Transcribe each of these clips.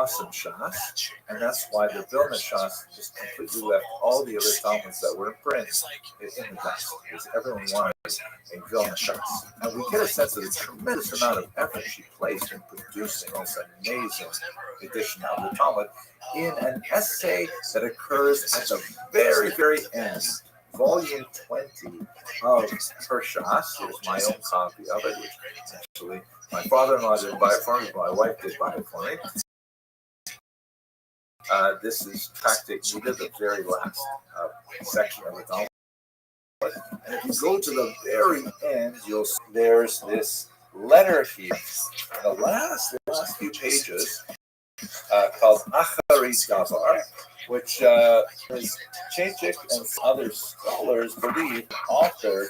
Chosim Shas, and that's why the Vilna Shas just completely left all the other Talmuds that were in print in the dust, because everyone wanted a Vilna Shas. And we get a sense of the tremendous amount of effort she placed in producing this amazing edition of the Talmud in an essay that occurs at the very, very end. Volume 20 of her Shas. Here's my own copy of it, which actually my father-in-law didn't buy it for me, but my wife did buy it for me. This is Tractate Nida, the very last section of the Talmud. And if you go to the very end, you'll see there's this letter here, the last few pages, called Achari Davar, which is Chachik and other scholars believe authored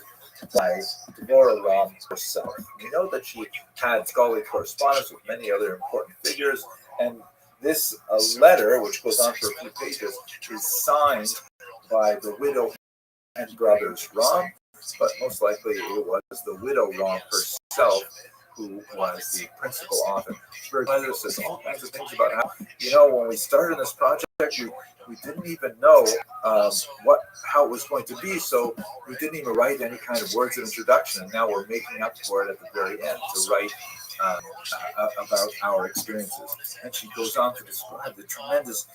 by Devorah Ram herself. We know that she had scholarly correspondence with many other important figures, and this letter, which goes on for a few pages, is signed by the widow and brothers Ram, but most likely it was the widow Ram herself who was the principal author. Her letter says all kinds of things about how, when we started this project, we didn't even know how it was going to be, so we didn't even write any kind of words of introduction, and now we're making up for it at the very end to write about our experiences. And she goes on to describe the tremendous,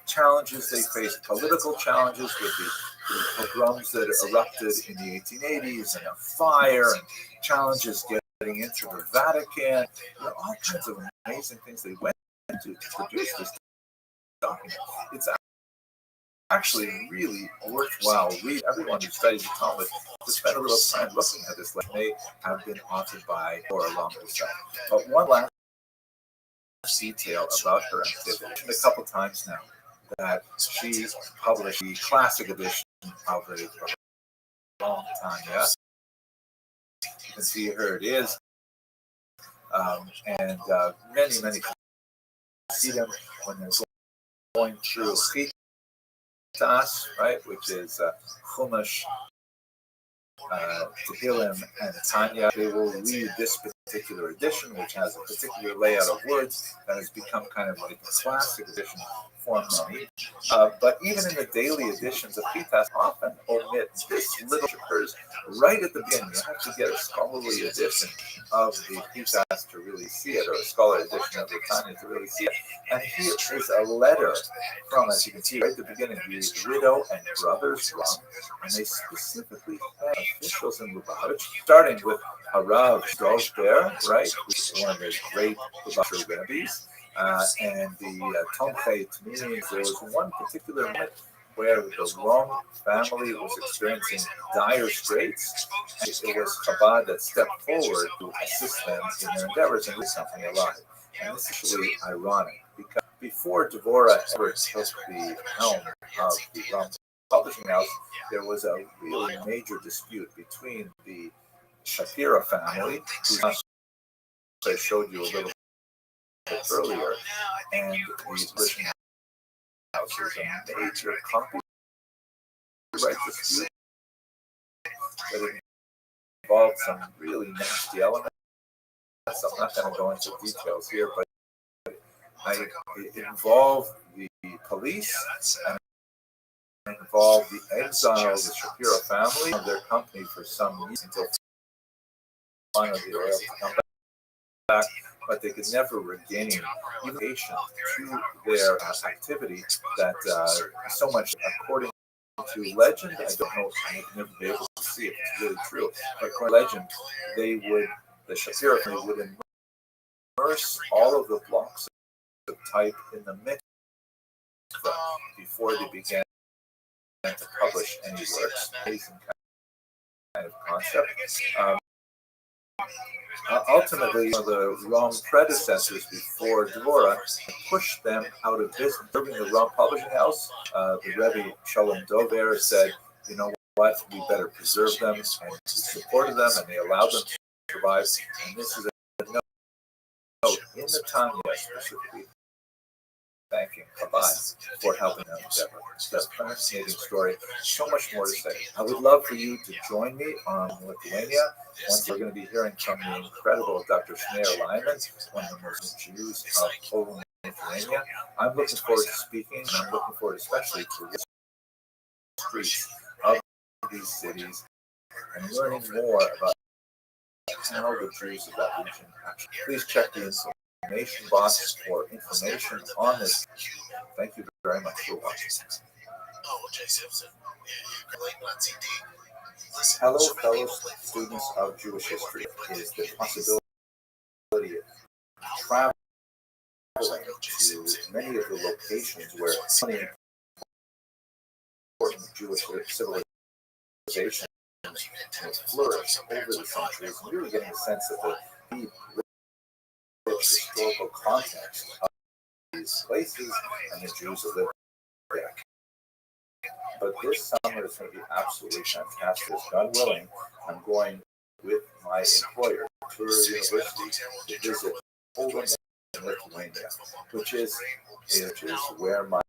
challenges they faced, political challenges with the pogroms that erupted in the 1880s, and a fire, and challenges getting into the Vatican, all kinds of amazing things they went to produce this document. It's actually really worthwhile read. Everyone who studies the Talmud to spend a little time looking at this. May have been authored by or along herself. But one last detail about her activity. A couple times now that she published the classic edition of a long time. Yeah, you can see here it is, and many see them when they're going through Tas, right, which is Chumash, Tehillim, and Tanya. They will read this particular edition, which has a particular layout of words that has become kind of like a classic edition for many. But even in the daily editions of Pitas, often omit this little occurs right at the beginning. You have to get a scholarly edition of the Pitas to really see it, or a scholarly edition of the Tanya to really see it. And here is a letter from, as you can see right at the beginning, the widow and brothers Ram, and they specifically had officials in Lubavitch, starting with Harav Drozder, right, who's one of the great Lubavitcher rabbis, and the Tomchei Tmini. There was one particular moment where the Ram family was experiencing dire straits, and it was Chabad that stepped forward to assist them in their endeavors and do something alive. And this is really ironic, because before Devorah ever took the helm of the Ram publishing house, there was a really major dispute between the Shapira family, who I showed you a little bit earlier, and the publishing house. There's a major copyright dispute that involved some really nasty elements. So I'm not going to go into details here, but it involved the police, and it involved the exile of the Shapira family of their company for some reason until finally they were able to come back, but they could never regain innovation to their activity that so much, according to legend, I don't know, I've never been able to see if it's really true, but according to legend, the Shapira family would immerse all of the blocks of type in the mix before they began to publish any works. Amazing kind of concept. Ultimately, the Ram predecessors before Devorah pushed them out of business. During the Ram publishing house, the Rabbi Shalom Dover said, "You know what? We better preserve them," and he supported them, and they allowed them to survive. And this is a note in the Tanya specifically, thanking Chabad for helping them endeavor. It's a fascinating story. So much more to say. I would love for you to join me on Lithuania. Once we're going to be hearing from the incredible Dr. Shneir Lyman, one of the most Jews of Poland Lithuania. I'm looking forward to speaking, and I'm looking forward especially to the streets of these cities and learning more about how the Jews of that region actually. Please check the information box for information on this. Thank you very much for watching. Hello, fellow students of Jewish history. Is the possibility of traveling to many of the locations where many important Jewish civilizations flourished over the centuries, and really getting a sense of the deep, rich historical context of these places and the Jews that live there. But this summer is going to be absolutely fantastic. God willing, I'm going with my employer, Tour University, to visit Poland and Lithuania, which is where my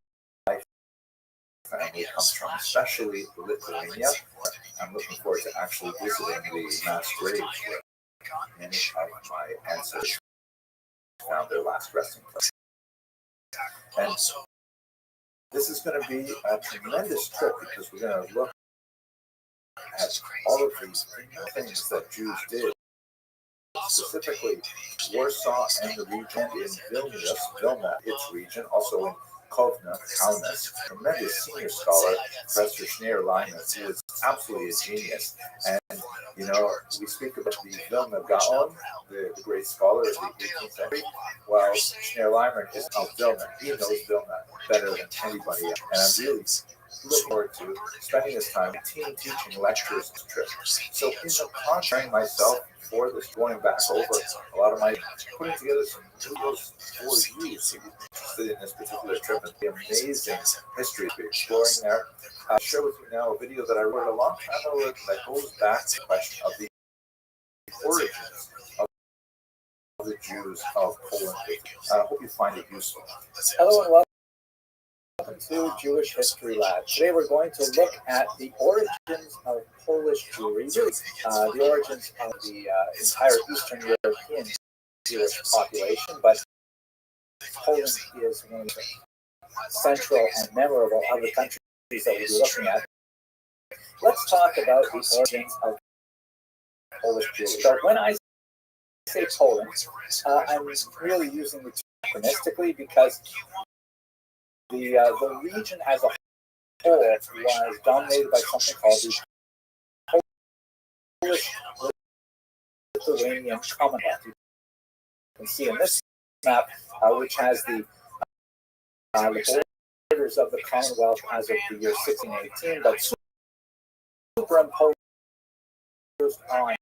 family comes from, especially Lithuania. I'm looking forward to actually visiting the mass graves where many of my ancestors found their last resting place. And this is going to be a tremendous trip because we're going to look at all of these things that Jews did, specifically Warsaw and the region in Vilna, its region, also in Kovna, Kaunas. Tremendous senior scholar, Professor Schneier-Leimer, who is absolutely a genius. And, you know, we speak about the Vilna Gaon, the great scholar of the 18th century. Well, Schneier-Leimer is of Vilna. He knows Vilna better than anybody else. And I'm really looking forward to spending this time teaching lectures this trip. So in the contrary myself for this, going back over a lot of my, putting together some videos for you so you're interested in this particular trip and the amazing history to be exploring there. I'll share with you now a video that I wrote a long time ago that goes back to the question of the origins of the Jews of Poland. I hope you find it useful. Hello and welcome to Jewish History Lab. Today we're going to look at the origins of Polish Jewry, the origins of the entire Eastern European Jewish population, but Poland is one of the central and memorable of the countries that we'll be looking at. Let's talk about the origins of Polish Jewry. So when I say Poland, I'm really using the term anachronistically because the region as a whole was dominated by something called the Polish-Lithuanian Commonwealth. You can see in this map, which has the borders of the Commonwealth as of the year 1618, but superimposed on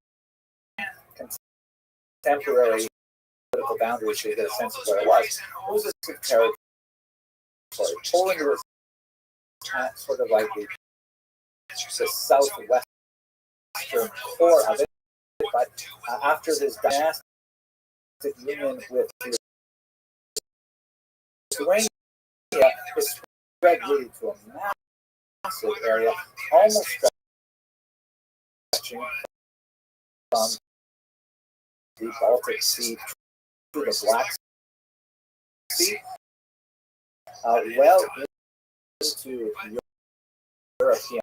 contemporary political boundaries to get a sense of where it was. It was a territory. Poland was sort of like the southwestern core of it, but after this dynastic union with Lithuania, it spread really to a massive area, almost stretching from the Baltic Sea to the Black Sea. Well into European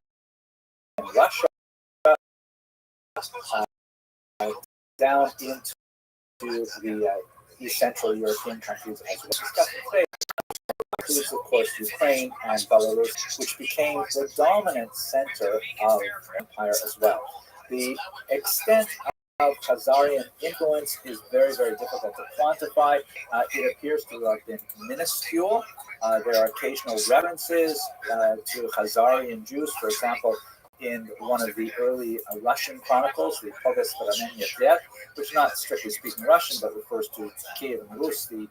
Russia, down into the East Central European countries as well. Today includes, of course, Ukraine and Belarus, which became the dominant center of the empire as well. The extent of Khazarian influence is very, very difficult to quantify. It appears to have been minuscule. There are occasional references to Khazarian Jews, for example, in one of the early Russian chronicles, the Povest Ramenya, which is not strictly speaking Russian, but refers to Kiev and Rus, the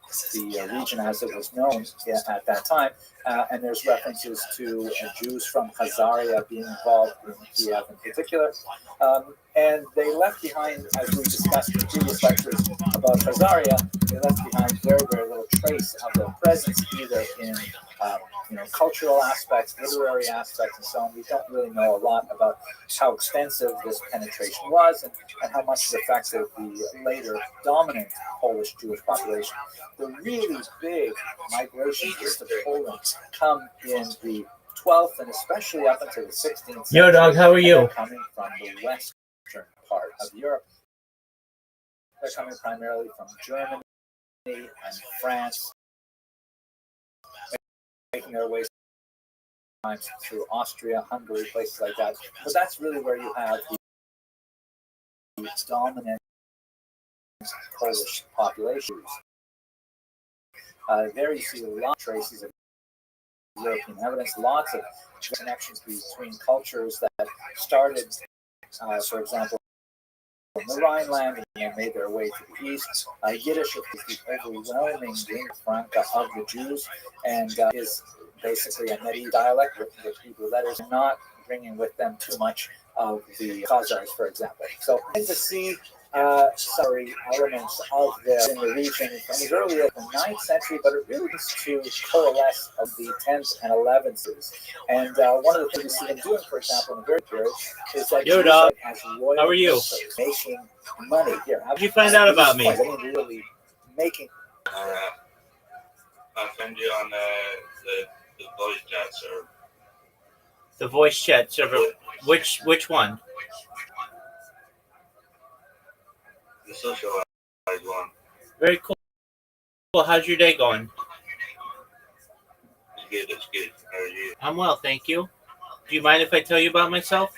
region as it was known at that time. And there's references to Jews from Khazaria being involved in Kiev in particular. And they left behind, as we discussed in previous lectures about Khazaria, they left behind very, very little trace of their presence, either in cultural aspects, literary aspects, and so on. We don't really know a lot about how extensive this penetration was and how much it affected the later dominant Polish Jewish population. The really big migrations into Poland come in the 12th and especially up until the 16th century. Yo, dog, how are you? Coming from the western part of Europe. They're coming primarily from Germany and France, making their way sometimes through Austria, Hungary, places like that. But that's really where you have the dominant Polish population. There you see a lot of traces of European evidence, lots of connections between cultures that started, for example, from the Rhineland and then made their way to the east. Yiddish is the overwhelming lingua franca of the Jews and is basically a medieval dialect written with Hebrew letters, not bringing with them too much of the Khazars, for example. So to see elements of this in the region from as early as the 9th century, but it really is to coalesce of the 10th and 11th. And one of the things we see them doing, for example, in the very period, is that Yo, dog. as royal How are you? Making money here. How did you find out about me? I mean, really making. I found you on the voice chat server. The voice chat server. Which one? The socialized one. Very cool. Well, how's your day going? It's good. How are you? I'm well, thank you. Do you mind if I tell you about myself?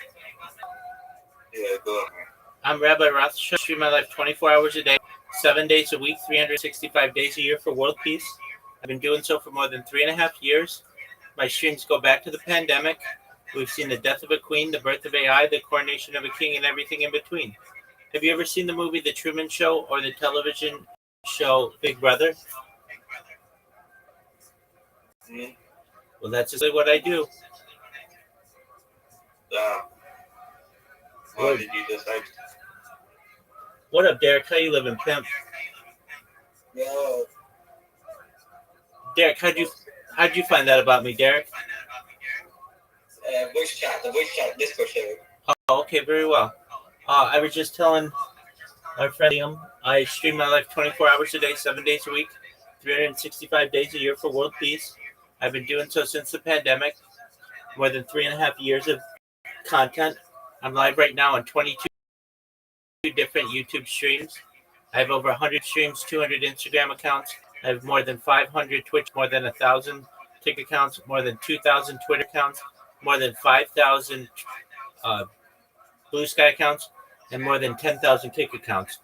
Yeah, go ahead. I'm Rabbi Rothschild. I stream my life 24 hours a day, 7 days a week, 365 days a year for world peace. I've been doing so for more than 3.5 years. My streams go back to the pandemic. We've seen the death of a queen, the birth of AI, the coronation of a king, and everything in between. Have you ever seen the movie The Truman Show or the television show Big Brother? Mm-hmm. Well, that's exactly what I do. Why did you decide? What up, Derek? How you living, pimp? Yo. Derek, how'd you find that about me, Derek? The voice chat Discord server. Oh, okay, very well. I was just telling our friend Liam, I stream my life 24 hours a day, 7 days a week, 365 days a year for world peace. I've been doing so since the pandemic, more than 3.5 years of content. I'm live right now on 22 different YouTube streams. I have over 100 streams, 200 Instagram accounts. I have more than 500 Twitch, more than 1,000 Tik accounts, more than 2,000 Twitter accounts, more than 5,000 Blue Sky accounts, and more than 10,000 Tik accounts.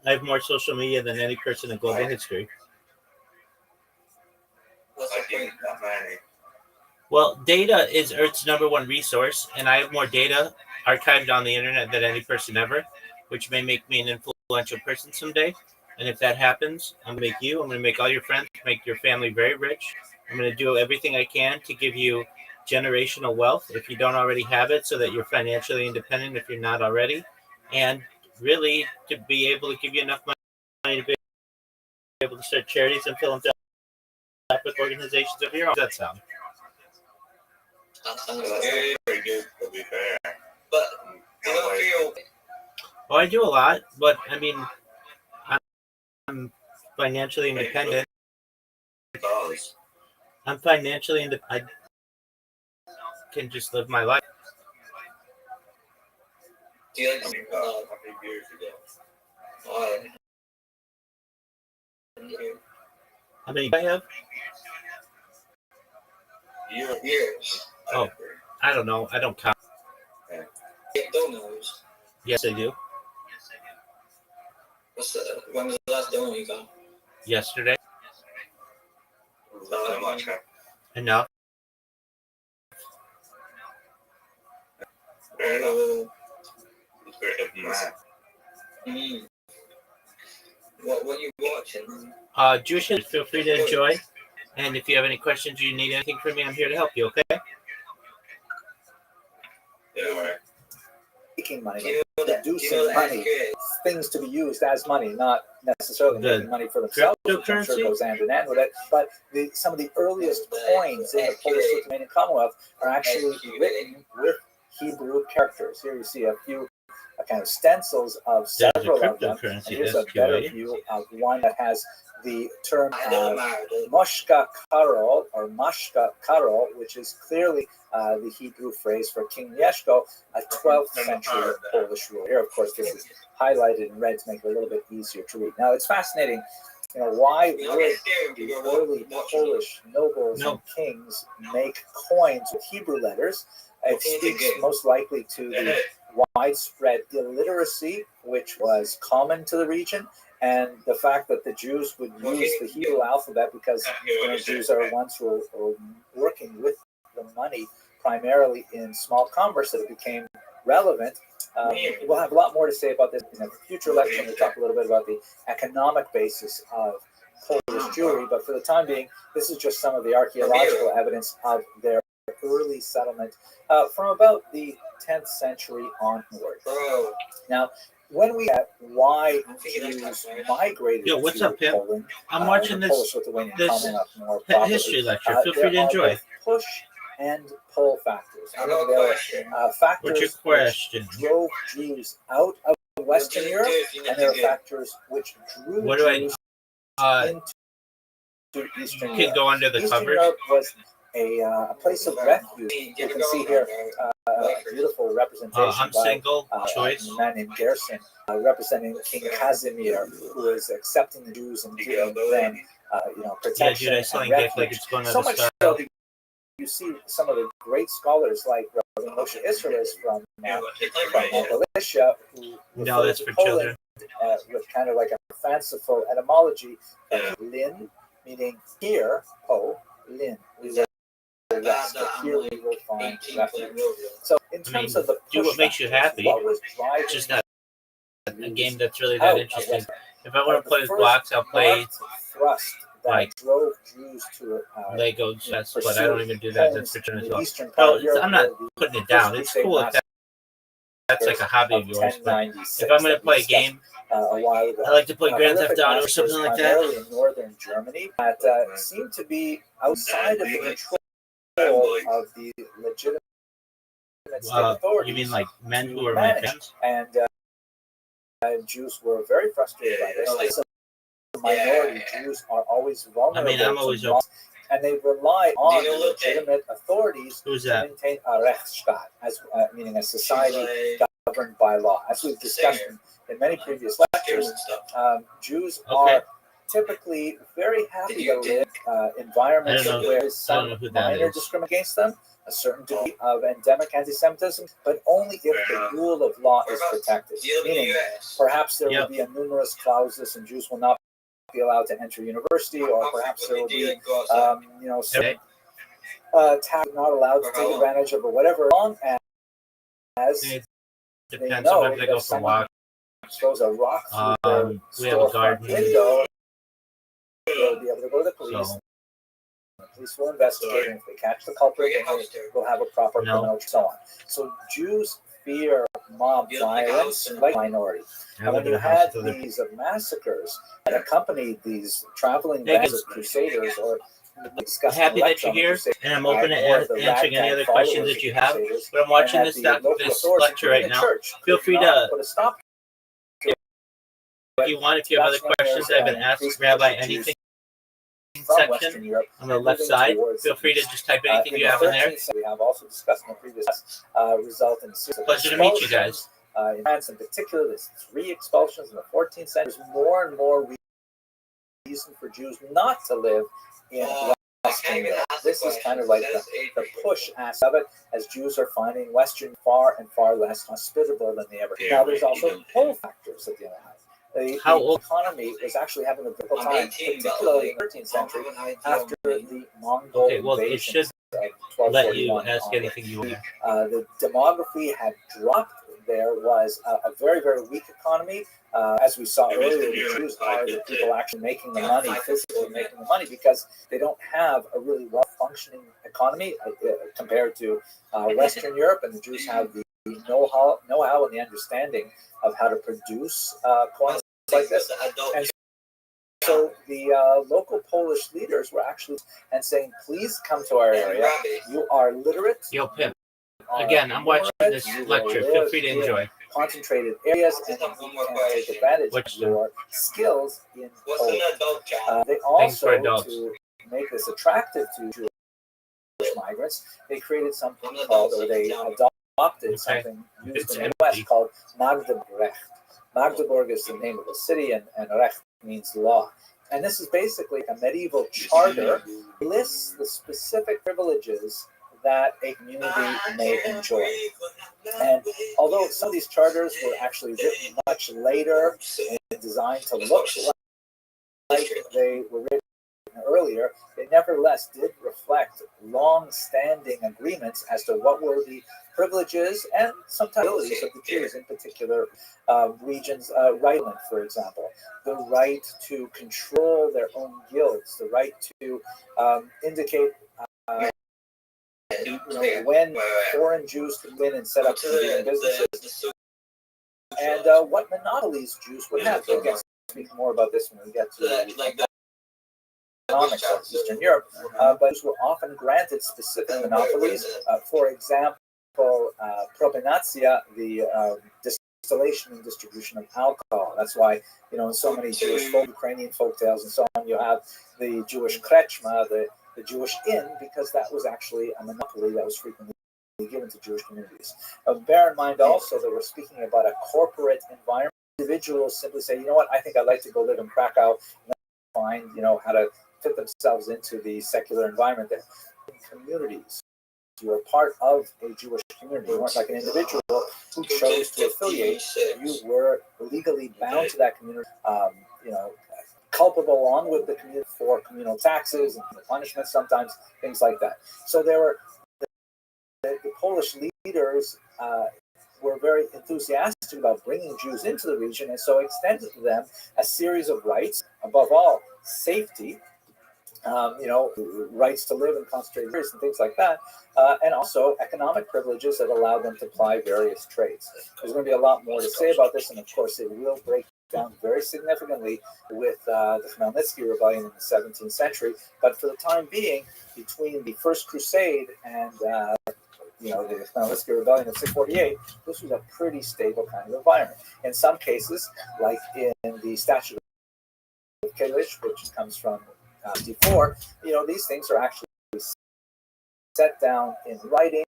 I have more social media than any person in global history. What's the point of that money? Well, data is Earth's #1 resource, and I have more data archived on the internet than any person ever, which may make me an influential person someday. And if that happens, I'm going to make all your friends, make your family very rich. I'm going to do everything I can to give you generational wealth if you don't already have it, so that you're financially independent if you're not already, and really to be able to give you enough money to be able to start charities and philanthropic organizations of your own. Does that sound? That sounds very good, to be fair. But do you not feel... Well, I do a lot, but I mean, I'm financially independent. I'm financially independent. I can just live my life. Do you like how many years ago? How many do I have? Years. Oh, I don't know. I don't count. Donos. Yes, I do. When was the last dono you got? Yesterday. Not much. Enough. Fair enough. What are you watching? Jewish, feel free to enjoy. And if you have any questions or you need anything from me, I'm here to help you, okay? Yeah, all right. Making money. producing money, things to be used as money, not necessarily making money for themselves, which I'm sure goes hand in hand with it. But some of the earliest coins in the Polish-Lithuanian Commonwealth are actually written with Hebrew characters. Here you see a few kind of stencils of several of them. And here's a better view of one that has the term Moshka Karol or Mashka Karol, which is clearly the Hebrew phrase for King Mieszko, a 12th century Polish ruler. Here, of course, this is highlighted in red to make it a little bit easier to read. Now, it's fascinating. Why would the early Polish nobles and kings make coins with Hebrew letters? It speaks most likely to the widespread illiteracy which was common to the region, and the fact that the Jews would use the Hebrew alphabet because Jews are ones who are working with the money primarily in small commerce, that it became relevant. We'll have a lot more to say about this in a future lecture. We'll talk a little bit about the economic basis of Polish Jewry, but for the time being, this is just some of the archaeological evidence of their early settlement from about the 10th century onward. Now, when we at why Jews migrated to Poland, I'm watching this history lecture. Feel free to enjoy. Push and pull factors. Factors What's your question? Which drove Jews out of Western Europe, and there are factors which drew Jews into Eastern Europe. You can go under the Eastern covers. Europe was a place of refuge. You can see here a beautiful representation I'm single, choice. A man named Gerson, representing King Casimir, who is accepting the Jews and giving them protection and refuge. So much so that you see some of the great scholars like Rabbi Moshe Israelis from Galicia, who that's for Poland, with kind of like a fanciful etymology, Lin, meaning here, Po, Lin. Here we will find refuge. So in terms of the do what makes you happy. It's just not a game that's really that interesting. If I want to play with blocks, I'll play like drove Jews to Lego sets, but I don't even do that. That's for as well. No, I'm not putting it down. It's cool if that's like a hobby of yours. But if I'm going to play a game, I like to play Grand Theft Auto or something like that. In northern Germany, that seemed to be outside of the control of the legitimate state authorities. You mean like men who are my friends? And Jews were very frustrated by this. Minority Jews are always vulnerable. I'm always to and they rely on legitimate authorities to maintain a Rechtsstaat, meaning a society governed by law. As we've discussed in many previous lectures, Jews are typically very happy to live environments where there is some minor discrimination against them, a certain degree of endemic anti-Semitism, but only if the rule of law is protected. Meaning, perhaps there will be a numerous clauses and Jews will not be allowed to enter university, or perhaps there will be, some tax not allowed to take advantage of, or whatever, as long as they know that if someone throws a rock through their storefront window, they'll be able to go to the police. The police will investigate, and if they catch the culprit, then they will have a proper criminal, and so on. So Jews fear mob violence like minority. And when you had these massacres that accompanied these traveling bands of crusaders, or I'm happy that you're here, and I'm open to answering any other questions that you have. But I'm watching this lecture right now. Feel free to, if you want, if you have other questions that have been asked Rabbi anything section on the left side, feel free to just type anything you have in there. We have also discussed in the previous result in pleasure to meet you guys. In France in particular, there's 3 expulsions in the 14th century. There's more and more reason for Jews not to live in Western Europe. This is kind of like the push aspect of it, as Jews are finding Western far and far less hospitable than they ever. Now, there's also pull factors at the other hand. The economy was actually having a difficult time, particularly in the 13th century, after the Mongol invasion of 1241. Let you ask anything you want. The demography had dropped. There was a very, very weak economy. As we saw earlier, the Jews are the people actually making the money, physically making the money, because they don't have a really well-functioning economy compared to Western Europe, and the Jews have the know-how and the understanding of how to produce coins like this. And so the local Polish leaders were actually and saying, please come to our area. You are literate. Yo, Pip. Again, I'm watching this lecture. Feel free to enjoy. Concentrated areas, and you can take advantage of your skills in Poland. They also, to make this attractive to Jewish migrants, they created something called, or they adopted something used in the West called Magdeburg. Magdeburg is the name of the city, and Recht means law. And this is basically a medieval charter that lists the specific privileges that a community may enjoy. And although some of these charters were actually written much later and designed to look like they were written earlier, they nevertheless did reflect long-standing agreements as to what were the privileges and sometimes abilities of the Jews in particular regions. Rhineland, for example, the right to control their own guilds, the right to indicate when foreign Jews could win and set up competing businesses, and what monopolies Jews would have. So again, speak more about this when we get to economics of Eastern Europe, but Jews were often granted specific monopolies. For example, propinatia, the distillation and distribution of alcohol. That's why, in so many Jewish Ukrainian folk tales and so on, you have the Jewish krechma, the Jewish inn, because that was actually a monopoly that was frequently given to Jewish communities. Bear in mind also that we're speaking about a corporate environment. Individuals simply say, you know what, I think I'd like to go live in Krakow, and find, how to fit themselves into the secular environment there. In communities, you are part of a Jewish community. You weren't like an individual who chose to affiliate. You were legally bound to that community, culpable along with the community for communal taxes and punishments, sometimes things like that. So there were the Polish leaders were very enthusiastic about bringing Jews into the region, and so extended to them a series of rights, above all safety, rights to live in concentrated areas and things like that, and also economic privileges that allow them to ply various trades. There's going to be a lot more to say about this, and of course it will break down very significantly with the Khmelnytsky rebellion in the 17th century. But for the time being, between the First Crusade and the Khmelnytsky rebellion of 648, this was a pretty stable kind of environment. In some cases, like in the Statute of Kalish, which comes from 54, these things are actually set down in writing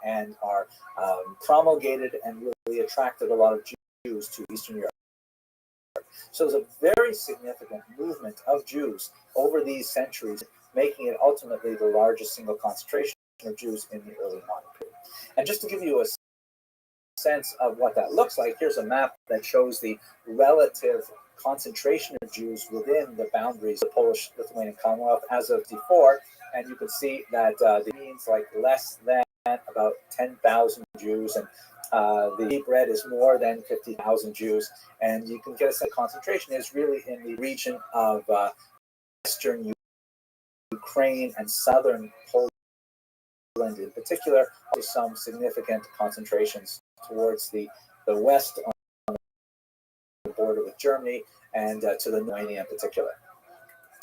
and are promulgated and really attracted a lot of Jews to Eastern Europe. So there's a very significant movement of Jews over these centuries, making it ultimately the largest single concentration of Jews in the early modern period. And just to give you a sense of what that looks like, here's a map that shows the relative concentration of Jews within the boundaries of the Polish-Lithuanian Commonwealth as of before, and you can see that it means like less than about 10,000 Jews, and the deep red is more than 50,000 Jews, and you can get a sense of concentration is really in the region of western Ukraine and southern Poland in particular. There's some significant concentrations towards the west on the border with Germany and to the Lithuania in particular.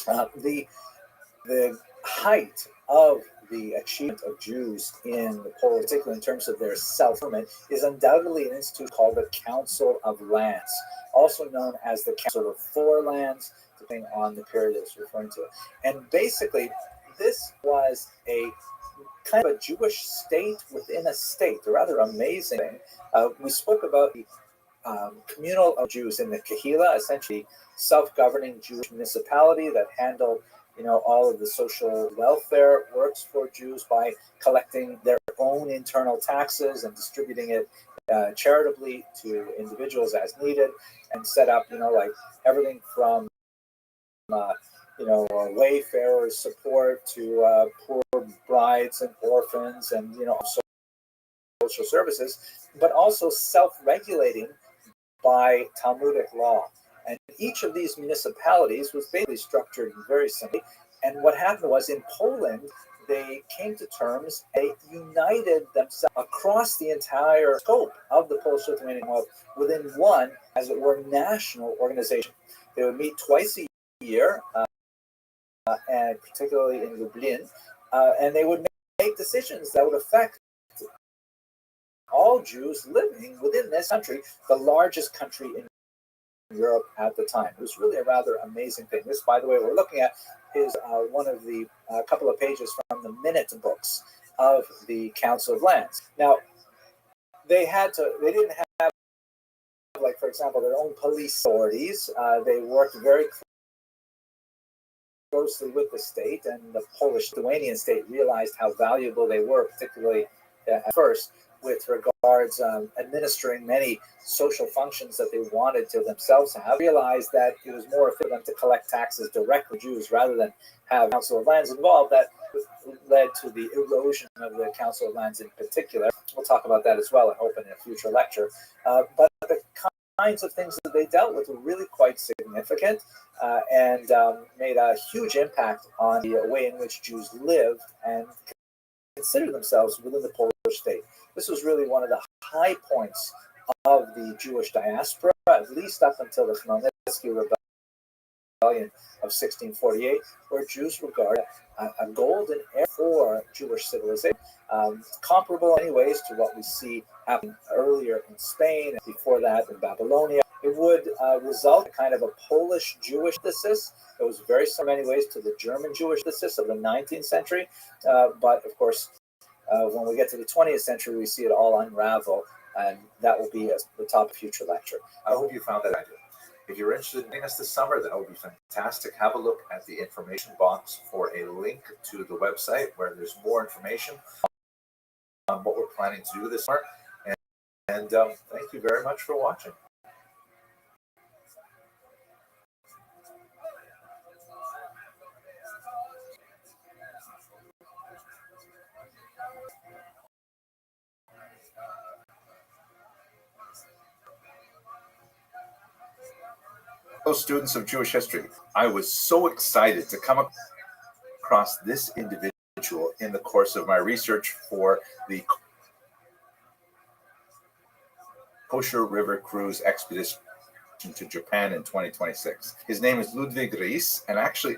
The height of the achievement of Jews in Poland, particularly in terms of their self-government, is undoubtedly an institute called the Council of Lands, also known as the Council of Four Lands, depending on the period it's referring to. And basically, this was a kind of a Jewish state within a state, a rather amazing thing. We spoke about the communal of Jews in the Kehila, essentially self-governing Jewish municipality that handled all of the social welfare works for Jews by collecting their own internal taxes and distributing it charitably to individuals as needed, and set up, like everything from, wayfarers support to poor brides and orphans and, social services, but also self-regulating by Talmudic law. And each of these municipalities was basically structured very simply. And what happened was in Poland, they came to terms. They united themselves across the entire scope of the Polish-Lithuanian Commonwealth within one, as it were, national organization. They would meet twice a year, and particularly in Lublin, and they would make decisions that would affect all Jews living within this country, the largest country in Europe at the time. It was really a rather amazing thing. This, by the way, we're looking at is one of the couple of pages from the minute books of the Council of Lands. Now, they didn't have, like, for example, their own police authorities. They worked very closely with the state, and the Polish-Lithuanian state realized how valuable they were, particularly at first, with regards administering many social functions that they wanted to themselves have. Realized that it was more for them to collect taxes directly from Jews rather than have Council of Lands involved. That led to the erosion of the Council of Lands in particular. We'll talk about that as well, I hope, in a future lecture. But the kinds of things that they dealt with were really quite significant, and made a huge impact on the way in which Jews lived and considered themselves within the Polish state. This was really one of the high points of the Jewish diaspora, at least up until the Khmelnytsky Rebellion of 1648, where Jews regarded a golden era for Jewish civilization, comparable in many ways to what we see happen earlier in Spain and before that in Babylonia. It would result in kind of a Polish Jewish synthesis. It was very similar in many ways to the German Jewish synthesis of the 19th century, but of course, when we get to the 20th century, we see it all unravel, and that will be the top of future lecture. I hope you found that idea. If you're interested in us this summer, that would be fantastic. Have a look at the information box for a link to the website where there's more information on what we're planning to do this summer. And thank you very much for watching. Students of Jewish history, I was so excited to come across this individual in the course of my research for the Kosher River Cruise expedition to Japan in 2026. His name is Ludwig Ries, and actually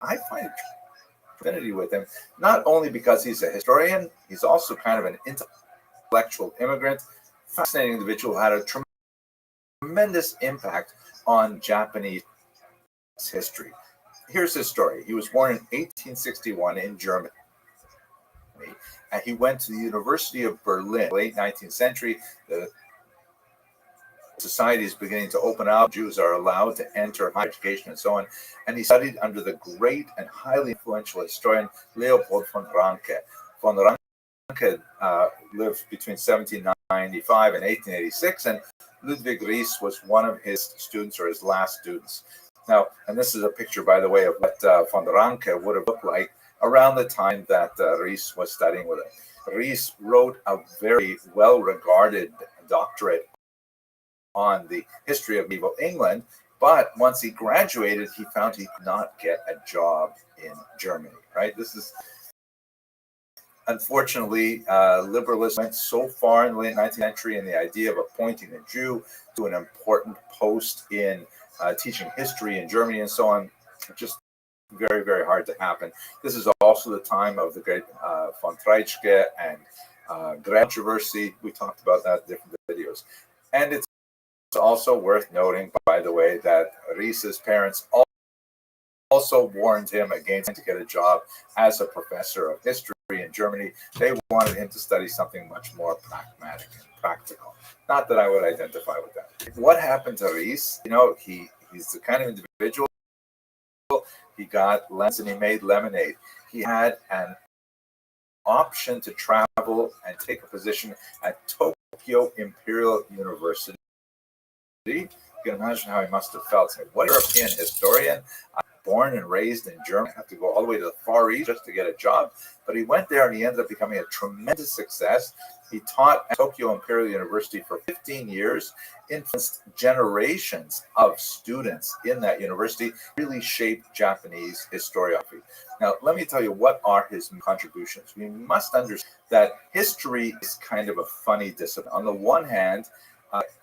I find affinity with him, not only because he's a historian, he's also kind of an intellectual immigrant, fascinating individual who had a tremendous impact on Japanese history. Here's his story. He was born in 1861 in Germany, and he went to the University of Berlin. Late 19th century, the society is beginning to open up. Jews are allowed to enter higher education and so on. And he studied under the great and highly influential historian Leopold von Ranke. Von Ranke lived between 1795 and 1886, and Ludwig Ries was one of his students, or his last students. Now, and this is a picture, by the way, of what von Ranke would have looked like around the time that Ries was studying with him. Ries wrote a very well-regarded doctorate on the history of medieval England, but once he graduated, he found he could not get a job in Germany, right? This is, unfortunately, liberalism went so far in the late 19th century, and the idea of appointing a Jew to an important post in teaching history in Germany and so on, just very, very hard to happen. This is also the time of the great von Treitschke and controversy. We talked about that in different videos. And it's also worth noting, by the way, that Ries's parents also warned him against to get a job as a professor of history in Germany. They wanted him to study something much more pragmatic and practical. Not that I would identify with that. What happened to Ries? You know, he's the kind of individual. He got lemons and he made lemonade. He had an option to travel and take a position at Tokyo Imperial University. You can imagine how he must have felt. What European historian? born and raised in Germany, have to go all the way to the Far East just to get a job. But he went there and he ended up becoming a tremendous success. He taught at Tokyo Imperial University for 15 years, influenced generations of students in that university, really shaped Japanese historiography. Now, let me tell you what are his contributions. We must understand that history is kind of a funny discipline. On the one hand,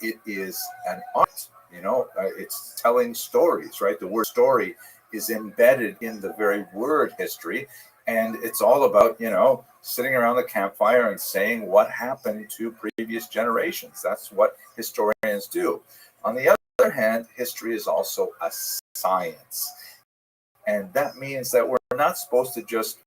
it is an art, it's telling stories, right? The word story is embedded in the very word history. And it's all about, sitting around the campfire and saying what happened to previous generations. That's what historians do. On the other hand, history is also a science. And that means that we're not supposed to just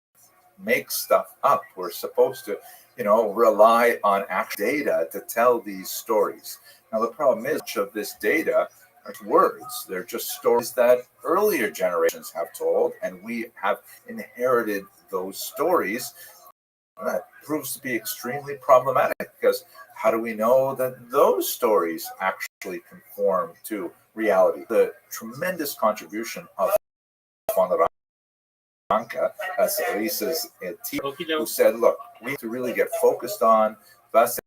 make stuff up. We're supposed to, rely on actual data to tell these stories. Now, the problem is, much of this data are words. They're just stories that earlier generations have told, and we have inherited those stories. That proves to be extremely problematic, because how do we know that those stories actually conform to reality? The tremendous contribution of von Ranke, as Lisa's team, who said, look, we have to really get focused on was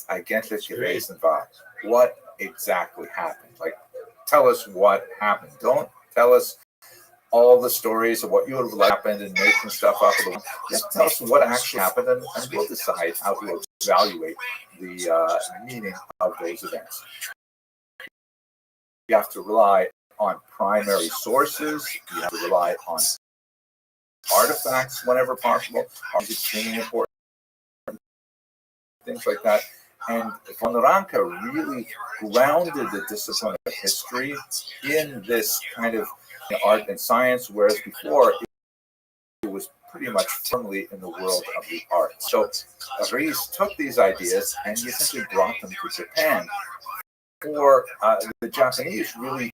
eigentlich gewesen war. What exactly happened? Like, tell us what happened. Don't tell us all the stories of what you would have happened and making stuff up. Just tell us what actually happened, and we'll decide how to evaluate the meaning of those events. You have to rely on primary sources. You have to rely on artifacts whenever possible. Are extremely important. Things like that. And von Ranke really grounded the discipline of history in this kind of art and science, whereas before it was pretty much firmly in the world of the arts. So Reis took these ideas and he essentially brought them to Japan. For the Japanese really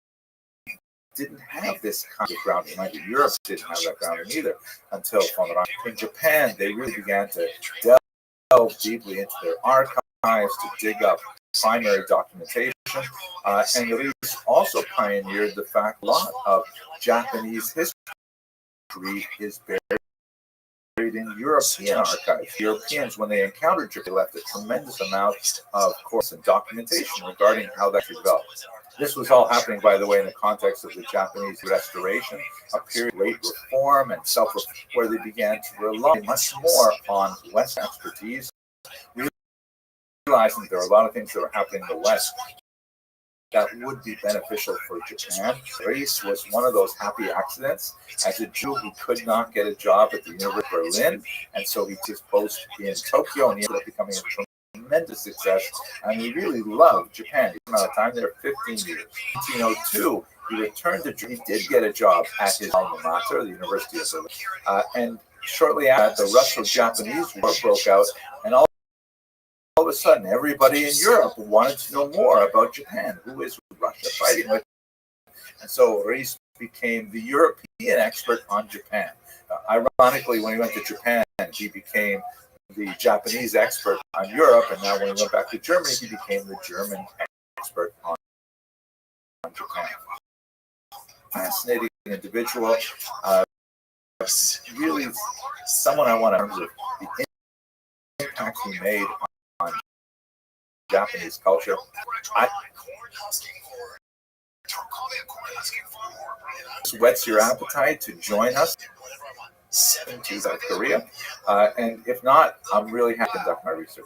didn't have this kind of grounding. Mind you, Europe didn't have that grounding either until von Ranke. In Japan, they really began to delve deeply into their archives, to dig up primary documentation, and Reis also pioneered the fact a lot of Japanese history is buried in European archives. Europeans, when they encountered Japan, left a tremendous amount of course and documentation regarding how that developed. This was all happening, by the way, in the context of the Japanese Restoration, a period of great reform and self-reform, where they began to rely much more on Western expertise, realizing there are a lot of things that are happening in the West that would be beneficial for Japan. Reis was one of those happy accidents. As a Jew, he could not get a job at the University of Berlin, and so he took post in Tokyo, and he ended up becoming a tremendous success. And he really loved Japan. He spent a time there 15 years. In 1902, he returned to Germany. He did get a job at his alma mater, the University of Berlin. And shortly after, the Russo-Japanese War broke out, and all of a sudden, everybody in Europe wanted to know more about Japan. Who is Russia fighting with? And so Reis became the European expert on Japan. Ironically, when he went to Japan, he became the Japanese expert on Europe. And now when he went back to Germany, he became the German expert on Japan. Fascinating individual. Really someone I want to, in terms of the impact he made on Japanese culture. This whets your appetite to join us to South Korea. And if not, I'm really happy to conduct my research.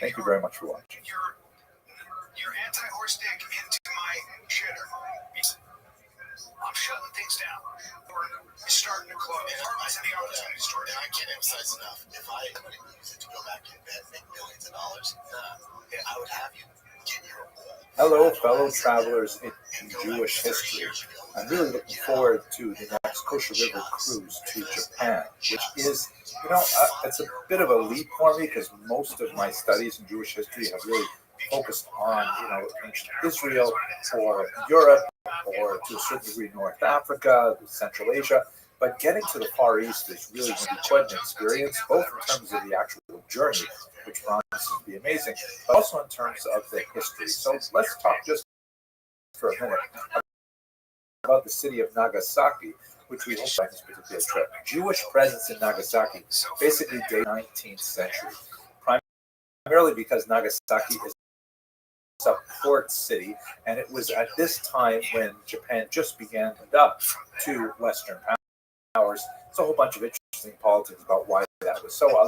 Thank you very much for watching. Your anti-horse dick into my shitter. I'm shutting things down. We're starting to close. I said the opportunity store. I can't emphasize enough. If I use it to go back and make millions of dollars, I would have you get your. Hello, fellow travelers in Jewish history. I'm really looking forward to the next Kosher River cruise to Japan, which is, it's a bit of a leap for me because most of my studies in Jewish history have really focused on, ancient Israel or Europe or to a certain degree North Africa, Central Asia. But getting to the Far East is really going to be quite an experience, both in terms of the actual journey, which promises to be amazing, but also in terms of the history. So let's talk just for a minute about the city of Nagasaki, which we hope on this particular trip. Jewish presence in Nagasaki basically dates the 19th century, primarily because Nagasaki is a port city, and it was at this time when Japan just began to adapt to Western powers. It's a whole bunch of interesting politics about why that was so.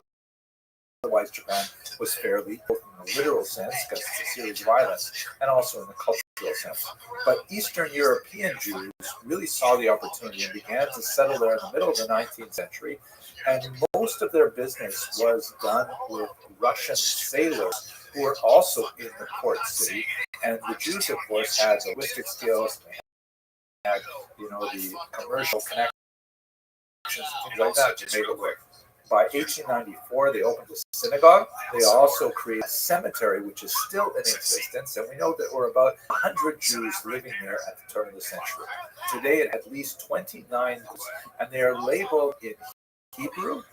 Otherwise, Japan was fairly, both in the literal sense, because it's a series of islands, and also in the cultural sense. But Eastern European Jews really saw the opportunity and began to settle there in the middle of the 19th century, and most of their business was done with Russian sailors who were also in the port city. And the Jews, of course, had linguistic skills, they had, the commercial connections, things like that to make it work. By 1894, they opened a synagogue. They also created a cemetery, which is still in existence, and we know that there were about 100 Jews living there at the turn of the century. Today, it had at least 29, and they are labeled in Hebrew,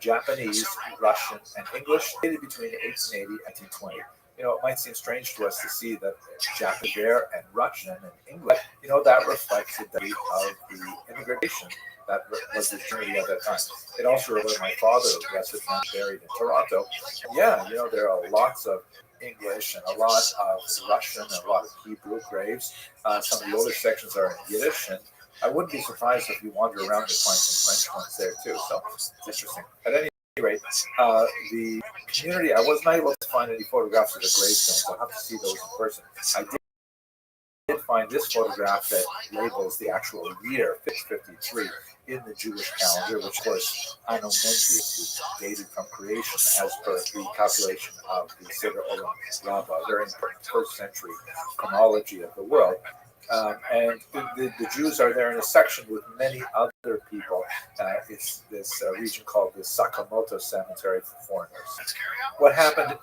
Japanese, Russian, and English, dated between 1880 and 1920. It might seem strange to us to see that Japanese there and Russian and English, that reflects the date of the immigration that was the journey at that time. It also reflects my father, who was buried in Toronto. Yeah, there are lots of English and a lot of Russian and a lot of Hebrew graves. Some of the older sections are in Yiddish, and I wouldn't be surprised if you wander around to find some French ones there too. So it's interesting. At any rate, the community, I was not able to find any photographs of the gravestones. I'll have to see those in person. I did find this photograph that labels the actual year, 653, in the Jewish calendar, which, of course, Ano Menzi is dated from creation as per the calculation of the Seder Olam Rabbah, a very important first century chronology of the world. And the Jews are there in a section with many other people. It's this region called the Sakamoto Cemetery for foreigners. What happened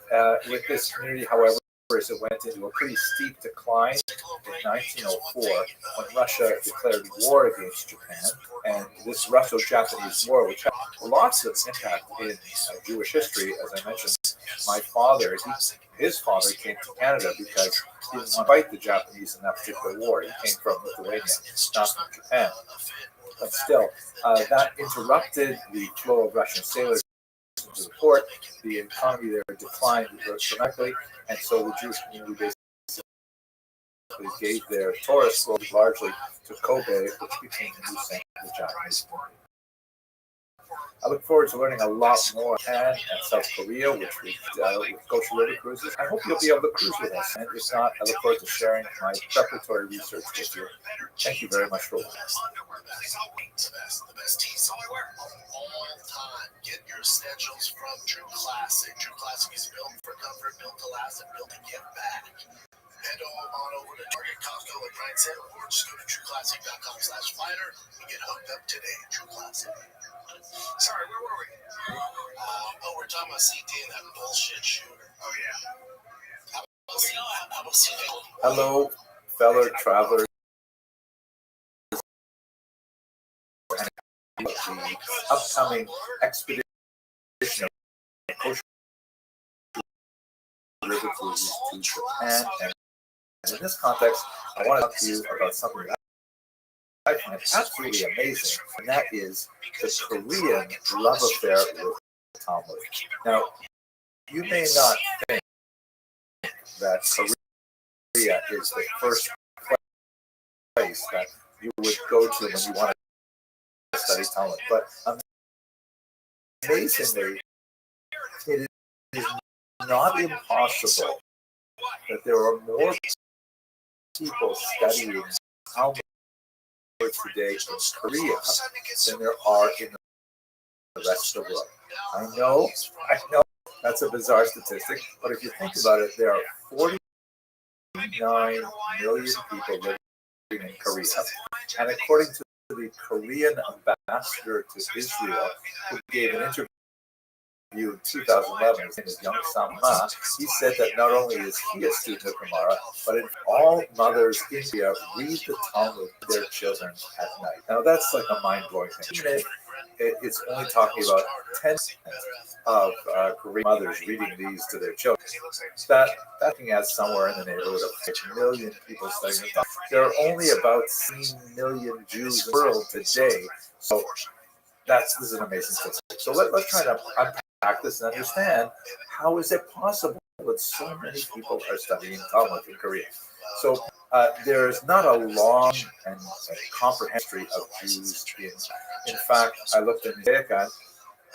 with this community, however, is it went into a pretty steep decline in 1904 when Russia declared war against Japan. And this Russo-Japanese War, which had lots of impact in Jewish history, as I mentioned, my father, his father came to Canada because he didn't want to fight the Japanese in that particular war. He came from Lithuania, not from Japan. But still, that interrupted the flow of Russian sailors into the port. The economy there declined dramatically, and so the Jewish community basically gave their tourist flows largely to Kobe, which became the new center of the Japanese community. I look forward to learning a lot more Japan and South Korea, which we with Coach River Cruises. I hope you'll be able to cruise with us, and if not, I look forward to sharing my preparatory research with you. Thank you very much for watching. The best tees I wear all the time. Get your essentials from True Classic. True Classic is built for comfort, built to last, and built to give back. Head on over to Target, Costco, and Pride Sale, or just go to trueclassic.com/fighter and get hooked up today. True Classic. Sorry, where were we? We're talking about CT and that bullshit shooter. Oh, yeah. How about CT? Hello, fellow travelers. And the upcoming expedition of Coach River Cruises to Japan. And in this context, I want to talk to you about something that I find absolutely amazing, and that is the Korean love affair with Talmud. Now, you may not think that Korea is the first place that you would go to when you want to study Talmud, but amazingly, it is not impossible that there are more people studying Talmud today in Korea than there are in the rest of the world. I know that's a bizarre statistic, but if you think about it, there are 49 million people living in Korea, and according to the Korean ambassador to Israel, who gave an interview in 2011, his name is Young Sam Ma, he said that not only is he a student of Gemara, but in all mothers in India read the Talmud to their children at night. Now that's like a mind-blowing thing. it's only talking about 10 of Korean mothers reading these to their children. That thing has somewhere in the neighborhood of 6 million people studying the Talmud. There are only about 16 million Jews in the world today. So this is an amazing statistic. So let's try to unpack this and understand how is it possible that so many people are studying Talmud in Korea. So there's not a long and comprehensive history of Jews in fact, I looked in Vatican.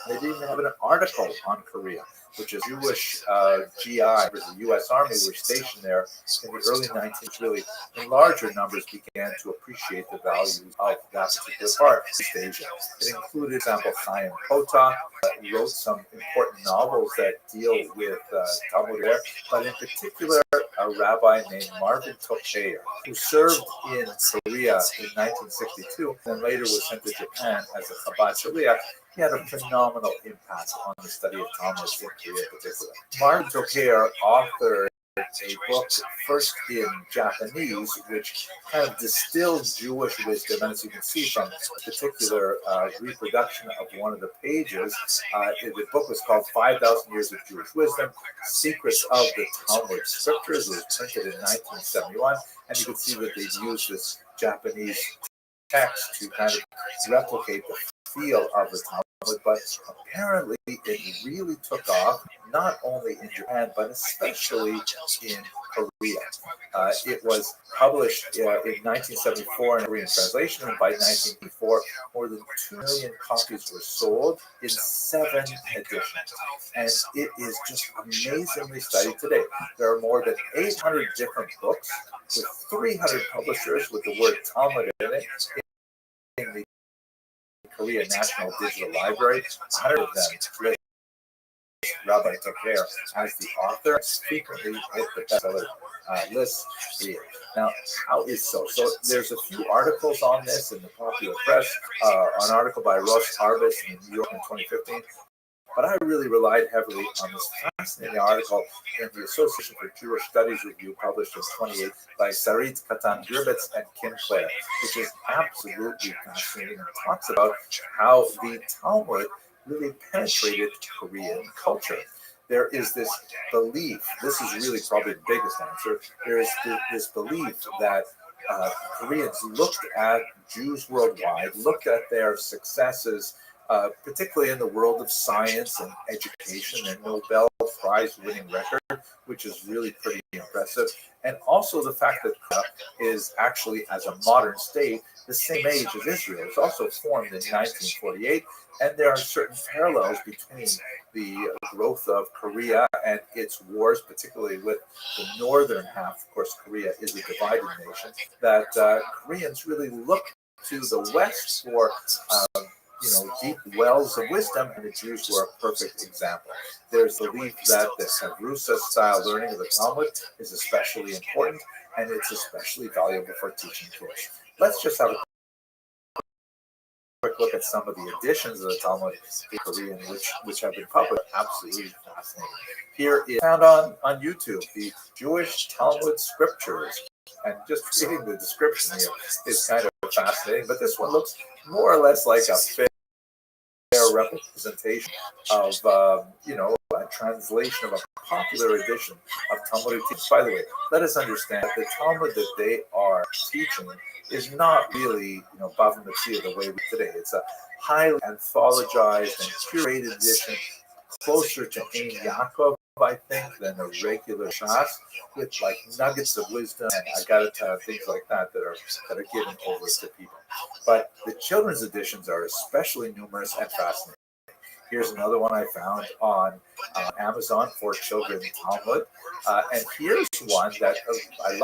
They didn't even have an article on Korea, which is Jewish GI, the U.S. Army, were stationed there in the early 19th. Really, in larger numbers, began to appreciate the values of that particular part of East Asia. It included, for example, Chaim Potok, who wrote some important novels that deal with Talmud there, but in particular, a rabbi named Marvin Tokayer, who served in Korea in 1962, and later was sent to Japan as a Chabad Shaliach. He had a phenomenal impact on the study of Talmud in Korea in particular. Marvin Tokayer authored a book first in Japanese, which kind of distilled Jewish wisdom, and as you can see from a particular reproduction of one of the pages, the book was called 5,000 Years of Jewish Wisdom, Secrets of the Talmud Scriptures. It was printed in 1971, and you can see that they've used this Japanese text to kind of replicate the feel of the Talmud, but apparently it really took off not only in Japan but especially in Korea. It was published in 1974 in a Korean translation, and by 1984 more than 2 million copies were sold in 7 editions. And it is just amazingly studied today. There are more than 800 different books with 300 publishers with the word Talmud in it in the Korea National Digital Library. 100 of them list Rabbi Tokayer as the author, frequently hit the bestseller list here. Now, how is so? So there's a few articles on this in the popular press, an article by Rothschild in New York in 2015. But I really relied heavily on this fascinating article in the Association for Jewish Studies Review, published in 28 by Sarit Katan-Girbitz and Kim Clare, which is absolutely fascinating and talks about how the Talmud really penetrated Korean culture. There is this belief, this is really probably the biggest answer, there is this belief that Koreans looked at Jews worldwide, looked at their successes, particularly in the world of science and education, and Nobel Prize winning record, which is really pretty impressive. And also the fact that Korea is actually, as a modern state, the same age as Israel. It was also formed in 1948, and there are certain parallels between the growth of Korea and its wars, particularly with the northern half. Of course, Korea is a divided nation, that Koreans really look to the West for deep wells of wisdom, and the Jews were a perfect example. There's the belief that the Havrusa-style learning of the Talmud is especially important, and it's especially valuable for teaching kids. Let's just have a quick look at some of the editions of the Talmud in Korean, which have been published. Absolutely fascinating. Here is found on YouTube, the Jewish Talmud Scriptures. And just reading the description here is kind of fascinating, but this one looks more or less like a fair representation of, a translation of a popular edition of Talmudic teaching. By the way, let us understand that the Talmud that they are teaching is not really, Bava Metzia the way we today. It's a highly anthologized and curated edition, closer to Ein Yaakov, I think, than a regular Shas, with like nuggets of wisdom and Agarata, things like that that are given over to people. But the children's editions are especially numerous and fascinating. Here's another one I found on Amazon for children Talmud, and here's one that I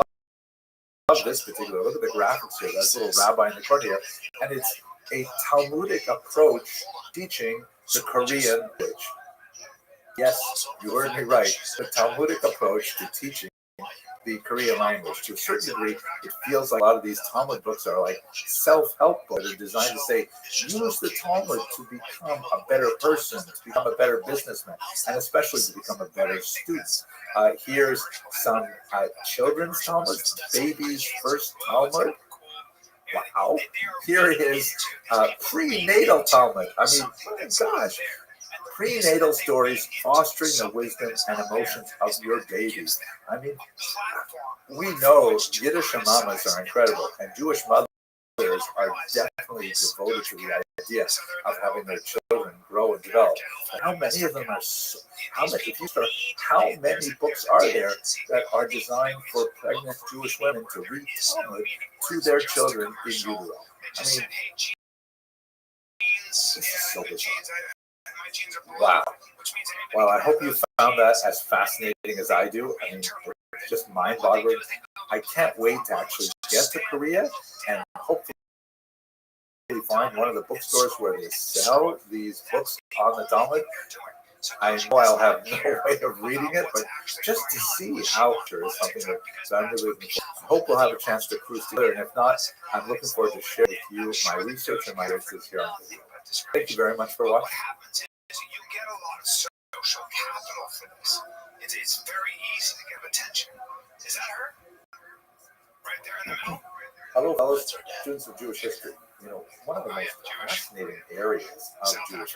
love this particular. Look at the graphics here. That's a little rabbi in the corner here, and it's a Talmudic approach teaching the Korean language. Yes, you heard me right. The Talmudic approach to teaching the Korean language. To a certain degree, it feels like a lot of these Talmud books are like self-help books. They're designed to say, use the Talmud to become a better person, to become a better businessman, and especially to become a better student. Here's some children's Talmud, baby's first Talmud. Wow. Here is prenatal Talmud. I mean, my gosh. Prenatal stories fostering the wisdom and emotions of your baby. I mean, we know Yiddish mamas are incredible, and Jewish mothers are definitely devoted to the idea of having their children grow and develop. But how many of them are? How many books are there that are designed for pregnant Jewish women to read Talmud to their children in utero? I mean, this is so bizarre. Wow. Well, I hope you found that as fascinating as I do. I mean, it's just mind-boggling. I can't wait to actually get to Korea and hopefully find one of the bookstores where they sell these books on the Talmud. I know I'll have no way of reading it, but just to see how sure is something that I'm really looking for. I hope we'll have a chance to cruise together, and if not, I'm looking forward to sharing with you my research and my research here on video. Thank you very much for watching. You get a lot of social capital for this. It's very easy to get attention. Is that her? Right there in the middle? Hello, fellow students of Jewish history. You know, one of the most fascinating areas of Jewish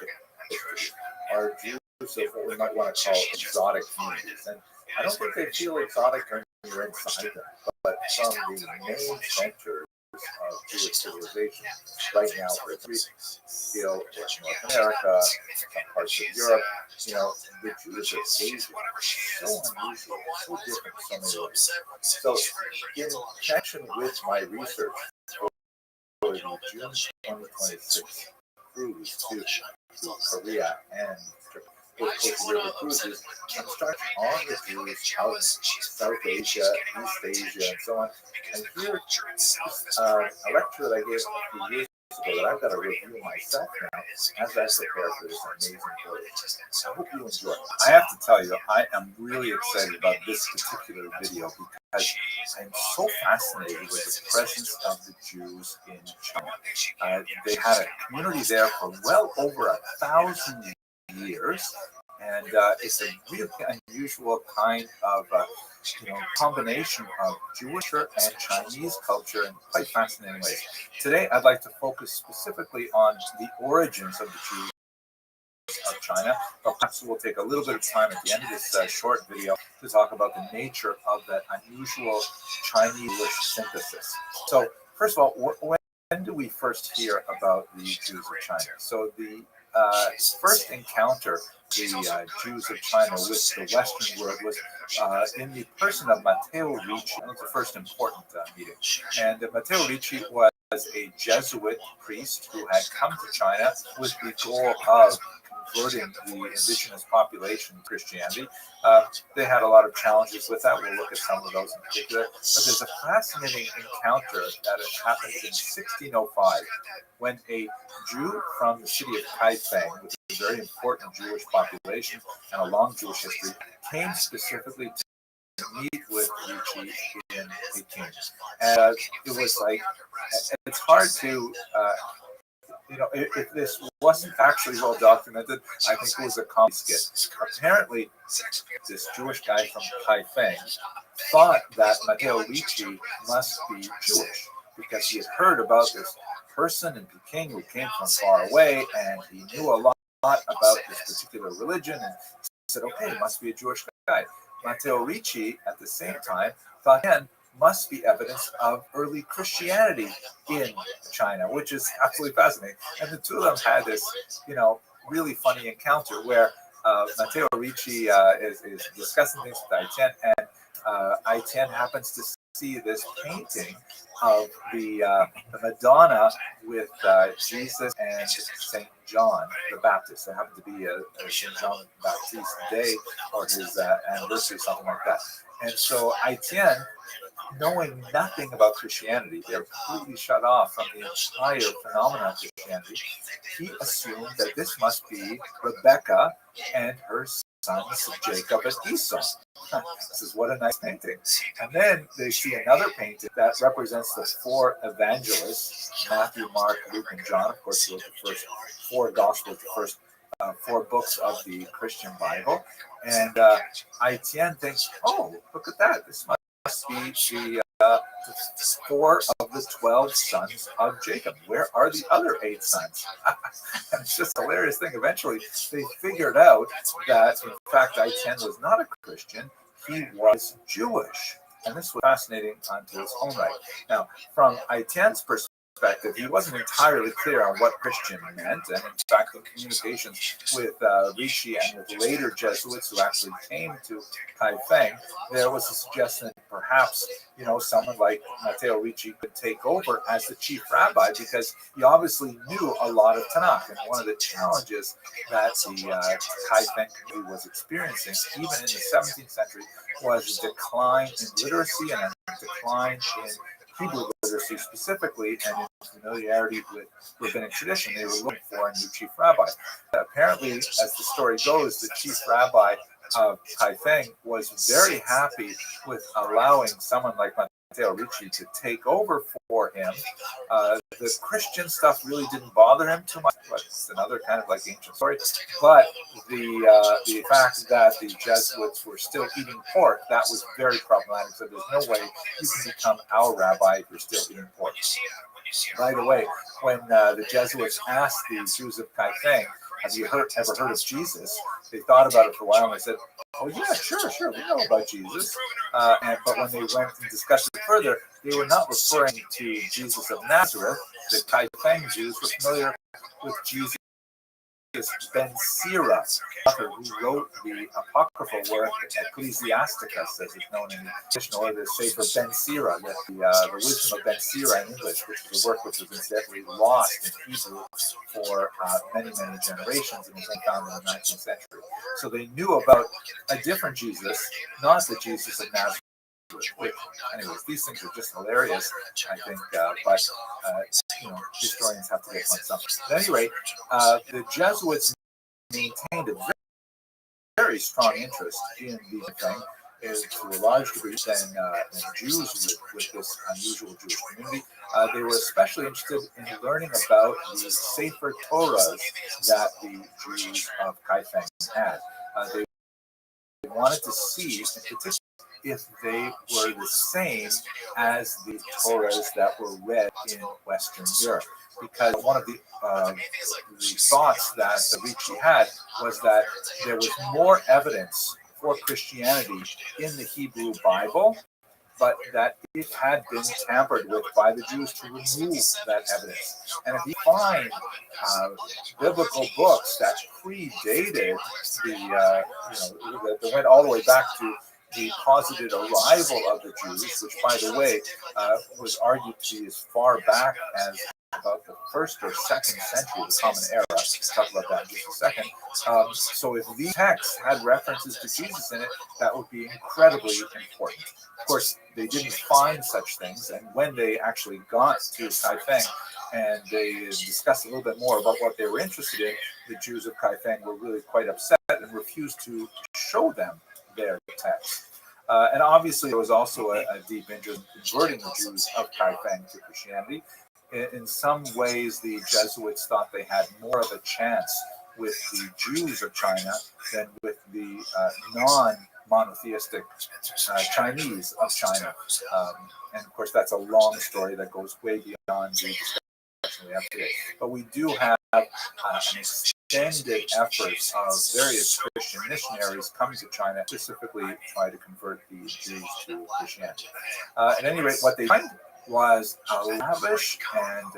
history are Jews of what we might want to call exotic communities. And I don't think they feel exotic when you're inside them, but from the main centers of Jewish civilization right now, for North America, some parts of Europe, the Jews of Asia, so unusual, so different in so many ways. So, in connection with my research for the June 2026 cruise to Korea and River cruises, I'm starting on the Jews out in South Asia, East Asia, and so on. And here a lecture that I gave a few years ago that I've got to review myself now as I prepare for this amazing voyage. I hope you enjoy it. I have to tell you, I am really excited about this particular video because I'm so fascinated with the presence of the Jews in China. They had a community there for well over 1,000 years, and it's a really unusual kind of combination of Jewish and Chinese culture in quite fascinating ways. Today, I'd like to focus specifically on the origins of the Jews of China, but perhaps we'll take a little bit of time at the end of this short video to talk about the nature of that unusual Chinese synthesis. So, first of all, when do we first hear about the Jews of China? So the first encounter the Jews of China with the Western world was in the person of Matteo Ricci. That was the first important meeting. And Matteo Ricci was a Jesuit priest who had come to China with the goal of converting the indigenous population to Christianity. They had a lot of challenges with that. We'll look at some of those in particular. But there's a fascinating encounter that happened in 1605 when a Jew from the city of Kaifeng, which is a very important Jewish population and a long Jewish history, came specifically to meet with Ricci in Peking. And it was like, it's hard to if this wasn't actually well documented, I think it was a comedy skit. Apparently, this Jewish guy from Kaifeng thought that Matteo Ricci must be Jewish because he had heard about this person in Peking who came from far away, and he knew a lot about this particular religion, and said, okay, he must be a Jewish guy. Matteo Ricci, at the same time, thought, again, must be evidence of early Christianity in China, which is absolutely fascinating. And the two of them had this, really funny encounter where Matteo Ricci is discussing things with Aitian, and Aitian happens to see this painting of the Madonna with Jesus and Saint John the Baptist. There happened to be a Saint John the Baptist day or his anniversary, something like that. And so Aitian, knowing nothing about Christianity, they're completely shut off from the entire phenomenon of Christianity, he assumed that this must be Rebecca and her sons Jacob and Esau. This is what a nice painting. And then they see another painting that represents the four evangelists, Matthew, Mark, Luke, and John. Of course, those are the first four gospels, the first four books of the Christian Bible. And Aitian thinks, oh, look at that. This must be 4 of the 12 sons of Jacob. Where are the other 8 sons? And it's just a hilarious thing. Eventually, they figured out that, in fact, I-10 was not a Christian. He was Jewish. And this was fascinating unto its own right. Now, from I-10's perspective, he wasn't entirely clear on what Christian meant. And in fact, in communications with Ricci and with later Jesuits who actually came to Kaifeng, there was a suggestion that perhaps, someone like Matteo Ricci could take over as the chief rabbi because he obviously knew a lot of Tanakh. And one of the challenges that the Kaifeng community was experiencing, even in the 17th century, was a decline in literacy and a decline in Hebrew literacy specifically, and in familiarity with rabbinic tradition. They were looking for a new chief rabbi. Apparently, as the story goes, the chief rabbi of Kaifeng was very happy with allowing someone like Matteo Ricci to take over for him. The Christian stuff really didn't bother him too much, but it's another kind of like ancient story. But the fact that the Jesuits were still eating pork, that was very problematic. So there's no way you can become our rabbi if you're still eating pork. By the way, when the Jesuits asked the Jews of Kaifeng, have you ever heard of Jesus? They thought about it for a while and they said, oh yeah, sure, we know about Jesus. But when they went and discussed it further, they were not referring to Jesus of Nazareth. The Kaifeng Jews were familiar with Jesus Ben Sira, author who wrote the apocryphal work Ecclesiasticus, as it's known in the traditional order, the Sefer Ben Sira, the wisdom of Ben Sira in English, which is a work which was incidentally lost in Hebrew for many generations and was only found in the 19th century. So they knew about a different Jesus, not the Jesus of Nazareth. Anyways, these things are just hilarious, I think, but historians have to get one something. At any rate, the Jesuits maintained a very strong interest in the thing, to a large degree than Jews with this unusual Jewish community. They were especially interested in learning about the Sefer Torahs that the Jews of Kaifeng had. They wanted to see, in particular, if they were the same as the Torahs that were read in Western Europe. Because one of the thoughts that Ricci had was that there was more evidence for Christianity in the Hebrew Bible, but that it had been tampered with by the Jews to remove that evidence. And if you find biblical books that predated that went all the way back to the posited arrival of the Jews, which, by the way, was argued to be as far back as about the 1st or 2nd century of the Common Era. We'll talk about that in just a second. So if these texts had references to Jesus in it, that would be incredibly important. Of course, they didn't find such things, and when they actually got to Kaifeng and they discussed a little bit more about what they were interested in, the Jews of Kaifeng were really quite upset and refused to show them their text. And obviously, there was also a deep interest in converting the Jews of Kaifeng to Christianity. In some ways, the Jesuits thought they had more of a chance with the Jews of China than with the non-monotheistic Chinese of China. And of course, that's a long story that goes way beyond the discussion we have today. But we do have an extended efforts of various Christian missionaries coming to China, specifically try to convert the Jews to Christianity. At any rate, what they find was a lavish and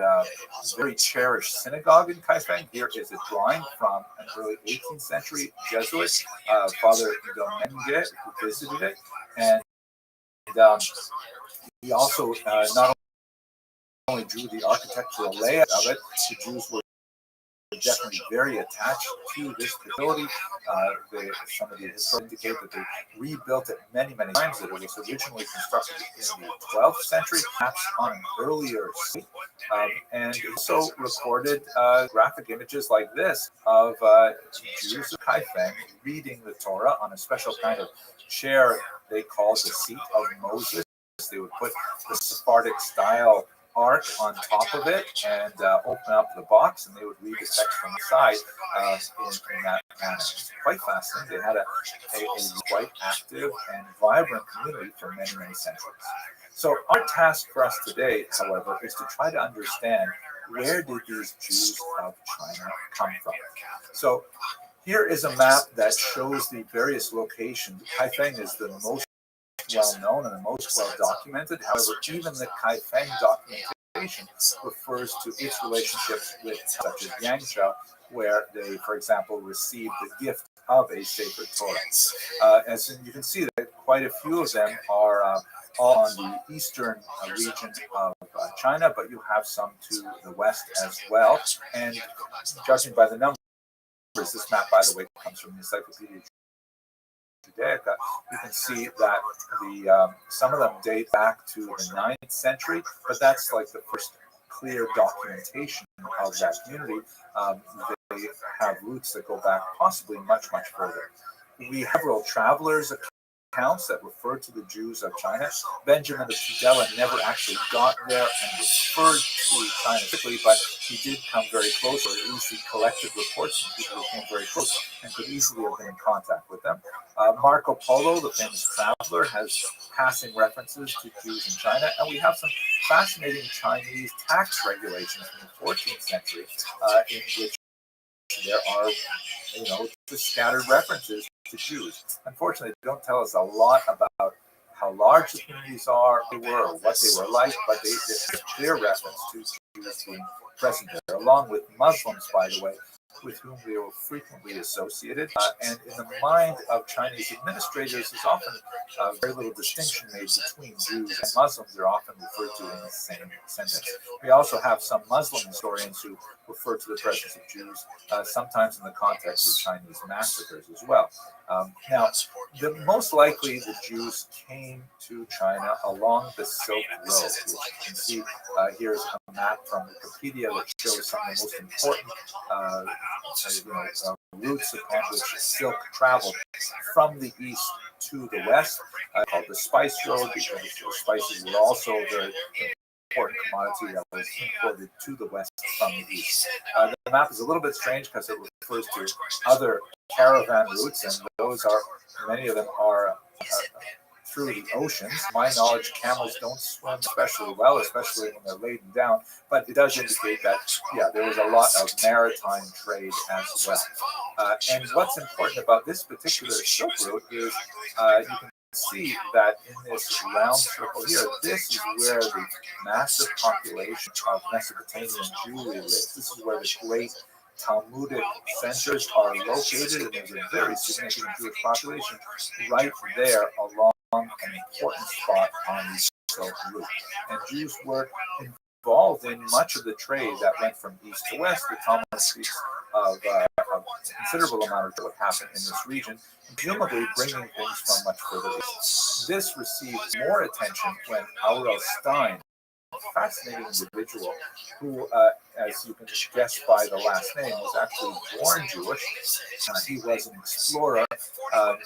very cherished synagogue in Kaifeng. Here is a drawing from an early 18th century Jesuit, Father Domenge, who visited it. And he also not only drew the architectural layout of it, the Jews were definitely very attached to this facility. Some of the historians indicate that they rebuilt it many times. That it was originally constructed in the 12th century, perhaps on an earlier site, and also recorded graphic images like this of Jews of Kaifeng reading the Torah on a special kind of chair they called the seat of Moses. They would put the Sephardic style ark on top of it and open up the box, and they would read the text from the side in that manner. It's quite fascinating. They had a quite active and vibrant community for many, many centuries. So our task for us today, however, is to try to understand where did these Jews of China come from. So here is a map that shows the various locations. Kaifeng is the most well known and the most well documented. However, even the Kaifeng documentation refers to its relationships with such as Yangzhou, where they, for example, received the gift of a sacred Torah. As you can see, that quite a few of them are all on the eastern region of China, but you have some to the west as well. And judging by the numbers, this map, by the way, comes from the Encyclopedia Judaica, you can see that the some of them date back to the 9th century, but that's like the first clear documentation of that community. They have roots that go back possibly much, much further. We have several travelers' accounts that refer to the Jews of China. Benjamin of Tudela never actually got there and referred to China strictly, but he did come very close, or at least he collected reports from people who came very close and could easily have been in contact with them. Marco Polo, the famous traveler, has passing references to Jews in China, and we have some fascinating Chinese tax regulations from the 14th century in which there are, just scattered references to Jews. Unfortunately, they don't tell us a lot about how large the communities are, they were, or what they were like, but there's a clear reference to Jews being present there, along with Muslims, by the way, with whom they were frequently associated. And in the mind of Chinese administrators, there's often very little distinction made between Jews and Muslims. They're often referred to in the same sentence. We also have some Muslim historians who refer to the presence of Jews, sometimes in the context of Chinese massacres as well. Now, most likely the Jews came to China along the Silk Road, which you can see here's a map from Wikipedia that shows some of the most important routes upon which silk traveled from the east to the west, called the Spice Road, because the spices were also a very important commodity that was imported to the west from the east. The map is a little bit strange because it refers to other caravan routes, and many of them are through the oceans. To my knowledge, camels don't swim especially well, especially when they're laden down, but it does indicate that, there was a lot of maritime trade as well. And what's important about this particular Silk Route is you can see that in this round circle here, this is where the massive population of Mesopotamian Jewry lives. This is where the great Talmudic centers are located, and there's a very significant Jewish population right there along an important spot on the Silk Route. And Jews were involved in much of the trade that went from east to west. The Talmud speaks of a considerable amount of what happened in this region, presumably bringing things from much further east. This received more attention when Aurel Stein, a fascinating individual who, as you can guess by the last name, was actually born Jewish. He was an explorer and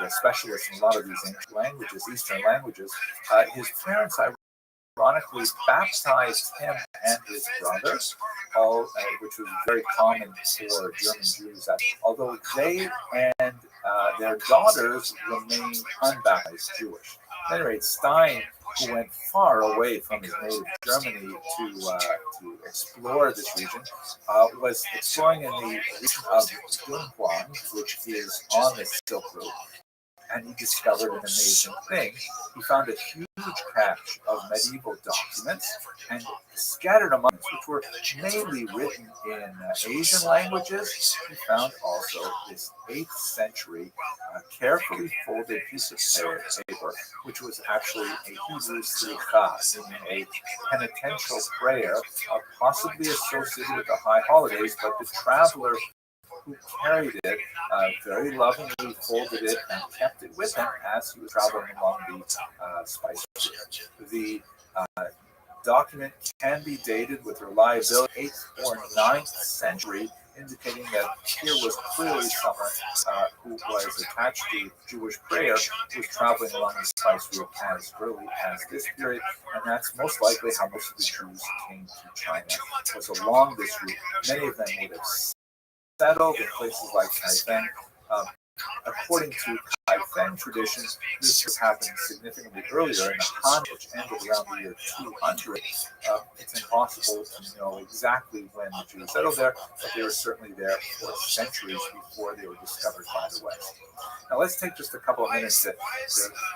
a specialist in a lot of these ancient languages, Eastern languages. His parents, ironically, baptized him and his brother, which was very common for German Jews, although they and their daughters remained unbaptized Jewish. At any rate, Stein, who went far away from his native Germany to explore this region, was exploring in the region of Dunhuang, which is on the Silk Road, and he discovered an amazing thing. He found a huge cache of medieval documents, and scattered among them, which were mainly written in Asian languages, he found also this 8th century carefully folded piece of paper, which was actually a Hebrew slicha, meaning a penitential prayer, possibly associated with the high holidays, but the traveler who carried it very lovingly folded it and kept it with him as he was traveling along the spice route. The document can be dated with reliability 8th or 9th century, indicating that here was clearly someone who was attached to Jewish prayer, who was traveling along the spice route as early as this period, and that's most likely how most of the Jews came to China, was along this route. Many of them would have settled in places like Kaifeng. According to Kaifeng tradition, this has happened significantly earlier in the Han, which ended around the year 200. It's impossible to know exactly when the Jews settled there, but they were certainly there for centuries before they were discovered by the West. Now let's take just a couple of minutes to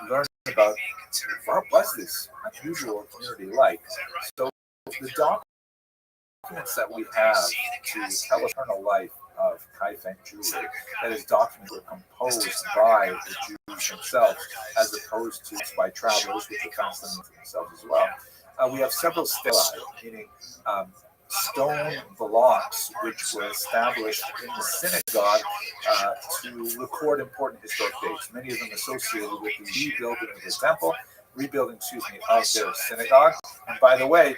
learn about what was this unusual community like. So the documents that we have to tell the eternal life of Kaifeng Jewry, that is, documents were composed by the Jews themselves, as opposed to by travelers, which were fascinating to themselves as well. We have several stelae, meaning stone blocks, which were established in the synagogue to record important historic dates, many of them associated with the rebuilding of the temple, of their synagogue. And by the way,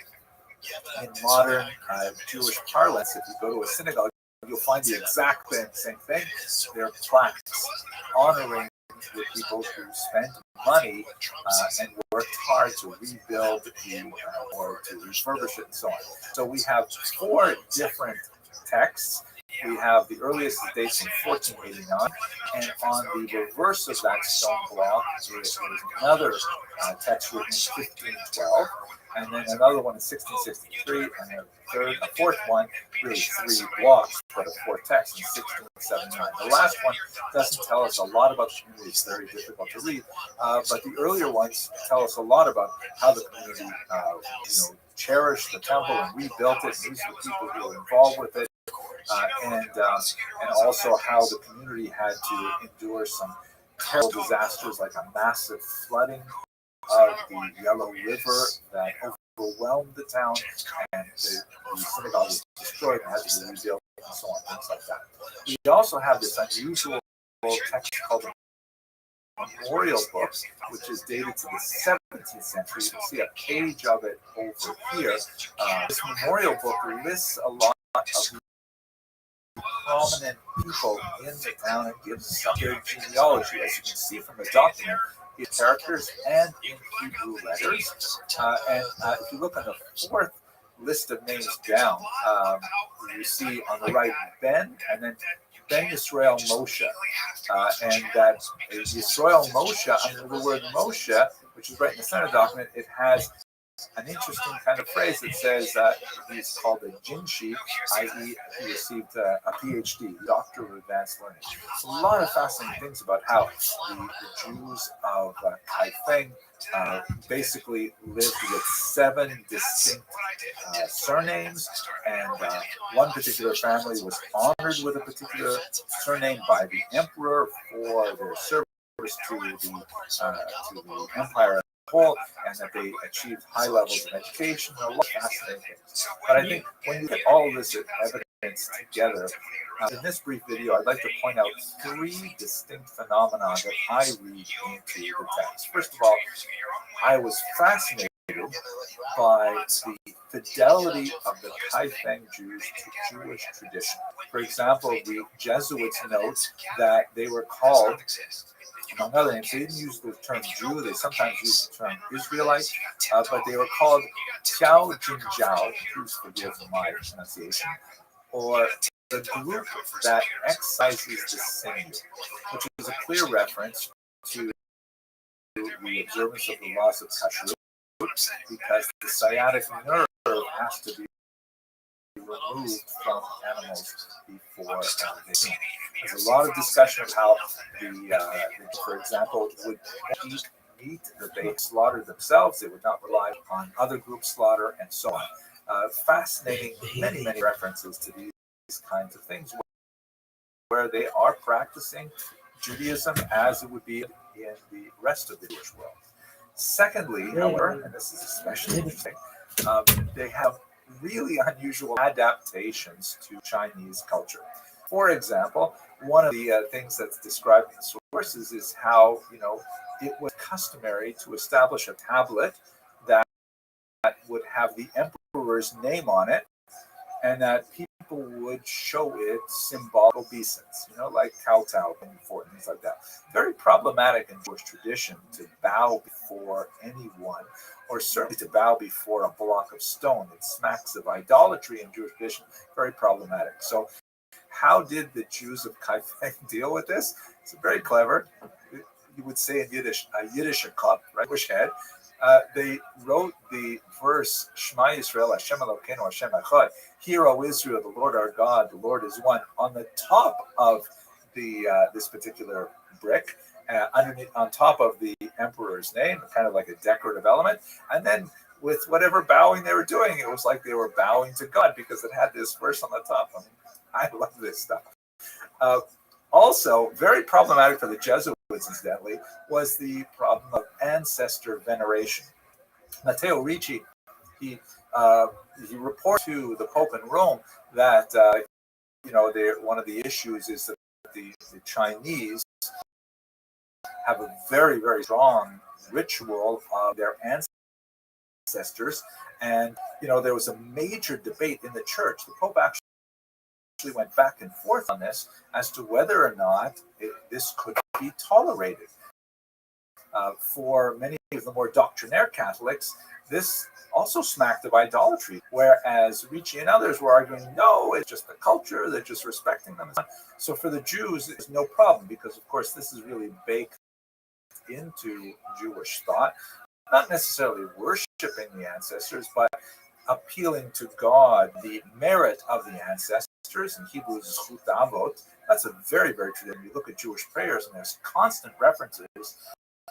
in modern Jewish parlance, if you go to a synagogue, you'll find the exact same thing. There are plaques honoring the people who spent money and worked hard to rebuild or to refurbish it and so on. So we have 4 different texts. We have the earliest dates from 1489, and on the reverse of that stone block is another text written in 1512, and then another one in 1663, and a fourth one, really 3 blocks, but a 4th text in 1679. The last one doesn't tell us a lot about the community. It's very difficult to read, but the earlier ones tell us a lot about how the community cherished the temple and rebuilt it, and these are the people who were involved with it. And also how the community had to endure some terrible disasters like a massive flooding of the Yellow River that overwhelmed the town, and the synagogue was destroyed and had to be rebuilt and so on, things like that. We also have this unusual text called the Memorial Book, which is dated to the 17th century. You can see a page of it over here. This Memorial Book lists a lot of prominent people in the town and gives some their genealogy, as you can see from the document, in characters and in Hebrew letters. And if you look on the 4th list of names down, you see on the right Ben, and then Ben Yisrael Moshe. And that Yisrael Moshe, under the word Moshe, which is right in the center document, it has an interesting kind of phrase that says he's called a Jinshi, i.e. he received a PhD, Doctor of Advanced Learning. So a lot of fascinating things about how the Jews of Kaifeng basically lived with 7 distinct surnames, and one particular family was honored with a particular surname by the emperor for their service to the empire whole, and that they achieved high levels of education. A lot of fascinating things. But I think when you get all of this evidence together, in this brief video, I'd like to point out 3 distinct phenomena that I read into the text. First of all, I was fascinated by the fidelity of the Kaifeng Jews to Jewish tradition. For example, the Jesuits note that they were called, among other names, they didn't use the term Jew, they sometimes used the term Israelite, but they were called Qiao Jinjiao, please forgive my pronunciation, or the group that excises the sin, which is a clear reference to the observance of the laws of kashrut, because the sciatic nerve has to be removed from animals before they eat. There's a lot of discussion of how for example, would eat meat that they slaughtered themselves. They would not rely on other groups' slaughter, and so on. Fascinating, many references to these kinds of things where they are practicing Judaism as it would be in the rest of the Jewish world. Secondly, however, and this is especially interesting, they have really unusual adaptations to Chinese culture. For example, one of the things that's described in the sources is how, it was customary to establish a tablet that would have the emperor's name on it, and that people people would show it symbolic obeisance, like kowtow and things like that. Very problematic in Jewish tradition to bow before anyone, or certainly to bow before a block of stone. It smacks of idolatry in Jewish tradition. Very problematic. So how did the Jews of Kaifeng deal with this? It's very clever. You would say in Yiddish, a Yiddish cup, right? Jewish head. They wrote the verse Shema Yisrael Hashem Elokeinu Hashem Echad. Hear, O Israel, the Lord our God, the Lord is one, on the top of the this particular brick, underneath, on top of the emperor's name, kind of like a decorative element. And then with whatever bowing they were doing, it was like they were bowing to God because it had this verse on the top. I mean, I love this stuff. Also, very problematic for the Jesuits, incidentally, was the problem of ancestor veneration. Matteo Ricci, he reported to the Pope in Rome that one of the issues is that the Chinese have a very, very strong ritual of their ancestors, and there was a major debate in the church. The Pope actually went back and forth on this as to whether or not this could be tolerated. For many of the more doctrinaire Catholics, this also smacked of idolatry, whereas Ricci and others were arguing, no, it's just the culture, they're just respecting them. So for the Jews, it's no problem, because of course this is really baked into Jewish thought, not necessarily worshiping the ancestors, but appealing to God, the merit of the ancestors. In Hebrew is Zchut Avot. That's a very, very traditional. You look at Jewish prayers, and there's constant references,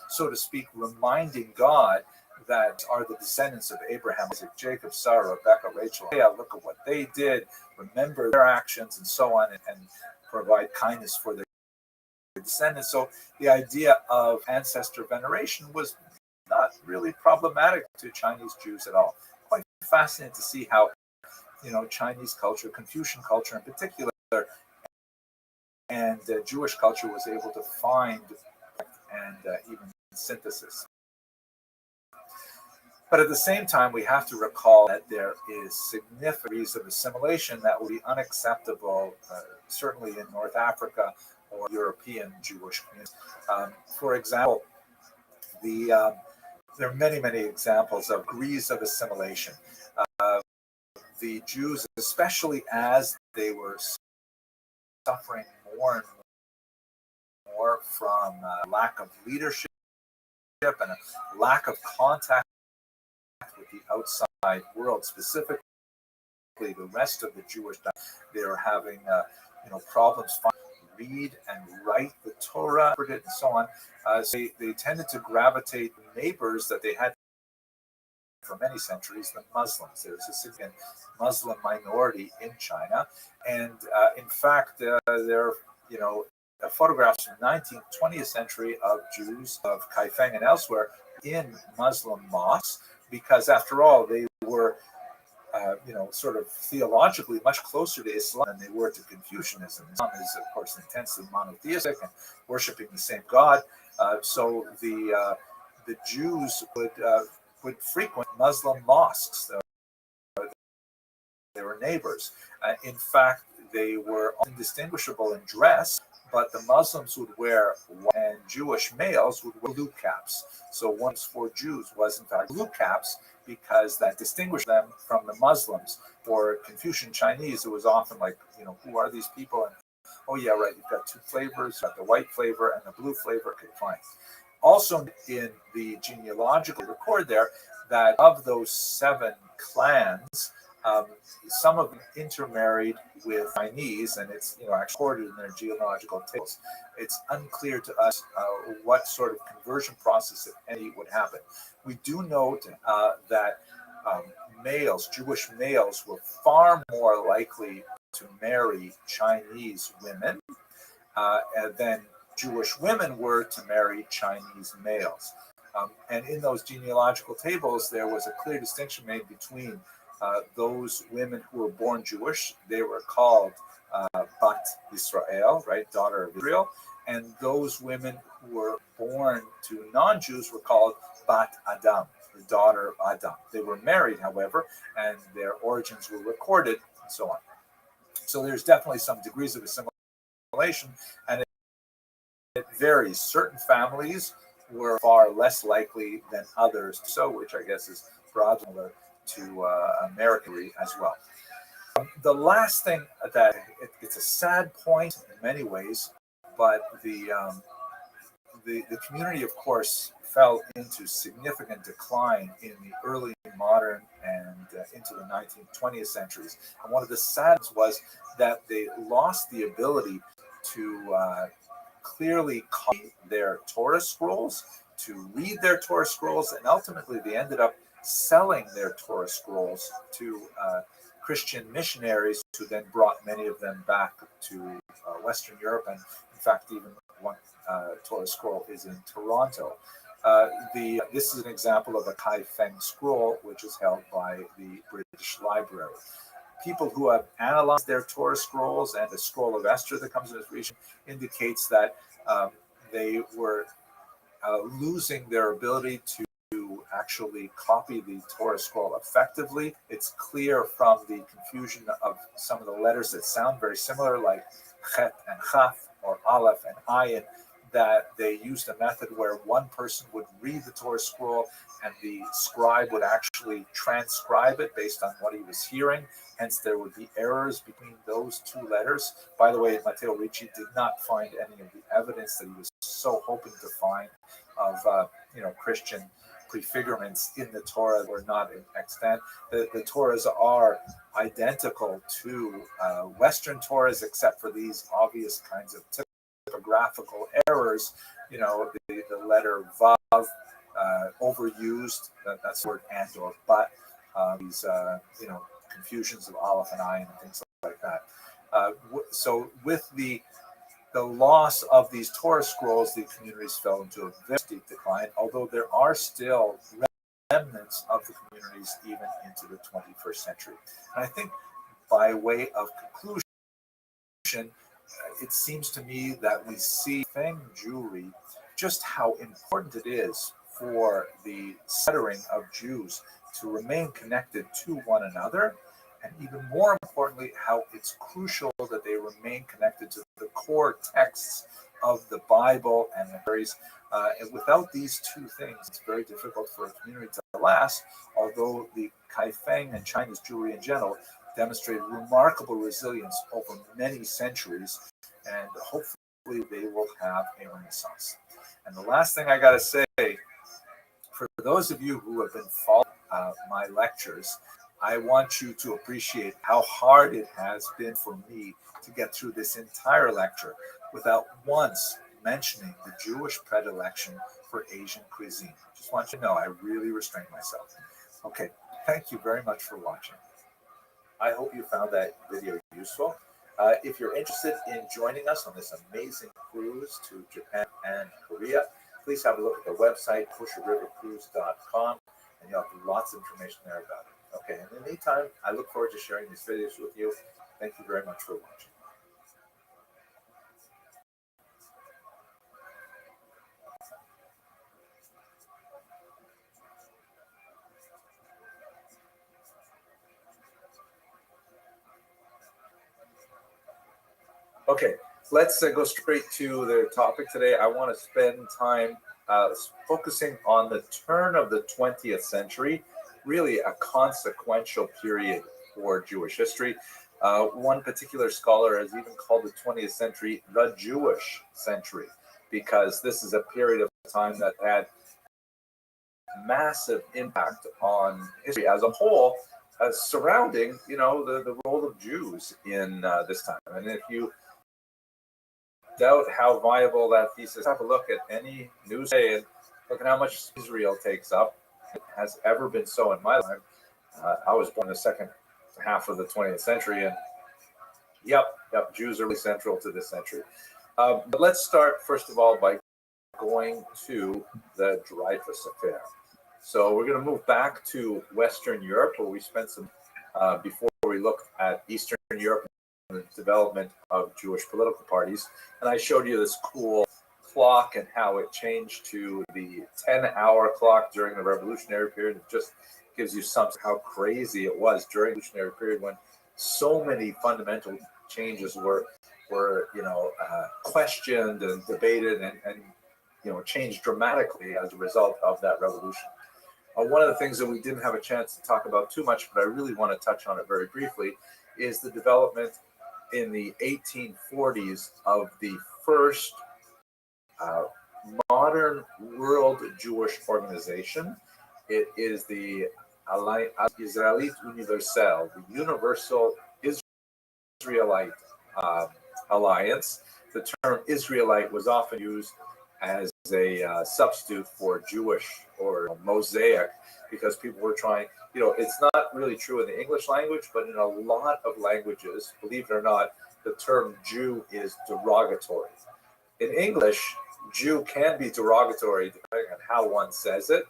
so to speak, reminding God that are the descendants of Abraham, Isaac, Jacob, Sarah, Rebecca, Rachel. Yeah, look at what they did, remember their actions, and so on, and provide kindness for their descendants. So the idea of ancestor veneration was not really problematic to Chinese Jews at all. Quite fascinating to see how Chinese culture, Confucian culture in particular, and Jewish culture was able to find and even synthesis. But at the same time, we have to recall that there is significant degrees of assimilation that would be unacceptable, certainly in North Africa or European Jewish communities. For example, there are many, many examples of degrees of assimilation. The Jews, especially as they were suffering more and more from lack of leadership and a lack of contact with the outside world, specifically the rest of the Jewish, they are having problems read and write the Torah and so on. So they tended to gravitate to neighbors that they had for many centuries, the Muslims. There's a significant Muslim minority in China, and in fact, there are photographs from 19th, 20th century of Jews of Kaifeng and elsewhere in Muslim mosques, because after all, they were sort of theologically much closer to Islam than they were to Confucianism. Islam is, of course, intensely monotheistic and worshiping the same God. So the Jews would frequent Muslim mosques. They were neighbors. In fact, they were indistinguishable in dress, but the Muslims would wear, and Jewish males would wear blue caps. So once for Jews was in fact blue caps, because that distinguished them from the Muslims. For Confucian Chinese, it was often like, who are these people? And oh yeah, right, you've got two flavors, you've got the white flavor and the blue flavor. Okay, fine. Also in the genealogical record there, that of those 7 clans, some of them intermarried with Chinese, and it's actually recorded in their genealogical tables. It's unclear to us what sort of conversion process, if any, would happen. We do note that Jewish males were far more likely to marry Chinese women than Jewish women were to marry Chinese males. And in those genealogical tables, there was a clear distinction made between those women who were born Jewish. They were called Bat Israel, right, daughter of Israel. And those women who were born to non-Jews were called Bat Adam, the daughter of Adam. They were married, however, and their origins were recorded, and so on. So there's definitely some degrees of assimilation, and it varies. Certain families were far less likely than others, so which I guess is broadly similar to American as well. The last thing that it's a sad point in many ways, but the community, of course, fell into significant decline in the early modern and into the 19th, 20th centuries. And one of the saddest was that they lost the ability to clearly copy their Torah scrolls, to read their Torah scrolls, and ultimately they ended up selling their Torah scrolls to Christian missionaries, who then brought many of them back to Western Europe, and in fact, even one Torah scroll is in Toronto. This is an example of a Kai Feng scroll, which is held by the British Library. People who have analyzed their Torah scrolls, and the scroll of Esther that comes in this region indicates that they were losing their ability to actually copy the Torah scroll effectively. It's clear from the confusion of some of the letters that sound very similar, like Chet and Chaf, or Aleph and Ayin, that they used a method where one person would read the Torah scroll and the scribe would actually transcribe it based on what he was hearing. Hence, there would be errors between those two letters. By the way, Matteo Ricci did not find any of the evidence that he was so hoping to find of Christian prefigurements in the Torah were not extant. The Torahs are identical to Western Torahs, except for these obvious kinds of typographical errors. The letter Vav overused. That's the word and or but. These confusions of Aleph and Ayin and things like that. So with the loss of these Torah scrolls, the communities fell into a very steep decline, although there are still remnants of the communities even into the 21st century. And I think by way of conclusion, it seems to me that we see Feng jewelry, just how important it is for the settling of Jews to remain connected to one another, and even more importantly, how it's crucial that they remain connected to the core texts of the Bible and the Marys. And without these two things, it's very difficult for a community to last, although the Kaifeng and Chinese jewelry in general demonstrated remarkable resilience over many centuries, and hopefully they will have a renaissance. And the last thing I got to say, for those of you who have been following my lectures, I want you to appreciate how hard it has been for me to get through this entire lecture without once mentioning the Jewish predilection for Asian cuisine. Just want you to know I really restrained myself. Okay, thank you very much for watching. I hope you found that video useful. If you're interested in joining us on this amazing cruise to Japan and Korea, please have a look at the website, pusharivercruise.com, and you'll have lots of information there about it. Okay, in the meantime, I look forward to sharing these videos with you. Thank you very much for watching. Okay, let's go straight to the topic today. I want to spend time focusing on the turn of the 20th century, really a consequential period for Jewish history. One particular scholar has even called the 20th century the Jewish century, because this is a period of time that had massive impact on history as a whole, surrounding, the role of Jews in this time. And if you doubt how viable that thesis, have a look at any news day and look at how much Israel takes up. It has ever been so in my life. I was born in the second half of the 20th century, and yep, Jews are really central to this century. But let's start, first of all, by going to the Dreyfus affair. So we're going to move back to Western Europe, where we spent some, before we looked at Eastern Europe, the development of Jewish political parties. And I showed you this cool clock and how it changed to the 10-hour clock during the revolutionary period. It just gives you some how crazy it was during the revolutionary period, when so many fundamental changes were questioned and debated and changed dramatically as a result of that revolution. One of the things that we didn't have a chance to talk about too much, but I really want to touch on it very briefly, is the development in the 1840s of the first modern world Jewish organization. It is the Israelite Universelle, the Universal Israelite Alliance. The term Israelite was often used as a substitute for Jewish or Mosaic, because people were trying, it's not really true in the English language, but in a lot of languages, believe it or not, the term Jew is derogatory. In English, Jew can be derogatory depending on how one says it,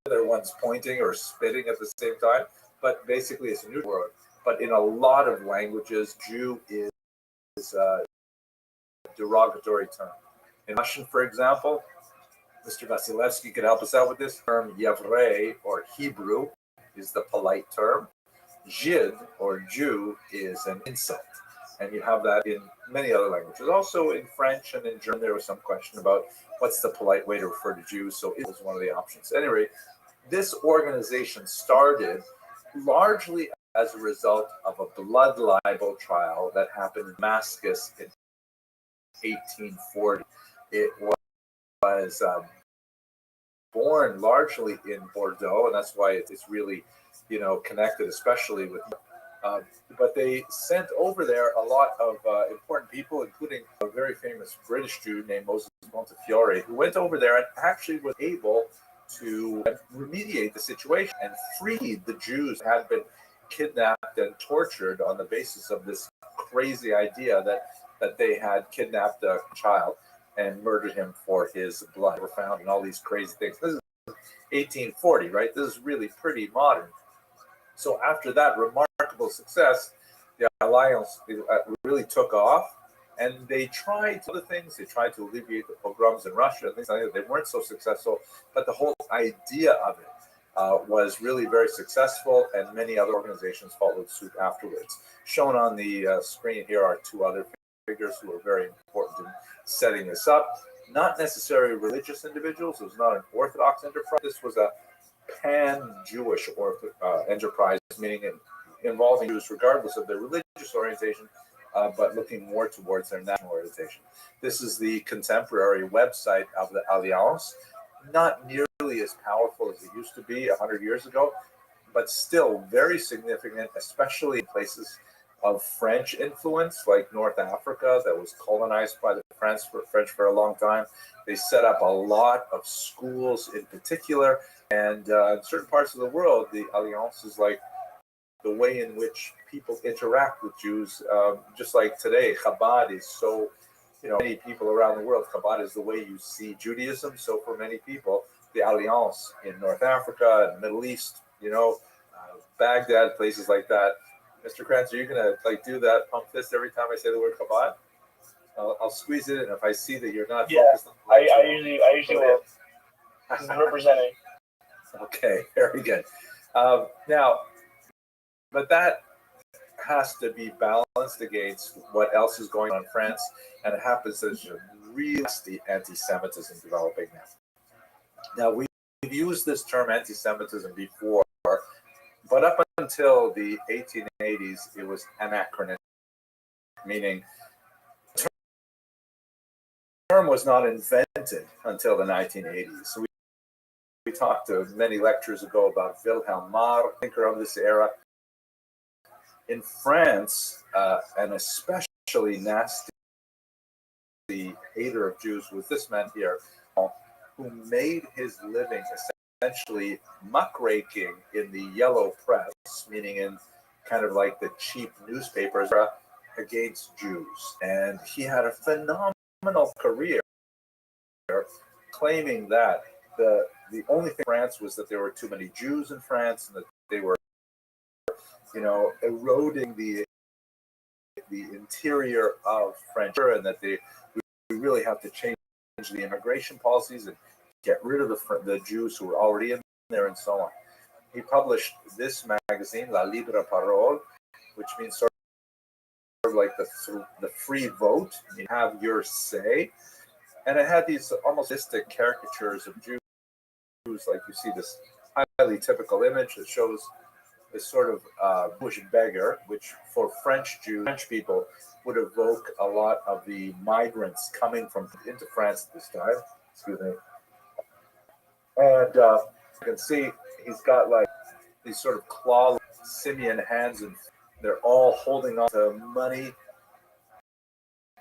whether one's pointing or spitting at the same time, but basically it's a new word. But in a lot of languages, Jew is a derogatory term. In Russian, for example, Mr. Vasilevsky could help us out with this term. Yevrei, or Hebrew, is the polite term. Jid, or Jew, is an insult. And you have that in many other languages. Also in French and in German, there was some question about what's the polite way to refer to Jews. So it was one of the options. Anyway, this organization started largely as a result of a blood libel trial that happened in Damascus in 1840. It was born largely in Bordeaux, and that's why it's really, connected, especially with. But they sent over there a lot of important people, including a very famous British Jew named Moses Montefiore, who went over there and actually was able to remediate the situation and freed the Jews who had been kidnapped and tortured on the basis of this crazy idea that they had kidnapped a child and murdered him for his blood. They were found and all these crazy things. This is 1840, right? This is really pretty modern. So after that remarkable success, the alliance really took off, and they tried other things. They tried to alleviate the pogroms in Russia and things like that. They weren't so successful, but the whole idea of it was really very successful, and many other organizations followed suit afterwards. Shown on the screen here are two other figures who are very important in setting this up. Not necessarily religious individuals. It was not an Orthodox enterprise. This was a pan-Jewish enterprise, meaning involving Jews regardless of their religious orientation, but looking more towards their national orientation. This is the contemporary website of the Alliance. Not nearly as powerful as it used to be 100 years ago, but still very significant, especially in places of French influence, like North Africa, that was colonized by the French for a long time. They set up a lot of schools in particular, and in certain parts of the world, the Alliance is like the way in which people interact with Jews. Just like today, Chabad is so, many people around the world, Chabad is the way you see Judaism. So for many people, the Alliance in North Africa and Middle East, Baghdad, places like that. Mr. Krantz, are you going to do that pump fist every time I say the word Chabad? I'll squeeze it in if I see that you're not focused on the I usually will. This is representing. Okay, very good. Now, but that has to be balanced against what else is going on in France, and it happens that there's a real anti-Semitism developing now. Now, we've used this term anti-Semitism before, but up until the 1880s, it was anachronistic, meaning the term was not invented until the 1980s. So we talked many lectures ago about Wilhelm Marr, thinker of this era. In France, and especially nasty hater of Jews was this man here, who made his living essentially muckraking in the yellow press, meaning in kind of like the cheap newspapers against Jews. And he had a phenomenal career, claiming that the only thing in France was that there were too many Jews in France, and that they were, eroding the interior of French, and that we really have to change the immigration policies and get rid of the Jews who were already in there, and so on. He published this magazine, La Libre Parole, which means sort like the free vote. You have your say. And it had these almost artistic caricatures of Jews. Like you see this highly typical image that shows this sort of Jewish beggar, which for French people would evoke a lot of the migrants coming from into France at this time. Excuse me. And you can see he's got like these sort of claw simian hands, and they're all holding on to money.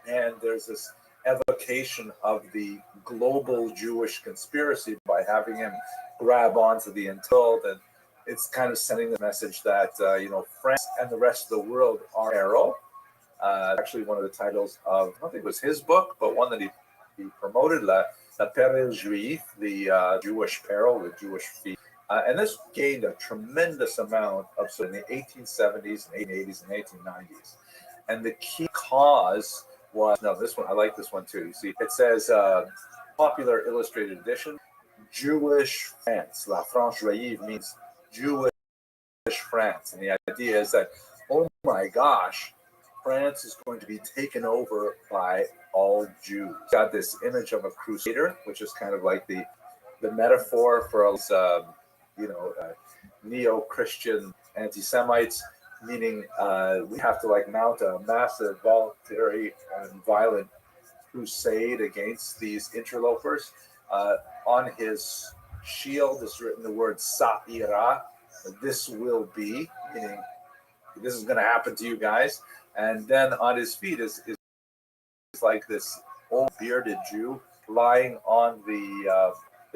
And there's this evocation of the global Jewish conspiracy by having him grab onto the entitled, and it's kind of sending the message that France and the rest of the world are arrow. Actually, one of the titles of, I don't think it was his book, but one that he promoted, La Peril Juif, the Jewish peril, the Jewish feast. And this gained a tremendous amount of in the 1870s and 1880s and 1890s. And the key cause was, no, this one, I like this one too. You see, it says, popular illustrated edition, Jewish France. La France Juive means Jewish France. And the idea is that, oh my gosh, France is going to be taken over by all Jews. Got this image of a crusader, which is kind of like the metaphor for all neo-Christian anti-Semites, meaning we have to like mount a massive voluntary and violent crusade against these interlopers. On his shield is written the word Sa'ira, this will be, meaning this is going to happen to you guys. And then on his feet is like this old bearded Jew lying on the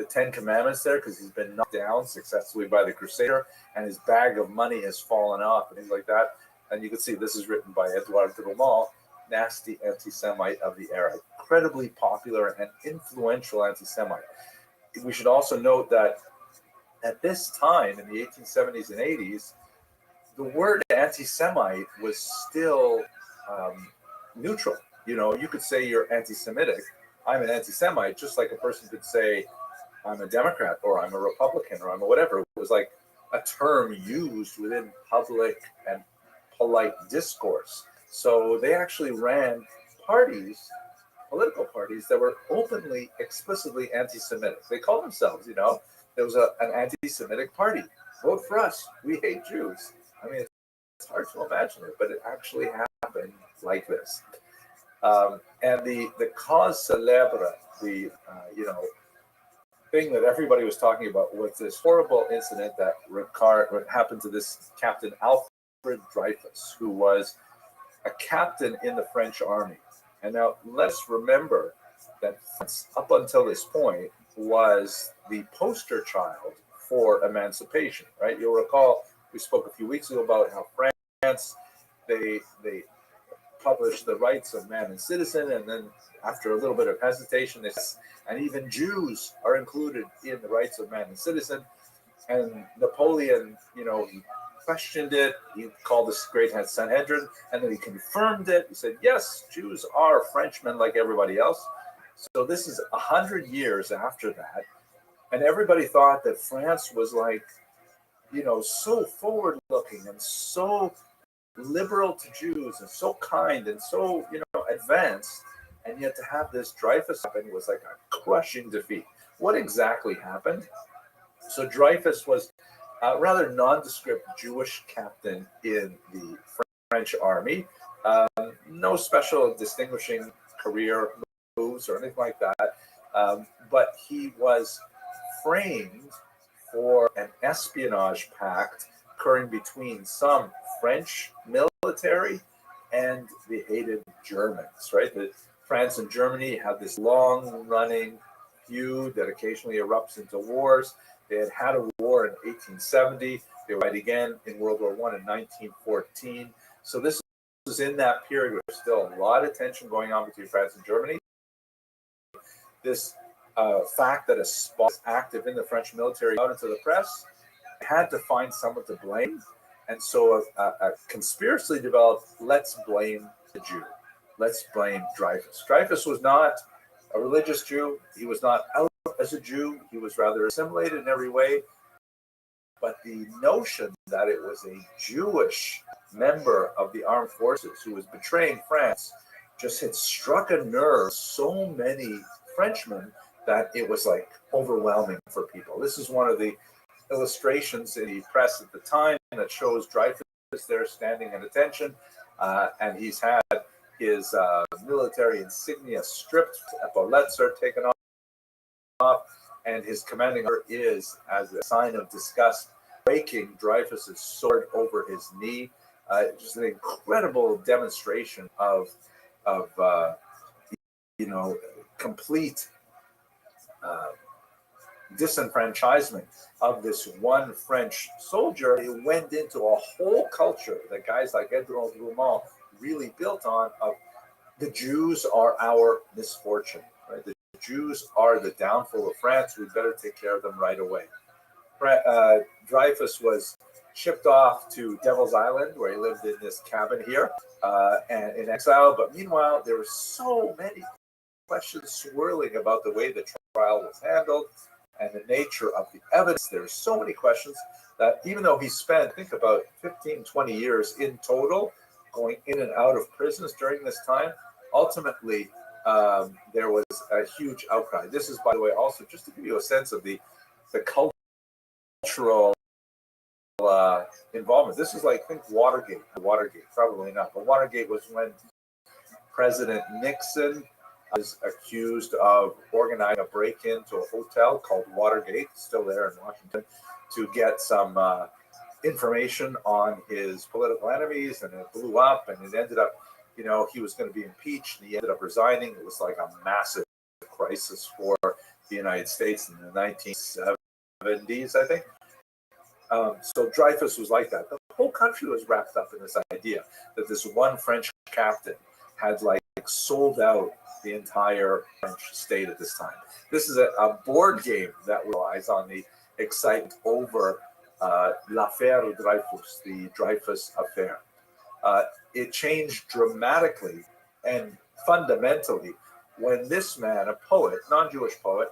Ten Commandments there, because he's been knocked down successfully by the Crusader, and his bag of money has fallen off and things like that. And you can see this is written by Edouard de Roman, nasty anti-Semite of the era, incredibly popular and influential anti-Semite. We should also note that at this time in the 1870s and 80s, the word anti-Semite was still neutral. You could say you're anti-Semitic. I'm an anti-Semite, just like a person could say I'm a Democrat or I'm a Republican or I'm a whatever. It was like a term used within public and polite discourse. So they actually ran political parties that were openly, explicitly anti-Semitic. They called themselves, there was an anti-Semitic party. Vote for us. We hate Jews. I mean, it's hard to imagine it, but it actually happened like this. And the cause célèbre, the thing that everybody was talking about was this horrible incident that happened to this Captain Alfred Dreyfus, who was a captain in the French army. And now let's remember that France, up until this point, was the poster child for emancipation, right? You'll recall we spoke a few weeks ago about how France, they published the rights of man and citizen, and then after a little bit of hesitation, and even Jews are included in the rights of man and citizen. And Napoleon, he questioned it. He called this great Sanhedrin, and then he confirmed it. He said, yes, Jews are Frenchmen like everybody else. So this is 100 years after that. And everybody thought that France was like, so forward-looking and so liberal to Jews and so kind and so, advanced. And yet to have this Dreyfus happen was like a crushing defeat. What exactly happened? So Dreyfus was a rather nondescript Jewish captain in the French army. No special distinguishing career moves or anything like that. But he was framed for an espionage pact occurring between some French military and the hated Germans, right? France and Germany have this long-running feud that occasionally erupts into wars. They had a war in 1870. They fight again in World War I in 1914. So this was in that period where there's still a lot of tension going on between France and Germany. This fact that a spy was active in the French military out into the press had to find someone to blame. And so a conspiracy developed, let's blame the Jew. Let's blame Dreyfus. Dreyfus was not a religious Jew. He was not out as a Jew. He was rather assimilated in every way. But the notion that it was a Jewish member of the armed forces who was betraying France just had struck a nerve so many Frenchmen that it was like overwhelming for people. This is one of the illustrations in the press at the time that shows Dreyfus there standing at attention, and he's had his military insignia stripped, epaulettes are taken off, and his commanding order is, as a sign of disgust, breaking Dreyfus's sword over his knee. Just an incredible demonstration of complete disenfranchisement of this one French soldier. It went into a whole culture that guys like Edouard Drummond really built on, of the Jews are our misfortune, right? The Jews are the downfall of France. We better take care of them right away. Dreyfus was shipped off to Devil's Island, where he lived in this cabin here, and in exile. But meanwhile, there were so many questions swirling about the way the trial was handled and the nature of the evidence. There were so many questions that even though he spent, think about 15, 20 years in total, going in and out of prisons during this time, ultimately there was a huge outcry. This is, by the way, also just to give you a sense of the cultural involvement. This is like, think Watergate, probably not, but Watergate was when President Nixon was accused of organizing a break-in to a hotel called Watergate, still there in Washington, to get some information on his political enemies, and it blew up, and it ended up, he was going to be impeached, and he ended up resigning. It was like a massive crisis for the United States in the 1970s, I think. So Dreyfus was like that. The whole country was wrapped up in this idea that this one French captain had sold out the entire French state at this time. This is a board game that relies on the excitement over l'affaire Dreyfus, the Dreyfus affair. It changed dramatically and fundamentally when this man, a poet, non-Jewish poet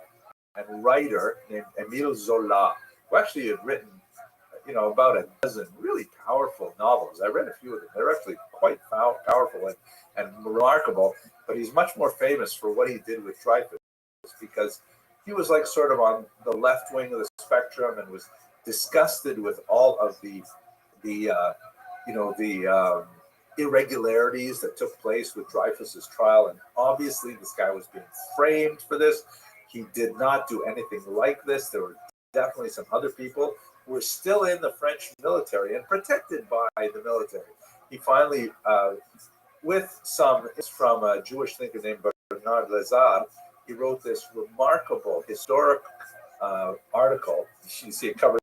and writer named Émile Zola, who actually had written about a dozen really powerful novels. I read a few of them. They're actually quite powerful and remarkable, but he's much more famous for what he did with Dreyfus, because he was sort of on the left wing of the spectrum and was disgusted with all of the irregularities that took place with Dreyfus's trial. And obviously this guy was being framed for this. He did not do anything like this. There were definitely some other people who were still in the French military and protected by the military. He finally, with some, it's from a Jewish thinker named Bernard Lazare, he wrote this remarkable historic article. You see it covers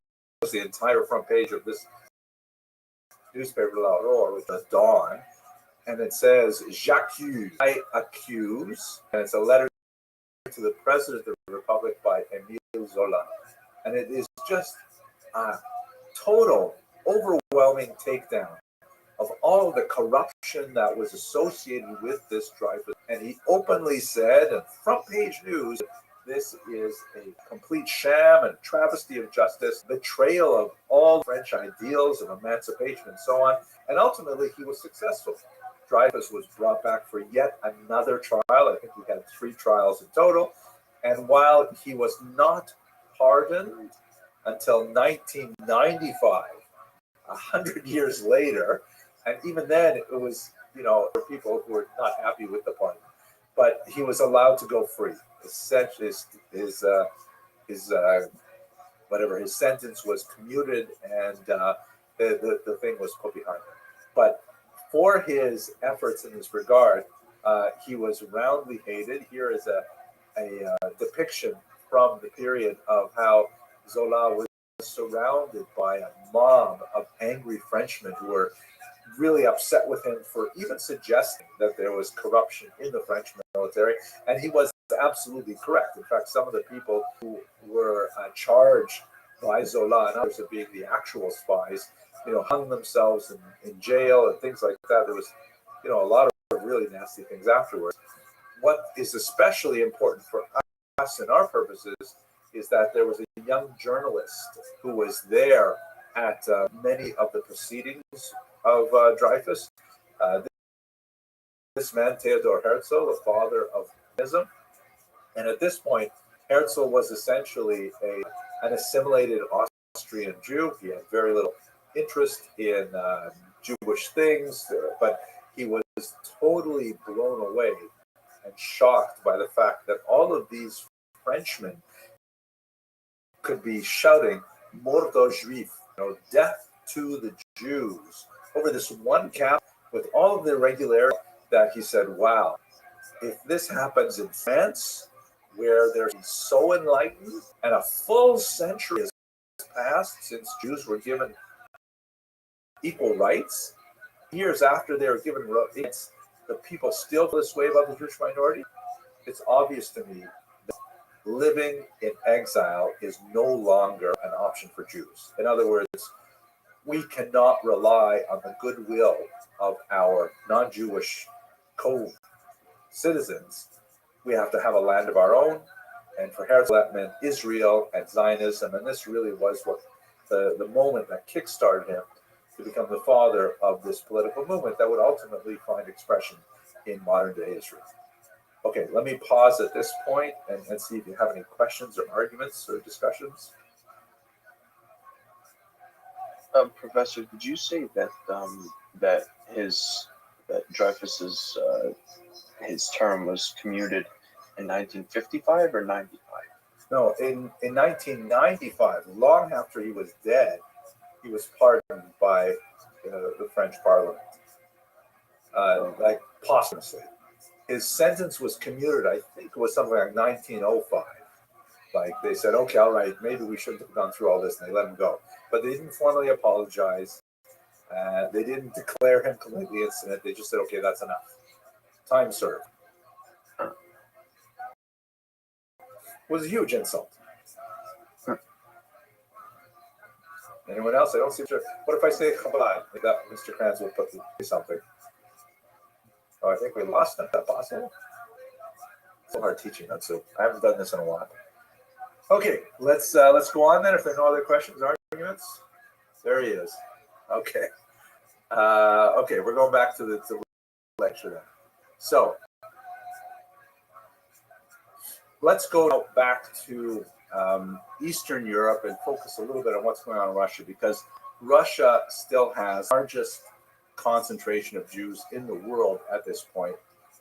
the entire front page of this newspaper, L'Aurore, with the dawn, and it says, "J'accuse," I accuse, and it's a letter to the President of the Republic by Émile Zola. And it is just a total, overwhelming takedown of all of the corruption that was associated with this Dreyfus. And he openly said, and front page news, this is a complete sham and travesty of justice, betrayal of all French ideals of emancipation and so on. And ultimately, he was successful. Dreyfus was brought back for yet another trial. I think he had 3 trials in total. And while he was not pardoned until 1995, 100 years later, and even then it was, there were people who were not happy with the pardon, but he was allowed to go free. Essentially, his sentence was commuted, and the thing was put behind him. But for his efforts in this regard, he was roundly hated. Here is a depiction from the period of how Zola was surrounded by a mob of angry Frenchmen who were really upset with him for even suggesting that there was corruption in the French military, and he was absolutely correct. In fact, some of the people who were charged by Zola and others of being the actual spies, hung themselves in jail and things like that. There was, a lot of really nasty things afterwards. What is especially important for us and our purposes is that there was a young journalist who was there at many of the proceedings of Dreyfus. This man, Theodor Herzl, the father of Zionism, and at this point, Herzl was essentially an assimilated Austrian Jew. He had very little interest in Jewish things, but he was totally blown away and shocked by the fact that all of these Frenchmen could be shouting "Mort aux Juifs," death to the Jews, over this one camp with all of the irregularity. That he said, "Wow, if this happens in France, where they're so enlightened, and a full century has passed since Jews were given equal rights, years after they were given rights, the people still feel this way about the Jewish minority. It's obvious to me that living in exile is no longer an option for Jews. In other words, we cannot rely on the goodwill of our non-Jewish co-citizens. We have to have a land of our own." And for Herzl, that meant Israel and Zionism. And this really was what the moment that kickstarted him to become the father of this political movement that would ultimately find expression in modern day Israel. Okay, let me pause at this point and see if you have any questions or arguments or discussions. Professor, did you say that that Dreyfus's his term was commuted in 1955 or 95? No, in 1995, long after he was dead, he was pardoned by the French Parliament, like posthumously. His sentence was commuted, I think it was something like 1905. Like they said, okay, all right, maybe we shouldn't have gone through all this, and they let him go. But they didn't formally apologize. They didn't declare him completely innocent. They just said, okay, that's enough. Time served. It was a huge insult. Anyone else? I don't see. What if I say Chabad? Like that, Mr. Kranz will put something. Oh, I think we lost that. Is that possible? It's so hard teaching that, so I haven't done this in a while. Okay, let's go on then. If there are no other questions or arguments, there he is. Okay. Okay, we're going back to the lecture then. So let's go back to Eastern Europe and focus a little bit on what's going on in Russia, because Russia still has the largest concentration of Jews in the world at this point.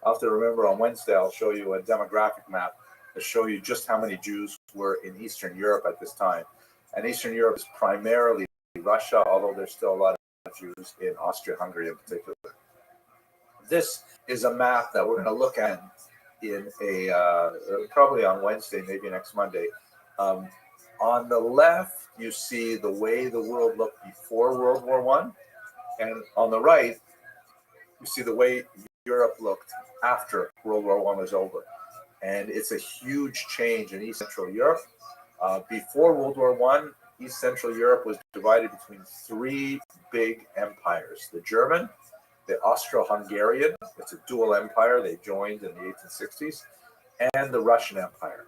I'll have to remember on Wednesday, I'll show you a demographic map to show you just how many Jews were in Eastern Europe at this time. And Eastern Europe is primarily Russia, although there's still a lot of Jews in Austria-Hungary in particular. This is a map that we're going to look at in probably on Wednesday, maybe next Monday. On the left, you see the way the world looked before World War I. And on the right, you see the way Europe looked after World War I was over. And it's a huge change in East Central Europe. Before World War I, East Central Europe was divided between three big empires: the German, the Austro-Hungarian, it's a dual empire, they joined in the 1860s, and the Russian Empire.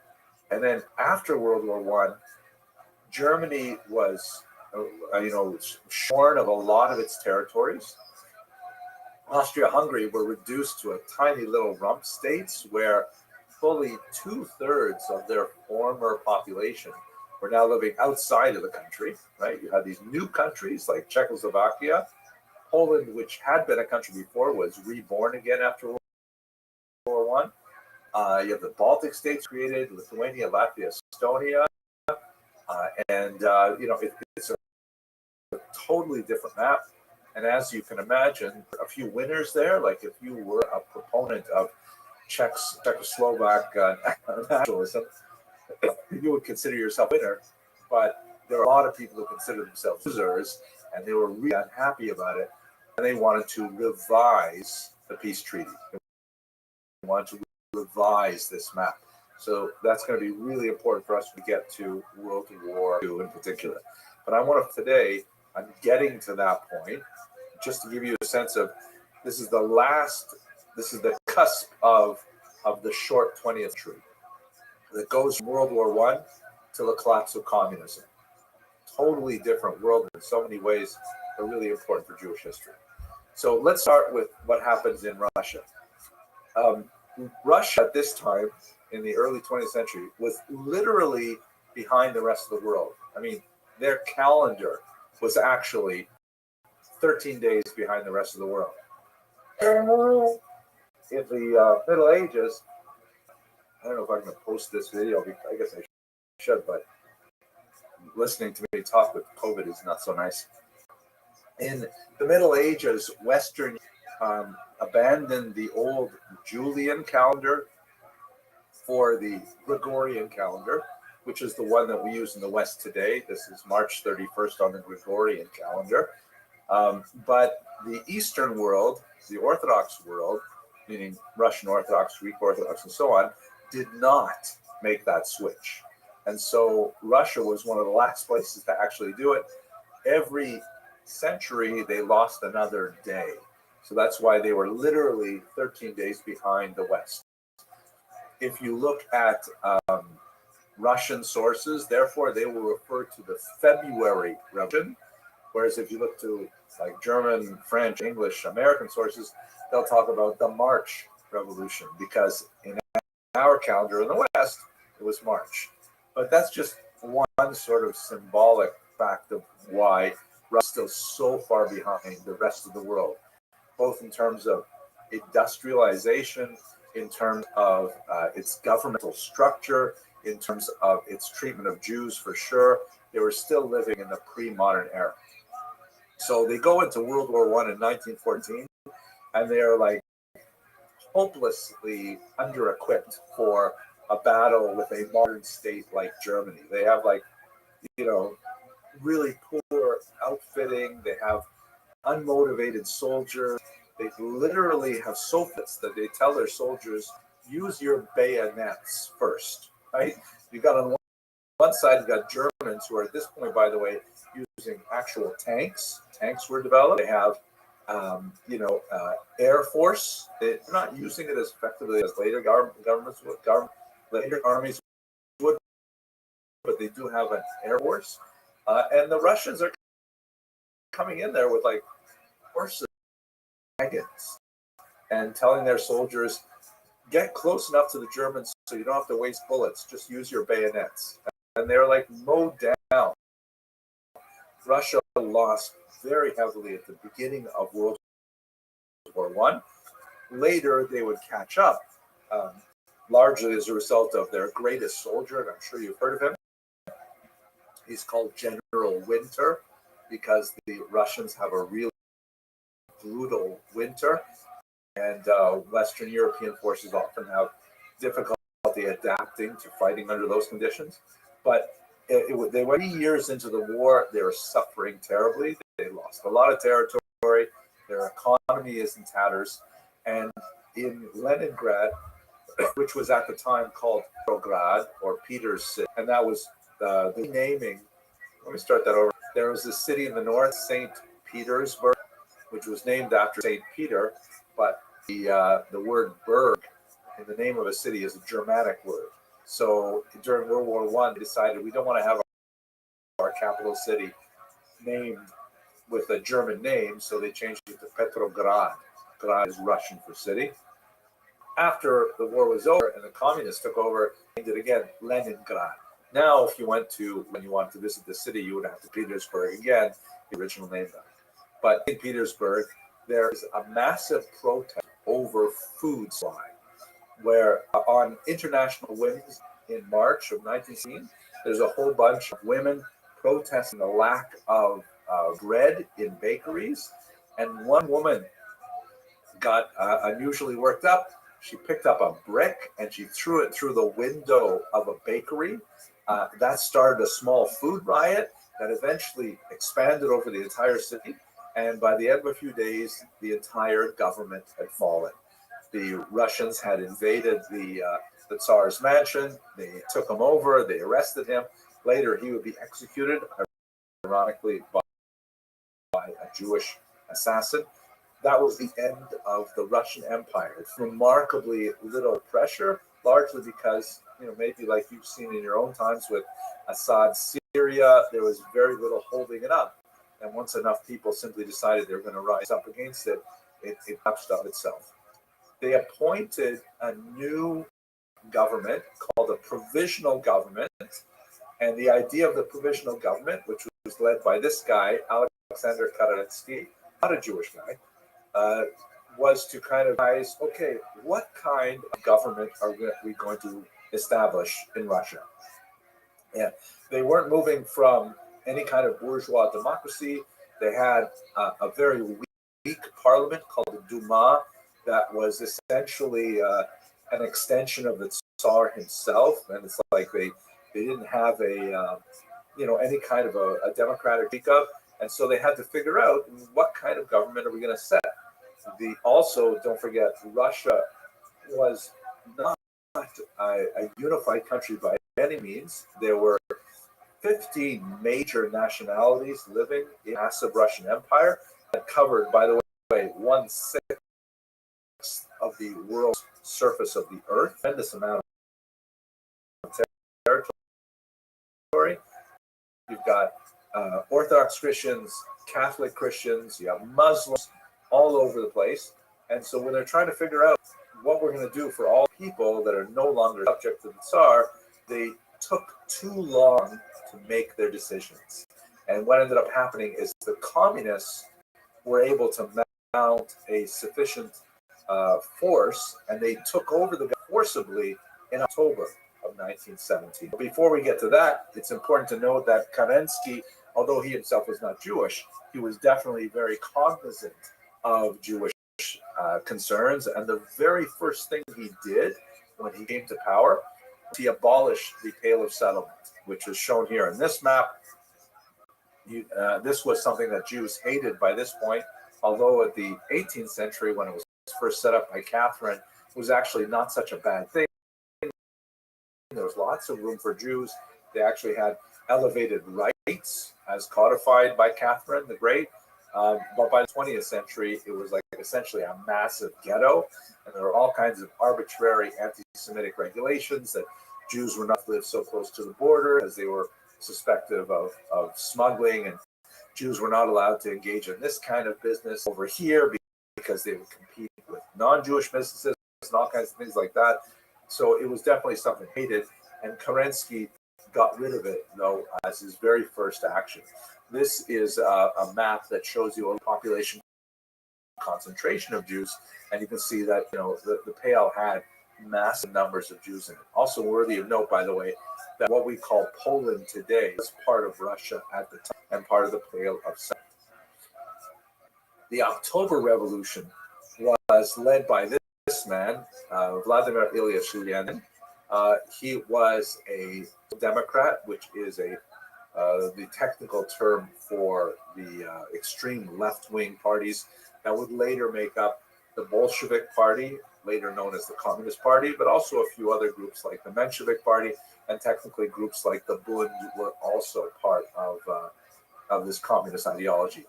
And then after World War I, Germany was shorn of a lot of its territories. Austria-Hungary were reduced to a tiny little rump states where fully 2/3 of their former population were now living outside of the country, right? You had these new countries like Czechoslovakia. Poland, which had been a country before, was reborn again after World War I. You have the Baltic states created, Lithuania, Latvia, Estonia. It's a totally different map. And as you can imagine, a few winners there. Like if you were a proponent of Czechoslovak nationalism, you would consider yourself a winner. But there are a lot of people who consider themselves losers, and they were really unhappy about it. And they wanted to revise the peace treaty. They wanted to revise this map. So that's going to be really important for us to get to World War II in particular. But I want to today, I'm getting to that point, just to give you a sense of this is the cusp of the short 20th century that goes from World War I to the collapse of communism. Totally different world in so many ways, but really important for Jewish history. So let's start with what happens in Russia. Russia at this time, in the early 20th century, was literally behind the rest of the world. I mean, their calendar was actually 13 days behind the rest of the world. In the Middle Ages, I don't know if I'm going to post this video. I guess I should, but listening to me talk with COVID is not so nice. In the Middle Ages, Western abandoned the old Julian calendar for the Gregorian calendar, which is the one that we use in the West today. This is March 31st on the Gregorian calendar. But the Eastern world, the Orthodox world, meaning Russian Orthodox, Greek Orthodox, and so on, did not make that switch. And so Russia was one of the last places to actually do it. Every century, they lost another day. So that's why they were literally 13 days behind the West. If you look at Russian sources, therefore, they will refer to the February Revolution. Whereas if you look to like German, French, English, American sources, they'll talk about the March Revolution, because in our calendar in the West, it was March. But that's just one sort of symbolic fact of why Russia is still so far behind the rest of the world, both in terms of industrialization, in terms of its governmental structure, in terms of its treatment of Jews, for sure. They were still living in the pre-modern era. So they go into World War I in 1914, and they're like hopelessly under-equipped for a battle with a modern state like Germany. They have really poor outfitting. They have unmotivated soldiers. They literally have sophits that they tell their soldiers, use your bayonets first, right? You got on one side, you got Germans who are at this point, by the way, using actual tanks. Tanks were developed. They have, Air Force. They're not using it as effectively as later governments would, later armies would, but they do have an Air Force. And the Russians are coming in there with like horses, wagons, and telling their soldiers, get close enough to the Germans so you don't have to waste bullets. Just use your bayonets. And they're like mowed down. Russia lost very heavily at the beginning of World War I. Later, they would catch up, largely as a result of their greatest soldier, and I'm sure you've heard of him. He's called General Winter, because the Russians have a really brutal winter, and Western European forces often have difficulty adapting to fighting under those conditions. But they were 3 years into the war. They were suffering terribly. They lost a lot of territory. Their economy is in tatters. And in Leningrad, which was at the time called Petrograd or Peter's City, and that was the naming. Let me start that over. There was a city in the north, St. Petersburg, which was named after St. Peter, but the word "berg" in the name of a city is a Germanic word. So during World War I, they decided we don't want to have our capital city named with a German name, so they changed it to Petrograd. Grad is Russian for city. After the war was over and the communists took over, they named it again Leningrad. Now, if you wanted to visit the city, you would have to Petersburg again, the original name. But in Petersburg, there is a massive protest over food supply, where on International Women's in March of 1916, there's a whole bunch of women protesting the lack of bread in bakeries. And one woman got unusually worked up. She picked up a brick and she threw it through the window of a bakery. That started a small food riot that eventually expanded over the entire city. And by the end of a few days, the entire government had fallen. The Russians had invaded the Tsar's mansion. They took him over. They arrested him. Later, he would be executed, ironically, by a Jewish assassin. That was the end of the Russian Empire. It's remarkably little pressure largely because, maybe like you've seen in your own times with Assad, Syria, there was very little holding it up. And once enough people simply decided they were going to rise up against it, it collapsed of itself. They appointed a new government called a provisional government. And the idea of the provisional government, which was led by this guy, Alexander Kerensky, not a Jewish guy, was to kind of advise, okay, what kind of government are we going to establish in Russia? And they weren't moving from any kind of bourgeois democracy. They had a very weak parliament called the Duma that was essentially an extension of the Tsar himself. And it's like they didn't have any kind of a democratic speak-up. And so they had to figure out what kind of government are we going to set. Also, don't forget, Russia was not a unified country by any means. There were 15 major nationalities living in the massive Russian Empire that covered, by the way, 1/6 of the world's surface of the earth, tremendous amount of territory. You've got Orthodox Christians, Catholic Christians, you have Muslims all over the place. And so when they're trying to figure out what we're going to do for all people that are no longer subject to the Tsar, they took too long to make their decisions. And what ended up happening is the communists were able to mount a sufficient force, and they took over the government forcibly in October of 1917. Before we get to that, it's important to note that Kerensky, although he himself was not Jewish, he was definitely very cognizant of Jewish concerns. And the very first thing he did when he came to power, he abolished the Pale of Settlement, which is shown here in this map. This was something that Jews hated by this point, although at the 18th century, when it was first set up by Catherine, it was actually not such a bad thing. There was lots of room for Jews. They actually had elevated rights as codified by Catherine the Great. But by the 20th century, it was like essentially a massive ghetto. And there were all kinds of arbitrary anti-Semitic regulations that Jews were not to live so close to the border as they were suspected of smuggling. And Jews were not allowed to engage in this kind of business over here because they would compete with non-Jewish businesses and all kinds of things like that. So it was definitely something hated. And Kerensky got rid of it, though, as his very first action. This is a map that shows you a population concentration of Jews, and you can see that the Pale had massive numbers of Jews in it. Also worthy of note, by the way, that what we call Poland today is part of Russia at the time and part of the Pale of Settlement. The October Revolution was led by this man, Vladimir Ilyich Lenin. He was a Democrat, which is the technical term for the extreme left-wing parties that would later make up the Bolshevik Party, later known as the Communist Party, but also a few other groups like the Menshevik Party, and technically groups like the Bund were also part of this communist ideology.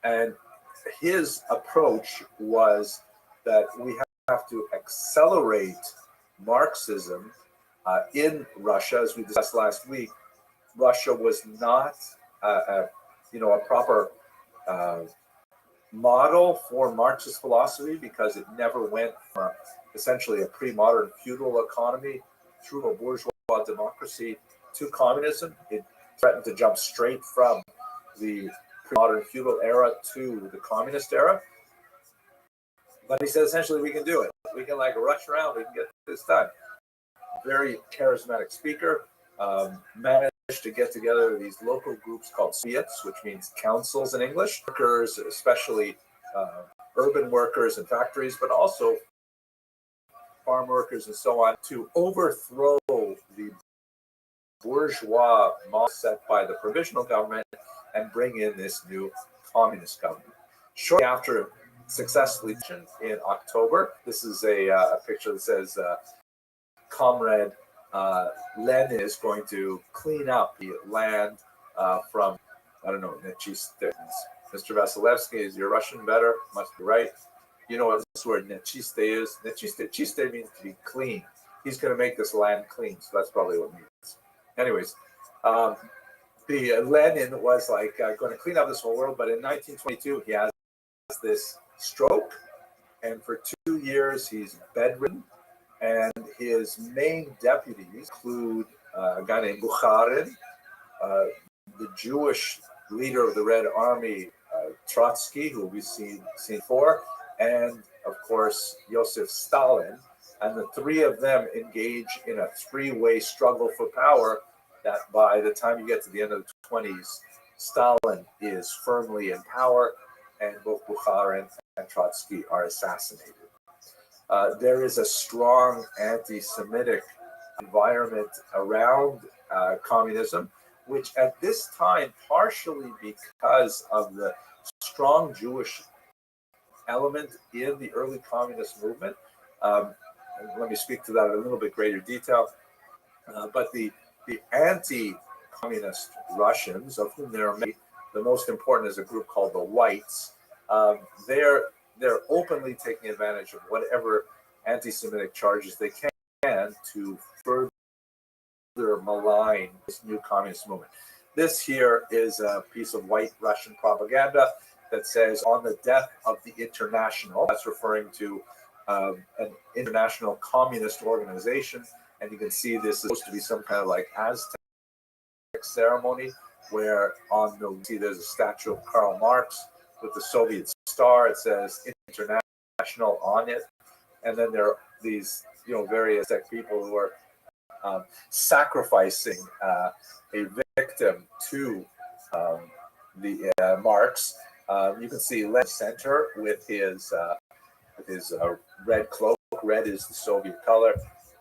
And his approach was that we have to accelerate Marxism in Russia. As we discussed last week, Russia was not a proper model for Marxist philosophy because it never went from essentially a pre-modern feudal economy through a bourgeois democracy to communism. It threatened to jump straight from the pre-modern feudal era to the communist era. But he said essentially we can do it. We can rush around, we can get this done. Very charismatic speaker, managed to get together these local groups called Soviets, which means councils in English, workers, especially urban workers in factories, but also farm workers and so on, to overthrow the bourgeois model set by the provisional government and bring in this new communist government. Shortly after successfully in October, this is a picture that says Comrade Lenin is going to clean up the land from, I don't know, Nechiste. Mr. Vasilevsky, is your Russian better? Must be right. You know what this word nechiste is? Nechiste means to be clean. he's going to make this land clean. So that's probably what it means. Anyways, the Lenin was like going to clean up this whole world, but in 1922 he has this stroke, and for 2 years he's bedridden, and his main deputies include a guy named Bukharin, the Jewish leader of the Red Army, Trotsky, who we've seen before, and of course Joseph Stalin. And the three of them engage in a three-way struggle for power that by the time you get to the end of the 20s, Stalin is firmly in power, and both Bukharin and Trotsky are assassinated. There is a strong anti-Semitic environment around communism, which at this time, partially because of the strong Jewish element in the early communist movement, and let me speak to that in a little bit greater detail, but the anti-communist Russians, of whom there are many, the most important is a group called the Whites. They're openly taking advantage of whatever anti-Semitic charges they can to further malign this new communist movement. This here is a piece of white Russian propaganda that says, on the death of the International, that's referring to an international communist organization, and you can see this is supposed to be some kind of like Aztec ceremony where on the see there's a statue of Karl Marx with the Soviet star. It says International on it, and then there are these various people who are sacrificing a victim to the Marx. You can see left center with his red cloak. Red is the Soviet color.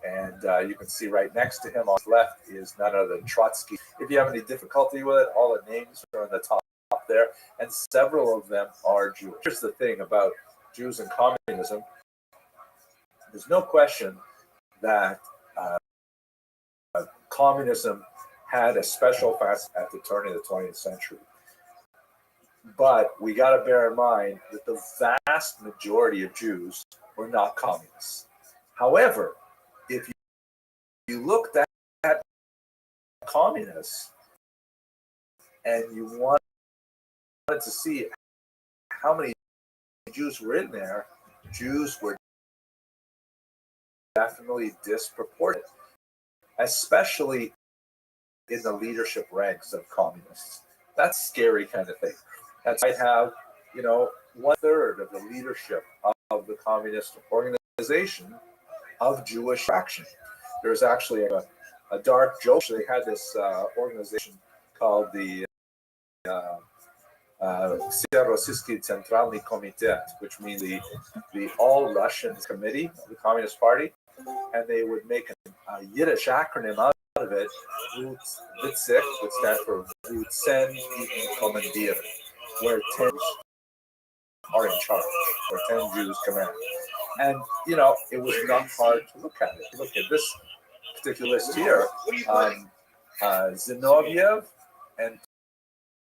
And you can see right next to him on the left is none other than Trotsky. If you have any difficulty with it, all the names are on the top there, and several of them are Jewish. Here's the thing about Jews and communism. There's no question that communism had a special facet at the turn of the 20th century. But we got to bear in mind that the vast majority of Jews were not communists. However, if you looked at communists and you wanted to see how many Jews were in there, Jews were definitely disproportionate, especially in the leadership ranks of communists. That's a scary kind of thing. That's I have, 1/3 of the leadership of the communist organization of Jewish fraction. There's actually a dark joke. They had this organization called the Rossiyski Centralny Komitet, which means the All Russian Committee of the Communist Party, and they would make a Yiddish acronym out of it, WITSIK, which stands for Wutsen Kommandieren, where 10 are in charge, where 10 Jews command. And, it was not hard to look at it. Look at this particular list here. Zinoviev and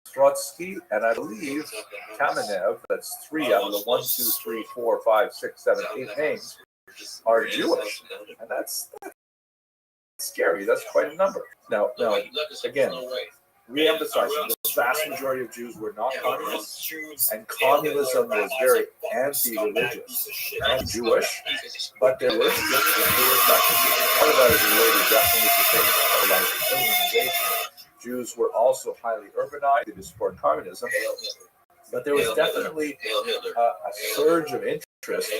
Trotsky, and I believe Kamenev, that's 3 out of the 1, 2, 3, 4, 5, 6, 7, 8 names, are Jewish. And that's scary. That's quite a number. Now again, re-emphasizing, the vast majority of Jews were not communists, and communism was very anti-religious and Jewish, but there were practices. Part of that is related definitely to things like urbanization. Jews were also highly urbanized to support communism, but there was definitely a surge of interest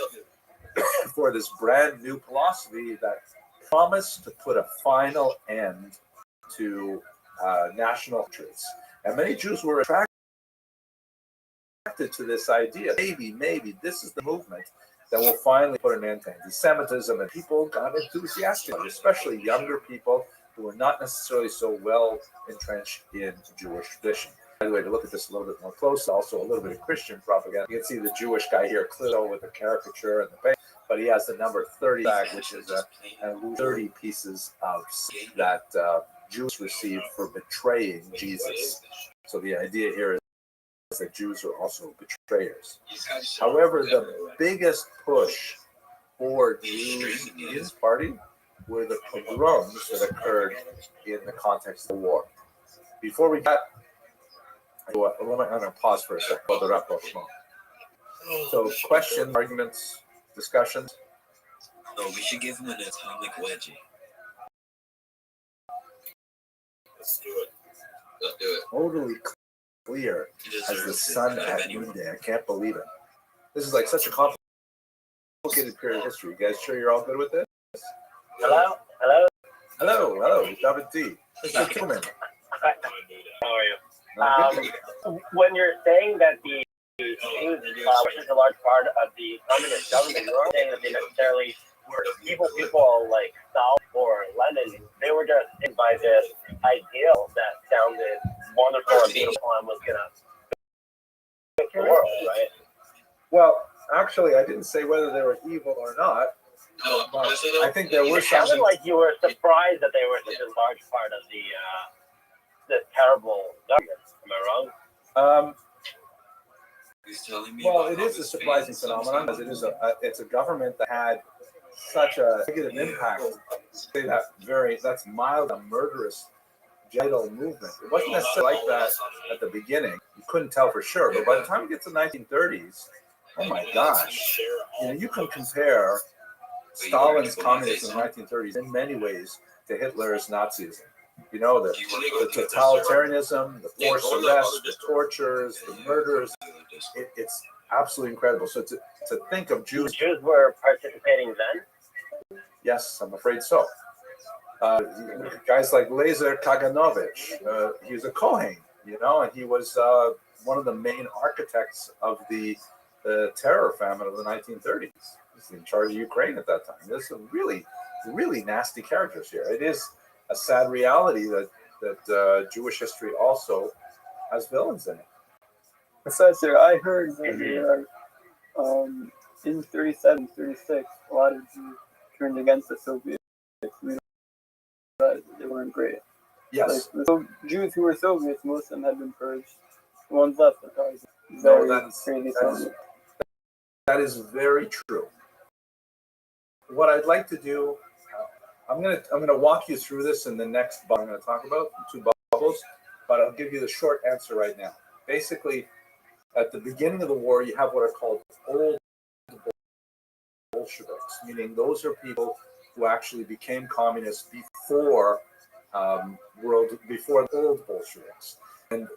for this brand new philosophy that promised to put a final end to national interests. And many Jews were attracted to this idea. Maybe this is the movement that will finally put an end to anti-Semitism, and people got enthusiastic, especially younger people who were not necessarily so well entrenched in Jewish tradition. By the way, to look at this a little bit more closely, also a little bit of Christian propaganda. You can see the Jewish guy here, Clito, with the caricature and the face, but he has the number 30 bag, which is 30 pieces of that Jews received for betraying Jesus. So the idea here is that Jews are also betrayers. However, the biggest push for Jews in his party were the pogroms that occurred in the context of the war. Before we get, I'm going to pause for a second for the rapprochement. So, questions, arguments, discussions. No, we should give him an atomic wedgie. Let's do it. Let's do it. Totally clear as the sun at noonday. I can't believe it. This is like such a complicated period of history. You guys sure you're all good with this? Hello? David D. Mr. Tillman. How are you? When you're saying that the Jews, which is a large part of the communist government, you aren't saying that they necessarily were evil people like Stalin or Lenin. They were just in by this ideal that sounded wonderful and beautiful and was going to fix the world, right? Well, actually, I didn't say whether they were evil or not. But I think there was It sounded something. like you were surprised that they were such a large part of the terrible government. Am I wrong? He's telling me Well, it is a surprising phenomenon, as it's a government that had such a negative impact. Say that's mild and murderous genocidal movement. It wasn't necessarily like that at the beginning. You couldn't tell for sure, but by the time you get to the 1930s, oh my gosh, you can compare Stalin's communism in the 1930s in many ways to Hitler's Nazism. The totalitarianism, the forced arrests, the tortures, the murders. It's absolutely incredible. So to think of Jews. Jews were participating then? Yes, I'm afraid so. Guys like Lazar Kaganovich, he was a Kohen, and he was one of the main architects of the terror famine of the 1930s. He was in charge of Ukraine at that time. There's some really, really nasty characters here. It is a sad reality that Jewish history also has villains in it. Professor, I heard that there are, in 37, 36, a lot of Jews turned against the Soviets. We know they weren't great. Yes. Like, the Jews who were Soviets, most of them had been purged. The ones left are probably very crazy. That is very true. What I'd like to do, I'm gonna walk you through this in the next bubble I'm going to talk about, two bubbles, but I'll give you the short answer right now. Basically, at the beginning of the war, you have what are called old Bolsheviks, meaning those are people who actually became communists before the old Bolsheviks. And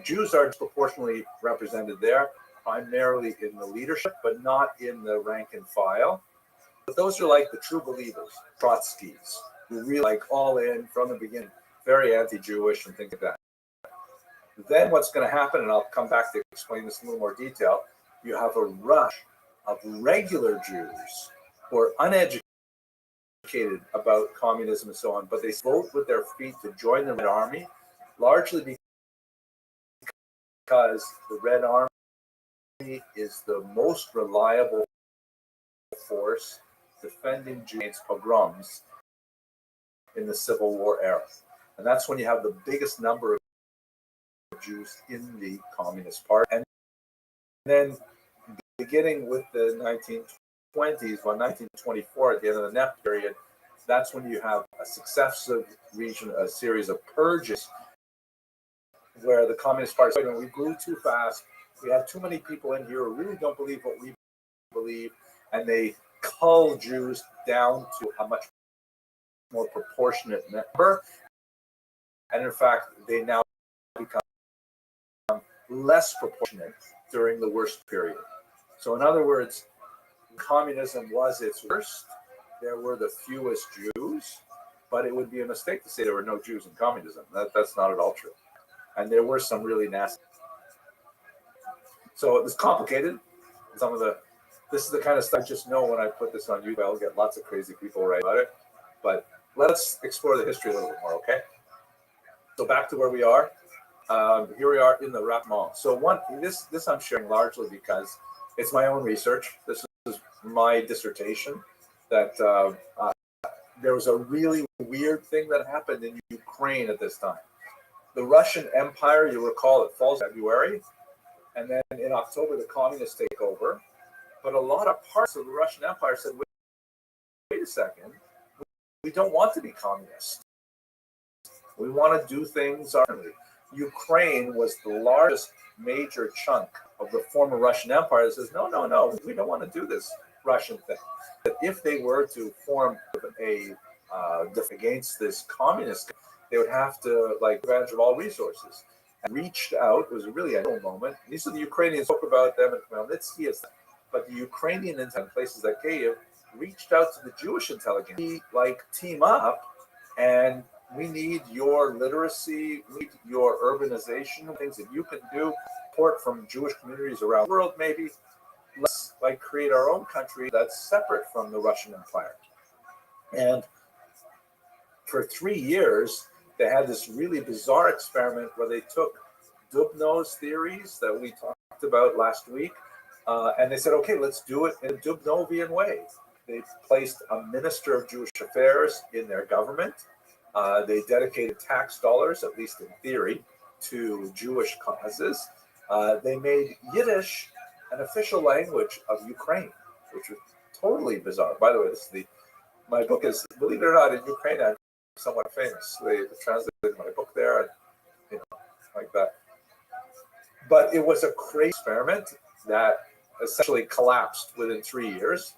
Jews are disproportionately represented there, primarily in the leadership, but not in the rank and file. But those are like the true believers, Trotskys, who really like all in from the beginning, very anti-Jewish and things like that. Then what's going to happen, and I'll come back to explain this in a little more detail, you have a rush of regular Jews who are uneducated about communism and so on, but they vote with their feet to join the Red Army, largely because the Red Army is the most reliable force defending Jews against pogroms in the Civil War era. And that's when you have the biggest number of Jews in the Communist Party. And then beginning with the 1920s, 1924, at the end of the NEP period, that's when you have a successive a series of purges where the Communist Party said, we grew too fast, we have too many people in here who really don't believe what we believe, and they cull Jews down to a much more proportionate number. And in fact, they now become less proportionate during the worst period. So in other words, communism was its worst. There were the fewest Jews, but it would be a mistake to say there were no Jews in communism. That's not at all true. And there were some really nasty. So it was complicated. This is the kind of stuff I just know when I put this on YouTube, I'll get lots of crazy people write about it. But let's explore the history a little bit more, okay? So back to where we are. Here we are in the Rapprochement. So this I'm sharing largely because it's my own research. This is my dissertation that there was a really weird thing that happened in Ukraine at this time. The Russian Empire, you recall, it falls in February, and then in October the communists take over. But a lot of parts of the Russian Empire said, wait a second, we don't want to be communist. We want to do things differently. Ukraine was the largest major chunk of the former Russian Empire that says, no, we don't want to do this Russian thing. But if they were to form a against this communist, they would have to advantage of all resources. And reached out. It was really a moment. These are the Ukrainians spoke about them, and Khmelnytsky is that. But the Ukrainian intelligence places like Kiev reached out to the Jewish intelligence. We team up, and we need your literacy, we need your urbanization, things that you can do, support from Jewish communities around the world. Maybe let's create our own country that's separate from the Russian Empire. And for 3 years, they had this really bizarre experiment where they took Dubnow's theories that we talked about last week, and they said, okay, let's do it in a Dubnovian way. They placed a minister of Jewish affairs in their government. They dedicated tax dollars, at least in theory, to Jewish causes. They made Yiddish an official language of Ukraine, which was totally bizarre. By the way, my book is, believe it or not, in Ukraine, I'm somewhat famous. They translated my book there, and like that. But it was a crazy experiment that essentially collapsed within 3 years.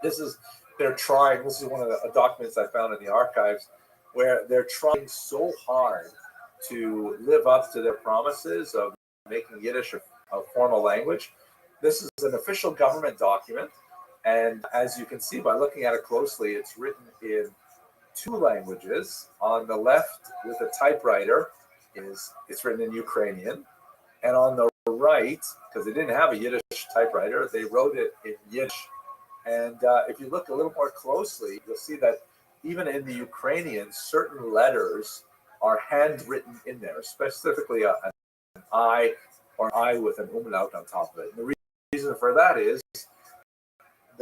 This is one of the documents I found in the archives, where they're trying so hard to live up to their promises of making Yiddish a formal language. This is an official government document, and as you can see by looking at it closely, it's written in 2 languages. On the left, with a typewriter, it's written in Ukrainian, and on the right, because they didn't have a Yiddish typewriter, they wrote it in Yiddish. And if you look a little more closely, you'll see that even in the Ukrainian, certain letters are handwritten in there, specifically an I or I with an umlaut on top of it. And the reason for that is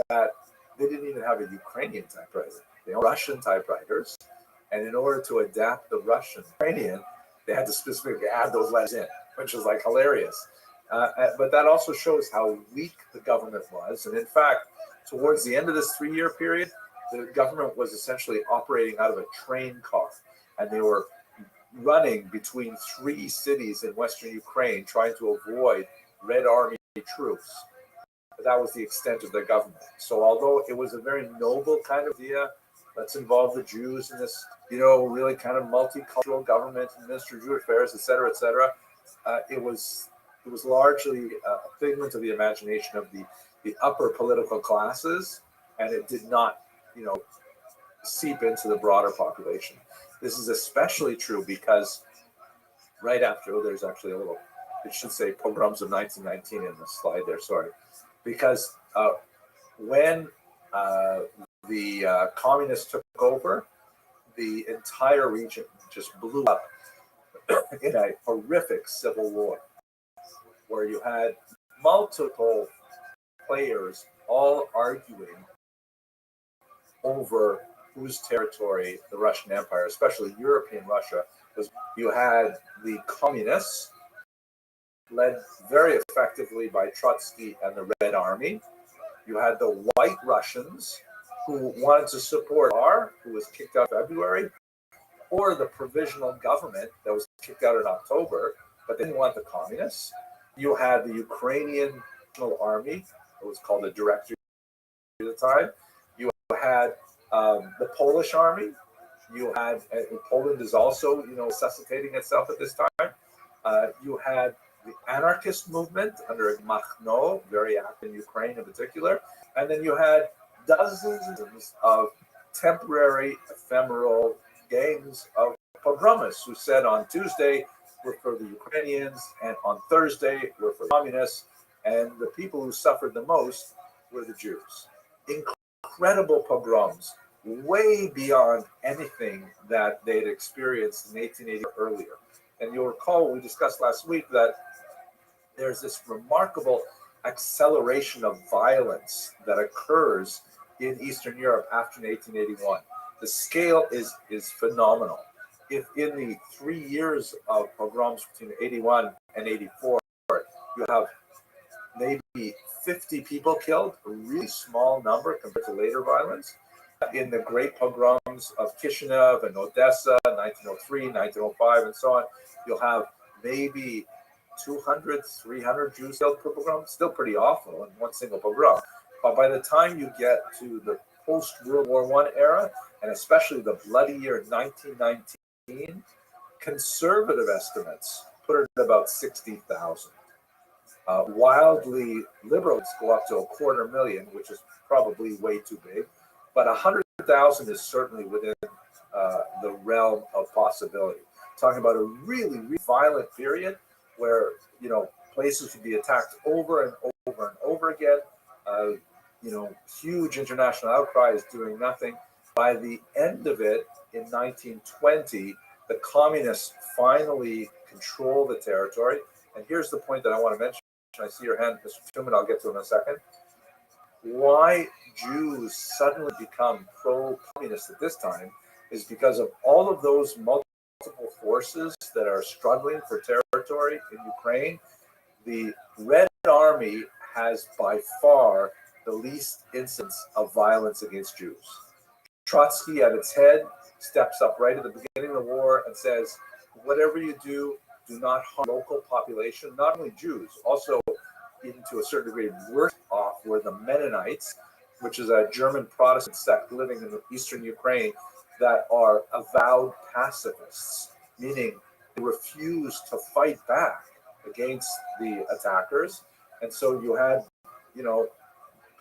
that they didn't even have a Ukrainian typewriter. They had Russian typewriters, and in order to adapt the Russian Ukrainian, they had to specifically add those letters in, which is hilarious. But that also shows how weak the government was. And in fact, towards the end of this 3-year period, the government was essentially operating out of a train car, and they were running between 3 cities in Western Ukraine, trying to avoid Red Army troops. That was the extent of their government. So although it was a very noble kind of idea, let's involve the Jews in this, really kind of multicultural government, Minister of Jewish Affairs, et cetera, it was largely a figment of the imagination of the upper political classes, and it did not, seep into the broader population. This is especially true because right after, there's actually it should say pogroms of 1919 in the slide there, sorry. Because when the communists took over, the entire region just blew up in a horrific civil war, where you had multiple players all arguing over whose territory the Russian Empire, especially European Russia, was. You had the communists, led very effectively by Trotsky and the Red Army. You had the White Russians, who wanted to support R, who was kicked out in February, or the provisional government that was kicked out in October, but they didn't want the communists. You had the Ukrainian National Army, it was called the Directory at the time. You had the Polish Army. You had, Poland is also, resuscitating itself at this time. You had the anarchist movement under Makhno, very active in Ukraine in particular. And then you had dozens of temporary, ephemeral gangs of pogromists who said on Tuesday we're for the Ukrainians, and on Thursday we're for the communists, and the people who suffered the most were the Jews. Incredible pogroms, way beyond anything that they'd experienced in 1880 or earlier. And you'll recall what we discussed last week, that there's this remarkable acceleration of violence that occurs in Eastern Europe after 1881. The scale is phenomenal. If in the 3 years of pogroms between 81 and 84, you have maybe 50 people killed, a really small number compared to later violence. In the Great Pogroms of Kishinev and Odessa, 1903, 1905, and so on. You'll have maybe 200, 300 Jews killed per pogrom. Still pretty awful in one single pogrom. But by the time you get to the post-World War I era, and especially the bloody year 1919, conservative estimates put it at about 60,000. Wildly liberals go up to 250,000, which is probably way too big, but 100,000 is certainly within the realm of possibility. Talking about a really, really violent period where, you know, places would be attacked over and over and over again. You know, huge international outcries doing nothing. By the end of it, in 1920, the communists finally control the territory. And here's the point that I want to mention. I see your hand, Mr. Truman. I'll get to it in a second. Why Jews suddenly become pro-communist at this time is because of all of those multiple forces that are struggling for territory in Ukraine. The Red Army has by far the least instance of violence against Jews. Trotsky at its head steps up right at the beginning of the war and says, whatever you do, do not harm local population, not only Jews, also even to a certain degree worse off were the Mennonites, which is a German Protestant sect living in eastern Ukraine that are avowed pacifists, meaning they refuse to fight back against the attackers. And so you had, you know,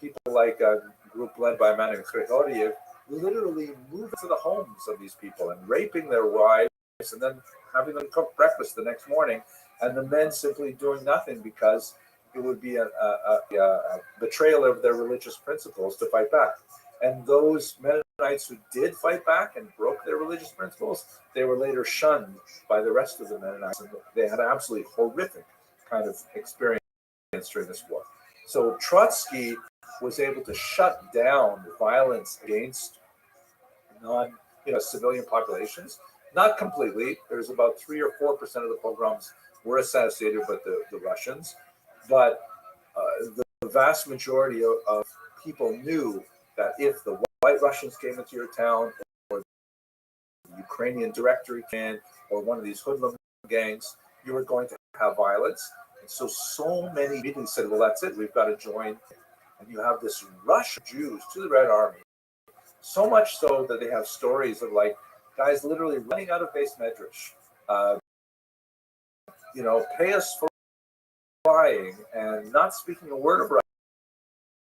people like a group led by a man named Grigoriev literally moving to the homes of these people and raping their wives and then having them cook breakfast the next morning, and the men simply doing nothing because it would be a betrayal of their religious principles to fight back. And those Mennonites who did fight back and broke their religious principles, they were later shunned by the rest of the Mennonites, and they had an absolutely horrific kind of experience during this war. So Trotsky was able to shut down violence against civilian populations. Not completely. There's about 3 or 4% of the pogroms were associated with the Russians, but the vast majority of people knew that if the White Russians came into your town, or the Ukrainian Directory can, or one of these hoodlum gangs, you were going to have violence. And so many meetings said, well, that's it, we've got to join. And you have this rush of Jews to the Red Army, so much so that they have stories of like guys literally running out of base medrash, pay us for flying and not speaking a word of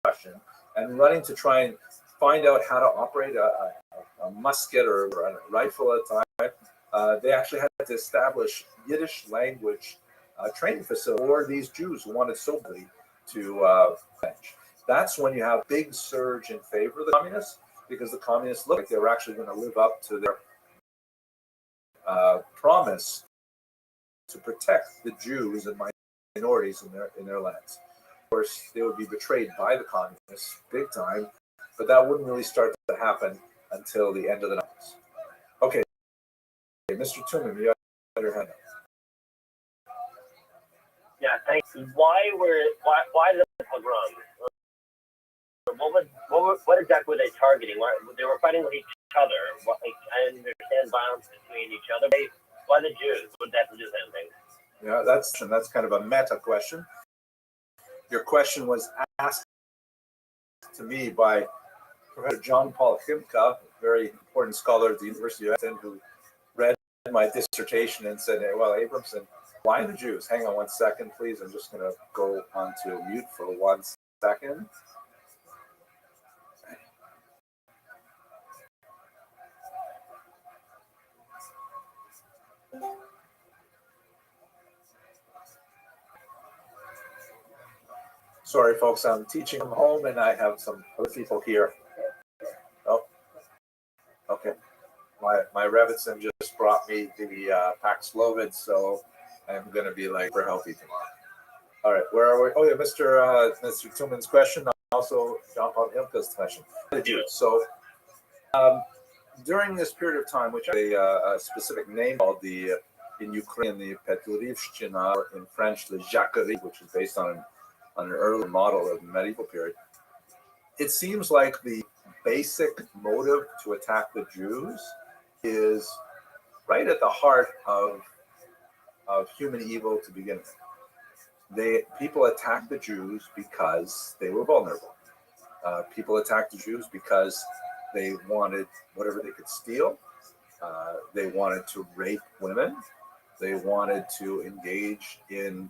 Russian, and running to try and find out how to operate a musket or a rifle at a time. They actually had to establish Yiddish language training facility for these Jews who wanted so badly to finish. That's when you have a big surge in favor of the communists, because the communists looked like they were actually going to live up to their promise to protect the Jews and minorities in their lands. Of course, they would be betrayed by the communists big time, but that wouldn't really start to happen until the end of the 90s. Okay, Mr. Tuman, you have your hand up. Yeah, thanks. Why the pogrom? What exactly were they targeting? They were fighting with each other. I understand violence between each other. Why the Jews? Would that have to do with anything? Yeah, that's kind of a meta question. Your question was asked to me by Professor John Paul Himka, a very important scholar at the University of Edmonton, who read my dissertation and said, hey, well, Abramson, why the Jews? Hang on 1 second, please. I'm just going to go onto mute for 1 second. Sorry, folks, I'm teaching from home and I have some other people here. Oh, okay. My Rebbitzin just brought me the Paxlovid, so I'm going to be like super healthy tomorrow. All right, where are we? Oh, yeah, Mr. Tuman's question, also John Paul Himka's question. So during this period of time, which a specific name called in Ukraine, the Petlurivshchina, or in French, the Jacquerie, which is based on an early model of the medieval period, it seems like the basic motive to attack the Jews is right at the heart of human evil to begin with. People attacked the Jews because they were vulnerable. People attacked the Jews because they wanted whatever they could steal. They wanted to rape women. They wanted to engage in,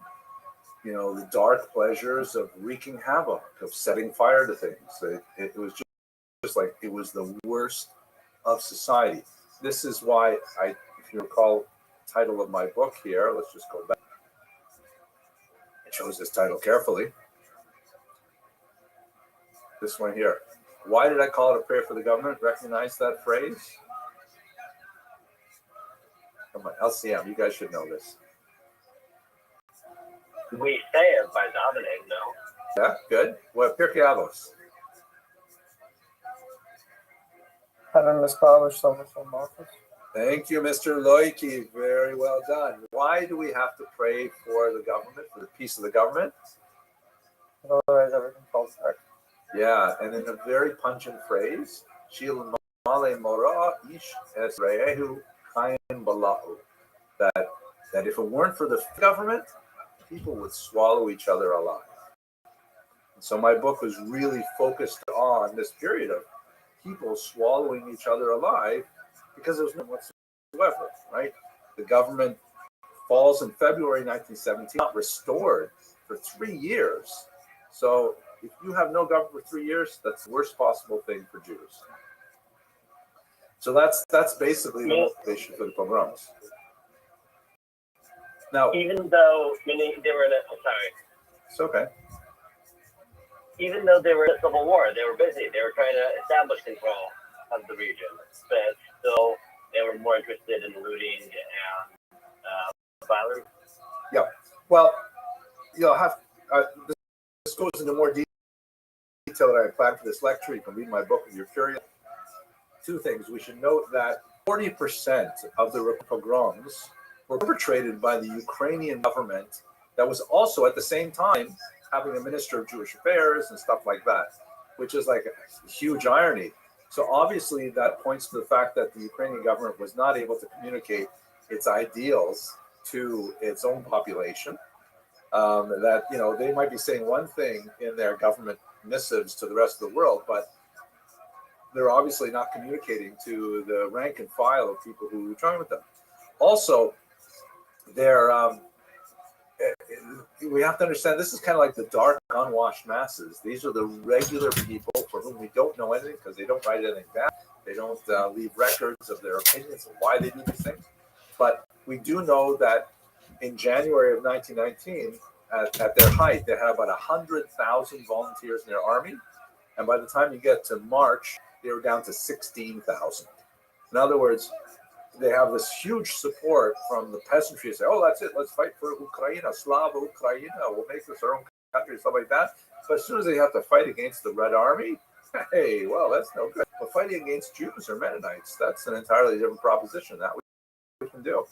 the dark pleasures of wreaking havoc, of setting fire to things. It was just like it was the worst of society. This is why if you recall the title of my book here, let's just go back. I chose this title carefully. This one here. Why did I call it a prayer for the government? Recognize that phrase? Come on, LCM, you guys should know this. We say it by dominating, no? Yeah, good. Well, Pirkei Avos. Thank you, Mr. Loiki. Very well done. Why do we have to pray for the government, for the peace of the government? Otherwise, everything falls apart. Yeah, and in a very pungent phrase, Shil Male Mora Ish Esrehu Kain Balahu. That if it weren't for the government, people would swallow each other alive. And so my book was really focused on this period of people swallowing each other alive because there was none whatsoever, right? The government falls in February 1917, not restored for 3 years. So if you have no government for 3 years, that's the worst possible thing for Jews. So that's basically the motivation for the pogroms. Now, even though they were in a it's okay. Even though they were in a civil war, they were busy. They were trying to establish control of the region, but still they were more interested in looting and violence. Yeah. Well, this goes into more detail that I planned for this lecture. You can read my book if you're curious. Two things. We should note that 40% of the pogroms were perpetrated by the Ukrainian government that was also at the same time having a minister of Jewish affairs and stuff like that, which is like a huge irony. So obviously that points to the fact that the Ukrainian government was not able to communicate its ideals to its own population. That, they might be saying one thing in their government missives to the rest of the world, but they're obviously not communicating to the rank and file of people who are trying with them. Also, we have to understand this is kind of like the dark, unwashed masses. These are the regular people for whom we don't know anything because they don't write anything down. They don't leave records of their opinions and why they do these things. But we do know that in January of 1919, at their height, they had about 100,000 volunteers in their army. And by the time you get to March, they were down to 16,000. In other words, they have this huge support from the peasantry to say, oh, that's it, let's fight for Ukraine, Slava Ukraine, we'll make this our own country, stuff like that. But as soon as they have to fight against the Red Army, hey, well, that's no good. But fighting against Jews or Mennonites, that's an entirely different proposition that we can do.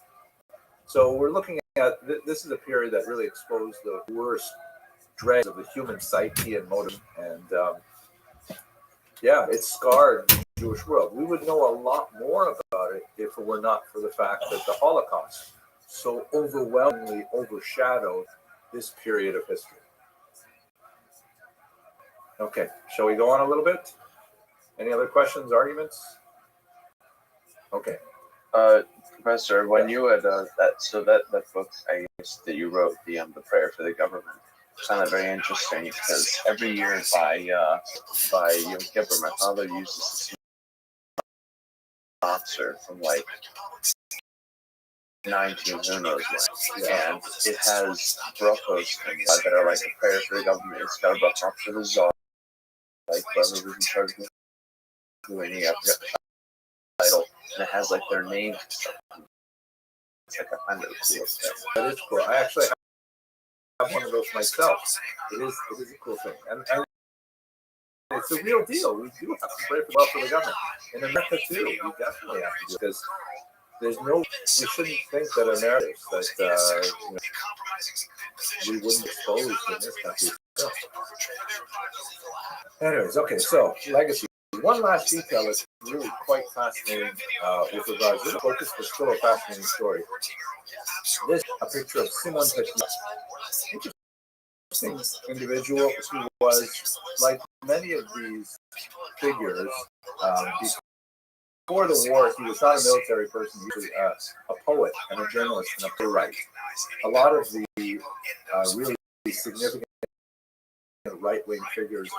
So we're looking at, this is a period that really exposed the worst dregs of the human psyche and motive. And it scarred the Jewish world. We would know a lot more about it if it were not for the fact that the Holocaust so overwhelmingly overshadowed this period of history. Okay, shall we go on a little bit? Any other questions, arguments? Okay. Professor, when you had that book, I guess that you wrote, the prayer for the government, sounded very interesting because every year by Yom Kippur, my father uses this sponsor from like 19 who knows when, and it has brachos that are like a prayer for the government. It's got a bracha for the czar, like whoever was in charge of doing it. I forgot the title, and it has like their names and stuff. It's like I find it cool. That is cool. I actually have one of those myself. It is a cool thing, and it's a real deal. We do have to pray for the government. In America too, we definitely have to do it because there's we shouldn't think that Americans that we wouldn't expose in this country. No. Anyways, okay, so legacy. one last detail that's really quite fascinating with regards to the focus, but still a fascinating story. This a picture of Simon Petit, interesting individual who was, like many of these figures, before the war, he was not a military person. He was a poet and a journalist and a playwright. A lot of the really significant right-wing figures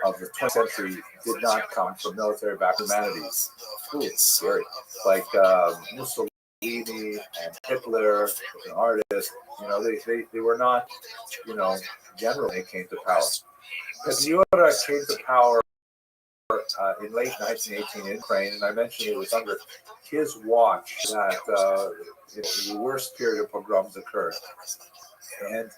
of the 20th century did not come from military background. Humanities. Ooh, scary. Like Mussolini and Hitler, an artist. You know, they were not, you know, general when they came to power. Petliura came to power in late 1918 in Ukraine, and I mentioned it was under his watch that the worst period of pogroms occurred. And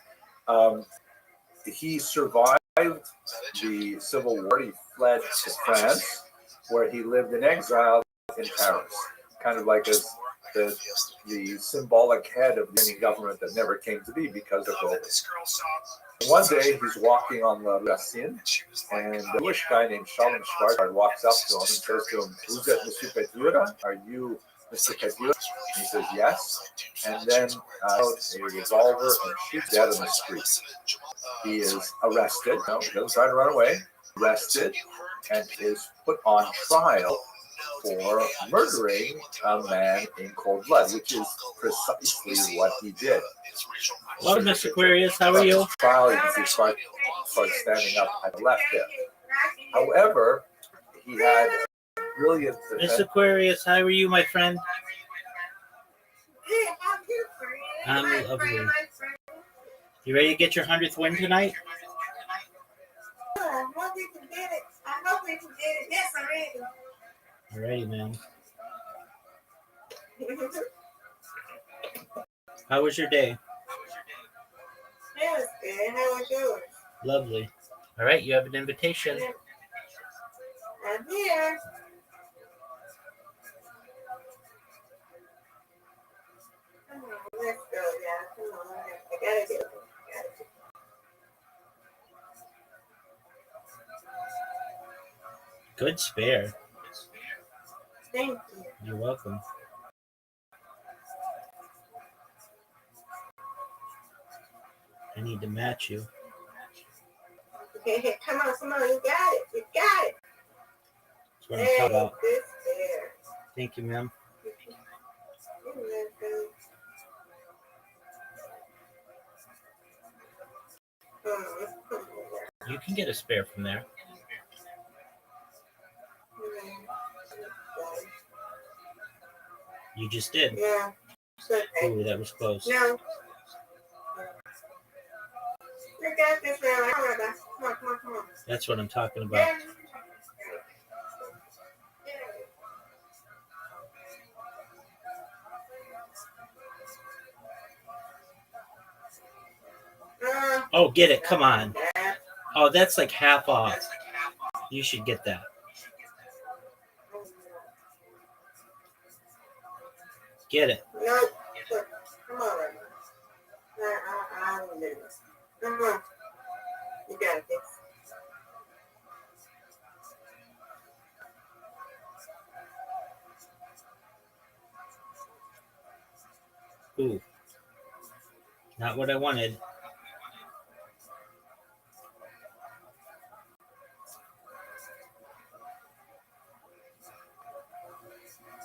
he survived the Civil War. He fled to France, where he lived in exile in Paris, kind of like as the symbolic head of the government that never came to be because of COVID. One day he's walking on the Racine, and a Jewish guy named Shalom Schwarzard walks up to him and says to him, "Who's that, Monsieur Petliura? Are you Mr. Petliura?" He says, "Yes." And then out a revolver and shoots dead in the street. He is arrested. No, he doesn't try to run away. Arrested and is put on trial for murdering a man in cold blood, which is precisely what he did. Hello, Mr. Aquarius. How are you? Trial, you can see Clark standing up at the left there. However, he had brilliant defense. Mr. Aquarius, how are you, my friend? I'm lovely. You ready to get your 100th win tonight? I hope we can get it. I hope we can get it. Yes, I'm ready. Alrighty, man. How was your day? That was good. How was yours? Lovely. All right, you have an invitation. I'm here. Come on, let's go, y'all. Come on. I gotta do it. Good spare. Thank you. You're welcome. I need to match you. Okay, come on, you got it. You got it. That's what I'm talking about. Good spare. Thank you, ma'am. You're welcome. You can get a spare from there. You just did. Yeah. Ooh, that was close. No. You got this now. Come on. That's what I'm talking about. Oh, get it. Come on. Oh, that's like half off. You should get that. Get it. No. Come on, Rabbi. I don't do this. Come on. You got this. Ooh. Not what I wanted.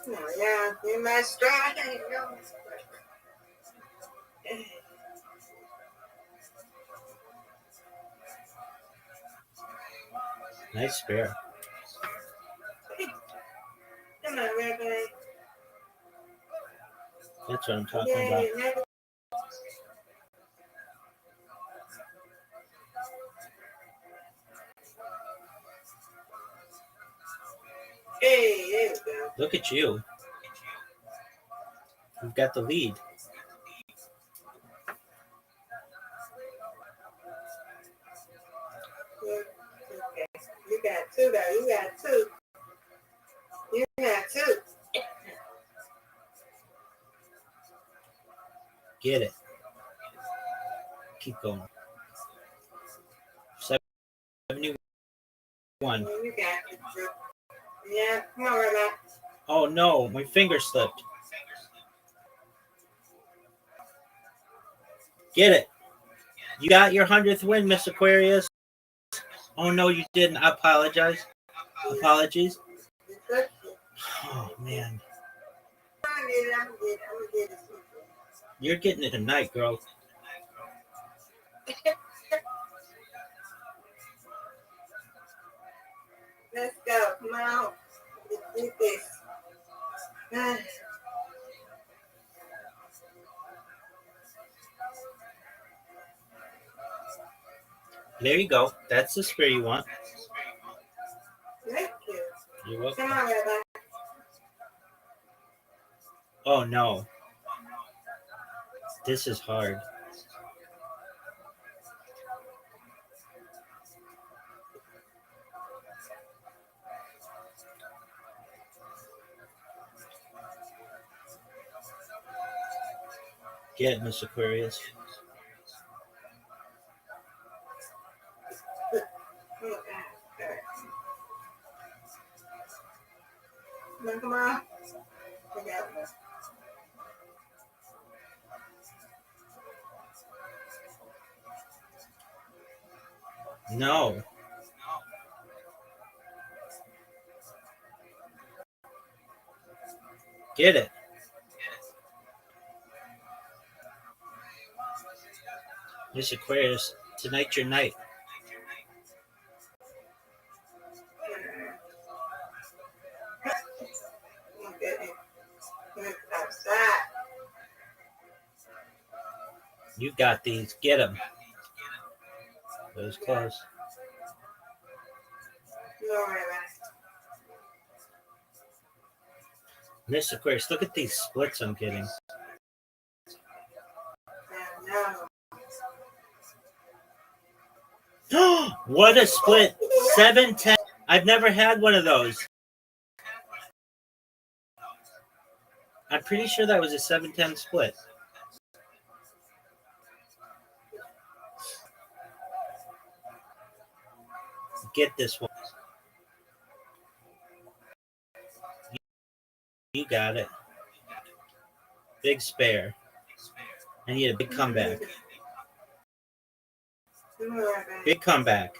Oh, yeah, you must try. Nice spare. Come on, Rabbi. That's what I'm talking about. Hey, there we go. Look at you. You've got the lead. Okay. You got two, though. You got two. Get it. Keep going. 71 one. You got it. Yeah, come on, Rabbi. Oh no, my finger slipped. Get it. You got your 100th win, Miss Aquarius. Oh no, you didn't. I apologize. Apologies. Oh man. I'm gonna get it. You're getting it tonight, girl. Let's go. Come on. Let's do this. There you go. That's the spray you want. Thank you. You're welcome. Come on, Rabbi. Oh no. This is hard. Get it, Miss Aquarius. Come on. I got this. No. Get it. Miss Aquarius, tonight's your night. You got these. Get them. That was close. Miss Aquarius, look at these splits I'm getting. What a split. 7-10. I've never had one of those. I'm pretty sure that was a 7-10 split. Get this one. You got it. Big spare. I need a big comeback. Big comeback.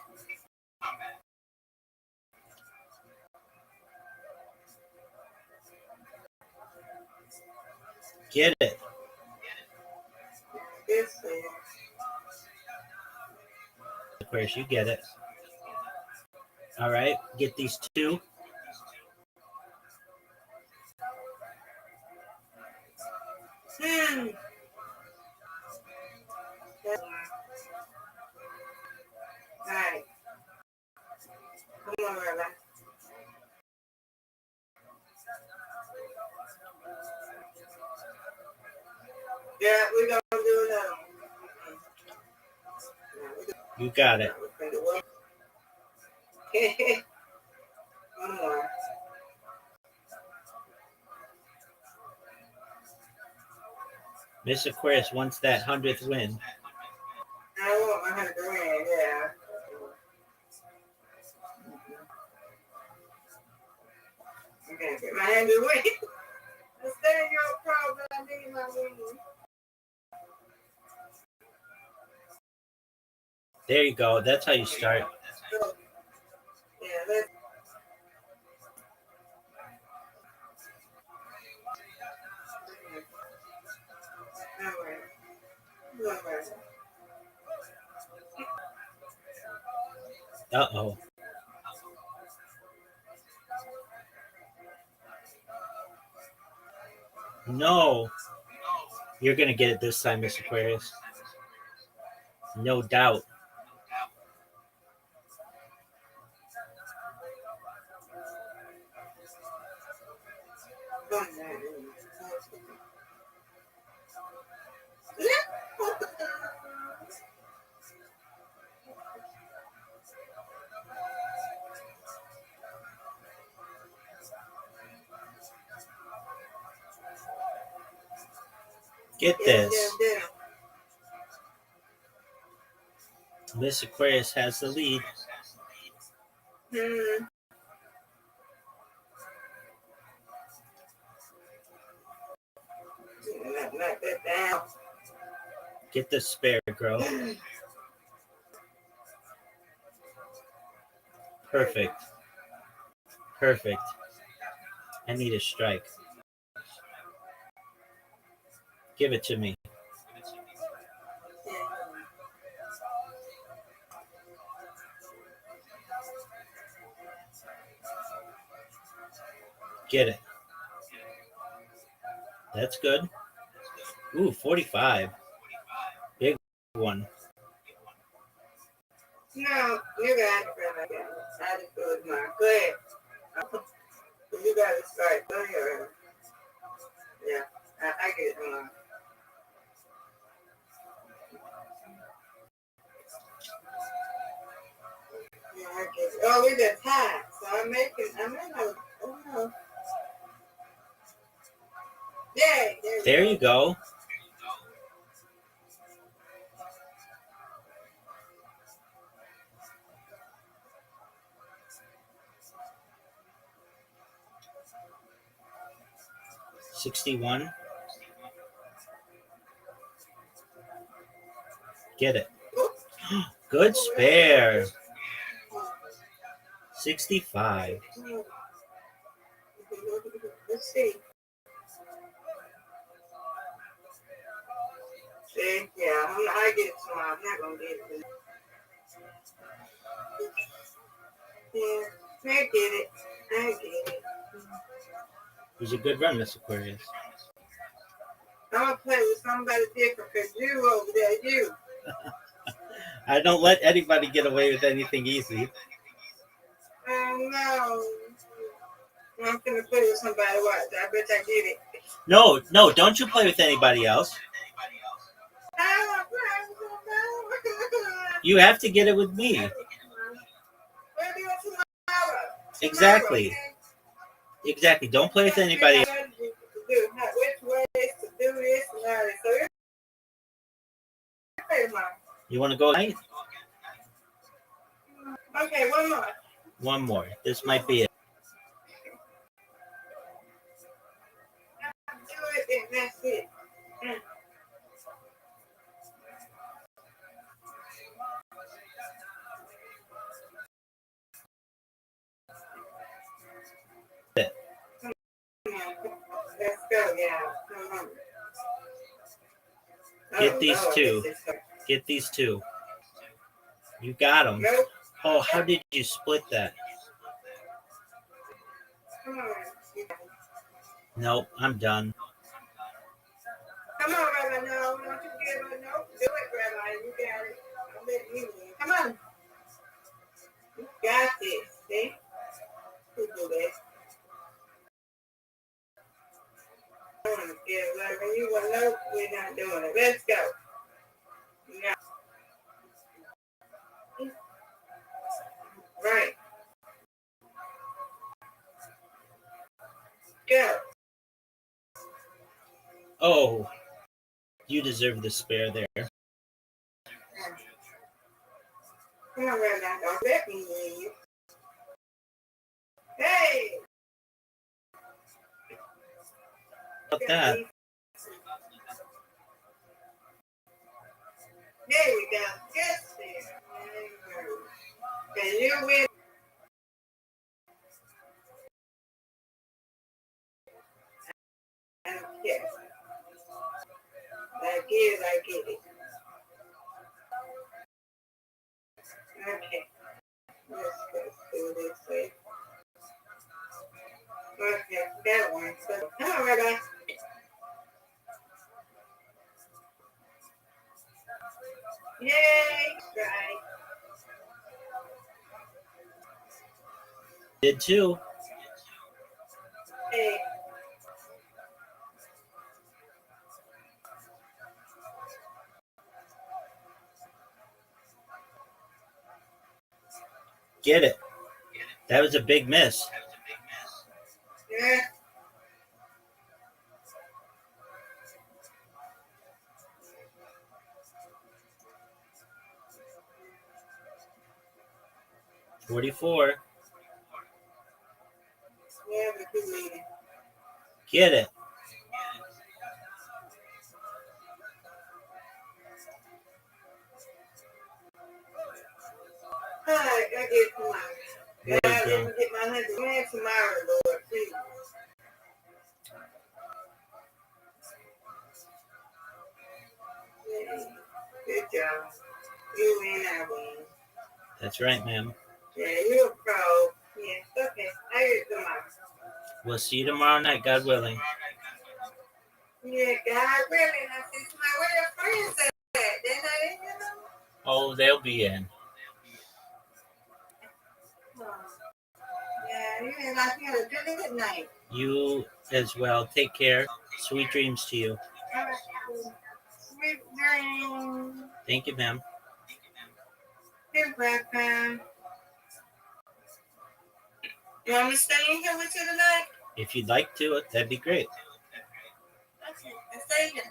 Get it. Aquarius, you get it. All right, get these two. Alright. Come on, Rabbi. Yeah, we're gonna do another one. You got it. One more. Miss Aquarius wants that 100th win. I want my 100 to win, yeah. I'm gonna get my 100 to win. Understand your problem, I need my win. There you go. That's how you start. Yeah, let's. Uh-oh. No. You're going to get it this time, Miss Aquarius. No doubt. Get this. Miss Aquarius has the lead. Knock that down. Get the spare, girl. Perfect. Perfect. I need a strike. Give it to me. Get it. That's good. Ooh, 45. Big one. No, you got it, Rabbi. I just go with mine. Go ahead. You got to start. Go ahead, Rabbi. Yeah, I get it. Yeah, I get it. Oh, we got time. So I'm may not, oh no. Yeah, There you go. $61. Get it. Good spare. 65. Let's see. See, yeah, I get it tomorrow. I'm not gonna get it. Yeah, I get it. I get it. It was a good run, Miss Aquarius. I'm gonna play with somebody different because you over there, you. I don't let anybody get away with anything easy. No. I'm gonna play with somebody. Watch. I bet I get it. No, don't you play with anybody else. You have to get it with me. Exactly. Exactly. Don't play with anybody else. Which ways to do this and that. So You want to go tonight? okay, one more. One more. This might be it. Do it and that's it. Let's go, yeah. Get these two. Get these two. You got them. Nope. Oh, how did you split that? Come on. Nope, I'm done. Come on, Rabbi. No, don't you give it. Nope. Do it, Rabbi. You got it. I'm letting you win. Come on. You got this. See? You do that. Yeah, Rabbi. You will nope. We're not doing it. Let's go. No. Right. Go. Oh, you deserve the spare there. Come on, Rabbi. Don't let me leave. Hey! About that. There we go. Yes, there. Can you win? Yes. I get it. Okay. Let's do this way. Okay, that one. So, come on, Rabbi. Yay! Right. Did too. Hey. Get it. That was a big miss. Yeah. $44. Get it. All right, I get tomorrow. There God, you let go. me get my 100 grand tomorrow, Lord, please. Yeah. Good job. You win, I win. That's right, ma'am. Yeah, you're a pro. Yeah, okay. I get it tomorrow. We'll see you tomorrow night, God willing. Yeah, God willing. I see my where your friends at. They're not in here no more? Oh, they'll be in. Oh. Yeah, you ain't like you had a good night. You as well. Take care. Sweet dreams to you. All right, cool. Sweet dreams. Thank you, ma'am. You're welcome. You want me to stay in here with you tonight? If you'd like to, that'd be great. Okay, let's stay here.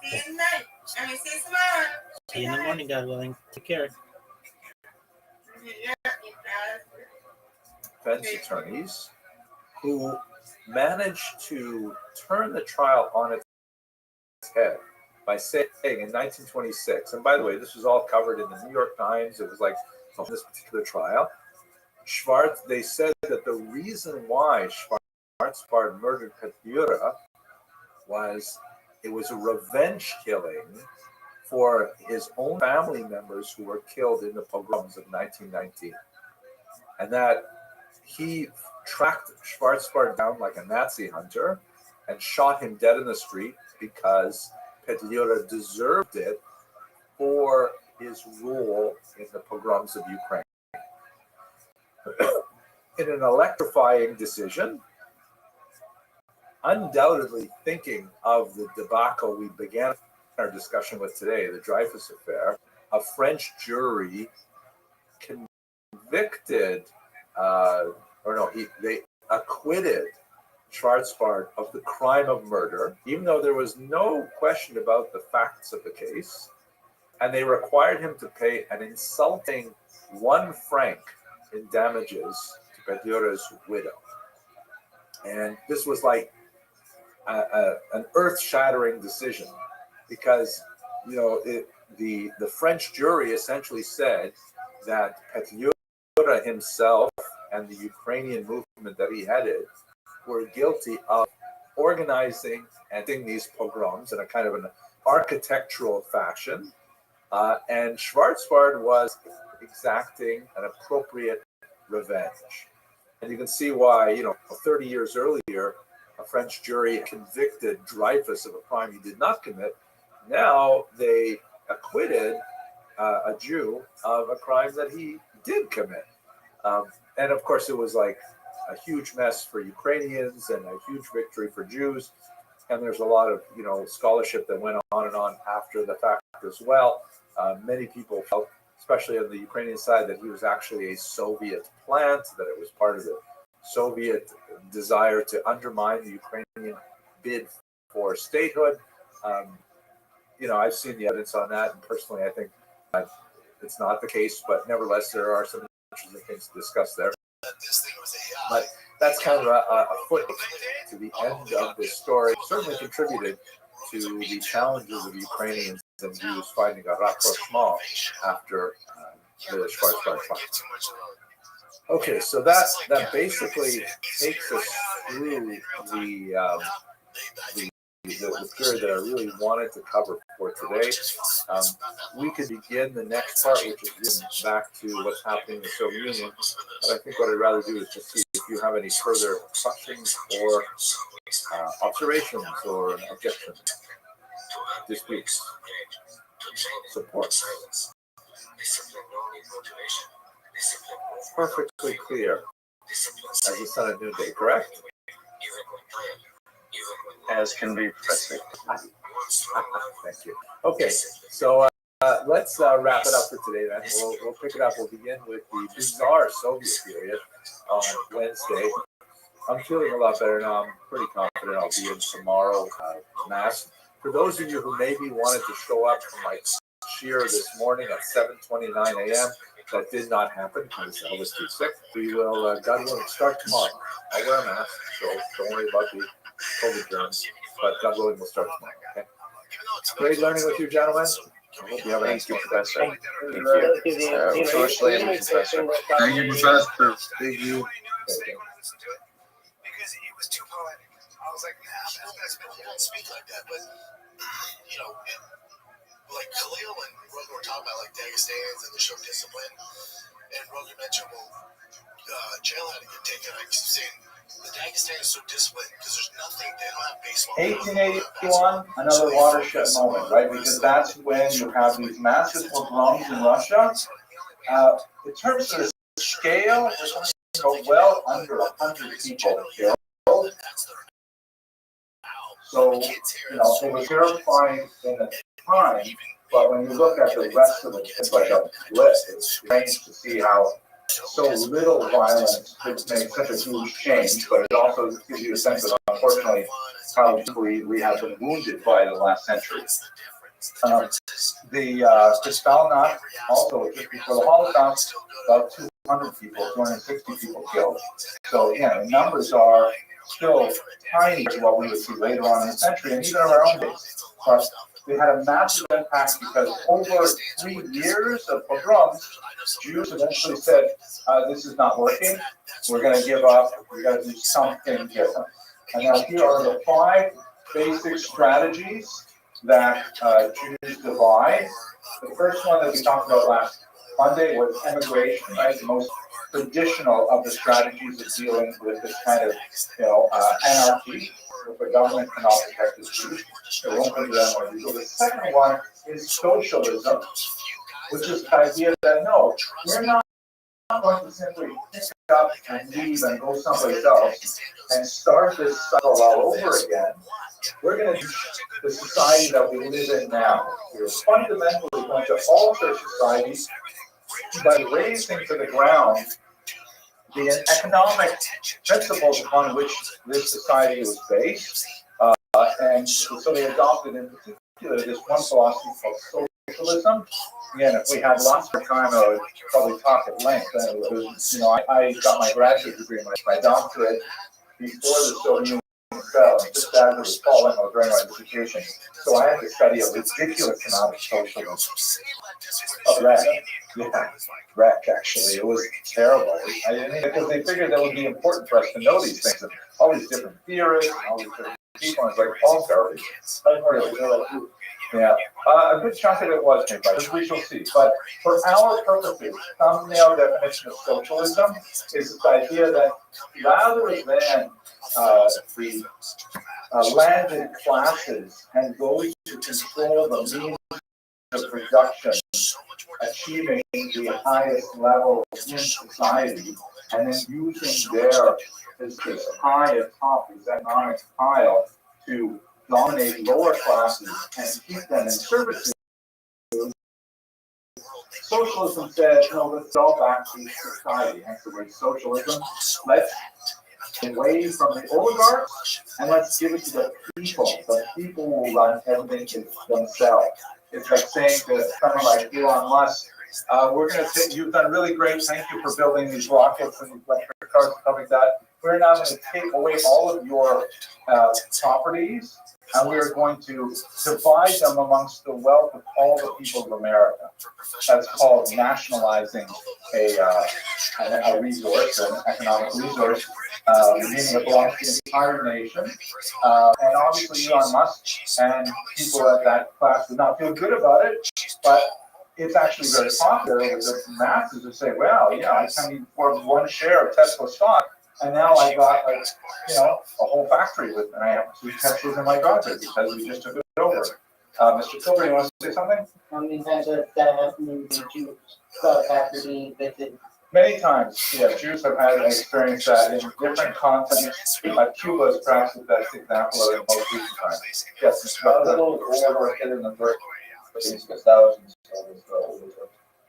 See you tonight. I mean, see you tomorrow. See you in the morning, God willing. Take care. Yeah, you guys. Defense attorneys who managed to turn the trial on its head by saying in 1926, and by the way, this was all covered in the New York Times. It was like this particular trial. They said that the reason why Schwarzbard murdered Petliura was it was a revenge killing for his own family members who were killed in the pogroms of 1919. And that he tracked Schwarzbard down like a Nazi hunter and shot him dead in the street because Petliura deserved it for his role in the pogroms of Ukraine. In an electrifying decision, undoubtedly thinking of the debacle we began our discussion with today, the Dreyfus affair, a French jury convicted, they acquitted Schwarzbard of the crime of murder, even though there was no question about the facts of the case, and they required him to pay an insulting 1 franc in damages to Petliura's widow. And this was like an earth-shattering decision because, the French jury essentially said that Petliura himself and the Ukrainian movement that he headed were guilty of organizing and doing these pogroms in a kind of an architectural fashion. And Schwarzbard was exacting an appropriate revenge. And you can see why, 30 years earlier, a French jury convicted Dreyfus of a crime he did not commit. Now they acquitted a Jew of a crime that he did commit. And of course, it was like a huge mess for Ukrainians and a huge victory for Jews. And there's a lot of, scholarship that went on and on after the fact as well. Many people felt, especially on the Ukrainian side, that he was actually a Soviet plant, that it was part of the Soviet desire to undermine the Ukrainian bid for statehood. I've seen the evidence on that, and personally, I think it's not the case, but nevertheless, there are some interesting things to discuss there. But that's kind of a footnote to the end of this story. Certainly contributed to the challenges of Ukrainians and Jews finding a rapprochement after the Schwarzbard trial. Okay, so that basically takes us through the period that I really wanted to cover for today. We could begin the next part, which is getting back to what's happening in the Soviet Union. But I think what I'd rather do is just see if you have any further questions or observations or objections, disputes, support. Perfectly clear as the sun at noonday, correct? As can be, Professor. Thank you. Okay, so let's wrap it up for today then. We'll pick it up. We'll begin with the bizarre Soviet period on Wednesday. I'm feeling a lot better now. I'm pretty confident I'll be in tomorrow Mass. For those of you who maybe wanted to show up for my cheer this morning at 7:29 a.m., that did not happen because I was too sick. We will, God willing, start tomorrow. I'll wear a mask, so don't worry about the COVID germs. But God willing, we'll start tomorrow. Okay. Great learning with you, gentlemen. I hope you have a nice Thank you, day. Professor. Thank you. Socially and Professor. Thank you, Professor. Thank you. Because it was too poetic. I was like, nah, that's good. You don't speak like that, but like Khalil and Rogan were talking about like Dagestans and the show Discipline, and Rogan mentioned, jail had to get taken. I keep saying the Dagestan is so disciplined because there's nothing. They don't have baseball. 1881, another watershed moment, right? Because that's when you have these massive pogroms in Russia. In terms of the scale, we're going to go well under 100 people killed. So, it was terrifying in the time, but when you look at the rest of it, it's like a blip. It's strange to see how so little violence could make such a huge change, but it also gives you a sense of, unfortunately, how deeply we have been wounded by the last century. The Kristallnacht, also just before the Holocaust, about 200 people, 260 people killed. So, the numbers are still tiny to what we would see later on in the century, and even in our own days. But they had a massive impact because over 3 years of pogroms, Jews eventually said, this is not working, we're going to give up, we've got to do something different. And now here are the 5 basic strategies that Jews devise. The first one that we talked about last Monday was emigration, right? The most traditional of the strategies of dealing with this kind of, anarchy, where the government cannot protect the Jews. So we won't go into that more detail. The second one is socialism, which is the idea that no, we're not going to simply pick up and leave and go someplace else and start this cycle all over again. We're going to do the society that we live in now. We're fundamentally going to alter society by raising to the ground the economic principles upon which this society was based. And so they adopted in particular this one philosophy called socialism. Again, if we had lots more time, I would probably talk at length. I got my graduate degree, my doctorate, before the Soviet Union fell, just as it was falling during my dissertation. So I had to study a ridiculous amount of socialism. Wreck, actually. It was terrible. Because they figured that would be important for us to know these things. And all these different theorists, and all these different people, and it's like all garbage. A good chunk of it was made by this, we shall see. But for our purposes, thumbnail definition of socialism is this idea that rather than the landed classes and those who control the means of production, achieving the highest level in society, and then using their this high atop this economic pile to dominate lower classes and keep them in servitude. Socialism says, no, let's go back to society. Hence the word socialism. Let's get away from the oligarchs and let's give it to the people. The people will run everything themselves. It's like saying to someone like Elon Musk, we're going to say, you've done really great, thank you for building these rockets and these electric cars and stuff like that. We're now going to take away all of your properties, and we are going to divide them amongst the wealth of all the people of America. That's called nationalizing a resource, an economic resource, meaning it belongs to the entire nation. And obviously Elon Musk and people at that class would not feel good about it, but it's actually very popular with the masses who say, well, yeah, I can't even afford one share of Tesla stock. And now I got a whole factory with, and I have 2 Teslas in my garage because we just took it over. Mr. Silver, you want to say something? That happened to Jews. Factory visit. Many times, Jews have had an experience that in different continents. Cuba is perhaps the best example of it most recent times. Yes, Mr.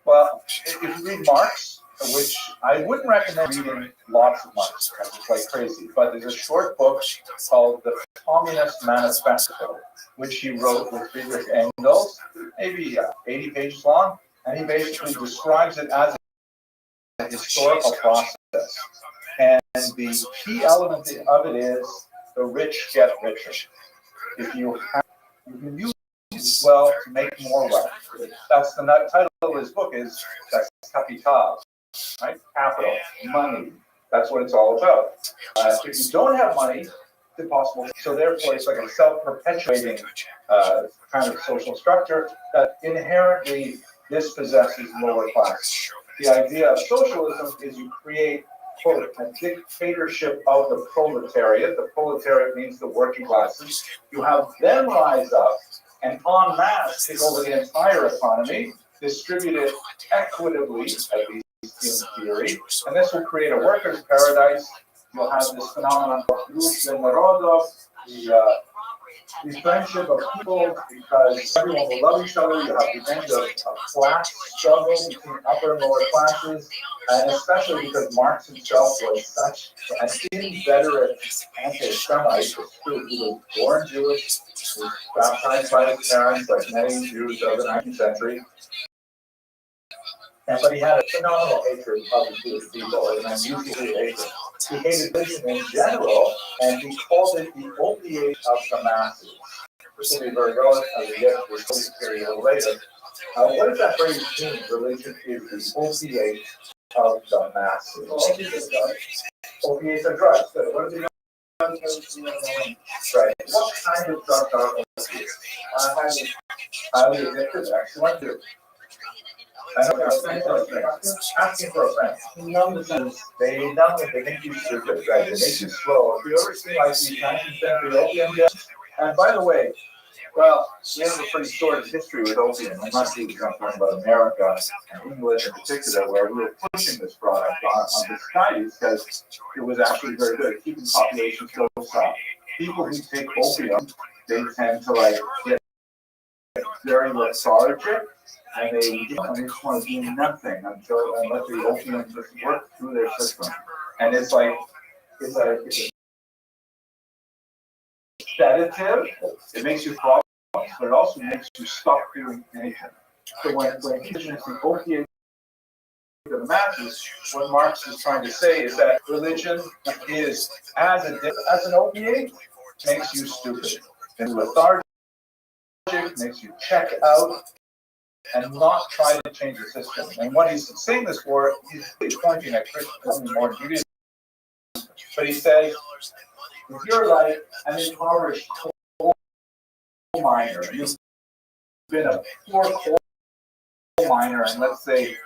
Well, if you read Marx, which I wouldn't recommend reading lots of Marx, it's like crazy, but there's a short book called The Communist Manifesto, which he wrote with Friedrich Engels, maybe 80 pages long, and he basically describes it as a historical process. And the key element of it is the rich get richer. If you have, you can use wealth to make more wealth. That's the title of his book is Capital, right? Capital, money. That's what it's all about. If you don't have money, it's impossible. So therefore, it's like a self-perpetuating kind of social structure that inherently dispossesses lower class. The idea of socialism is you create, quote, a dictatorship of the proletariat. The proletariat means the working classes. You have them rise up and en masse take over the entire economy, distribute it equitably, at least in theory, and this will create a workers' paradise. You'll have this phenomenon of the friendship of people, because everyone will love each other. You have the end of a class struggle between upper and lower classes, and especially because Marx himself was such an inveterate anti-Semite. He was born Jewish, he was baptized by his parents, like many Jews of the 19th century. But he had a phenomenal hatred of the Jewish people, and unusual hatred. He hated religion in general, and he called it the opiate of the masses. This will be very relevant as we get to this period a little later. What does that phrase mean? Religion is the opiate of the masses. Opiates are drugs. What is it? Right. What kind of drugs are opiates? Highly addictive. Excellent. Asking for a friend. They numb it, they make you stupid, right? They make you slow. If you ever see like the 19th century opium dens, and by the way, well, we have a pretty sordid history with opium. I'm not even talking about America and England in particular, where we were pushing this product on the societies because it was actually very good at keeping populations docile. People who take opium, they tend to like get very lethargic, and they just want to do nothing unless the opium just works through their system. And it's like it's a sedative. It makes you problems, but it also makes you stop doing anything. So when Christians think opiate to the masses, what Marx is trying to say is that religion is as an opiate makes you stupid and lethargic, makes you check out and not try to change the system. And what he's saying this for, he's pointing at Christians more Judaism. But he says, if you're like an impoverished coal miner, you've been a poor coal miner, and let's say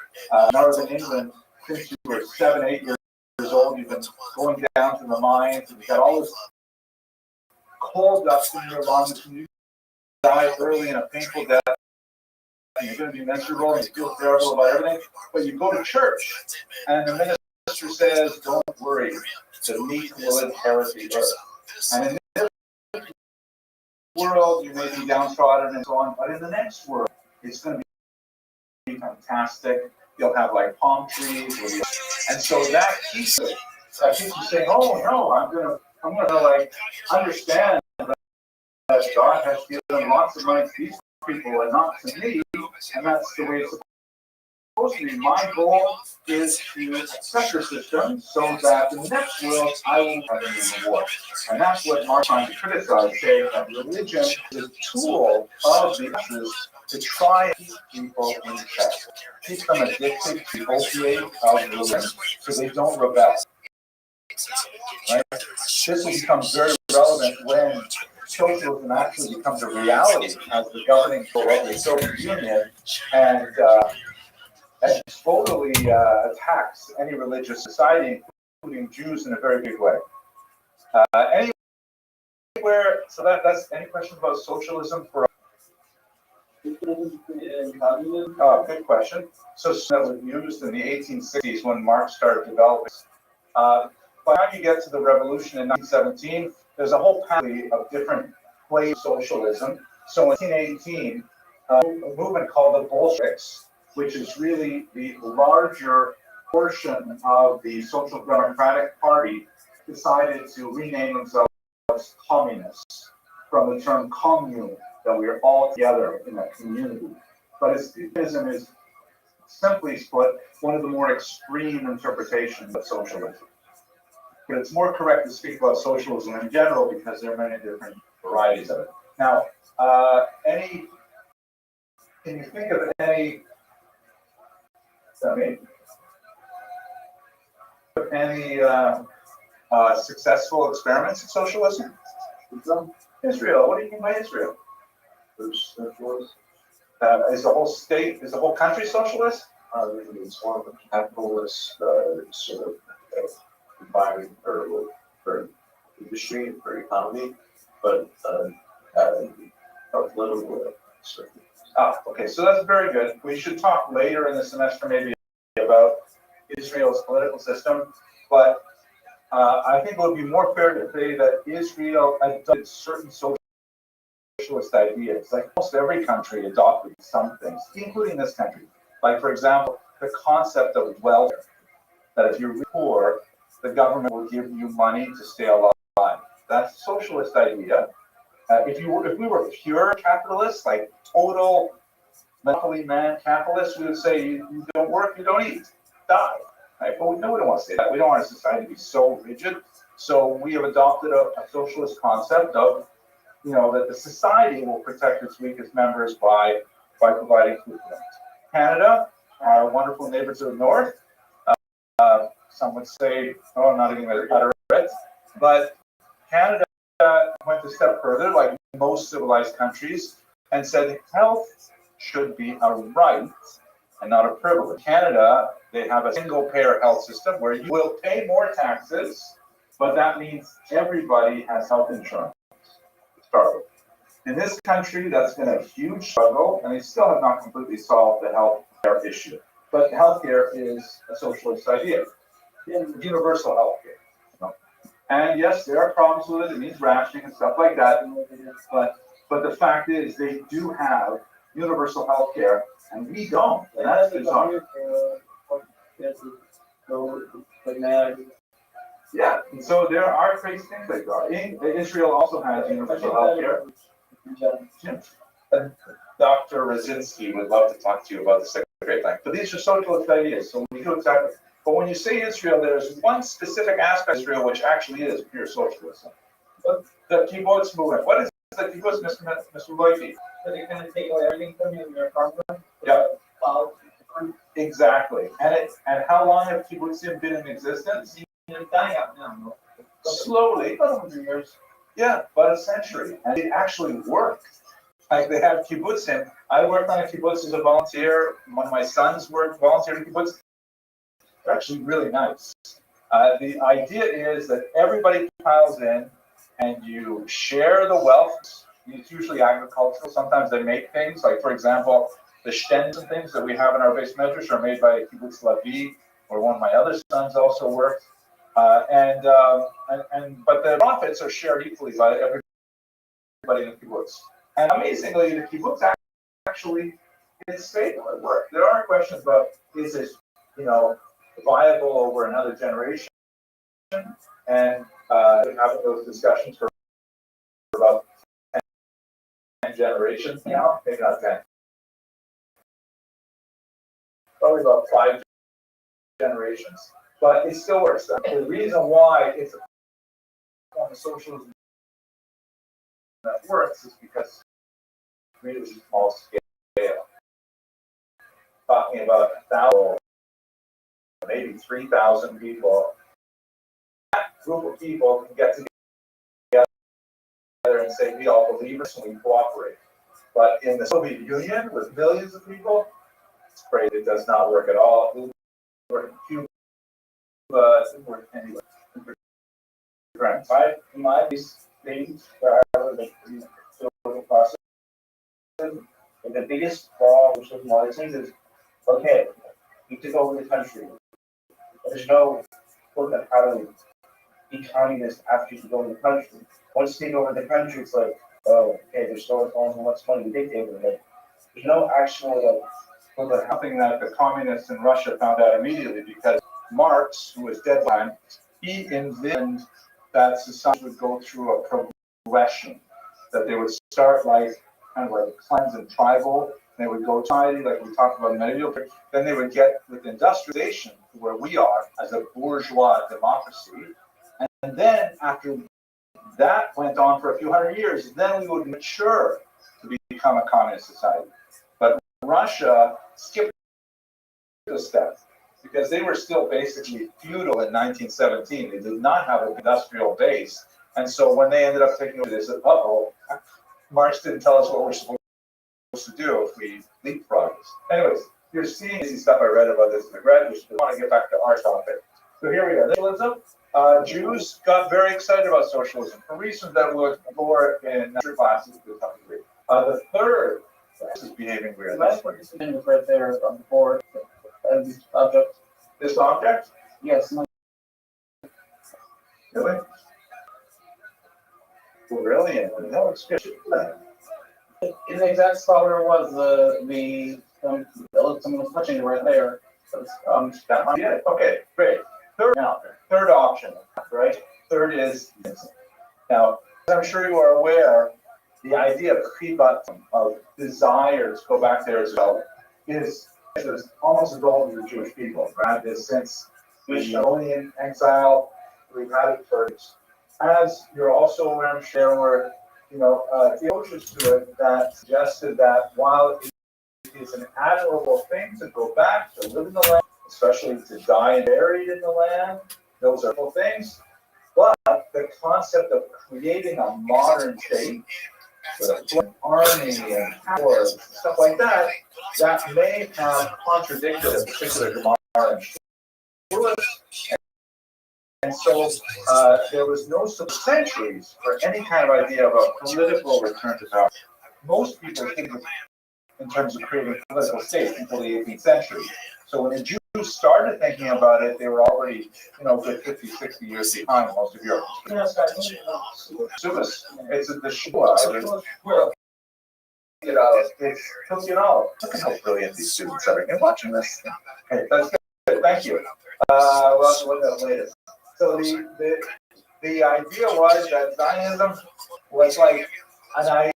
northern England, since you were 7, 8 years old, you've been going down to the mines, and you've got all this coal dust in your lungs, and you die early in a painful death, and you're going to be miserable, and you feel terrible about everything, but you go to church, and the minister says, don't worry, the meek will inherit the earth. And in this world, you may be downtrodden and so on, but in the next world, it's going to be fantastic. You'll have like palm trees, and so that keeps you saying, "Oh no, I'm gonna like understand that God has given lots of money to these people and not to me, and that's the way it's supposed to be. My goal is to set the system so that in the next world I will have a reward." And that's what Marx trying to criticize, saying that religion is a tool of the masses to try and keep people in check, keep them addicted to opiate of religion so they don't rebel. Right? This will become very relevant when socialism actually becomes a reality as the governing for the Soviet Union and totally attacks any religious society, including Jews, in a very big way. Anywhere, so that's any questions about socialism for? Good question. So that was used in the 1860s when Marx started developing. By the time you get to the revolution in 1917, there's a whole panoply of different ways of socialism. So in 1918, a movement called the Bolsheviks, which is really the larger portion of the Social Democratic Party, decided to rename themselves communists from the term commune, that we are all together in a community. But communism is simply put one of the more extreme interpretations of socialism. but it's more correct to speak about socialism in general because there are many different varieties of it. Now, can you think of any successful experiments in socialism? Israel. What do you mean by Israel? Socialist. Is the whole state, is the whole country socialist? It's one of the capitalist sort of environment for industry, for economy, but political. Okay, so that's very good. We should talk later in the semester maybe about Israel's political system, but I think it would be more fair to say that Israel adopted certain socialist ideas. Like almost every country adopted some things, including this country. Like, for example, the concept of welfare, that if you're poor, the government will give you money to stay alive. That's a socialist idea. If we were pure capitalists, like total monopoly man capitalists, we would say you don't work, you don't eat, die. Right? But we don't want to say that. We don't want our society to be so rigid. So we have adopted a socialist concept of, that the society will protect its weakest members by providing food for them. Canada, our wonderful neighbors to the north, some would say, I'm not even going to utter it, but Canada went a step further, like most civilized countries, and said health should be a right and not a privilege. Canada, they have a single-payer health system where you will pay more taxes, but that means everybody has health insurance to start with. In this country, that's been a huge struggle, and they still have not completely solved the health care issue. But healthcare is a socialist idea, universal healthcare. And yes, there are problems with it. It means rationing and stuff like that. But the fact is, they do have universal health care, and we don't. And that's bizarre. Yeah, and so there are crazy things like that. Israel also has universal health care. Dr. Rothschild would love to talk to you about this great thing. But these are socialist ideas, so we do exactly. But when you say Israel, there's one specific aspect of Israel which actually is pure socialism. The kibbutz movement. What is the kibbutz, Mr. Loifi? They're going to take away everything from you in your farmland. Yeah. Exactly. And how long have kibbutzim been in existence? They're dying out now. Slowly, about 100 years. Yeah, about a century. And it actually worked. Like they have kibbutzim. I worked on a kibbutz as a volunteer. One of my sons volunteered at kibbutz. They're actually really nice. The idea is that everybody piles in and you share the wealth. It's usually agricultural. Sometimes they make things, like for example, the shtens and things that we have in our base measures are made by Kibbutz Rabbi, where one of my other sons also worked. But the profits are shared equally by everybody in the kibbutz. And amazingly, the kibbutz actually is stable at work. There are questions about is this, viable over another generation, and having those discussions for about 10 generations now, maybe not 10, probably about 5 generations, but it still works. The reason why it's a form of socialism that works is because it's really small scale. Talking about 1,000, maybe 3,000 people. That group of people can get together and say we all believe this and we cooperate. But in the Soviet Union, with millions of people, it's great. It does not work at all. It work in Cuba. It didn't work anywhere. My things where I was the process. And the biggest flaw with some of these things is, okay, you took over the country. There's no look at how to be communist after you go in the country. Once you take over the country, it's like, oh, okay, they're still how much money we dictate with it. There's no actual something that the communists in Russia found out immediately, because Marx, who was dead by then, he envisioned that society would go through a progression, that they would start like kind of like cleanse and tribal. They would go society, like we talked about in medieval. Then they would get with industrialization to where we are as a bourgeois democracy, then after that went on for a few hundred years, then we would mature to become a communist society. But Russia skipped a step because they were still basically feudal in 1917. They did not have an industrial base. And so when they ended up taking over, they said, uh-oh, Marx didn't tell us what we're supposed to do if we leapfrog this. Anyways, you're seeing this stuff I read about this in the graduate school. I want to get back to our topic. So here we are. Socialism. Jews got very excited about socialism for reasons that we'll explore in classes to some degree. The third is behaving weird. Last one is right there on the board. This object. This object? Yes. Really? Brilliant. No, it's good. In the exact spot where it was, someone was touching it right there. So That might be it. Okay, great. Third option, right? Third is now, as I'm sure you are aware, the idea of chibat, of desires, go back there as well, is almost as old as the Jewish people, right? Since the Babylonian exile, we've had it for years. As you're also aware, there were, theologians to it that suggested that while it is an admirable thing to go back to live in the land, especially to die and buried in the land, those are cool things. But the concept of creating a modern state with an army and powers and stuff like that, that may have contradicted a particular Gemara. And so there was no centuries for any kind of idea of a political return to power. Most people think of in terms of creating a political state until the 18th century. So when the Jews started thinking about it, they were already, good 50, 60 years behind most of Europe. Subas, it's the Shua. Look at how brilliant these students are. You're watching this. Okay, that's good. Thank you. We'll have to look at it later. So the idea was that Zionism was like an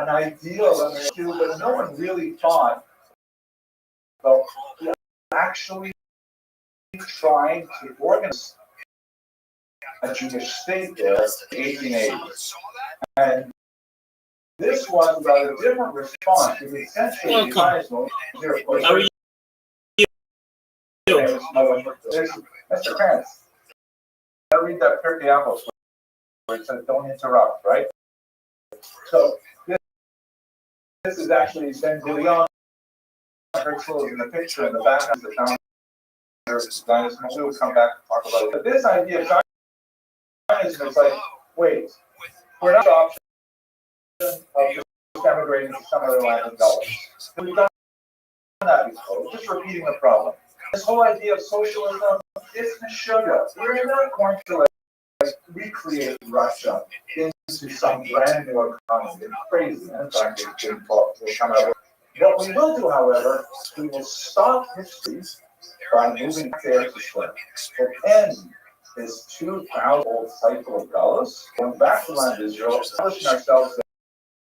ideal, but no one really thought about actually trying to organize a Jewish state there in the 1880s. And this was about a different response because essentially Zionism. How are you? Mr. Pence, I read that Pirkei Avos where it says don't interrupt, right? So this is actually Ben Gurion. Herzl is in the picture in the back of the founder Zionism. We will come back and talk about it. But this idea of Zionism is like, wait, we're not the option of just emigrating to some other land and dollars. We've done that before. We're just repeating the problem. This whole idea of socialism is sugar. We're not going to recreate Russia into some brand new economy. It's crazy. In fact, we'll come out. What we will do, however, we will stop history by moving there to swim. We'll end this 2,000-old cycle of Galus, going back to land Israel, establishing ourselves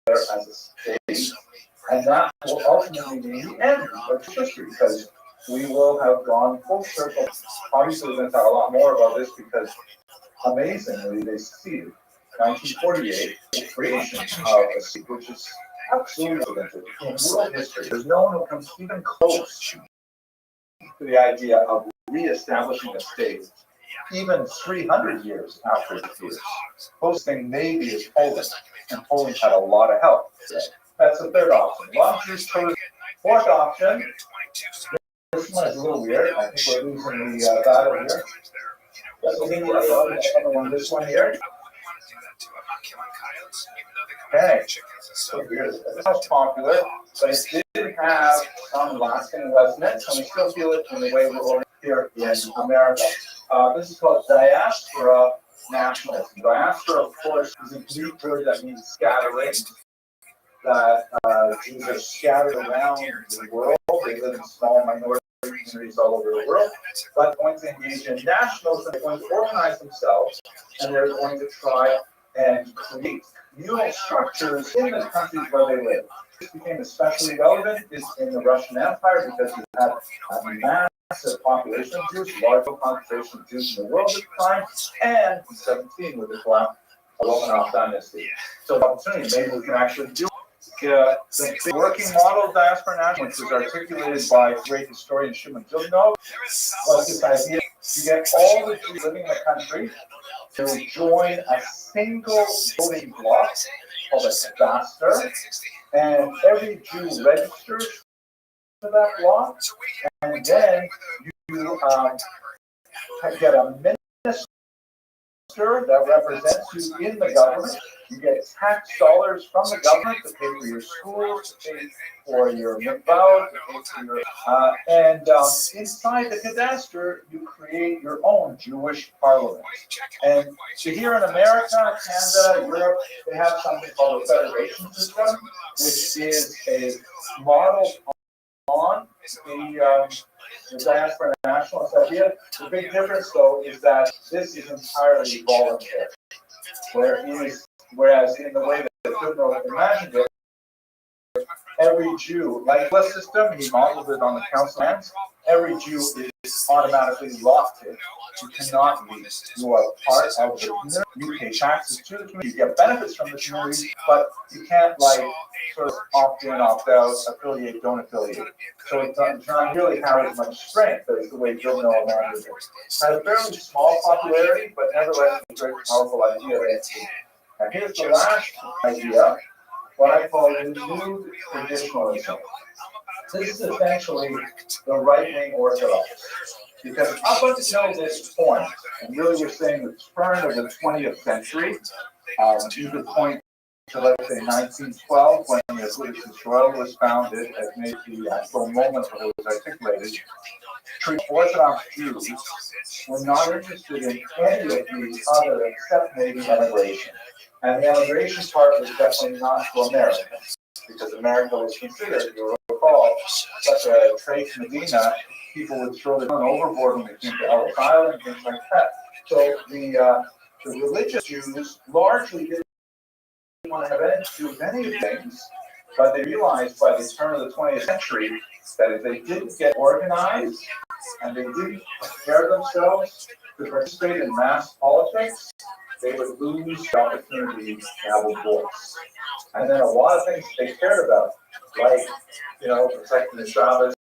there as a state, and that will ultimately be the end of history because we will have gone full circle. Obviously, we're going to talk a lot more about this because, amazingly, they succeeded. 1948, the creation of a state, which is absolutely in world history. There's no one who comes even close to the idea of re-establishing a state, even 300 years after the defeat. Closest thing maybe is Poland, and Poland had a lot of help. That's the third option. Fourth option. This one is a little weird. I think we're losing the battle here. This one here. Okay. So weird. This was popular, but it did have some lasting resonance, and we still feel it in the way we're over here in America. This is called diaspora nationalism. Diaspora, of course, is a Greek word that means scattering. That Jews are scattered around the world. They live in small minority communities all over the world, but going to engage in nationalism. They're going to organize themselves, and they're going to try and create communal structures in the countries where they live. This became especially relevant in the Russian Empire because you had a population of Jews, large concentration of Jews in the world at the time, and in 17 with the collapse of the Romanov dynasty. So the opportunity, maybe we can actually do the big working model of diaspora national, which was articulated by great historian Shimon Zubnov, was this idea to get all the Jews living in the country to join a single voting bloc called a cadastre, and every Jew registers for that bloc, and then you get a minister that represents you in the government. You get tax dollars from the government to pay for your schools, to pay for your mikvah, to pay for your and inside the cadastre, you create your own Jewish parliament. And so here in America, Canada, Europe, they have something called a federation system, which is a model on the diaspora nationalist idea. The big difference, though, is that this is entirely voluntary. Whereas in the way that Goodnow imagined it, every Jew, like the system, he models it on the council lands, every Jew is automatically locked in. You cannot leave. You are part of the community. You pay taxes to the community. You get benefits from the community, but you can't sort of opt in, opt out, affiliate, don't affiliate. So it's not really have as much strength as the way Goodnow imagined it. It has a fairly small popularity, but nevertheless a very powerful idea. And here's the last idea, what I call renewed traditionalism. This is essentially the right-wing orthodox. Because up until this point, and really we're saying the turn of the 20th century, you could point to, let's say, 1912, when the British Rothschild was founded, as maybe the actual moment when it was articulated. Orthodox Jews were not interested in any of these other except maybe immigration. And the immigration part was definitely not to America, because America was considered, you recall, such a trace Medina, people would throw their own overboard when they came to Ellis Island and things like that. So the religious Jews largely didn't want to have anything to do with any of things, but they realized by the turn of the 20th century that if they didn't get organized and they didn't prepare themselves to participate in mass politics, they would lose the opportunity to have a voice. And then a lot of things they cared about, like, protecting the Shabbos,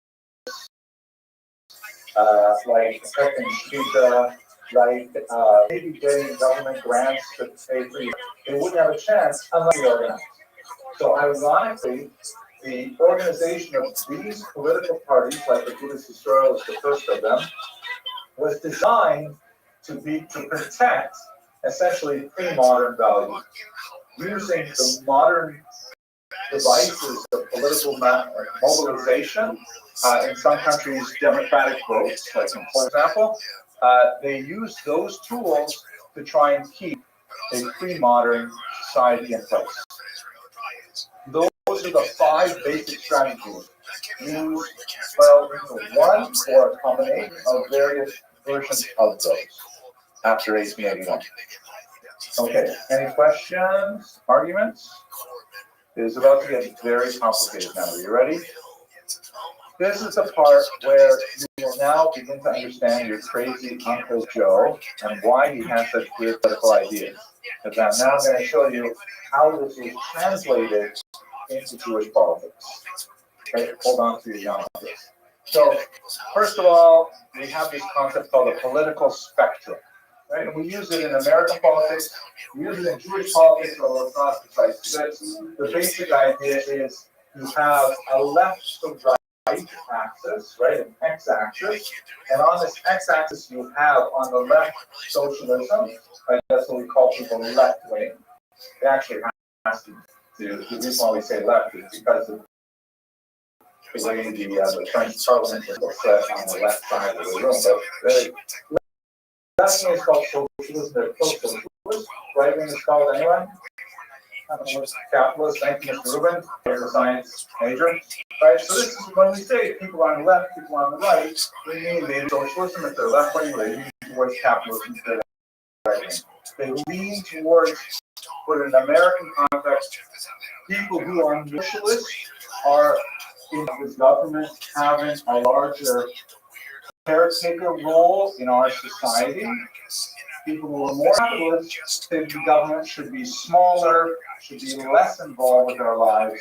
like protecting Shkita, like maybe getting government grants to pay for you. They wouldn't have a chance unless they organized. So ironically, the organization of these political parties, like the Buddhist Israel is the first of them, was designed to protect essentially pre-modern values, using the modern devices of political mobilization. In some countries, democratic votes, like for example, they use those tools to try and keep a pre-modern society in place. Those are the 5 basic strategies used spelled into one or a combination of various versions of those after 1881. Okay, any questions, arguments? It is about to get very complicated now. Are you ready? This is the part where you will now begin to understand your crazy Uncle Joe and why he has such weird political ideas. Because now I'm going to show you how this is translated into Jewish politics. Okay, hold on to your young ideas. So, first of all, we have this concept called a political spectrum. Right? And we use it in American politics, we use it in Jewish politics, although it's not precise. The basic idea is you have a left to right axis, right, an x-axis, and on this x-axis you have on the left socialism, right? That's what we call people left-wing. It actually has to do, the reason why we say left is because of the way the French Parliament was set on the left side of the room. But left wing is called socialism, they're socialist. Right wing is called anyway? Capitalist, thank you, Mr. Rubin, you're a science major. Right, so this is when we say people on the left, people on the right, we mean maybe socialism if they're left wing, they lean towards capitalism if they're right wing. They lean towards, put in an American context, people who are socialists are in this government having a larger caretaker role in our society. People who are more capitalist think the government should be smaller, should be less involved with our lives,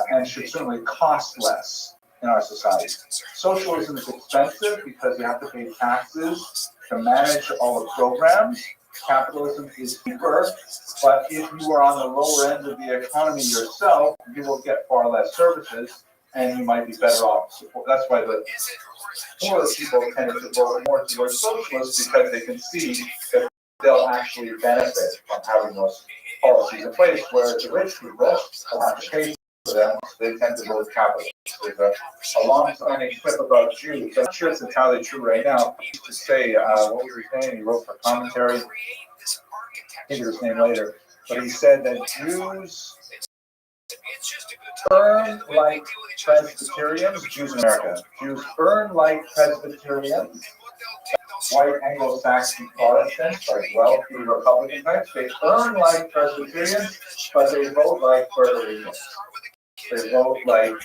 and should certainly cost less in our society. Socialism is expensive because you have to pay taxes to manage all the programs. Capitalism is cheaper, but if you are on the lower end of the economy yourself, you will get far less services, and you might be better off. That's why the poorer people tend to vote more towards socialists, because they can see that they'll actually benefit from having those policies in place, whereas the rich people have to pay for them, they tend to vote capitalist. There's a long-standing clip about Jews. I'm not sure it's entirely true right now. He used to say, what was his name? He wrote for commentary. I'll think of his name later. But he said that Jews earn like Presbyterians, Jews in America. Jews earn like Presbyterians, white Anglo-Saxon Protestants, like wealthy Republican types. They earn like Presbyterians, but they vote like Puerto Ricans. They vote like,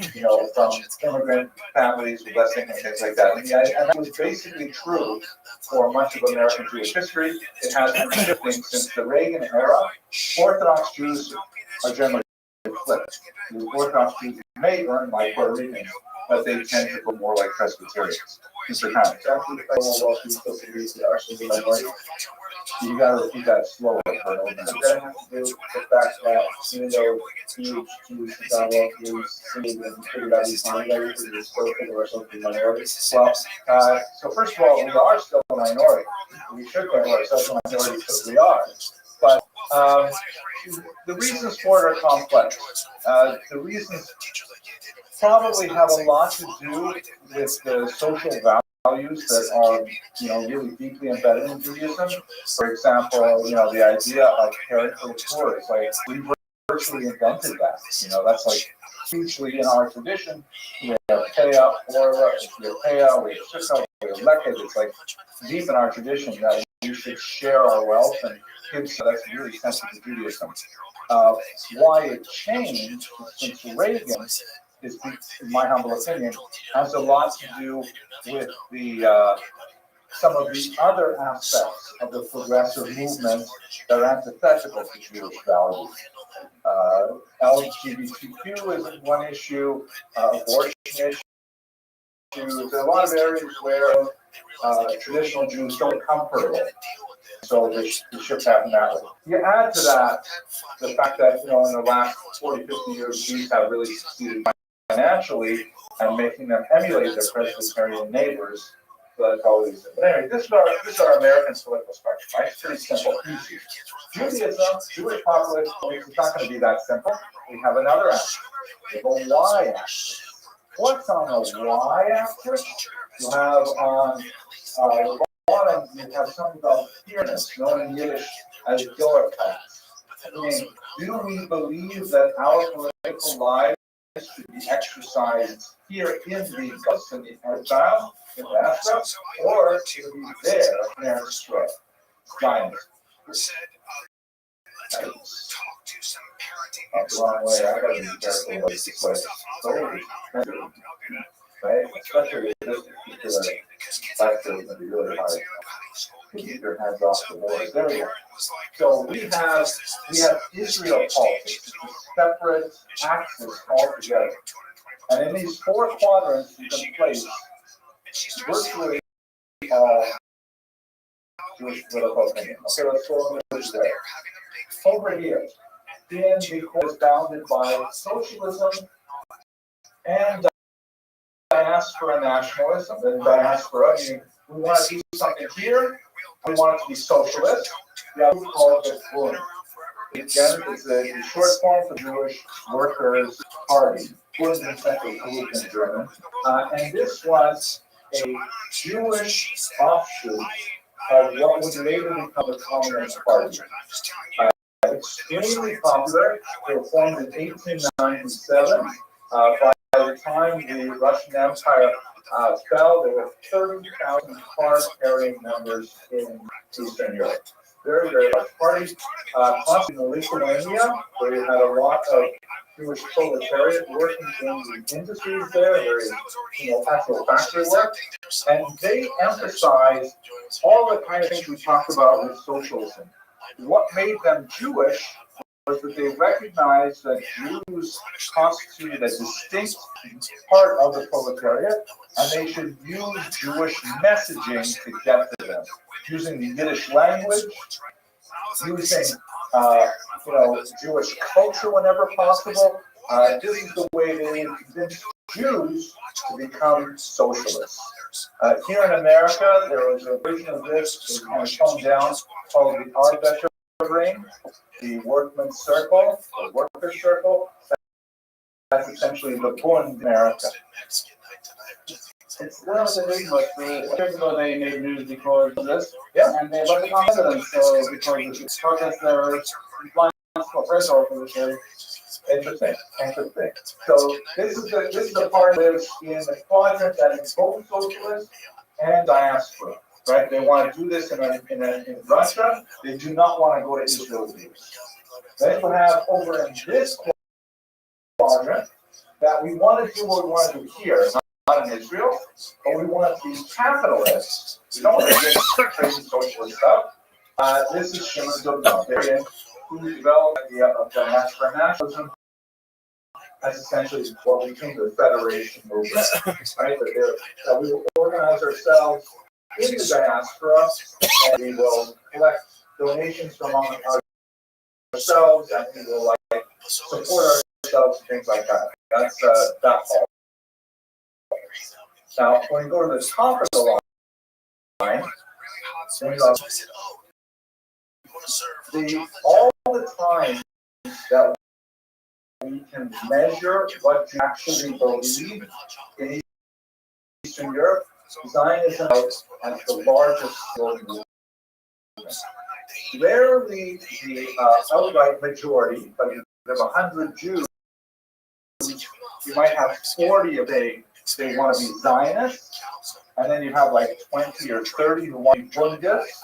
from immigrant families with less income, things like that. And that was basically true for much of American Jewish history. It has been shifting since the Reagan era. Orthodox Jews are generally flipped. The Orthodox Jews may earn like Puerto Ricans, but they tend to look more like Presbyterians. Mr. Connick. You gotta repeat that slower. We're gonna have to do the fact that even though huge Jews and Donald Jews see and figured out these minorities, we still figure ourselves to be minorities. Well, so first of all, we are still a minority. We should think of ourselves a minority because we are. But the reasons for it are complex. The reasons probably have a lot to do with the social values that are, really deeply embedded in Judaism. For example, the idea of caring for the poor is like we virtually invented that. That's like hugely in our tradition. We have Peah, Orla, we have Peah, we have Shishak, we have Leked. It's like deep in our tradition that we should share our wealth and give. So that's really sensitive to Judaism. Why it changed since Reagan is, in my humble opinion, has a lot to do with the some of the other aspects of the progressive movement that are antithetical to Jewish values. LGBTQ is one issue, abortion issues. There are a lot of areas where traditional Jews don't comfortable. So the shift happened that way. You add to that the fact that, in the last 40, 50 years, Jews have really succeeded financially and making them emulate their Presbyterian neighbors. So that's always. But anyway, this is our American political structure, right? It's pretty simple, easy. Judaism, Jewish population, it's not going to be that simple. We have another axis. We have a y-axis. What's on the y-axis? You have on the bottom, you have something called fairness, known in Yiddish as Dorfpass. Meaning, do we believe that our political lives should be exercised here in the Gulf, in the exile, in Alaska, or to be there in Eritrea? Zionism. That's the wrong way. I gotta be careful about this place. Right? Especially with this particular factor, it's gonna be really hard. Keep your hands off the wars. There we go. So we have Israel politics, separate axis altogether. And in these four quadrants you can place virtually Jewish political opinion. Okay, let's go over this way. Over here, in the court is bounded by socialism and diaspora nationalism. And diaspora, we want to do something here, we want it to be socialist. Yeah, we call it boom. Again, it's the short form for Jewish Workers' Party. Was essentially in German. And this was a Jewish offshoot of what would later become the Communist Party. Extremely popular. They were formed in 1897. By the time the Russian Empire fell, there were 30,000 card-carrying members in Eastern Europe. Very, very large party. In Lithuania, where you had a lot of Jewish proletariat working in the industries there, very, actual factory work, and they emphasized all the kind of things we talked about with socialism. What made them Jewish was that they recognized that Jews constituted a distinct part of the proletariat, and they should use Jewish messaging to get to them, using the Yiddish language, using Jewish culture whenever possible. This is the way they would convince Jews to become socialists. Here in America, there was a version of this that was toned down called the Arbeiter Ring, the workman's circle, the worker circle. That's essentially the Bund America. It's one of the news, but years ago they made news because of this. Yeah. And they let the confidence, so because the protesters blind for press officers. Interesting. So this is the part that lives in the quadrant that is both socialist and diaspora. Right? They want to do this in Russia. They do not want to go to Israel. Then you have over in this quadrant that we want to do what we want to do here, not in Israel, but we want to be capitalists. We don't want to get crazy socialist stuff. This is Shimon Zubin, who developed the idea of diaspora nationalism. That's essentially what became the Federation movement, right? That we will organize ourselves in the diaspora, and we will collect donations from ourselves, and we will support ourselves and things like that. That's all. Now, when you go to the top of the line, all the time that we can measure what you actually believe in Eastern Europe, Zionism is the largest global movement. Rarely the outright majority, but if you have 100 Jews, you might have 40 of they want to be Zionists, and then you have like 20 or 30 who want to be Bundists,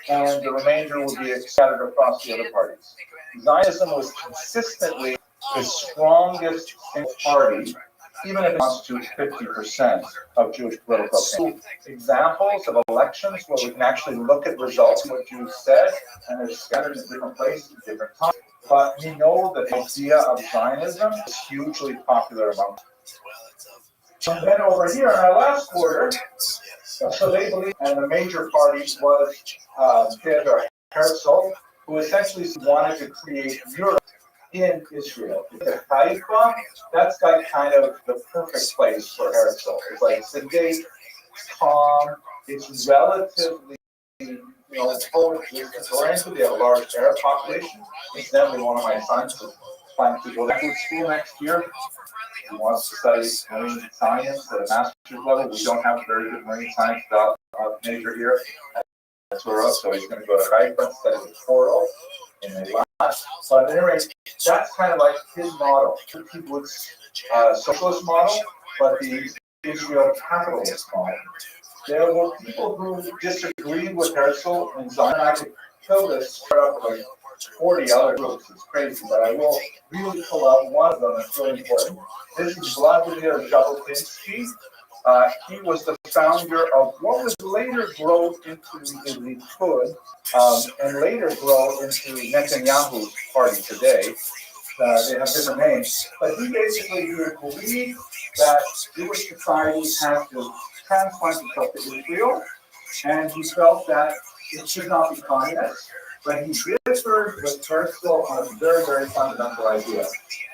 and the remainder will be scattered across the other parties. Zionism was consistently the strongest party, even if it constitutes 50% of Jewish political opinion. Examples of elections where we can actually look at results, what Jews said, and they're scattered in different places at different times. But we know that the idea of Zionism is hugely popular among them. And then over here in our last quarter, so they believe, and the major party was Theodor Herzl, who essentially wanted to create Europe in Israel. The Haifa, that's like kind of the perfect place for Herzl. It's like sedate, calm, it's relatively, coexistence-oriented. They have a large Arab population. Incidentally, one of my sons is planning to go to school next year. He wants to study marine science at a master's level. We don't have a very good marine science major here at Torah, so he's going to go to Haifa and study the coral in Milan. But at any rate, that's kind of like his model. People's socialist model, but the Israel capitalist model. There were people who disagreed with Herzl and Zion. I could fill this up like 40 other groups. It's crazy, but I will really pull out one of them that's really important. This is Vladimir Jabotinsky. He was the founder of what would later grow into the Likud, and later grow into Netanyahu's party today. They have different names, but he basically believed that Jewish society had to transplant itself to Israel, and he felt that it should not be communist. But he differed with Herzl on a very, very fundamental idea.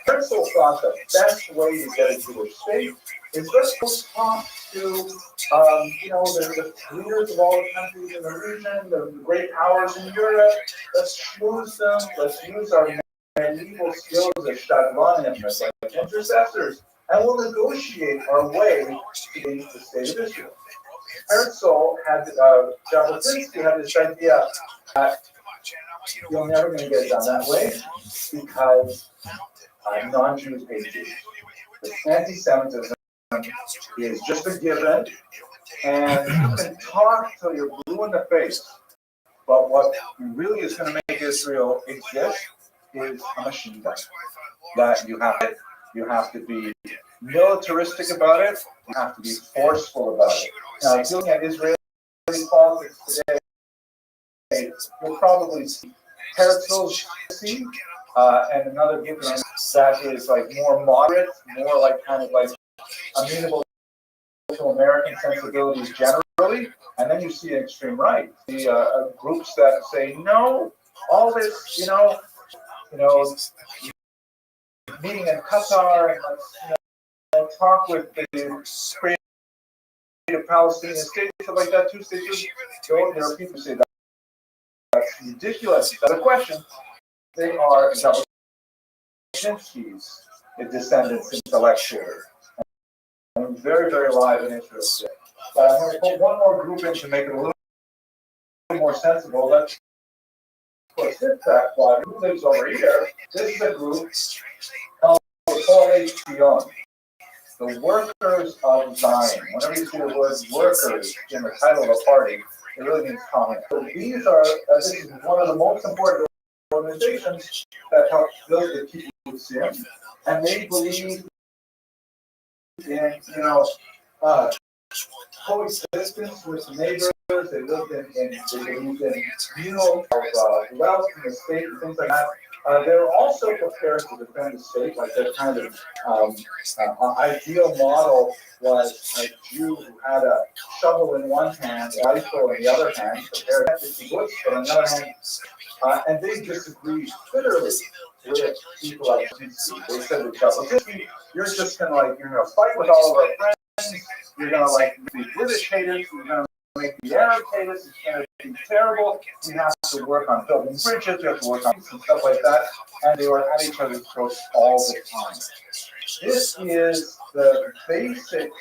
Herzl thought the best way to get a Jewish state is let's go talk to, the leaders of all the countries in the region, the great powers in Europe. Let's schmooze them. Let's use our medieval skills as shadlanim, as like intercessors, and we'll negotiate our way to the state of Israel. Herzl had, Jabotinsky had this idea that you're never going to get it done that way because non-Jews hate Jews. Anti-Semitism is just a given, and you can talk till you're blue in the face, but what really is going to make Israel exist is a machine gun. that you have to be militaristic about it, you have to be forceful about it. Now, looking at Israeli politics today, you'll probably see Herzl's and another group that is like more moderate, more like kind of like amenable to American sensibilities generally, and then you see extreme right, the groups that say no, all this, meeting in Qatar and let's talk with the creative Palestinian states, stuff like that, two states. There are people who say that's ridiculous. That's a question. They are Jabotinsky's descendants intellectually. I'm very, very alive and interested. But I'm going to put one more group in to make it a little more sensible. Let's put this back. Who lives over here? This is a group called the the workers of Zion. Whenever you see the word workers in the title of a party, it really means common. So these are, this is one of the most important organizations that help build the kibbutzim, and they believe in, coexistence with neighbors. They lived they believed in communal wealth in the state and things like that. They're also prepared to defend the state, like their kind of ideal model was a Jew who had a shovel in one hand, a rifle in the other hand, prepared to kibbutz, but on the other hand, and they disagreed bitterly with people like Zinsky. They said to Jabotinsky, you're just gonna fight with all of our friends, you're gonna be British haters, you're gonna make the Arab haters, it's gonna be terrible. We have to work on building bridges, we have to work on some stuff like that, and they were at each other's throats all the time. This is the basic,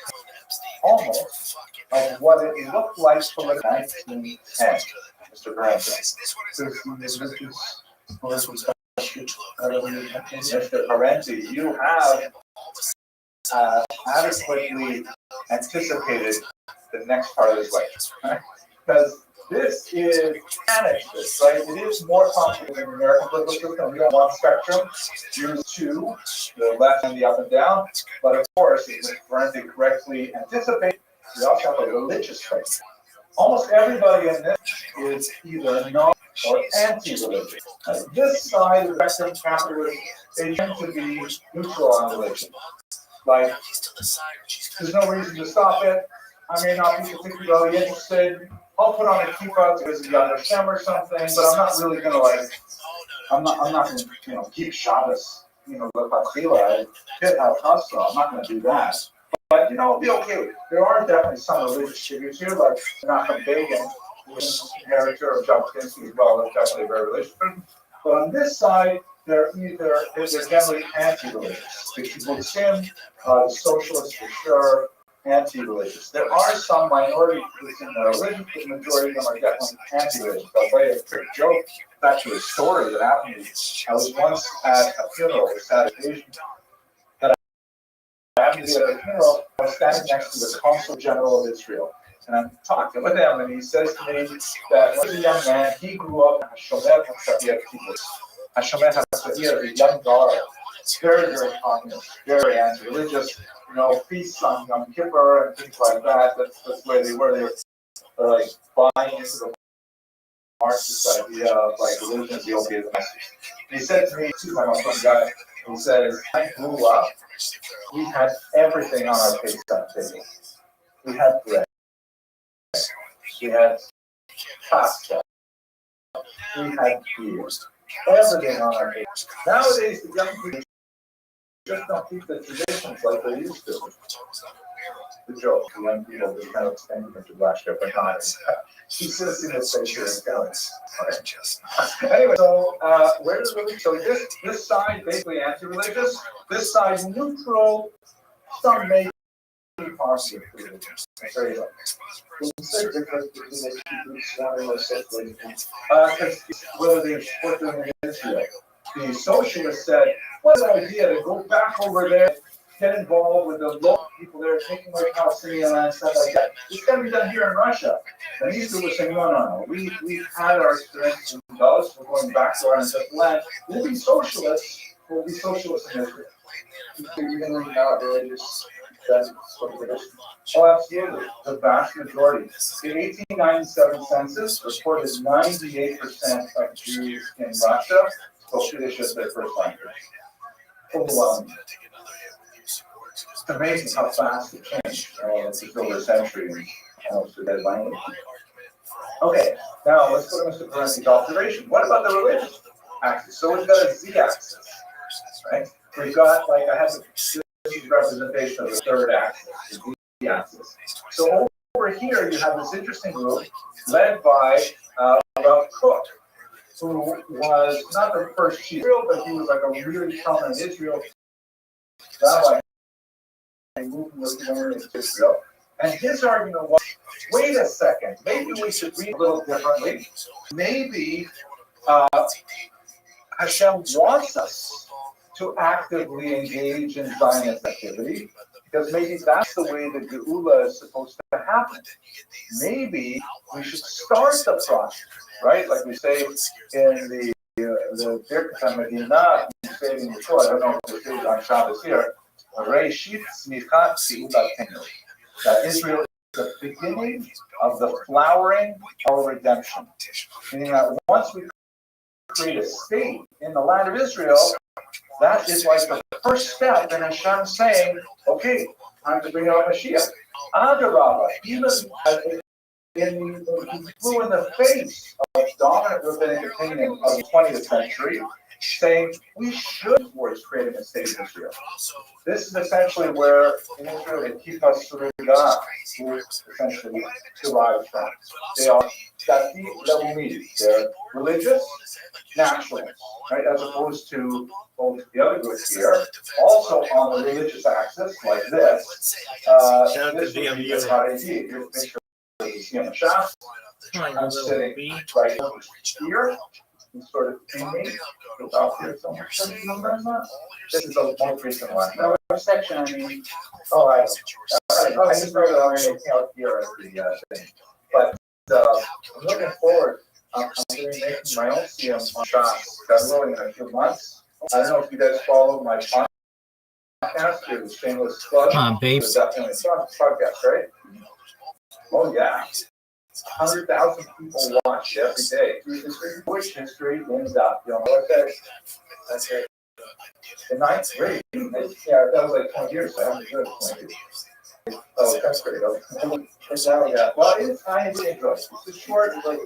almost, of what it looked like from 1910, Mr. Branson. Mr. Parenti, you have adequately anticipated the next part of this lecture, right? Because this is annexes, right? It is more complicated than the American political system. We don't want spectrum. Use two, the left and the up and down. But of course, if Parenti correctly anticipated, we also have a religious faith. Almost everybody in this is either non or anti-religion. This side of the spectrum, capitalism, they tend to be neutral on religion. Like, there's no reason to stop it. I may not be particularly interested. I'll put on a kippah because you understand or something, but I'm not really gonna I'm not gonna keep Shabbos, the Patchila and hit al Kasra. I'm not gonna do that. But it'll be okay with it. There are definitely some religious figures here, like Menachem Begin, who is an inheritor of Jabotinsky as well, that's definitely very religious. But on this side, they're generally anti-religious. The kibbutzim, the socialists for sure, anti-religious. There are some minority groups in the religion, but the majority of them are definitely anti-religious. I'll tell you a quick joke, actually a story that happened to me. I was once at a funeral, a sad occasion, that I happened to be at a funeral. I was standing next to the Consul General of Israel. And I'm talking with him, and he says to me that when he was a young man, he grew up in Hashomer HaSha'ir kibbutz. Hashomer HaSha'ir, the young guard, very, very communist, very anti-religious, feasts on Yom Kippur and things like that. That's where they were. They were buying into the Marxist idea of religion is the opiate of the masses. And he said to me, I'm a fun guy, he says, I grew up, we had everything on our table. We had bread. We had pasta. We had beer. Everything on our table. Nowadays, the young people just don't keep the traditions like they used to. The joke, the young people, they kind of extend into black strip and not. He says in his face here in Dallas. Anyway, so where does religion? So this side basically anti-religious. This side neutral. Some may be positive religious. There you go. Whether they support them in Israel. The socialists said, what an idea to go back over there, get involved with the local people there, taking away Palestinian land, stuff like that. It's got to be done here in Russia. And these people were saying, no. We've had our experiences in those. We're going back to our ancestral land. We'll be socialists, will be socialist in Israel. Even not religious, that's what it is. Oh, absolutely. The vast majority. The 1897 census reported 98% of Jews in Russia spoke Yiddish as their first language. Overwhelming. It's amazing how fast it changed. It's just over a century and almost a dead language. Okay, now let's go to Mr. Parenti's observation. What about the religious axis? So we've got a z-axis, right? We've got, like, I have this representation of the third axis, the z-axis. So over here, you have this interesting group led by Rav Kook, who was not the first chief Israel, but he was like a really prominent Israel rabbi. And movement was known as Israel. And his argument was, wait a second, maybe we should read a little differently. Maybe Hashem wants us to actively engage in Zionist activity, because maybe that's the way the Geula is supposed to happen. Maybe we should start the process, right? Like we say in the Birkat HaMedinah, we say it in the Torah, I don't know if we say it on Shabbos here, Reishit Tzmichat Geulatenu. That Israel is the beginning of the flowering of our redemption. Meaning that once we create a state in the land of Israel, that is like the first step in Hashem saying, okay, time to bring out Mashiach. Adarabah, even he flew in the face of dominant rabbinic opinion of the 20th century, saying we should towards creating a state of Israel. This is essentially where in Israel the Kippah Sruga essentially derives from. They are Dati Leumim. They're religious nationalists, right? As opposed to both the other groups here, also on the religious axis, like this. This would be the Haredi. Here's a picture of the Yom Shas. I'm sitting right here. Sort of theming without here somewhere. This is a more recent one. No, what section? I mean, oh, I just wrote it already out here as the thing. But I'm looking forward. I'm going to be making my own CM on shots. That's really in a few months. I don't know if you guys follow my podcast here, the Shameless Club. Come on, babe. Definitely podcast, right? Oh, yeah. 100,000 people watch every day. Which history ends up, you know what that's it. The ninth grade, yeah, that was like 20 years. I haven't been 20 years. Oh, that's great. Yeah. Well, it's kind of interesting. It's a short, like,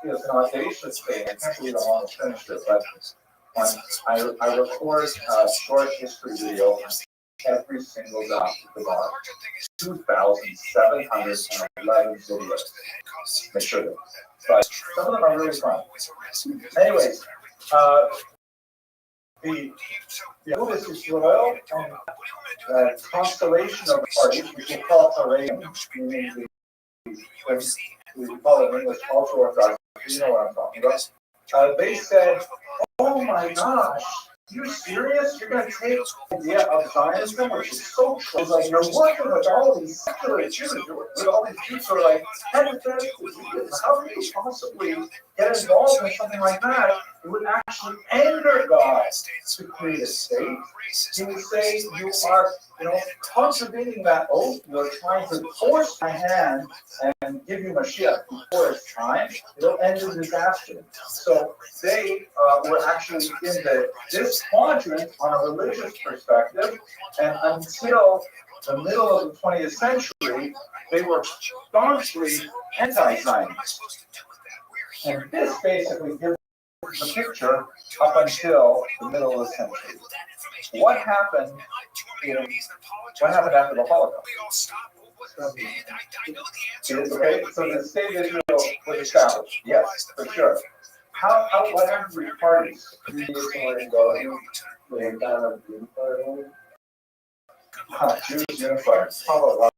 it's an audacious thing. I can't believe I almost finished it, but I record a short history video every single document. 2,711 videos. Make sure that. But some of them are really fun. Anyways, the Buddhist Israel and the constellation of parties, which we call Haredim, meaning we call it English cultural orthodoxy. You know what I'm talking about. They said, oh my gosh, you're serious? You're going to take the idea of Zionism, which is so true. It's like you're working with all these secular Jews, with all these Jews who are like, hypothetically, how can you possibly get involved in something like that? It would actually anger God to create a state. He would say, you are, contravening that oath. You're trying to force my hand and give you Mashiach before it's time. It'll end in disaster. So they were actually in this quadrant on a religious perspective, and until the middle of the 20th century, they were staunchly anti-Zionist. And this basically gives the picture up until the middle of the century. What happened after the Holocaust? Okay, so the state of Israel was established. Yes, for sure. What happened with parties? Jews unified. How about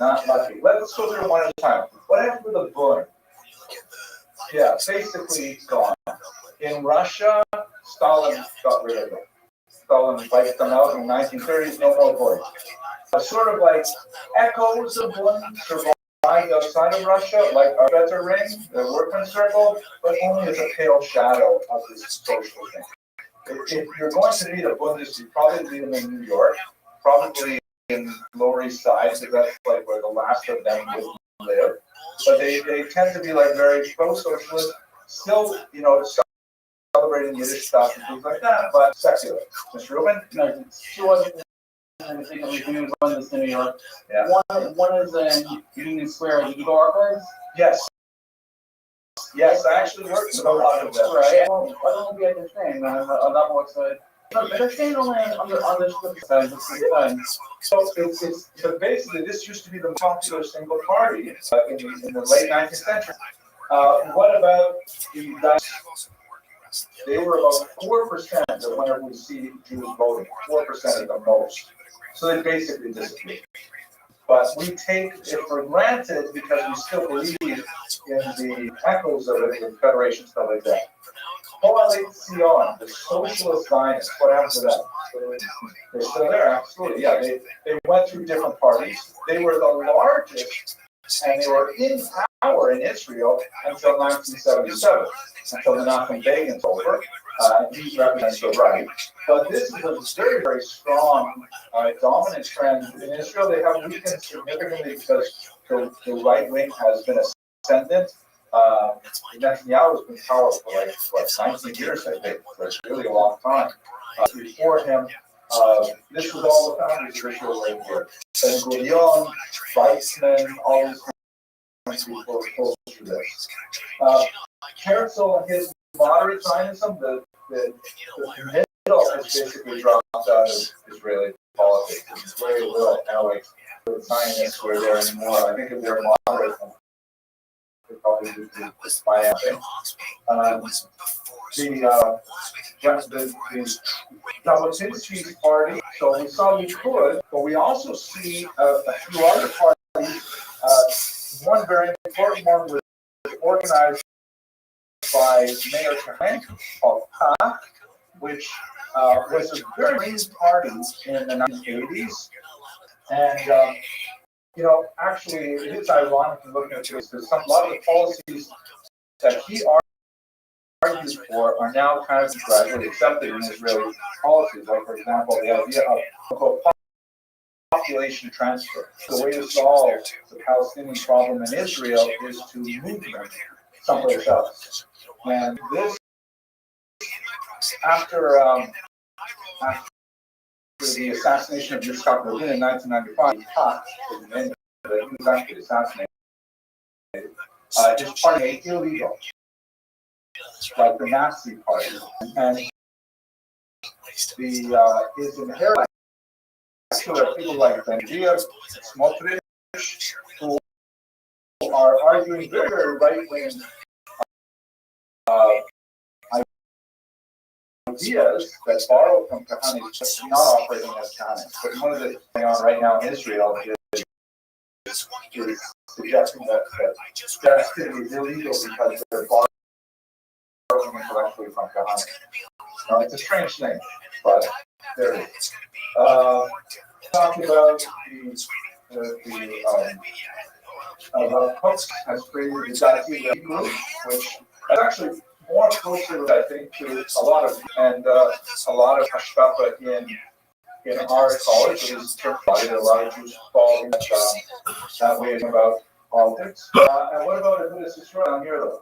not lucky? Let's go through one at a time. What happened with the Bund? Yeah, basically gone. In Russia, Stalin got rid of it. Stalin wiped them out in the 1930s, no more Bund. Sort of like echoes of Bund survived outside of Russia, like our Better Ring, the workman circle, but only as a pale shadow of this social thing. if you're going to meet a Buddhist, you probably meet them in New York, probably in Lower East Side, because that's like where the last of them would live. But they tend to be like very pro-socialist, still, celebrating Yiddish stuff and things like that, but secular. Mr. Rubin? No, two other things I think of reviewing one is in New York. Yeah. One is in Union Square, the Eagle Archives. Yes. Yes, I actually worked with a lot of them. Right. Well, I don't get the thing. I'm not more excited. No, they're staying only on the flip side. So but basically, this used to be the popular single party in the late 19th century. What about the guys? They were about 4% of whenever we see Jews voting, 4% at the most. So they basically disappeared. But we take it for granted because we still believe in the echoes of it, the Federation, stuff like that. Coalition, the socialist Zionists, what happened to them? They're still there, absolutely. Yeah, they went through different parties. They were the largest, and they were in power in Israel until 1977, until the Menachem Begin's over. He represents the right. But this is a very, very strong, dominant trend in Israel. They have weakened significantly because the right wing has been ascendant. Netanyahu has been powerful for like 19 years, I think, for really a long time. Before him, this was all the founders of Israel right here. Ben Gurion, Weizmann, all these people were close to this. Herzl and his moderate Zionism, the middle has basically dropped out of Israeli politics. There's very little Alec Zionists were there anymore. I think if they're moderate, they probably would be triumphant. The Jabotinsky's party, so we saw Likud, but we also see a few other parties. One very important one was organized by Mayor Cohen called PAC, which was a very main party in the 1980s. And, actually, it is ironic to look at this because a lot of the policies that he argues for are now kind of gradually accepted in Israeli policies. Like, for example, the idea of population transfer. The way to solve the Palestinian problem in Israel is to move them someplace else. And this, after the assassination of Yitzhak Rabin in 1995, he was actually assassinated. His party made illegal, like the Nazi party, and his inheritance to people like Ben-Gvir, Smotrich, who are arguing very, very right-wing ideas that borrow from Kahane, just not operating as Kahane. But one of the things going on right now in Israel is suggesting that activity is illegal because they're borrowing intellectually from Kahane. Now, it's a strange thing, but there it is. Talking about the Koch has created the Dati group, which is actually more closer, I think, to a lot of hashkafa in our college. It was a lot of Jews fall that way about politics. And what about Agudas Yisrael down here, though?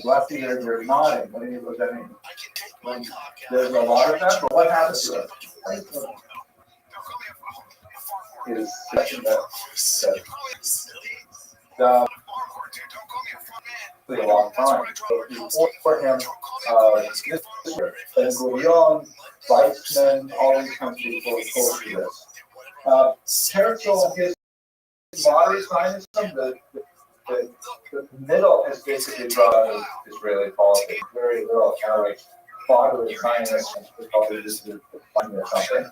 Lefty, they're nodding. What does that mean? There's a lot of that, but what happens to it? Is a long time. So for him, Ben Gurion, Weizmann, all these kinds of people are close to this. Herzl and his moderate Zionism, the middle has basically dropped out of Israeli politics. Very little Arab moderate Zionists, probably just to find or something.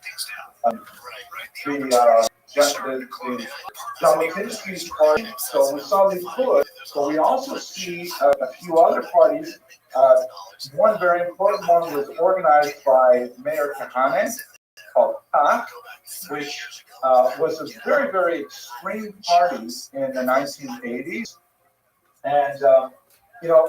The Jabotinsky's party, so we saw Likud, but we also see a few other parties. One very important one was organized by Mayor Kahane, called PAC, which was a very, very extreme party in the 1980s. And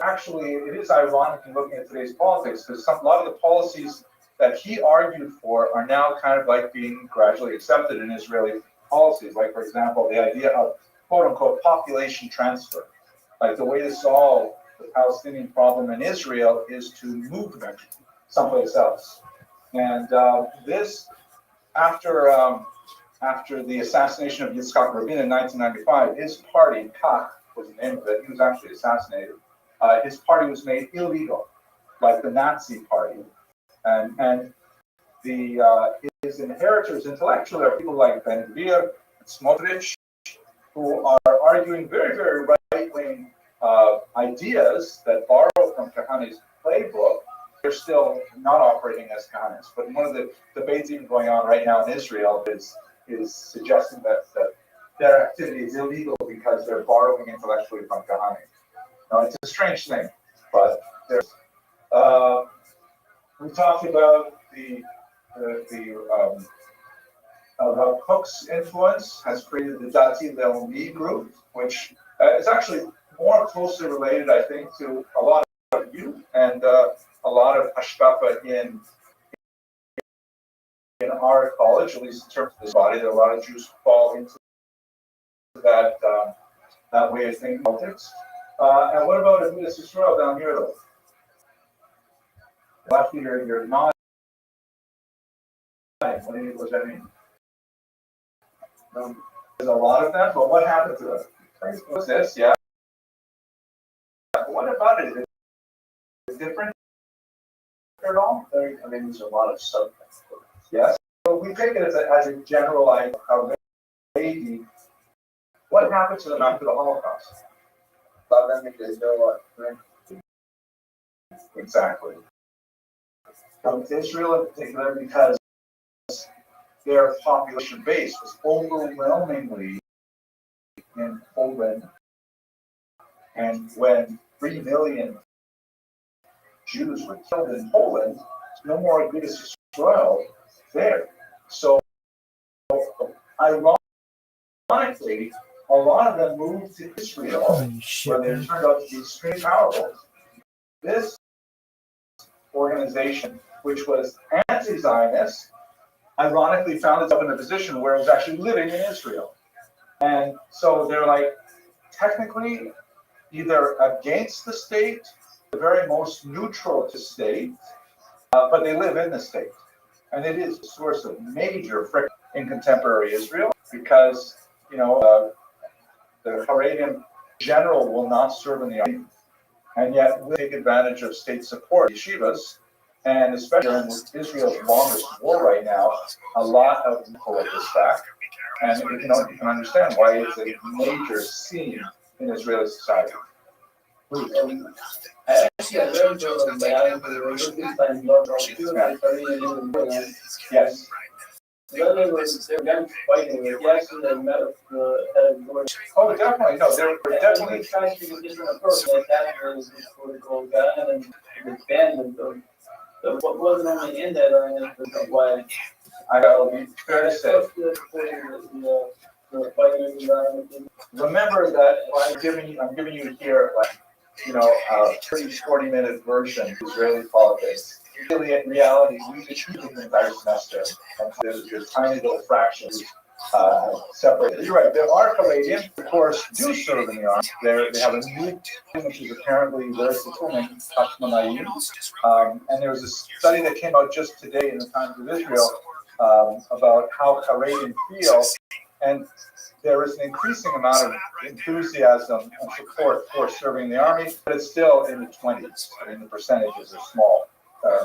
actually, it is ironic in looking at today's politics because a lot of the policies that he argued for are now kind of like being gradually accepted in Israeli policies. Like, for example, the idea of quote unquote population transfer. Like the way to solve the Palestinian problem in Israel is to move them someplace else. And this, after the assassination of Yitzhak Rabin in 1995, his party, Kach was the name of it, he was actually assassinated. His party was made illegal, like the Nazi party. And his inheritors intellectually are people like Ben Gvir and Smotrich, who are arguing very, very right-wing ideas that borrow from Kahani's playbook. They're still not operating as Kahanists. But one of the debates even going on right now in Israel is suggesting that their activity is illegal because they're borrowing intellectually from Kahani. Now, it's a strange thing, but there's. We talked about the Rav Kook's influence has created the Dati Leumi group, which is actually more closely related, I think, to a lot of you and a lot of hashkafa in our college, at least in terms of this body. There are a lot of Jews who fall into that way of thinking politics. And what about Agudas Yisrael down here, though? Left here, you're not. What does that mean? There's a lot of them, but what happened to it? What's this? Yeah. What about it? Is it different at all? I mean, there's a lot of subjects. Yes. So we take it as a general idea of maybe what happened to them after the Holocaust. Exactly. From Israel in particular, because their population base was overwhelmingly in Poland, and when 3 million Jews were killed in Poland, no more Agudas Yisrael there. So, ironically, a lot of them moved to Israel, where they turned out to be extremely powerful. This organization, which was anti-Zionist, ironically found itself in a position where it was actually living in Israel. And so they're like, technically, either against the state, the very most neutral to state, but they live in the state. And it is a source of major friction in contemporary Israel because, the Haredim general will not serve in the army, and yet will take advantage of state support, yeshivas, and especially during Israel's longest war right now, a lot of people of this back. And you can understand why it's a major scene in Israeli society. Yes. Oh, definitely. No, they're definitely trying to take a different approach. Like that was political guy and the what wasn't only in that arena, but why I gotta be fair to say. Remember that I'm giving you here a 30-40 minute version of Israeli politics. Really, in reality, we just use the entire semester, and there's tiny little fractions separated. You're right. There are Canadians, of course, do serve in the army. They have a new team, which is apparently very fulfilling, and there was a study that came out just today in the Times of Israel about how Canadians feel, and there is an increasing amount of enthusiasm and support for serving the army, but it's still in the 20s. I mean, the percentages are small.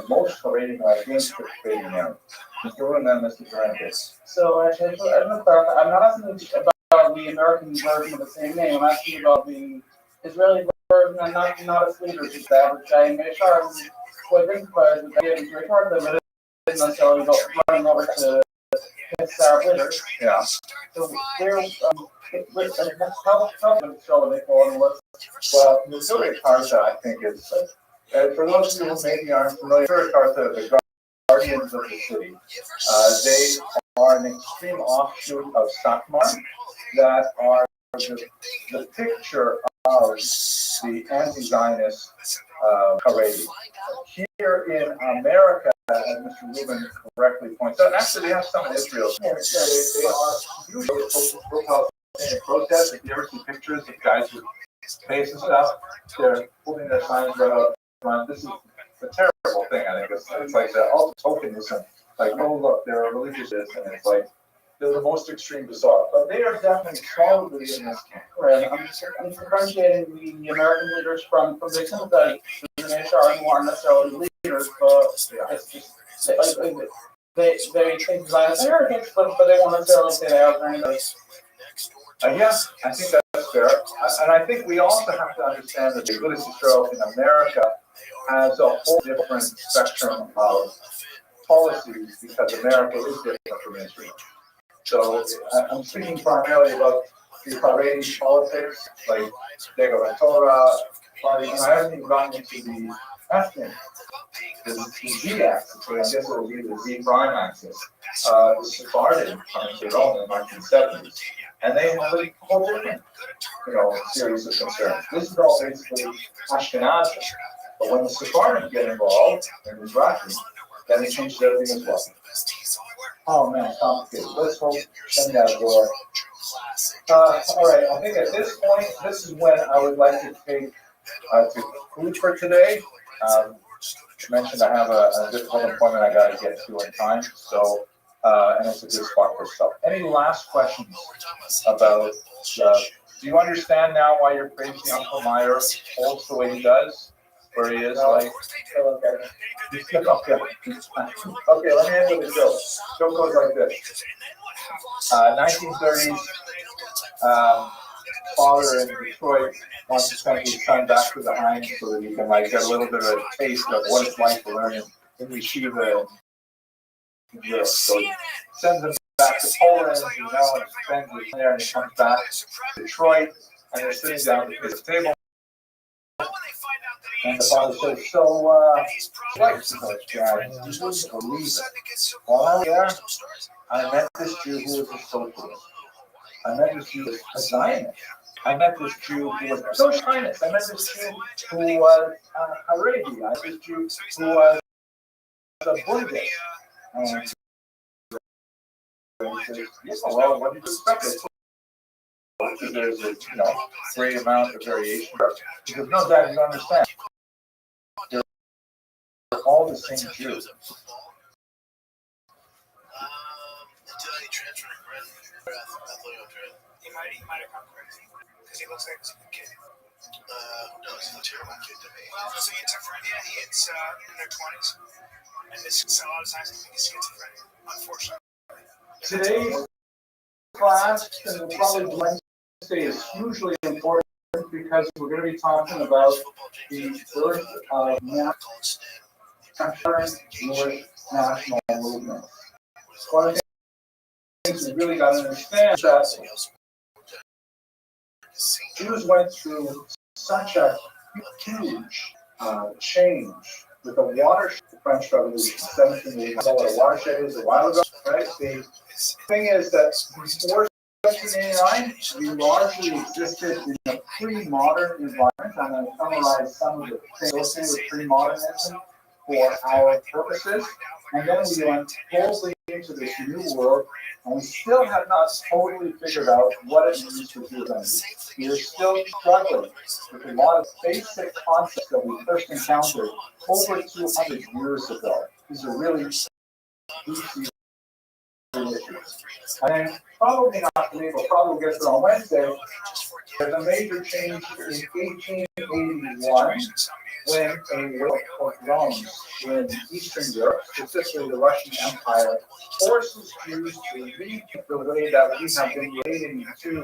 Most Canadians are against participating in the army. Mr. Durant. So, actually, I'm not asking about the American version of the same name. I'm asking about the Israeli version, and not a sleeper to that, which I may sure quite identified with the idea of but it isn't necessarily running over to Sarah Blitter. Yeah. So, where, how show they fall on the list? Well, the Surya Karta, I think, is, for those of you who maybe aren't familiar, Surya Karta, the guardians of the city, they are an extreme offshoot of Sakmar that are the picture the anti-Zionist Haredi. Here in America, as Mr. Rubin correctly points out, actually they have some in Israel. They are usually pro-Palestinian protests. If you ever see pictures of guys with face and stuff, they're holding their signs right out front. This is a terrible thing. I think it's like the ultimate tokenism. Like, oh look, they're a religious, and it's like they're the most extreme bizarre. But they are definitely solidly in this camp. Right. I'm differentiating the American leaders from the sympathetic HR who aren't necessarily leaders, but it's just they think Zionist Americans, but they won't necessarily say they are Zionists. Yes, I think that's fair. And I think we also have to understand that the Buddhist Israel in America has a whole different spectrum of policies because America is different from Israel. So I'm speaking primarily about the Haredi politics, like Dego Torah party, and I haven't even gotten into the ethnic, the Z axis, so I guess it will be the Z prime axis. The Sephardim coming to Rome in the 1970s, and they have a whole different, series of concerns. This is all basically Ashkenazi, but when the Sephardim get involved in Mizrahi, then it changes everything as well. Oh man, complicated. Let's hope send that door. All right, I think at this point, this is when I would like to take to conclude for today. Mentioned I have a difficult appointment I got to get to in time, so and it's a good spot for stuff. Any last questions about? Do you understand now why your crazy Uncle Meyer holds the way he does, where he is like? Okay, let me answer the joke. Joke goes like this. 1930s, father in Detroit wants to send his son back to the Heinz so that he can get a little bit of a taste of what it's like to learn in Yeshiva in Europe. So he sends him back to Poland, and spends his there, and he comes back to Detroit, and they're sitting down at the table. And the father says, so, what? He goes, Dad, you wouldn't believe it. While I was there, I met this Jew who was a socialist. I met this Jew who was a Zionist. I met this Jew who was a socialist. I met this Jew who was Haredi. I met this Jew who was a Buddhist. And he says, well, what did you expect? There's a great amount of variation. He goes, no, Dad, you don't understand. They're all the same Jews. He might have gone crazy because he looks like he's a good kid. No, he's a terrible kid to me. So schizophrenia, it's in their 20s. And this a lot of times I think it's schizophrenia, unfortunately. Today's class, and probably Wednesday, is hugely important because we're going to be talking about the birth of Jewish national movement. One of the things we really got to understand is that Jews went through such a huge change with the watershed, the French Revolution, 1780. I know what a watershed is a while ago, right? The thing is that before 1789, we largely existed in a pre-modern environment. I'm going to summarize some of the things associated with pre-modernism for our purposes. And then we went boldly into this new world, and we still have not totally figured out what it means to do them. We are still struggling with a lot of basic concepts that we first encountered over 200 years ago. These are really deep issues. And probably not today, but probably get to on Wednesday. There's a major change in 1881 when a wave of pogroms in Eastern Europe, specifically the Russian Empire, forces Jews to leave the way that we have been relating to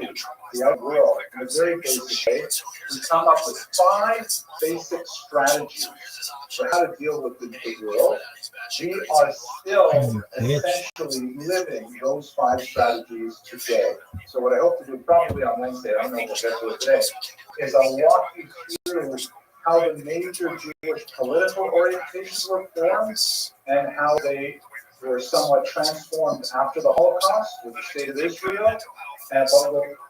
the outer world in a very basic way. We come up with 5 basic strategies for how to deal with the world. We are still essentially living those 5 strategies today. So what I hope to do probably on Wednesday, I don't know if we'll get to it today, is I'll walk you through how the major Jewish political orientations were formed and how they were somewhat transformed after the Holocaust with the state of Israel. And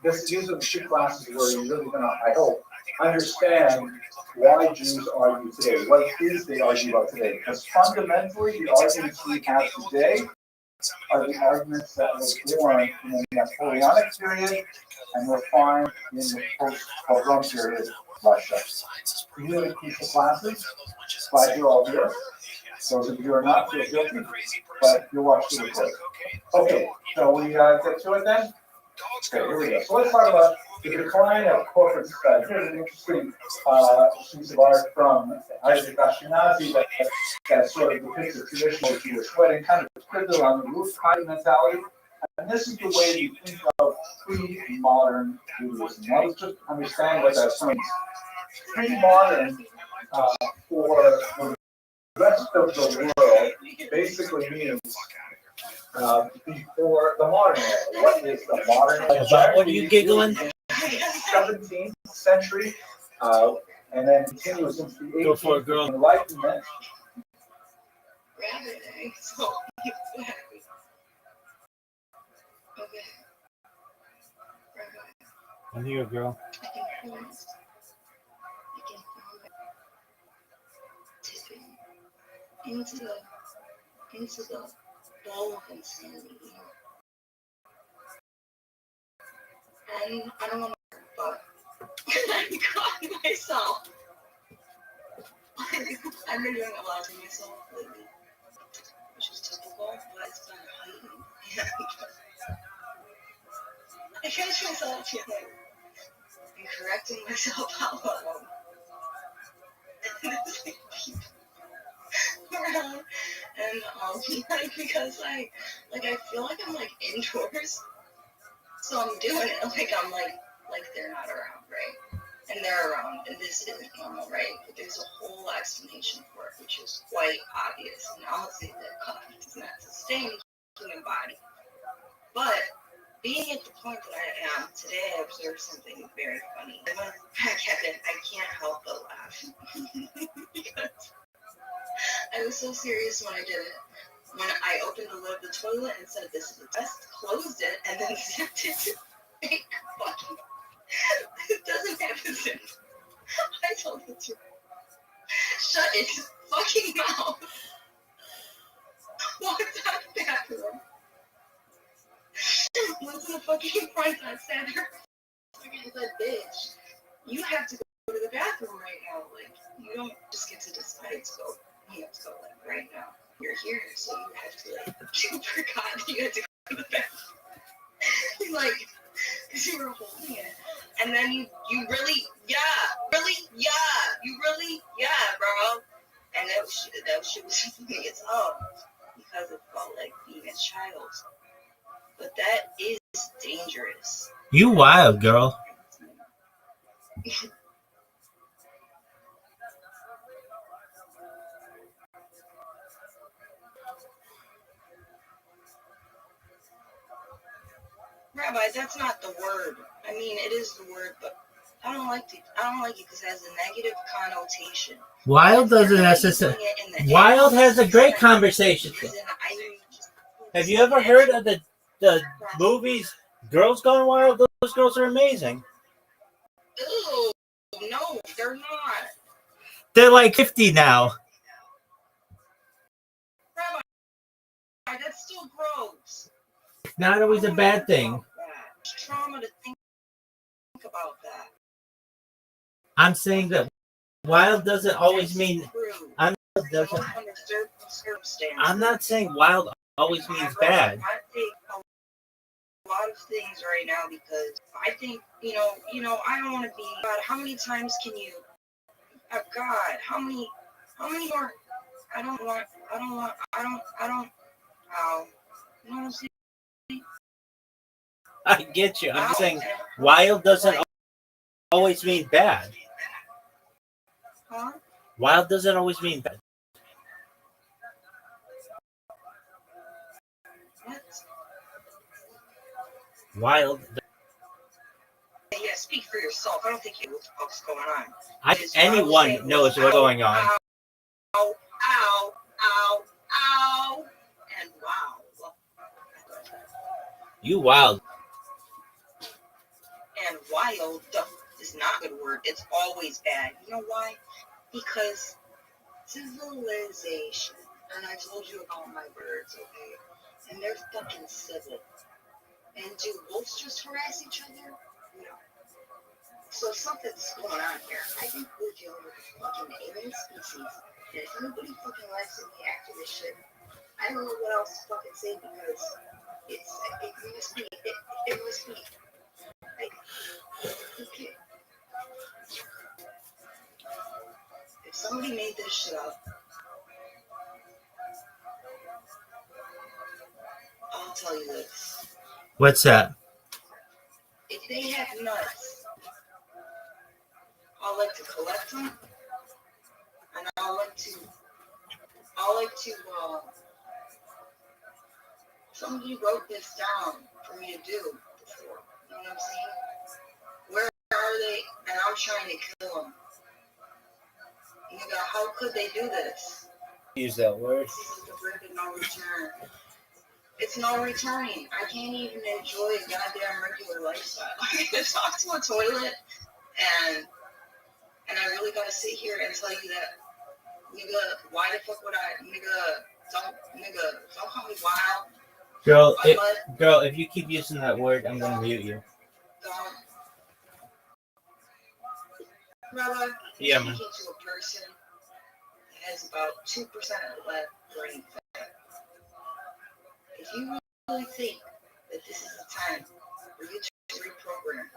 these are the 2 classes where you're really going to, I hope, understand why Jews argue today. What is they argue about today? Because fundamentally, the arguments we have today are the arguments that were born in the Napoleonic period and refined in the post-pogrom period Russia. Really crucial classes. Glad you're all here. Those of you who are not, feel guilty, but you'll watch the recording. Okay, so we get to it then? Okay, here we go. So let's talk about the decline of corporate society. Here's an interesting piece of art from Isaac Ashkenazi that sort of depicts a traditional Jewish wedding, kind of fiddle on the roof kind of mentality. And this is the way we think of pre-modern Judaism. Now let's just understand what that means. Pre-modern for the rest of the world basically means before the modern era. What is the modern era? What are you giggling? 17th century, and then continues into the 18th Go for it, girl. Enlightenment. I'm here, girl. Into the ball of insanity, and I don't want to, but I caught myself. I've been doing a lot to myself lately, which is typical, but it's been heightened. I catch myself and correcting myself out loud. Around and like because I feel like I'm like indoors, so I'm doing it like I'm like they're not around, right? And they're around, and this isn't normal, right? But there's a whole explanation for it, which is quite obvious. And I'll say that God does not sustain the human body. But being at the point that I am today, I observed something very funny. I went back at it. I can't help but laugh because I was so serious when I did it. When I opened the lid of the toilet and said, "This is the best," closed it, and then zipped it to fake fucking. It doesn't have a zip. I told it to shut its fucking mouth. Walked out the bathroom. Went to the fucking front desk, sat there. I said, "Bitch, you have to go to the bathroom right now. Like, you don't just get to decide to go. You have to go, like, right now. You're here, so you have to, like, you forgot you had to go to the bathroom." He's like, because you were holding it. And then you really, you really, bro. And that shit was funny as hell because it felt like being a child. But that is dangerous. You wild, girl. Rabbi, that's not the word. I mean, it is the word, but I don't like it because it has a negative connotation. Wild doesn't necessarily. Wild has a great conversation. Have you ever heard of the movies Girls Gone Wild? Those girls are amazing. Ew, no, they're not. They're like 50 now. Rabbi, that's still gross. Not always a bad thing. It's trauma to think about that. I'm saying that wild doesn't always mean. I'm not saying wild always means bad. I take a lot of things right now because I think you know I don't want to be. God, how many times can you? God, how many more? I don't. Ow. You know what I'm saying? I get you. I'm saying wild doesn't always mean bad. Huh? Wild doesn't always mean bad. What? Wild. Yeah, speak for yourself. I don't think you know what the fuck's going on. Anyone knows what's going on. Ow, and wow. You wild. And wild is is not a good word. It's always bad. You know why? Because civilization. And I told you about my birds, okay? And they're fucking civil. And do wolves just harass each other? No. So something's going on here. I think we're dealing with a fucking alien species. And if anybody fucking likes to react to this shit, I don't know what else to fucking say because it must be. It must be. Like, okay. If somebody made this shit up, I'll tell you this. What's that? If they have nuts, I'll like to collect them, and I'll like to, somebody wrote this down for me to do before. You know what I'm saying? Where are they? And I'm trying to kill them. Nigga, how could they do this? Use that word. This is the brink of no return. It's no returning. I can't even enjoy a goddamn regular lifestyle. I can talk to a toilet, and I really gotta sit here and tell you that, nigga, why the fuck would I, don't call me wild. Girl, if you keep using that word, I'm gonna mute you. Rabbi, Yeah, speaking man. to a person that has about 2% left brain fat. If you really think that this is the time for you to reprogram,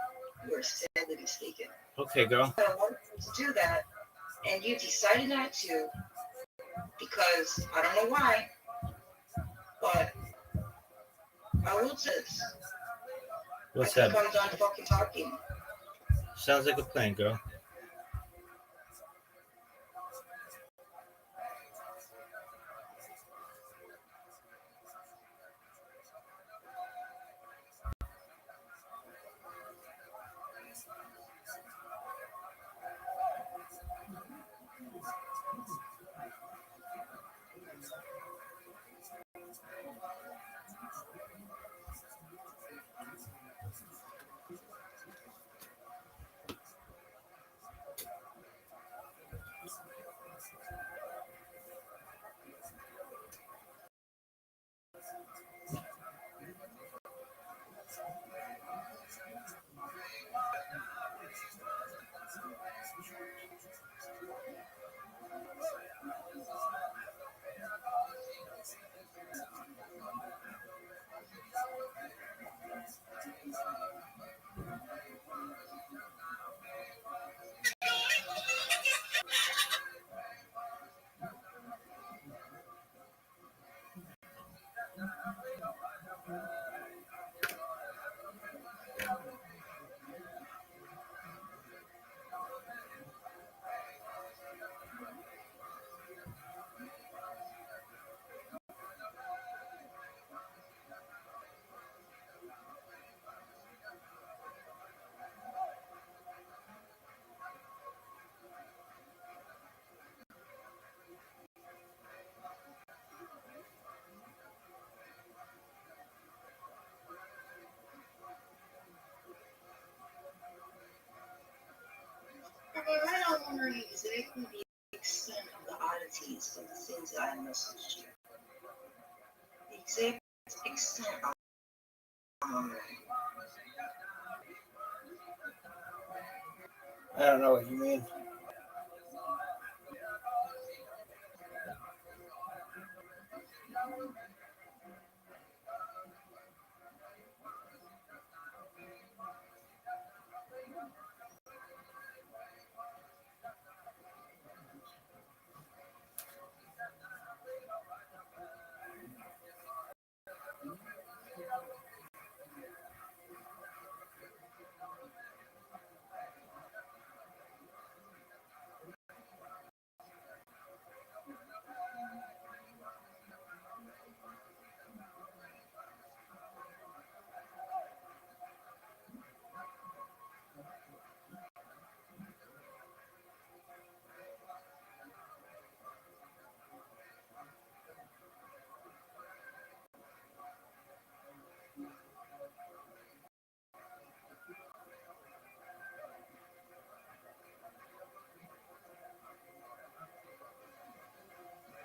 you are sadly mistaken. Okay, girl. I want to do that, and you decided not to because I don't know why, but I will do this. What's I that? think I'm done fucking talking. Sounds like a plan, girl. I don't wondering exactly the extent of the oddities of the things that I messaged you. The exact extent of I don't know what you mean.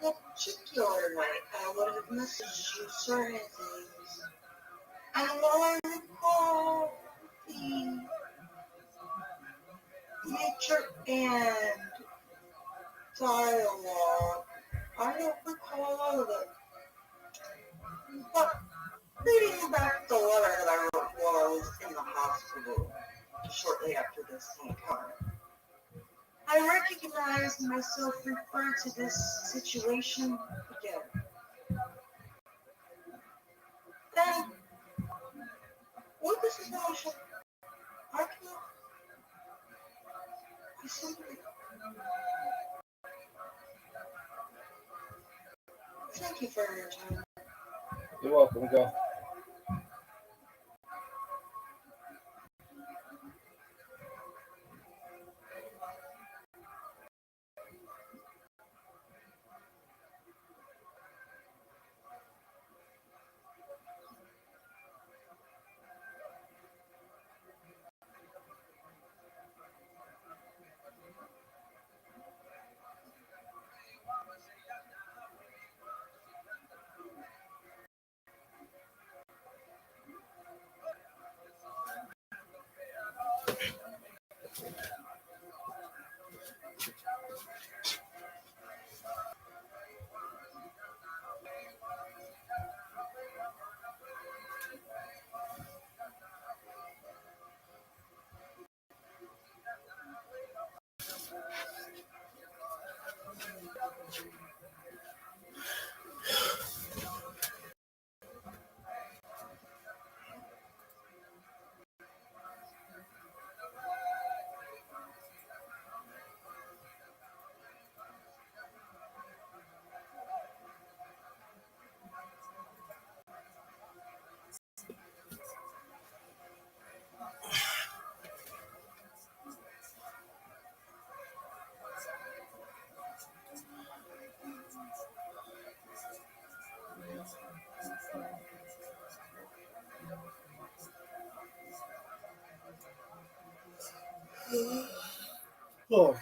That particular night, I would have messaged you certain things. And while I recall the nature and dialogue, I don't recall all of it. But reading back the letter that I wrote while I was in the hospital shortly after this encounter, I recognized myself refer to this situation again. Then, with this situation, I simply thank you for your time. You're welcome. Go. Oh.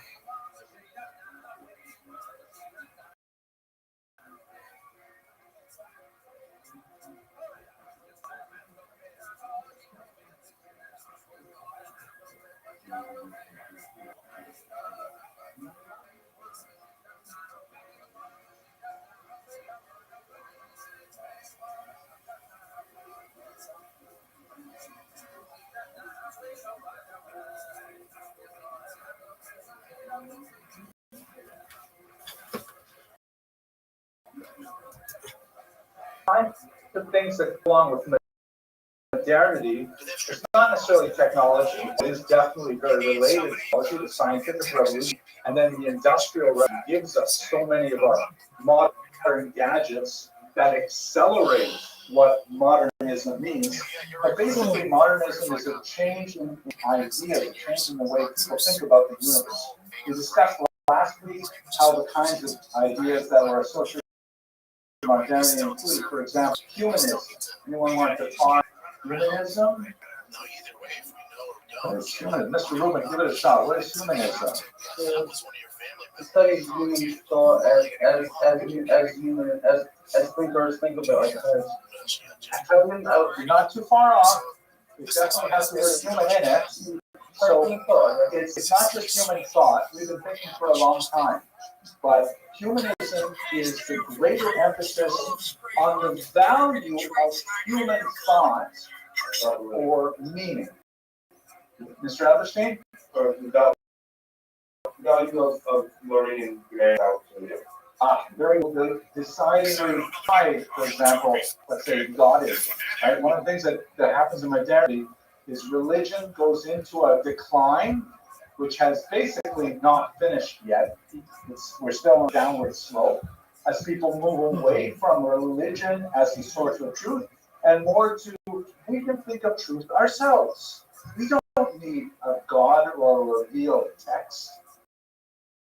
The things that go along with modernity, it's not necessarily technology. It is definitely very related to technology, the scientific revolution, and then the industrial revolution gives us so many of our modern gadgets that accelerate what modernism means. But basically, modernism is a change in ideas, a change in the way people think about the universe. We discussed last week how the kinds of ideas that were associated with modernity include, for example, humanism. Anyone want to talk humanism? What is humanism? Mr. Rubin, give it a shot. What is humanism? The studies human thought as thinkers think about it. You're not too far off. It definitely has the word human in it. So it's not just human thought. We've been thinking for a long time. But humanism is the greater emphasis on the value of human thought or meaning. Mr. Alberstein? Or the value of learning and Very good. Deciding why, for example, let's say God is, right? One of the things that happens in modernity is religion goes into a decline, which has basically not finished yet. We're still on a downward slope as people move away from religion as the source of truth and more to, we can think of truth ourselves. We don't need a God or a revealed text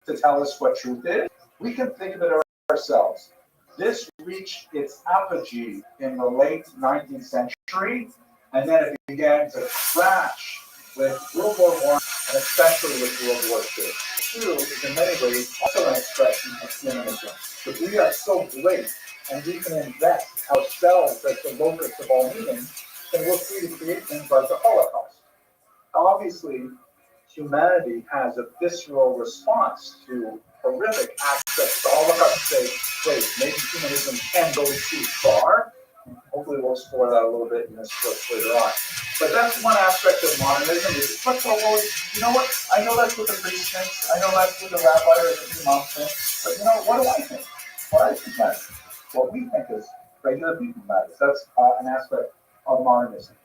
to tell us what truth is. We can think of it ourselves. This reached its apogee in the late 19th century, and then it began to crash with World War I, and especially with World War II. too is in many ways also an expression of humanism. If we are so great and we can invest ourselves as the locus of all meaning, then we're free to create things like the Holocaust. Obviously, humanity has a visceral response to horrific aspects of the Holocaust. Say, wait, maybe humanism can go too far. Hopefully we'll explore that a little bit in this course later on. But that's one aspect of modernism. Is much more, well, you know what? I know that's what the priest thinks. I know that's what the rabbi or the imam thinks. But you know, what do I think? What I think matters. What we think is regular people matters. That's an aspect of modernism.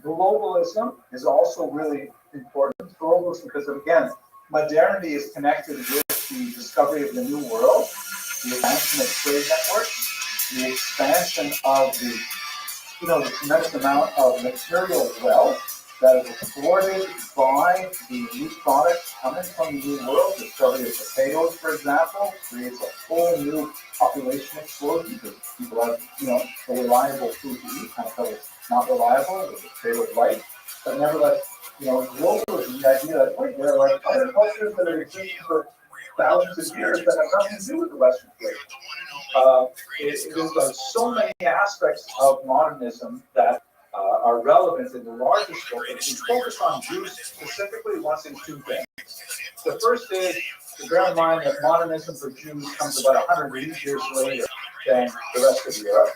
Globalism is also really important. Globalism because, again, modernity is connected with the discovery of the new world, the expansion of trade networks, the expansion of the tremendous amount of material wealth that is afforded by the new products coming from the new world. The discovery of potatoes, for example, creates a whole new population explosion because people have, a reliable food to eat. Until it's not reliable, the potato is right. But nevertheless, globalism, the idea that, wait, there are other cultures that have existed for thousands of years that have nothing to do with the Western trade. It is so many aspects of modernism that are relevant in the larger scope. If we focus on Jews specifically, we want to say two things. The first is to bear in mind that modernism for Jews comes about 180 years later than the rest of Europe.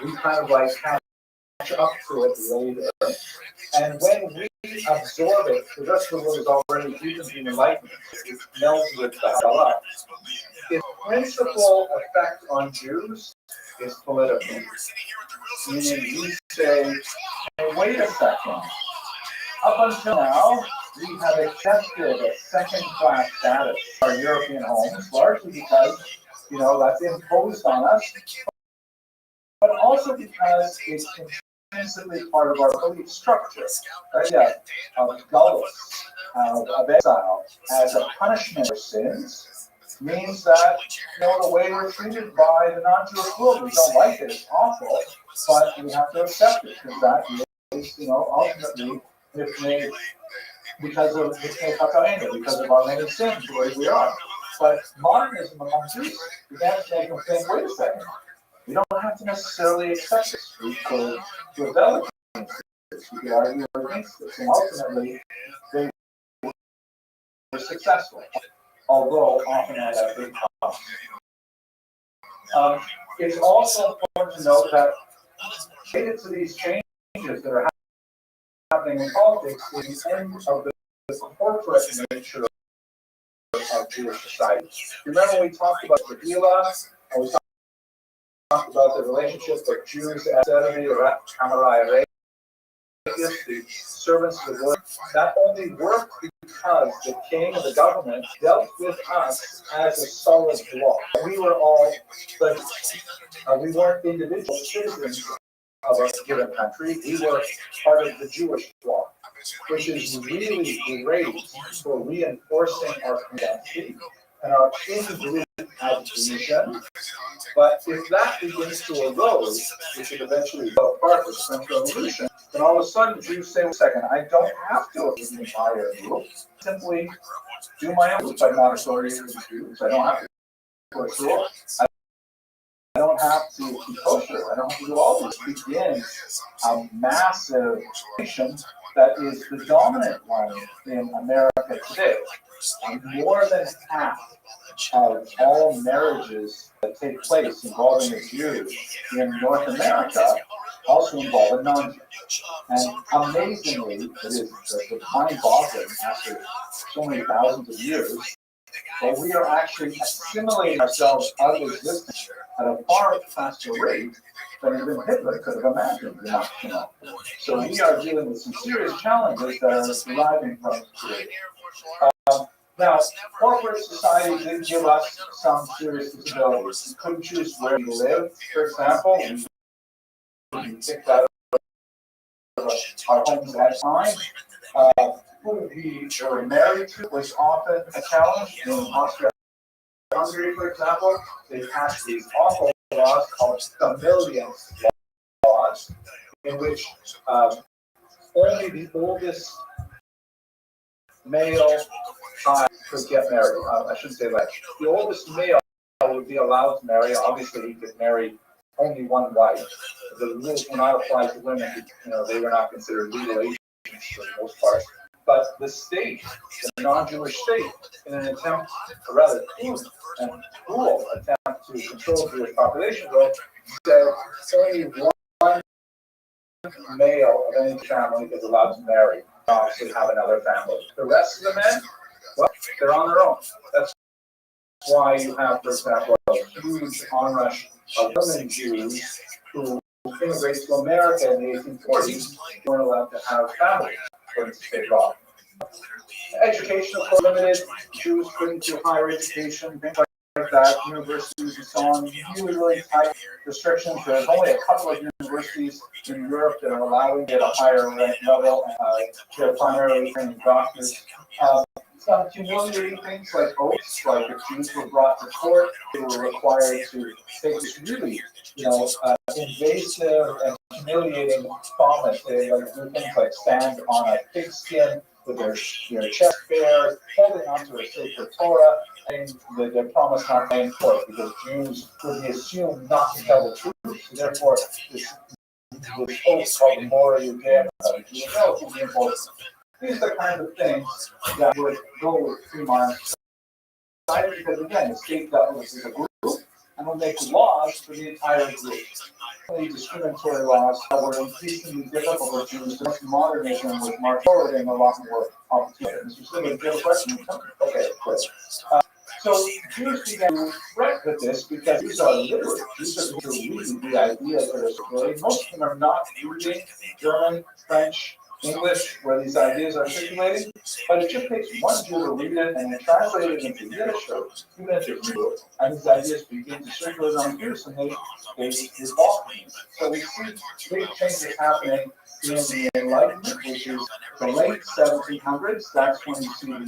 We kind of catch up to it later. And when we absorb it, the rest of the world is already deep in enlightenment. It melts with the Kabbalah. Its principal effect on Jews is political. Meaning we say, hey, wait a second. Up until now, we have accepted a second-class status in our European homes, largely because, that's imposed on us, but also because it's intrinsically part of our belief structure. Right? Yeah, of gullus, of exile, as a punishment for sins, means that, the way we're treated by the non-Jewish world, we don't like it, it's awful, but we have to accept it, because that is, ultimately, because of because of our many sins, the way we are. But modernism among Jews began to make them think, wait a second, we don't have to necessarily accept this. We could rebel against this, we could argue against this, and ultimately, they were successful. Although often at a big cost. It's also important to note that related to these changes that are happening in politics is the end of the corporate nature of Jewish society. Remember we talked about the Gila, and we talked about the relationship of Jews as enemy, or Kamarai, the servants of the Lord. That only worked because the king and the government dealt with us as a solid block. We were all, we weren't individual citizens of a given country. We were part of the Jewish bloc, which is really great for reinforcing our identity and our in-group adhesion. But if that begins to erode, which it eventually fell apart with the French Revolution, then all of a sudden Jews say, wait a second, I don't have to live in the entire group. Simply do my own group. I'm not affiliated with the Jews. I don't have to go to school. I don't have to be kosher. I don't have to do all this. It begins a massive nation that is the dominant one in America today. More than half of all marriages that take place involving the Jews in North America also involve a non-Jew. And amazingly, it is mind-boggling after so many thousands of years, but we are actually assimilating ourselves out of existence at a far faster rate than even Hitler could have imagined. So we are dealing with some serious challenges that are deriving from today. Now, corporate society did give us some serious disabilities. We couldn't choose where we lived, for example. We kicked out of our homes at times. Who we were married to was often a challenge. In Austria-Hungary, for example, they passed these awful laws called familiance laws, in which only the oldest male child could get married. I shouldn't say that. The oldest male would be allowed to marry. Obviously, he could marry only one wife. The rules were not applied to women. They were not considered legal agents for the most part. But the state, the non-Jewish state, in an attempt, a rather cruel attempt to control Jewish population growth, said only one male of any family is allowed to marry, obviously have another family. The rest of the men, well, they're on their own. That's why you have, for example, a huge onrush of women Jews who immigrated to America in the 1840s weren't allowed to have families according to state law. Education, of course, limited. Jews couldn't do higher education, things like that, universities and so on. Really tight restrictions. There's only a couple of universities in Europe that are allowing at a higher level. They're primarily training doctors. Some humiliating things like oaths, like if Jews were brought to court, they were required to take this really, invasive and humiliating promise. They do things like stand on a pigskin with their chest bare, holding onto a sacred Torah, and their promise not to in court because Jews would be assumed not to tell the truth. So therefore, this oath called the Mora Yudea, relatively important. These are the kinds of things that would go with Fremont society because, again, the state government is a group and will make laws for the entire group. Only discriminatory laws that were increasingly difficult for Jews. The modernism was marched forward in a lot more opportunities. Mr. Simmons, do you have a question? Okay, good. So Jews began to fret with this because these are literate. These are reading the ideas that are circulating. Most of them are not reading German, French, English, where these ideas are circulating, but it just takes one Jew to read it and then translate it into Yiddish or even into Hebrew, and these ideas begin to circulate on Jews and they evolve. So we see big changes happening in the Enlightenment, which is the late 1700s. That's when you see the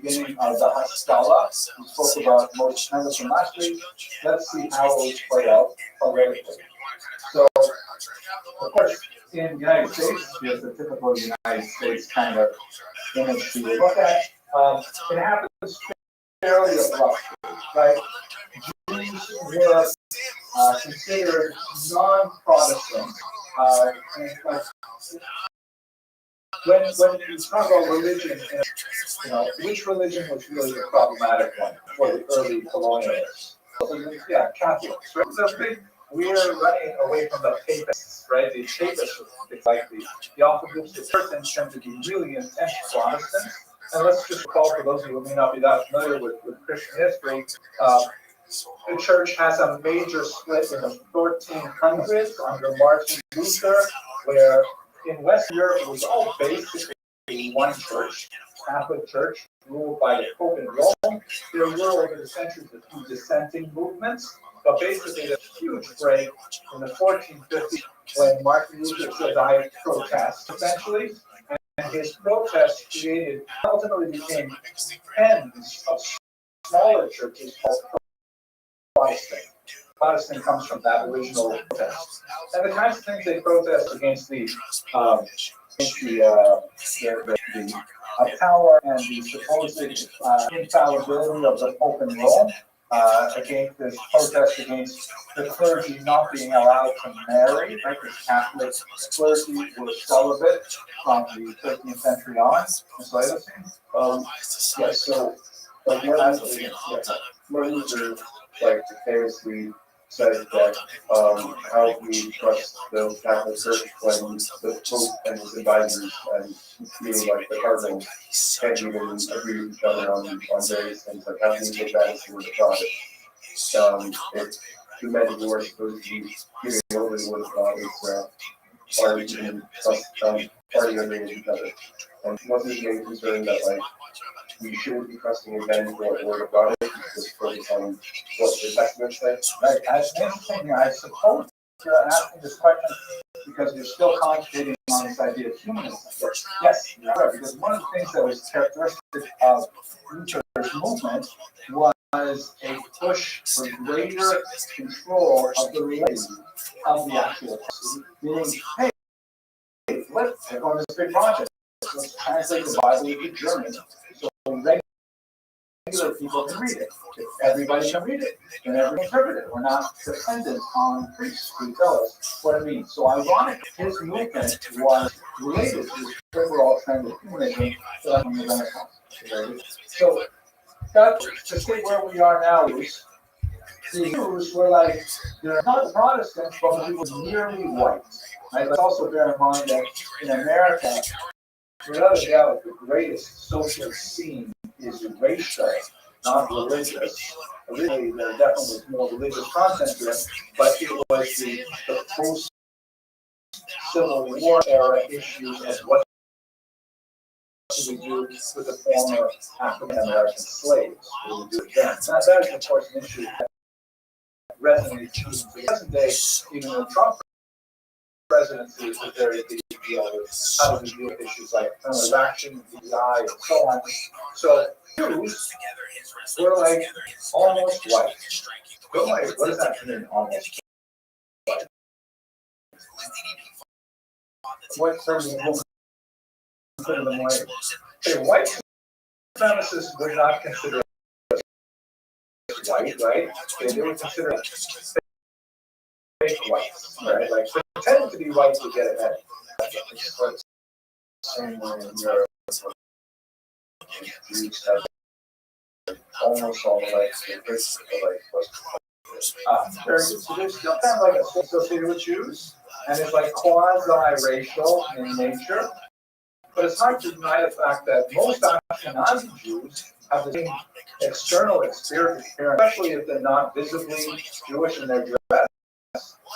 beginning of the Haskalah. We spoke about most members from last week. Let's see how it was played out politically. So, of course, in the United States, there's the typical United States kind of image we look at. It happens fairly abruptly, right? Jews were considered non-Protestant. When you talk about religion, which religion was really the problematic one for the early colonialists? Yeah, Catholics. Right? So we're running away from the papists, right? The papists, it's like the Orthodox Church tend to be really intense Protestants. And let's just recall, for those of you who may not be that familiar with Christian history, the church has a major split in the 1400s under Martin Luther, where in West Europe it was all basically one church, Catholic Church, ruled by the Pope in Rome. There were over the centuries a few dissenting movements, but basically a huge break in the 1450s when Martin Luther said, "I protest," essentially, and his protest ultimately became tens of smaller churches called Protestant. Protestant comes from that original protest. And the kinds of things they protest against the power and the supposed infallibility of the Pope in Rome, against this protest against the clergy not being allowed to marry, right? The Catholic clergy were celibate from the 13th century on. Yes, so like Martin Luther famously said that how can we trust the Catholic Church when the Pope and his advisors and meaning like the cardinals can't even agree with each other on various things, like how can you take that as the God? If the men who are supposed to be giving over the word of God are even arguing with each other. And wasn't his main concern that we shouldn't be trusting again what the word of God is, just focus on what the Testament says? Right, I suppose you're asking this question because you're still concentrating on this idea of humanism. Yes, you're right, because one of the things that was characteristic of Luther's movement was a push for greater control of the reality of the actual text. Meaning, hey, let's take on this big project. Let's translate the Bible into German people can read it. If everybody can read it, then everyone interpret it. We're not dependent on priests to tell us what it means. So ironic, his movement was related to this overall trend of humanism from the Renaissance. So that to say where we are now is the Jews were like, they're not Protestants, but we were nearly white. Right? Let's also bear in mind that in America, without a doubt, the greatest social scene is racial, not religious. Originally, there definitely was more religious content to it, but it was the post-Civil War era issues of what do we do with the former African American slaves? What do we do with them? That is, of course, an issue that resonates in the present day, even in Trump presidency is a very big deal with how do we deal with issues like affirmative action, DEI, and so on. So Jews were like almost white. But like, what does that mean, almost white? What terms of woman put them white? Okay, white supremacists would not consider us white, right? They would consider us fake white, right? Like pretend to be white to get ahead. Same way in Europe, Jews have almost all the rights to Christian, there's kind of like associated with Jews, and it's like quasi-racial in nature. But it's hard to deny the fact that most Ashkenazi Jews have the same external experience, especially if they're not visibly Jewish in their dress.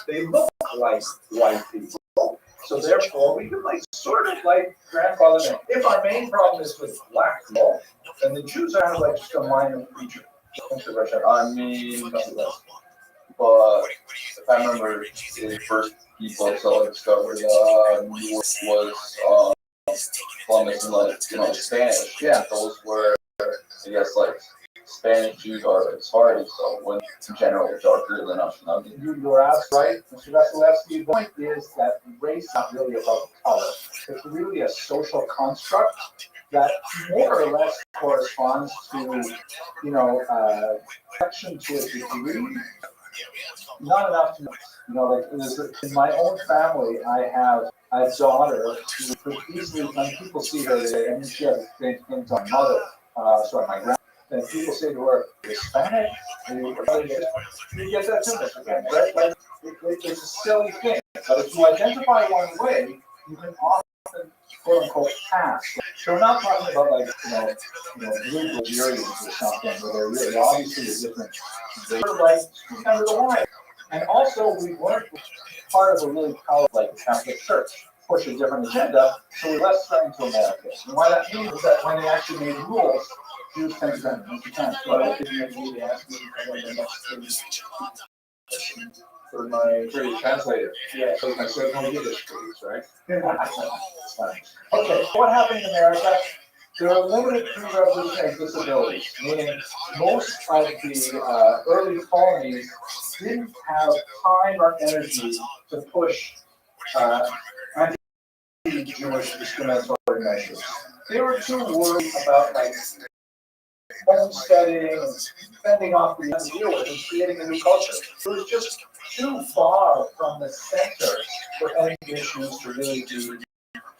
They look like white people. So therefore, we can like sort of like grandfather them. If our main problem is with black people, then the Jews are like just a minor creature. I mean, but if I remember, the first people to discover New York was Columbus and like Spanish. Yeah, those were I guess like Spanish Jews are Sephardi, so when in general darker than Ashkenazi. You're asked right, Mr. Vasilevsky. The point is that race is not really about color. It's really a social construct that more or less corresponds to, protection to a degree. Not enough to, like in my own family, I have a daughter who could easily, when people see her, and she has the same things on mother, my grandma. And people say to her, Hispanic? And you get that too, right? Like, it's a silly thing. But if you identify one way, you can often, quote unquote, pass. So we're not talking about like, blue Nigerians or something, where they're really obviously a different. They're like, under the line. And also, we weren't part of a really powerful, like, Catholic Church, push a different agenda, so we're less threatened to America. And why that means is that when they actually made rules, Jews tend to them. For my pretty translator. Yeah, so I said no Yiddish, please, right? Okay, what happened in America? There are limited pre-revolutionary disabilities, meaning most of the early colonies didn't have time or energy to push anti-Jewish discriminatory measures. They were too worried about like homesteading and fending off the undeal and creating a new culture. It was just too far from the center for any issues to really be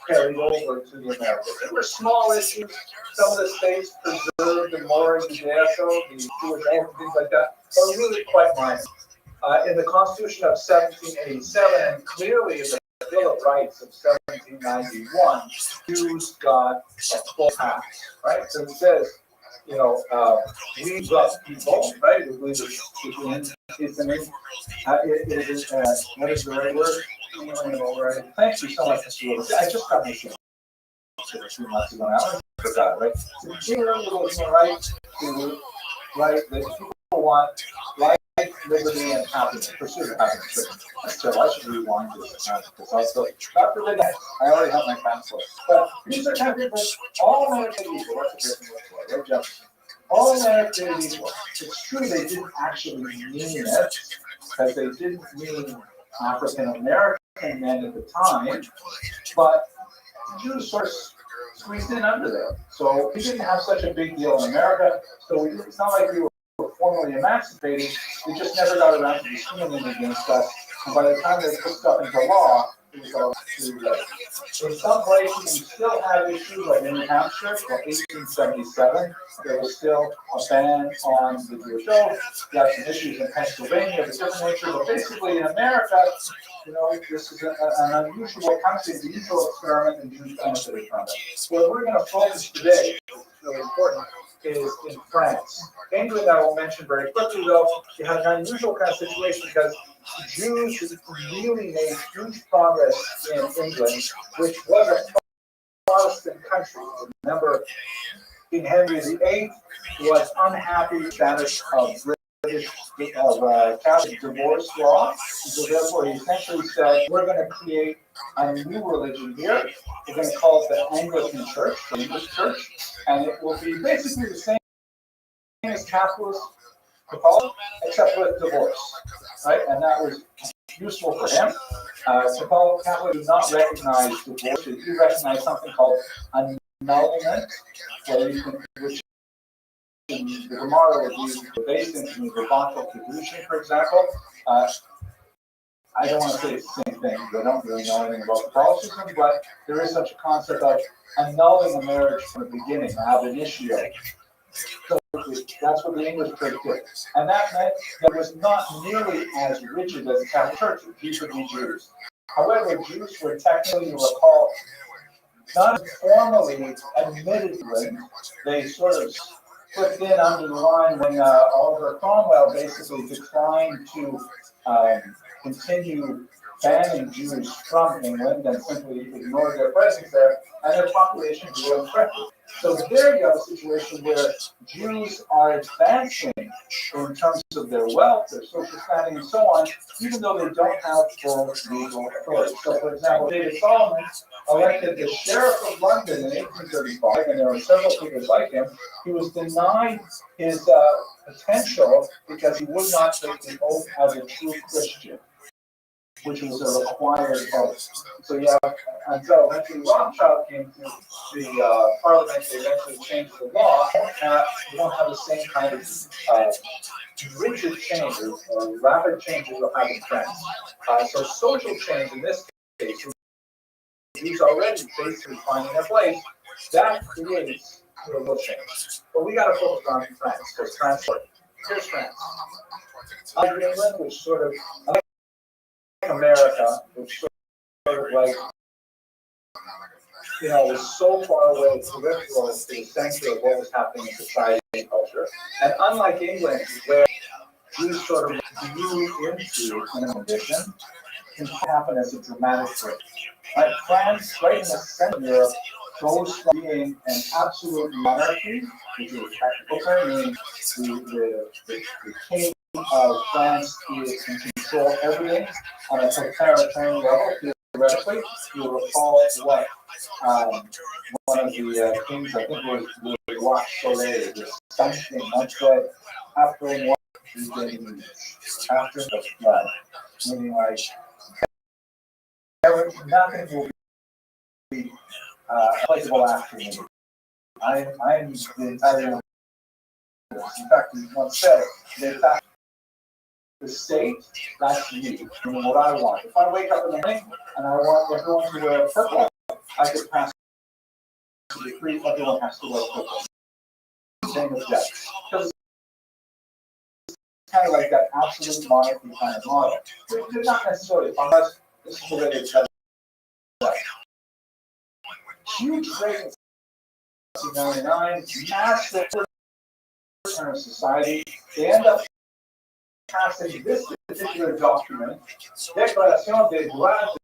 carried over to the Americas. There were small issues. Some of the states preserved the Mora Judaico, the Jewish oath, and things like that, but really quite minor. In the Constitution of 1787, and clearly in the Bill of Rights of 1791, Jews got a full pass, right? So it says, we the people, right? We believe it's an it is what is the right word? Thank you so much, Mr. Willis. I just got my shit 2 months ago now. I forgot, right? So generally, right that people want life, liberty, and happiness, pursuit of happiness. So I should rewind this because also, not for midnight. I already have my passport. But these are kind of different. All men are created equal. That's a different word, right, Jeff? All men are created equal. It's true they didn't actually mean it, because they didn't mean African American men at the time, but Jews squeezed in under there. So we didn't have such a big deal in America. So it's not like we were formally emancipated. We just never got around to discriminating against us. And by the time they put stuff into law, it was all too late. In some places, we still have issues, like in New Hampshire, from 1877, there was still a ban on the Jewish oath. You have some issues in Pennsylvania of a different nature, but basically in America, this is an unusual country, the usual experiment, and Jews benefited from it. Where we're going to focus today, which is really important, is in France. England, I will mention very quickly, though, you had an unusual kind of situation because Jews really made huge progress in England, which was a Protestant country. Remember, King Henry VIII was unhappy with the status of British Catholic divorce law, and so therefore he essentially said, we're going to create a new religion here. We're going to call it the Anglican Church, the English Church, and it will be basically the same as Catholic, except with divorce, right? And that was useful for him. Catholics do not recognize divorce. They do recognize something called annulment, which in the Gemara would use the basis in Rabbinical tradition, for example. I don't want to say it's the same thing because I don't really know anything about Catholicism, but there is such a concept of annulling a marriage from the beginning, ab initio. So that's what the English church did. And that meant that it was not nearly as rigid as the Catholic Church. Jews would be Jews. However, Jews were technically, you recall, not formally admitted to it. They sort of slipped in under the line when Oliver Cromwell basically declined to continue banning Jews from England and simply ignored their presence there, and their population grew unthreatened. So there you have a situation where Jews are advancing in terms of their wealth, their social standing, and so on, even though they don't have full legal authority. So, for example, David Solomon elected the Sheriff of London in 1835, and there were several figures like him. He was denied his potential because he would not take the oath as a true Christian, which was a required oath. So yeah, until eventually Rothschild came to the parliament, they eventually changed the law. You don't have the same kind of rigid changes or rapid changes of having trends. So social change in this case, Jews already basically finding their place, that creates a real change. But we got to focus on France, because France, here's France. England, which sort of, like America, which sort of like, was so far away, peripheral to the center of what was happening in society and culture. And unlike England, where Jews sort of grew into an ambition, can happen as a dramatic break. Right? France, right in the center of Europe, goes from being an absolute monarchy, which is a technical term, meaning the king of France is in control of everything on a totalitarian level. Theoretically, you'll recall what one of the kings, I think it was Rothschild, the something much like after what he's been after the flood, meaning like nothing will be applicable after me. I'm the entire. In fact, he once said that the state, that's me, doing what I want. If I wake up in the morning and I want everyone to wear purple, I could pass the decree, everyone has to wear purple. Same with that. Because it's kind of like that absolute monarchy kind of model. They're not necessarily, unless this is the way they tell that. Huge greatness in 1999, massive turn of society. They end up passing this particular document, Déclaration des droits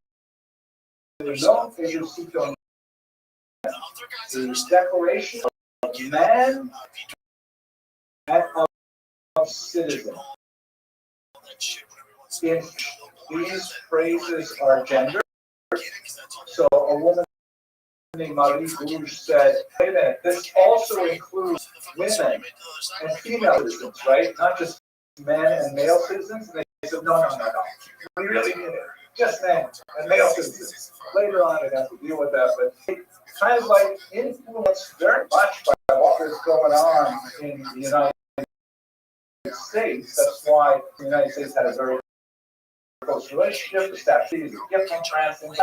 de l'homme et du citoyen, the Declaration of Man and of Citizen. These phrases are gendered. So a woman named Marie Gouge said, wait a minute, this also includes women and female citizens, right? Not just men and male citizens. And they said, no. We really need it. Just men and male citizens. Later on, I'd have to deal with that, but kind of like influenced very much by what was going on in the United States. That's why the United States had a very close relationship with that cities of gift from France, and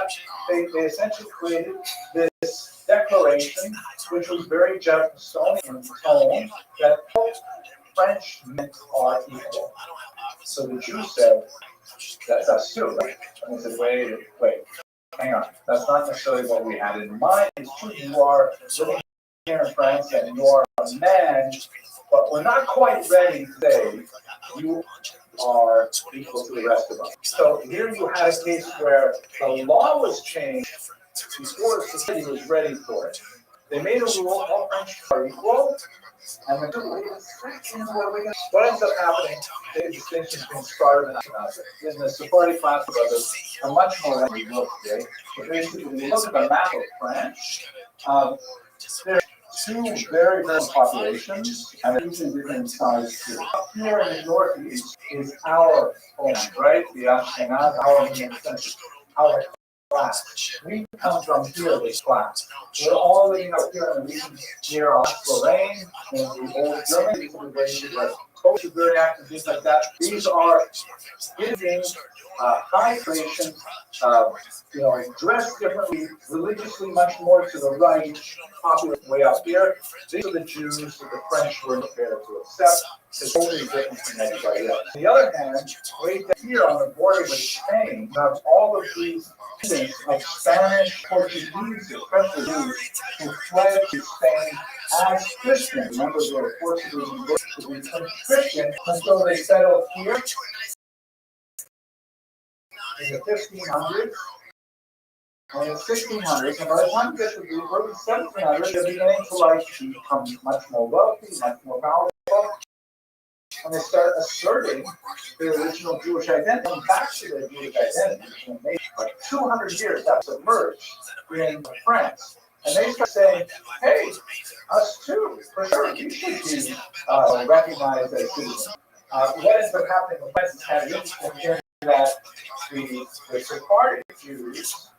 they essentially created this declaration, which was very Jeffersonian tone, that French men are equal. So the Jews said, that's us too, right? And they said, wait, hang on. That's not necessarily what we had in mind. It's true, you are living here in France and you are a man, but we're not quite ready to say you are equal to the rest of us. So here you had a case where the law was changed before society was ready for it. They made a rule, all French are equal, and then what ends up happening, the distinction between Sparta and Ashkenazi. In the Sephardi class brothers are much more than we look today. But basically, when you look at the map of France, there are two very different populations, and they're usually different size too. Up here in the northeast is our home, right? The Ashkenazi, our class. We come from here, this class. We're all living up here in the region near Lorraine, in the old Germany, culture, very active, things like that. These are giving high creation, dressed differently, religiously much more to the right, popular way up here. These are the Jews that the French were prepared to accept. It's totally different from anybody else. On the other hand, way down here on the border with Spain, you have all of these descendants of Spanish, Portuguese, especially Jews, who fled to Spain as Christians. Remember, they were forcibly to become Christian, and so they settled here in the 1500s. And in the 1600s, and by the time you get to the early 1700s, they're beginning to become much more wealthy, much more powerful. And they start asserting their original Jewish identity, and back to their Jewish identity, like 200 years after submerged in France. And they start saying, hey, us too, for sure, we should be recognized as citizens. What ends up happening in France is kind of interesting that the Sephardic Jews,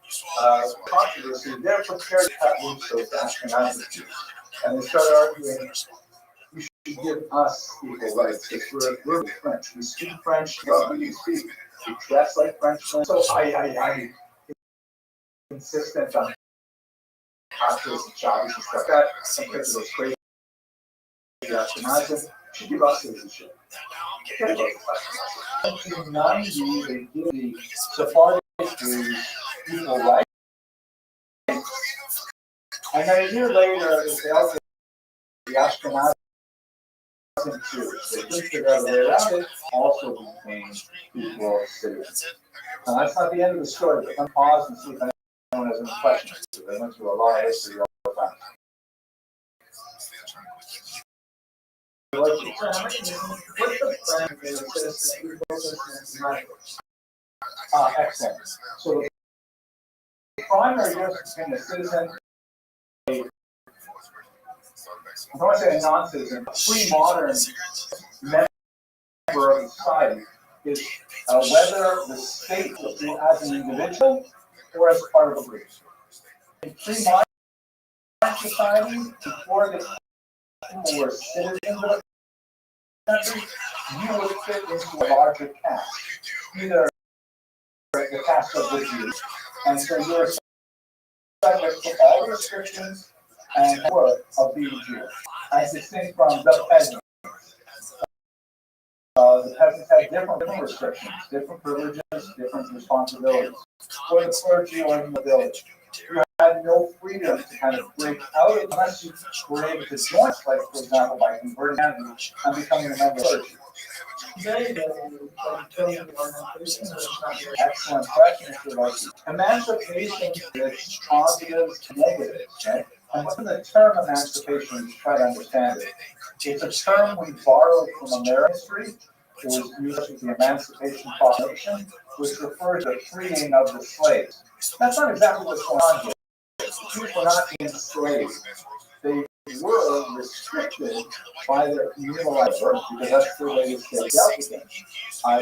controversy, they're prepared to cut loose those Ashkenazi Jews. And they start arguing, you should give us equal rights, because we're French. We speak French, we speak, we dress like Frenchmen. So I insistent on pastors and Shabbos and stuff like that, compared to those crazy Ashkenazim, should give us citizenship. In 1990, they give the Sephardic Jews equal rights. And then a year later, they also the Ashkenazi Jews. They couldn't figure out a way around it, also became equal citizens. Now that's not the end of the story, but I'm pause and see if anyone has any questions. They went through a lot of history all the time. What's the excellent. So the primary difference between a citizen, I don't want to say a non-citizen, a pre-modern member of society is whether the state will be as an individual or as part of a group. In pre-modern society, before the people were citizens of the country, you would fit into a larger caste, either the caste of the Jews, and so you're subject to all the restrictions and work of being Jewish, as distinct from the peasants. The peasants had different restrictions, different privileges, different responsibilities. For the clergy or in the village, you had no freedom to kind of break out unless you were able to join, like for example, by converting and becoming a member of the clergy. Excellent question, if you like. Emancipation is positives and negatives, right? And within the term emancipation, try to understand it. It's a term we borrowed from American history. It was used with the Emancipation Proclamation, which refers to the freeing of the slaves. That's not exactly what's going on here. Jews were not enslaved. They were restricted by their communal birth, because that's the way they dealt with them.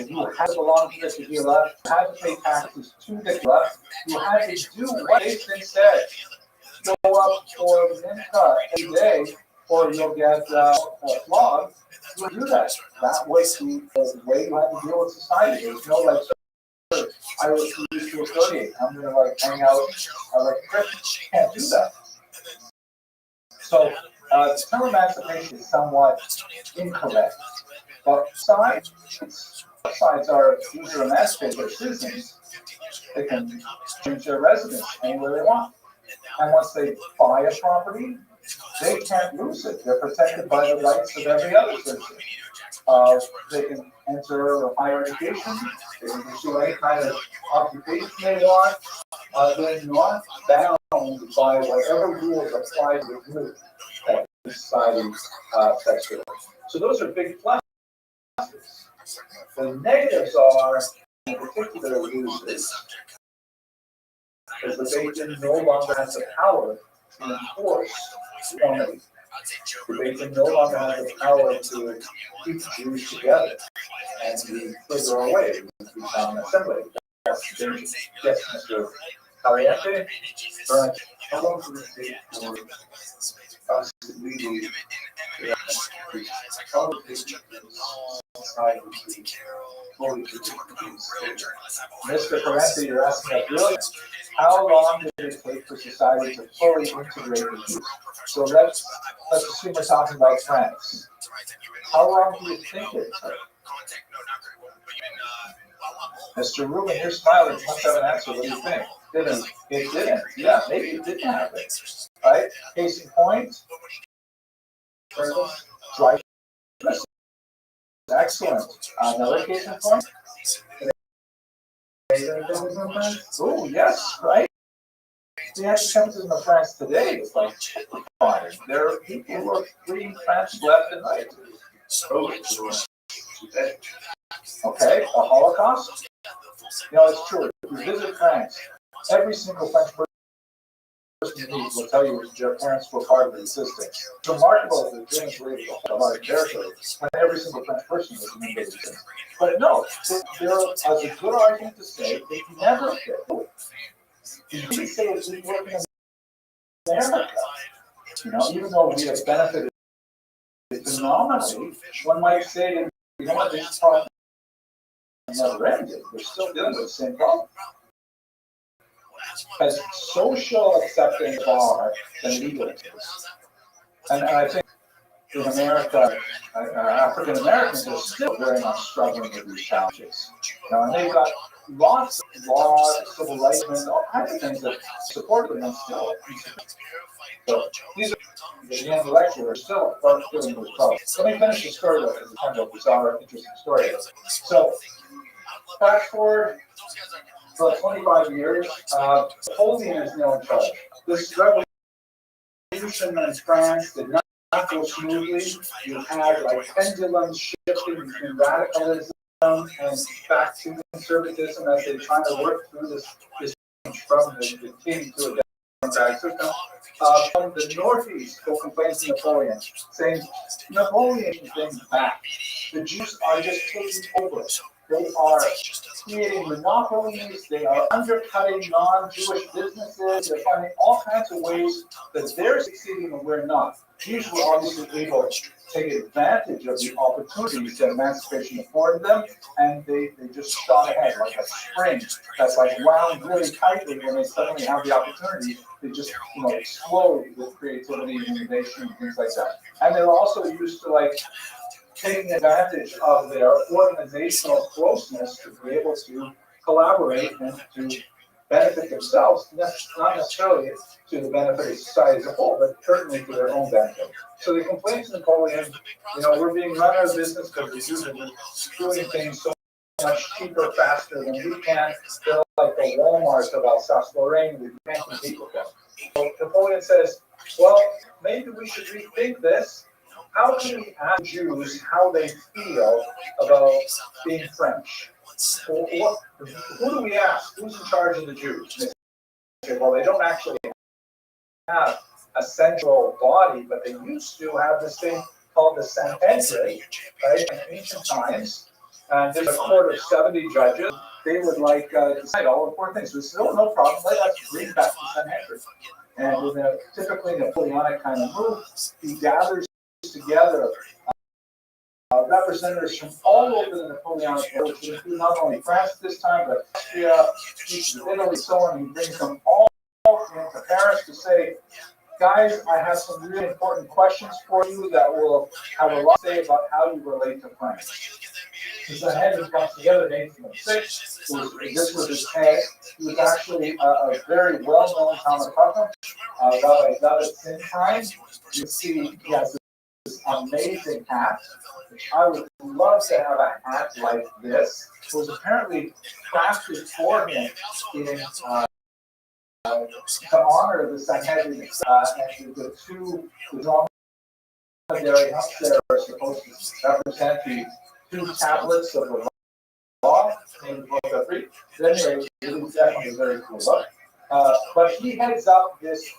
You had to belong to the Gila, you had to pay taxes to the Gila, you had to do what they said. go up for mincha every day, or you'll get flogged. You do that. That was the way you had to deal with society. There's no like, I refuse to affiliate. I'm going to like hang out like a Christian. You can't do that. So the term emancipation is somewhat incorrect. But sides are these are emancipated, they're citizens. They can change their residence anywhere they want. And once they buy a property, they can't lose it. They're protected by the rights of every other citizen. They can enter higher education. They can pursue any kind of occupation they want. They're not bound by whatever rules apply to the group that society sets for them. So those are big pluses. The negatives are, in particular, losers, is that they can no longer have the power to enforce conformity. They can no longer have the power to keep Jews together and to further away from assembly. That's the danger. Yes, Mr. Caliente? How long does it take for us to legally Mr. Parenti, you're asking a brilliant. How long did it take for society to fully integrate the Jews? So let's assume we're talking about France. How long do you think it took? Mr. Rubin, you're smiling. You must have an answer. What do you think? Didn't it? Didn't. Yeah, maybe it didn't happen. Right? Case in point. Dry. Excellent. Another case in point. Oh, yes, right? The anti-Semitism of France today is like fine. There are people who are fleeing France left and right. Okay, the Holocaust? You know, it's true. If you visit France, every single French person you meet will tell you their parents were part of the resistance. It's remarkable that the Jews were able to hold territory when every single French person was a member of the resistance. But no, there is a good argument to say they never did. You can say it's working in America. You know, even though we have benefited phenomenally, one might say that you know what this problem never ended. We're still dealing with the same problem. As social acceptance are than legal is. And I think in America, African Americans are still very much struggling with these challenges. You know, and they've got lots of laws, civil rights, and all kinds of things that support them and still. So these are the end of the lecture are still dealing with problems. Let me finish the story though, because it's kind of a bizarre, interesting story. So fast forward for 25 years, Napoleon is now in charge. This revolution in France did not go smoothly. You had like pendulums shifting between radicalism and back to conservatism as they try to work through this from the king to a democratic system. From the Northeast, go complain to Napoleon, saying Napoleon is going back. The Jews are just taking over. They are creating monopolies. They are undercutting non-Jewish businesses. They're finding all kinds of ways that they're succeeding and we're not. Jews were obviously able to take advantage of the opportunities that emancipation afforded them, and they just shot ahead like a spring that's like wound really tightly when they suddenly have the opportunity. They just explode with creativity and innovation and things like that. And they're also used to like taking advantage of their organizational closeness to be able to collaborate and to benefit themselves, not necessarily to the benefit of society as a whole, but certainly for their own benefit. So they complain to Napoleon, we're being run out of business because the Jews are doing things so much cheaper, faster than we can. They're like the Walmart of Alsace-Lorraine, we can't compete with them. So Napoleon says, well, maybe we should rethink this. How can we ask Jews how they feel about being French? Who do we ask? Who's in charge of the Jews? They say, well, they don't actually have a central body, but they used to have this thing called the Sanhedrin, right? In ancient times, and there's a court of 70 judges. They would decide all important things. So we said, oh, no problem. Let us bring back the Sanhedrin. And in a typically Napoleonic kind of move, he gathers together representatives from all over the Napoleonic War, which include not only France at this time, but Austria, pieces of Italy, so on. He brings them all into Paris to say, guys, I have some really important questions for you that will have a lot to say about how you relate to France. The Sanhedrin comes together in 1806. This was his head. He was actually a very well-known Talmud Chacham, Rabbi David Sinheim. You see, he has this amazing hat. I would love to have a hat like this. It was apparently crafted for him in to honor the Sanhedrin, and the two dromedary humps there are supposed to represent the two tablets of the law, named Book of Three. Anyway, it was definitely a very cool look. But he heads up this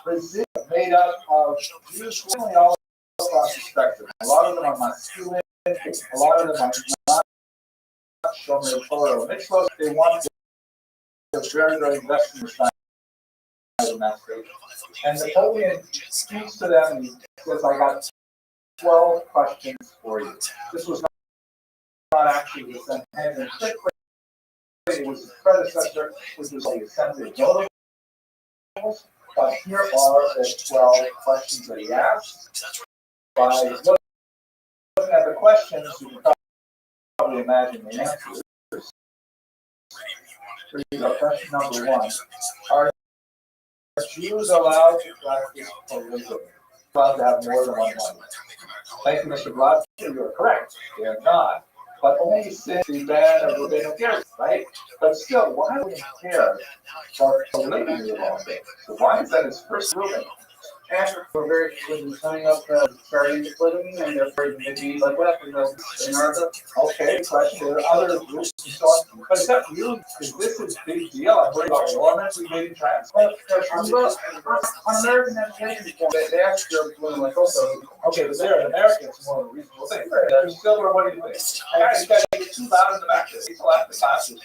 Brazil made up of Jews really all across the spectrum. A lot of them are masculine, a lot of them are not shomer Torah or mitzvot. They want to very, very invested in the side of that stage. And Napoleon speaks to them and he says, I got 12 questions for you. This was not actually the Sanhedrin. It was his predecessor, which was the Assembly of Notables. But here are the 12 questions that he asked. By looking at the questions, you can probably imagine the answers. Here you go. Question number 1. Are Jews allowed to practice polygamy? Allowed to have more than one wife? Thank you, Mr. Vlad. You are correct. They are not. But only since the ban of rabbinic care, right? But still, why would he care about polygamy of all things? So why is that his first ruling? And we're very when signing up starting to polygamy and therefore maybe like what in America. Okay, question. There are other groups and so on. But is that really, is this a big deal? I'm worried about Mormons relating trans. Well, on American education reform, they ask your women like also. Okay, but they're in America, it's more of a reasonable thing. Silver, what do you think? Guys, you gotta get too loud in the back. People have the classes.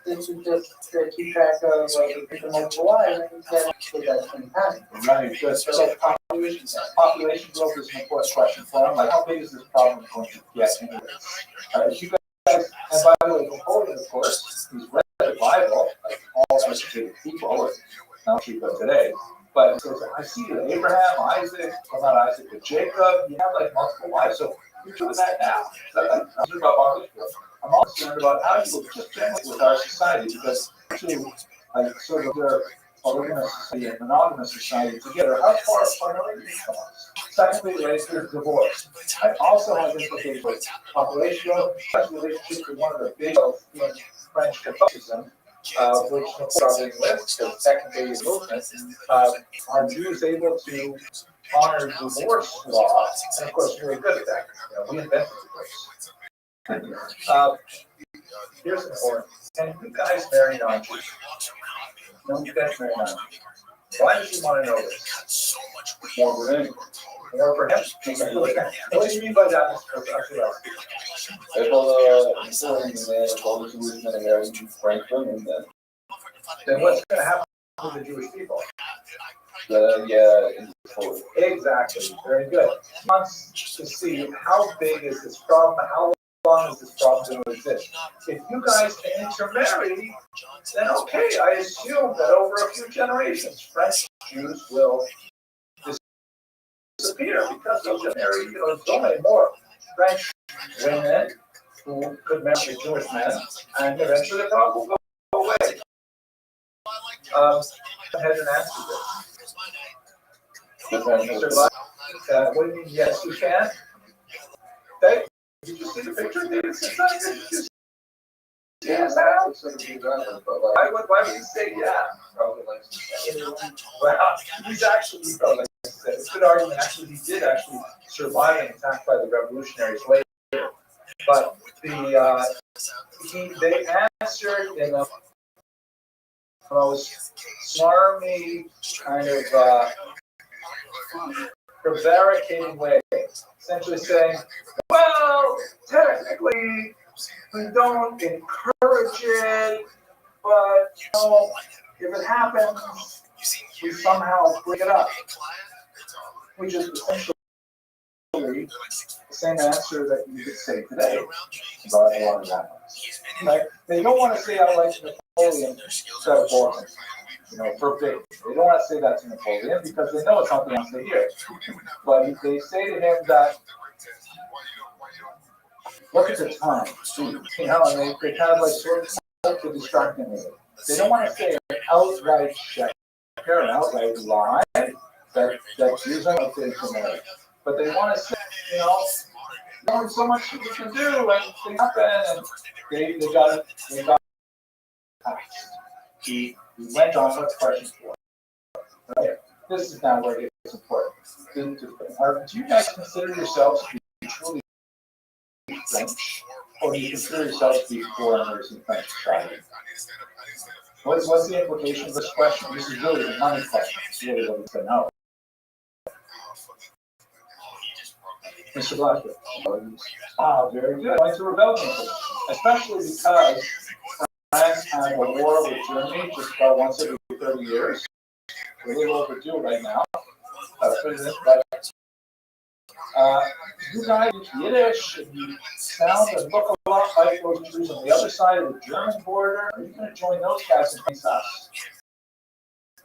This is just to keep track of the multiple lives and that's been happening. Right, good. So population growth is an important question for him. Like, how big is this problem going to get anyways? You guys, and by the way, Napoleon, of course, he's read the Bible, like all educated people, not people today. But it says, I see that Abraham, Isaac, well, not Isaac, but Jacob, you have like multiple wives. So you're doing that now. I'm concerned about population growth. I'm also concerned about how you will just generally with our society, because actually, like, sort of their polygamous society and monogamous society together, how far apart are they from us? Secondly, there's divorce. It also has implications with population growth, especially relationship with one of the big in French Catholicism, which no problem with, because technically the movement, are Jews able to honor divorce law? And of course, we're good at that. We invented divorce. Here's important. Can you guys marry non-Jews? No, you guys marry non-Jews. Why does he want to know this? More for him. More for him? What do you mean by that, Mr. Then what's going to happen to the Jewish people? Exactly. Very good. He wants to see how big is this problem, how long is this problem going to exist. If you guys can intermarry, then okay, I assume that over a few generations, French Jews will disappear because they'll just marry, so many more French women who could marry Jewish men, and eventually the problem will go away. Go ahead and answer this. What do you mean, yes, you can? Okay. Did you see the picture? Yes, why would you say yeah? Well, he's actually, like I said, it's a good argument. Actually, he did actually survive an attack by the revolutionaries later. But they answered in a most smarmy kind of prevaricating way, essentially saying, well, technically, we don't encourage it, but If it happens, we somehow bring it up, which is essentially the same answer that you could say today about a lot of that. Right? They don't want to say I like Napoleon instead of Bolton, verbatim. They don't want to say that to Napoleon because they know it's not the answer here. But if they say to him that, look at the time, and they kind of like sort of hope to distract him with it. They don't want to say an outright check or an outright lie that Jews are not fit to marry. But they want to say, there's so much you can do and things happen and they got passed. He went on with question 4. Right? This is now where it gets important. Do you guys consider yourselves to be truly French, or do you consider yourselves to be foreigners in French society? What's the implication of this question? This is really the money question. It's really what we say now. Mr. Blackwood. Very good. Going to rebellion, especially because France had a war with Germany just about once every 30 years. We're a little overdue right now. You guys speak Yiddish, and you sound and look a lot like those Jews on the other side of the German border. Are you going to join those guys and face us?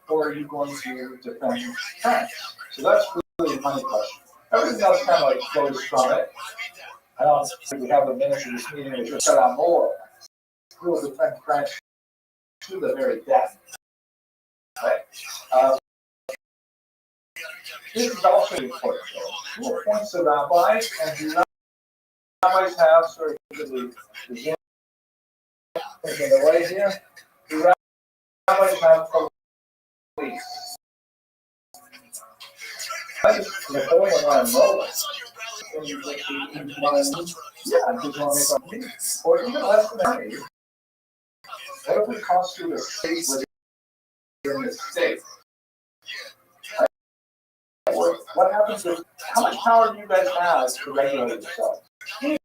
Or are you going to defend France? So that's really the money question. Everything else kind of like flows from it. I don't think we have a minute of this meeting which will set out more. We will defend France to the very death. Right? This is also important. Who appoints the rabbis, and do rabbis have sort of the way here? Do rabbis have police? Napoleon on a roll. Yeah, just want to make a or even less than that. What if we constitute a state within the state? What happens if, how much power do you guys have to regulate yourself? If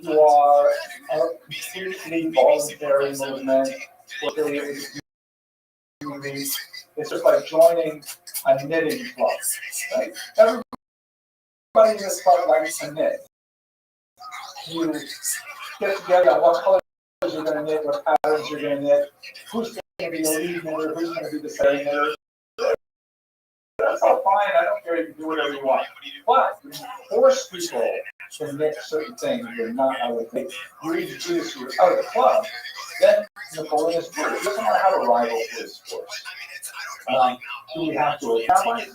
you are a completely voluntary movement, it's just like joining a knitting club. Right? Everybody in this club likes to knit. You get together on what colors you're going to knit, what patterns you're going to knit, who's going to be the lead knitter, who's going to be the second knitter. That's all fine. I don't care. You can do whatever you want. But when you force people to knit certain things, you're not out of the you introduce you out of the club. Then Napoleon is free. He doesn't want to have a rival for his force. Do we have to establish?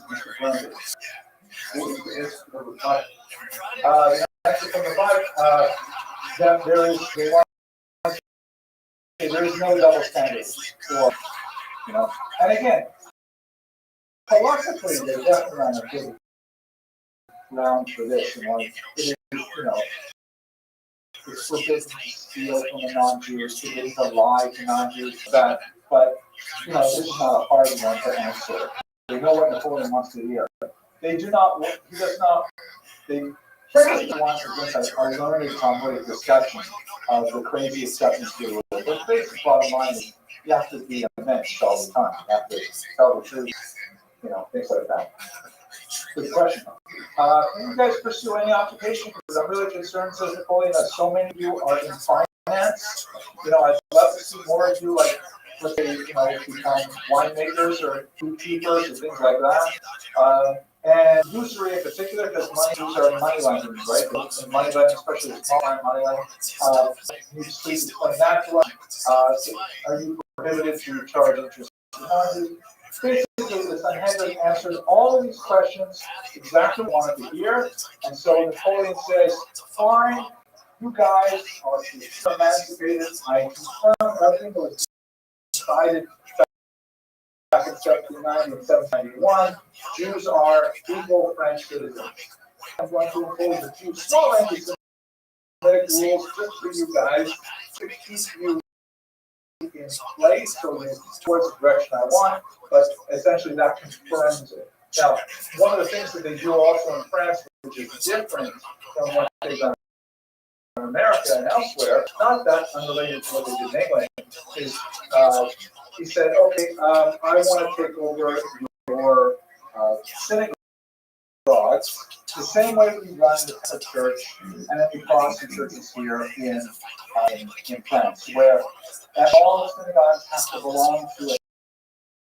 Next from the five, that there is no double standard for and again. Philosophically, there's definitely on a good ground for this. It is, it's forbidden to steal from a non-Jews, forbidden to lie to non-Jews, but this is not a hard one to answer. They know what Napoleon wants to hear. They do not, he does not, they first want to get a learned Talmudic discussion of the crazy exceptions to the rule. But the basic bottom line is you have to be a mensch all the time. You have to tell the truth. Things like that. Good question. Can you guys pursue any occupation? Because I'm really concerned, says Napoleon, that so many of you are in finance. I'd love to see more of you, like, let's say, become winemakers or food keepers or things like that. And usury in particular, because money are money lenders, right? And money lending, especially small money lending, you speak explain that to us. Are you prohibited to charge interest? Basically, the Sanhedrin answers all of these questions exactly what we wanted to hear. And so Napoleon says, fine, you guys are emancipated. I confirm everything that was decided back in 1790 and 791. Jews are equal French citizens. I'm going to impose a few small anti-Semitic rules just for you guys to keep you in place, so towards the direction I want, but essentially that confirms it. Now, one of the things that they do also in France, which is different from what they've done in America and elsewhere, not that unrelated to what they did in England, is he said, okay, I want to take over your synagogue, the same way we run the Catholic Church and the Protestant churches here in France, where all synagogues have to belong to a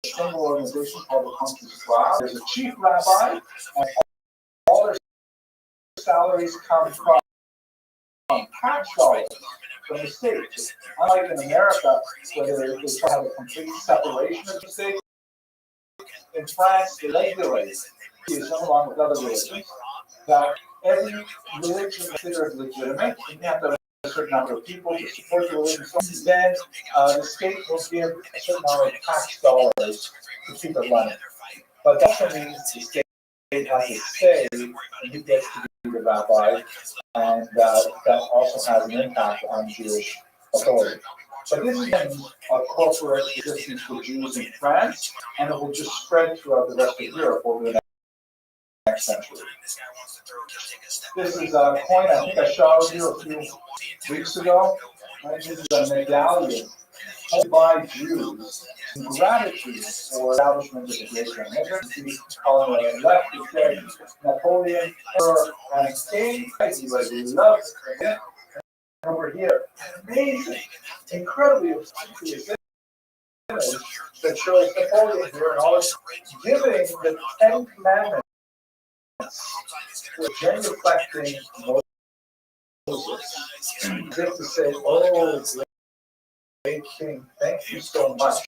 single organization called the Conference. There's a chief rabbi, and all their salaries come from tax dollars from the state. Unlike in America, where they try to have a complete separation of the state, in France, they regulate, along with other religions, that every religion considered legitimate, and you have to have a certain number of people to support the religion. So then the state will give a certain amount of tax dollars to keep it running. But that also means the state has to say, and who gets to be the rabbi, and that also has an impact on Jewish authority. But this is a corporate existence for Jews in France, and it will just spread throughout the rest of Europe over the next century. This is a coin I think I showed you a few weeks ago. This is a medallion held by Jews in gratitude for the establishment of the Great Revolution. On the left, it says Napoleon, Emperor, and King. He loved it. Over here, amazing, incredibly obscure image that shows Napoleon here and all this giving the Ten Commandments, which are reflecting Moses. As if to say, oh, great King, thank you so much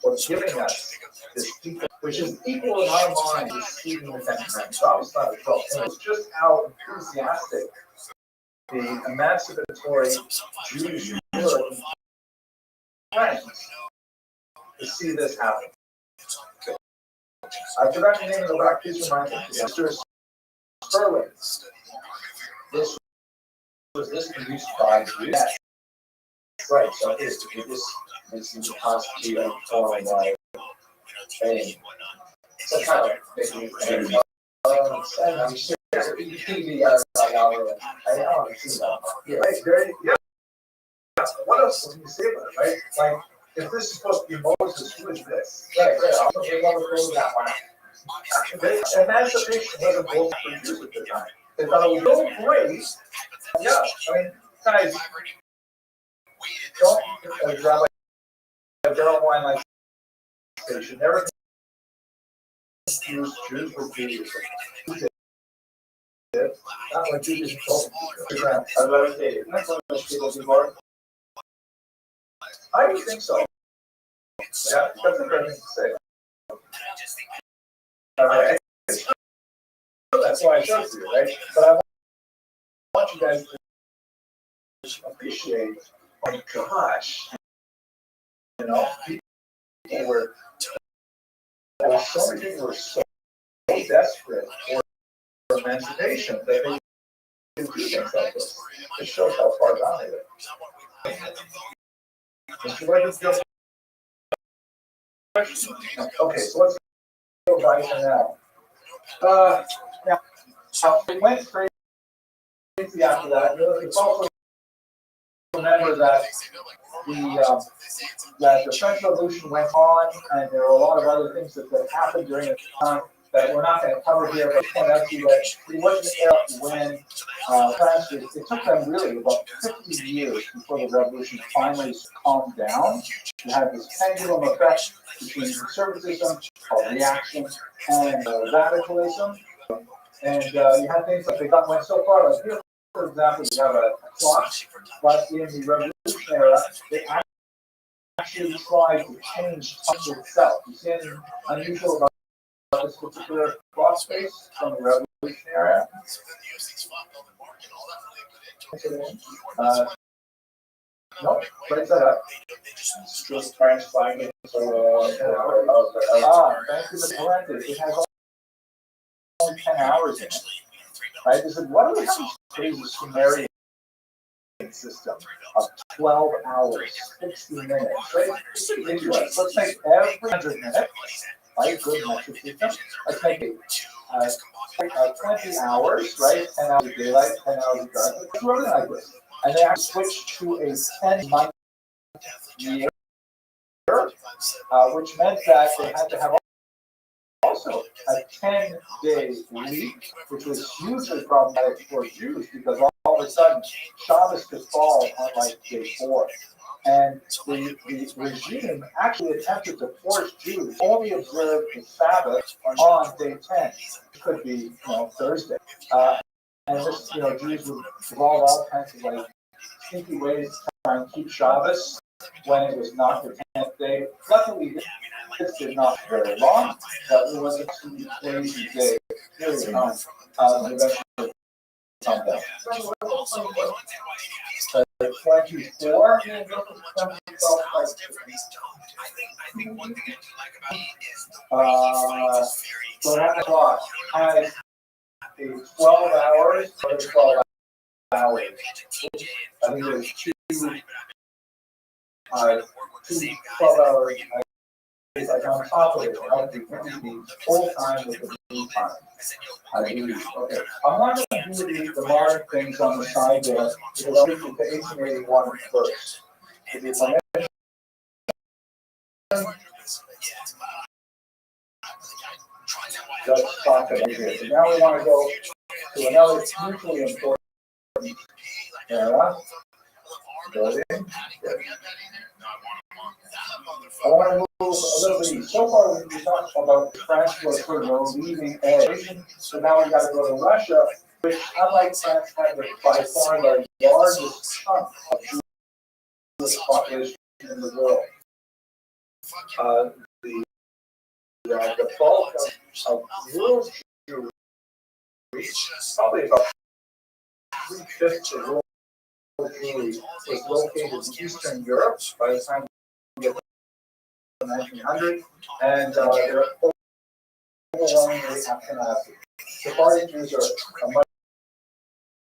for giving us this people, which is equal in our mind to receiving the Ten Commandments. That was not a joke. It was just how enthusiastic the emancipatory Jewish were in France to see this happen. I forgot the name of the black piece of my Mr. Sterling. This was produced by Jews. Right, so it is the constitute of foreign life. So kind of making what else can you say about it, right? Like, if this is supposed to be Moses, who is this? Right, I'm going to go that one. Emancipation wasn't both for Jews at the time. They thought it was so great. Yeah, I mean, guys, don't, Rabbi, don't mind like station. Never confuse Jews with Judaism. Not what Judaism told them. I don't think so. Yeah, that's a great thing to say. That's why I showed you, right? But I want you guys to appreciate, oh my gosh, you know, people were so many people were so desperate for emancipation that they do things like this. It shows how far down they were. Okay, so let's go right now. Now, we went crazy after that. It's also remember that the French Revolution went on, and there were a lot of other things that happened during the time that we're not going to cover here, but point out to you that it wasn't there when France, it took them really about 50 years before the revolution finally calmed down. You had this pendulum effect between conservatism, called reaction, and radicalism. And you had things like went so far, like here, for example, you have a clock, but in the revolution era, they actually tried to change time itself. You see anything unusual about this particular clock space from the revolution era? No, break that up. Just French flying it. Thank you for correcting. It has only 10 hours in it. Right? They said, what do we have to crazy Sumerian system of 12 hours, 60 minutes, right? Let's take every 100 minutes, right? Good metric system. Let's make it 20 hours, right? 10 hours of daylight, 10 hours of darkness. It's running like this. And they actually switched to a 10-month year, which meant that they had to have also a 10-day week, which was hugely problematic for Jews because all of a sudden Shabbos could fall on like day 4. And the regime actually attempted to force Jews to only observe the Sabbath on day 10. It could be, Thursday. And this, Jews would evolve all kinds of like sneaky ways to try and keep Shabbos when it was not the 10th day. Luckily, this did not very long, but it was a crazy day. Period of time. Eventually calm down. 24. So that clock has a 12 hours or 12 hours. I think there's two 12 hours. Like on top of it, I'll be full time with the blue time. I believe. Okay. I'm not going to do the modern things on the side there because I'll get to 1881 first. If you permit. Let's talk about it. So now we want to go to another hugely important era. Building. I want to move a little bit. So far, we've talked about France was sort of a leading edge. So now we got to go to Russia, which, unlike France, had by far the largest chunk of Jewish population in the world. The bulk of world Jews, probably about 3/5 of world Jewry was located in Eastern Europe by the time we get to 1900, and they're overwhelmingly Ashkenazi. Sephardi Jews are a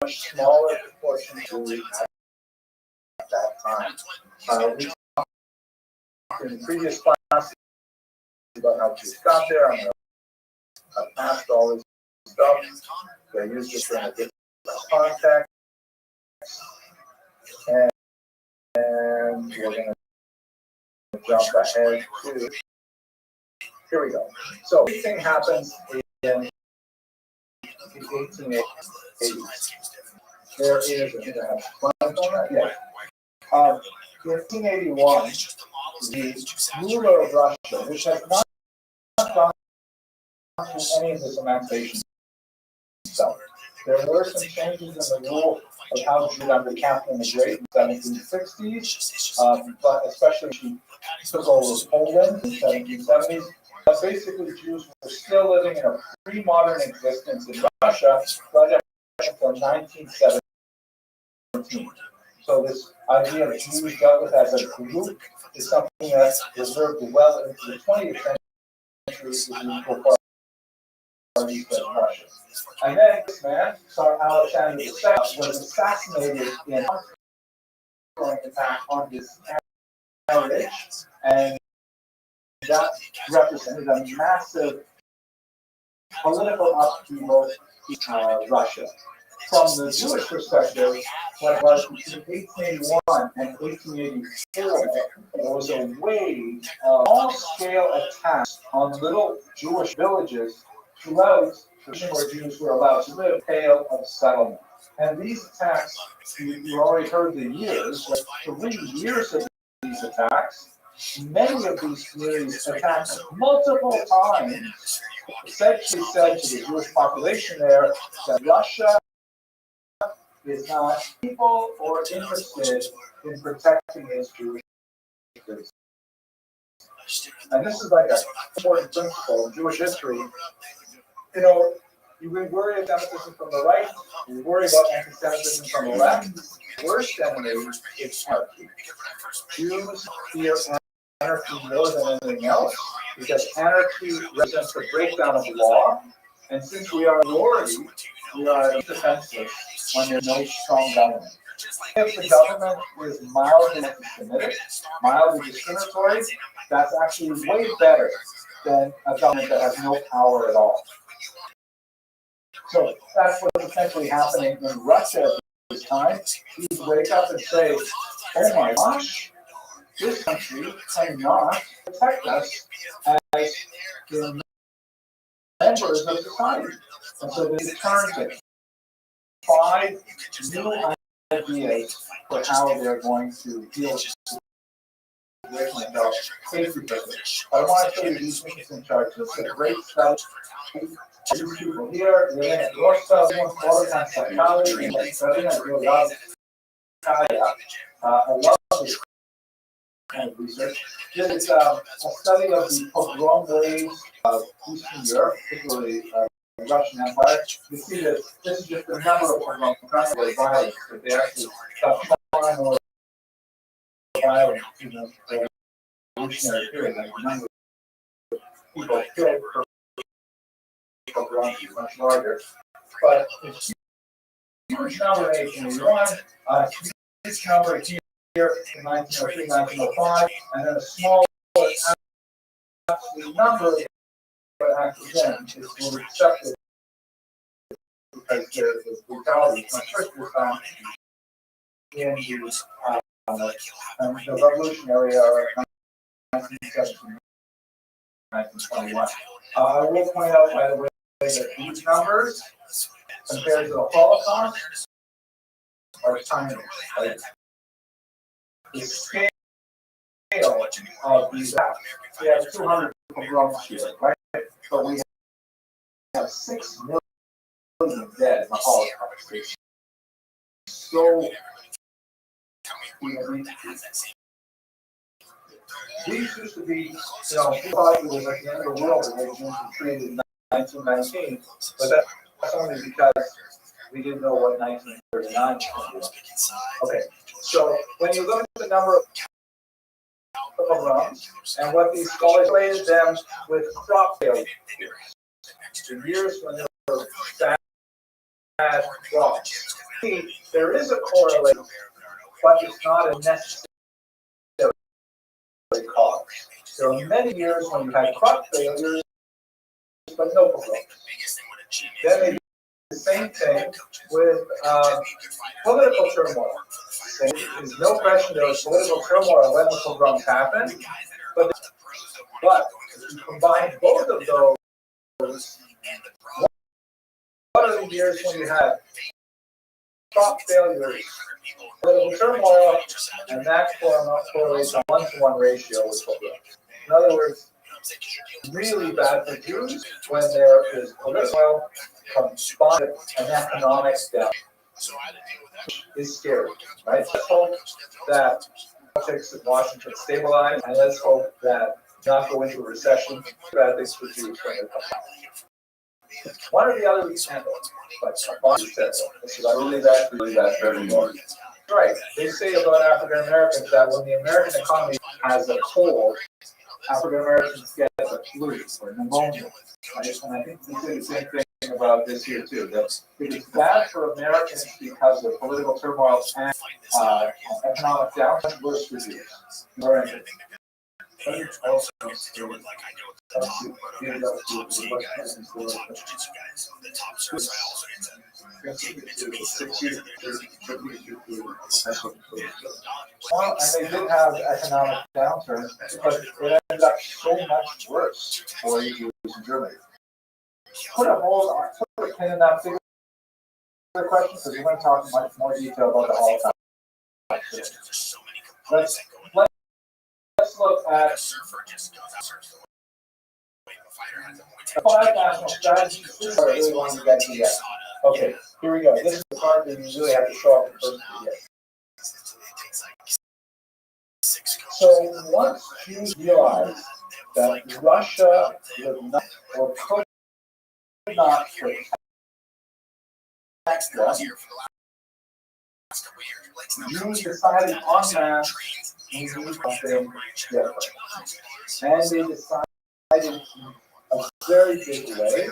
much smaller proportion of Jewry at that time. We talked in the previous class about how Jews got there. I'm going to pass all this stuff. They used this in a different context. And we're going to jump ahead to, here we go. So everything happens in the 1880s. There is, in 1881, the ruler of Russia, which has not gone through any of this emancipation stuff. There were some changes in the rule of how Jews under Catherine the Great in the 1760s, but especially she took over Poland in the 1770s. But basically, Jews were still living in a pre-modern existence in Russia right up until 1917. So this idea of Jews dealt with as a group is something that reserved well into the 20th century before Russia. And then this man, Tsar Alexander II, was assassinated in an attack on his heritage, and that represented a massive political upheaval in Russia. From the Jewish perspective, what was between 1881 and 1884, there was a wave of small-scale attacks on little Jewish villages throughout the region where Jews were allowed to live, a tale of settlement. And these attacks, you already heard the years, like 3 years of these attacks. Many of these communities attacked multiple times, essentially said to the Jewish population there that Russia is not able or interested in protecting its Jewish citizens. And this is like an important principle in Jewish history. You know, you worry about anti-Semitism from the right, you worry about anti-Semitism from the left. The worst enemy is anarchy. Jews fear anarchy more than anything else because anarchy represents the breakdown of law, and since we are a minority, we are defenseless when there's no strong government. If the government is mildly anti-Semitic, mildly discriminatory, that's actually way better than a government that has no power at all. So that's what's essentially happening in Russia at this time. You wake up and say, oh my gosh, this country cannot protect us as the members of society. And so they turn to 5 new ideas for how they're going to deal with safety business. I want to show you these interesting charts. This is a great study. These people here, they're in Rothschild, water and psychology, and studying. I do a lot of I love this kind of research. This is a study of the pogrom waves of Eastern Europe, particularly the Russian Empire. You see that this is just the number of pogroms, not the violence, but they actually got far more violent in the revolutionary period. Like the number of people killed per pogrom is much larger. But it's huge number in 1881, huge number here in 1903, 1905, and then a smaller absolute number but actually then is more accepted because the brutality is much stricter found in the revolutionary era of 1917, 1921. I will point out, by the way, that these numbers compared to the Holocaust are tiny. Right? The scale of these acts, we have 200 pogroms here, right? But we have 6 million dead in the Holocaust. So, these used to be, people thought it was like the end of the world when they were treated in 1919, but that's only because we didn't know what 1939 was. Okay, so when you look at the number of pogroms and what these scholars related them with crop failure, the years when there were bad crops. There is a correlation, but it's not a necessary cause. There are many years when you had crop failures, but no pogroms. Then they do the same thing with political turmoil. There's no question there was political turmoil when the pogroms happened, but if you combine both of those, what are the years when you had crop failures, political turmoil, and that correlates on 1-to-1 ratio with pogroms. In other words, really bad for Jews when there is political, combined, and economic death. Is scary, right? Let's hope that politics in Washington stabilize, and let's hope that not go into a recession. Bad things for Jews when they come back. One of the other examples, like Bonnie said, I believe that very much. Right. They say about African Americans that when the American economy has a cold, African Americans get the flu or pneumonia. Right? And I think we say the same thing about this here too. That it is bad for Americans because of political turmoil and economic downturn. Worse for Jews. Right. Also, well, and they did have economic downturn, but it ended up so much worse for the Jews in Germany. Put a pin in that figure question because we're going to talk in much more detail about the Holocaust. Let's look at 5 national strategies. This is what I really wanted to get to yet. Okay, here we go. This is the part that you really have to show up in person to get. So once Jews realized that Russia would not or could not protect them, Jews decided en masse to do something different. And they decided in a very big way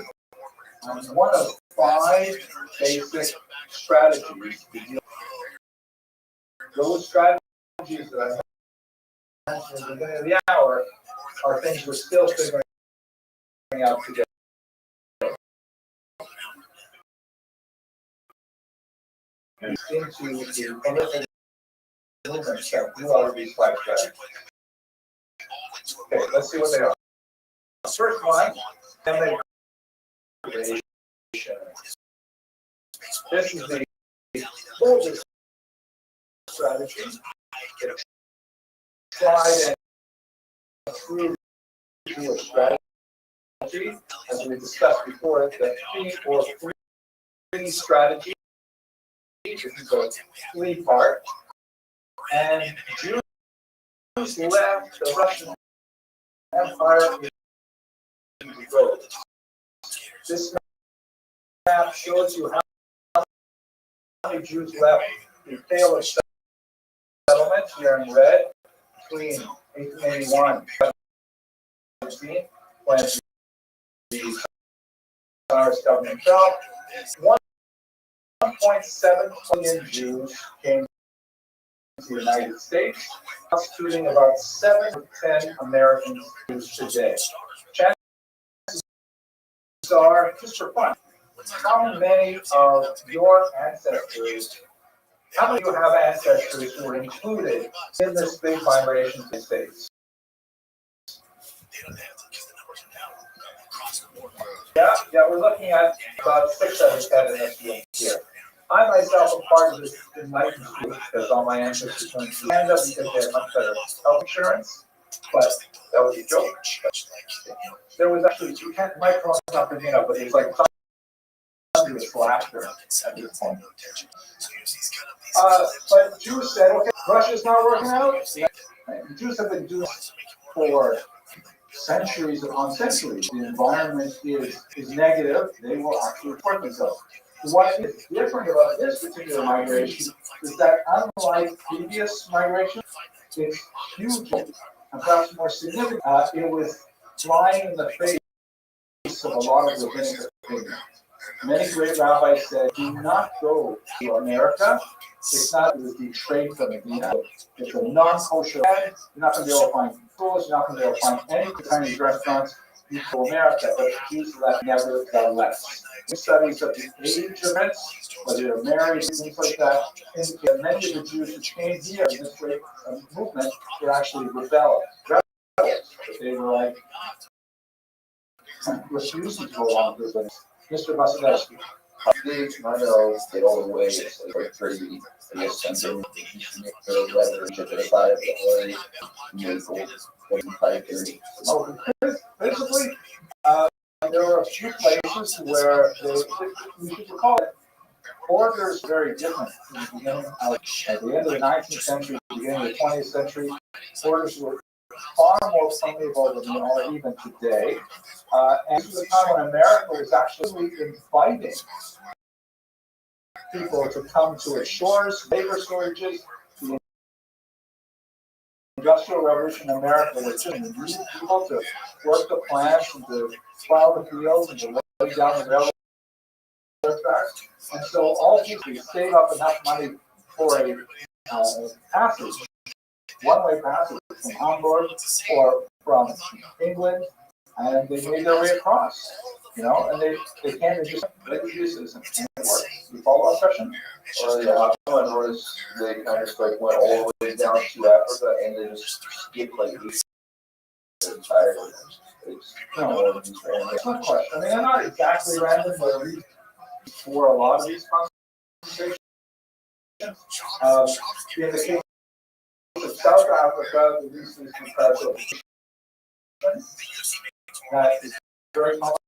on one of 5 basic strategies to deal. Those strategies that I mentioned at the beginning of the hour are things we're still figuring out today. Into the political movements that do all of these five strategies. Okay, let's see what they are. First one, immigration. This is the oldest strategy. Tried and proved to a strategy, as we discussed before, the three strategy. This is a three-part, and Jews left the Russian Empire in the road. This map shows you how many Jews left the Taylor settlement here in red between 1881 and 17, when the Tsarist government fell. 1.7 million Jews came to the United States, constituting about 7 to 10 American Jews today. Chances are, just for fun, how many of your ancestors, how many of you have ancestors who were included in this big migration to the States? Yeah, we're looking at about 6 out of 10 in this room here. I myself am part of this enlightened group because all my ancestors went to Canada because they had much better health insurance, but that was a joke. There was actually, you can't, my phone's not picking up, but there's like thunderous laughter at this point. But Jews said, okay, Russia's not working out. The Jews have been doing this for centuries upon centuries. The environment is negative, they will actually report themselves. What is different about this particular migration is that unlike previous migration, it's huge and perhaps more significant. It was flying in the face of a lot of rabbinic opinion. Many great rabbis said, do not go to America. It's not the trade for Medina. It's a non-kosher land. You're not going to be able to find schools. You're not going to be able to find any Chinese restaurants. You go to America, but the Jews left never got less. Studies of the age of it, whether they're married, things like that, indicate many of the Jews who came here in this great movement were actually rebels. They were like refusing to go along with it. Mr. Vasilevsky. I know they all the way it's like pretty ascending whether to the side of the way Basically, there were a few places where we should recall it. Orders very different in the beginning. At the end of the 19th century, beginning of the 20th century, orders were far more permeable than they are even today. And this was a time when America was actually inviting people to come to its shores, labor shortages. The Industrial Revolution in America was just needing people to work the plants and to plow the fields and to lay down the railroad tracks. And so all these people save up enough money for a passage, one-way passage from Hamburg or from England, and they made their way across. And they came and just citizens, and it worked. You follow that question? Well, yeah, I noticed they kind of like went all the way down to Africa and they just skipped like the entire It's good question. I mean, they're not exactly random, but for a lot of these conversations, in the case of South Africa, the reason is because of that is very common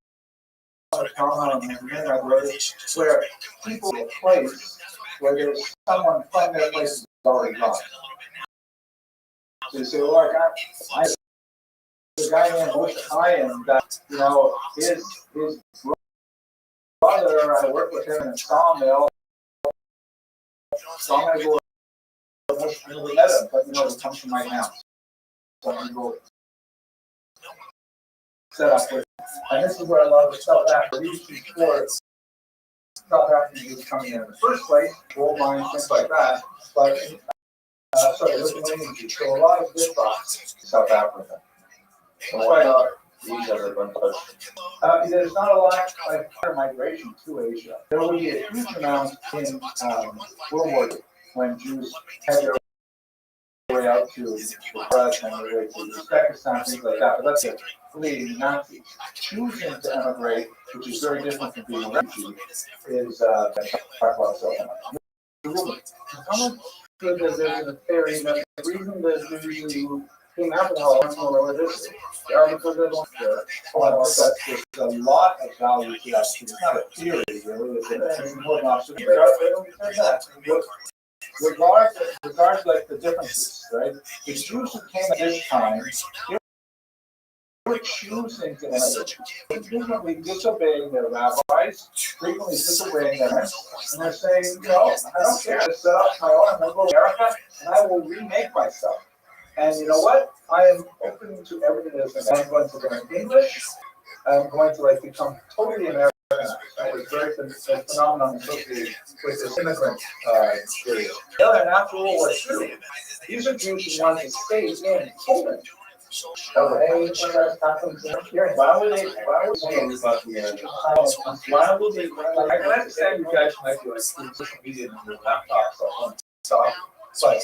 where people in a place where there's someone from their place is already gone. So you say, well, I the guy named Bush Iron that, his brother, I worked with him in a sawmill. So I'm going to go never met him, but it comes from my house. So I'm going to go set up with. And this is where a lot of South Africa before South Africa was coming in the first place, gold mines, things like that. But so a lot of this South Africa. why not these other untouched? There's not a lot of migration to Asia. There will be a huge amount in World War II when Jews had their way out to Russia, on their way to Uzbekistan, things like that. But that's it. Fleeing Nazis. Choosing to emigrate, which is very different from being a refugee, is talk about self-emigrate. How much good is there in the theory that the reason that you came out of the hall is more religious? There are because they don't care. There's a lot of value to that. It's not a theory, really. It's an important observation. They don't care that. Regards like the differences, right? The Jews who came at this time, they were choosing to emigrate, frequently disobeying their rabbis, frequently disobeying their parents, and they're saying, you know, I don't care, I set up my own, I'm going to go to America, and I will remake myself. And you know what? I am open to everything that is. I'm going to learn English. I'm going to become totally American. That was very a phenomenon associated with this immigrant period. And after World War II, these are Jews who wanted to stay in Poland. Why would they? Why would they? I can understand you guys might be like social media and your laptops on stuff. But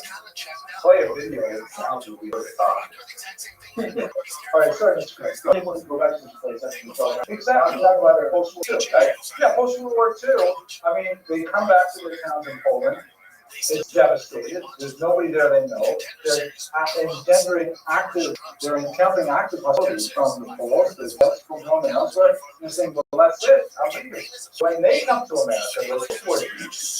play a video and sounds will be very odd. All right, sorry, Mr. Craig. I want to go back to this place. Exactly. I'm talking about their post-war II. Right? Yeah, post-World War II. I mean, they come back to their towns in Poland. It's devastated. There's nobody there they know. They're encountering active hostility from the Poles, there's deaths from home and elsewhere. And they're saying, well, that's it. I'm leaving. So when they come to America,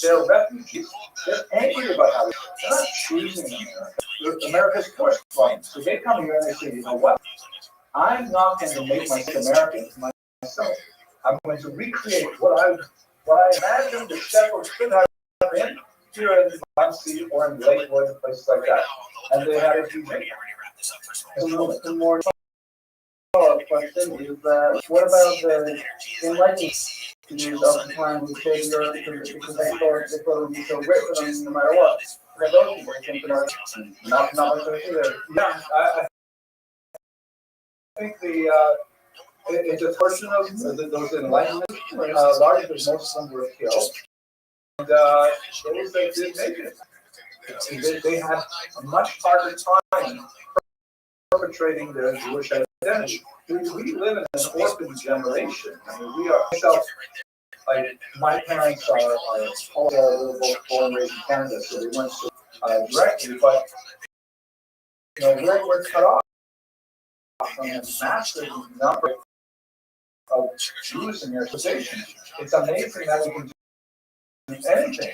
they're refugees. They're angry about how they're not choosing America. America's forced fund. So they come here and they say, you know what? I'm not going to make myself American myself. I'm going to recreate what I imagine the shepherds could have been here in Muncie or in Lakewood and places like that. And they had a few things. The more follow-up question is what about the enlightenment of the time who say Europe because they thought be so great for them no matter what? For those people, I think not much of either. Yeah, I think it's a portion of those enlightenment, largely because most of them were killed. And those that did make it, they had a much harder time perpetrating their Jewish identity. We live in an orphan generation. I mean, we are like my parents are all both born and raised in Canada, so they went directly, but you know, we're cut off from a massive number of Jews in their position. It's amazing that we can do anything.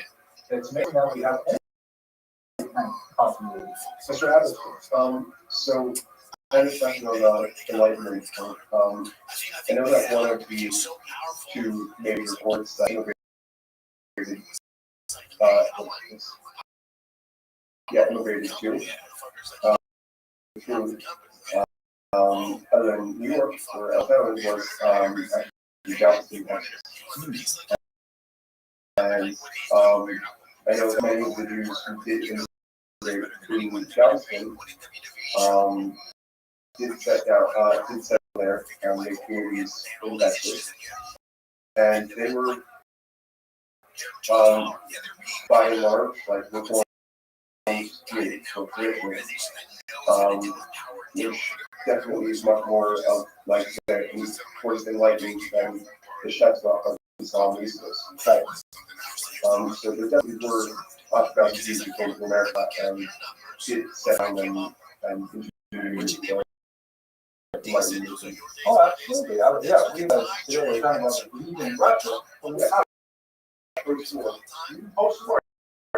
It's amazing that we have any kind of continuity. Mr. Abbott, so I understand about enlightenment. I know that one of the two major reports that immigrated to other than New York or elsewhere was actually Galveston, Texas. And I know that many of the Jews who did immigrate to Galveston did settle there and make communities in Texas. And they were, by and large, like reform communities, so traditionally, which definitely is much more of, like I said, towards enlightening than the Shetsvah of Islam East Coast. Right. So there definitely were lots of Jews who came to America and did settle and continue. Oh, absolutely. Yeah, we have today talking about leaving Russia, but we have post-war.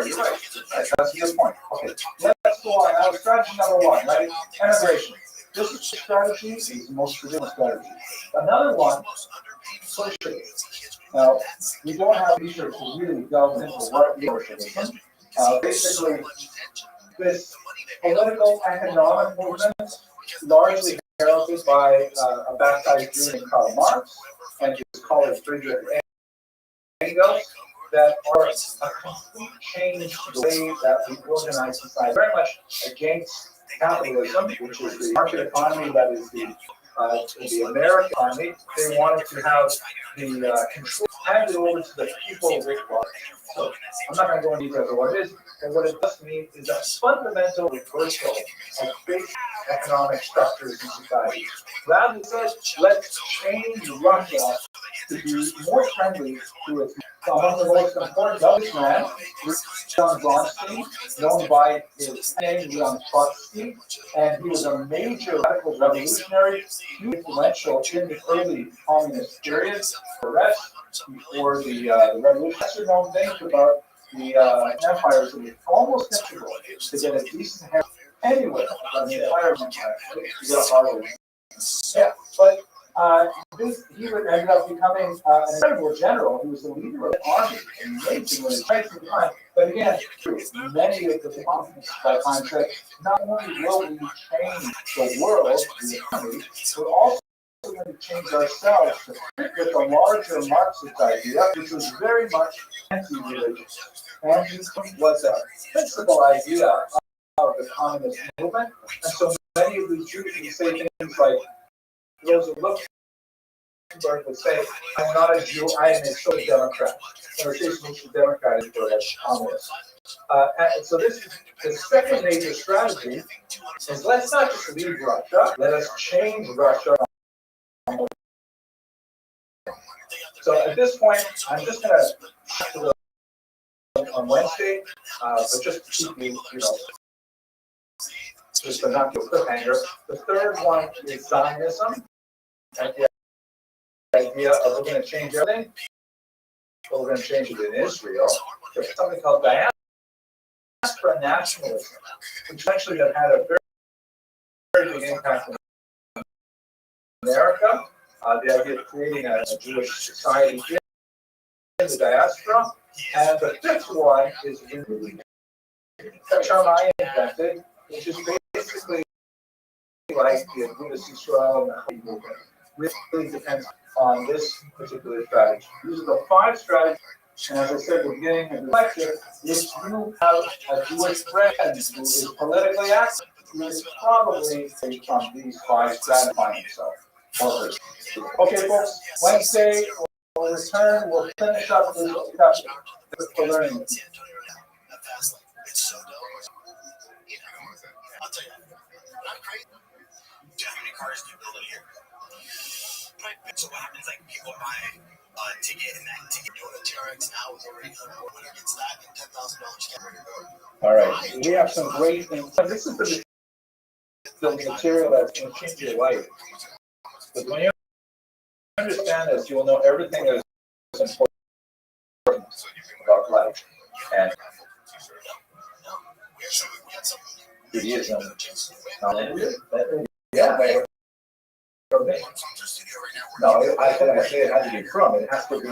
You're right. That's a good point. Okay, let's go on. Now, strategy number one, right? Integration. This is strategy is the most traditional strategy. Another one, socialism. Now, we don't have research to really delve into what is socialism. Basically, this political economic movement, largely heralded by a baptized Jew named Karl Marx and his colleague Friedrich Engels, that are a complete change to the way that we organize society. Very much against capitalism, which is the market economy that is the American economy. They wanted to have the control handed over to the people of Israel. So I'm not going to go into details of what it is, but what it does mean is a fundamental reversal of basic economic structures in society. Rabbi says, let's change Russia to be more friendly to its. Among the most important of this man, Leon Rothschild, known by his name Leon Trotsky, and he was a major radical revolutionary, influential in the early communist period. The rest, before the revolution, lesser known things about the empires that were almost impossible to get a decent hair anywhere from the entire empire. To get a hard one. Yeah, but he would end up becoming an incredible general. He was the leader of the army, amazingly amazing time. But again, many of the communists by the time said, not only will we change the world, the economy, but also going to change ourselves to fit with a larger Marxist idea, which was very much anti-religious. And this was a principal idea of the communist movement. And so many of the Jews would say things like, Rosa Luxemburg would say, I'm not a Jew, I am a social democrat. And the social democrat is for a communist. And so this is the second major strategy is let's not just leave Russia, let us change Russia. So at this point, I'm just going to on Wednesday, but just to keep you, just to not do a cliffhanger. The third one is Zionism, and the idea of we're going to change everything. Well, we're going to change it in Israel. There's something called diaspora nationalism, which actually had a very, very big impact in America. The idea of creating a Jewish society in the diaspora. And the fifth one is a term I invented, which is basically like the Buddhist Israel and the movement. Really depends on this particular strategy. These are the 5 strategies. And as I said at the beginning of the lecture, if you have a Jewish friend who is politically active, you is probably from these 5 stratifying himself. Okay, folks, Wednesday we'll return, we'll finish up this discussion for learning. I'll tell you, not crazy. How many cars do you build in here? So what happens, like, people buy a ticket, and that ticket doing a TRX now is already when it gets that, and $10,000 All right, we have some great things. This is the material that's going to change your life. But when you understand this, you will know everything that is important about life. And Judaism, yeah. No, I say it has to be from. It has to be a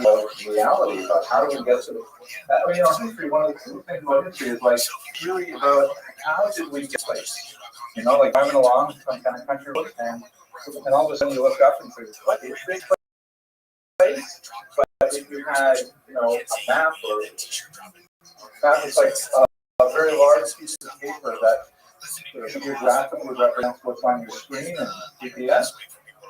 reality about how do we get to. History. One of the cool things about history is like really about how did we get place. Like driving along some kind of country and all of a sudden you look up and say, "What is this place?" But if you had, a map or map is like a very large piece of paper that geographically represents what's on your screen and GPS.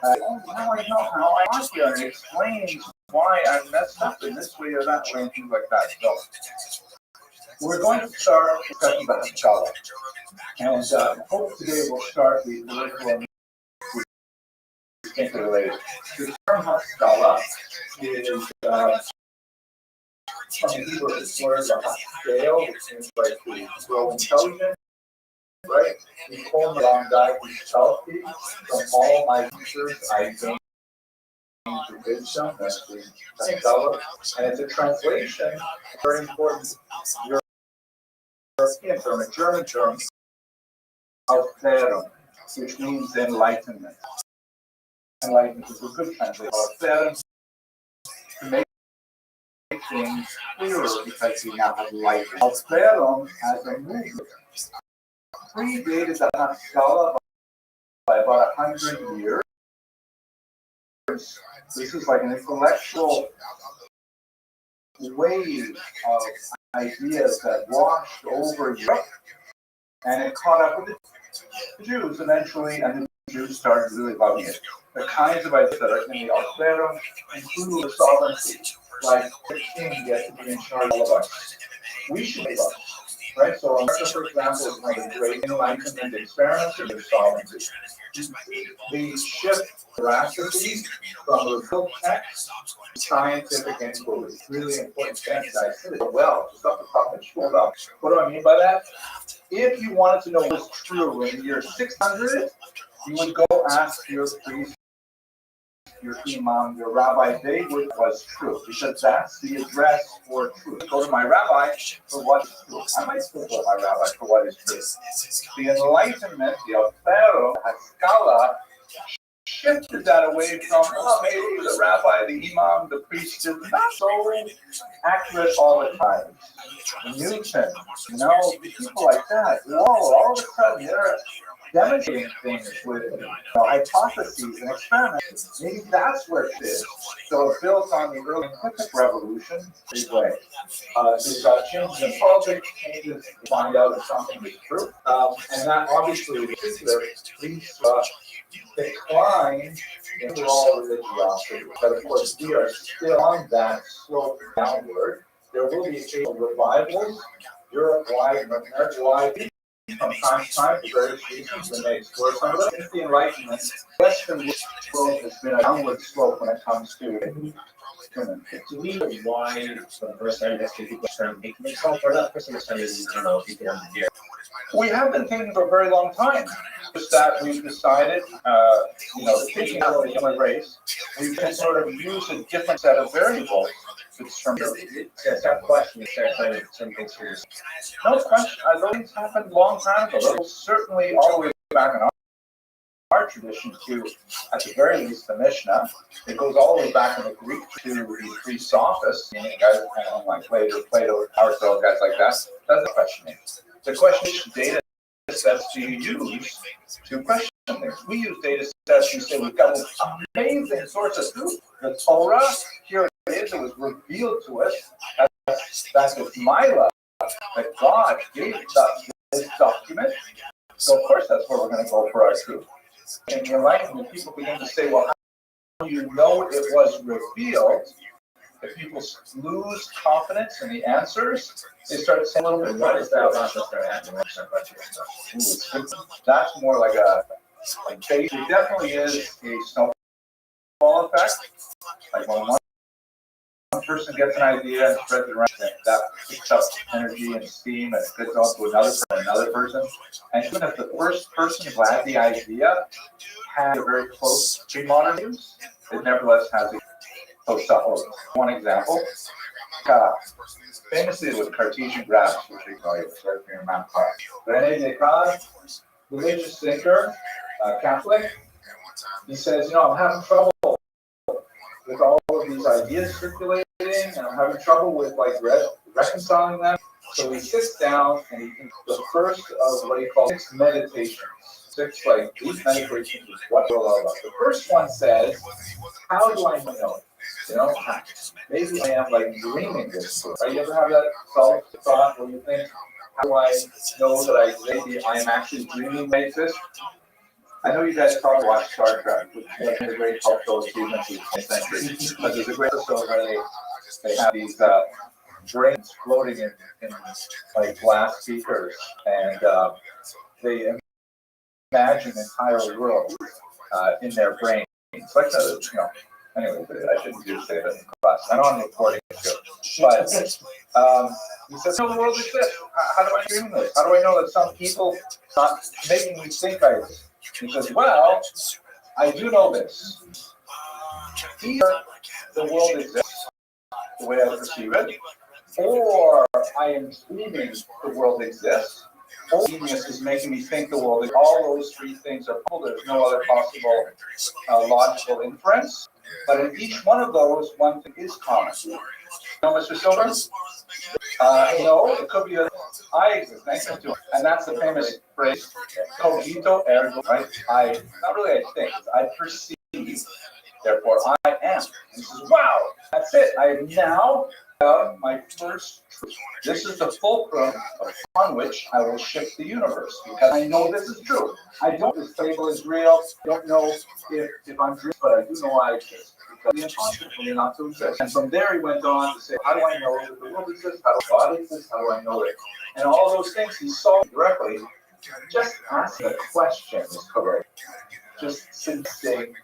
Now I know how I got here, and it explains why I messed up in this way or that way and things like that. So we're going to start discussing about Haskalah. And hope today we'll start the curriculum interrelated. The term Haskalah is from the Hebrew word scale, which means like to grow intelligent. Right? We call me long guy healthy. From all my teachers, I gained wisdom. That's the Haskalah. And it's a translation, very important European term, a German term, Aufklärung, which means enlightenment. Enlightenment is a good translation. Aufklärung, to make things clearer because we now have light. Aufklärung as a movement predated the Haskalah by about 100 years. This is like an intellectual wave of ideas that washed over Europe, and it caught up with the Jews eventually, and the Jews started really loving it. The kinds of ideas that are in the Aufklärung include sovereignty, like the king gets to be in charge of all of us. We should be us, right? So America, for example, is one of the great enlightenment experiments in sovereignty. The shift veracity from the real text to scientific inquiry. Really important things. I said it well, just off the top of the school up. What do I mean by that? If you wanted to know what's true in the year 600, you would go ask your priest, your imam, your rabbi, they would was true, because that's the address for truth. Go to my rabbi for what is true. I might still go to my rabbi for what is true. The Enlightenment, the Alfero, Haskalah, shifted that away from, oh, maybe the rabbi, the imam, the priest is not so accurate all the time. Newton, people like that, whoa, all of a sudden they're demonstrating things with hypotheses and experiments. Maybe that's where it is. So it built on the early scientific revolution. Big way. There's changes in politics, changes to find out if something is true. And that obviously, in particular, leads to decline in all religiosity. But of course, we are still on that slope downward. There will be occasional revivals, Europe-wide, North America-wide, from time to time, for various reasons, when they explore some of them. Since the Enlightenment, Western world has been a downward slope when it comes to human. Do we know why the first time that people started making themselves, or that person started, people on the year? We have been thinking for a very long time. Just that we've decided, thinking about the human race, we can sort of use a different set of variables. It's from that question, some things here. No question. Those things happened a long time ago. Those certainly all the way back in our tradition to, at the very least, the Mishnah. It goes all the way back in the Greek to the three sophists, meaning guys like Plato, Aristotle, guys like that. That's the question. The question is, data sets do you use to question things? We use data sets to say we've got this amazing source of truth. The Torah, here it is, it was revealed to us. That's with my love, that God gave us this document. So of course that's where we're going to go for our truth. In the Enlightenment, people begin to say, well, how do you know it was revealed? If people lose confidence in the answers, they start saying a little bit, what is that about That's more like a base. It definitely is a snowball effect. Like when one person gets an idea and spreads it around, that picks up energy and steam and spits off to another person. And even if the first person who had the idea had a very close pre-modern use, it nevertheless has a close supplement. One example, famously with Cartesian graphs, which you know, it's right from your math class. René Descartes, religious thinker, Catholic, he says, I'm having trouble with all of these ideas circulating, and I'm having trouble with reconciling them. So he sits down and he thinks the first of what he calls 6 meditations. 6 deep meditations is what we're all about. The first one says, how do I know it? Maybe I am dreaming this. Right? You ever have that thought where you think, how do I know that maybe I am actually dreaming like this? I know you guys probably watch Star Trek, which is one of the great cultural achievements of the 20th century. But there's a great episode where they have these brains floating in glass speakers, and they imagine an entire world in their brains. It's like anyway, I shouldn't do say that in class. I know I'm recording it too. But he says, the world exists. How do I dream this? How do I know that some people not making me think I exist? He says, well, I do know this. Either the world exists the way I perceive it, or I am dreaming the world exists, or genius is making me think the world exists. All those 3 things are possible. There's no other possible logical inference. But in each one of those, one thing is common. Mr. Silver? No, it could be I exist next to it. And that's the famous phrase, cogito ergo, right? Not really I think, I perceive, therefore I am. And he says, wow, that's it. I have now found my first truth. This is the fulcrum upon which I will shift the universe, because I know this is true. I don't know if this table is real, don't know if I'm dreaming, but I do know I exist. because the impossible not to exist. And from there he went on to say, how do I know that the world exists? How do God exist? How do I know it? And all those things he solved directly. Just asking a question is correct. Just saying,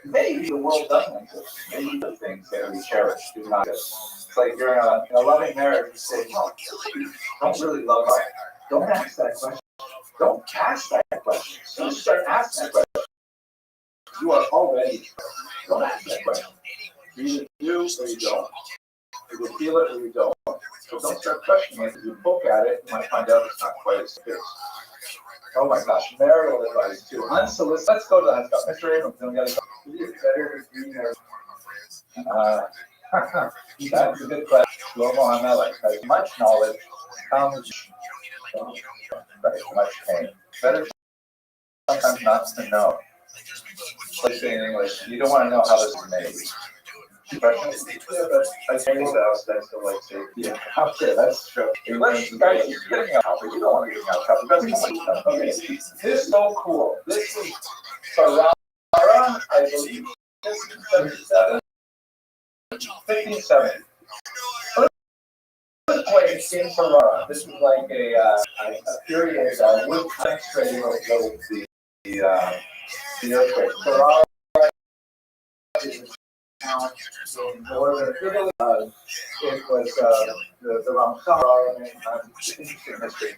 maybe the world doesn't exist. Maybe the things that we cherish do not exist. It's like you're in a loving marriage, you say, no, you don't really love God. Don't ask that question. Don't ask that question. So start asking that question. You are already. Don't ask that question. You either do or you don't. You will feel it or you don't. So don't start questioning it. If you poke at it, you might find out it's not quite as good. Oh my gosh, marital advice too. Unsolicited. Let's go to that stuff. Mr. Abrams, then we gotta go. That's a good question. Shlomo Hamelech has much knowledge, comes much pain. Better sometimes not to know. Let's say in English, you don't want to know how this is made. Questions? Yeah, I think that's the like say. Yeah, okay, that's true. Let's guys, you're getting out copy. You don't want to get out copy. That's okay. This is so cool. This is Sarah, I believe. 1570. Earthquake in Ferrara. This was like a period wood demonstrating the earthquake. Ferrara is a town in northern Italy. It was the Rothschild interesting history.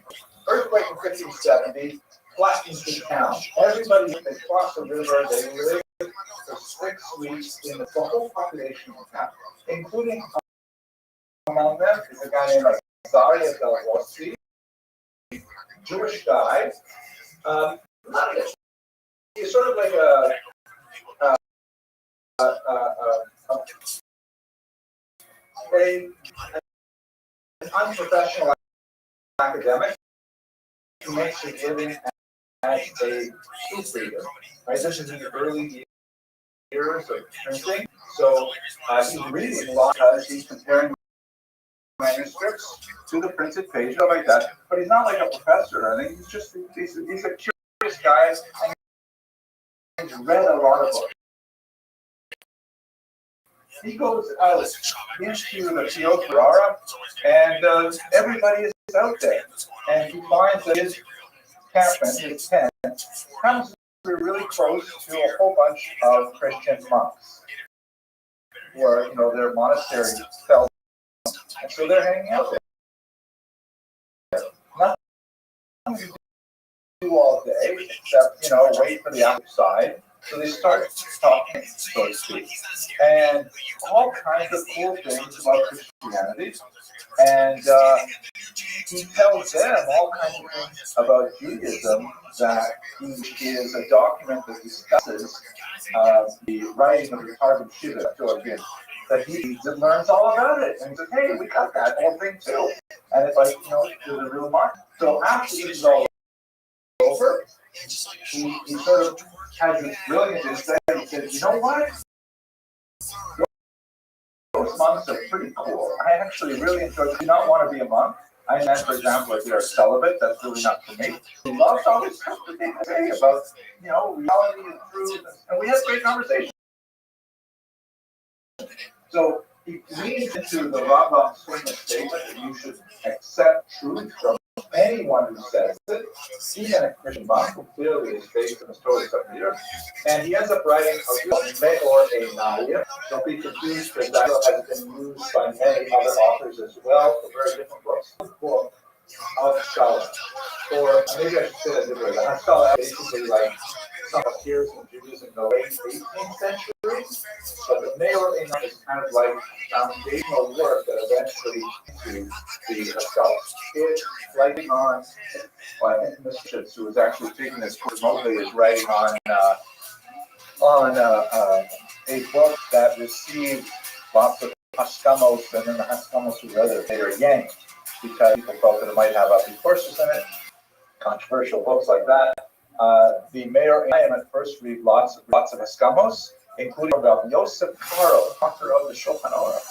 Earthquake in 1570 flattens the town. Everybody, they cross the river, they live for 6 weeks in the whole population of the town, including among them is a guy named Rothschild del Rothschild, Jewish guy. He's sort of like an unprofessional academic who makes his living as a proofreader. Right? This is in the early years of printing, so he's reading a lot because he's comparing manuscripts to the printed page, stuff like that. But he's not like a professor. I think he's a curious guy, and he's read a lot of books. He goes out into the field Ferrara, and everybody is out there. And he finds that his captain, his tent, happens to be really close to a whole bunch of Christian monks, where their monastery fell. And so they're hanging out there. Nothing to do all day except, wait for the outside. So they start talking, so to speak, and all kinds of cool things about Christianity. And he tells them all kinds of things about Judaism, that is a document that discusses the writing of the Targum Shiva, that he learns all about it. And he's like, hey, we got that whole thing too. And it's like, it's a real mark. So after this is all over, he sort of has this brilliant insight. He says, you know what? Those monks are pretty cool. I actually really enjoy. Do not want to be a monk. I meant, for example, if you're celibate, that's really not for me. He loves all this stuff that they say about, reality and truth, and we have great conversations. So he leans into the Rambam's famous statement that you should accept truth from anyone who says it. He's a Christian monk who clearly is based on the stories of the earth. And he ends up writing a real Meor Einayim. Don't be confused, because that has been used by many other authors as well for very different books. Book of Haskalah. Or maybe I should say that differently. The Haskalah basically some appears in Judaism in the late 18th century. But the Meor Einayim is kind of like foundational work that eventually to the Haskalah. It's writing on, I think Mr. Schitz, who was actually taking this remotely, is writing on a book that received lots of Haskamos, and then the Haskamos who read it later yanked, because people felt that it might have ugly courses in it, controversial books like that. The Meor Einayim at first read lots of Haskamos, including about Yosef Karo, author of the Shulchan Aruch.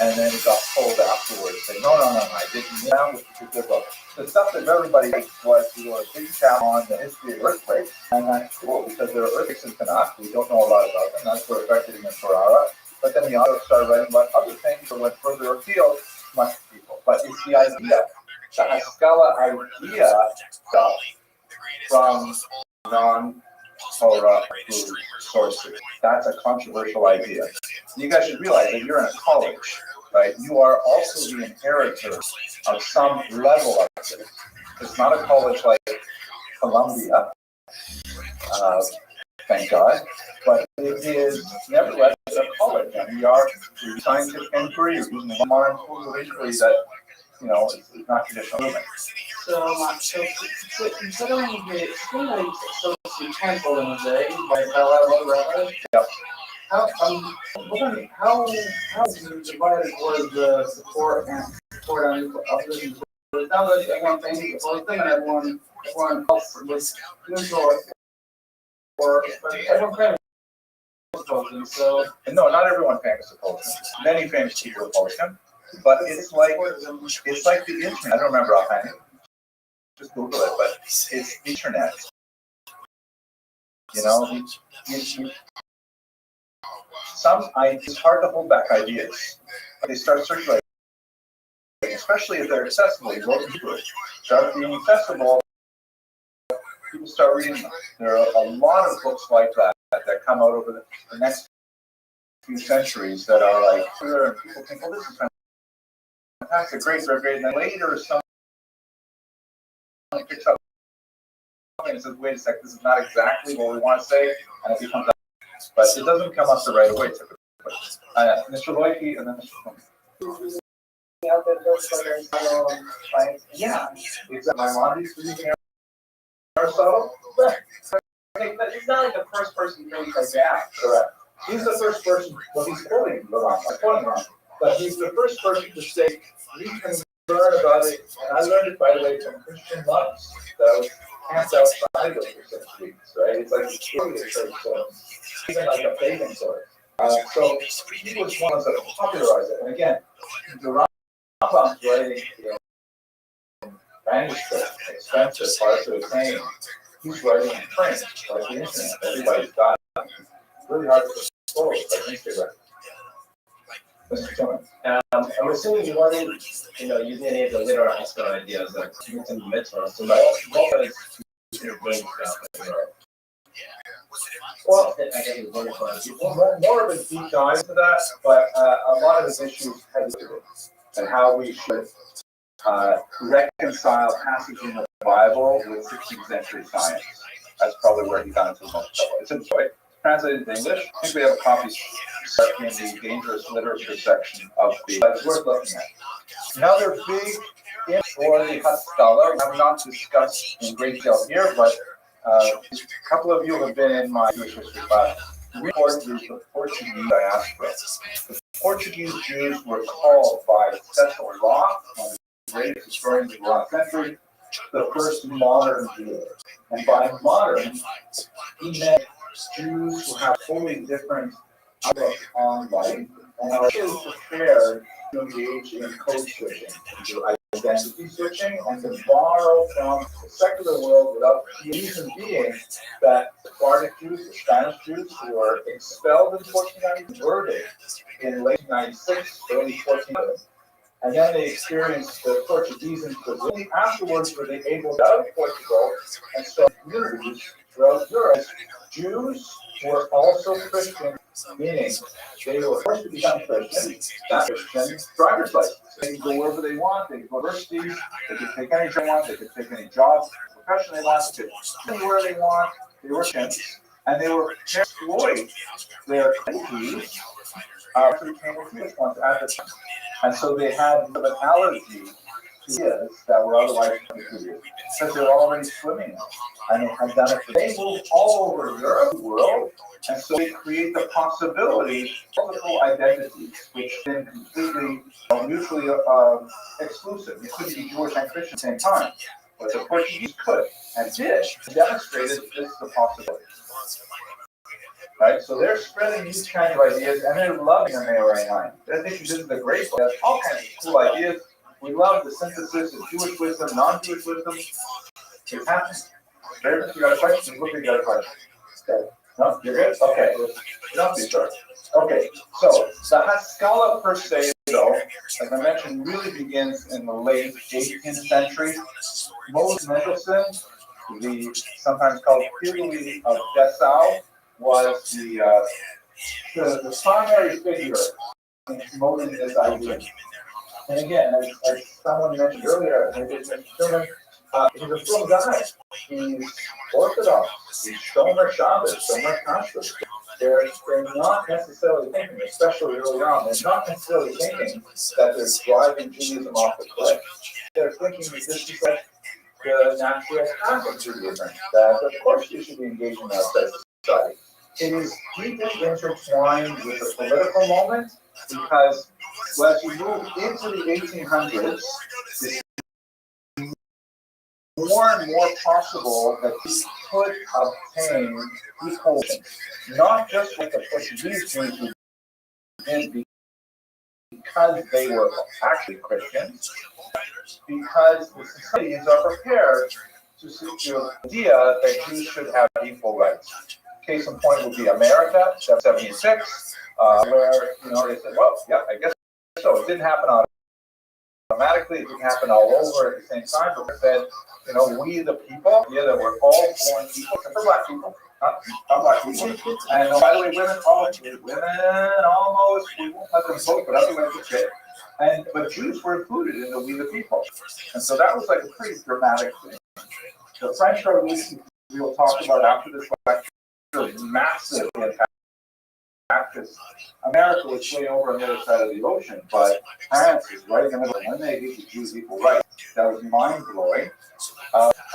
And then it got pulled afterwards, saying, no, I didn't know this particular book. The stuff that everybody liked was a big chapter on the history of earthquakes, and that's cool, because there are earthquakes in Tanakh. We don't know a lot about them. That's what affected him in Ferrara. then the author started writing about other things that went further afield to much people. But it's the idea, the Haskalah idea stuff from non-Torah sources. That's a controversial idea. You guys should realize that you're in a college, right? You are also the inheritor of some level of it. It's not a college like Columbia, thank God, but it is nevertheless a college, and we are scientific inquiry using the modern tools of inquiry that, it's not traditional movement. So considering the extremely associated temple in the day, like Rabbi, Yep. how divided was the support on opposition? It sounds like everyone thinks the whole thing, and everyone else was neutral, but everyone kind of opposing. So No, not everyone famous opposed him. Many famous people oppose him, but it's like the internet. I don't remember offhand. Just Google it, but it's internet. It's hard to hold back ideas. They start circulating, especially if they're accessible. You go through it. Start being accessible. People start reading them. There are a lot of books like that come out over the next few centuries that are like, and people think, well, this is fantastic, great, and then later someone picks up something and says, wait a sec, this is not exactly what we want to say, and it becomes, but it doesn't come up the right away typically. Mr. Loicky, and then Mr. Flynn. Yeah, exactly. Maimonides reading Aristotle? Right. it's not like the first person who thinks like that. Correct. He's the first person, well, he's quoting wrong, but he's the first person to say, we can learn about it, and I learned it, by the way, from Christian monks that I was camped outside of for 6 weeks, right? It's like a church, so even like a pagan sort. So he was one of the popularized it. And again, the Rambam's writing manuscript, expensive, hard to attain. He's writing in print, like the internet. Everybody's got it. It's really hard to control, like Instagram. Mr. Tillman. I'm assuming you wanted, using any of the later Haskalah ideas like Smith and Mitzvah. So what is your brain stuff? Well, more of a deep dive into that, but a lot of his issues had to do with and how we should reconcile passages in the Bible with 16th century science. That's probably where he got into the most trouble. It's in translated into English. I think we have a copy in the dangerous literature section of but it's worth looking at. Another big for the Haskalah, we have not discussed in great detail here, but a couple of you have been in my Jewish history class. The Portuguese diaspora. The Portuguese Jews were called by Cecil Roth, one of the greatest historians of the last century, the first modern Jew. And by modern, he meant Jews who have totally different outlook on life and are really prepared to engage in code switching, to identity switching, and to borrow from the secular world without the reason being that the Sephardic Jews, the Spanish Jews who were expelled in 1490, converted in late 96, early 1400, and then they experienced the Portuguese influence. Only afterwards were they able to out of Portugal and start communities throughout Europe. Jews were also Christian, meaning they were forced to become Christian, not Christian, driver's license. They could go wherever they want, they could go to universities, they could take any job they want, they could take any job, profession they want, they could anywhere they want, they were Christians, and they were employed their countries after the Jewish ones at the time. And so they had an allergy to ideas that were otherwise included, because they were already swimming and they had done it. They moved all over Europe, the world, and so they create the possibility of multiple identities, which then completely mutually exclusive. You couldn't be Jewish and Christian at the same time, but the Portuguese could and did, demonstrated this is a possibility. Right, so they're spreading these kind of ideas, and they're loving the Mayorine. I think this is a great book. It has all kinds of cool ideas. We love the synthesis of Jewish wisdom, non-Jewish wisdom. It's happening. You got a question? Look, you got a question. Okay. No, you're good? Okay. Don't be sure. Okay, so the Haskalah per se, though, as I mentioned, really begins in the late 18th century. Moses Mendelssohn, the sometimes called Hughley of Dessau, was the primary figure in promoting this idea. And again, as someone mentioned earlier, he's a full guy. He's Orthodox. He's Shomer Shabbos, Shomer Kashrut. They're not necessarily thinking, especially early on, they're not necessarily thinking that they're driving Judaism off the cliff. They're thinking that this is like the natural path of Judaism, that of course you should be engaging in outside society. It is deeply intertwined with the political moment because as you move into the 1800s, it's more and more possible that we could obtain equal, not just with the Portuguese Jews who did because they were actually Christians, because the societies are prepared to suit the idea that Jews should have equal rights. Case in point would be America, 1776, where they said, well, yeah, I guess so. It didn't happen automatically. It didn't happen all over at the same time. But they said, we the people, that we're all born equal, except for black people, not black people. And by the way, women almost, we won't let them vote, but otherwise it's okay. But Jews were included in the we the people. And so that was like a pretty dramatic thing. The French Revolution, we will talk about after this lecture, was massive impact. Because America was way over on the other side of the ocean, but France is right in the middle. When they gave the Jews equal rights, that was mind-blowing.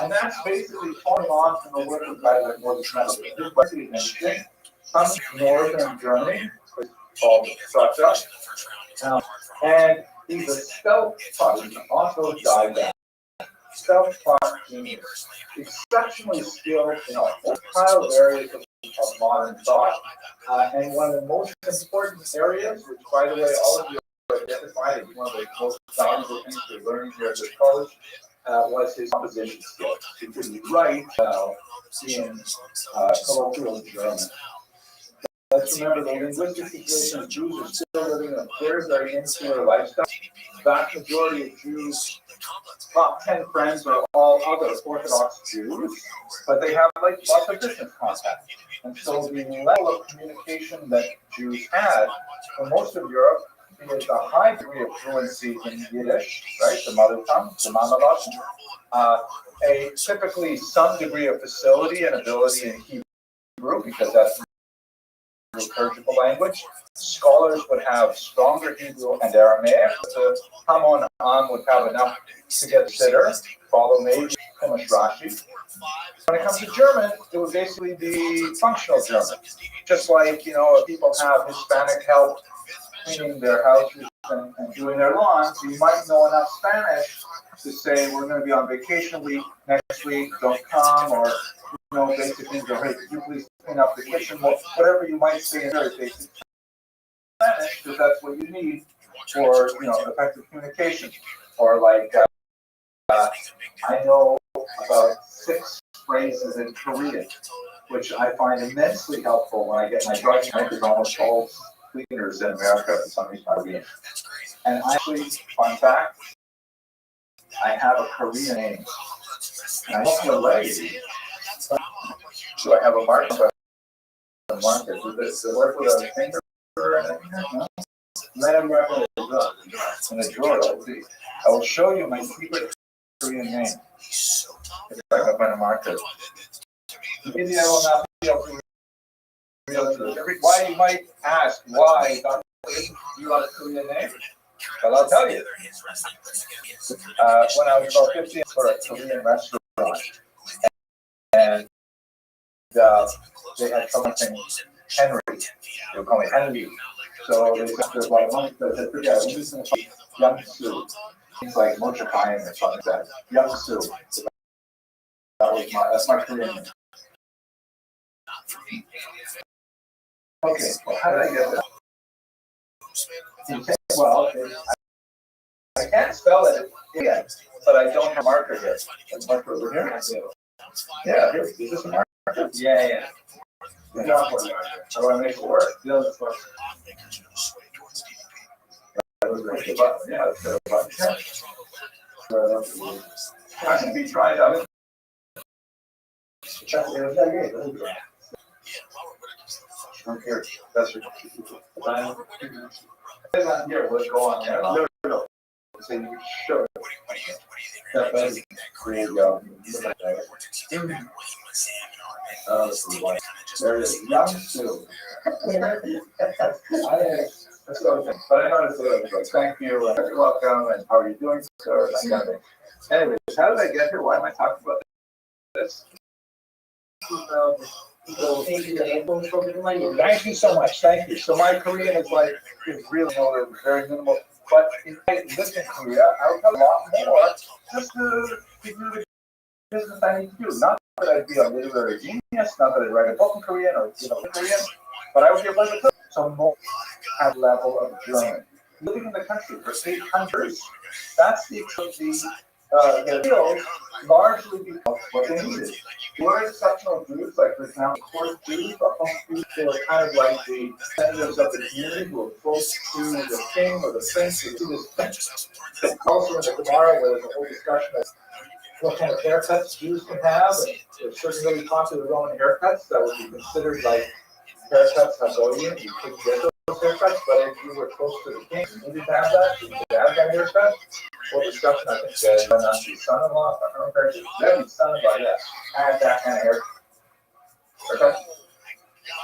And that's basically following on from the work of guys like Moses Mendelssohn. This was interesting. Some northern Germany, called Rothschild, and he's a self-taught, also died out. Self-taught genius, exceptionally skilled in a whole pile of areas of modern thought, and one of the most important areas, which, by the way, all of you identified as one of the most valuable things for learning here at this college, was his composition skills. He could write in colloquial German. Let's remember the linguistic situation of Jews are still living a very insular lifestyle. The vast majority of Jews, top 10 friends are all other Orthodox Jews, but they have lots of business contact. And so the level of communication that Jews had for most of Europe is a high degree of fluency in Yiddish, right, the mother tongue, the mama a typically some degree of facility and ability in Hebrew, because that's liturgical language. Scholars would have stronger Hebrew and Aramaic. The Hamon Am would have enough to get Siddur, follow maybe Chumash Rashi. When it comes to German, it would basically be functional German. Just like, if people have Hispanic help cleaning their houses and doing their lawns, you might know enough Spanish to say, we're going to be on vacation week next week, don't come, or basic things, or hey, could you please clean up the kitchen, whatever you might say in very basic Spanish, because that's what you need for effective communication. Or I know about 6 phrases in Korean, which I find immensely helpful when I get my driving records. Almost all cleaners in America for some reason are Korean. And actually, fun fact, I have a Korean name. And I don't know what it is. Do I have a marker? A marker. Does it work with a finger or anything? No? Let him mark it in a drawer. I will show you my secret Korean name. If I can find a marker. Maybe I will not be able to reveal it. Why you might ask, why you want a Korean name? Well, I'll tell you. When I was about 15 for a Korean restaurant, and they had someone named Henry. They would call me Henry. So they said there's a lot of money. They said, forget it, we're just going to call Young Sue. Things like Moshe Chaim or something like that. Young Sue. That's my Korean name. Okay, well, how did I get that? Well, I can't spell it yet, but I don't have a marker here. A marker over here? Yeah, here. Is this a marker? Yeah. Yeah, how do I make it work? Yeah, that's fine. That was great. Yeah, it's a button. I should be trying out. Okay, that's right. I'm not here. What's going on? No, no. So you show that was great. There is young Sue. That's the other thing. But I noticed that like, thank you, and you're welcome, and how are you doing, sir? That kind of thing. Anyways, how did I get here? Why am I talking about this? Thank you so much. Thank you. So my Korean is like is really very minimal. But in living in Korea, I would have a lot more just to do the business I need to do. Not that I'd be a literary genius, not that I'd write a book in Korean or Korean, but I would be able to cook. So more at level of German. Living in the country for 800 years, that's the field largely because what they needed. There were exceptional groups, like for example, court Jews, but they were kind of like the senators of the community who were close to the king or the prince or to this thing. Also in the Gemara, where there's a whole discussion of what kind of haircuts Jews can have, and there's certain really popular Roman haircuts that would be considered like haircuts Hagoyim. You couldn't get those haircuts, but if you were close to the king, you needed to have that. You could have that haircut. Full discussion, I think Debbie's son-in-law, I don't know, Debbie's son-in-law, yeah, had that kind of haircut.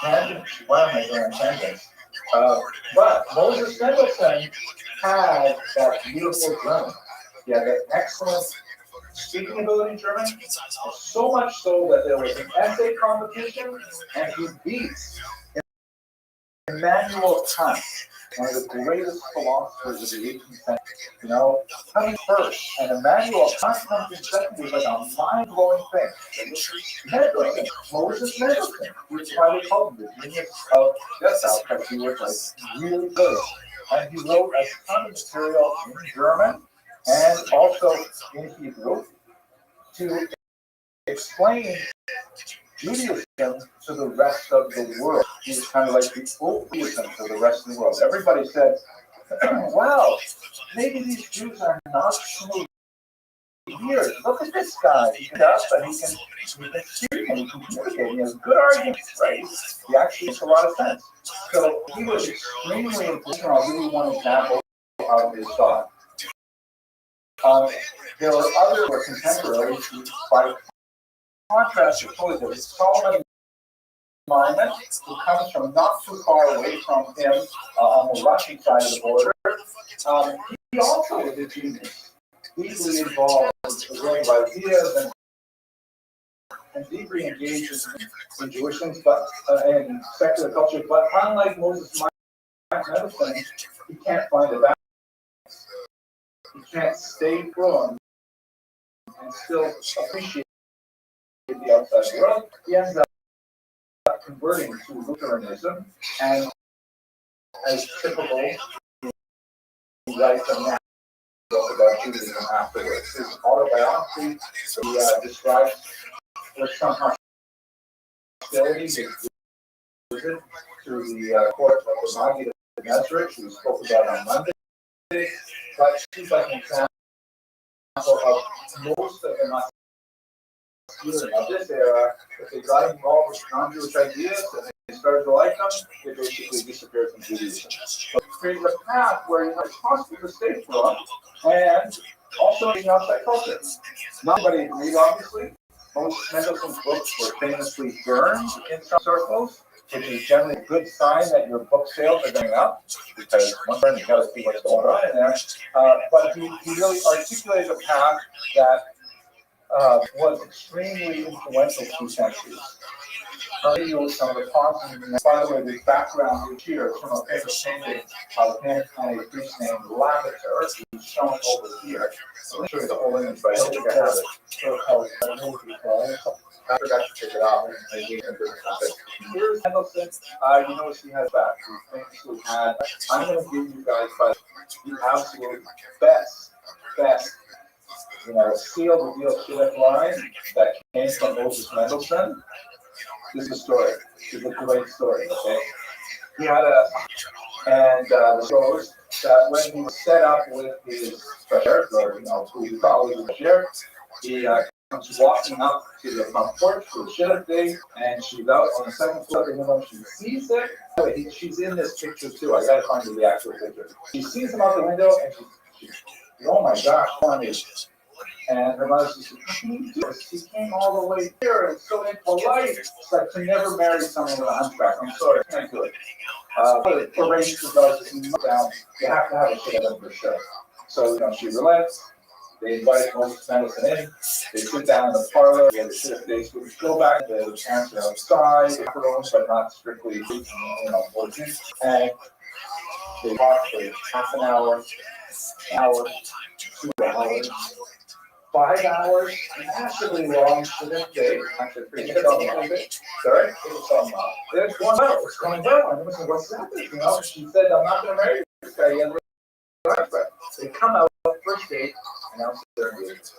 And why am I doing tangents? But Moses Mendelssohn had that beautiful German. He had that excellent speaking ability in German, so much so that there was an essay competition, and he beats Immanuel Kant, one of the greatest philosophers of the 18th century. You know, coming first, and Immanuel Kant comes in second is like a mind-blowing thing. Moses Mendelssohn, which is why they called him the genius of Dessau, because he was like really good. And he wrote a ton of material in German and also in Hebrew to explain Judaism to the rest of the world. He was kind of like the Judaism to the rest of the world. Everybody said, wow, maybe these Jews are not so weird. Look at this guy. He can up and he can speak and he can communicate. He has good arguments, right? He actually makes a lot of sense. So he was extremely important. I'll give you one example of his thought. There were other contemporaries who, by contrast, are totally different. Solomon Maimon, who comes from not too far away from him on the Russian side of the border, he also was a genius, deeply involved in the world of ideas and deeply engaged in Jewish things, but in secular culture. But unlike Moses Mendelssohn, he can't find a balance. He can't stay firm and still appreciate the outside world. He ends up converting to Lutheranism, and as typical, he writes a book about Judaism afterwards. His autobiography, he describes with some hostility to the court of the Magi of Nazareth, who we spoke about on Monday. But she's like an example of most of the of this era, if they got involved with non-Jewish ideas and they started to like them, they basically disappeared from Judaism. But creates a path where you have responsible to stay from and also in outside culture. Not everybody agreed, obviously. Most Mendelssohn's books were famously burned in some circles, which is generally a good sign that your book sales are going up, because one friend you got to see what's going on in there. But he really articulated a path that was extremely influential to centuries. You some of the causes, by the way, the background here from a famous painting of a priest named Lavater, who's shown over here. So let me show you the whole image, but I don't think I have it. I forgot to take it out. Here's Mendelssohn. You notice he has that. He famously had. I'm going to give you guys the absolute best seal the deal Shidduch line that came from Moses Mendelssohn. This is a story. This is a great story, okay? He had the goes that when he was set up with his sheriff, or, who he probably was the sheriff, he comes walking up to the front porch for the sheriff day, and she's out on the second floor, and she sees it. She's in this picture too. I gotta find the actual picture. She sees him out the window, and she's oh my gosh, funny. And her mother says, how can you do this? He came all the way here and so impolite. It's like to never marry someone with a hunchback. I'm sorry, I can't do it. But for races, you have to have a shit of for sure. So, she relents. They invite Moses Mendelssohn in. They sit down in the parlor where the shit days would go back. The parents are outside, but not strictly, 14. And they talk for half an hour, 2 hours. 5 hours, massively long to this day. Actually, pretty good on the sorry? It's going well. It's going well. And I said, what's happening? She said, I'm not going to marry this guy yet. They come out first date, announce their engagement.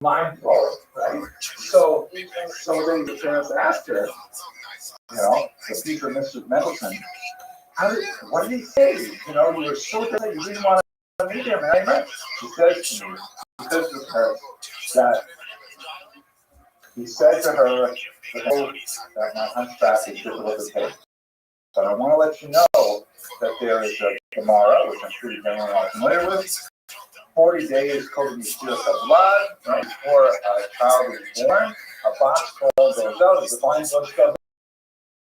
Mind blowing, right? So the parents asked her, the future Mr. Mendelssohn, what did he say? You were so good that you didn't want to meet him. And I she says to me, because of her, that he said to her that my hunchback is difficult to take. But I want to let you know that there is a Gemara, which I'm sure you're very well familiar with. 40 days coating the spirit of blood, right? Before a child is born, a box full goes out, the divine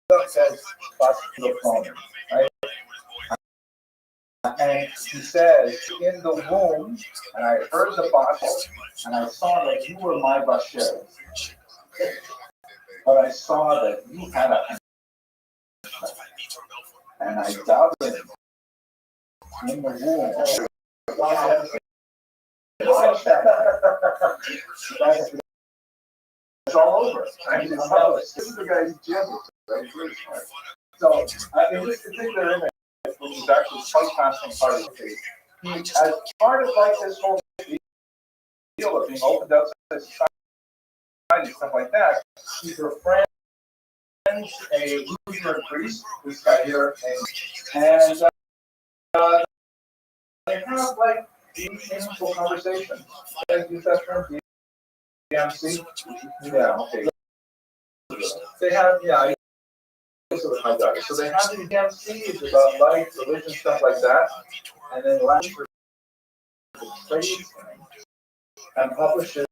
blood says, box full of cloning, right? And he says, in the womb, and I heard the bottle, and I saw that you were my Basher. But I saw that you had a and I doubted in the womb. It's all over. This is the guy's gym. So, in this particular image, which is actually quite fascinating part of the case, as part of like this whole deal of being opened up to society and stuff like that, he befriends a Lutheran priest, this guy here, and they have like meaningful conversations. Use that term, DMC? Yeah, okay. They have, yeah. So they have these DMCs about life, religion, stuff like that, and then last year, and publishes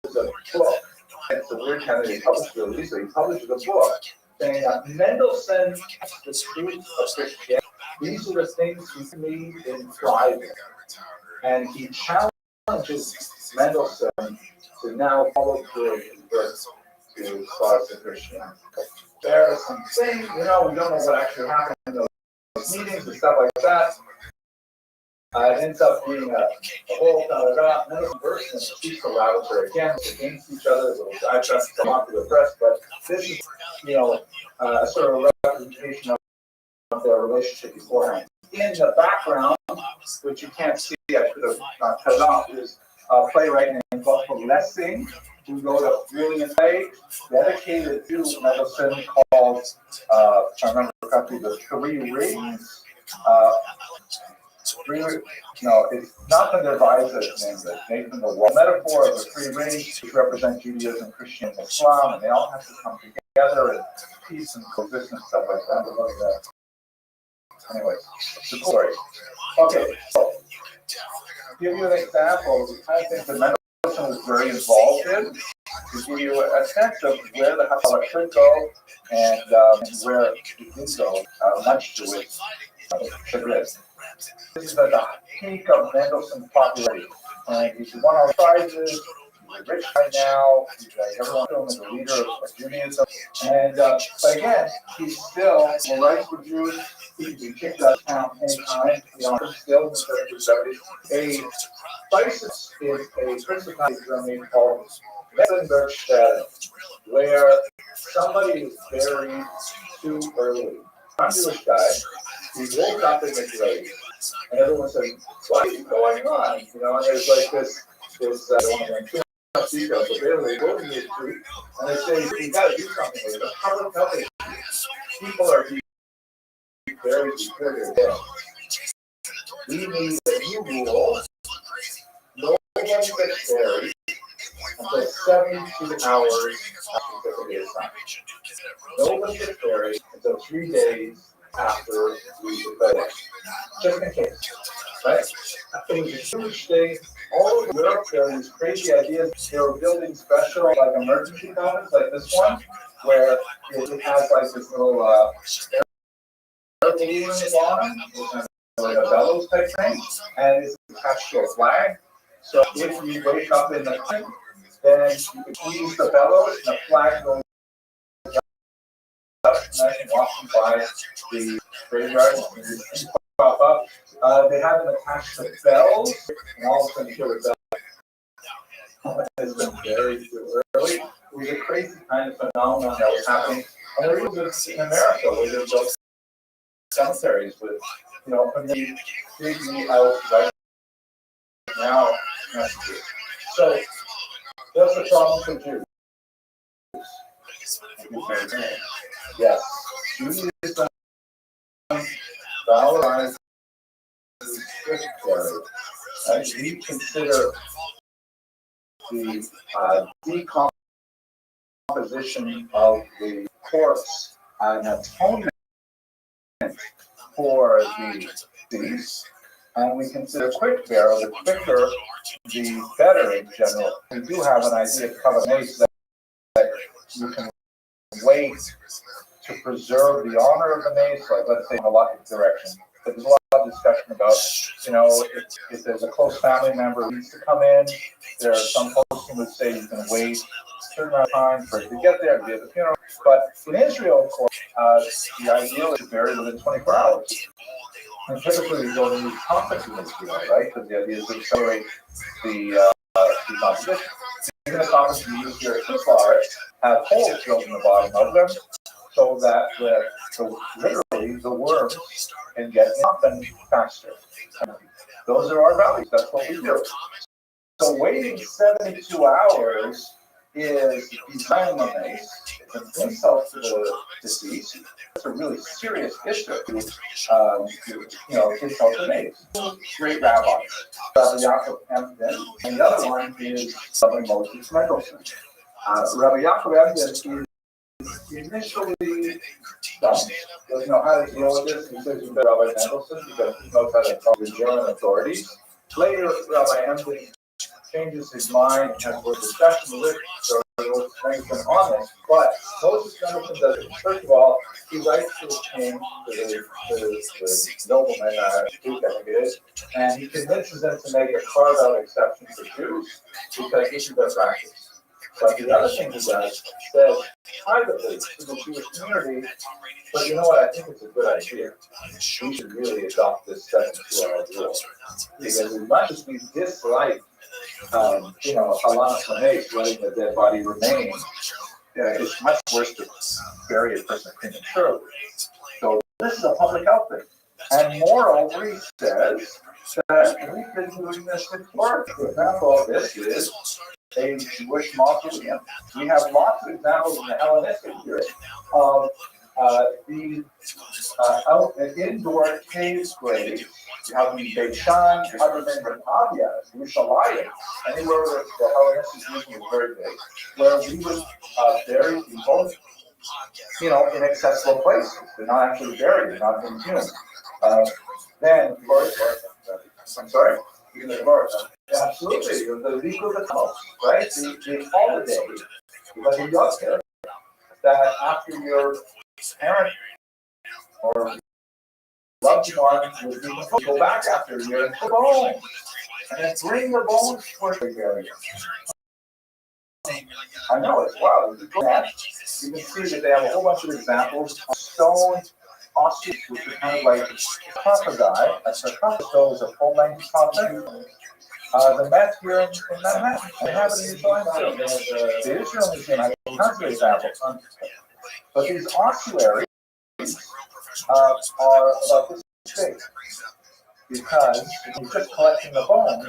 a book. It's a weird kind of he published a release, so he publishes a book saying that Mendelssohn, the truth of Christianity, these are the things we need in thriving. And he challenges Mendelssohn to now follow through his birth to Protestant Christianity. There are some things, we don't know what actually happened in those meetings and stuff like that. It ends up being a whole Mendelssohn version of the peaceful lavatory again against each other, a little diatribe come off to the press, but this is, a sort of representation of their relationship beforehand. In the background, which you can't see, I could have cut off, is a playwright named Rothschild who wrote a brilliant play dedicated to Mendelssohn called, if I remember correctly, The Three Rings. It's not the Devisa name, but Nathan the Wall. Metaphor of the three rings, which represent Judaism, Christianity, and Islam, and they all have to come together in peace and coexistence, stuff like that. Anyway, the story. Okay, so to give you an example of the kind of things that Mendelssohn was very involved in, to give you a sense of where the Hafala should go and where it did go, much to its chagrin. This is at the peak of Mendelssohn's popularity. And he's won all prizes, he's rich right now, everyone knows him as a leader of Judaism. And but again, he's still rights for Jews. He's been kicked out of town anytime, still in the 70s. A crisis is a principality in Germany called Metzenbergstedt, where somebody is buried too early. I'm a Jewish guy. He woke up in the grave, and everyone said, "What is going on?" And there's like this enough details, but they're going into, and they say, we got to do something with it. Public health issues. People are being very secure their day. We need a new rule. No one gets buried until 72 hours after the day is signed. No one gets buried until 3 days after we declare, just in case, right? It was a huge thing. All over Europe, there were these crazy ideas. They were building special, like, emergency cabins, like this one, where it has, like, this little air balloon in the bottom, like a bellows type thing, and it's attached to a flag. So if you wake up in the night, then you can use the bellows, and the flag goes up, and I can walk by the graveyard and pop up. They have them attached to bells, and all of a sudden you hear a bell. It's been very too early. It was a crazy kind of phenomenon that was happening. And there was in America where they built cemeteries with, from the big out right now. So that's the problem for Jews. Yes, Judaism valorizes we consider the decomposition of the corpse an atonement for the deceased, and we consider quick burial. The quicker, the better in general. We do have an idea of covenant that you can wait to preserve the honor of the mace, like let's say in a logic direction. But there's a lot of discussion about, if there's a close family member who needs to come in, there are some folks who would say you can wait a certain amount of time for it to get there, to be at the funeral. But in Israel, of course, the ideal is to bury within 24 hours. And typically we go to these conflicts in Israel, right? Because the idea is to accelerate the composition. Even the conflicts we use here at Kufar have holes drilled in the bottom of them, so that literally the worms can get in faster. Those are our values. That's what we do. So waiting 72 hours is denying the mace. It's an insult to the deceased. It's a really serious issue to insult the mace. Great rabbis, Rabbi Yaakov Emden, and the other one is Rabbi Moses Mendelssohn. Rabbi Yaakov Emden is initially doesn't know how to deal with this. He says he's Rabbi Mendelssohn because he knows how to talk to German authorities. Later, Rabbi Emden changes his mind and has a discussion with the strengthen on this. But Moses Mendelssohn does it. First of all, he writes to the king, to the nobleman, Duke, I think it is, and he convinces them to make a carve-out exception for Jews because this is their practice. But the other thing he does says privately to the Jewish community, but you know what, I think it's a good idea. We should really adopt this 72-hour rule. Because as much as we dislike, Halanas Lamesh, letting the dead body remain, it's much worse to bury a person prematurely. So this is a public health thing. And moreover, he says that we've been doing this before. For example, this is a Jewish mausoleum. We have lots of examples in the Hellenistic period of the indoor cave graves. You have them in Beit Shan, you have them in Batavia, Yerushalayim, anywhere where the Hellenistic region was very big, where we would bury people, inaccessible places. They're not actually buried, they're not inhumed. Then, of course, I'm sorry? You can ignore it. Absolutely, the week of the house, right? The holiday, like in Yom that after your parent or loved one would be go back after a year and put bones, and then bring the bones for the area. I know it's wild. You can see that they have a whole bunch of examples of stone osseous, which are kind of like sarcophagi. A sarcophagus is a full-length coffin. The Met here in Manhattan, they have it in Israel. The Israel Museum has tons of examples. But these ossuaries are about this big, because if you're just collecting the bones,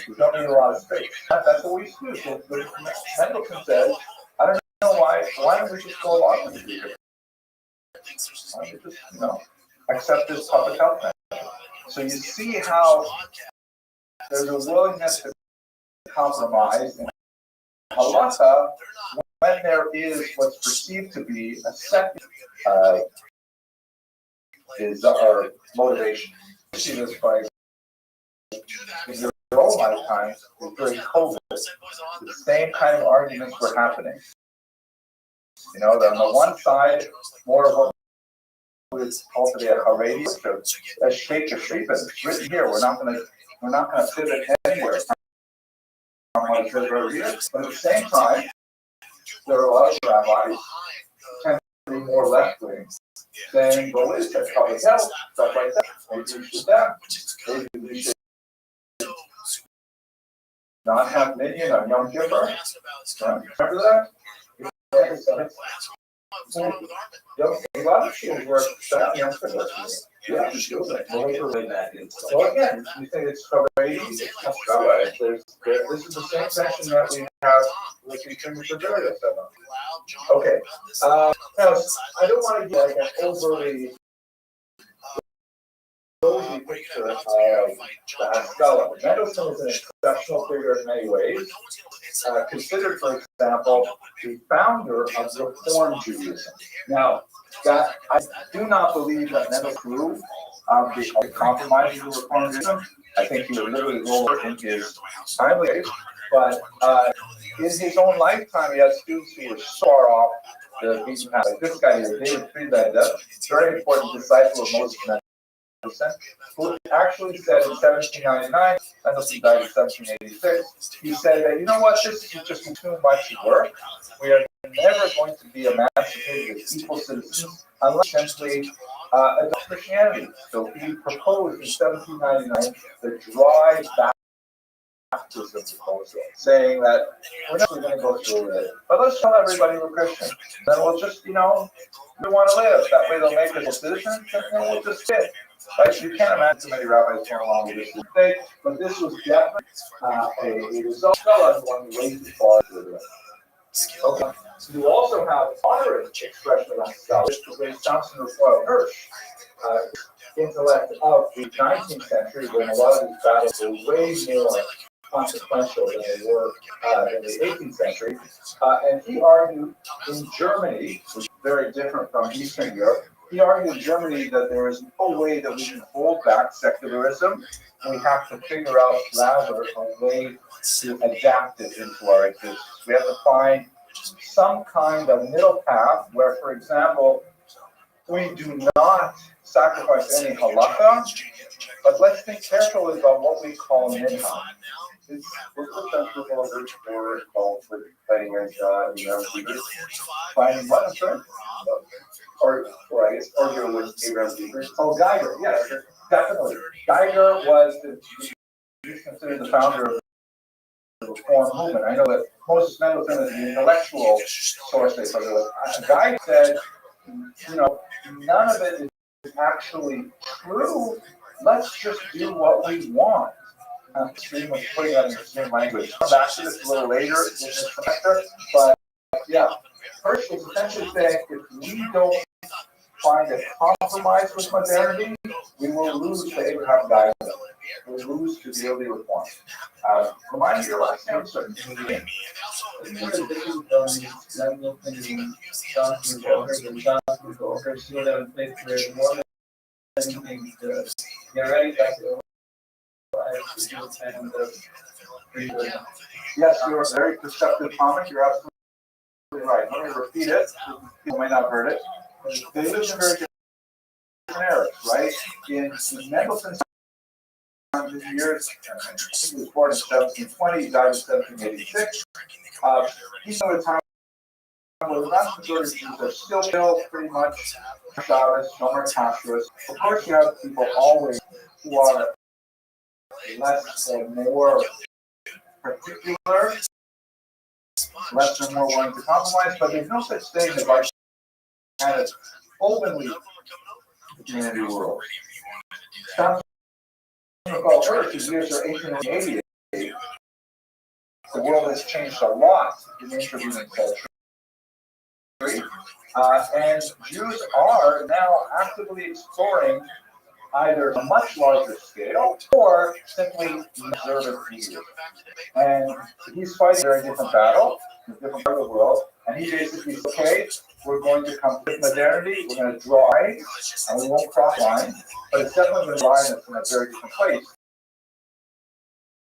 We don't need a lot of space. That's what we used to do. So Mendelssohn said, I don't know why don't we just go along with the Greek? Why don't we just, accept this public health measure? So you see how there's a willingness to compromise in halacha when there is what's perceived to be a second or motivation. You see this by in your own lifetime during COVID. The same kind of arguments were happening. That on the one side, more of what is called today a Haredi, a sheikh of sheep, it's written here. We're not going to pivot anywhere from what it says right here. But at the same time, there are a lot of rabbis who tend to be more left wing, saying, well, wait a second, public health, stuff like that. Maybe we should that. Maybe we should not have minion on Yom Kippur. Remember that? A lot of schools work that Yom Kippur. Yeah, well, again, you think it's Haredi? That's right. This is the same section that we have with the Trinity Burial. Okay. Now, I don't want to get like an overly rosy picture of the Haskalah. Mendelssohn is an exceptional figure in many ways. Considered, for example, the founder of Reform Judaism. Now, that I do not believe that Mendelssohn grew the compromises of Reform Judaism. I think he would literally roll in his time age, but in his own lifetime, he has students who were so far off the beaten path. Like this guy here, David Friedlander, very important disciple of Moses Mendelssohn, who actually said in 1799, Mendelssohn died in 1786, he said that, this is just too much work. We are never going to be emancipated as equal citizens unless simply adopt Christianity. So he proposed in 1799 the dry baptism proposal, saying that we're not going to go through it, but let's tell everybody we're Christian. Then we'll just, we want to live. That way they'll make us citizens, and then we'll just fit. Right? You can't imagine too many rabbis going along with this mistake, but this was definitely a result of one way too far to the Okay. So you also have moderate expression of scholarship, which is Johnson Raphael Hirsch, intellect of the 19th century, when a lot of these battles were way more consequential than they were in the 18th century. And he argued in Germany, which is very different from Eastern Europe, he argued in Germany that there is no way that we can hold back secularism. We have to figure out rather a way to adapt it into our existence. We have to find some kind of middle path where, for example, we do not sacrifice any halakha, but let's think carefully about what we call minhag. Is the festival for called for fighting against Finding what, I'm sorry? or I guess arguing with Abraham Lieber? Oh, Geiger, yes, definitely. Geiger he's considered the founder of the Reform movement. I know that Moses Mendelssohn is the intellectual source they put it with. Geiger said, none of it is actually true. Let's just do what we want. I'm putting that in the same language. I'll come back to this a little later in this semester, but yeah, first is essentially saying if we don't find a compromise with modernity, we will lose to Abraham Geiger. We will lose to the early reform. Remind me your last name, sir. Yes, you're a very perceptive comment. You're absolutely right. Let me repeat it. People may not have heard it. They lived in very different eras, right? In Mendelssohn's years, he was born in 1720, he died in 1786. He's at a time where the vast majority of Jews are still pretty much Shabbos, no more Kashrus. Of course, you have people always who are less or more particular, less or more willing to compromise, but there's no such thing as like kind of openly the community world. Recall first, his years are 1880. the world has changed a lot in the intervening culture. And Jews are now actively exploring either a much larger scale or simply observant media. And he's fighting a very different battle in a different part of the world. And he basically says, okay, we're going to come with modernity, we're going to draw lines, and we won't cross lines, but it's definitely going to line us in a very different place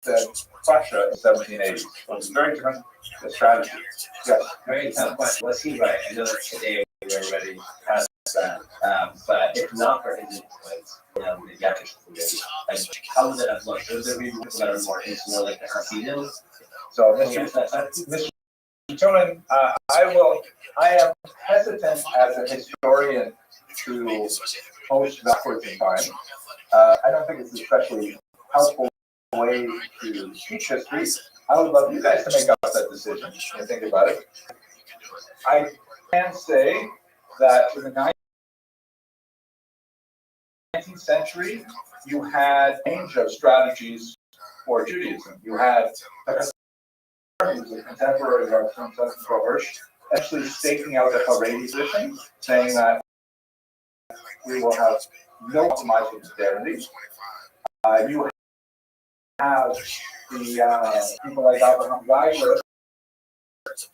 than Russia in 1780. So it's a very different strategy. Yes. Very tough question. Was he right? I know that today everybody has that. But if not for his influence, the Yakish community, like, how would that have looked? Would there be people that are more into like the Hasidim? So, Mr. Tunin, I am hesitant as a historian to post backwards in time. I don't think it's especially helpful way to teach history. I would love you guys to make up that decision and think about it. I can say that in the 19th century, you had a range of strategies for Judaism. You had the contemporary Rothschild actually staking out the Haredi position, saying that we will have no compromise with modernity. You have the people like Abraham Geisler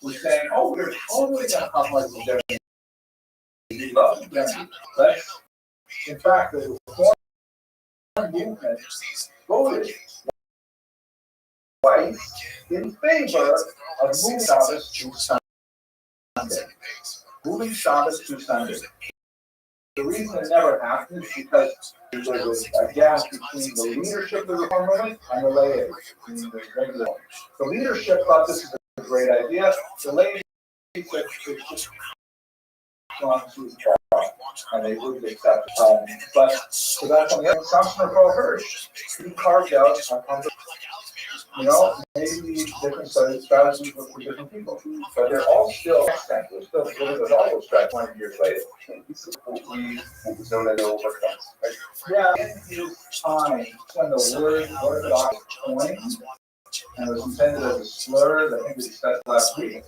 who's saying, oh, we're totally going to compromise with modernity. We love modernity. In fact, the reform movement voted twice in favor of moving Shabbos to Sunday. Moving Shabbos to Sunday. The reason it never happened is because there was a gap between the leadership of the reform movement and the laity. The leadership thought this is a great idea. The laity said it's just and they wouldn't accept it. But so that's on the other assumption of Pro Hirsch, he carved out maybe different strategies for different people. But they're all still extant. They're still living with all those strategies 20 years later. Yeah, in his time, when the word Orthodox coined and was intended as a slur, I think we discussed last week.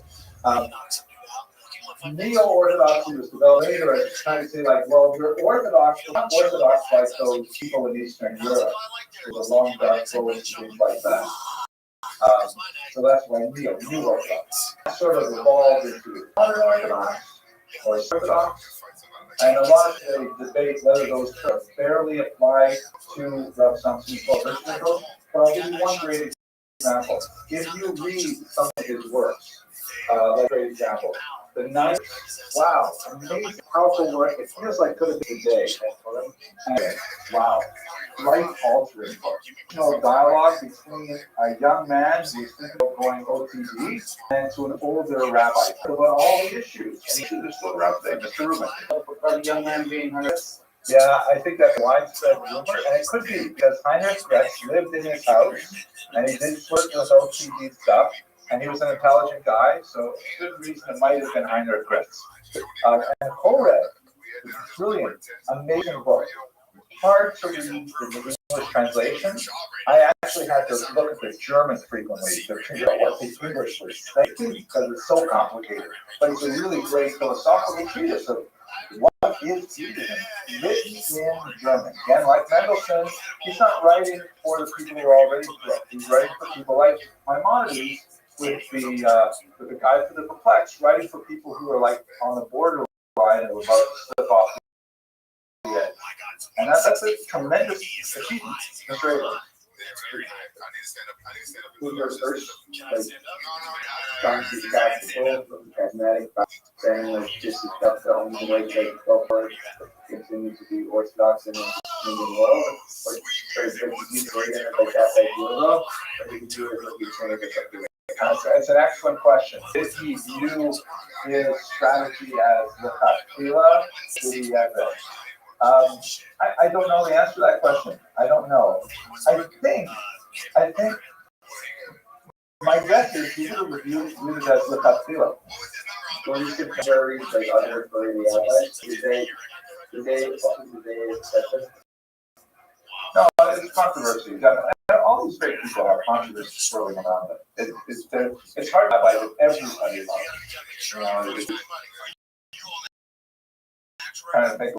Neo-Orthodoxy was developed later as trying to say, like, well, you're Orthodox, you're not Orthodox like those people in Eastern Europe with a long dark road and things like that. So that's why New Orthodox sort of evolved into modern Orthodox or Orthodox. And a lot of the debate whether those terms fairly apply to something called Rothschild. But I'll give you one great example. If you read some of his works, like a great example. The night, wow, amazing, powerful work. It feels like could have been today. Wow, life-altering. Dialogue between a young man who's thinking about going OTD and to an older rabbi about all the issues. And there's still around today, Mr. Rubin. About a young man being Heinrich. Yeah, I think that's widespread rumor, and it could be because Heinrich Gretz lived in his house and he did flirt with OTD stuff. And he was an intelligent guy, so good reason it might have been Heinrich Gretz. And Koreg, brilliant, amazing book. Hard to read in the English translation. I actually had to look at the German frequently to figure out what the English was saying because it's so complicated. But it's a really great philosophical treatise of what is Judaism written in German. Again, like Mendelssohn, he's not writing for the people who are already corrupt. He's writing for people like Maimonides. With the Guide for the Perplexed, writing for people who are like on the borderline and about to slip off the edge. And that's a tremendous achievement. That's right. When you're first, like, trying to catch the world from charismatic, saying like just accept the only way to go for it, continue to be orthodox in the world, or try to use it in like that idea, or you can do it with your training or something. It's an excellent question. Did he view his strategy as the Chachila? Did he have it? I don't know the answer to that question. I don't know. I think my guess is he would have viewed it as the Chachila. When you compare like other rabbis, did they accept it? No, it's controversy. All these great people have controversy swirling around them. It's hard to buy with everybody about it. Trying to think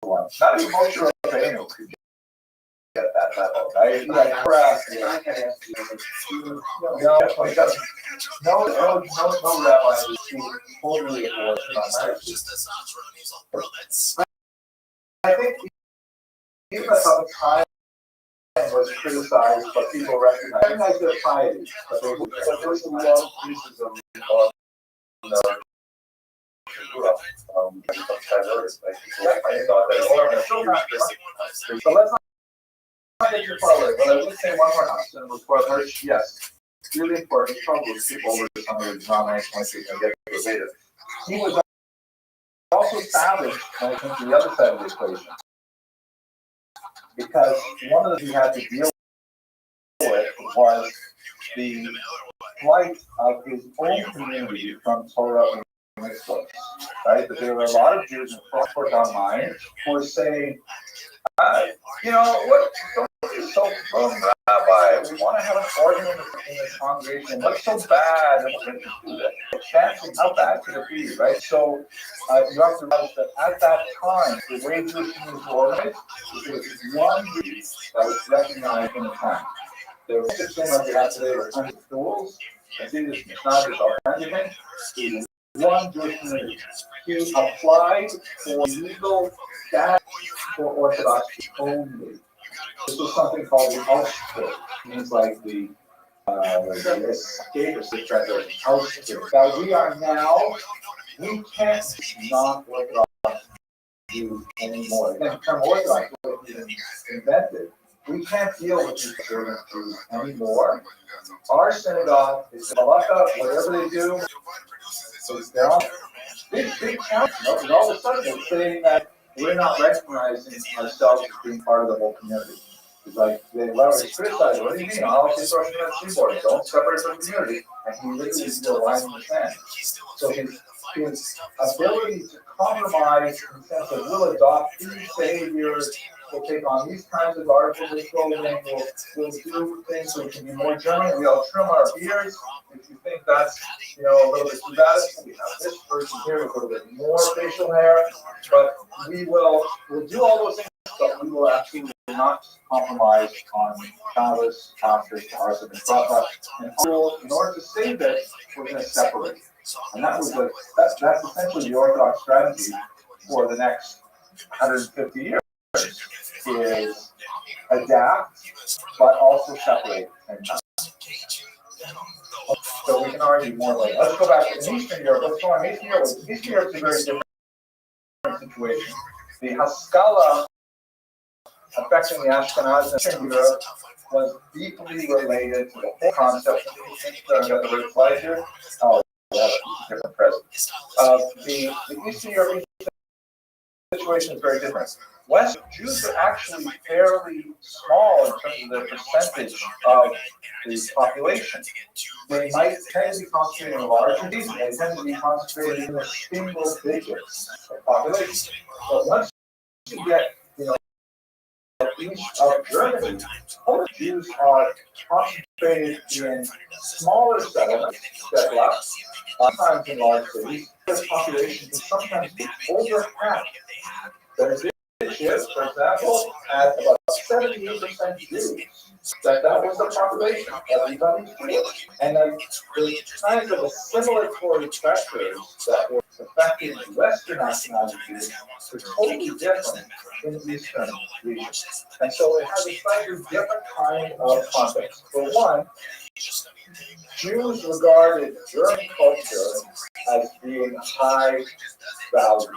of one. Not even most Europeans could get that level, right? Like, no rabbi is totally against marriage. I think even at some time was criticized, but people recognize their piety. But there's some long pieces of so let's not get too far away, but I would say one more option before merch, yes. Really important trouble with people over some of the denominations and get related. He was also savage when it came to the other side of the equation. Because one of the things he had to deal with was the flight of his own community from Torah and mitzvahs, right? But there were a lot of Jews in Frankfurt am Main who were saying, what? Don't be so firm, Rabbi. We want to have an organ in the congregation. What's so bad? And what do that? Chanting, how bad could it be, right? So you have to realize that at that time, the way Jewish communities were organized, there was one group that was recognized in the time. There was a thing like we have today with hundreds of schools. I see this not as all kinds of things. One Jewish community. He applied for legal status for Orthodox only. This was something called the Rothschild. It means like the escape or translation. Rothschild. That we are now, we can't non-Orthodox Jews anymore. Again, the term Orthodox was invented. We can't deal with these German Jews anymore. Our synagogue is halakha, whatever they do, they're on big council. And all of a sudden they're saying that we're not recognizing ourselves as being part of the whole community. It's like they love to criticize. What do you mean? All these Russian seaboard don't separate from the community, and he literally is still lying in the sand. So his ability to compromise in the sense of we'll adopt these behaviors, we'll take on these kinds of articles of clothing, we'll do things so we can be more German, we'll trim our beards. If you think that's a little bit too bad, we have this person here with a little bit more facial hair, but we'll do all those things, but we will absolutely not compromise on Shabbos, Pastor, Arsa, and Bracha. And in order to save it, we're going to separate. And that's essentially the Orthodox strategy for the next 150 years, is adapt, but also separate. So we can argue more like, let's go back to Eastern Europe. Let's go on Eastern Europe. Eastern Europe is a very different situation. The Haskalah affecting the Ashkenaz and Eastern Europe was deeply related to the whole concept of the word pleasure. Oh, yeah, different present. The Eastern European situation is very different. West Jews are actually fairly small in terms of the percentage of the population. They might tend to be concentrated in larger cities, and they tend to be concentrated in the single digits of population. But once you get, east of Germany, most Jews are concentrated in smaller settlements that left, sometimes in large cities. The population can sometimes be over half. There's this, for example, at about 78% Jews. That was the population. Everybody's Jewish. And there's kind of a similar pressures that were affecting Western nationalities were totally different in the Eastern region. And so it has a slightly different kind of context. For one, Jews regarded German culture as being high value.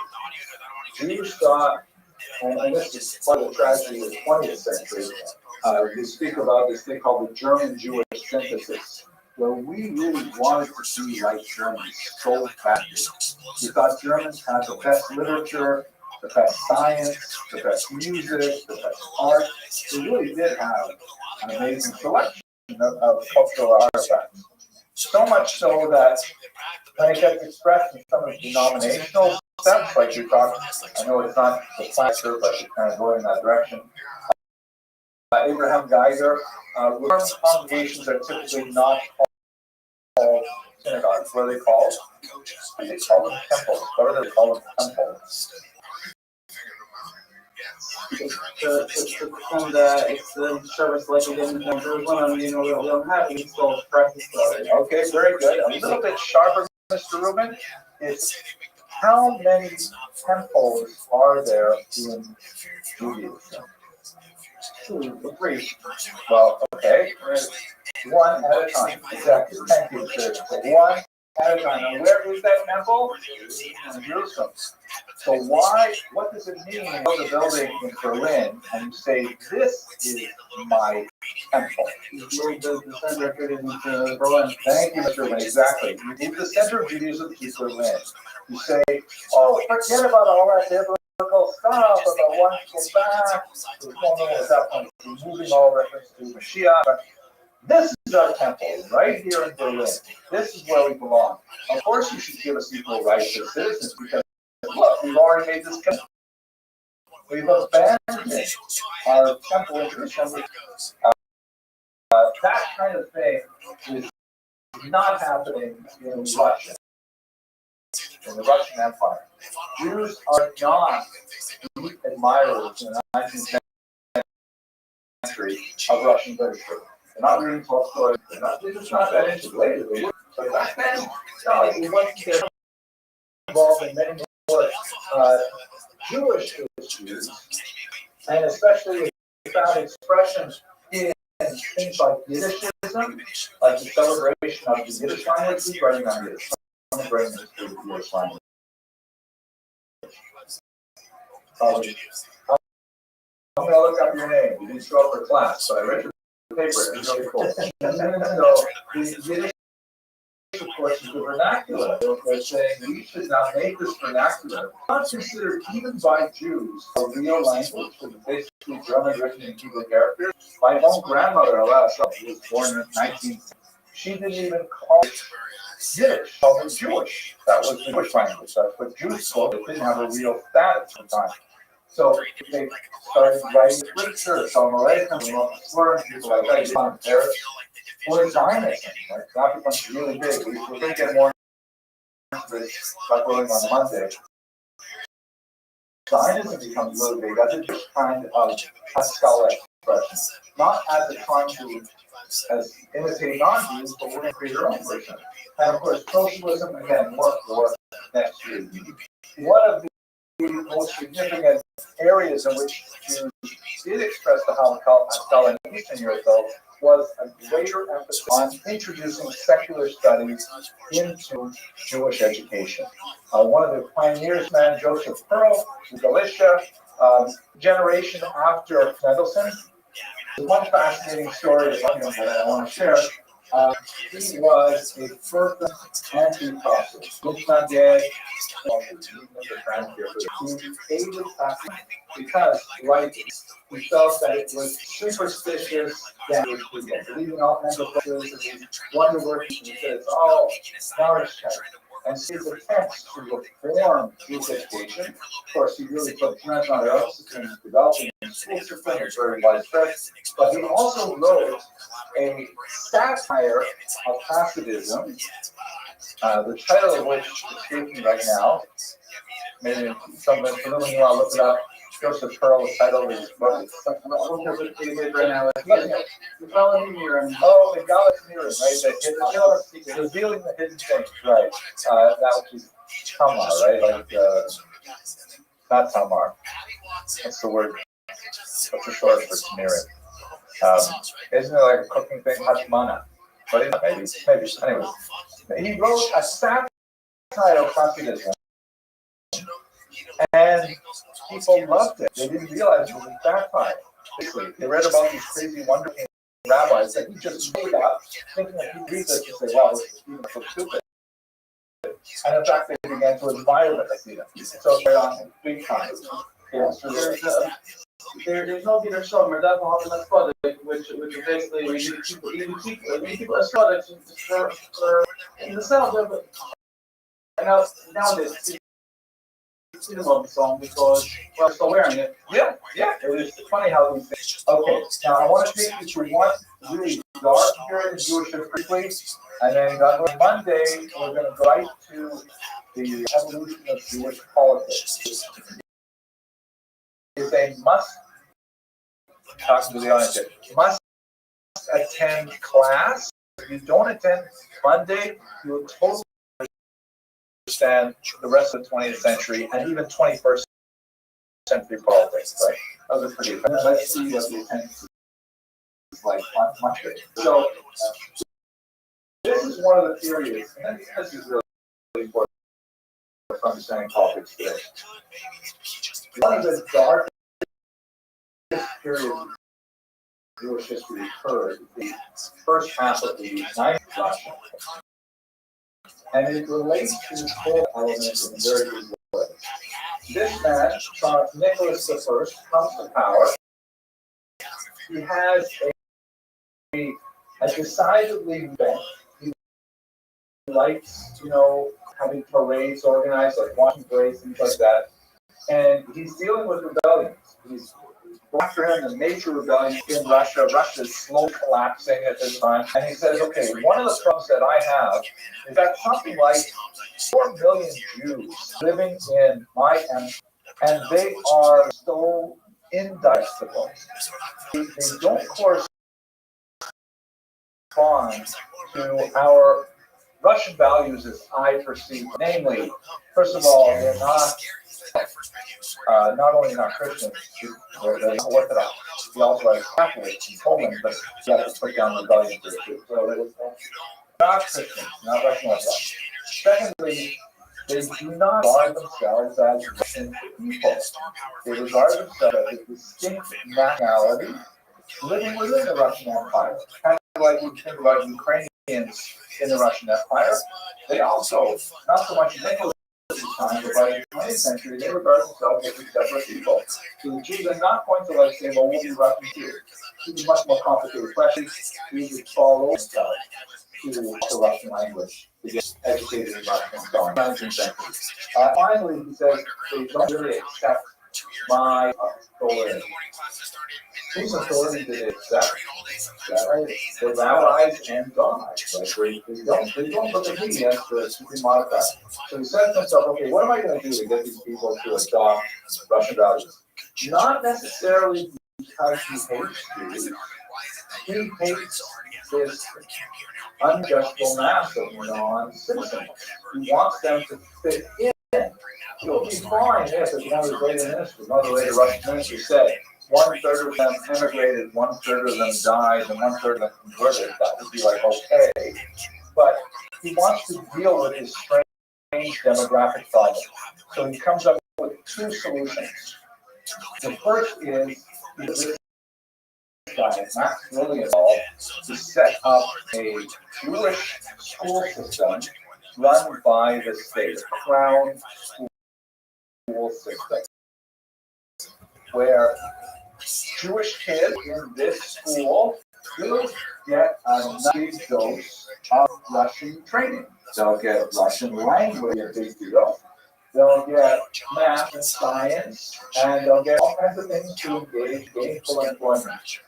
Jews thought, and this is part of the tragedy of the 20th century, we speak about this thing called the German-Jewish synthesis, where we really wanted to be like Germans so badly. We thought Germans had the best literature, the best science, the best music, the best art. We really did have an amazing selection of cultural artifacts. So much so that when it gets expressed in some of the denominational steps, like we talked, I know it's not the plaster, but it's kind of going in that direction. Abraham Geiger, Reform congregations are typically not called synagogues. What are they called? They call them temples. What are they called? Temples. To perform the service like we did in Jerusalem, we don't have any still practice. Okay, very good. A little bit sharper, Mr. Rubin. It's how many temples are there in Judaism? 2 or 3. Well, okay. One at a time. Exactly. Thank you, sir. So one at a time. And where is that temple? In Jerusalem. So what does it mean when you go to the building in Berlin and you say, this is my temple? You move the center of Judaism to Berlin. Thank you, Mr. Rubin. Exactly. You move the center of Judaism to Berlin. You say, oh, forget about all that biblical stuff about one to go back. There's no one at that point removing all reference to Mashiach. This is our temple, right here in Berlin. This is where we belong. Of course, you should give us equal rights as citizens because, look, we've already made this commitment. We've abandoned our temple in Jerusalem. That kind of thing is not happening in Russia, in the Russian Empire. Jews are not deep admirers in the 19th century of Russian literature. They're not reading Tolstoy. They're just not that into later. They were, but back then, no, you want to get involved in many more Jewish issues, and especially if found expressions in things like Yiddishism, like the celebration of the Yiddish language, who's writing on Yiddish? I'm bringing this to the Yiddish language. I'm going to look up your name. You didn't show up for class, but I read your paper. It's really cool. So the Yiddish, of course, is the vernacular. They're saying we should not make this vernacular not considered even by Jews a real language. So basically German written in Hebrew characters. My own grandmother, alas, who was born in 19th, she didn't even call it Yiddish, called it Jewish. That was the Jewish language. That's what Jews spoke. It didn't have a real status at the time. So they started writing literature, Shalom Aleichem, slurs, people like that, you want to Paris, or Zionism. Like, that becomes really big. We're going to get more into this, like going on Monday. Zionism becomes really big as a just kind of Haskalah expression, not as a trying to imitate non-Jews, but we're going to create our own version. And of course, socialism, again, more for next year. One of the most significant areas in which Jews did express the Haskalah in Eastern Europe, though, was a greater emphasis on introducing secular studies into Jewish education. One of the pioneers, man, Joseph Pearl, in Galicia, generation after Mendelssohn. One fascinating story that I want to share. He was a fervent anti-Protestant. Because, like, he felt that it was superstitious that believing all kinds of wonders and these wonder works, and he says, oh, nourishment. And his attempts to reform Jewish education, of course, he really put trends on their own system, developing school system, was very widespread. But he also wrote a satire of Hasidism, the title of which is escaping right now. Maybe someone familiar, you want to look it up. Joseph Pearl's title of his book. Right now, the Galilean. Oh, the Galilean, right? The revealing the hidden things, right? That was Tamar, right? Like, not Tamar. What's the word? What's the short for smearing? Isn't it like a cooking thing? Hashmana. But maybe. Anyway, he wrote a satire of communism, and people loved it. They didn't realize it was a satire. They read about these crazy, wonderful rabbis that he just made up, thinking that he'd read this and say, wow, this is even so stupid. And in fact, they began to admire the Hasidim. So they're on big time. Yeah, so there's no Peter Schomer, that's all that's product, which is basically you keep a product for in the cell, but nowadays in the song because we're still wearing it. Yeah, yeah. It was funny how these things. Okay, now I want to take you through one really dark period in Jewish history, please. And then on Monday, we're going to go right to the evolution of Jewish politics. Is a must, talking to the audience, must attend class. If you don't attend Monday, you will totally understand the rest of the 20th century and even 21st century politics, right? Those are pretty fun. Let's see what the attendance is like on Monday. So, this is one of the periods, and this is really important for understanding politics today. One of the darkest periods of Jewish history occurred the first half of the 9th century. And it relates to the core elements in a very good way. This man, Nicholas I, comes to power. He has a decidedly bent. He likes, having parades organized, like watching parades, things like that. And he's dealing with rebellions. He's after him the major rebellion in Russia. Russia is slowly collapsing at this time. And he says, okay, one of the problems that I have is that something like 4 million Jews living in my empire, and they are so indigestible. They don't correspond to our Russian values as I perceive. Namely, first of all, they're not only not Christians, they're Orthodox. We also have Catholics in Poland, but you have to put down rebellion for it. So they're not Christians, not Russian Orthodox. Secondly, they do not regard themselves as Russian people. They regard themselves as a distinct nationality living within the Russian Empire. Kind of like we think about Ukrainians in the Russian Empire. They also, not so much Nicholas' time, but by the 20th century, they regard themselves as separate people. So the Jews are not going to say, well, we'll be Russian too. It's a much more complicated question. Jews would follow themselves to the Russian language to get educated in Russian and so on. 19th century. Finally, he says, they don't really accept my authority. Whose authority do they accept? The rabbis and God. Right? They don't look at me as to be modified. So he says to himself, okay, what am I going to do to get these people to adopt Russian values? Not necessarily because he hates Jews. He hates this unjust mass of non-citizens. He wants them to fit in. It'll be fine if, as one of the later ministers, one of the later Russian ministers said, 1/3 of them emigrated, 1/3 of them died, and 1/3 of them converted. That would be like okay. But he wants to deal with this strange demographic problem. So he comes up with two solutions. The first is this guy, Max Lilienthal, to set up a Jewish school system run by the state, a crown school system, where Jewish kids in this school will get a big dose of Russian training. They'll get Russian language, a big deal. They'll get math and science, and they'll get all kinds of things to engage gainful employment.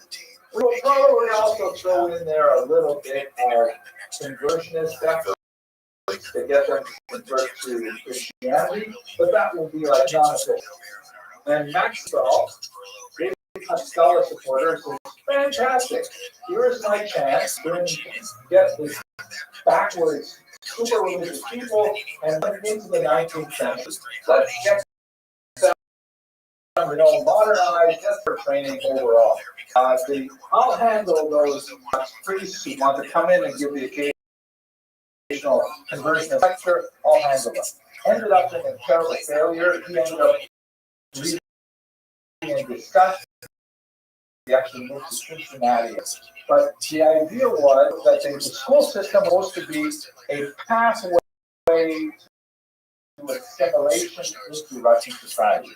We'll probably also throw in there a little bit of conversionist effort to get them to convert to Christianity, but that will be like non-official. And Maxwell, a scholar supporter, says, fantastic, here's my chance to get this backwards, super religious people and into the 19th century. Let's get them, modernized just for training overall. I'll handle those priests who want to come in and give the occasional conversion lecture. I'll handle them. Ended up in a terrible failure. He ended up reading and discussing. He actually moved to Cincinnati. But the idea was that the school system was supposed to be a pathway to assimilation into Russian society.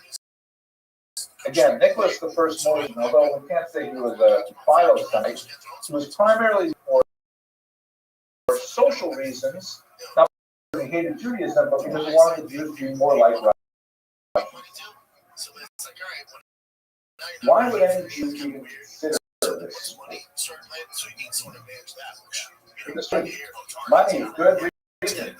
Again, Nicholas I Mosin, although we can't say he was a Philo-Semite, he was primarily for social reasons, not because he hated Judaism, but because he wanted the Jews to be more like Why would any Jew even consider this? Money, good reason.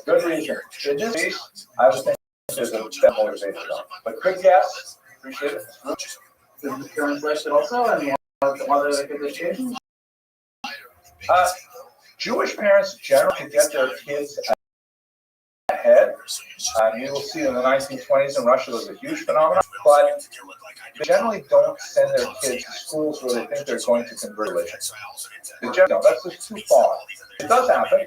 Good reason. In this case, I would think there's a bit motivation on. But good guess. Appreciate it. Is the translation also and other conditions? Jewish parents generally get their kids ahead. You will see in the 1920s in Russia was a huge phenomenon, but they generally don't send their kids to schools where they think they're going to convert religion. They generally don't. That's just too far. It does happen,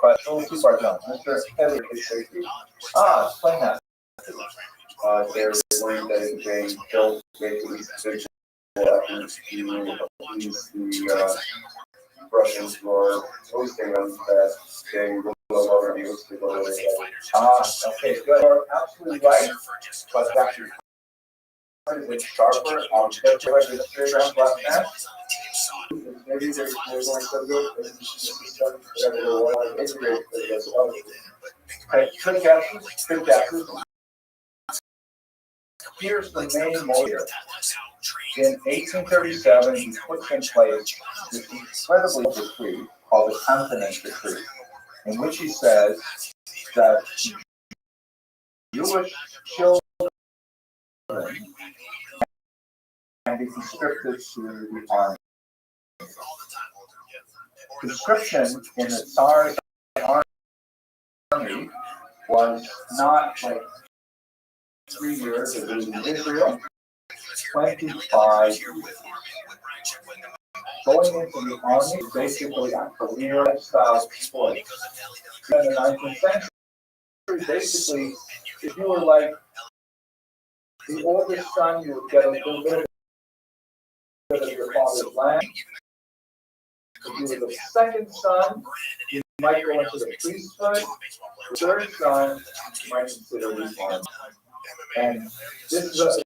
but it's a little too far down. Mr. Heather, explain that. They're worried that they don't basically consider the Russians who are hosting them that they will no longer be able to go away. Okay, good. You're absolutely right, but it's actually it's sharper. That's what the straight around left hand. Maybe they're going to go whatever they want to integrate as well. Okay, good guesses. Good guesses. Here's the main motive. In 1837, he puts in place this incredibly decree called the Continent Decree, in which he says that Jewish children can be conscripted to the army. Conscription in the Tsar's army was not like 3 years, it was in Israel, 25 years. Going into the army is basically a career-style sport. In the 19th century, basically, if you were like the oldest son, you would get a little bit of your father's land. If you were the second son, you might go into the priesthood. The third son, you might consider the army. And this is a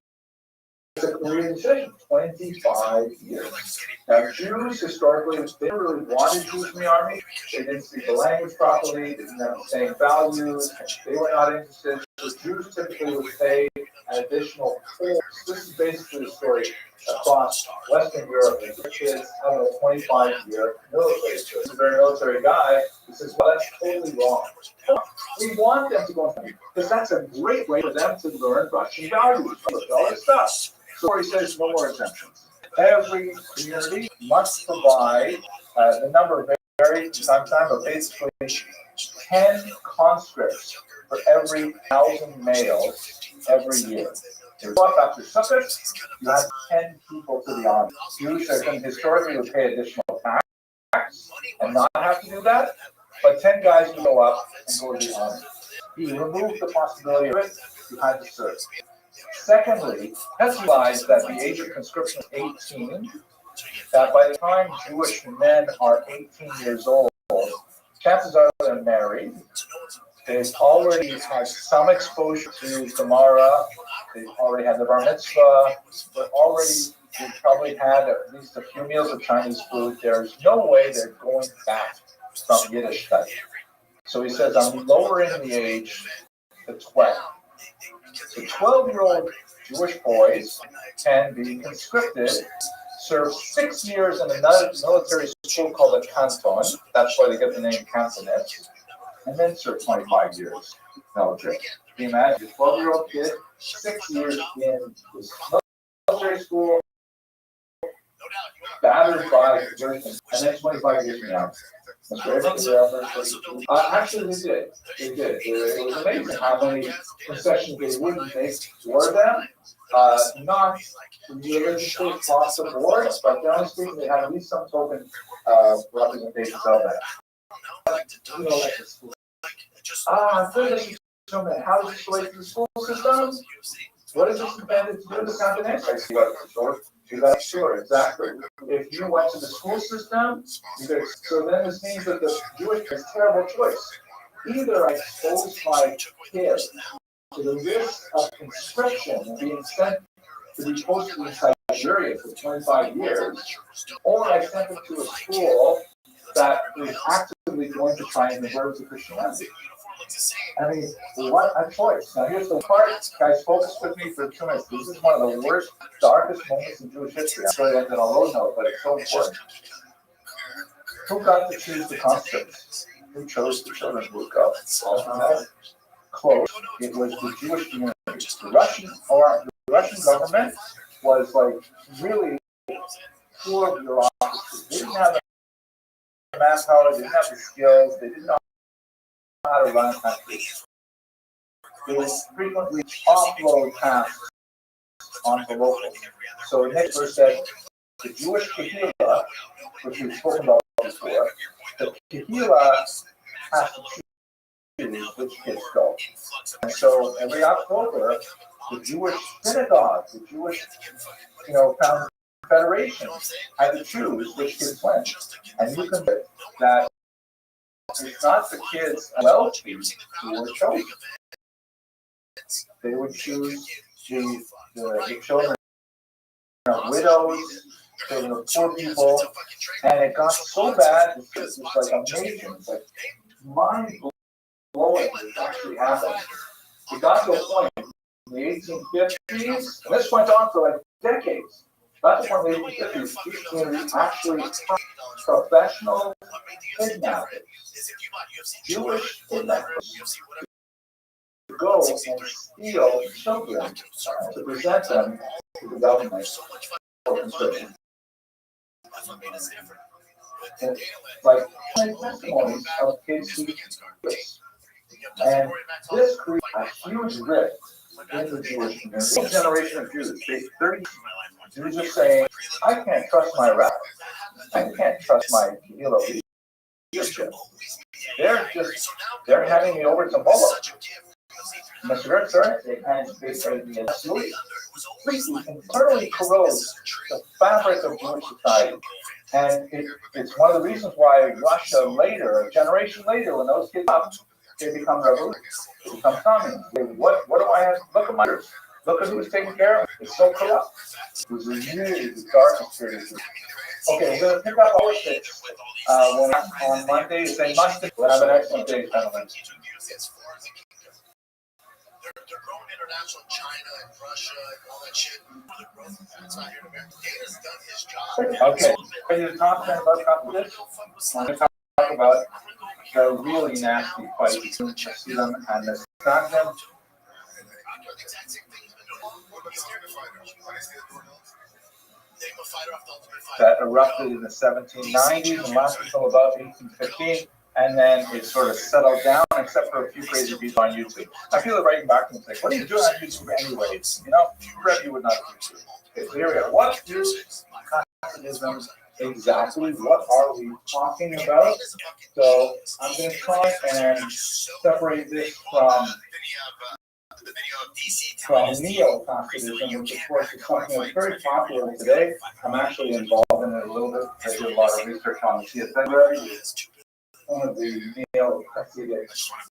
career decision, 25 years. Now, Jews historically, they never really wanted Jews in the army. They didn't speak the language properly, they didn't have the same values, they were not interested. So Jews typically would pay an additional toll. This is basically the story across Western Europe. The kids have a 25-year military. This is a very military guy who says, well, that's totally wrong. We want them to go in because that's a great way for them to learn Russian values, all this stuff. So he says no more exemptions. Every community must provide the number varies from time to time, but basically 10 conscripts for every 1,000 males every year. If you after Sukkot, you have 10 people to the army. Jews historically would pay additional tax and not have to do that, but 10 guys would go up and go to the army. He removed the possibility of it, you had to serve. Secondly, let's realize that the age of conscription is 18, that by the time Jewish men are 18 years old, chances are they're married, they've already had some exposure to Gemara, they've already had the bar mitzvah, they've probably had at least a few meals of Chinese food. There's no way they're going back from Yiddishkeit. So he says, I'm lowering the age to 12. So 12-year-old Jewish boys can be conscripted, serve 6 years in another military school called a canton. That's why they get the name cantonette. And then serve 25 years military. Can you imagine a 12-year-old kid, 6 years in this military school, battered by conversion, and then 25 years from now. That's great. Actually, they did. It was amazing how many concessions they wouldn't make for them. Not religiously across the board, but generally speaking, they had at least some token representation of that. Good that you show me how does this relate to the school system? What is this intended to do with the continent? Sure, exactly. If you went to the school system, so then this means that the Jewish has a terrible choice. Either I expose my kid to the risk of conscription and being sent to be posted in Siberia for 25 years, or I send them to a school that is actively going to try and convert to Christianity. I mean, what a choice. Now here's the part, guys, focus with me for 2 minutes. This is one of the worst, darkest moments in Jewish history. I'm sure that's on a low note, but it's so important. Who got to choose the concerts? Who chose the children who would go? Close. It was the Jewish community. The Russian government was like really poor bureaucracy. They didn't have the manpower, they didn't have the skills, they didn't know how to run a country. They would frequently offload tasks onto locals. So Nick first said the Jewish Kahila, which we've spoken about before, the Kahila has to choose which kids go. And so every October, the Jewish synagogue, the Jewish, federation had to choose which kids went. And you can bet that it's not the kids wealthy who were chosen. They would choose the children of widows, children of poor people, and it got so bad, it's like amazing, it's like mind-blowing what actually happened. It got to a point in the 1850s, and this went on for like decades. Got to the point in the 1850s, these communities actually professional kidnappers, Jewish kidnappers, to go and steal children to present them to the government for conscription. And like testimonies of kids who did this. And this created a huge rift in the Jewish community. One generation of Jews, 30 Jews are saying, I can't trust my rabbi. I can't trust my leadership. They're handing me over to Moloch. Mr. Sir, they absolutely internally corrodes the fabric of Jewish society. And it's one of the reasons why Russia later, a generation later, when those kids up, they become revolutionaries, they become communists. What do I have? Look at my ears. Look at who's taking care of it. It's so corrupt. It was really the darkest period. Okay, we're going to pick up our six on Monday. They must have an excellent day, gentlemen. They're growing international, China and Russia and all that shit. The growth that's not here in America. Data's done his job. Okay, ready to talk about competition? I'm going to talk about the really nasty fight between them and the Stockton. That erupted in the 1790s and lasted until about 1815. And then it sort of settled down, except for a few crazy people on YouTube. I feel it right back and say, what are you doing on YouTube anyways? Rabbi would not do YouTube. Okay, so here we go. What is communism exactly? What are we talking about? So I'm going to try and separate this from neo-Constitution, which of course is something that's very popular today. I'm actually involved in it a little bit. I do a lot of research on the CSN. One of the neo-Hasidic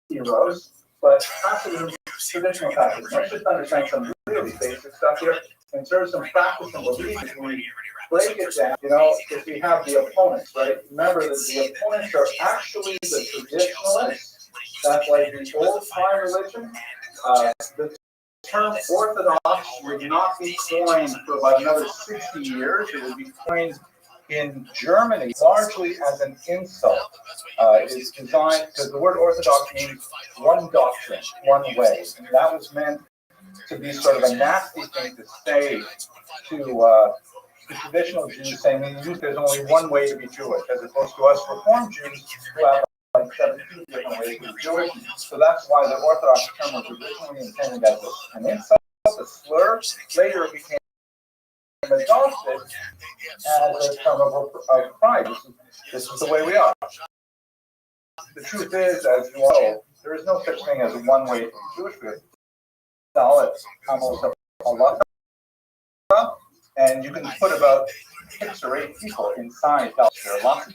heroes, but Hasidism, traditional Hasidism. Let's just understand some really basic stuff here. In terms of practice and belief, we break it down, if we have the opponents, right? Remember that the opponents are actually the traditionalists. That's like the old-time religion. The term Orthodox would not be coined for about another 60 years. It would be coined in Germany largely as an insult. It's designed, because the word Orthodox means one doctrine, one way. And that was meant to be sort of a nasty thing to say to the traditional Jews, saying there's only one way to be Jewish, as opposed to us Reformed Jews who have like 17 different ways to be Jewish. So that's why the Orthodox term was originally intended as an insult, a slur. Later it became adopted as a term of pride. This is the way we are. The truth is, as you all know, there is no such thing as one way to be Jewish. Now it's almost a lot of, and you can put about 6 or 8 people inside. There are lots of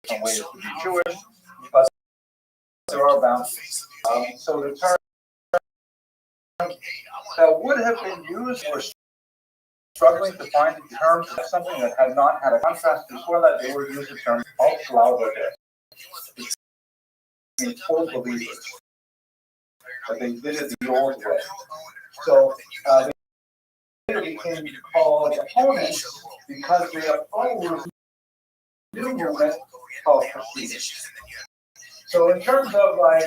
different ways to be Jewish, but there are boundaries. So the term that would have been used for struggling to find the term for something that had not had a contrast before that, they would use the term Auflauberte. full believers. But they did it the old way. So they later became called opponents because they opposed a new movement called Hasidus. So in terms of like,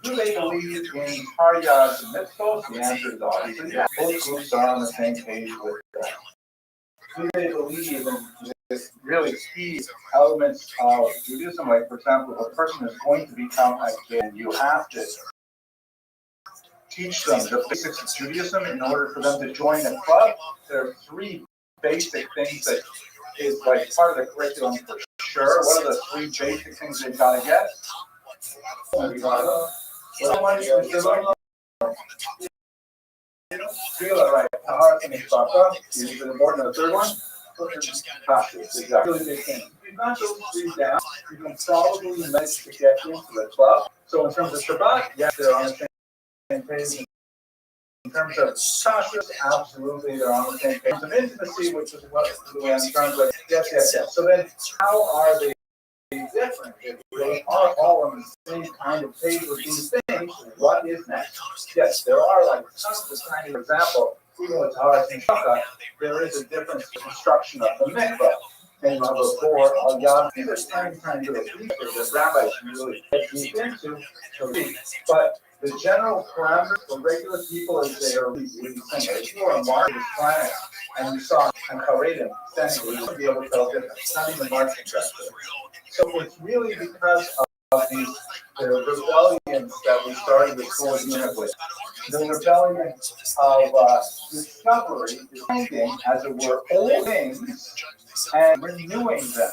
do they believe in Taryag and Mitzvot? The answer is obviously yeah. Both groups are on the same page with that. Do they believe in this really key elements of Judaism? Like, for example, if a person is going to become a kid, you have to teach them the basics of Judaism in order for them to join a club. There are three basic things that is like part of the curriculum for sure. What are the three basic things they've got to get? Right. Tahara and Mishpachah. Is it important? The third one? Exactly. Really big thing. If you've got those three down, you can probably manage to get into the club. So in terms of Shabbat, yes, they're on the same page. In terms of kashrus, absolutely, they're on the same page. In terms of intimacy, which is what the answer translates. Yes. So then, how are they different? If they are all on the same kind of page with these things, what is next? Yes, there are like tons of tiny, for example, even with Taharat and Shaka, there is a difference in the construction of the mikvah. And you have a board, a yard, these are tiny little pieces that rabbis really get deep into. But the general parameters for regular people is they are really simple. If you were on Mars planet and you saw an Haredim standing, you would be able to tell the difference. It's not even Martian gesture. So it's really because of these rebellions that we started the school unit with. The rebellion of discovery, finding, as it were, old things and renewing them.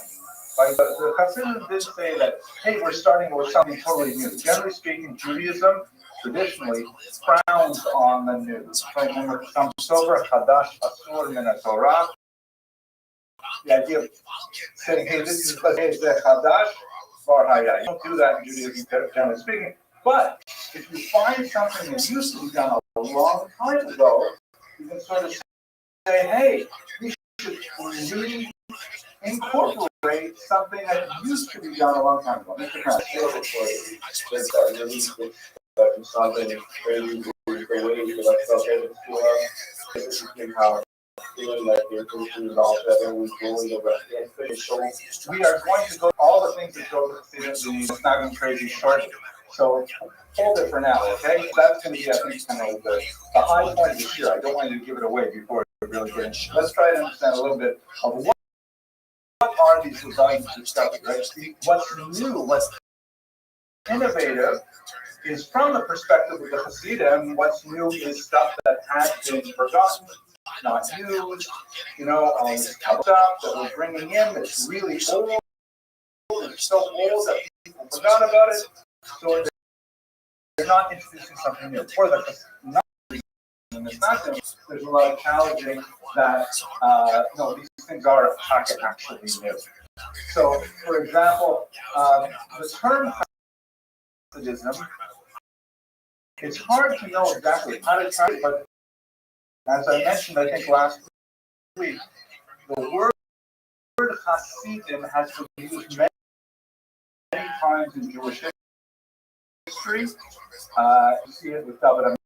Like the Hasidim did say that, hey, we're starting with something totally new. Generally speaking, Judaism traditionally frowns on the new. So remember, some sober chadash asur min Torah. The idea of saying, hey, this is chadash bar haya. You don't do that in Judaism, generally speaking. But if you find something that used to be done a long time ago, you can sort of say, hey, we should incorporate something that used to be done a long time ago. Mr. Crown. We are going to go all the things that go to the Snagging Crazy shortly. So hold it for now, okay? That's going to be, I think, kind of the high point of this year. I don't want you to give it away before we really get into it. Let's try to understand a little bit of what are these rebellions discovered, right? What's new, what's innovative is from the perspective of the Hasidim. What's new is stuff that has been forgotten, not used, all this stuff that we're bringing in that's really old. It's so old that people forgot about it. So they're not introducing something new. For the not and it's not them, there's a lot of challenging that no, these things are actually new. So, for example, the term Hasidism, it's hard to know exactly how to try it, but as I mentioned, I think last week, the word Hasidim has been used many times in Jewish history. You see it with David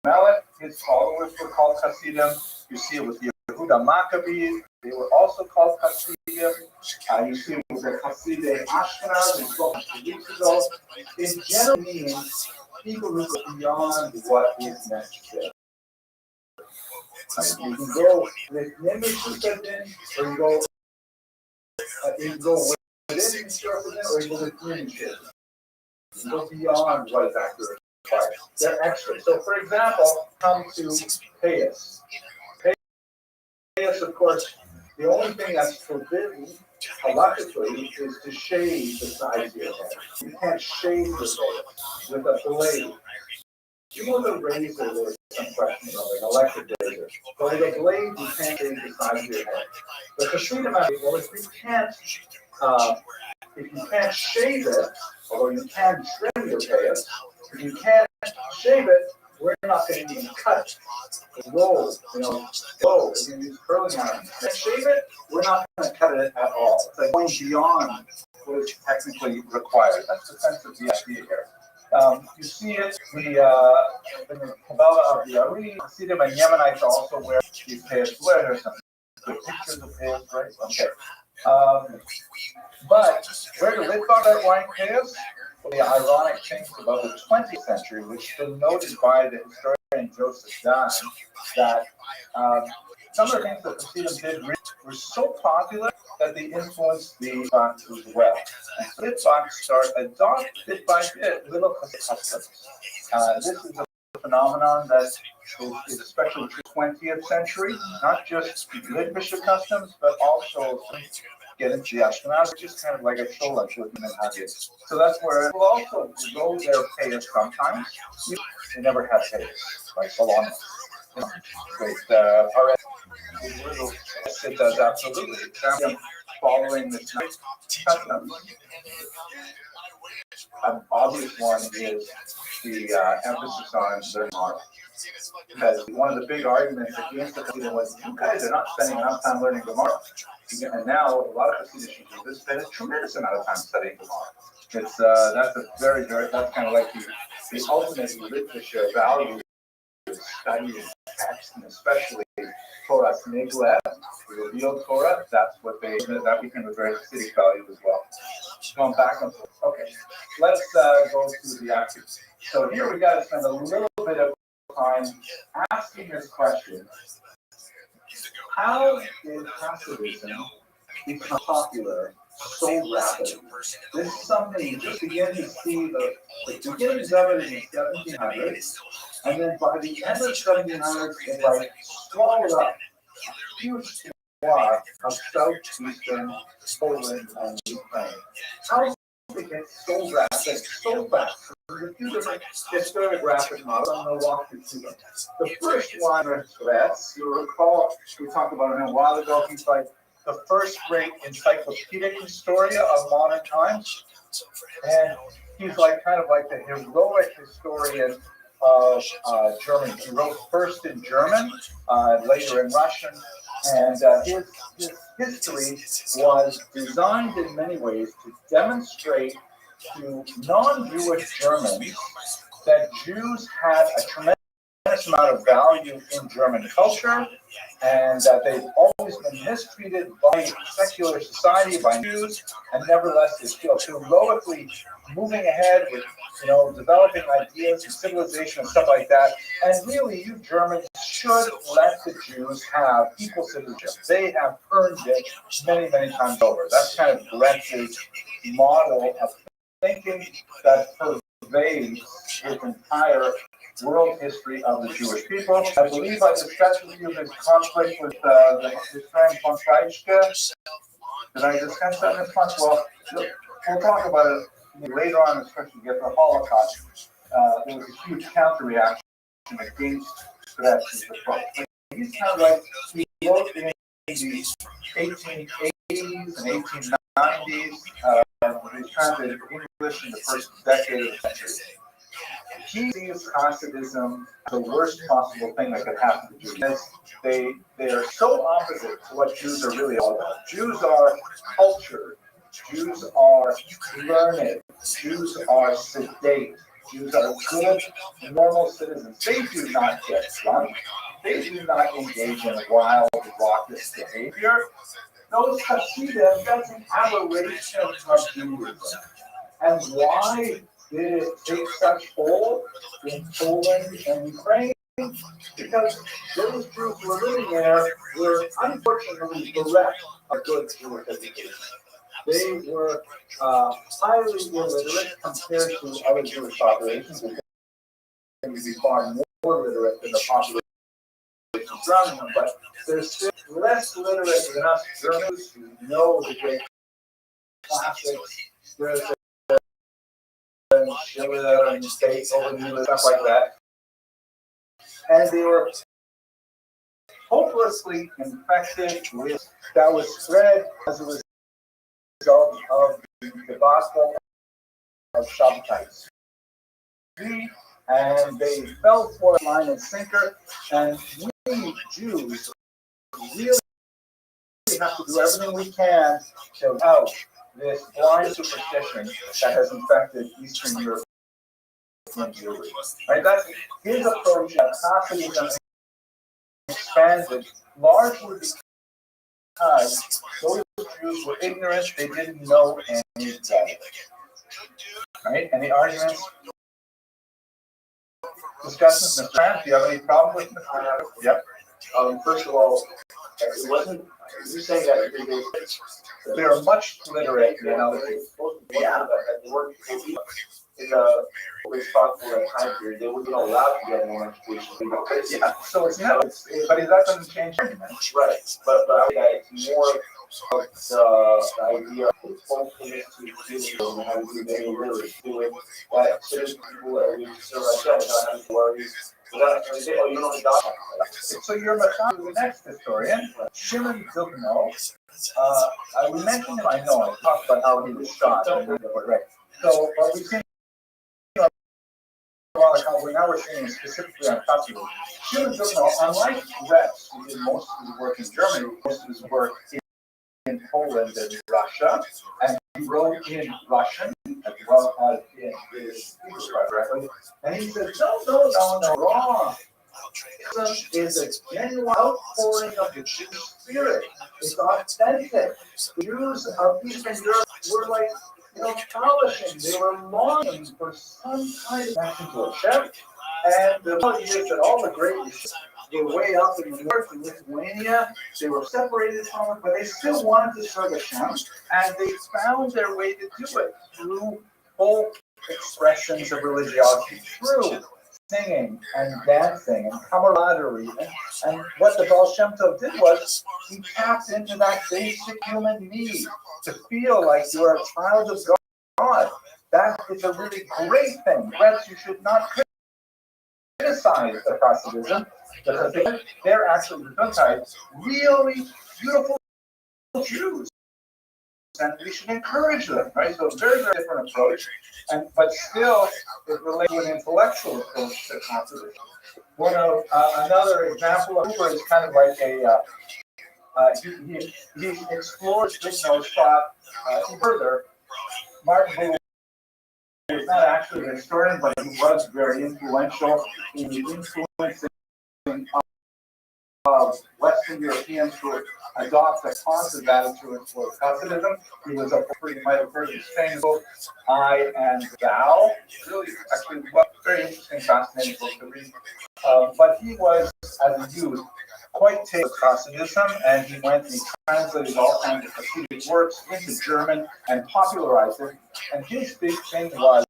Melech, his followers were called Hasidim. You see it with Yehuda Maccabees, they were also called Hasidim. You see it with the Hasidei Ashkenaz, we spoke a few weeks ago. It generally means people who go beyond what is necessary. You can go with Nimitz, or you go within interpretation, or you go within interpretation. You go beyond what is accurate. They're extra. So, for example, come to Payas. Payas, of course, the only thing that's forbidden halachically is to shave the sides of your head. You can't shave the head with a blade. Even with a razor, there's some question of an electric razor. But with a blade, you can't shave the sides of your head. The Hasidim, well, if you can't shave it, although you can trim your Payas, if you can't shave it, we're not going to even cut the roll, roll, if you use curling iron. If you shave it, we're not going to cut it at all. It's like going beyond what is technically required. That's the sense of the idea here. You see it in the Kabbalah of the Ari. Hasidim and Yemenites also wear these payas. There's some good pictures of payas, right? Okay. But where do Litvak start wearing payas? Well, the ironic change about the 20th century, which is noted by the historian Joseph Dine, that some of the things that Hasidim did were so popular that they influenced the Litvaks as well. And so Litvaks start adopt bit by bit little customs. This is a phenomenon that is especially true 20th century, not just Litvish customs, but also get into the Ashkenaz, just kind of like a sholach with them in. So that's where it will also go their payas sometimes. They never have payas, like Salon. Great, it does absolutely. Following this custom. An obvious one is the emphasis on learning Gemara. Because one of the big arguments against the Hasidim was, you guys are not spending enough time learning Gemara. And now a lot of Hasidic Jews spend a tremendous amount of time studying Gemara. It's that's a very, that's kind of like the ultimate literature value is studying text, and especially Torah Niglev, the revealed Torah. That's what that became a very Hasidic value as well. Going back and forth. Okay, let's go to the active. So here we got to spend a little bit of time asking this question: how did Hasidism become popular so rapidly? This is something you just begin to see the beginnings of it in the 1700s, and then by the end of the 1700s, it like swallowed up huge swath of southeastern Poland and Ukraine. How did it get so rapid, so fast? There's a few different historiographic models. I'm going to walk you through them. The first one is Vets. You'll recall, we talked about him a while ago. He's like the first great encyclopedic historian of modern times. And he's like kind of like the heroic historian of Germany. He wrote first in German, later in Russian. And his history was designed in many ways to demonstrate to non-Jewish Germans that Jews had a tremendous amount of value in German culture, and that they've always been mistreated by secular society, by Jews, and nevertheless they feel heroically moving ahead with, developing ideas and civilization and stuff like that. And really, you Germans should let the Jews have equal citizenship. They have earned it many, many times over. That's kind of Brecht's model of thinking that pervades his entire world history of the Jewish people. I believe I discussed with you his conflict with his friend von Kreische. Did I discuss that in this month? Well, we'll talk about it later on, especially get the Holocaust. There was a huge counter-reaction against that. He's kind of like, he wrote in the 1880s and 1890s. He translated English in the first decade of the century. He sees Hasidism as the worst possible thing that could happen to Jews. They are so opposite to what Jews are really all about. Jews are cultured. Jews are learned. Jews are sedate. Jews are good, normal citizens. They do not get drunk. They do not engage in wild, raucous behavior. Those Hasidim, that's an aberration of Judaism. And why did it take such hold in Poland and Ukraine? Because those Jews who were living there were unfortunately bereft of good Jewish education. They were highly illiterate compared to other Jewish populations. They would be far more literate than the population surrounding them, but they're still less literate than us Germans who know the great classics. There's Schiller and Beethoven and stuff like that. And they were hopelessly infected with that was spread as a result of the debacle of Shabbatites. And they fell for line and sinker, and we Jews really have to do everything we can to out this blind superstition that has infected Eastern Europe. Right? That's his approach that Hasidism expanded largely because those Jews were ignorant, they didn't know any better. Right? Any arguments? Discussions, Mr. Grant, do you have any problem with Mr. Grant? Yep. First of all, it wasn't, you're saying that they are much literate, you know. Yeah, that they weren't in the responsible time period, they weren't allowed to get more education. Yeah, so it's no, but that doesn't change anything. Right, but I think that it's more of the idea of focusing to do and how we do really do it. That certain people that we serve ourselves not having to worry. You know the doctor. So you're the next historian, Shimon Dubno. We mentioned him, I know, I talked about how he was shot. Right. So what we've seen, now we're seeing specifically on Hasidism. Shimon Dubno, unlike Rex, who did most of his work in Germany, most of his work in Poland and Russia, and he wrote in Russian as well as in his Hebrew, and he said, no, wrong. Is a genuine outpouring of the Jewish spirit. It's authentic. The Jews of Eastern Europe were like, polishing. They were longing for some kind of action to a chef. And the reality is that all the great were way up in the north in Lithuania. They were separated from it, but they still wanted to serve Hashem, and they found their way to do it through folk expressions of religiosity, through singing and dancing and camaraderie. And what the Baal Shem Tov did was he tapped into that basic human need to feel like you're a child of God. That is a really great thing. Friends, you should not criticize the Hasidism because they're actually really beautiful Jews. And we should encourage them, right? So very, very different approach, but still it relates to an intellectual approach to Hasidism. One of another example of Hoover is kind of like he explores Vigno's thought further. Martin Buber is not actually a historian, but he was very influential in the influencing of Western Europeans to adopt a positive attitude towards Hasidism. He was a you might have heard his famous book, I and Thou. Really, actually, very interesting, fascinating book to read. But he was, as a youth, quite taken with Hasidism, and he went and he translated all kinds of Hasidic works into German and popularized it. And his big thing was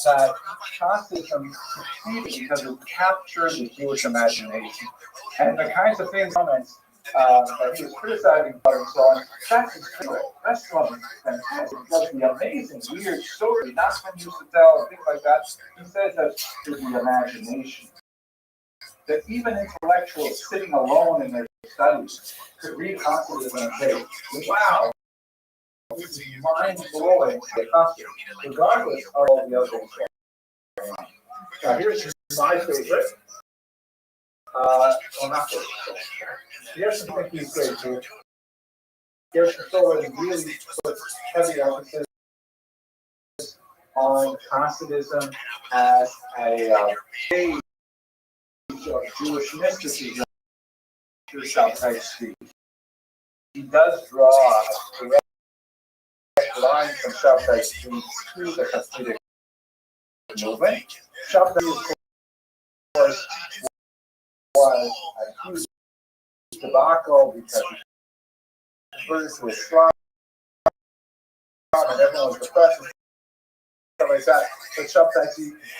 that Hasidism succeeded because it captured the Jewish imagination. And the kinds of things, comments that he was criticizing about and so on, that's his favorite. That's something fantastic. Because the amazing, weird story, Nachman used to tell, and things like that. He says that to the imagination. That even intellectuals sitting alone in their studies could read Hasidism and say, wow, this is mind-blowing, regardless of all the other things going on. Now, here's my favorite. Not favorite. Here's something he's great too. Here's Sola really puts heavy emphasis on Hasidism as a stage of Jewish mysticism through Southside Street. He does draw a direct line from Southside Street to the Hasidic movement. Southside, of course, was a huge debacle because he converted to Islam and everyone was depressed and stuff like that. But Shabtai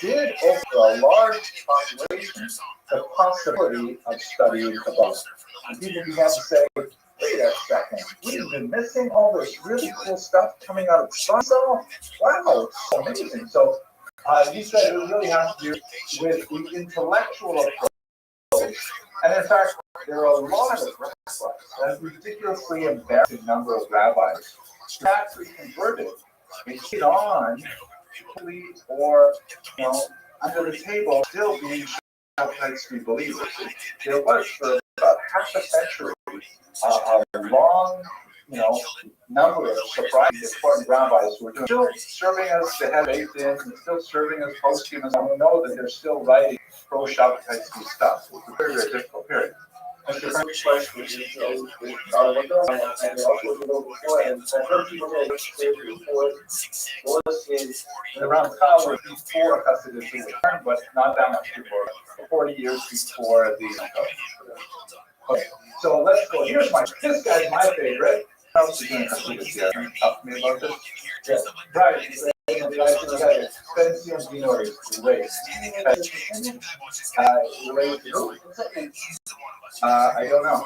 did offer a large population the possibility of studying Kabbalah. And people began to say, wait a second, we've been missing all this really cool stuff coming out of Israel. Wow, it's so amazing. So he said it really has to do with the intellectual approach. And in fact, there are a lot of rabbis, a ridiculously embarrassing number of rabbis who actually converted and stayed on or under the table still being Shabtai believers. There was for about half a century a long number of surprisingly important rabbis who are still serving as the head of Din, still serving as post-humans. And we know that they're still writing pro-Shabbatai stuff. It's a very, very difficult period. That's the first question. And also a little before, and I heard people say before is Around Kal before Hasidus returned, but not that much before. 40 years before the. Okay, so let's go. This guy's my favorite. How else is doing Hasidus here? Talk to me about this. Yeah. Right. Pension Dinor is great. I don't know.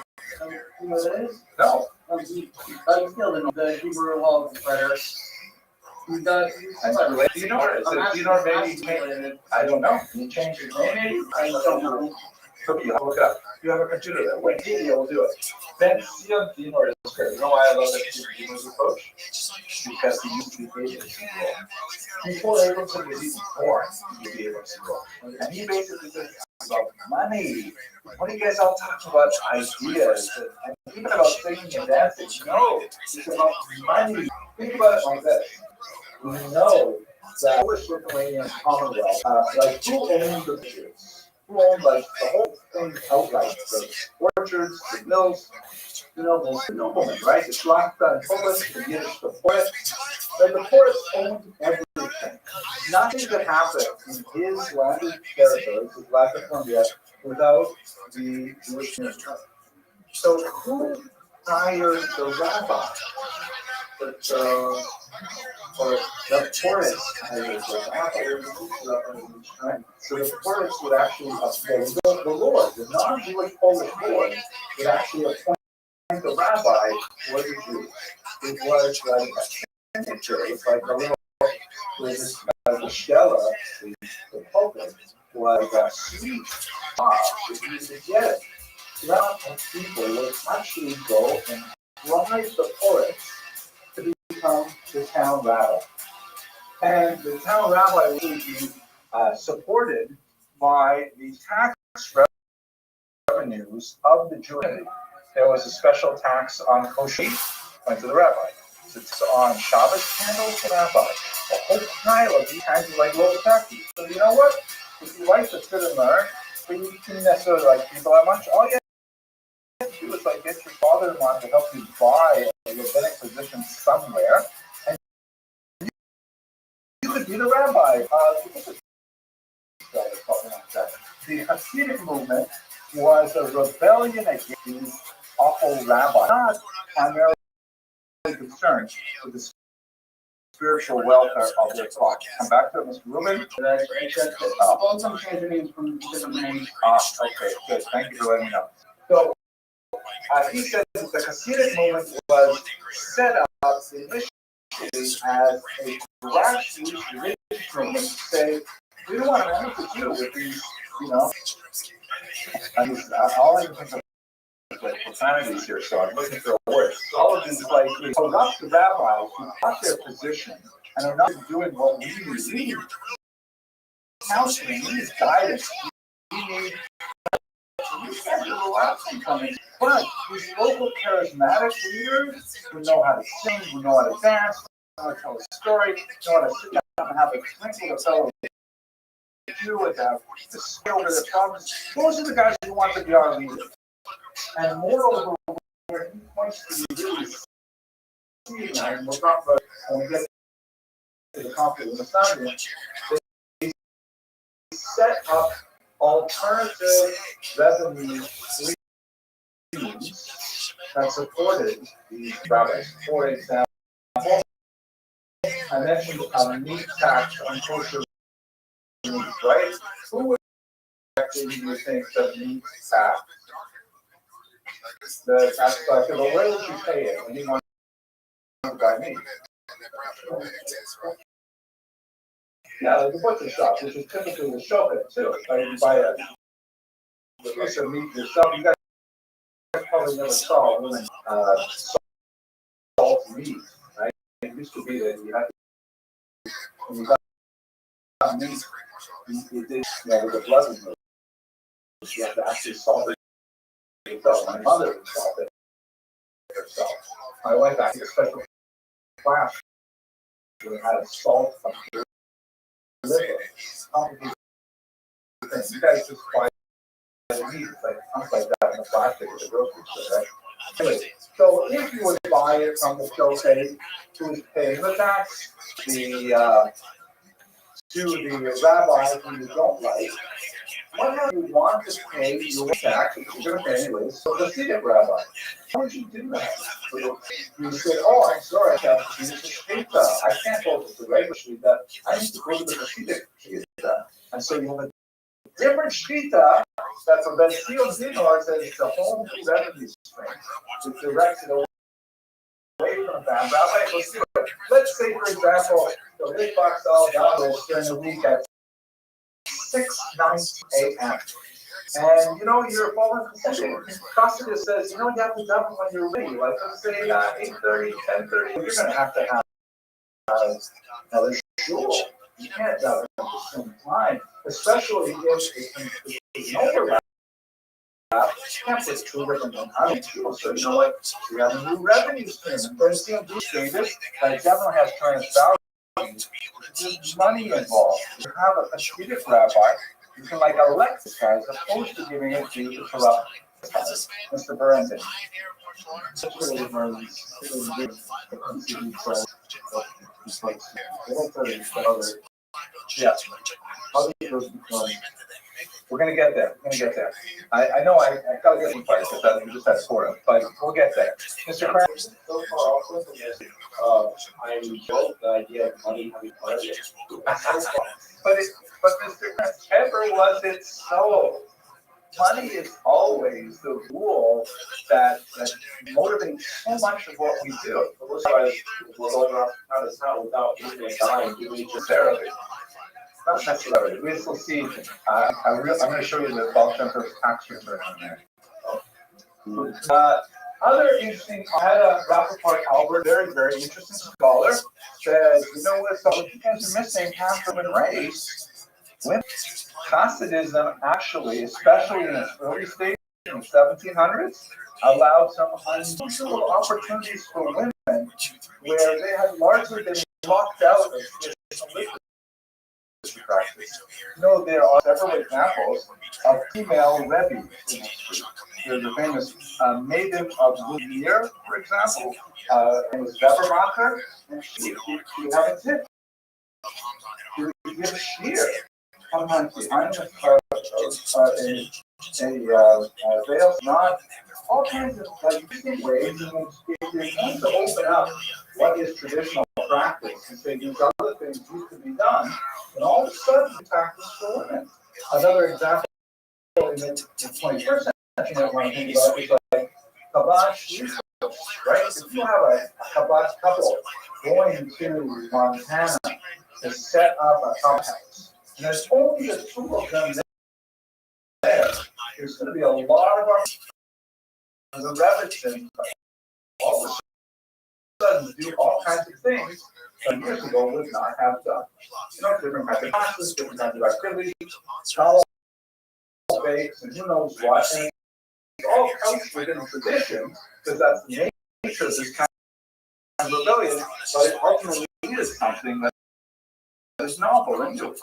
You know what it is? No. I'm still in the Hebrew law writer. You got. Dinor? Is it Dinor maybe? I don't know. Can you change your name maybe? I don't know. Cookie, I'll look it up. You have a computer there. Wait, we'll do it. Pension Dinor is great. You know why I love Dinor's approach? Because he used to be Abramson role. Before Abramson was even born, he was the Abramson role. And he basically says about money. What are you guys all talking about? Ideas and even about singing and dancing. No, it's about money. Think about it like this. We know that Polish Lithuanian Commonwealth, like who owned the Jews? Who owned like the whole thing outright? The orchards, the mills, the noblemen, right? The Szlachta and Polish, the Yiddish, the poets. And the poets owned everything. Nothing that happened in his landed territories, his Latifundia, without the Jewish ministry. So who hired the rabbi? Or the poorest hired the rabbi. So the poorest would actually the Lord, the non-Jewish Polish Lord, would actually appoint the rabbi for the Jews. It was like a signature. It's like a little, the stella, the pulpit, was a sweet spot if you could get it. Lot of people would actually go and bribe the poets to become the town rabbi. And the town rabbi would be supported by the tax revenues of the Jewish community. There was a special tax on kosher meat, went to the rabbi. It's on Shabbos candles, the rabbi. A whole pile of these kinds of like local taxes. So you know what? If you like to sit and learn, but you didn't necessarily like people that much, all you have to do is like get your father-in-law to help you buy a rabbinic position somewhere, and you could be the rabbi. The Hasidic movement was a rebellion against these awful rabbis, not primarily concerned with the spiritual welfare of their flock. Come back to it, Mr. Rubin. All some change the names from different names. Okay, good. Thank you for letting me know. So, he said that the Hasidic movement was set up initially as a grassroots religious movement to say, we don't want to have to do with these, all I can think of like profanities here, so I'm looking for a word. All of these like corrupt rabbis who got their position and are not doing what we need. We need counseling, we need guidance, we need coming. But these local charismatic leaders who know how to sing, who know how to dance, who know how to tell a story, know how to sit down and have a drink with a fellow Jew and have to stay over their problems, those are the guys who want to be our leaders. And moreover, where he points to the really seeing, and we'll talk about when we get to the conflict with the Sunday, they set up alternative revenue streams that supported these rabbis. For example, I mentioned a meat tax on kosher meat, right? Who would actually you think the meat tax? The tax collector, but where would you pay it when you want to buy meat? Yeah, like the butcher shop, which is typically the shopper too. Like you buy a piece of meat yourself. You guys probably never saw a woman salt meat, right? It used to be that you had to, when you got meat, you did, with the blood removed. You have to actually salt it yourself. My mother would salt it herself. my wife actually a special class where how to salt a liver. You guys just buy meat, it's like something like that in the plastic at the grocery store, right? Anyway, so if you would buy it from the showcase, who's paying the tax, to the rabbi who you don't like, what have you want to pay your tax, which you're going to pay anyways, so the Hasidic rabbi? How would you do that? You say, oh, I'm sorry, I have to use the shita. I can't go to the regular shita. I need to go to the Hasidic shita. And so you have a different shita that's a Ben Sion Dinor says it's a whole new revenue stream. It directs it away from that. Rabbi, let's say, for example, the late box $1 during the week at 6:90 a.m. And you're following the Costa says, you have to dump when you're ready. Like let's say 8:30, 10:30, you're gonna have to have another shul. You can't dump it at the same time, especially if it's an overlap. You can't put two different shul. So you have a new revenue stream. And for instance, these changes, definitely has trans values. There's money involved. You have a Hasidic rabbi. You can elect this guy as opposed to giving it to the corrupt Mr. Berendon. Yeah. We're gonna get there. I know I gotta get some fights because we just had four, but we'll get there. Mr. Crane. So far, also from this, I enjoy the idea of money having part of it. But Mr. Crane, ever was it so? Money is always the rule that motivates so much of what we do. We're going off out of town without even a dime, do we necessarily? Not necessarily. We will see. I'm going to show you the Baal Shem Tov's tax return on there. Other interesting, I had a Rappaport Albert, very, very interesting scholar, says, what you guys are missing half human race. Women, Hasidism actually, especially in its early stage in the 1700s, allowed some unusual opportunities for women where they had largely been locked out of traditional literacy practice. There are several examples of female Rabbi. There's a famous maiden of Lumiere, for example, it was Webermacher, and she had a tip. She would give a shear. Sometimes behind a veil, not all kinds of interesting ways in which it tends to open up what is traditional practice and say these other things used to be done, and all of a sudden the practice for women. Another example in the 21st century I want to think about is like Chabad Shlichus, right? If you have a Chabad couple going to Montana to set up a clubhouse, and there's only the two of them there, there's going to be a lot of the rabbits all of a sudden do all kinds of things that years ago would not have done. Different kinds of classes, different kinds of activities, all bakes, and who knows what. And it's all couched within tradition, because that's the nature of this kind of rebellion, but it ultimately is something that is novel and new.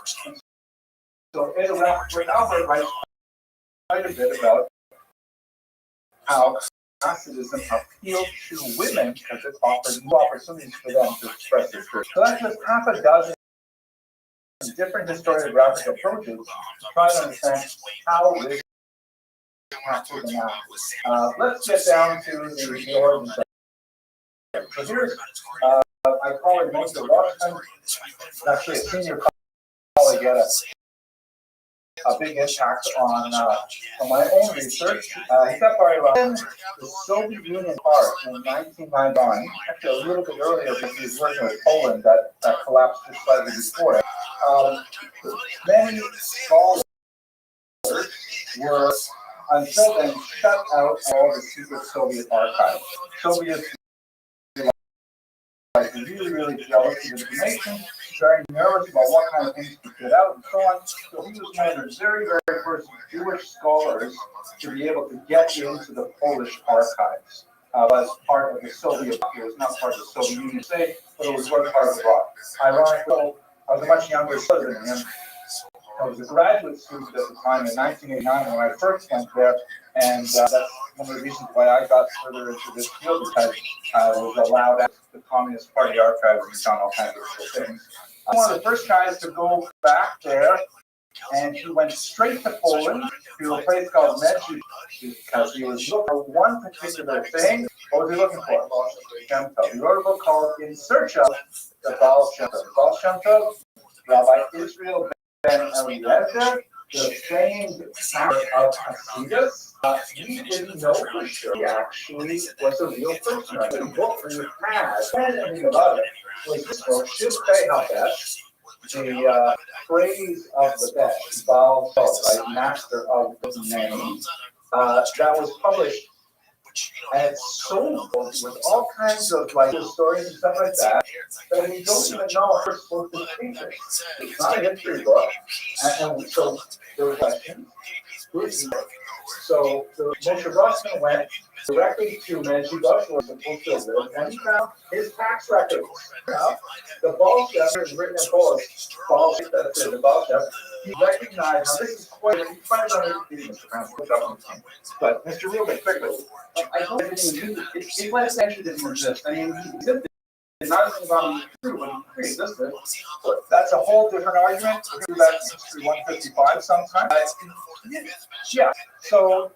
So Ada Rappaport writes quite a bit about how Hasidism appealed to women because it offered new opportunities for them to express their truth. So that's just half a dozen different historiographic approaches to try to understand how this captured them out. Let's get down to the origins. So here's my colleague, Mr. Rothschild, actually a senior colleague at a big impact on my own research. He got by the Soviet Union part in 1999, actually a little bit earlier because he was working with Poland that collapsed just slightly before it. Many scholars were until then shut out all the secret Soviet archives. Soviets really, really jealous of information, very nervous about what kind of things to get out and so on. So he was one of the very, very first Jewish scholars to be able to get into the Polish archives. was part of the Soviet bloc. It was not part of the Soviet Union state, but it was one part of the bloc. Ironically, I was a much younger student than him. I was a graduate student at the time in 1989 when I first went there, and that's one of the reasons why I got further into this field, because I was allowed at the Communist Party archives and found all kinds of cool things. I'm one of the first guys to go back there, and he went straight to Poland to a place called Medjugorje because he was looking for one particular thing. What was he looking for? He wrote a book called In Search of the Baal Shem Tov. Baal Shem Tov, Rabbi Israel Ben Eliezer, the famed founder of Hasidus. We didn't know for sure he actually was a real person. The book we had, anything about it, was this book, Shiftei HaBesh, the praise of the best, Baal Tov, right, master of the name, that was published, and it's so with all kinds of like stories and stuff like that, that we don't even know how we're supposed to treat it. It's not a history book, and so there were questions. So Moshe Rothschild went directly to Medjugorje, where he was supposed to live, and he found his tax records. Now, the Baal Shem is written in Polish. The Baal Shem. He recognized, now this is quite, you find out everything, but Mr. Rubin, quickly, I don't think it was actually didn't exist. I mean, he existed. Not even about him true when he pre-existed. But that's a whole different argument. We'll do that in history 155 sometime. Yeah. So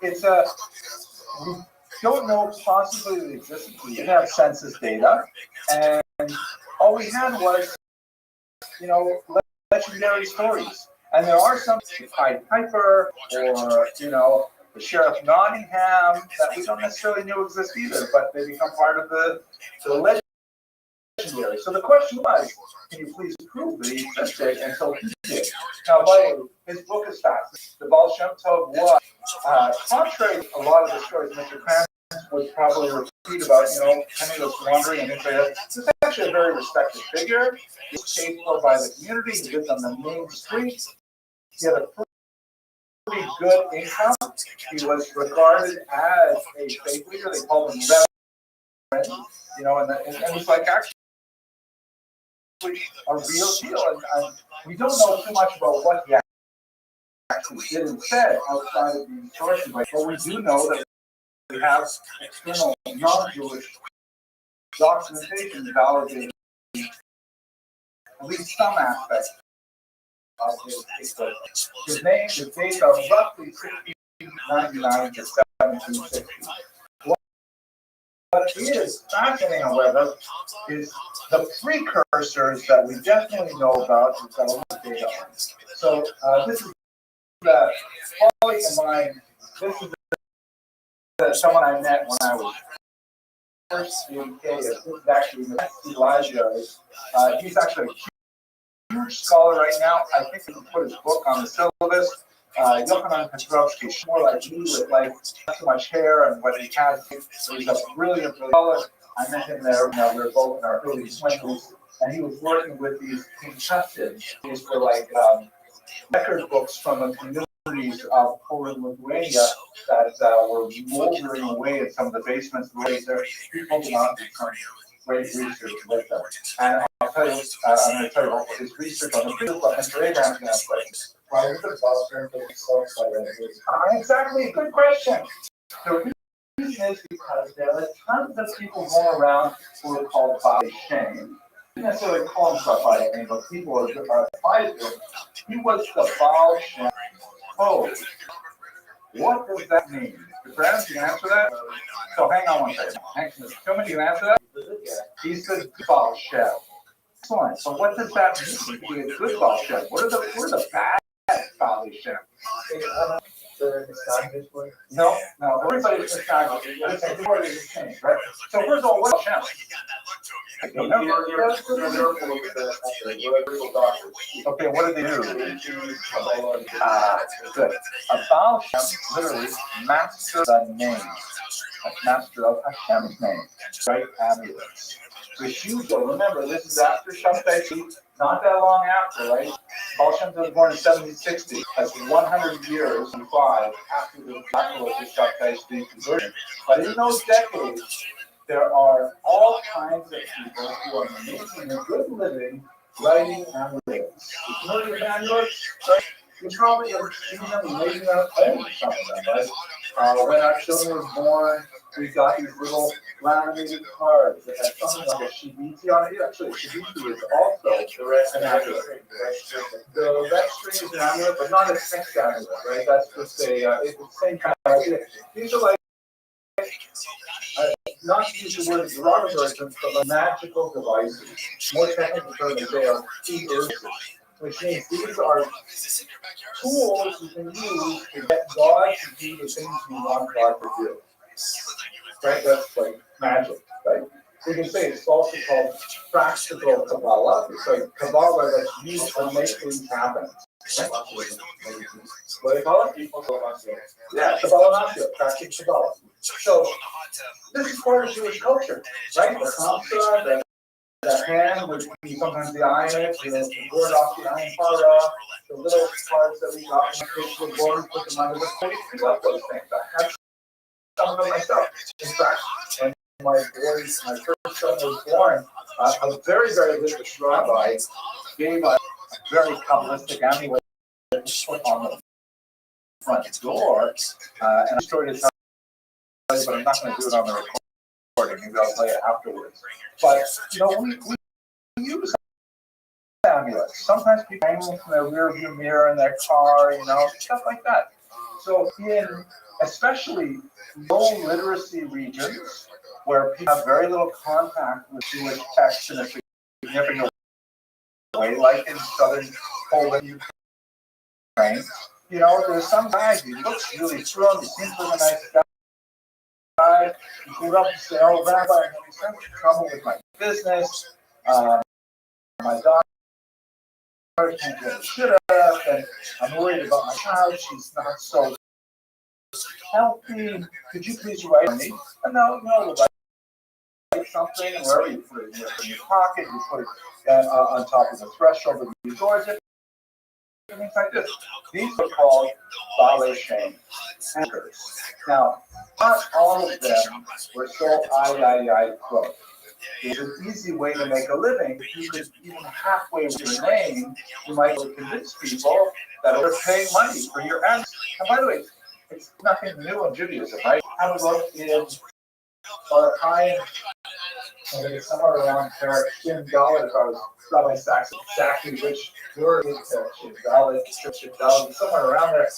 it's a we don't know possibly the existence. We didn't have census data, and all we had was, legendary stories. And there are some Pied Piper or the Sheriff Nottingham that we don't necessarily know exist either, but they become part of the legend. So the question was, can you please prove that he existed? And so he did. Now, by the way, his book is fast. The Baal Shem Tov was, contrary to a lot of the stories Mr. Kranz would probably repeat about, penniless wandering and things like that. This is actually a very respected figure. He was paid for by the community. He lived on the main street. He had a pretty good income. He was regarded as a faith leader. They called him Reverend, and it was like actually a real deal, and we don't know too much about what he actually did and said outside of these sources, but we do know that we have external non-Jewish documentation validating at least some aspects of his life. His name is based on roughly 1699 to 1760. What is fascinating, however, is the precursors that we definitely know about. We've got a lot of data on. So this is the colleague of mine. This is someone I met when I was first in the UK. This is actually Elijah. He's actually a huge scholar right now. I think he can put his book on the syllabus. Yochanan Petrovsky, more like me with like not so much hair and what he has. He's a brilliant scholar. I met him there. We were both in our early 20s, and he was working with these contestants. These were like record books from the communities of Poland, Lithuania that were moldering away in some of the basements. There, people did not do some great research with them. And I'll tell you, I'm going to tell you about his research on the field, but Mr. Abraham's going to play. Why is the Baal Shem Tov so excited? Exactly, good question. The reason is because there are tons of people going around who are called Baal Shem. Not necessarily call himself by name, but people are applied to him. He was the Baal Shem Tov. What does that mean? Mr. Brown, can you answer that? So hang on one second. Mr. Tillman, can you answer that? He's the Baal Shem. Excellent. So what does that mean to be a good Baal Shem? What are the bad Baal Shem? No, everybody's misguided. It's changed, right? So first of all, what's Shem? Okay, what do they do? Good. A Baal Shem literally master the name. Master of Hashem's name, right? Amulets. The huge, remember, this is after Shabbat. not that long after, right? Baal Shem Tov was born in 1760. That's 100 years and 5 after the Bible of the being converted. But in those decades, there are all kinds of people who are making a good living writing amulets. If you know your amulets, right? You probably have seen them, maybe not owned some of them, right? When our children were born, we got these little laminated cards that had something like a shibiti on it. Actually, shibiti is also an amulet. The red string is an amulet, but not a sex amulet, right? That's just it's the same kind of idea. These are like, not to use the word derogatory, but like magical devices. More technical term, they are keywords, which means these are tools you can use to get God to do the things you want God to do. Right? That's like magic, right? You can say it's also called practical Kabbalah. It's like Kabbalah that's used to make things happen. What do you call it? Yeah, Kabbalah Nasio, practical Kabbalah. So, this is part of Jewish culture, right? The Kamsa, the hand, which would be sometimes the iron, the board off the iron para, the little parts that we got from the fish were born, put them under the plate, we love those things. I have some of them myself. In fact, when my first son was born, a very, very literate rabbi gave a very Kabbalistic amulet to put on the front door, and I story to tell you, but I'm not going to do it on the recording. Maybe I'll play it afterwards. But, we use amulets. Sometimes people hang them from their rear view mirror in their car, stuff like that. So in especially low literacy regions where people have very little contact with Jewish texts in a significant way, like in southern Poland, Ukraine, there's some guy who looks really thrilled, he seems like a nice guy. He grew up and said, "Oh, Rabbi, I'm having so much trouble with my business. My daughter can't get a shit up, and I'm worried about my child. She's not so healthy. Could you please write me?" And no, we'll write something, and wherever you put it, in your pocket, you put it on top of the threshold of your doors, things like this. These are called Baalei Shem anchors. Now, not all of them were so close. There's an easy way to make a living. You could, even halfway with your name, you might convince people that they're paying money for your ads. And by the way, it's nothing new in Judaism, right? Have a look in Baruch somewhere around Shin Dalit, if I was Rabbi Sachs, exactly which word is Shin Dalit, somewhere around there.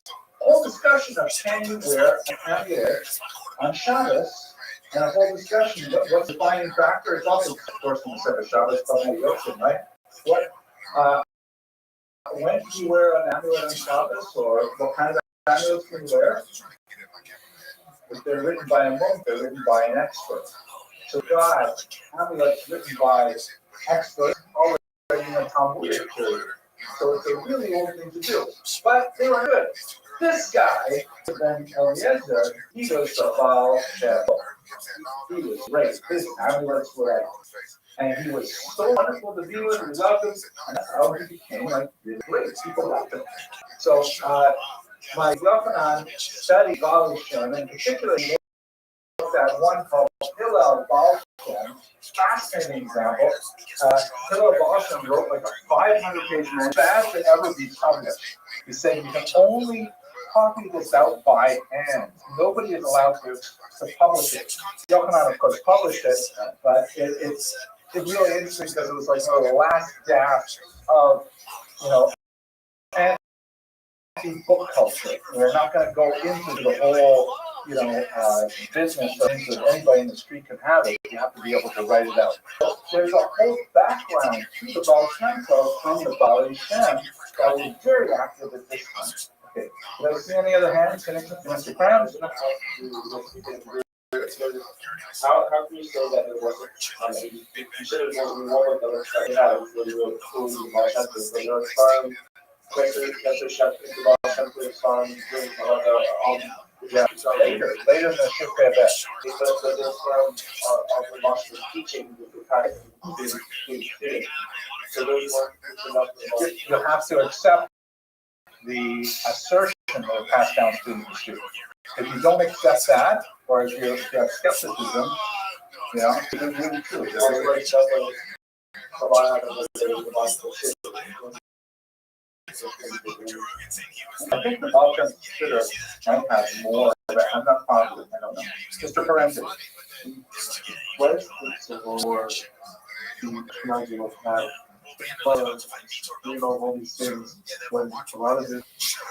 Whole discussion of can you wear an amulet on Shabbos, and a whole discussion of what's the defining factor. It's also, of course, in the Sefer Shabbos, probably Yotzim, right? When can you wear an amulet on Shabbos, or what kind of amulets can you wear? If they're written by a monk, they're written by an expert. So God, amulets written by experts already in the Talmudic period. So it's a really old thing to do. But they were good. This guy, then Eliezer, he goes to Baal Shem. He was great. His amulets were out. And he was so wonderful to be with. We loved him. And that's how he became like really great. People loved him. So my Yochanan studied Baal Shem, and particularly looked at one called Hillel Baal Shem. Fascinating example. Hillel Baal Shem wrote like a 500-page manual, bad to ever be published. He's saying you can only copy this out by hand. Nobody is allowed to publish it. Yochanan, of course, published it, but it's really interesting because it was like the last gasp of, anti-book culture. We're not going to go into the whole, business of things that anybody in the street can have it. You have to be able to write it out. So there's a whole background to the Baal Shem Tov from the Baalei Shem that was very active at this time. Okay. Did I see any other hands connected to Mr. Krams? How can you say that it wasn't? You said it was more than it was really cool. Yeah, later in the Shukra Bet. Because there's of the master teaching the fact You have to accept the assertion that are passed down student to student. If you don't accept that, or if you have skepticism, it's really true. I think the Balkan consider might have more, but I'm not positive. I don't know. Mr. Parentis. What is the war the technology will have? But all these things when a lot of it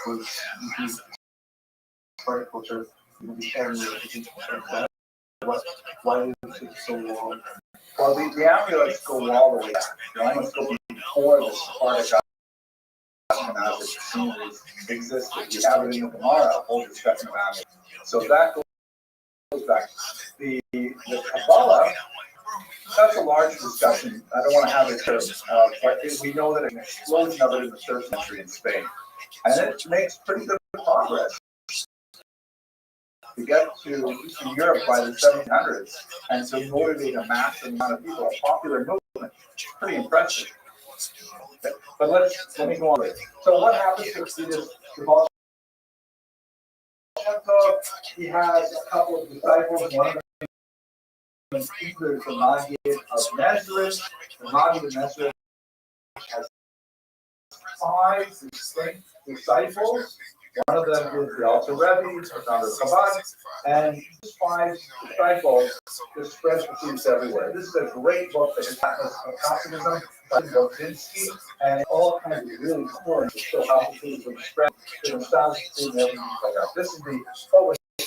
was part culture, why did it take so long? Well, the amulets go all the way back. The amulets go before the Sephardic existed. You have it in the Gemara, a whole discussion of amulets. So that goes back. The Kabbalah, that's a large discussion. I don't want to have it here, but we know that an explosion of it in the 3rd century in Spain. And it makes pretty good progress. To get to Eastern Europe by the 1700s and to motivate a massive amount of people, a popular movement, pretty impressive. But let me go on. So what happens to this? He has a couple of disciples. One of them is the Rabbi of Nazareth. The Rabbi of Nazareth has 5 distinct disciples. One of them is the Alter Rabbi, founder of Chabad, and these 5 disciples just spread the truth everywhere. This is a great book, The Atlas of Calvinism, by Bodzinsky, and all kinds of really cool to show how the truth would spread to themselves and everything like that. This is the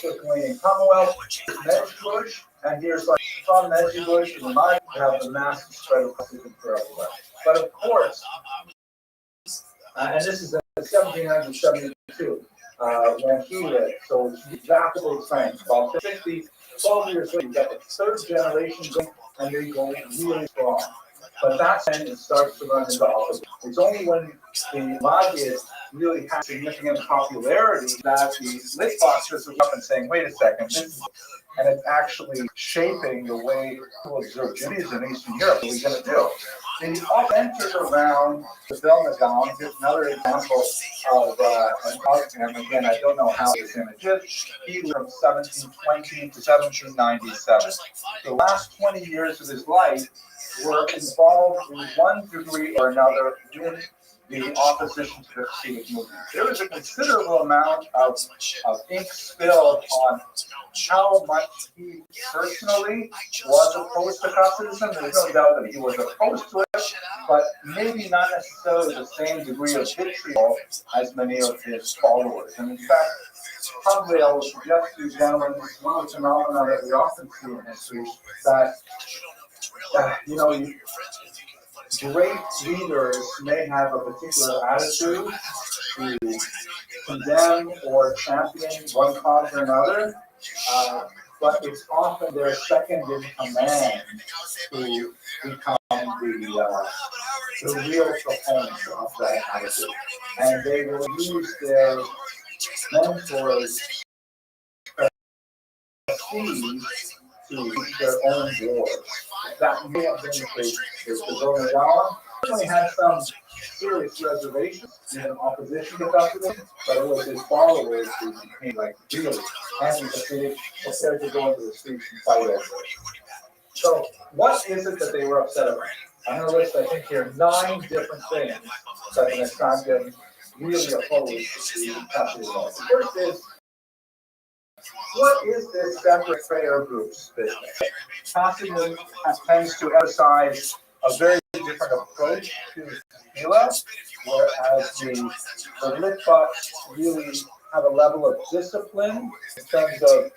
Lithuanian Commonwealth, Medjugorje, and here's like from Medjugorje to the mind, you have the massive spread of Calvinism everywhere. But of course, and this is in 1772, when he lived, so it's rapidly expanding. About 12 years later, you got the 3rd generation going, and they're going really strong. But that's when it starts to run into opposite. It's only when the Magids really have significant popularity that the Litvaks are up and saying, wait a second, and it's actually shaping the way people observe Judaism in Eastern Europe. What are we going to do? The authentic around the Vilna Gaon is another example of and again, I don't know how this image is. He lived from 1720 to 1797. The last 20 years of his life were involved in one degree or another in the opposition to the Hasidic movement. There was a considerable amount of ink spilled on how much he personally was opposed to Hasidism. There's no doubt that he was opposed to it, but maybe not necessarily the same degree of vitriol as many of his followers. And in fact, probably I will suggest to you gentlemen, one of the phenomena that we often see in history, that great leaders may have a particular attitude to condemn or champion one cause or another, but it's often their second in command who become the real proponents of that attitude. And they will use their mentors' prestige to reach their own goals. That may have been the case with the Vilna Gaon. Certainly had some serious reservations in opposition to Calvinism, but it was his followers who became like really anti-Hasidic, prepared to go into the streets and fight over it. So, what is it that they were upset about? I'm going to list, I think, here 9 different things that the Nestagim really opposed to Calvinism. The first is, what is this separate prayer groups business? Hasidism tends to emphasize a very different approach to Tefillah, whereas the Litvaks really have a level of discipline in terms of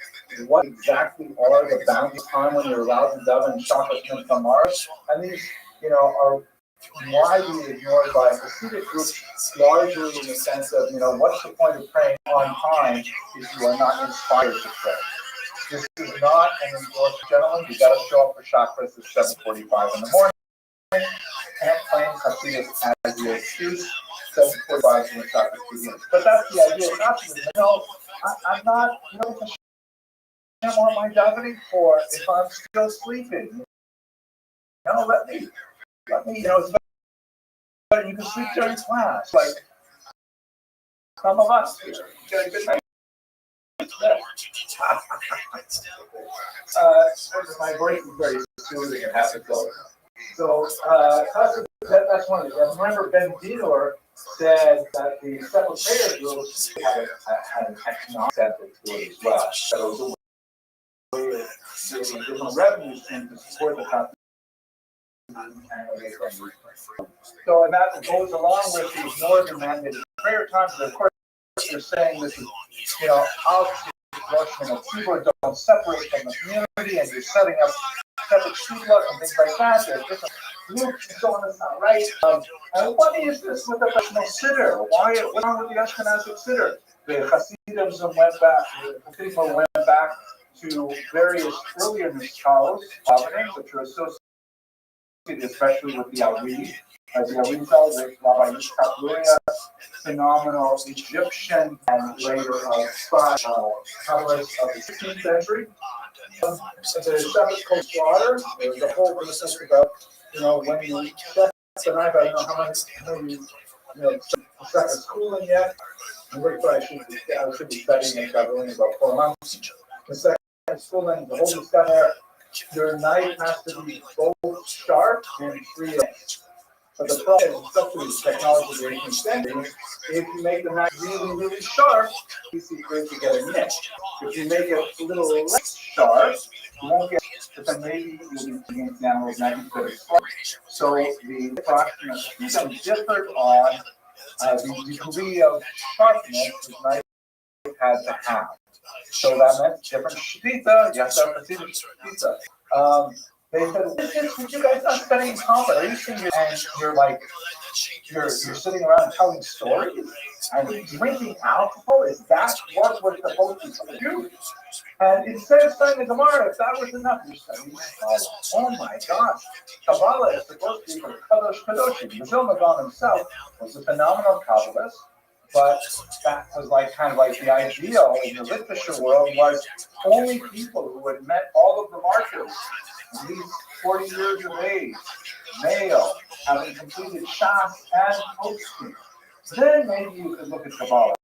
what exactly are the boundaries of time when you're allowed to daven Shachar and Tamar, and these, are widely ignored by Hasidic groups, largely in the sense of, what's the point of praying on time if you are not inspired to pray? This is not an endorsed, gentlemen. You got to show up for chakras at 7:45 in the morning. Can't claim Hasidus as the excuse. 7:45 when chakras begins. But that's the idea of Hasidus. I'm not, what am I davening for if I'm still sleeping? Let me, it's but you can sleep during class. Like some of us here. Get a good night. My voice is very soothing and have to go. So that's one of them. Remember, Ben Dinour said that the sepulchre groups had an economic incentive to it as well. So it was a way of getting different revenues to support the company. So and that goes along with these northern mandated prayer times. But of course, you're saying this is, how Russian and people don't separate from the community, and you're setting up separate shuvas and things like that. There's different groups and so on. That's not right. And what is this with the personal sitter? What's wrong with the Ashkenazic sitter? The Hasidim went back to various earlier Nishalos, which are associated especially with the Ari. The Arizal, the Rabbi Yitzchak Luria, phenomenal Egyptian and later Kabbalist of the 16th century. The Shabbat called slaughter. There's a whole business about, when you set the knife, I don't know how many second schooling yet. I should be studying in Kabbalah in about 4 months. The second schooling, the whole discussion there, your knife has to be both sharp and 3 edged. But the problem is, especially with technology of the 18th century, if you make the knife really, really sharp, it's great to get a nick. If you make it a little less sharp, you won't get, but then maybe you'll be taking it down with 90 degrees. So the fraction of freedom differed on the degree of sharpness the knife had to have. So that meant different shpita, you have to have a shpita. They said, "Would you guys not studying Talmud? Are you sitting here and you're sitting around telling stories and drinking alcohol? Is that what we're supposed to do?" And instead of studying the Gemara, if that was enough, you're studying Kabbalah. Oh my gosh, Kabbalah is supposed to be for Kadosh Kadoshim. The Vilna Gaon himself was a phenomenal Kabbalist, but that was kind of like the ideal in the literature world was only people who had met all of the martyrs. At least 40 years of age, male, having completed Shas and Posting. Then maybe you could look at Kabbalah.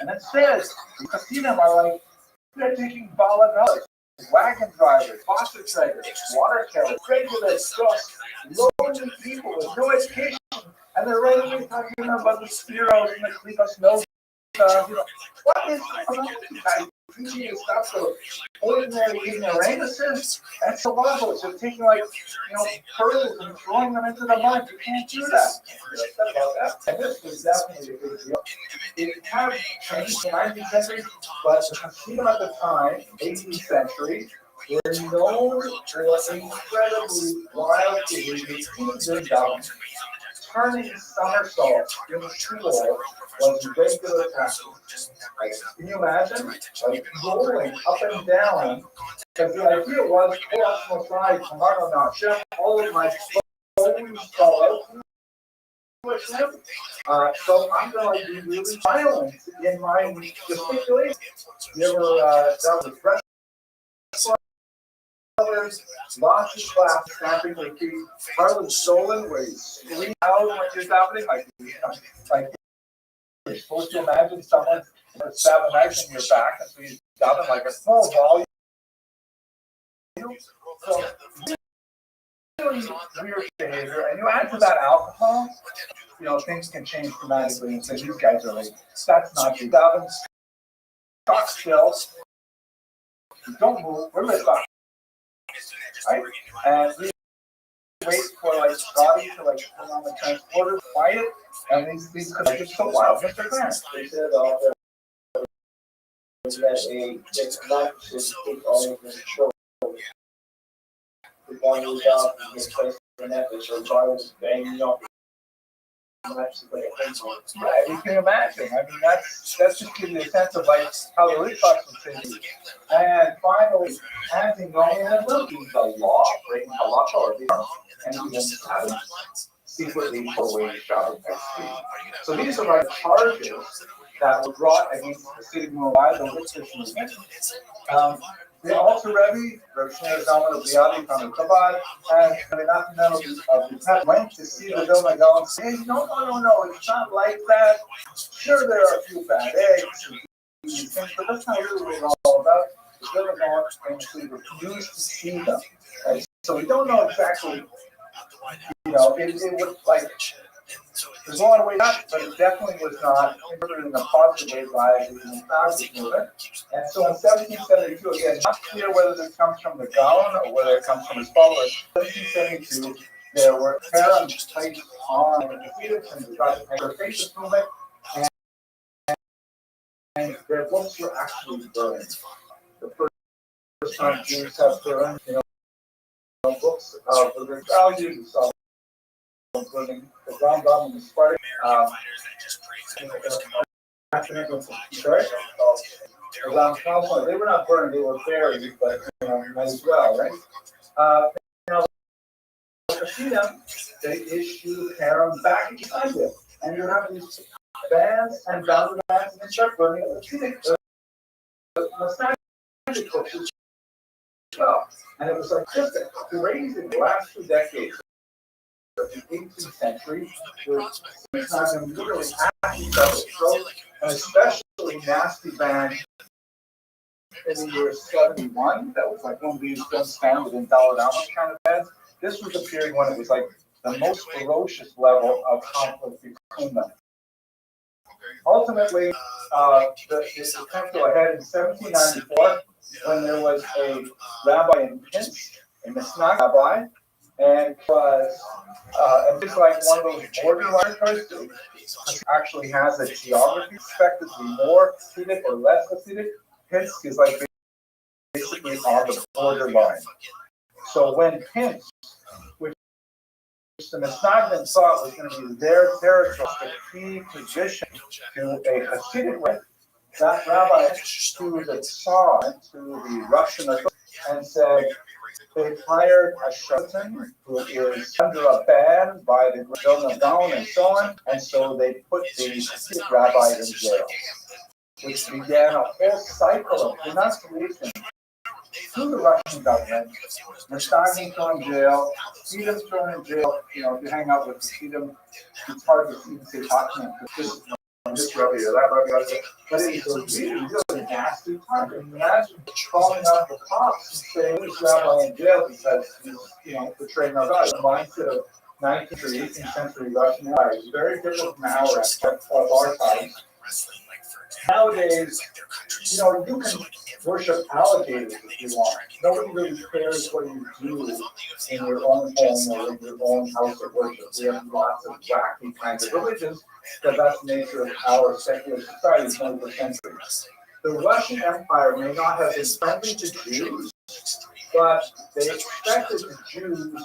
And it says, the Hasidim are they're taking Baladas, wagon drivers, boxer traders, water carriers, regulars, just lonely people with no education. And they're randomly talking about the Spiros and the Klipas Nova. What is going on? Teaching you stuff so ordinary ignoramuses, that's a lot of they're taking pearls and throwing them into the mud. You can't do that. And this was definitely a big deal. It had changed in the 19th century, but the Hasidim at the time, 18th century, were known for incredibly wild behaviors, even down. Turning somersaults in the shul was regular practice. Can you imagine? Rolling up and down. Because the idea was, all of my bones fall out. So I'm going to be really violent in my gesticulation. You ever dealt with wrestlers? Lots of class snapping their feet. Harlan Stolen, where you scream out when you're happening, like you're supposed to imagine someone stab a knife in your back, and so you stab it like a small volume. So really weird behavior, and you add to that alcohol, things can change dramatically. And say these guys are that's not the Davin. Stock still. Don't move. We're lit up. Right? And we wait for Scotty to turn on the transporter, quiet, and these are just so wild. Mr. Grant. They said that it's not just take all of the show. The one who's out in this place in ethics or violence banging up. Right, you can imagine. I mean, that's just giving you a sense of how the Rothschild was thinking. And finally, anti-nominalism is a law, breaking a law or and even having secretly away shopping by street. So these are charges that were brought against the city of Mumbai, the British movement. The Alter Rebbe, Rabbi Zalman of Liadi from the Chabad, and the National of the Pet went to see the Vilna Gaon and say, hey, no, it's not like that. Sure, there are a few bad eggs, but that's not really what it's all about. The Vilna Gaon actually refused to see them. Right? So we don't know exactly, it was like, there's a lot of ways out, but it definitely was not interpreted in a positive way by the Nazis movement. And so in 1772, again, not clear whether this comes from the Gaon or whether it comes from his followers. In 1772, there were parents placed on the Phoenix and the interfaith movement, and their books were actually burned. The first time Jews have burned, books of the values of including the Rambam and the Spartan, they were not burned, they were buried, but might as well, right? To see them, they issue harem back inside them, and you have these bands and boundary bands, and they start burning the nostalgic books as well. And it was like just crazy in the last 2 decades. The 18th century, was literally acting as a trope, and especially nasty band in the year 71. That was like one of these guns found within Dalai Lama kind of bands. This was a period when it was like the most ferocious level of conflict between them. Ultimately, it came to a head in 1794 when there was a rabbi in Pinsk, a Mishnah rabbi, and was and it's like one of those borderline countries actually has a geography expected to be more acidic or less acidic. Pinsk is like basically on the borderline. So when Pinsk, which the Misnagdim thought was going to be their territory, the key position to a Hasidic way, that rabbi to the Tsar, to the Russian authorities, and said, they hired a charlatan who is under a ban by the Vilna Gaon and so on, and so they put the Hasidic rabbi in jail, which began a whole cycle of denunciation through the Russian government. Mustangin thrown in jail, Edom thrown in jail. If you hang out with Edom, it's hard to even say talking because this rabbi or that rabbi, but it was a really nasty time. And imagine calling out the cops and saying this rabbi in jail because he's betraying our God. The mindset of 19th or 18th century Russian empire is very different from our time. Nowadays, you can worship alligators if you want. Nobody really cares what you do in your own home or in your own house of worship. We have lots of wacky kinds of religions, because that's the nature of our secular society in the 20th century. The Russian Empire may not have been friendly to Jews, but they expected the Jews to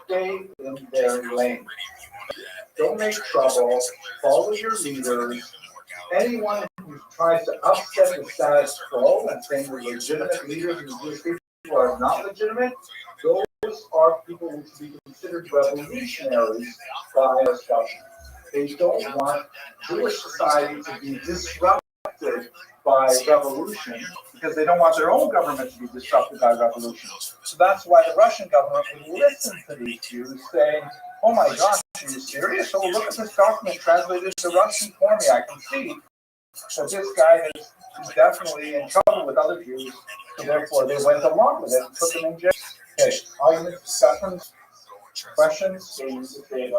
stay in their lane. Don't make trouble, follow your leaders. Anyone who tries to upset the status quo and saying the legitimate leaders and the Jewish people are not legitimate, those are people who should be considered revolutionaries by Aristotle. They don't want Jewish society to be disrupted by revolution because they don't want their own government to be disrupted by revolution. So that's why the Russian government would listen to these Jews saying, oh my gosh, are you serious? Oh, look at this document translated into Russian for me. I can see that this guy is definitely in trouble with other Jews. So therefore, they went along with it and put them in jail. Okay, arguments, discussions, questions? So he said okay,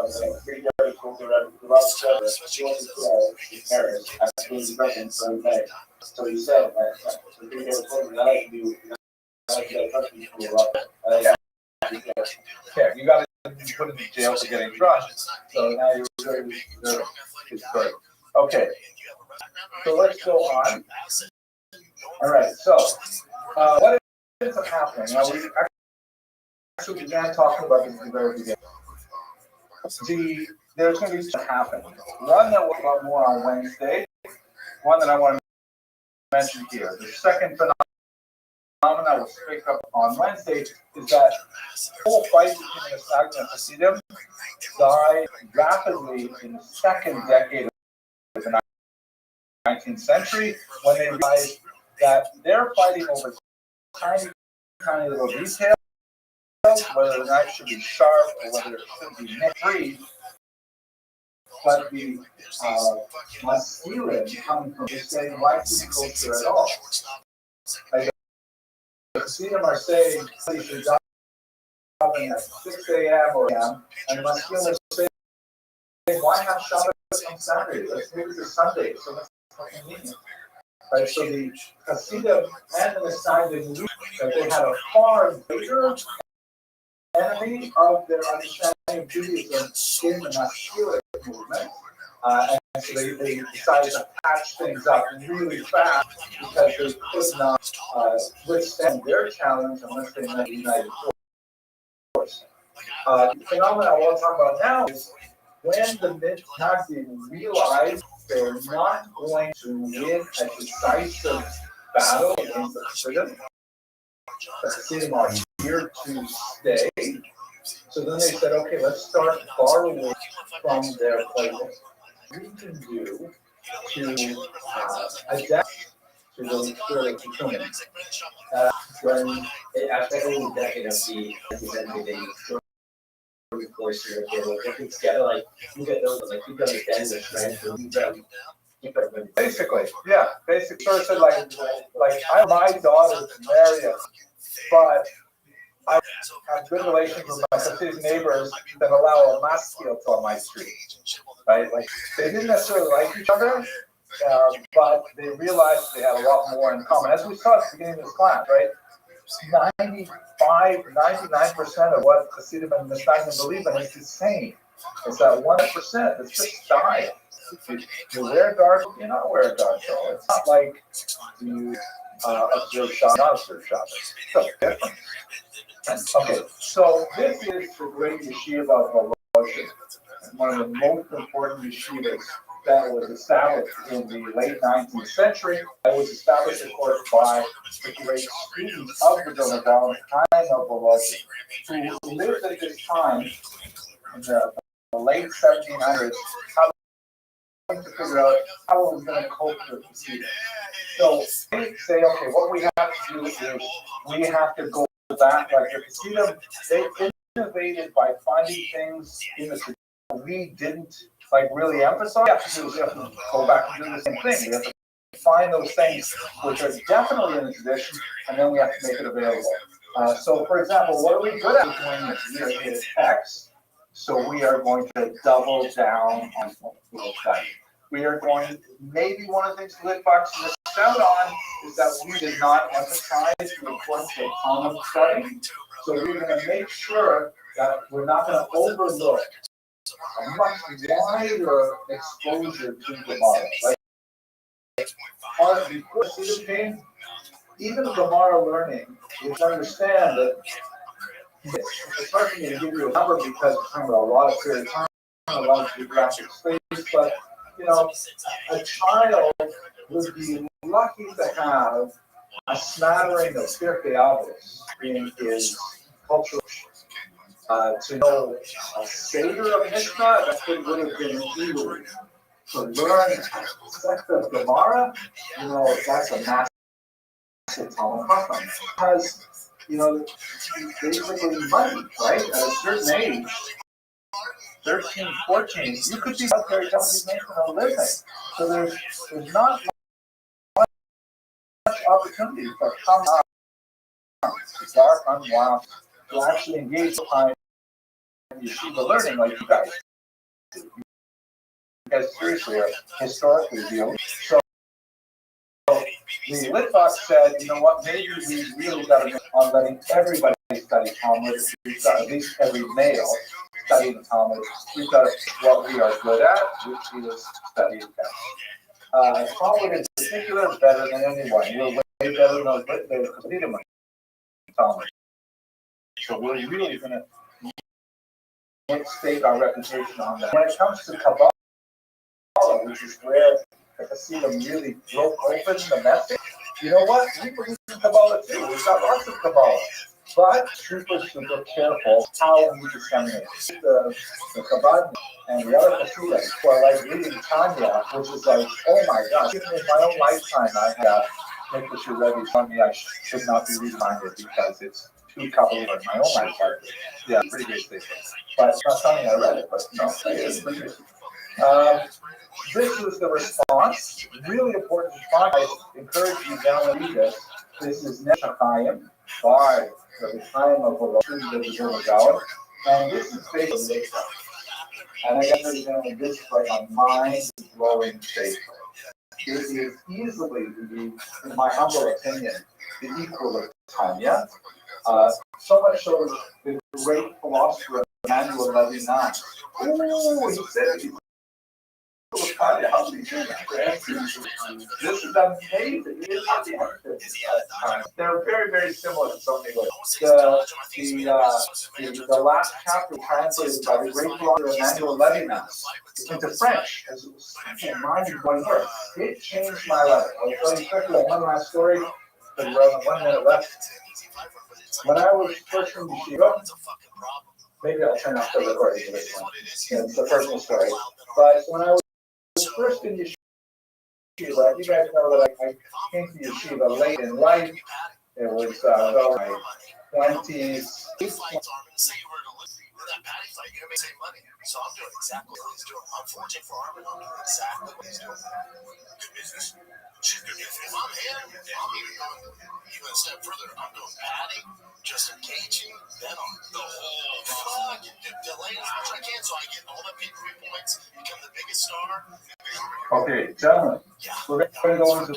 you got to be put in jail for getting drunk. So now you're it's great. Okay, so let's go on. All right, so what ends up happening? Now we actually began talking about this at the very beginning. There's going to be stuff happening. One that we'll talk about more on Wednesday. One that I want to mention here. The second phenomenon I will pick up on Wednesday is that the whole fight between the Misnagdim and Hasidim died rapidly in the second decade of the 19th century when they realized that they're fighting over tiny little details, whether the knife should be sharp or whether it should be free. But the masculine coming from the same Viking culture at all. Like, the Hasidim are saying you should daven at 6 a.m. or a.m. and the masculine are saying, why have Shabbat on Saturday? Let's move it to Sunday. So that's convenient. Right? So the Hasidim and the Messiah knew that they had a far bigger enemy of their understanding of Judaism in the masculine movement. And so they decided to patch things up really fast because they could not withstand their challenge unless they met a united force. The phenomenon I want to talk about now is when the Mid-Nazim realized they're not going to win a decisive battle against the Hasidim. The Hasidim are here to stay. So then they said, okay, let's start borrowing from their playbook. We can do to adapt to those spiritual humans. When after the decade of the closer working together, like you get those, like you can understand the strength of them. Basically, yeah. Basically, sort of said like I my daughter to marry us, but I have good relations with my Hasidic neighbors that allow a maskil to on my street, right? Like they didn't necessarily like each other, but they realized they had a lot more in common. As we saw at the beginning of this class, right? 99% of what Hasidim and Messiahim believe in is the same. It's that 1% that's just style. You wear dark, you not wear dark. It's not like you observe Shabbat, not observe Shabbat. It's different. Okay, so this is the great yeshiva of Rothschild, one of the most important yeshivas that was established in the late 19th century. It was established, of course, by the great students of the Vilna Gaon, time of Rothschild, who lived at this time in the late 1700s, to figure out how we're going to cope with the season. So they say, okay, what we have to do is we have to go back, like the Hasidim, they innovated by finding things in the tradition we didn't like really emphasize. We have to go back and do the same thing. We have to find those things which are definitely in the tradition, and then we have to make it available. So, for example, what are we good at doing this? We are text, so we are going to double down on multiple study. We are going, maybe one of the things Litbox missed out on is that we did not emphasize the importance of common study. So we're going to make sure that we're not going to overlook a much wider exposure to the model. Like, before Hasidim came, even Gemara learning, you can understand that it's hard for me to give you a number because it's kind of a lot of period of time, a lot of geographic space, but you know, a child would be lucky to have a smattering of Pirkei Avos in his culture. To know a Seder of Mishnah, that would have been easy. To learn a sect of Gemara, you know, that's a massive Talmud Chacham. Because, you know, basically money, right? At a certain age, 13, 14, you could be out there making a living. So there's not much opportunity for come out, dark, unwound, to actually engage behind yeshiva learning like you guys do. You guys seriously are historically the only. So the Litbox said, you know what, maybe we really got to make on letting everybody study Talmud. We've got at least every male study the Talmud. We've got what we are good at, which is studying text. Talmud in particular is better than anyone. We're way better than those Hasidim Talmud. So we're really going to stake our reputation on that. When it comes to Kabbalah, which is where the Hasidim really broke open the message, you know what? We believe in Kabbalah too. We've got lots of Kabbalah. But super careful how we disseminate the Chabad and the other Hasidim who are like reading Tanya, which is like, oh my gosh, even in my own lifetime, I have Nicholas, your Rabbi telling me I should not be reminded because it's too complicated in my own life. Yeah, pretty great statement. But I'm not telling you I read it, but no, it's pretty good. This is the response. Really important response. I encourage you now to read this. This is Neshachayim by the time of the Rothschild, and this is basically, and I got to know this is like a mind-blowing statement. It is easily, in my humble opinion, the equal of Tanya. So much so the great philosopher Emmanuel Levinas. Ooh, he said he this is amazing. They're very, very similar in so many ways. The last chapter translated by the great philosopher Emmanuel Levinas into French as it was mind-blowing work. It changed my life. I'll tell you quickly one last story. Because we're on 1 minute left. When I was first in yeshiva, maybe I'll turn off the recording for this one. It's a personal story. But when I was first in yeshiva, you guys know that I came to yeshiva late in life. It was about my 20s. That Patty fight, you're gonna make same money. So I'm doing exactly what he's doing. Unfortunate for Armin, I'm doing exactly what he's doing. Good business. If I'm him, I'm even going even a step further. I'm doing Patty, just engaging, then on the whole fuck, delay as much as I can so I get all the pay-per-view points, become the biggest star. Okay, gentlemen, we're going to go into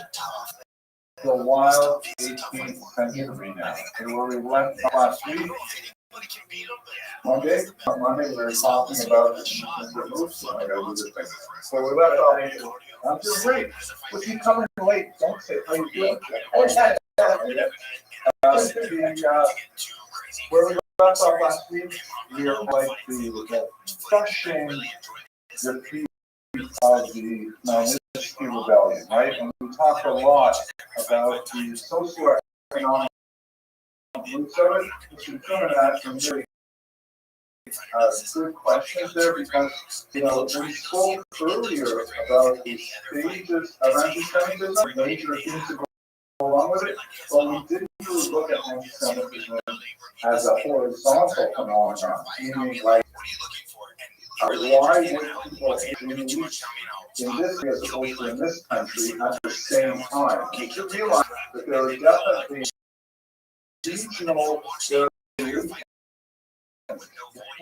the wild 18th century now. Where we left last week. Monday we were talking about the moves. I gotta do this thing. So we left off. I'm doing great. With you coming late, don't say how you doing. Where we left off last week, we are like the crushing defeat of the Mississippi Rebellion, right? And we talked a lot about the socioeconomic roots of it. We should come at some very good questions there because, we spoke earlier about the stages of anti-Semitism, major things that go along with it, but we didn't really look at anti-Semitism as a horizontal phenomenon, meaning like, why would people hate Jews in this as opposed to in this country at the same time? And you should realize that there are definitely regional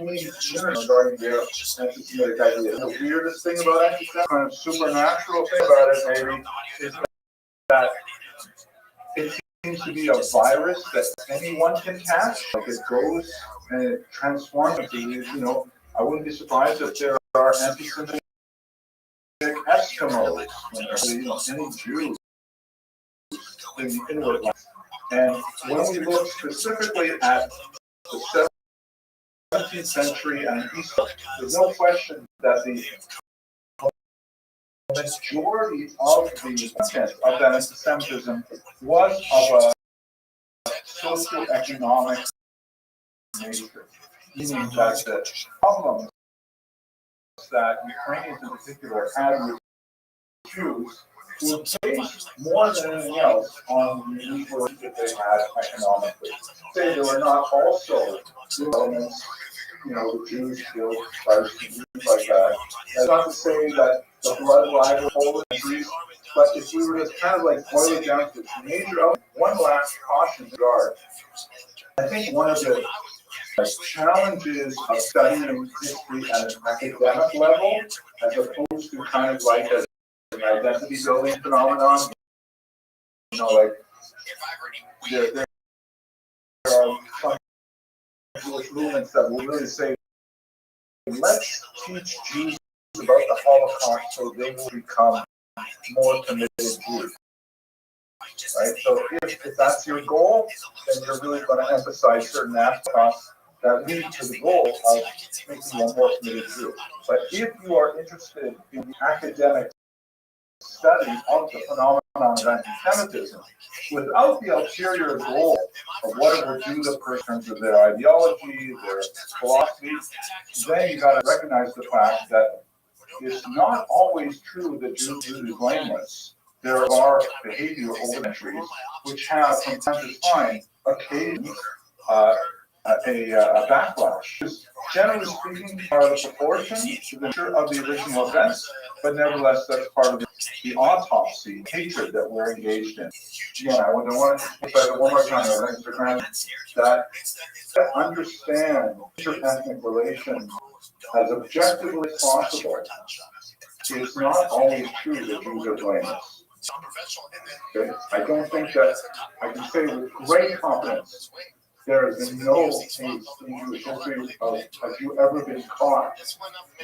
issues regarding their anti-Semitic ideas. The weirdest thing about anti-Semitism, kind of supernatural thing about it maybe, is that it seems to be a virus that anyone can catch. Like it goes and it transforms into, I wouldn't be surprised if there are anti-Semitic Eskimos, any Jews in the Inuit lands. And when we look specifically at the 17th century and East, there's no question that the majority of the content of that anti-Semitism was of a socioeconomic nature, meaning that the problems that Ukrainians in particular had with Jews were based more than anything else on the inequality that they had economically. Say there were not also elements, the Jews killed Christ and things like that. That's not to say that the blood libel whole countries, but if we were to kind of like boil it down to the major element, one last caution regard. I think one of the challenges of studying history at an academic level, as opposed to kind of like an identity building phenomenon, like there are some Jewish movements that will really say, let's teach Jews about the Holocaust so they will become more committed Jews. Right? So if that's your goal, then you're really going to emphasize certain aspects that lead to the goal of making you a more committed Jew. But if you are interested in the academic study of the phenomenon of anti-Semitism, without the ulterior goal of what it will do to the person in terms of their ideology, their philosophy, then you got to recognize the fact that it's not always true that Jews are blameless. there are behavioral entries which have from time to time occasioned a backlash. Generally speaking, are the proportion to the nature of the original events, but nevertheless, that's part of the autopsy, hatred that we're engaged in. Again, I want to emphasize it one more time, Mr. Grant, that understand interethnic relations as objectively as possible. It's not always true that Jews are blameless. Okay? I don't think that I can say with great confidence there has been no case in Jewish history of a Jew ever been caught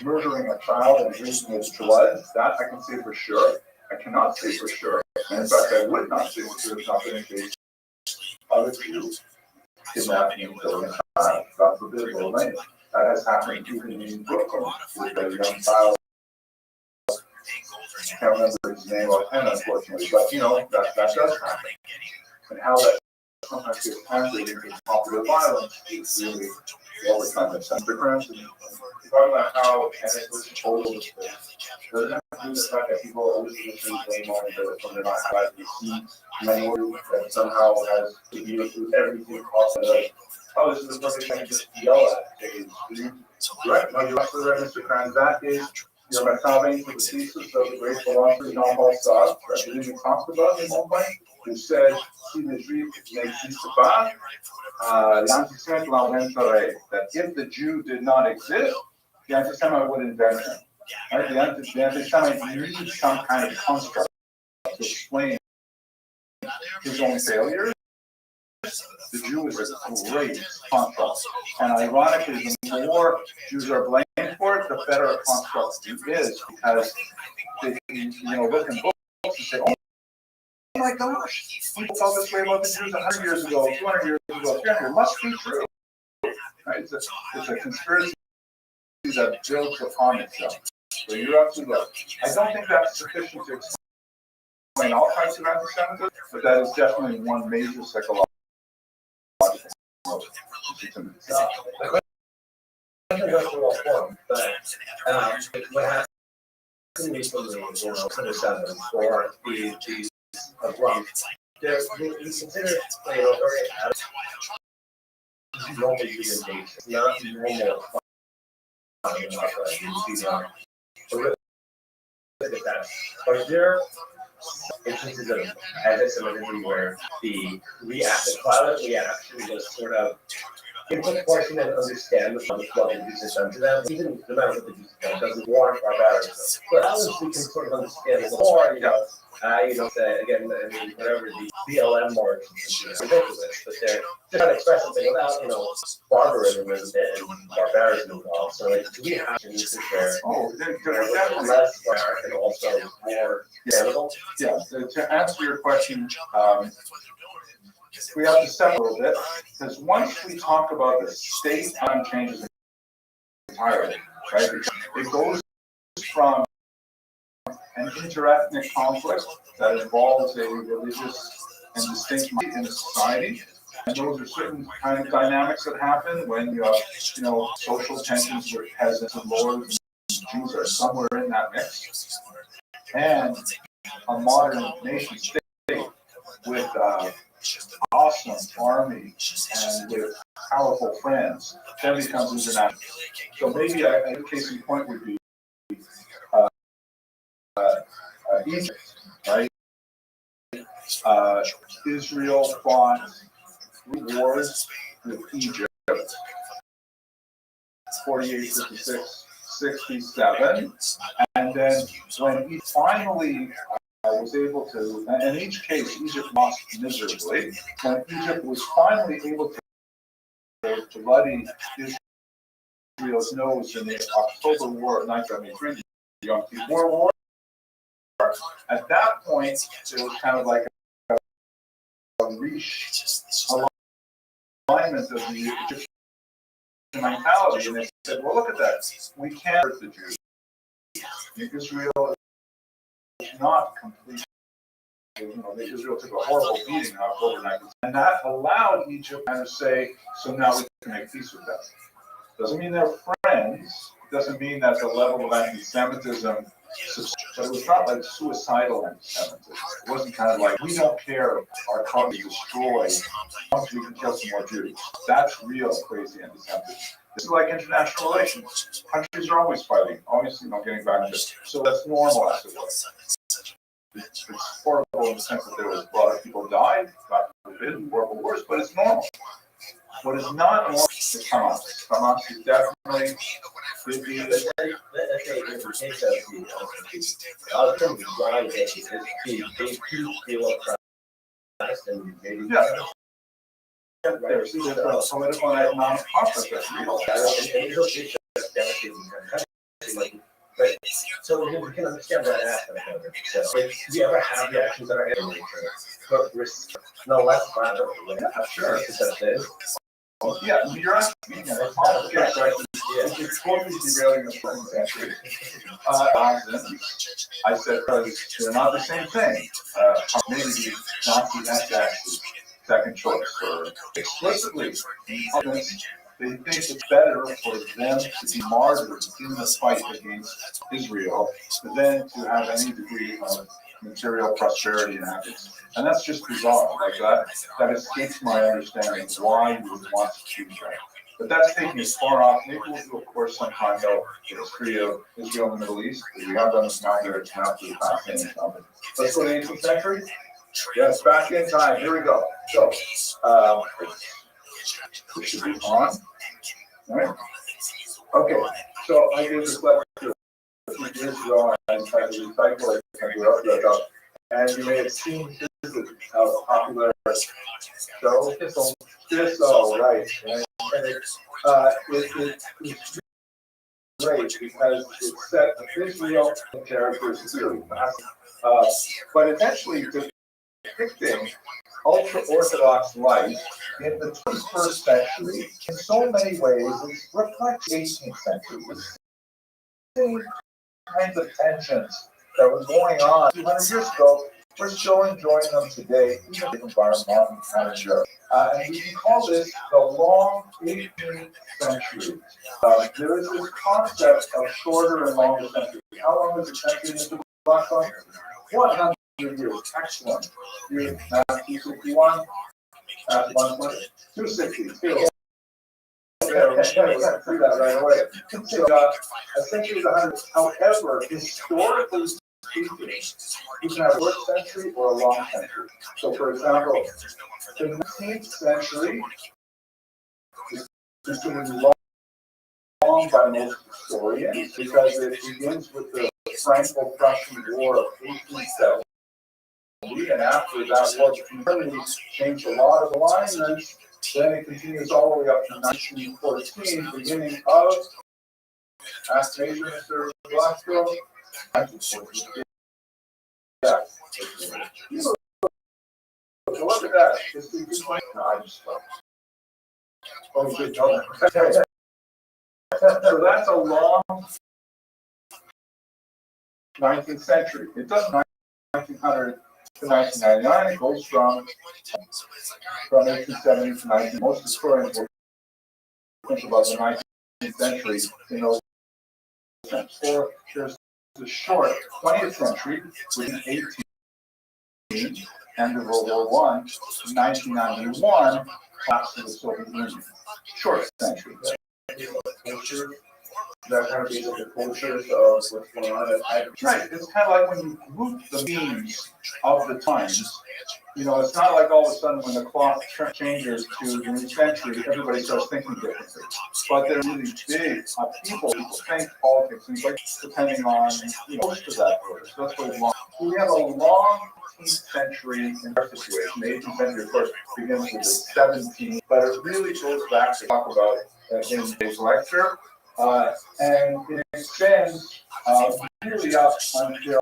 murdering a child and drinking his blood. That I can say for sure. I cannot say for sure. And in fact, I would not say for sure it's not been a case of a Jew kidnapping and killing a child. God forbid, Lorraine. That has happened even in Brooklyn with a young child. I can't remember his name offhand, unfortunately, but that does happen. And how that sometimes gets translated into popular violence is really all the time. It's underground. Talking about how, and it was told, doesn't have to do with the fact that people always blame on it when they're not allowed to see minority that somehow has to do with everything possible. Oh, this is the perfect thing to just yell at. Right? No, you're absolutely right, Mr. Kran. That is your Macabre with the thesis of the great philosopher Jean-Paul Sartre, that we didn't talk about in one point, who said, si le juif n'existe pas, l'antisémite l'inventerait. That if the Jew did not exist, the antisemite would invent him. Right? The antisemite needs some kind of construct to explain his own failures. The Jew is a great construct. And ironically, the more Jews are blamed for it, the better a construct it is, because they look in books and say, oh my gosh, people felt this way about the Jews 100 years ago, 200 years ago, 300. It must be true. Right? It's a conspiracy that builds upon itself. So you're absolutely right. I don't think that's sufficient to explain all types of anti-Semitism, but that is definitely one major psychological motive. I can go through all four, but what happens recently, 27 or these abrupt, there's we consider very normal human nature. It's not normal. Are there instances of anti-Semitism where the violent reaction was sort of in proportion and understand what the Jews have done to them, even no matter what the Jews have done, doesn't warrant barbarism. But others we can sort of understand a little more, say, again, I mean, whatever the BLM march is ridiculous, but they're trying to express something without, barbarism and barbarism involved. So, do we have to use there? Less barbaric and also more animal? Yeah, to answer your question, we have to step a little bit, because once we talk about the state, time changes entirely, right? It goes from an interethnic conflict that involves a religious and distinct mind in a society, and those are certain kind of dynamics that happen when you have, social tensions with peasants and lords. Jews are somewhere in that mix, and a modern nation state with awesome army and with powerful friends, then becomes international. So maybe a case in point would be Egypt, right? Israel fought 3 wars with Egypt, 48, 56, 67, and then when he finally was able to, and in each case, Egypt lost miserably. When Egypt was finally able to bloody Israel's nose in the October War of 1973, the Yom Kippur War, at that point, it was kind of like a alignment of the Egyptian mentality, and they said, well, look at that. We can't hurt the Jews. Israel is not complete. Israel took a horrible beating on October 19th, and that allowed Egypt to say, so now we can make peace with them. Doesn't mean they're friends, doesn't mean that the level of anti-Semitism, but it was not like suicidal anti-Semitism. It wasn't kind of like, we don't care if our country is destroyed, as long as we can kill some more Jews. That's real crazy anti-Semitism. This is like international relations. Countries are always fighting, always, getting back to it. So that's normal, as it was. It's horrible in the sense that there was a lot of people died, God forbid, horrible wars, but it's normal. What is not normal is Hamas. Hamas is definitely there's a political and economic conflict that's real. Right. So we can understand that aspect of it. So if you ever have reactions that are animated, but no less violent, sure, yeah, you're asking me a complicated question. It's totally derailing the 20th century. I said, they're not the same thing. Maybe the Nazi SS second choice, or explicitly, they think it's better for them to be martyred in the fight against Israel than to have any degree of material prosperity and happiness. And that's just bizarre. Like that escapes my understanding why you would want to choose that. But that's taking it far off. Maybe we'll do, of course, sometime the history of Israel and the Middle East. We have done this now here. It's not the fascinating topic. Let's go to the 18th century. Yes, back in time. Here we go. So, we should be on. All right. Okay. So I did this lecture a few years ago, and tried to recycle it. And you may have seen this is a popular show. Thistle, right. And it's great because it's set Israel characters really fast. But essentially depicting ultra-Orthodox life in the 21st century in so many ways it reflects the 18th century. The same kinds of tensions that were going on 200 years ago, we're still enjoying them today, even in environmental manager. And we can call this the long 18th century. There is this concept of shorter and longer centuries. How long is a century in the last one? 100 years. Excellent. Year 261, 260. Do that right away. So, a century is 100. However, historically speaking, you can have a short century or a long century. So, for example, the 19th century is considered long by most historians because it begins with the Franco-Prussian War of 1870. And after that war, really changed a lot of alignments. Then it continues all the way up to 1914, beginning of Anastasia, Mr. Glasgow. 1914. Yeah. Look at that. No, I just good. So that's a long 19th century. It does 1900 to 1999. It goes from 1870 to 19. Most historians will think about the 19th century in those terms. Or there's the short 20th century, which is 18, end of World War I, 1991, collapse of the Soviet Union. Short century. That kind of be like the cultures of what's going on. Right. It's kind of like when you group the themes of the times. It's not like all of a sudden when the clock changes to the new century, everybody starts thinking differently. But they're really big people think politics, and like depending on most of that order. So that's what long. We have a long 18th century in our situation. The 18th century, of course, begins with the 17th, but it really goes back to talk about in today's lecture. And it extends really up until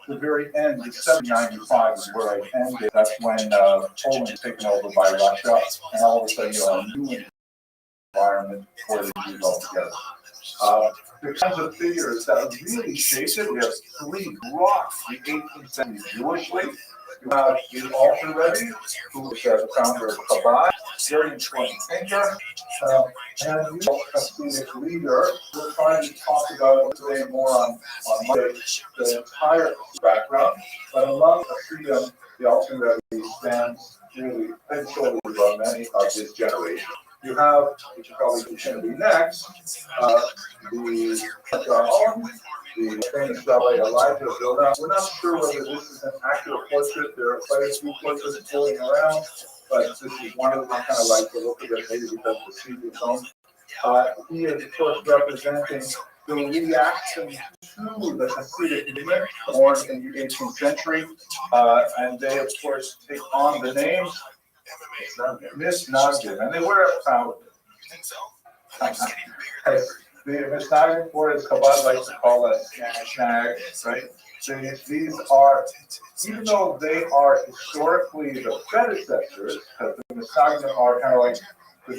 the very end. 1795 is where it ended. That's when Poland was taken over by Russia, and all of a sudden you have a new environment for the Jews altogether. The kinds of figures that have really shaped it, we have three blocks the 18th century Jewishly, You have the Alter Rebbe, who is the founder of Chabad, very important thinker, and the Hasidic leader. We're trying to talk about today more on Monday, the entire background, but among Hasidim, the Alter Rebbe stands really head and shoulders above many of his generation. You have, which is probably going to be next, the famous Rabbi Elijah Vilna. We're not sure whether this is an accurate portrait. There are quite a few portraits floating around, but this is one of them. I kind of like to look at it maybe because the studio film. He is, of course, representing the reaction to the Hasidic movement born in the 18th century, and they, of course, take on the names Misnagdim, and they were founded. The Misnagdim, or as Chabad likes to call it, snag, right? These are, even though they are historically the predecessors, because the Misnagdim are kind of like the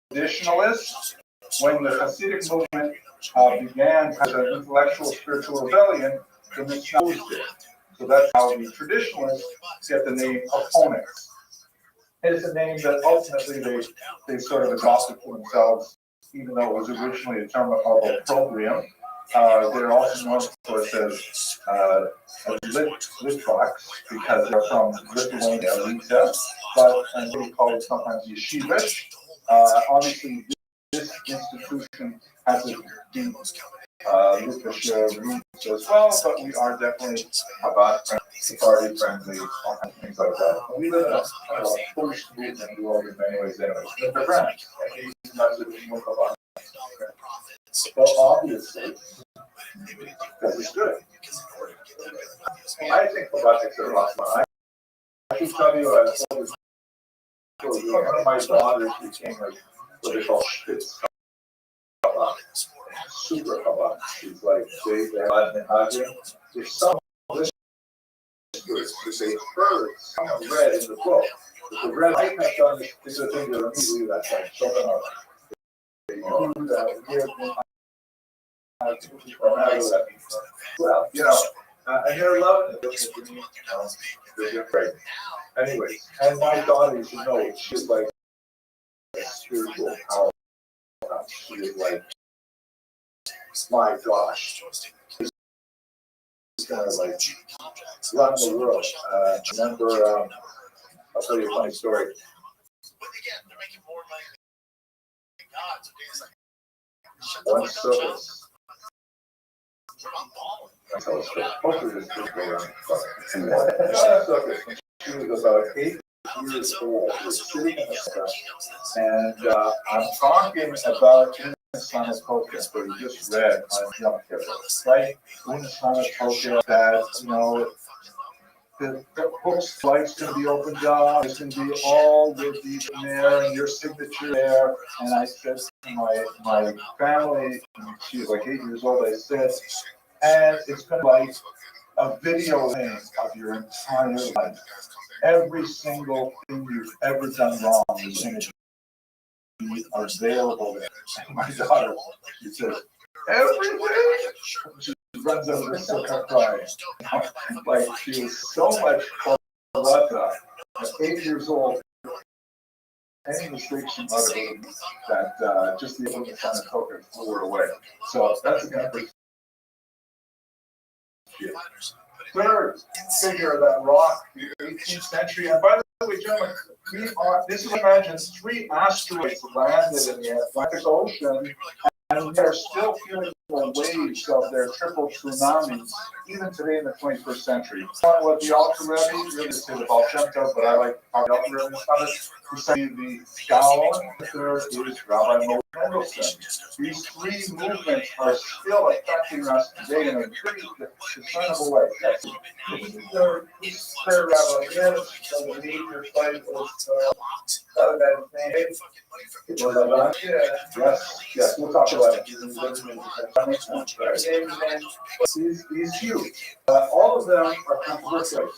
traditionalists. When the Hasidic movement began as an intellectual spiritual rebellion, the Misnagdim did. So that's how the traditionalists get the name opponents. It is a name that ultimately they sort of adopted for themselves, even though it was originally a term of opprobrium. They're also known, of course, as Litvaks, because they're from Lithuania, Lita, but and we call it sometimes yeshivish. Obviously, this institution has a deep Litvish roots as well, but we are definitely about Sephardi friendly, all kinds of things like that. And we live in a kind of a post-movement world in many ways anyways. But they're friends. And these messages move about. Well, obviously, because it's good. I think about it a lot. I can tell you, one of my daughters became like what they call Spitz Chabad. Super Chabad. She's like, there's some listeners that they heard, someone read in the book. The red I have done is a thing that immediately that's like something else. Well, you know, and they're loving it. They're doing great. Anyways, and my daughter, you know, she's like a spiritual power. She is like, my gosh, she's gonna like run the world. Remember, I'll tell you a funny story. One service. Hopefully this will go around. She was about 8 years old. Sitting in the front, and I'm talking about Son of Focus, but you just read on Yom Kippur, right? When the Son of Focus that, you know, the book's light's going to be opened up, it's going to be all with you in there and your signature there. And I said to my family, she was like 8 years old, I said, and it's going to be like a video thing of your entire life. Every single thing you've ever done wrong is going to be available there. And my daughter, she says, everything? She runs over to Sukkah crying. Like, she was so much chalata at 8 years old. Any mistake she might have made that just the ability to kind of focus blew her away. So that's the kind of person. Third figure of that rock, the 18th century. And by the way, gentlemen, this is, imagine 3 asteroids landed in the Atlantic Ocean, and they're still feeling the waves of their triple tsunamis, even today in the 21st century. What the Alter Rebbe, really say the Baal Shem Tov, but I like how the Alter Rebbe is who say the Gaon, the third is Rabbi Mendelssohn. These 3 movements are still affecting us today in a pretty discernible way. Yes. This third rabbi again, so the major fight was yes, we'll talk about it. He's huge. All of them are controversial.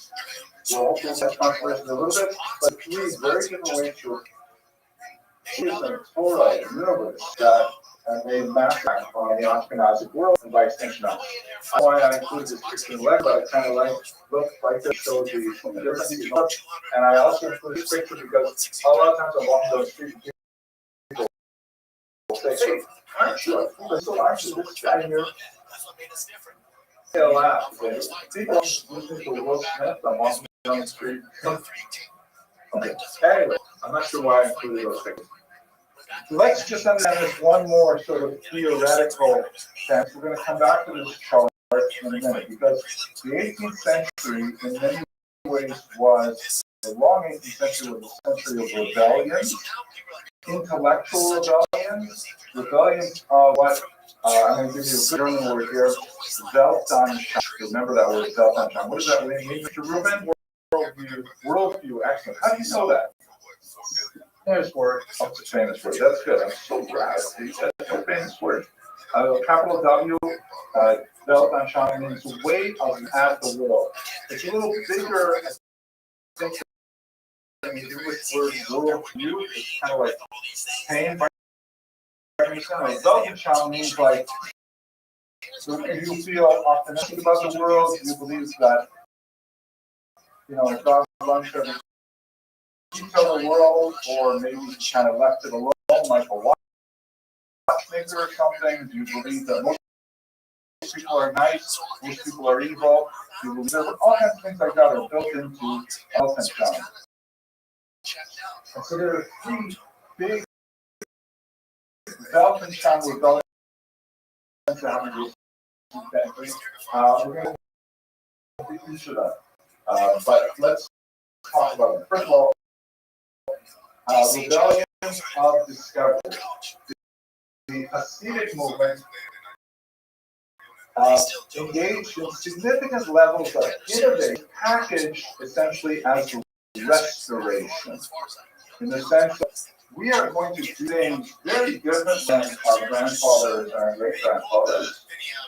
We'll also have controversy a little bit, but 3 very different ways to choose a Torah universe that and made a massive impact on the Ashkenazic world and by extension on. That's why I included this picture in the leg, but I kind of like look like this shows the difference. And I also included this picture because a lot of times I walk down the street and people say, hey, aren't you? So actually, this guy here. They laugh. People listening to Will Smith, I'm walking down the street. Okay. Anyway, I'm not sure why I included those pictures. Let's just understand this one more sort of theoretical sense. We're going to come back to this chart in a minute because the 18th century, in many ways, was the long 18th century was a century of rebellion, intellectual rebellion of what I'm going to give you a good German word here, Weltanschauung. Remember that word, Weltanschauung. What does that mean, Mr. Rubin? Worldview, excellent. How do you know that? Famous word. Oh, it's a famous word. That's good. I'm so proud. It's a famous word. Capital W, Weltanschauung means the way of at the world. It's a little bigger, I think, than you do with the word worldview. It's kind of like pain by Weltanschauung means like, so you feel optimistic about the world, you believe that, God runs every detail of the world, or maybe you kind of left it alone, like a watchmaker or something. Do you believe that most people are nice, most people are evil? Do you believe that all kinds of things like that are built into Weltanschauung? And so there are three big Weltanschauung rebellions that happen recently. We're going to do each of them. But let's talk about them. First of all, rebellion of discovery. The Hasidic movement engaged in significant levels of innovation, packaged essentially as restoration. In the sense that we are going to do things very different than our grandfathers and our great-grandfathers.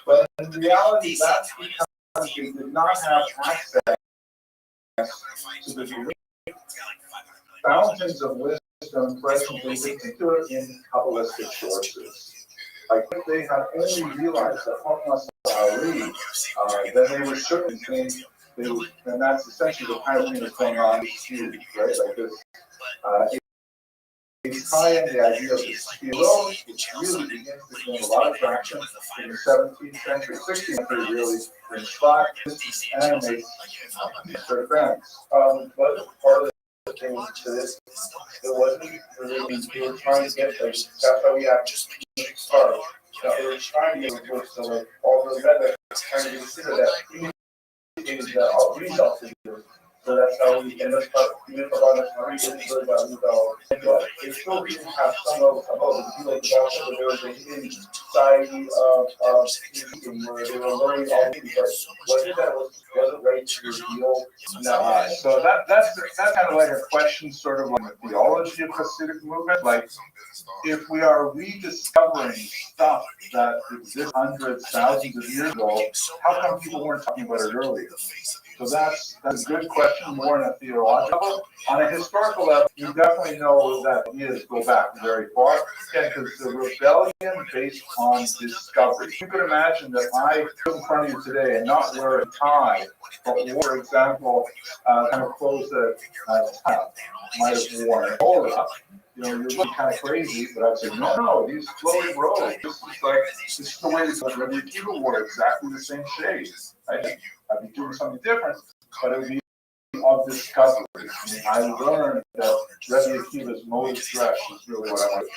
But in reality, that's because we did not have access to the unique fountains of wisdom present in particular in Kabbalistic sources. Like if they had only realized that Chokmas Ali, then they would certainly think and that's essentially the kind of thing that's going on here, right? Like this, it's tying the idea of the Spiro, which really begins to gain a lot of traction in the 17th century, 16th century, really, in Schlatt, animates their friends. But part of the thing to this, it wasn't really, we were trying to get, like, that's why we have stars. They were trying to get it so like all the meta trying to consider that is the results. So that's how we end up even about it. They still didn't have some of the development, but there was a hidden society of teaching where they were learning all these, but wasn't ready to reveal. No. So that's kind of like a question, sort of like the theology of Hasidic movement. Like, if we are rediscovering stuff that exists hundreds, thousands of years ago, how come people weren't talking about it earlier? So that's a good question, more on a theological level. On a historical level, you definitely know that ideas go back very far. Again, because the rebellion based on discovery. You could imagine that I sit in front of you today and not wear a tie, but for example, kind of clothes that might have worn it all up. You're looking kind of crazy, but I'd say, no, these flowy robes. This is the way this Rabbi Akiva wore exactly the same shade. I'd be doing something different, but it would be of discovery. I learned that Rabbi Akiva's mode of dress is really what I want.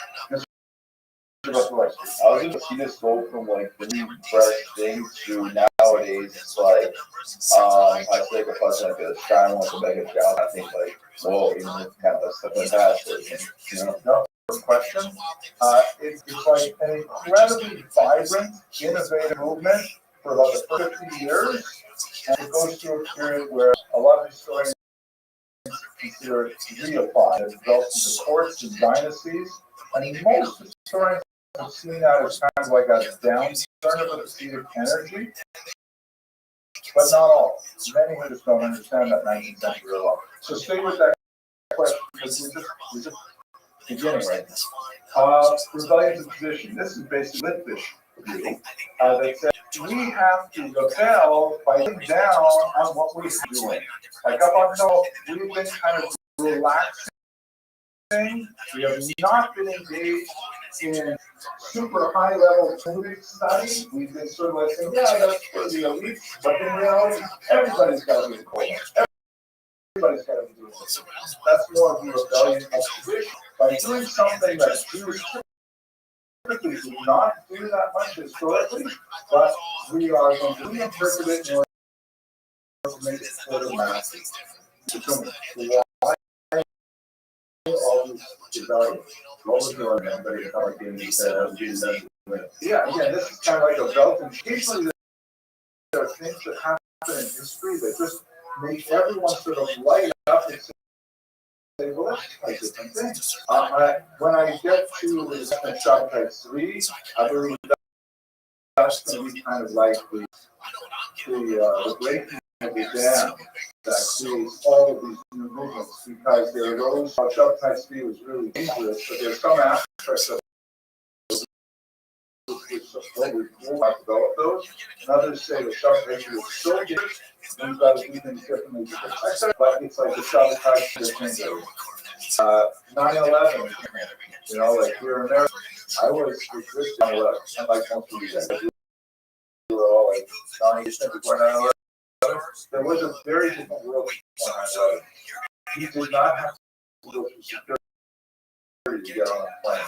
I was able to see this go from like the new fresh things to nowadays. It's like, I feel like if I was like a sky wants to make a job, I think like, whoa, you know, kind of stuff like that. No question. It's like an incredibly vibrant, innovative movement for about the 50 years, and it goes through a period where a lot of historians consider it reified. It developed into courts and dynasties, and most historians have seen that as kind of like a downturn of the Hasidic energy, but not all. Many just don't understand that 19th century at all. So stay with that question, because we just beginning right now. Rebellion to tradition. This is basically Litvish view that says we have to rebel by laying down on what we're doing. Like up until we've been kind of relaxing, we have not been engaged in super high level Talmudic study. We've been sort of like saying, yeah, that's for the elite, but in reality, everybody's got to be involved. Everybody's got to be doing this. That's more of the rebellion of tradition. By doing something that Jews typically do not do that much historically, but we are going to reinterpret it in order to make it for the masses. Why all this rebellion? What was going on? Everybody kind of yeah, again, this is kind of like a belt and occasionally there are things that happen in history that just make everyone sort of light up and say, well, that's quite different things. When I get to the second shot type 3, I believe that's going to be kind of like the breaking of the dam that creates all of these new movements, because there are those shot type 3 was really dangerous, but there's some aspects of what we will develop those. And others say the shot type is so dangerous, we've got to do things differently. But it's like the shot type thing. 9/11, you know, like here in America, I was resisting 9/11, unlike most of you guys. We were all like 90% before 9/11. There was a very different world before 9/11. You did not have to go through security to get on a plane.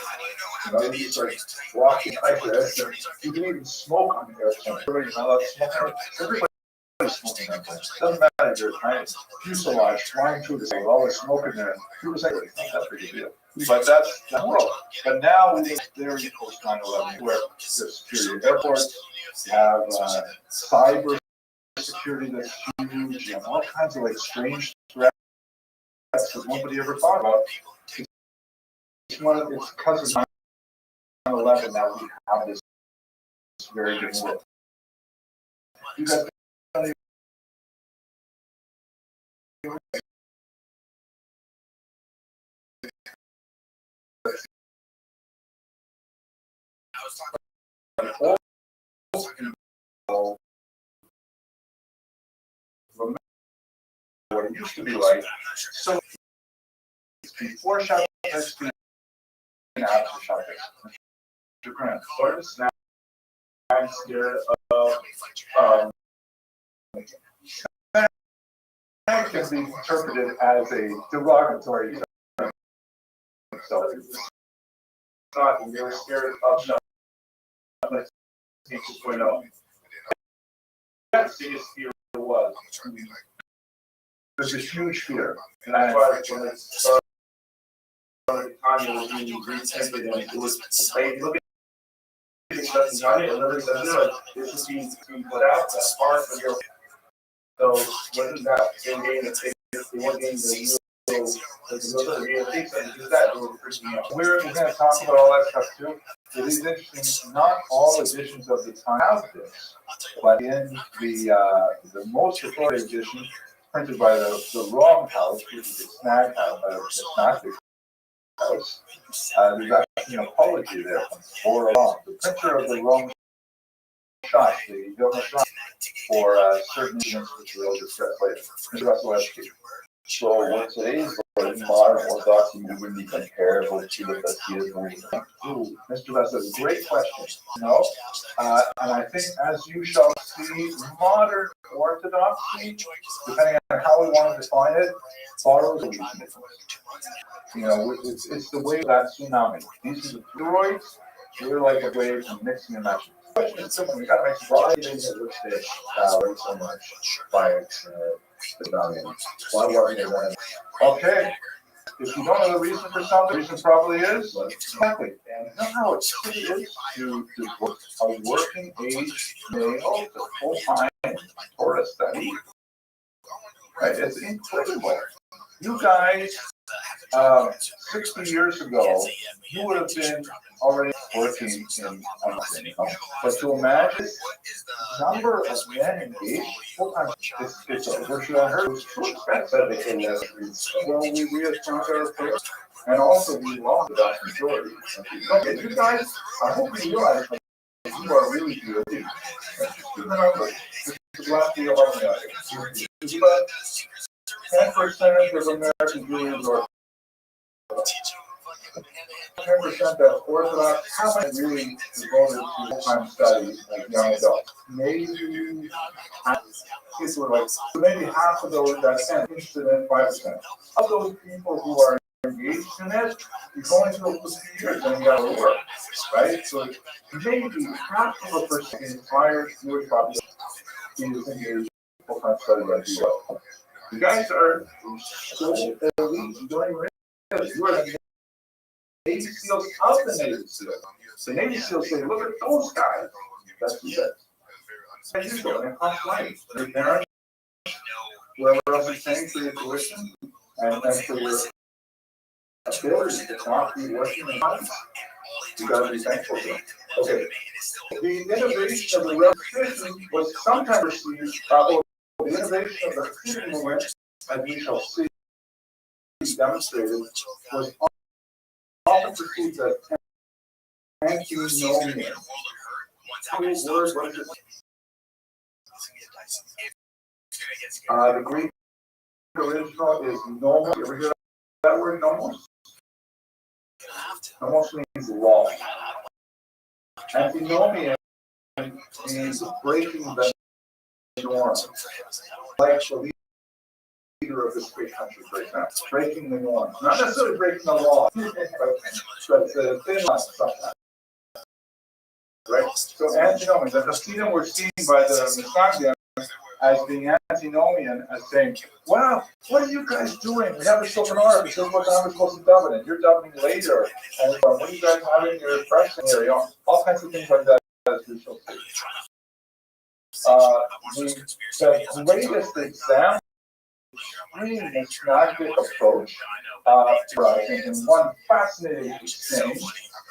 You know, you just like walking like this, and you can even smoke on the airplane. Everybody's not allowed to smoke. Everybody's smoking on planes. Doesn't matter if you're a tiny fuselage flying through the sky, all the smoke in there. People say, that's a big deal. But that's the world. But now we live very post 9/11, where there's security at airports, you have cyber security that's huge, you have all kinds of like strange threats that nobody ever thought about. It's because of 9/11 that we have this very good world. You guys remember what it used to be like. So before shopping, and after shopping, you're going to start to snap. I'm scared of that can be interpreted as a derogatory term. So it's not you're scared of nothing. It's going on. That's the biggest fear was. There's a huge fear, and that's why when it started, Kanye was being reprinted, and it was look at it, and others said, no, this is being put out as part of your. So wasn't that in game that they one game that we're going to talk about all that stuff too. It is interesting. Not all editions of the time have this, but in the most authoritative edition, printed by the Wrong House, which is the Snag House, there's actually an apology there from Bora Wrong, the printer of the Wrong Shot, the Vilna Shot, for certain events which we'll discuss later. Mr. Russell Esky. So what today's modern Orthodoxy movement be comparable to the Hasidus movement? Ooh, Mr. Russell, great question. No, and I think as you shall see, modern Orthodoxy, depending on how we want to define it, borrows a weakness. You know, it's the wave of that tsunami. These are the fluoroids. We're like a wave from mixing and matching. Question is simple. We got to make variety things that looks fish so much by its why wasn't it one? Okay. If you don't know the reason for something, the reason probably is exactly. And you know how it is to work a working age male to full-time Torah study. Right? It's incredible. You guys 60 years ago, you would have been already working in something. But to imagine the number of men engaged full-time, it's virtually unheard of. It's too expensive. Well, we reassigned our players, and also we lost the vast majority. Okay, you guys, I hope you realize that you are really good. Remember, this is last year of our about 10% of American Jews are 10% that Orthodox, how many really devoted to full-time study like young adults? Maybe kids were like, so maybe half of those that 10 interested in 5%. Of those people who are engaged in it, you're going to go for 2 years and you got to work, right? So maybe half of a percent entire Jewish population is engaged in full-time study like you are. You guys are so elite, you don't even realize you are the Navy SEALs of the Navy SEALs. The Navy SEAls say, look at those guys. That's what it is. And you go in half life. Your parents, whoever else is paying for your tuition, and for your ability to not be working in money, you got to be thankful for it. Okay. The innovation of the revolution was sometimes received, the innovation of the freedom movement, as we shall see demonstrated, was often perceived as antinomian. The Greek original is nomos. You ever hear that word, nomos? Nomos means law. Antinomian means breaking the norm. Like the leader of this great country, for example, breaking the norm. Not necessarily breaking the law, but the thin line sometimes. Right? So antinomian, the Hasidim were seen by the Mishnah as being antinomian, as saying, wow, what are you guys doing? We have a Shulchan Aruch, it says what time we're supposed to daven, and you're davening later, and what are you guys having your pressing area? All kinds of things like that, as we shall see. The greatest example of the Mishnagdic approach in one fascinating exchange,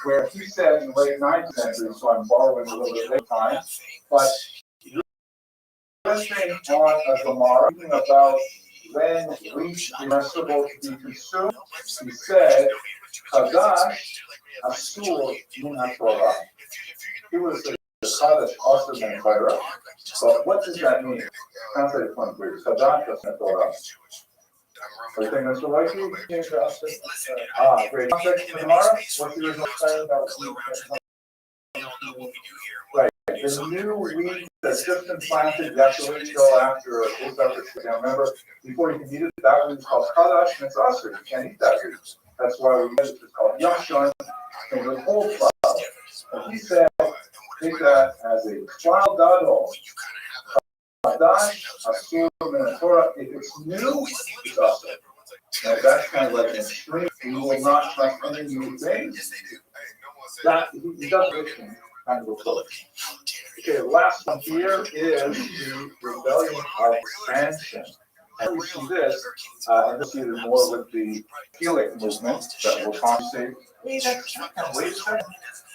where he said in the late 9th century, so I'm borrowing a little bit of time, but listening on a Gemara about when wheat is permissible to be consumed, he said, Chadash Asur Min HaTorah. He was a Chadash also meant by Rabbi. But what does that mean? Translate it from Greek. Chadash HaTorah. Everything that's like you? Great. Context of Gemara? What's the original saying about right. The new wheat that's just been planted, you have to wait until after it's up. Now remember, before you can eat it, that wheat is called Chadash, and it's usher. You can't eat that wheat. That's why we use it. It's called Yashon, and the whole flour. And he said, take that as a wild gadol. Chadash, Asur, Min Torah. If it's new, it's usher. Now that's kind of like an extreme. You will not trust any new thing. That he does kind of approach. Okay, the last one here is the rebellion of expansion. And we see this, and this is more with the Helic movement that will compensate. Wait a second.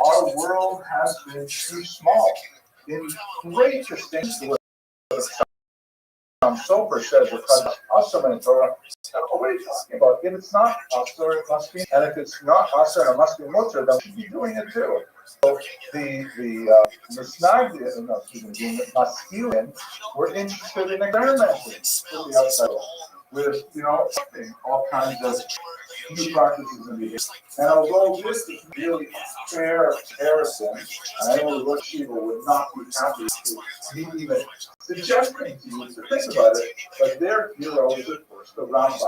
Our world has been too small. In great distinction with Soper says because Asr and Torah, what are you talking about? If it's not Asr, it must be, and if it's not Asr, it must be Mutter, then we should be doing it too. So the Maskilim were interested in experimenting with the outside with, all kinds of new practices and behaviors. And although this is really a fair comparison, and I know Rothschild would not be happy to me even suggesting to you to think about it, but their hero is, of course, the Rambam.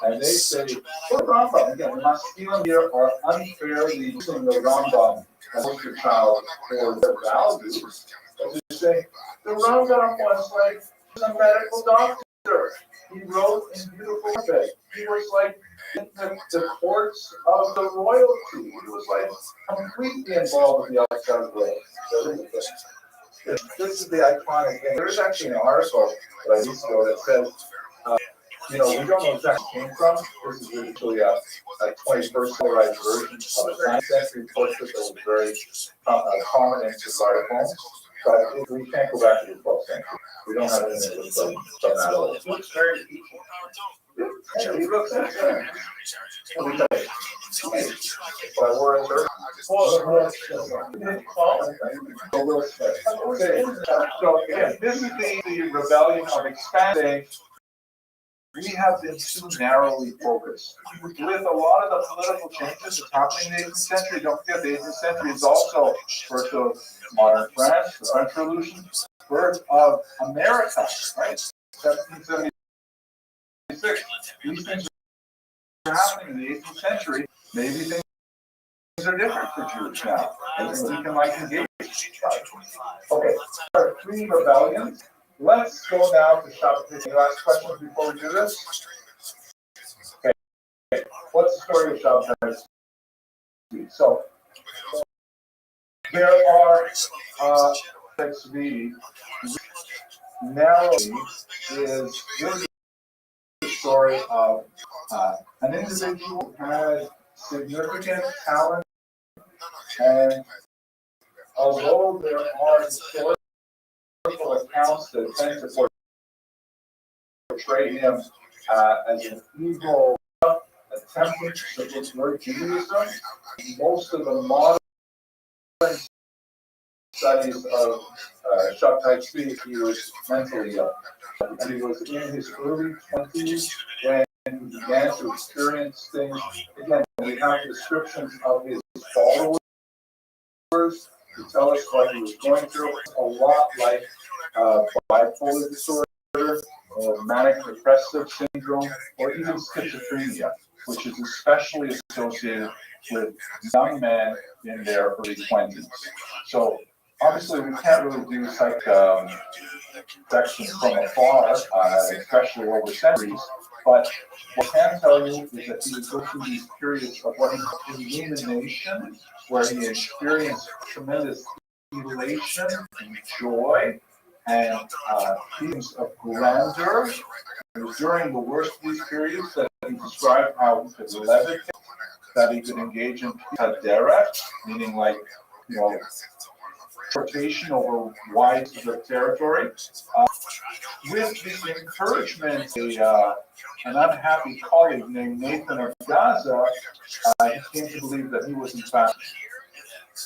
And they say, well, Rambam, again, the Maskilim here are unfairly using the Rambam as a child for their values. As they say, the Rambam was like a medical doctor. He wrote in beautiful Arabic. He was like in the courts of the royalty. He was like completely involved with the outside world. This is the iconic thing. There's actually an article that I used to go that says we don't know exactly where it came from. This is actually a 21st century version of a 9th century portrait that was very common in Sephardic homes. But we can't go back to the 12th century. We don't have anything from that old. It looks very peaceful. Yeah, he looks like that. But we're in third. So again, this is the rebellion of expanding. We have been too narrowly focused. With a lot of the political changes that's happening in the 18th century, don't forget the 18th century is also birth of modern France, the French Revolution, birth of America, right? 1776. These things are happening in the 18th century. Maybe things are different for Jews now. And we can engage. Okay, there are 3 rebellions. Let's go now to Shabtai. Any last questions before we do this? Okay. What's the story of Shabtai? So, there are narrowly is really the story of an individual who has significant talent, and although there are historical accounts that tend to portray him as an evil attempting to subvert Judaism, most of the modern studies of Shabtai Tzvi, he was mentally ill. And he was in his early 20s when he began to experience things. Again, we have descriptions of his followers to tell us what he was going through. A lot like bipolar disorder, or manic depressive syndrome, or even schizophrenia, which is especially associated with young men in their early 20s. So obviously we can't really do psych section from afar, especially over centuries, but what I can tell you is that he was going through these periods of what he called illumination, where he experienced tremendous elation and joy and feelings of grandeur. It was during the worst of these periods that he described how he could levitate, that he could engage in hadera, meaning like, transportation over wide territory. With the encouragement, an unhappy colleague named Nathan of Gaza, he came to believe that he was in fact.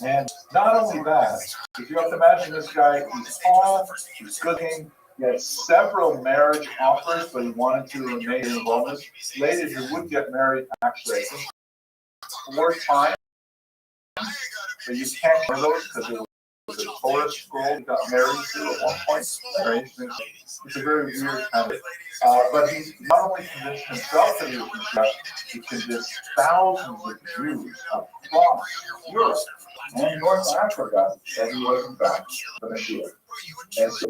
And not only that, if you have to imagine this guy, he's tall, he's good looking, he had several marriage offers, but he wanted to remain in Romans. Later, he would get married, actually, I think 4 times, but you can't hear those because it was a Torah scroll he got married to at one point. It's a very weird kind of. But he not only convinced himself that he was Messiah, he convinced thousands of Jews across Europe and North Africa that he was in fact the Messiah. And so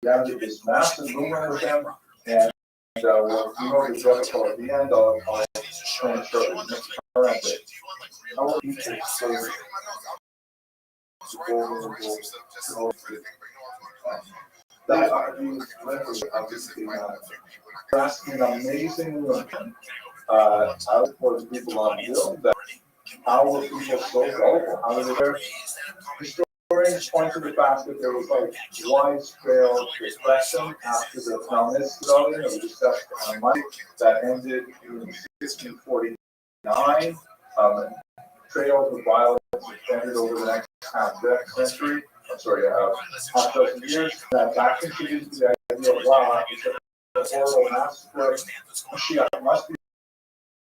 he had this massive movement with him, and the article at the end, I'll show you shortly. How you can say that argues obviously asking an amazing woman out for the people on the hill that how were people so gullible? How were they there? Historians point to the fact that there was like widespread repression after the Zionist rebellion of the Monday that ended in 1649. Trails of violence extended over the next half century. Half dozen years. That contributed to the idea of wow, it's a horrible massacre. Mashiach must be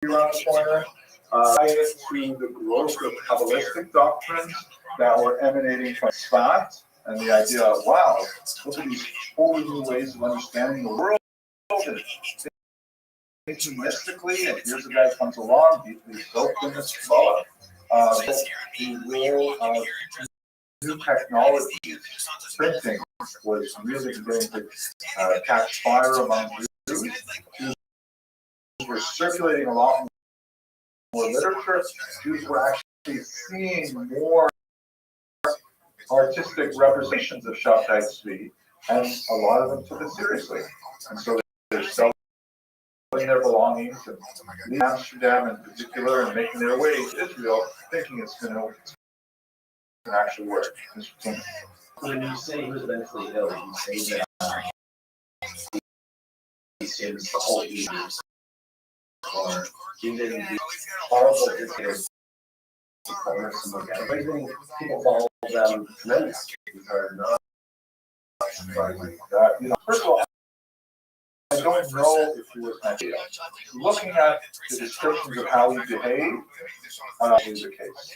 around the corner. To the growth of Kabbalistic doctrines that were emanating from Tzfat, and the idea of wow, look at these whole new ways of understanding the world and thinking mystically. And here's a guy comes along, he's soaked in this Kabbalah. The role of new technology, printing, was really beginning to catch fire among Jews. Jews were circulating a lot more literature. Jews were actually seeing more artistic representations of Shabtai Tzvi, and a lot of them took it seriously. And so they're their belongings and leaving Amsterdam in particular and making their way to Israel, thinking it's going to actually work. When you say he was mentally ill, you say that he seems the whole Hebrews, or even horrible dictators. People follow them tremendously. First of all, I don't know if he was mentally ill. Looking at the descriptions of how he behaved, is the case.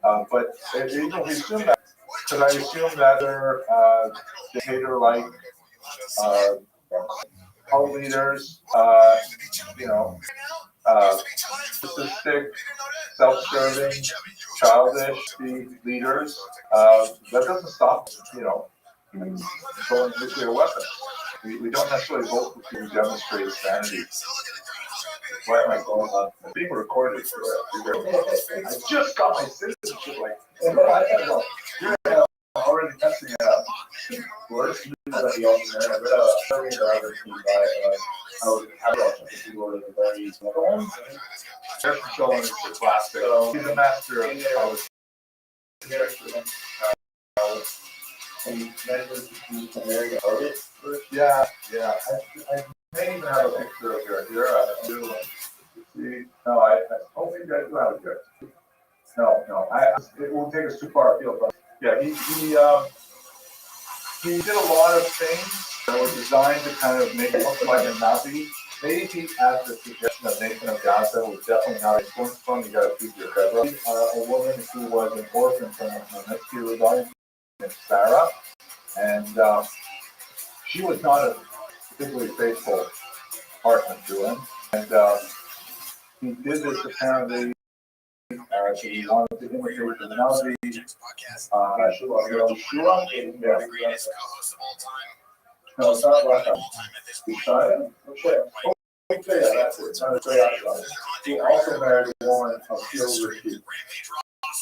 But we assume that, because I assume that they're dictator-like cult leaders, narcissistic, self-serving, childish leaders. That doesn't stop, controlling nuclear weapons. We don't necessarily vote for people who demonstrate sanity. Why am I going on? I'm being recorded. I just got my citizenship. You're already messing it up. Worse news than the alternate. I read a survey that I received by is the classic. He's a master of politics. And you mentioned he's married an artist? Yeah. I may even have a picture of her here. I do. See, no, I don't think I do have it here. No. It won't take us too far afield, but yeah, he did a lot of things that were designed to kind of make it look like a Nazi. Maybe at the suggestion of Nathan of Gaza was definitely not influenced from. You got to keep your credit. A woman who was an orphan from the Misty rebellion, Sarah, and she was not a particularly faithful partner to him. And he did this apparently. He wanted to imitate the Nazi. Yeshua. No, it's not Rothschild. Rothschild? Okay, that's it. He also married a woman of Silver Sheep.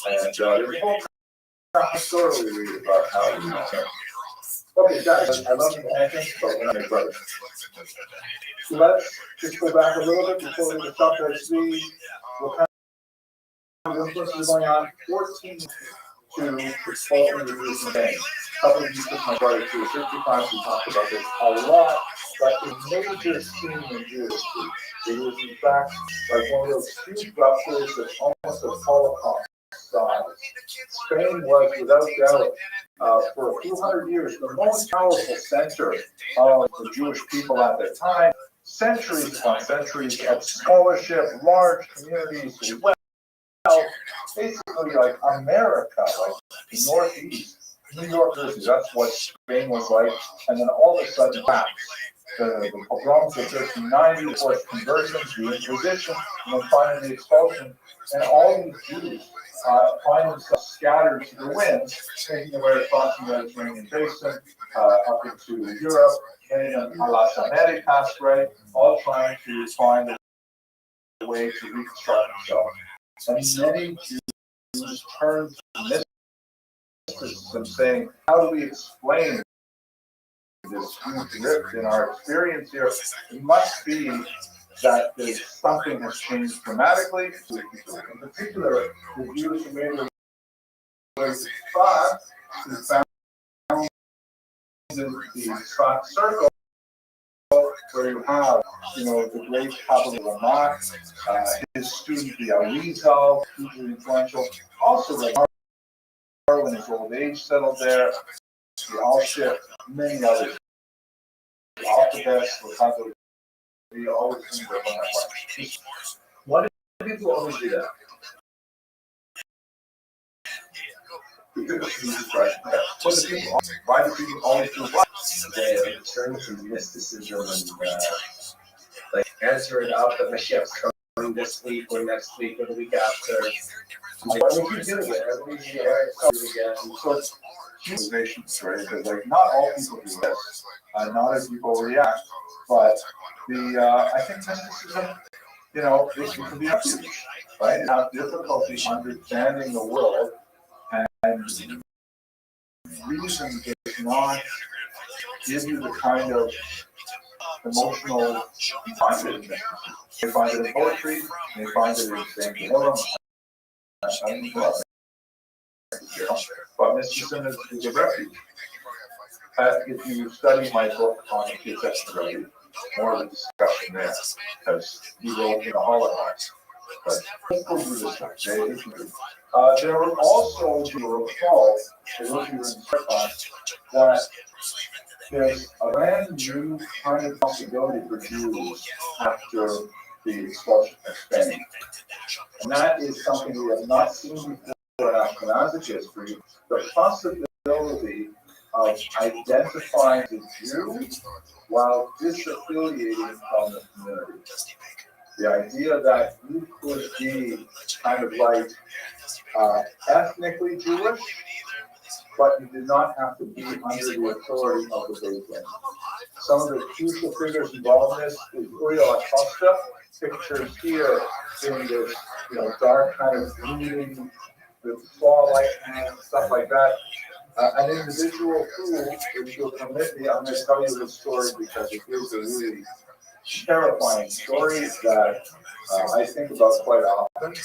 And there's a whole story we read about how he met her. Okay, guys, I love the entrance, but we're not brothers. So let's just go back a little bit before we get to chapter 3. What kind of influence is going on? 14 to 12 individuals in the game. A couple of you took my brother to 55 we talked about this a lot, but a major scene in Jewish history. It was in fact like one of those huge ruptures that's almost a Holocaust size. Spain was without doubt for a few hundred years the most powerful center of the Jewish people at the time. Centuries upon centuries of scholarship, large communities, basically like America, like the Northeast, New York, Jersey. That's what Spain was like. And then all of a sudden, the pogroms of 1390, of course, conversions, the Inquisition, and then finally the expulsion. And all these Jews find themselves scattered to the winds, taking their way across the Mediterranean basin, up into Europe, and in Las Americas, right? All trying to find a way to reconstruct themselves. And many Jews turn to mysticism, saying, how do we explain this huge rift in our experience here? It must be that something has changed dramatically. In particular, the Jews who made their way to Prague, who found the Prague Circle, where you have, the great Kabbalah Ramak, his student, the Arizal, hugely influential. Also, in his old age settled there, the Alship, many others. The Orthodox, the Catholic, we always think they're on that way. Why do people always do that? Why do people always do what? They turn to mysticism and answer it up that Mashiach's coming this week or next week or the week after. Why would you do it? Every year it comes again. So it's civilizations, right? Because not all people do this. Not all people react. But I think mysticism, it can be huge, right? You have difficulty understanding the world, and reason does not give you the kind of emotional, you find it in mysticism. They find it in poetry, they find it in saying, I mean, but mysticism is a refuge. If you study my book on the Rabbi, more of the discussion there, because he wrote in the Holocaust. But we'll do this one. There were also, if you recall, for those of you in class, that there's a brand new kind of possibility for Jews after the expulsion of Spain. And that is something we have not seen before in Ashkenazic history, the possibility of identifying the Jew while disaffiliating from the community. The idea that you could be kind of like ethnically Jewish, but you did not have to be under the authority of the Beit. Some of the crucial figures involved in this is Uriel Acosta, pictured here in this dark kind of brooding, with claw-like hands, stuff like that. An individual who, if you'll permit me, I'm going to tell you the story because it is a really terrifying story that I think about quite often.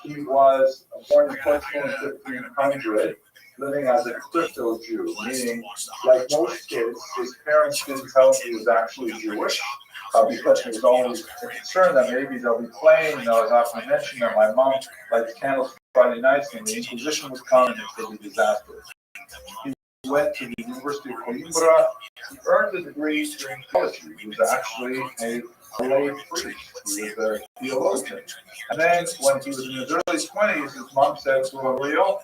He was born in 1500, living as a crypto Jew, meaning, like most kids, his parents didn't tell him he was actually Jewish, because he was always concerned that maybe they'll be playing. I was often mentioning that my mom liked candles Friday nights, and the Inquisition would come and it would be disaster. He went to the University of Coimbra. He earned a degree in theology. He was actually a lay priest. He was a theologian. And then when he was in his early 20s, his mom said to him, Rio,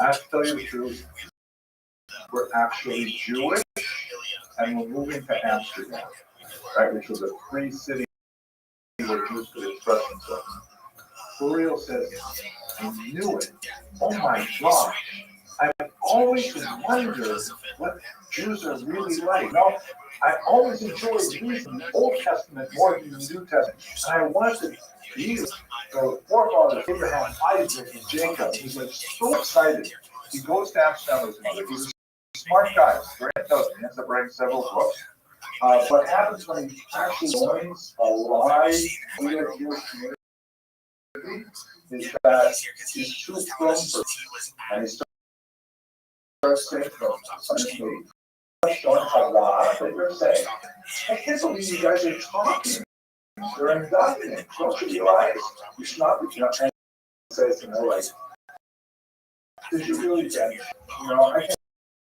I have to tell you the truth. We're actually Jewish, and we're moving to Amsterdam, right, which was a free city where Jews could express themselves. Uriel says, I knew it. Oh my gosh. I've always wondered what Jews are really like. No, I always enjoyed reading the Old Testament more than the New Testament. And I wanted to be the forefathers, Abraham, Isaac, and Jacob. He's like so excited. He goes to Amsterdam with his mother. He's a smart guy, very intelligent. He ends up writing several books. What happens when he actually joins a live Jewish community is that he's too prone for it. And he starts saying, showing how loud that you're saying. I can't believe you guys are talking during davening. Don't you realize? You should not be trying to say something like, did you really get it? I can't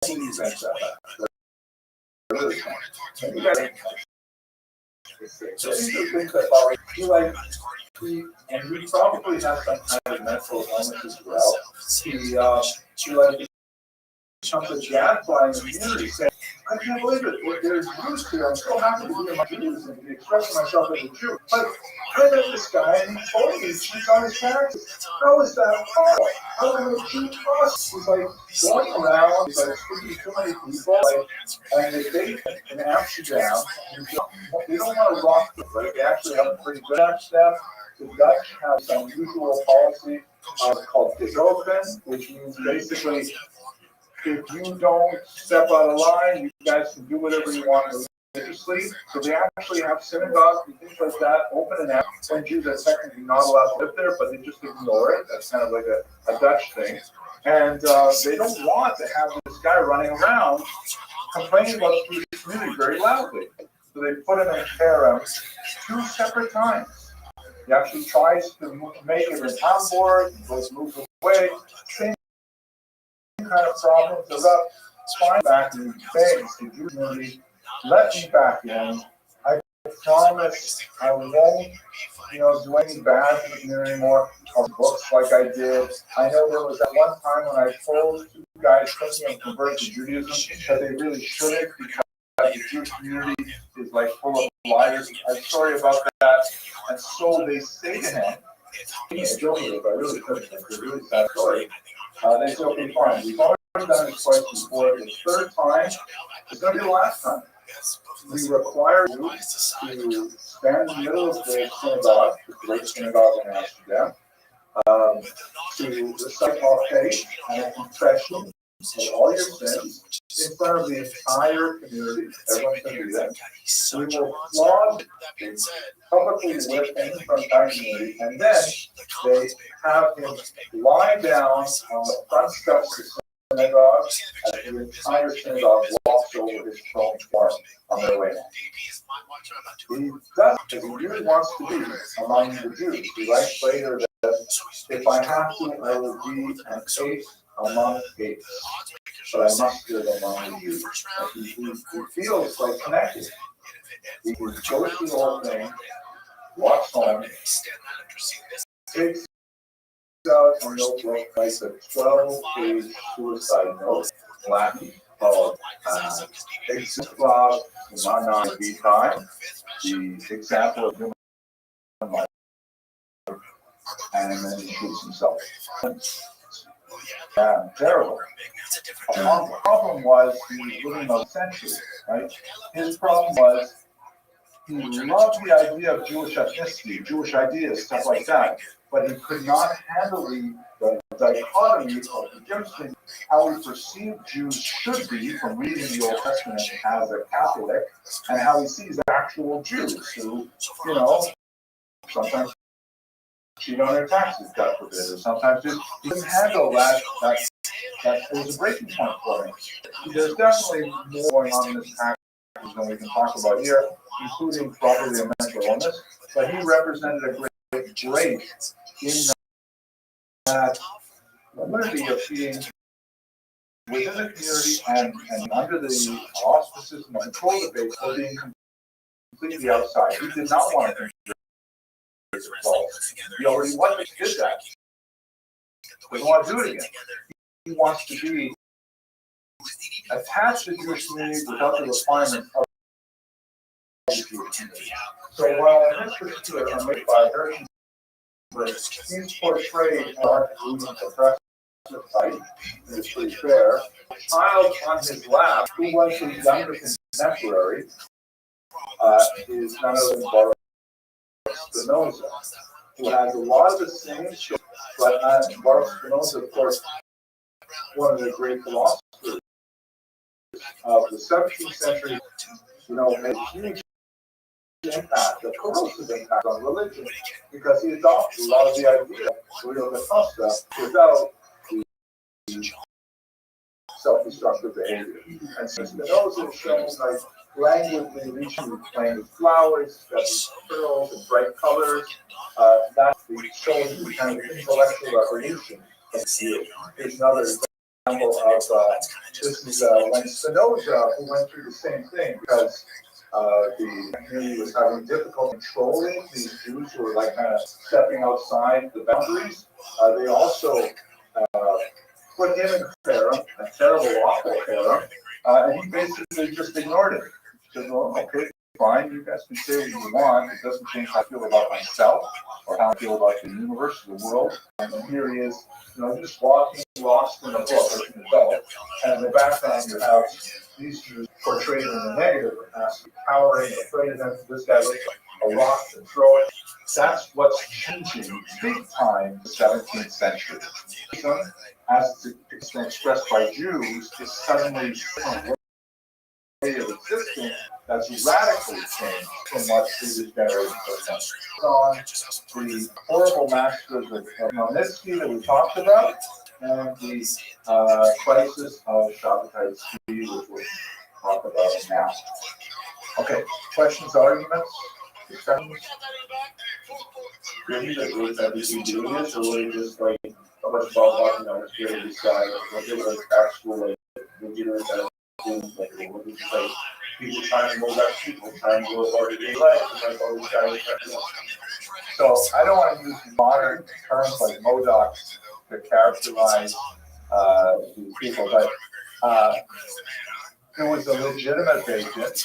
believe you guys said that. Really can't. And you guys, these are things that bother you. Like, and he probably has some kind of mental illness as well. He like, becomes a gadfly in the community saying, I can't believe it. There's Jews here. I'm so happy to be in my Judaism and be expressing myself as a Jew. But I met this guy and he told me he's on his character. How is that hard? How are the Jew trust? He's like going around, he's like speaking to many people, and if they in Amsterdam, they don't want to rock them, right? They actually have a pretty good Amsterdam. The Dutch have some unusual policy called gezogen, which means basically if you don't step out of line, you guys can do whatever you want religiously. So they actually have synagogues and things like that open and out. When Jews are technically not allowed to live there, but they just ignore it. That's kind of like a Dutch thing. And they don't want to have this guy running around complaining about the Jewish community very loudly. So they put him in harem 2 separate times. He actually tries to make it in Hamburg, he was moved away. Same kind of problem comes up. Fine back and begs the Jewish community, let me back in. I promise I won't, do any bad to the community anymore. Of books like I did. I know there was that one time when I told 2 guys thinking of converting to Judaism that they really shouldn't because the Jewish community is like full of liars. I'm sorry about that. And so they say to him, he's joking, but I really couldn't. It's a really sad story. They say, okay, fine. We've already done this twice before. The 3rd time is going to be the last time. We require you to stand in the middle of the synagogue, the great synagogue in Amsterdam, to recite our faith and a confession of all your sins in front of the entire community. Everyone's going to do that. We will flog him, publicly whip him in front of the entire community, and then they have him lie down on the front steps of the synagogue as the entire synagogue walks over his prone form on their way out. He does, because he really wants to be among the Jews. He writes later that if I have to, I will be an ape among apes, but I must live among the Jews. He feels like connected. He goes through the whole thing, walks home, takes out a notebook, writes a 12-page suicide note in Latin called Exemplar Humanae Vitae, the example of human life, and then he shoots himself. Yeah, terrible. The problem was he was living in a century, right? His problem was he loved the idea of Jewish ethnicity, Jewish ideas, stuff like that, but he could not handle the dichotomy of the difference between how he perceived Jews should be from reading the Old Testament as a Catholic, and how he sees actual Jews who, sometimes cheat on their taxes, God forbid, or sometimes he didn't handle that it was a breaking point for him. There's definitely more going on in this package than we can talk about here, including probably a mental illness, but he represented a great grace in that liberty of being within the community and under the auspices and control of the base of being completely outside. He did not want to be involved. He already did that. He doesn't want to do it again. He wants to be attached to the Jewish community without the requirement of the Jewish community. So while in this particular made by Hershey, he's portrayed as an oppressive type, and it's pretty fair. A child on his lap, who was his younger contemporary, is none other than Baruch Spinoza, who has a lot of the same shit, but Baruch Spinoza, of course, one of the great philosophers of the 17th century, made a huge impact, a corrosive impact on religion, because he adopted a lot of the idea of Rio da Costa without the self-destructive behavior. And so Spinoza shows like languidly reaching, playing with flowers, pearls and bright colors. That's the showing the kind of intellectual revolution. Here's another example of this is when Spinoza, who went through the same thing because the community was having difficulty controlling these Jews who were like kind of stepping outside the boundaries. They also put him in a harem, a terrible, awful harem, and he basically just ignored it. He said, well, okay, fine, you guys can say what you want. It doesn't change how I feel about myself or how I feel about the universe, the world. And here he is, just walking lost in a book as an adult. And in the background, you have these Jews portrayed in the negative, cowering, afraid of them. This guy looks like a rock to throw it. That's what's changing big time in the 17th century. As it's been expressed by Jews, is suddenly a way of existing that's radically changed from what previous generations have done. On the horrible massacres of Magnitsky that we talked about, and the crisis of Shabbatai Tzvi, which we'll talk about now. Okay, questions, arguments, discussions? Really, that was everything to do this, or really just like a bunch of ball it's really decide what they were actually legitimate things, like people trying to move up, people trying to go about their life, like all these guys. So I don't want to use modern terms like MODOK to characterize these people, but it was a legitimate agent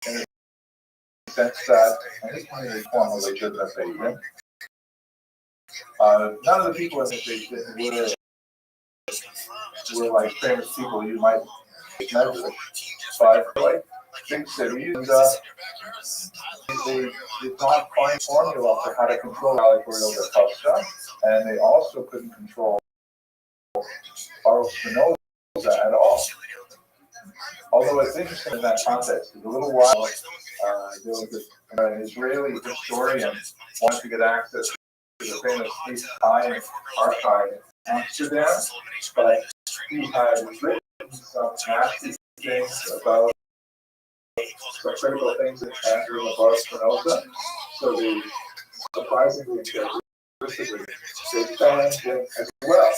in the sense that any community form a legitimate agent. None of the people in this agent were like famous people you might measure, but like big cities, they did not find formula for how to control Rio da Costa, and they also couldn't control Baruch Spinoza that at all. Although it's interesting in that context, a little while there was an Israeli historian wanted to get access to the famous East High archive in Amsterdam, but he had written some nasty things about some critical things in Andrew and Bar Spinoza. So they surprisingly characteristically they banned him as well.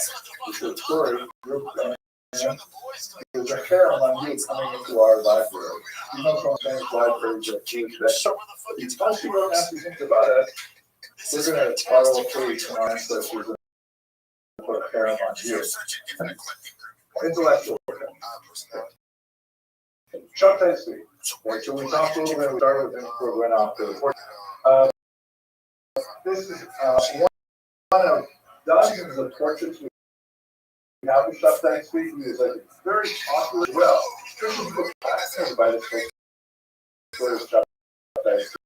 He said, sorry, you're banned. There's a fair among you coming into our library. You know from Spanish libraries that Jews that once you don't have to think about it, we're going to borrow a page from our ancestors and put a fair among you. Intellectual. Short tasty. So we talked a little bit, we started with him before we went off to the this is one of dozens of portraits we have of Shabtai Tzvi. He is like very popular as well. Christians were fascinated by this sort of Shabtai Tzvi.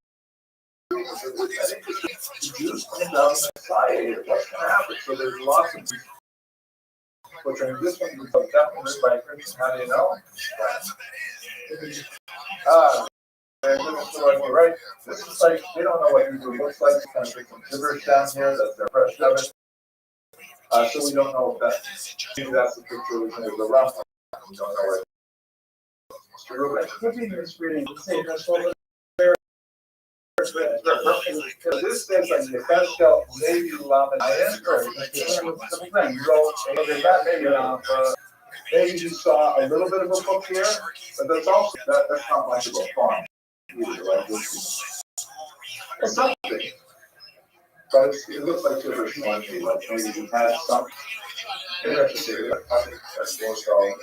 Jews claimed out in society what's going to happen. So there's lots of portraits. This one was definitely by a Christian. How do you know? Right? This is like, they don't know what Hebrew looks like. Kind of some gibberish down here. That's their impression of it. So we don't know if maybe that's the picture we can do the rough. We don't know it. Mr. Rubin. Could be misreading. Say this over there. This says like the Pascal maybe Lamanayan or maybe you saw a little bit of a book here, but that's also that's not much of a farm either, right? It's something. But it looks like there was one thing, like maybe he had some. Maybe I should say that that's more strong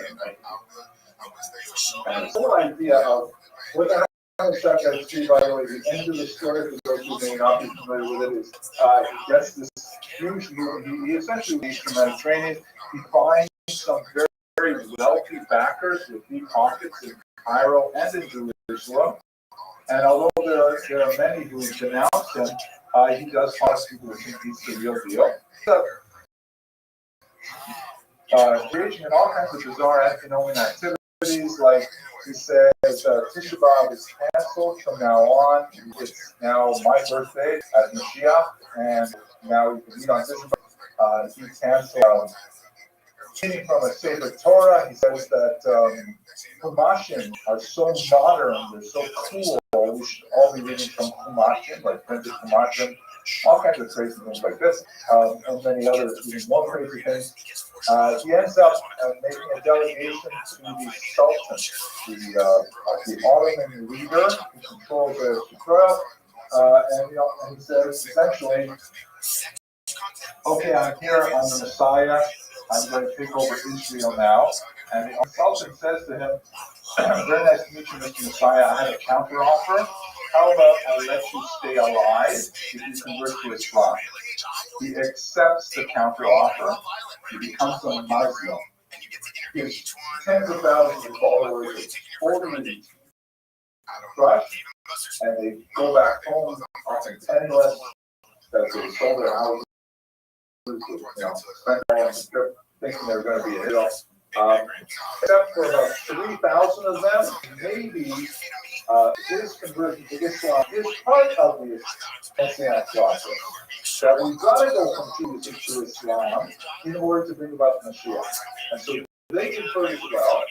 and the whole idea of what the hell is Shabtai Tzvi, by the way, the end of the story, for those who may not be familiar with it, is he gets this huge movement. He essentially leaves the Mediterranean. He finds some very, very wealthy backers with deep pockets in Cairo and in Jerusalem. And although there are many who denounce him, he does find people who think he's the real deal. So, engaging in all kinds of bizarre antinomian activities, like he says, Tisha B'Av is canceled from now on. It's now my birthday at Mashiach, and now we can meet on Tisha B'Av. He canceled reading from a Sefer Torah. He says that Humashim are so modern, they're so cool. We should all be reading from Humashim, like printed Humashim, all kinds of crazy things like this, and many other even more crazy things. He ends up making a delegation to the Sultan, the Ottoman leader who controls the Sutra, and he says essentially, okay, I'm here, I'm the Messiah, I'm going to take over Israel now. And the Sultan says to him, very nice to meet you, Mr. Messiah. I have a counter offer. How about I let you stay alive if you convert to Islam? He accepts the counter offer. He becomes a Muslim. He has tens of thousands of followers, totally crushed, and they go back home, often penniless, because they sold their houses, spent all on the trip, thinking they're going to be a hit. Except for about 3,000 of them, maybe his conversion to Islam is part of the Messianic process. That we've got to go from Judaism to Islam in order to bring about the Mashiach. And so they convert as well.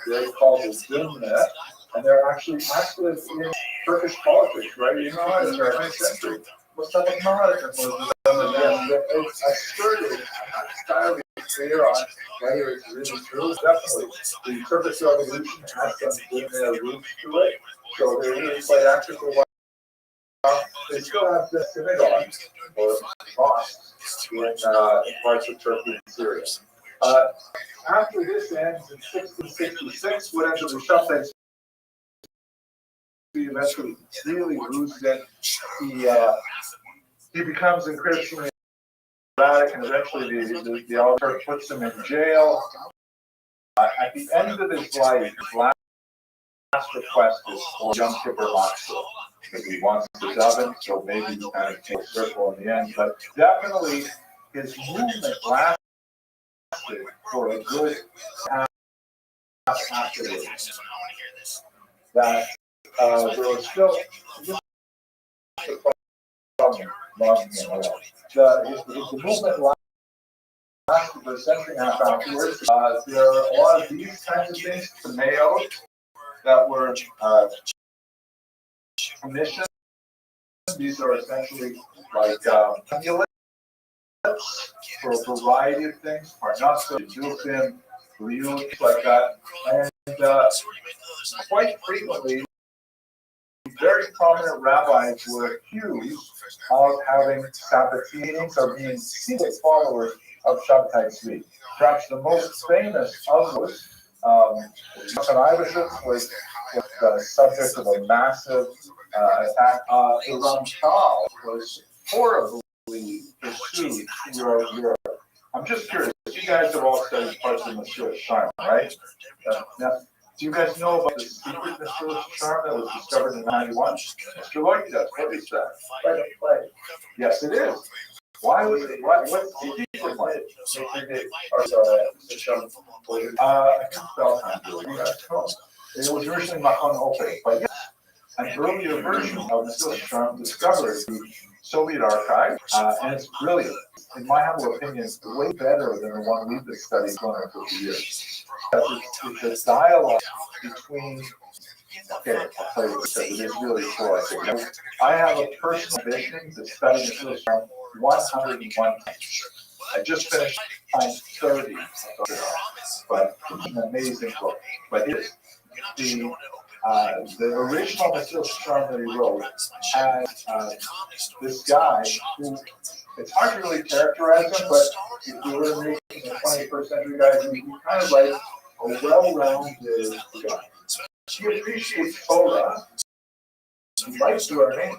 They're called the Zimna, and they're actually active in Turkish politics, right? You know, in the 19th century. What's up with Americans? It's asserted, I'm entirely clear on whether it's really true. Definitely, the Turkish Revolution has some Zimna roots to it. So they're really quite active for a while. They still have the synagogues or mosques in parts of Turkey and Syria. After this ends in 1666, what ends up with Shabtai Tzvi eventually really loses it. He becomes increasingly erratic, and eventually the author puts him in jail. At the end of his life, his last request is for Yom Kippur Matzah, because he wants to daven, so maybe he kind of takes a circle in the end. But definitely, his movement lasted for a good afterwards that there was still just the problem logging in a lot. The movement lasted for a century and a half afterwards. There are a lot of these kinds of things, the mayos that were commissioned. These are essentially like amulets for a variety of things, parnasa, jufim, liu, like that. And quite frequently, very prominent rabbis were accused of having Sabbath meetings or being secret followers of Shabbatai Tzvi. Perhaps the most famous of those, was the subject of a massive attack. The Rothschild was horribly pursued throughout Europe. I'm just curious, you guys have all studied parts of Messiah's charm, right? Now, do you guys know about the secret Messiah's charm that was discovered in 91? Mr. Lloyd does. What is that? Play. Yes, it is. Why was it? What did you play? I can spell time. It was originally Machon Ope, but yes, an earlier version of Messiah's charm discovered the Soviet archive, and it's brilliant. In my humble opinion, way better than the one we've been studying for 150 years. It's a dialogue between, okay, I'll tell you because it is really cool. I have a personal vision to study Messiah's charm 101 times. I just finished time 30, but it's an amazing book. But here's the original Messiah's charm that he wrote had this guy who, it's hard to really characterize him, but if you were making a 21st century guy, he's kind of like a well-rounded guy. He appreciates Torah, he likes learning,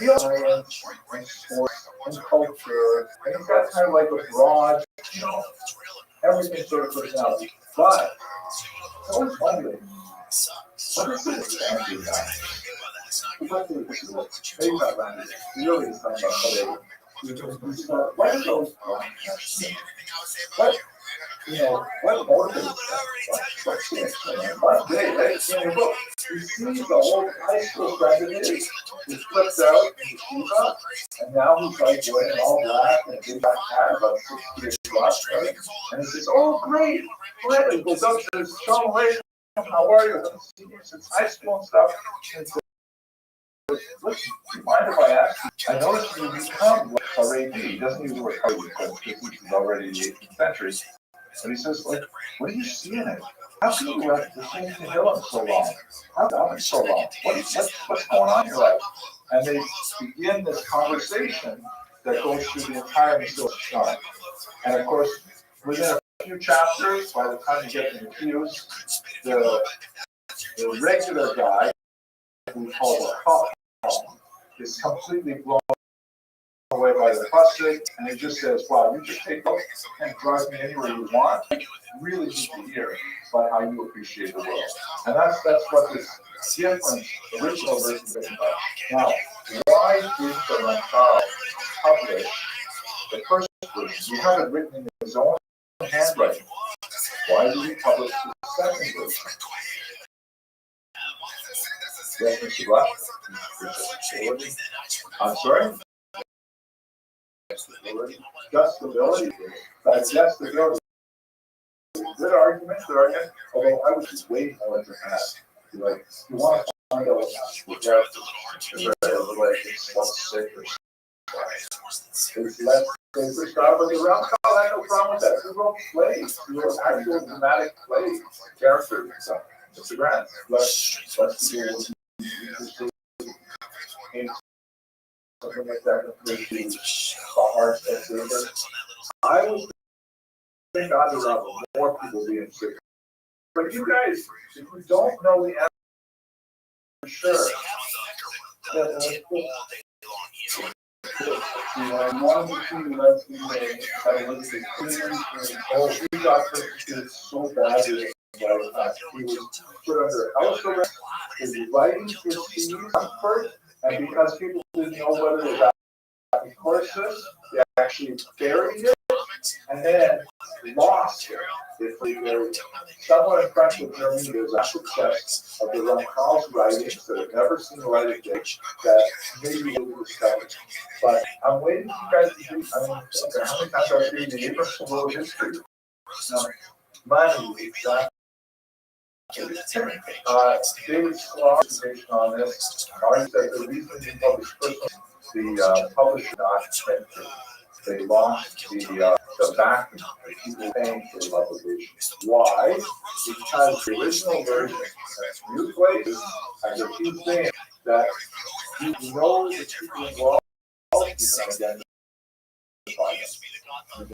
he also science and sports and culture, and he's got kind of like a broad, everything sort of personality. But I always wondering, what is this Andrew guy? Maybe not Randy. Really, it's not about what are those? What? What motivates them? One day, in a book, he sees the whole high school graduate. He flips out in Shiva, and now he's like wearing all black and a big black hat, about 6 years plus, right? And he says, "Oh, great! Great!" He goes up to his Shalom Aleichem. How are you? I haven't seen you since high school and stuff. And so, listen, do you mind if I ask you? I noticed you become a Rabbi. He doesn't use the word Rabbi because he's already in the 18th century. But he says, like, what do you see in it? How can you let the same Tehillim so long? How come so long? What's going on in your life? And they begin this conversation that goes through the entire Messiah's charm. And of course, within a few chapters, by the time you get to the Q's, the regular guy, who we call the cop, is completely blown away by the pasuk, and he just says, "Wow, you just take off and drive me anywhere you want." You really need to hear about how you appreciate the world, and that's what this different original version is about. Now, why did the Rothschild publish the first version? He had it written in his own handwriting. Why did he publish the second version? Yes, Mr. Black. I'm sorry? Digestibility. Digestibility. Good argument, although I would just wait more than that. Like, you want to find out what what's sick or it's less prescribed, but the Rothschild had no problem with that. He wrote plays. He wrote actual dramatic plays, characters and stuff. It's a grand. Let's do it. Something like that. I would think I'd rather more people being sick. But you guys, if you don't know the answer, for sure. One of the two lets me say that it was he got persecuted so badly that he was put under house arrest. His writings were seized first, and because people didn't know whether it was courses, they actually buried it, and then lost it. If they're somewhat in front of Germany, there's a success of the Rothschild's writings that have never seen the light of day that maybe will be discovered. But I'm waiting for you guys to do, I mean, okay, how many times I was reading the Abrams World History? Now, money, exactly. David Clark's position on this argues that the reason they published first, the publisher not expensive. They lost the backing of people paying for the publication. Why? Because the original version has new places and a few things that you know the people involved, you can identify them.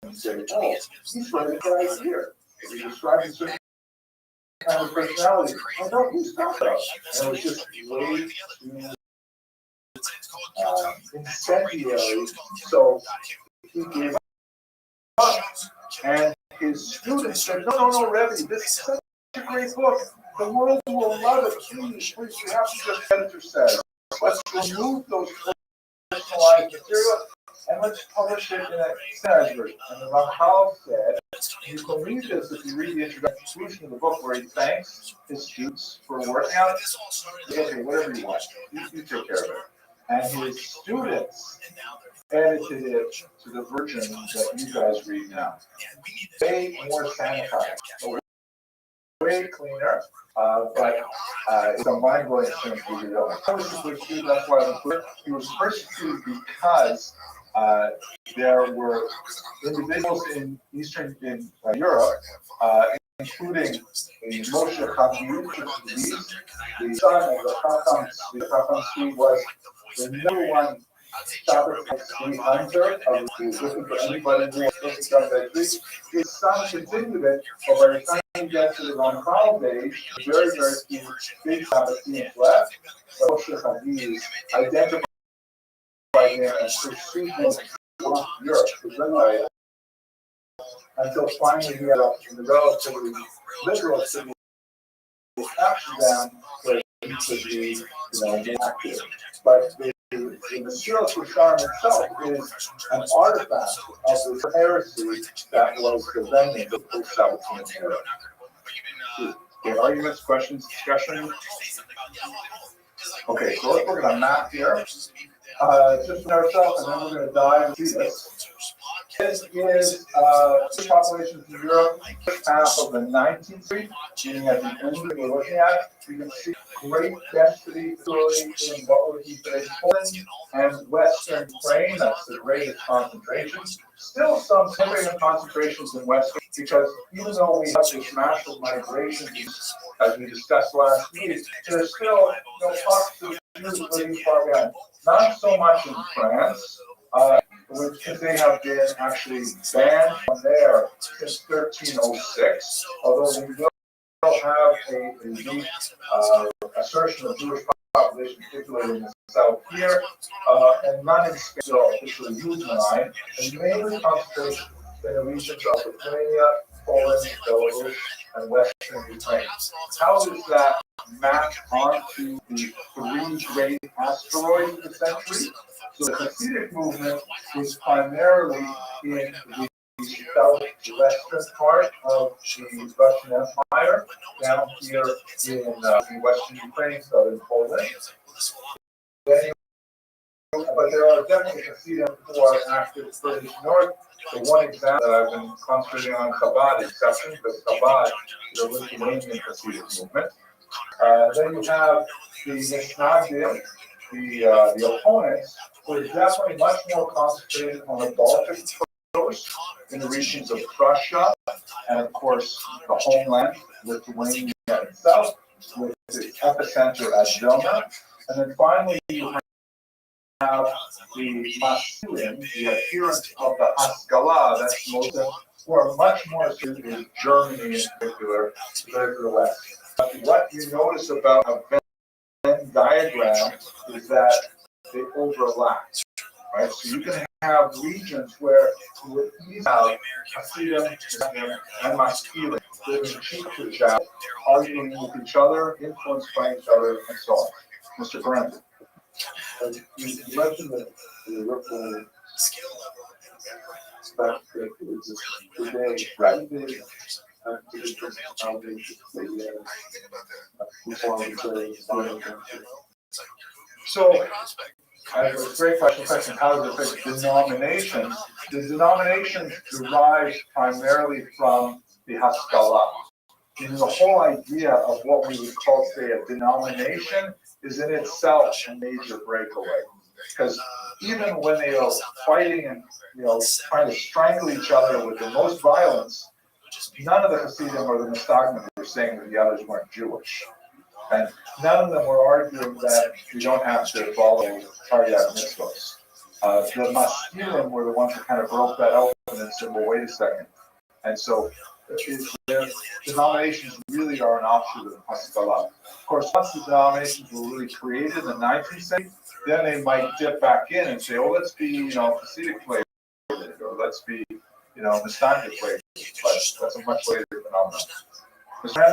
And say, oh, he's writing right here. He describes certain kind of personality. I don't use that stuff. And it was just way too incendiary. So he gave up. And his students said, no, Rabbi, this is such a great book. The world will love it. Please, you have to just, the editor says, let's remove those personalized material and let's publish it in a standard version. And the Rothschild said, you can read this if you read the introduction of the book where he thanks his students for working on it. Okay, whatever you want, you take care of it. And his students edited it to the version that you guys read now. Way more sanitized, way cleaner, but it's a mind-blowing thing to read. That's why he was persecuted because there were individuals in Eastern Europe, including Moshe Rabbi, the son of the Chacham Tzvi, was the number one Shabbat hunter. He was looking for anybody who was looking to that tree. His son continued it, but by the time he gets to the Rothschild days, very few big Shabbat left. So Moshe Rabbi identified him and pursued him throughout Europe. Until finally he had the relatively liberal civil Amsterdam where he could be active. But the material for Sharm itself is an artifact of the heresy that was the vending of the Sabbath in Europe. Okay, arguments, questions, discussion? Okay, so let's look at a map here. Just for ourselves, and then we're going to dive into this. This is populations in Europe, half of the 19th century, meaning at the end that we're looking at. You can see great density, particularly in what would be today Poland and Western Ukraine. That's the greatest concentration. Still some significant concentrations in Western, because even though we have this massive migration, as we discussed last week, there's still no pockets of Jews living far behind. Not so much in France. Which they have been actually banned from there since 1306, although we will have a unique assertion of Jewish population, particularly in the south here, and none in Spain, so officially Yugoslav, and mainly concentration in the regions of Lithuania, Poland, Belarus, and Western Ukraine. How does that map onto the three great asteroids of the century? So the Hasidic movement is primarily in the southwestern part of the Russian Empire, down here in western Ukraine, southern Poland. But there are definitely Hasidim who are active further north. The one example that I've been concentrating on Chabad exception, because Chabad is a Lithuanian Hasidic movement. Then you have the Mishnagdim, the opponents, who are definitely much more concentrated on the Baltic coast, in the regions of Prussia, and of course the homeland, Lithuania itself, with the epicenter at Vilna. And then finally you have the Masilim, the adherents of the Haskalah, that's most of them, who are much more suited in Germany in particular, compared to the West. But what you notice about a Venn diagram is that they overlap, right? So you can have regions where you would easily have Hasidim and Masilim living cheek to each other, arguing with each other, influenced by each other, and so on. Mr. Parenti. You mentioned that the skill level but it's today, right? So, I have a great question. How does it affect denominations? The denomination derives primarily from the Haskalah. And the whole idea of what we would call, say, a denomination is in itself a major breakaway. Because even when they are fighting and trying to strangle each other with the most violence, none of the Hasidim or the Mistagnim were saying that the others weren't Jewish. And none of them were arguing that you don't have to follow Targuyat mitzvos. The Maskilim were the ones that kind of broke that open and said, well, wait a second. And so the denominations really are an offshoot of Haskalah. Of course, once the denominations were really created in the 19th century, then they might dip back in and say, oh, let's be, Hasidic flavored, or let's be, Messianic flavored. But that's a much later phenomenon. Wasn't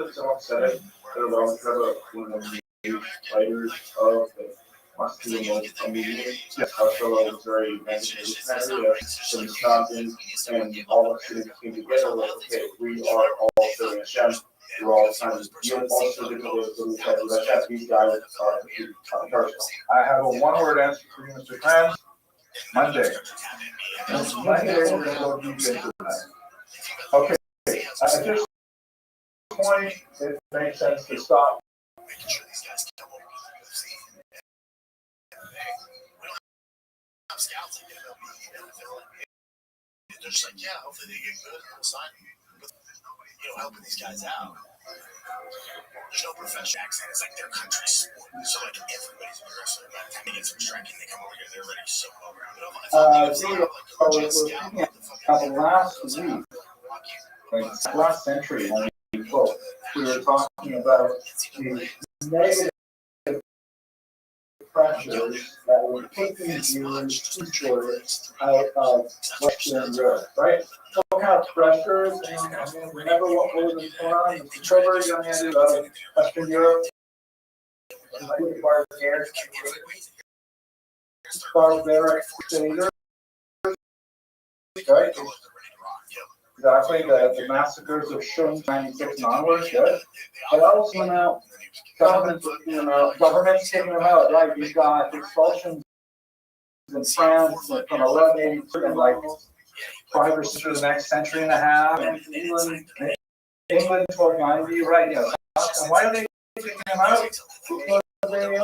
it someone said it a long time ago, one of the writers of the Muslim immediately? Yes, Rothschild was very imaginative, so Wisconsin and all of us came together like, okay, we are all serving Hashem. We're all trying to deal also with these guys are Rothschild. I have a one-word answer for you, Mr. Kranz. Monday. Monday, we're going to go deep into that. Okay. At this point, it makes sense to stop. They're just like, yeah, hopefully they get good and sign helping these guys out. There's no professional accent. It's like their country's sport. So like everybody's a wrestler. By the time they get some striking, they come over here, they're ready to soak over. Last century, when we were talking about the negative pressures that were taking Jews out of Western Europe, right? What kind of pressures? Remember what was going on? The Trevor young man out of Western Europe, barbaric crusaders, right? Exactly, the massacres of Shun 96 and onwards, yes. But also now, governments taking them out, right? You've got expulsions in France from 1182 and like 5 or 6 for the next century and a half. And England 1290, right? Yeah. And why are they taking them out? Because they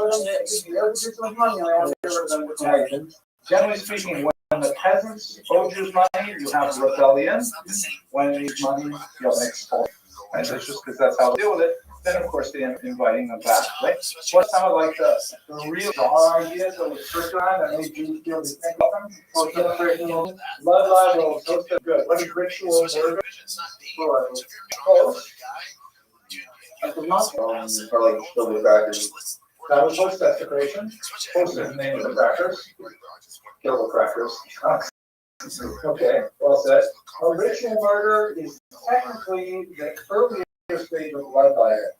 owe some money. Generally speaking, when the peasants owe you money, you have a rebellion. When you need money, you have an expulsion. And that's just because that's how they deal with it. Then, of course, they end up inviting them back. Right? What sounded like the real our ideas that was first time that made Jews feel to think of them? Or the blood libel, so good. What is ritual murder? Close. At the Moscow, that was post desecration. Post is the name of the crackers. Kill the crackers. Okay, well said. A ritual murder is technically the earlier stage of blood libel.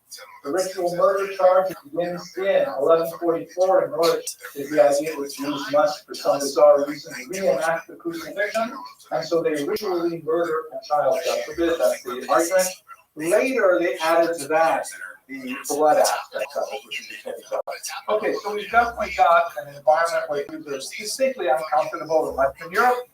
The ritual murder charge begins in 1144 in order is the idea that Jews must, for some bizarre reason, reenact the crucifixion, and so they ritually murder a child. God forbid, that's the argument. Later, they added to that the blood aspect of it, which is the okay, so we've definitely got an environment where Jews are distinctly uncomfortable in Western Europe.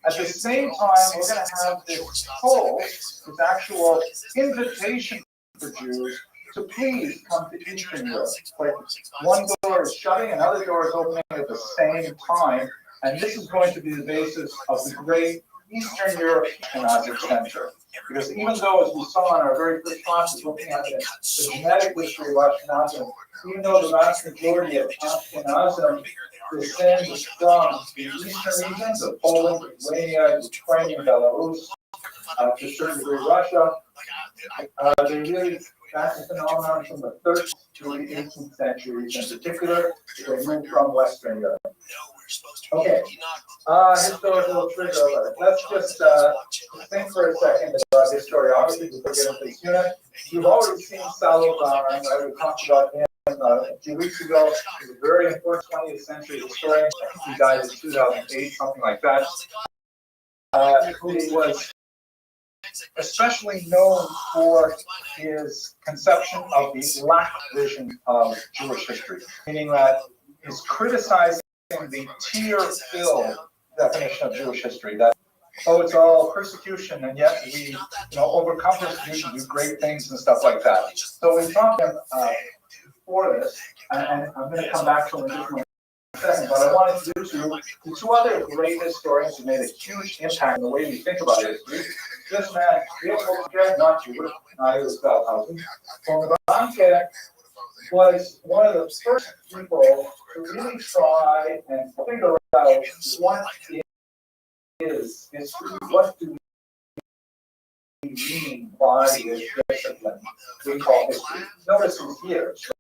At the same time, we're going to have this pull, this actual invitation for Jews to please come to Eastern Europe. Like one door is shutting, another door is opening at the same time, and this is going to be the basis of the great Eastern Europe Ashkenazic Center. Because even though, as we saw in our very first classes, looking at the genetic history of Ashkenazim, even though the vast majority of Ashkenazim descends from the eastern regions of Poland, Lithuania, Ukraine, Belarus, to a certain degree Russia, they really, that's a phenomenon from the 13th to the 18th centuries in particular. They moved from Western Europe. Okay, historical trigger. Let's just think for a second about historiography before we get into this unit. You've already seen Salo Baran, right? We talked about him a few weeks ago. He's a very important 20th century historian. I think he died in 2008, something like that. Who was especially known for his conception of the lack of vision of Jewish history, meaning that he's criticizing the tear-filled definition of Jewish history, that, oh, it's all persecution, and yet we, overcome persecution, do great things and stuff like that. So we talked to him for this, and I'm going to come back to him in just a second, but I want to introduce you to two other great historians who made a huge impact in the way we think about history. This man, not Jewish, not his Wellhausen, from Ranke, was one of the first people to really try and figure out what is history, what do we mean by this discipline we call history. Notice his years,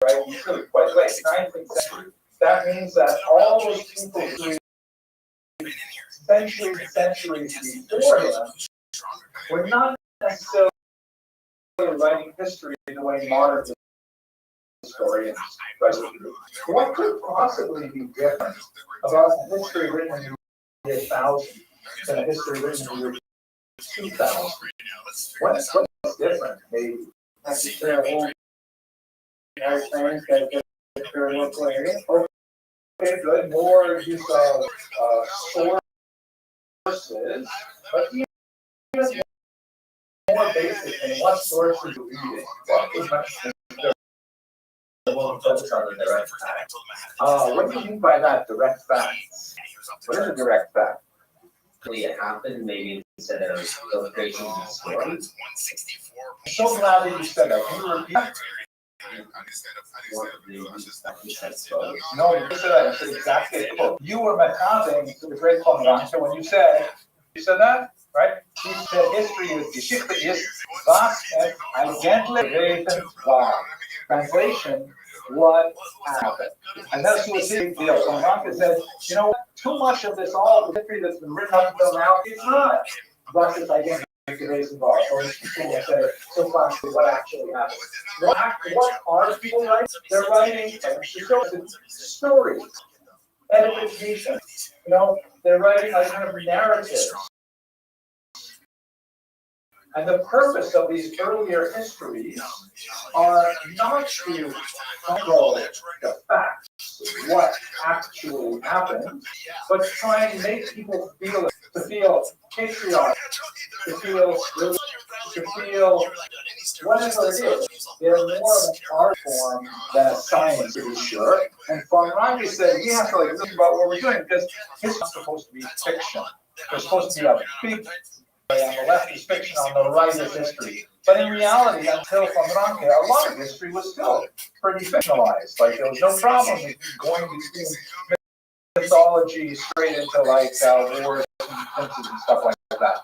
right? He's really quite late, 19th century. That means that all those people who centuries before him were not necessarily writing history the way modern historians write it. What could possibly be different about a history written in the year 1000 than a history written in the year 2000? What's different? Maybe that's a terrible. Okay, good. More use of sources, but even more basic than what sources are we reading? What is much focus on the direct fact? What do you mean by that, direct facts? What is a direct fact? It happened, maybe instead of illustrations and stories. I'm so glad that you said that. Can you repeat that? No, you said that. You said exactly a quote. You were metaphing to the great Pomeranke when you said that, right? He said history is Geschichte ist, was es eigentlich gewesen war. Translation, what happened. And that's what a big deal. Pomeranke said, too much of this, all the history that's been written up until now, it's not. Was es eigentlich gewesen war. Or so classically, what actually happened. What are people writing? They're writing stories, edification. They're writing like kind of narratives. And the purpose of these earlier histories are not to follow the facts, what actually happened, but try and make people feel patriotic, to feel whatever it is. They're more of an art form than a science, to be sure. And Pomeranke said we have to think about what we're doing, because it's not supposed to be fiction. There's supposed to be a big on the left is fiction, on the right is history. But in reality, until Pomeranke, a lot of history was still pretty fictionalized. Like, there was no problem with going between mythology straight into wars and princes and stuff like that.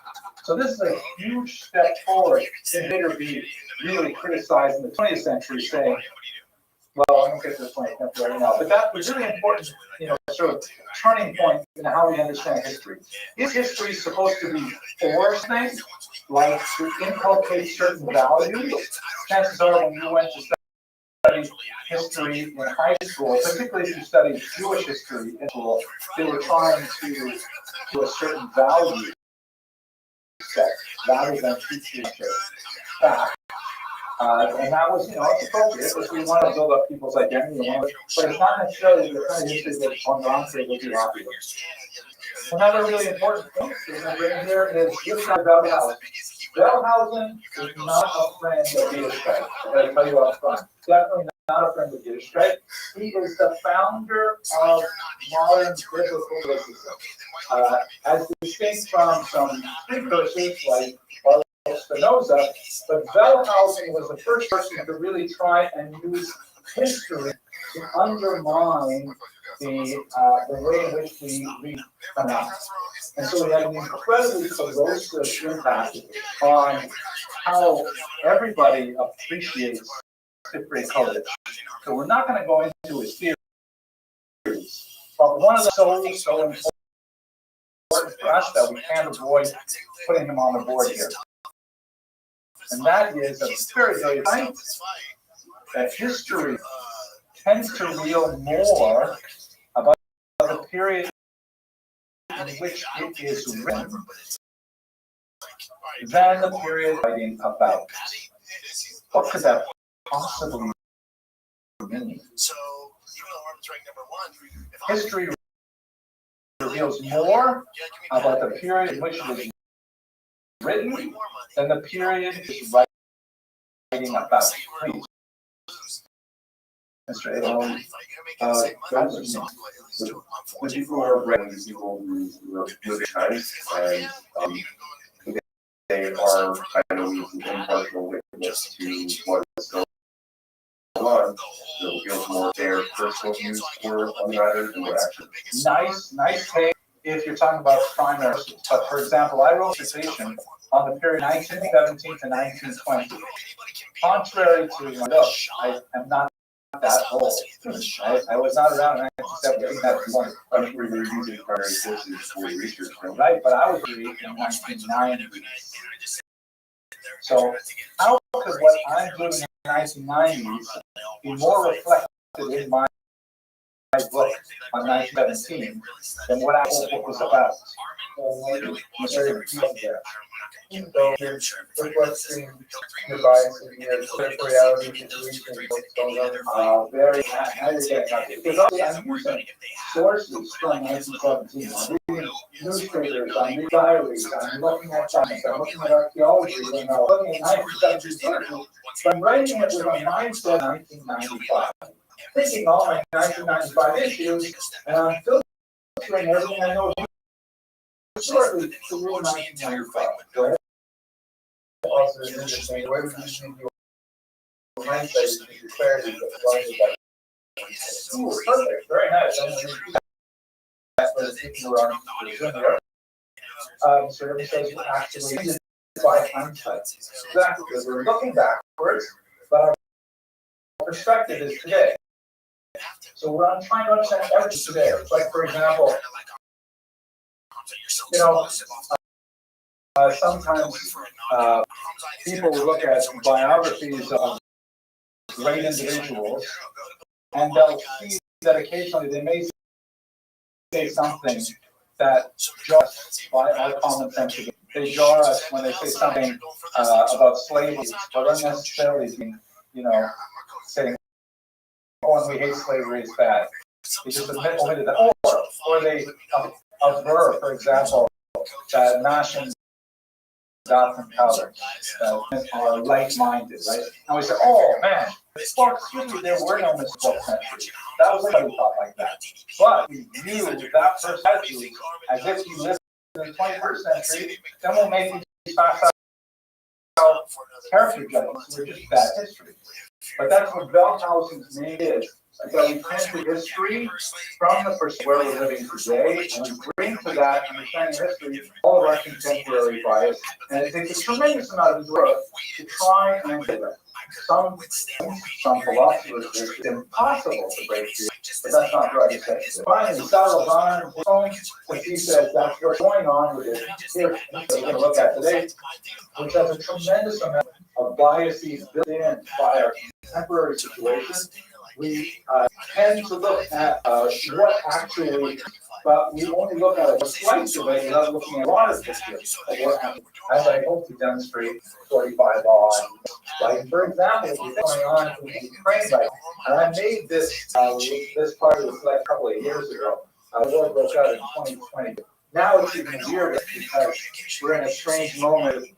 So this is a huge step forward in later be really criticized in the 20th century, saying, well, I don't get to the 20th century right now, but that was really important, sort of turning point in how we understand history. Is history supposed to be forced things, like to inculcate certain values? Chances are when you went to study history in high school, particularly if you studied Jewish history in school, they were trying to do a certain value set rather than teaching fact. And that was, it's appropriate because we want to build up people's identity, but it's not necessarily the kind of history that Pomeranke would be happy with. Another really important thing to bring here is Gustav Wellhausen. Wellhausen is not a friend of Yiddishkeit. I'm going to tell you up front. Definitely not a friend of Yiddishkeit. He is the founder of modern biblical criticism. As distinct from some precursors like Spinoza, but Wellhausen was the first person to really try and use history to undermine the way in which we read Tanakh. And so we had an incredibly corrosive impact on how everybody appreciates Cypriot courage. So we're not going to go into his theories, but one of the so important for us that we can't avoid putting him on the board here. And that is a very, very that history tends to reveal more about the period in which it is written than the period writing about. What could that possibly mean? History reveals more about the period in which it was written than the period it is writing about. Please. Mr. Adolf. When people are writing, people who live times and they are kind of an impartial witness to what is going on. So it feels more their personal views were on the matter than what actually. Nice take if you're talking about primary. But for example, I wrote a dissertation on the period 1917 to 1920. Contrary to my note, I am not that old. I was not around in 1917. That's one. I'm sure you're using primary sources for research. Right, but I was reading in 1990. So how could what I'm doing in the 1990s be more reflected in my book on 1917 than what our book was about? So you're reflecting your bias and your territoriality situation. Very how you get that. Because I'm using sources from 1917. I'm reading newspapers, I'm reading diaries, I'm looking at science, I'm looking at archaeology, and I'm looking at 1917. So I'm writing it with a mindset of 1995. Thinking all my 1995 issues, and I'm filtering everything I know shortly to 1995. Right? Also, it's interesting. Where would you see your hindsight and your clarity that blinded by? Ooh, perfect, very nice. That's what it's thinking around here. So it says actually by hindsight. Exactly, because we're looking backwards, but our perspective is today. So we're trying to understand everything today. Like, for example, sometimes people will look at biographies of great individuals, and they'll see that occasionally they may say something that just by our common sense, they jar us when they say something about slavery, but unnecessarily being, saying, "Oh, and we hate slavery, it's bad." They just omitted that, or they aver, for example, that nations and powder are like-minded, right? And we say, "Oh man, well, excuse me, there were no misspoken centuries. That was somebody thought like that." But we view that first attitude as if you lived in the 21st century, then we'll make these facts out character judgments. We're just bad history. But that's what Wellhausen's name is. So we turn to history from the perspective where we're living today, and we bring to that understanding of history all of our contemporary bias. And it takes a tremendous amount of work to try and do that. Some philosophers say it's impossible to break through, but that's not right. Finally, Salazar, what he says that's what's going on with it. Here, we're going to look at today, which has a tremendous amount of biases built in by our contemporary situation. We tend to look at what actually, but we only look at a slice of it without looking at a lot of history of what happened. As I hope to demonstrate 45 on. Like, for example, what's going on in Ukraine right now. And I made this part of this like a couple of years ago. The war broke out in 2020. Now it's even weirder because we're in a strange moment with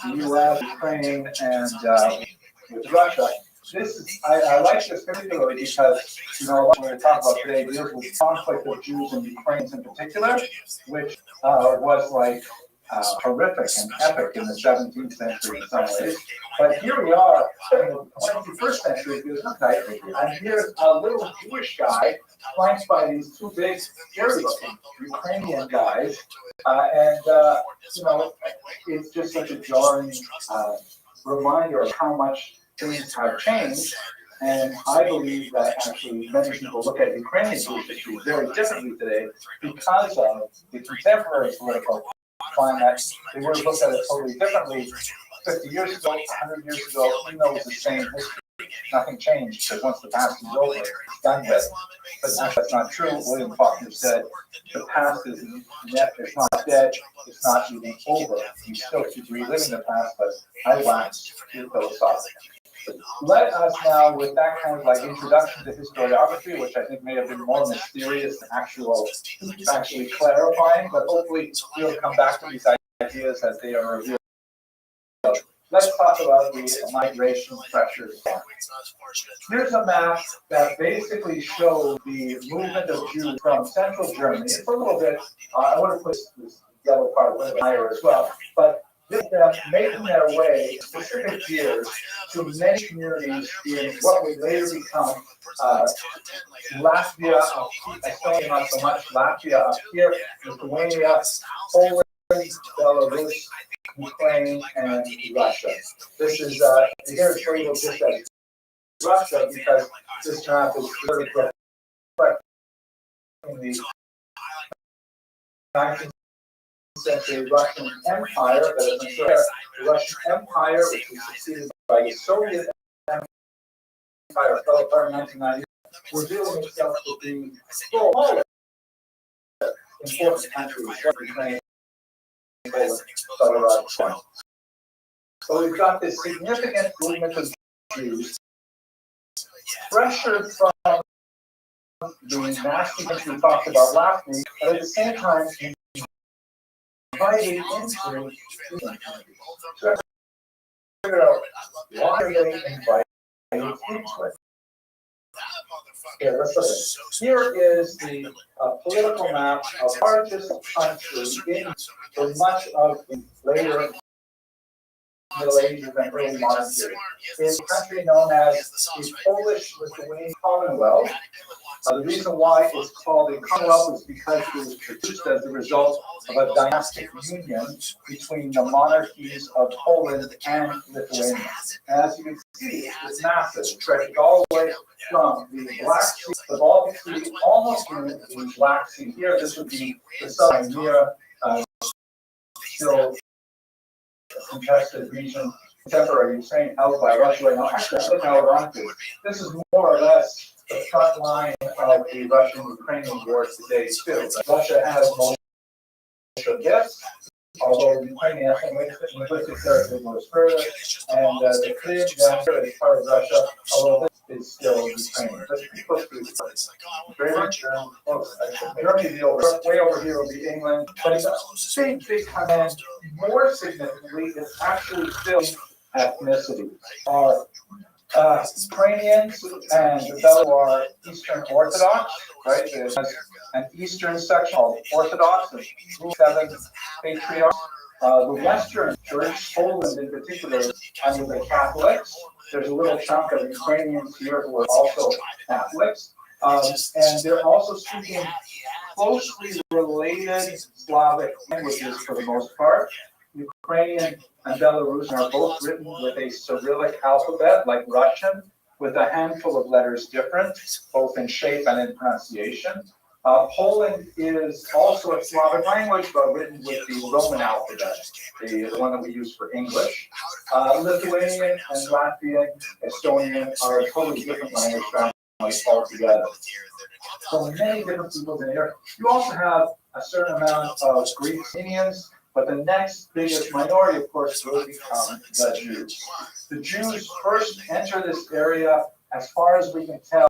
the U.S., Ukraine, and with Russia. I like this particularly because, what we're going to talk about today deals with the conflict of Jews and Ukrainians in particular, which was like horrific and epic in the 17th century in some ways. But here we are in the 21st century, and here's a little Jewish guy flanked by these two big, scary-looking Ukrainian guys, it's just such a jarring reminder of how much things have changed, and I believe that actually many people look at Ukrainian Jewish history very differently today because of the contemporary political climate. They would have looked at it totally differently 50 years ago, 100 years ago, even though it's the same history. nothing changed, because once the past is over, it's done with. But that's not true. William Faulkner said, the past is it's not dead, it's not even over. You still keep reliving the past, but I wax too philosophical. Let us now, with that kind of like introduction to historiography, which I think may have been more mysterious than actually clarifying, but hopefully we'll come back to these ideas as they are revealed. Let's talk about the migration pressures. Here's a map that basically shows the movement of Jews from central Germany. It's a little bit, I would have put this yellow part a little bit higher as well, but them making their way specific years to many communities in what would later become Latvia, Estonia not so much, Latvia up here, Lithuania, Poland, Belarus, Ukraine, and Russia. This is, here it's labeled just as Russia because this map is really reflecting the 19th century Russian Empire, that is the Russian Empire, which was succeeded by the Soviet Empire, fell apart in 1990, revealing itself to be smaller important countries, Ukraine, Poland, Belarus. So we've got this significant movement of Jews, pressured from the nasty things we talked about last week, but at the same time, invited into so figure out why are they invited into it. Okay, let's look at it. Here is the political map of the largest country in much of the later Middle Ages and early modern period. It's a country known as the Polish-Lithuanian Commonwealth. The reason why it's called a Commonwealth is because it was produced as a result of a dynastic union between the monarchies of Poland and Lithuania. And as you can see, it's massive, stretching all the way from the Black Sea, the Baltic Sea, almost in the Black Sea. Here, this would be the southern Crimea, still contested region, contemporary Ukraine held by Russia right now. Actually, look how ironically, this is more or less the front line of the Russian-Ukrainian war today too. Russia has most of this, although Ukraine has some linguistic territory goes further, and the Krim down is part of Russia, although this is still Ukraine. That's pretty close to each other. Very much close. Germany way over here will be England, but it's a big command. More significantly, it's actually still ethnicity. Ukrainians and the Belarus are Eastern Orthodox, right? There's an Eastern section called Orthodox, and 7 patriarchs. The Western Church, Poland in particular, under the Catholics. There's a little chunk of Ukrainians here who are also Catholics. And they're also speaking closely related Slavic languages for the most part. Ukrainian and Belarusian are both written with a Cyrillic alphabet, like Russian, with a handful of letters different, both in shape and in pronunciation. Poland is also a Slavic language, but written with the Roman alphabet, the one that we use for English. Lithuanian and Latvian, Estonian are totally different language families altogether. So many different peoples in here. You also have a certain amount of Greek Indians, but the next biggest minority, of course, will become the Jews. The Jews first enter this area, as far as we can tell,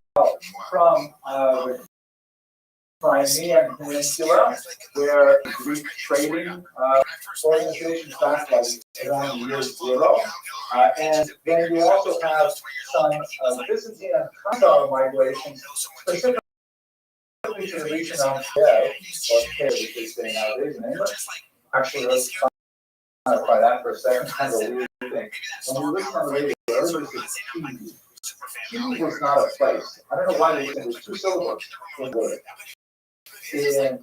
from the Crimean Peninsula, where Greek trading organizations back like around the year 0. And then you also have some Byzantine and Khazar migrations, specifically to the region of Kiev, or Kiev, which is saying nowadays in English. Actually, let's clarify that for a second. Kind of a weird thing. When you listen on the radio, everybody says Kiev. Kiev was not a place. I don't know why they said it was 2 syllables. In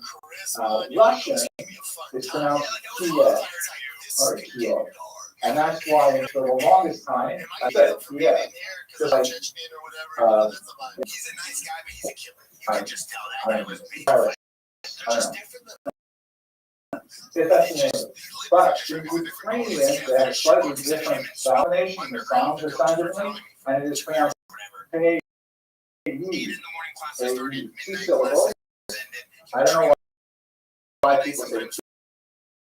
Russian, it's pronounced Kiev, or Kiev. And that's why, for the longest time, I said Kiev. Just like, that's the name. But the Ukrainians, they have slightly different domination, the sounds are sound differently. and it is pronounced Pei, two syllables. I don't know why people say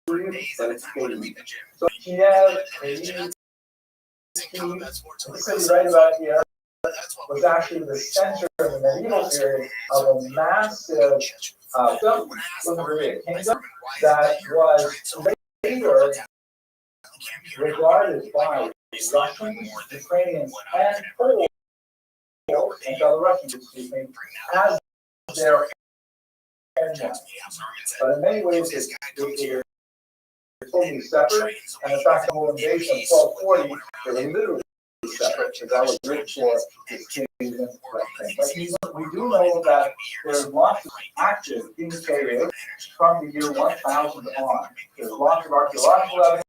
Pei, but it's Pei. So Kiev, Pei, the city right about here was actually the center in the medieval period of a massive kingdom that was later regarded by Russians, Ukrainians, and Poles, and Belarusians, excuse me, as their homeland. But in many ways, they're totally separate, and in fact, the whole invasion of 1240, they were literally separate, because that was rich for this kingdom. But we do know that there's lots of active in Kiev from the year 1000 on. There's lots of archaeological evidence.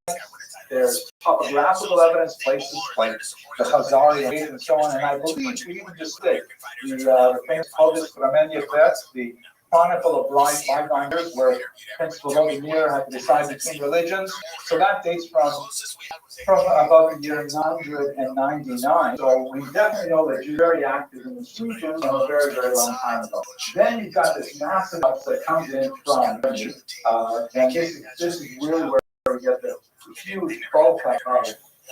There's topographical evidence, places like the Khazarian and so on. And I believe we even just did the famous Codex Ramenya, the Chronicle of Bygone Years, where Prince Volodymyr had to decide between religions. So that dates from about the year 999. So we definitely know that you're very active in this region from a very, very long time ago. Then you've got this massive that comes in from and this is really where we get the huge bulk of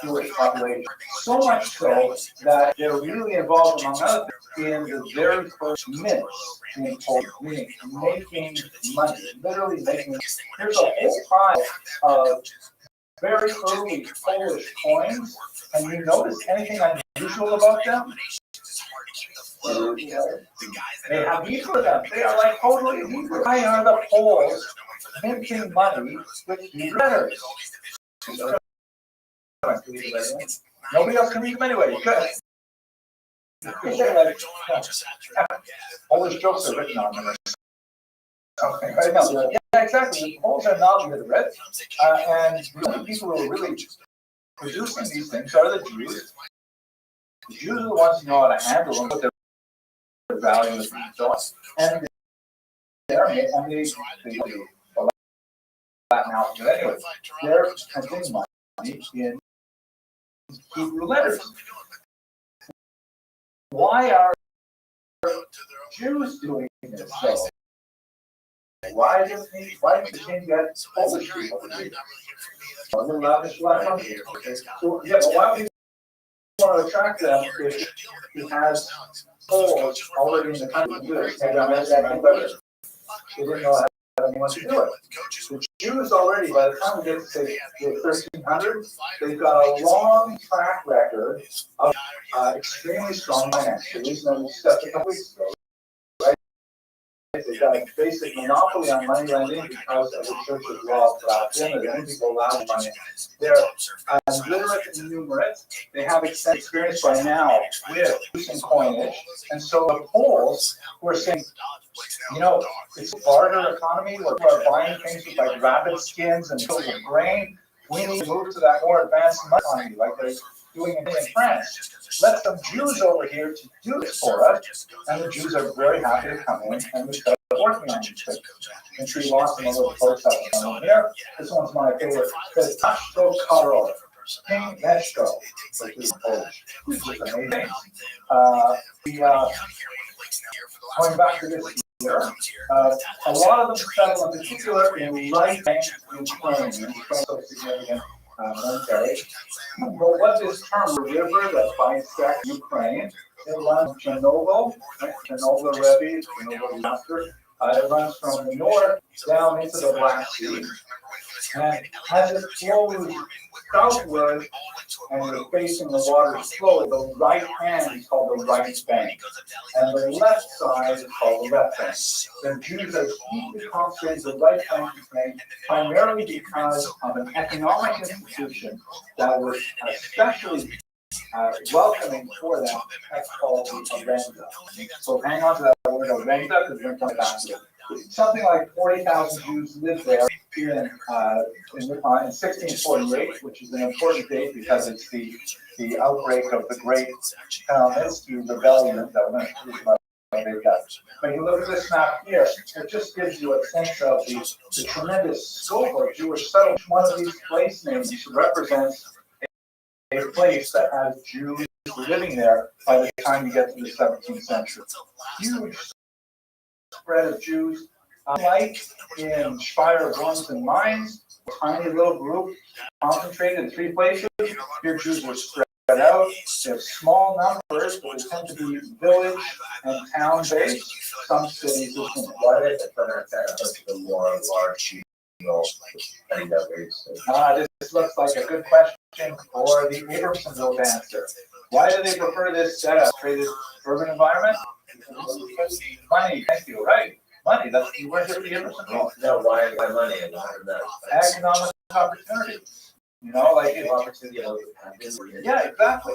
Jewish population. So much so that they're really involved, among other things, in the very first myths in Polish, meaning making money, literally making. There's a whole pile of very early Polish coins, and you notice anything unusual about them? They have Hebrew in them. They are like totally Hebrew. Why are the Poles minting money with Hebrew letters? Nobody else can read them anyway. Polish jokes are written on them. Okay, right now. Yeah, exactly. The Poles are not literate, and the only people who are really producing these things are the Jews. The Jews are the ones who know how to handle them, put their values and so on. And the Latin alphabet anyway. They're printing money in Hebrew letters. Why are Jews doing this though? Why does the king get Polish people? So, yeah, but why would he want to attract them if he has Poles already in the country to do it? They didn't know how anyone to do it. The Jews already, by the time we get to the 1300s, they've got a long track record of extremely strong finance. The reason I discussed a couple weeks ago, right? They've got a basic monopoly on money lending because of the Church's law of Rothschild. Many people allow money. They're literate and numerate. They have experience by now with using coinage. And so the Poles who are saying, you know, it's a barter economy where people are buying things with like rabbit skins and fields of grain. We need to move to that more advanced money economy like they're doing in France. Let some Jews over here to do this for us, and the Jews are very happy to come in and we start working on these things. You can see lots of little folks out there. This one's my favorite. It says Taszko Karol, King Neshko, which is Polish. Which is amazing. Going back to this year, a lot of them settle in particular in right-bank Ukraine, so significant military. But what this term, the river that bisects Ukraine, it runs from Chernobyl, right? Chernobyl, Rabbi, Chernobyl master. It runs from the north down into the Black Sea. And as it flows southward and you're facing the water's flow, the right hand is called the right bank. And the left side is called the left bank. The Jews are deeply concentrated in the right bank Ukraine, primarily because of an economic institution that was especially welcoming for them. That's called the Renda. So hang on to that word Renda because we're going to come back to it. Something like 40,000 Jews lived there in 1648, which is an important date because it's the outbreak of the Great History Rebellion that we're going to talk about. When you look at this map here, it just gives you a sense of the tremendous scope of Jewish settlement. One of these place names represents a place that has Jews were living there by the time you get to the 17th century. Huge spread of Jews. Like in Speyer, Worms, and Mainz, a tiny little group concentrated in 3 places. Here Jews were spread out. They have small numbers, but they tend to be village and town based. Some cities are Why did the more large this looks like a good question for the Abramsonville answer. Why do they prefer this setup? Traded urban environment? Money, thank you, right? Money, that's the word of the Abramsonville. No, why money? Economic opportunity. You know, like yeah, exactly.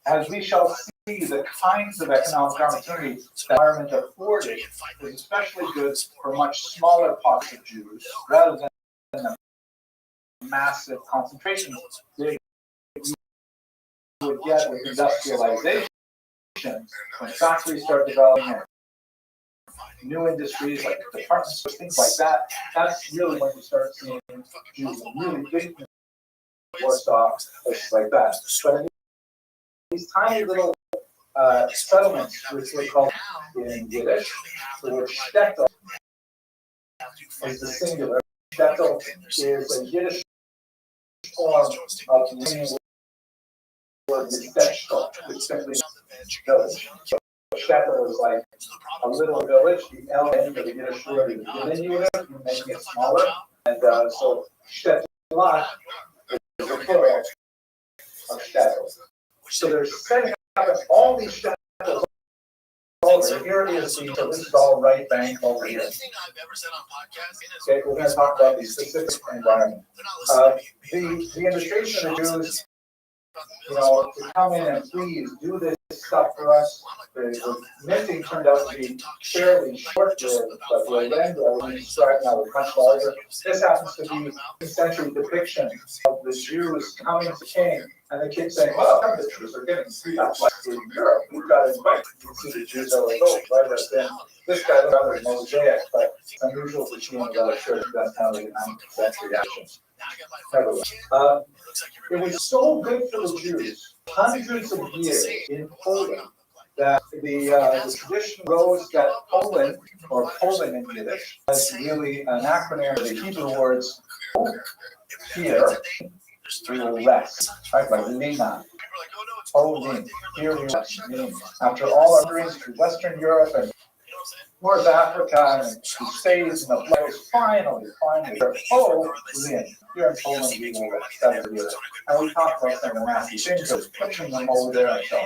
As we shall see, the kinds of economic opportunity the environment afforded is especially good for much smaller pockets of Jews, rather than the massive concentrations they would get with industrialization. When factories start developing new industries like department stores, things like that, that's really when you start seeing Jews really big Warsaw, places like that. But in these tiny little settlements, which we call in Yiddish, the word shtetl is the singular. Shtetl is a Yiddish form of the same word shtetl, which simply village. So shtetl is like a little village. The L end of the Yiddish word is diminutive, you're making it smaller, and so shtetl is a plural of shtetl. So they're setting up all these shtetls. Here is the Rothschild right bank over here. Okay, we're going to talk about the specific environment. The administration of the Jews, to come in and please do this stuff for us. The minting turned out to be fairly short-lived, but the Orlando we described now was much larger. This happens to be a century depiction of the Jews coming to King, and the king saying, well, the Jews are getting blessed in Europe. We've got to invite. You can see the Jews are like, oh, right up there. This guy looks rather mosaic, but it's unusual to see in another church. That's how the 9th century action. It was so good for the Jews, hundreds of years in Poland, that the tradition rose that Poland, or Poland in Yiddish, is really an acronym of the Hebrew words here, we will rest, right? Like Lina, Poland, here we rest. After all our journeys through Western Europe and North Africa and crusades and the place, finally, Lin. Here in Poland, we will rest. That is good. And we talked about some of the nasty things of pushing them over there and so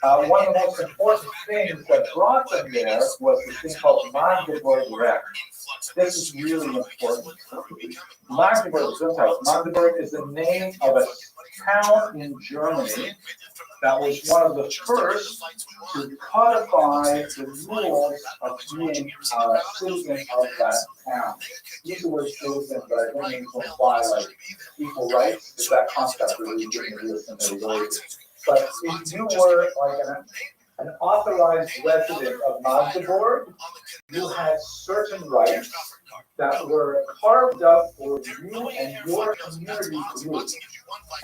on. One of the most important things that brought them there was this thing called Magdeburg Recht. This is really important. Magdeburg is the name of a town in Germany that was one of the first to codify the rules of being a citizen of that town. Use the word citizen, but I don't mean to imply like equal rights, because that concept really didn't exist in the way. But if you were like an authorized resident of Magdeburg, you had certain rights that were carved up for you and your community group.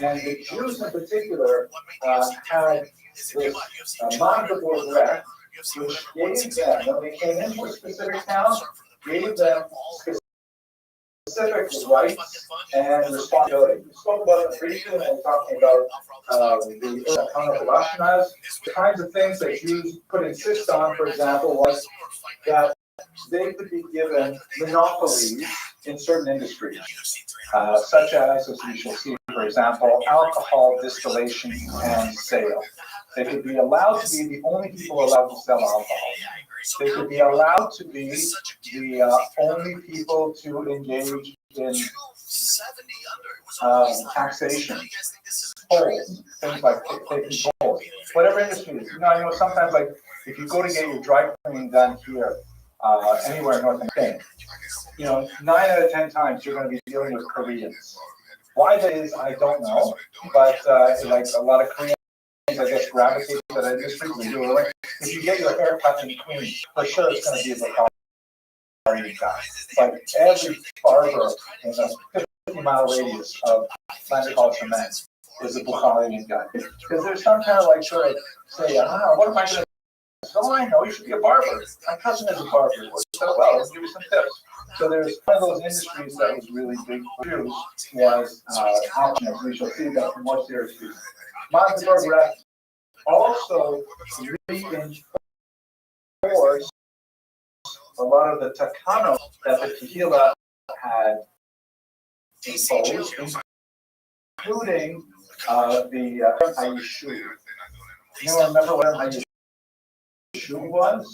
And the Jews in particular had this Magdeburg Recht, which gave them, when they came into a specific town, gave them specific rights and responsibilities. We spoke about it briefly when we were talking about the Ashkenaz. The kinds of things that Jews could insist on, for example, was that they could be given monopolies in certain industries, such as we shall see, for example, alcohol distillation and sale. They could be allowed to be the only people allowed to sell alcohol. They could be allowed to be the only people to engage in taxation, tolls, things like taking tolls, whatever industry it is. You know, sometimes like if you go to get your dry cleaning done here, anywhere in North America, 9 out of 10 times you're going to be dealing with Koreans. Why that is, I don't know, but like a lot of Koreans, I guess, gravitate to that industry. If you get your hair cut in Queens, for sure it's going to be the guy. Like every barber in a 50-mile radius of Atlantic College for Men is a Bukharian guy. Because there's some kind of like sort of say, what am I going to do? So I know you should be a barber. My cousin is a barber. So well, I'll give you some tips. So there's one of those industries that was really big for Jews was options. We shall see that from more serious reasons. Magdeburg Rest also reinforced a lot of the takano that the Tehillah had imposed, including the Hayishu. You remember what Hayishu was?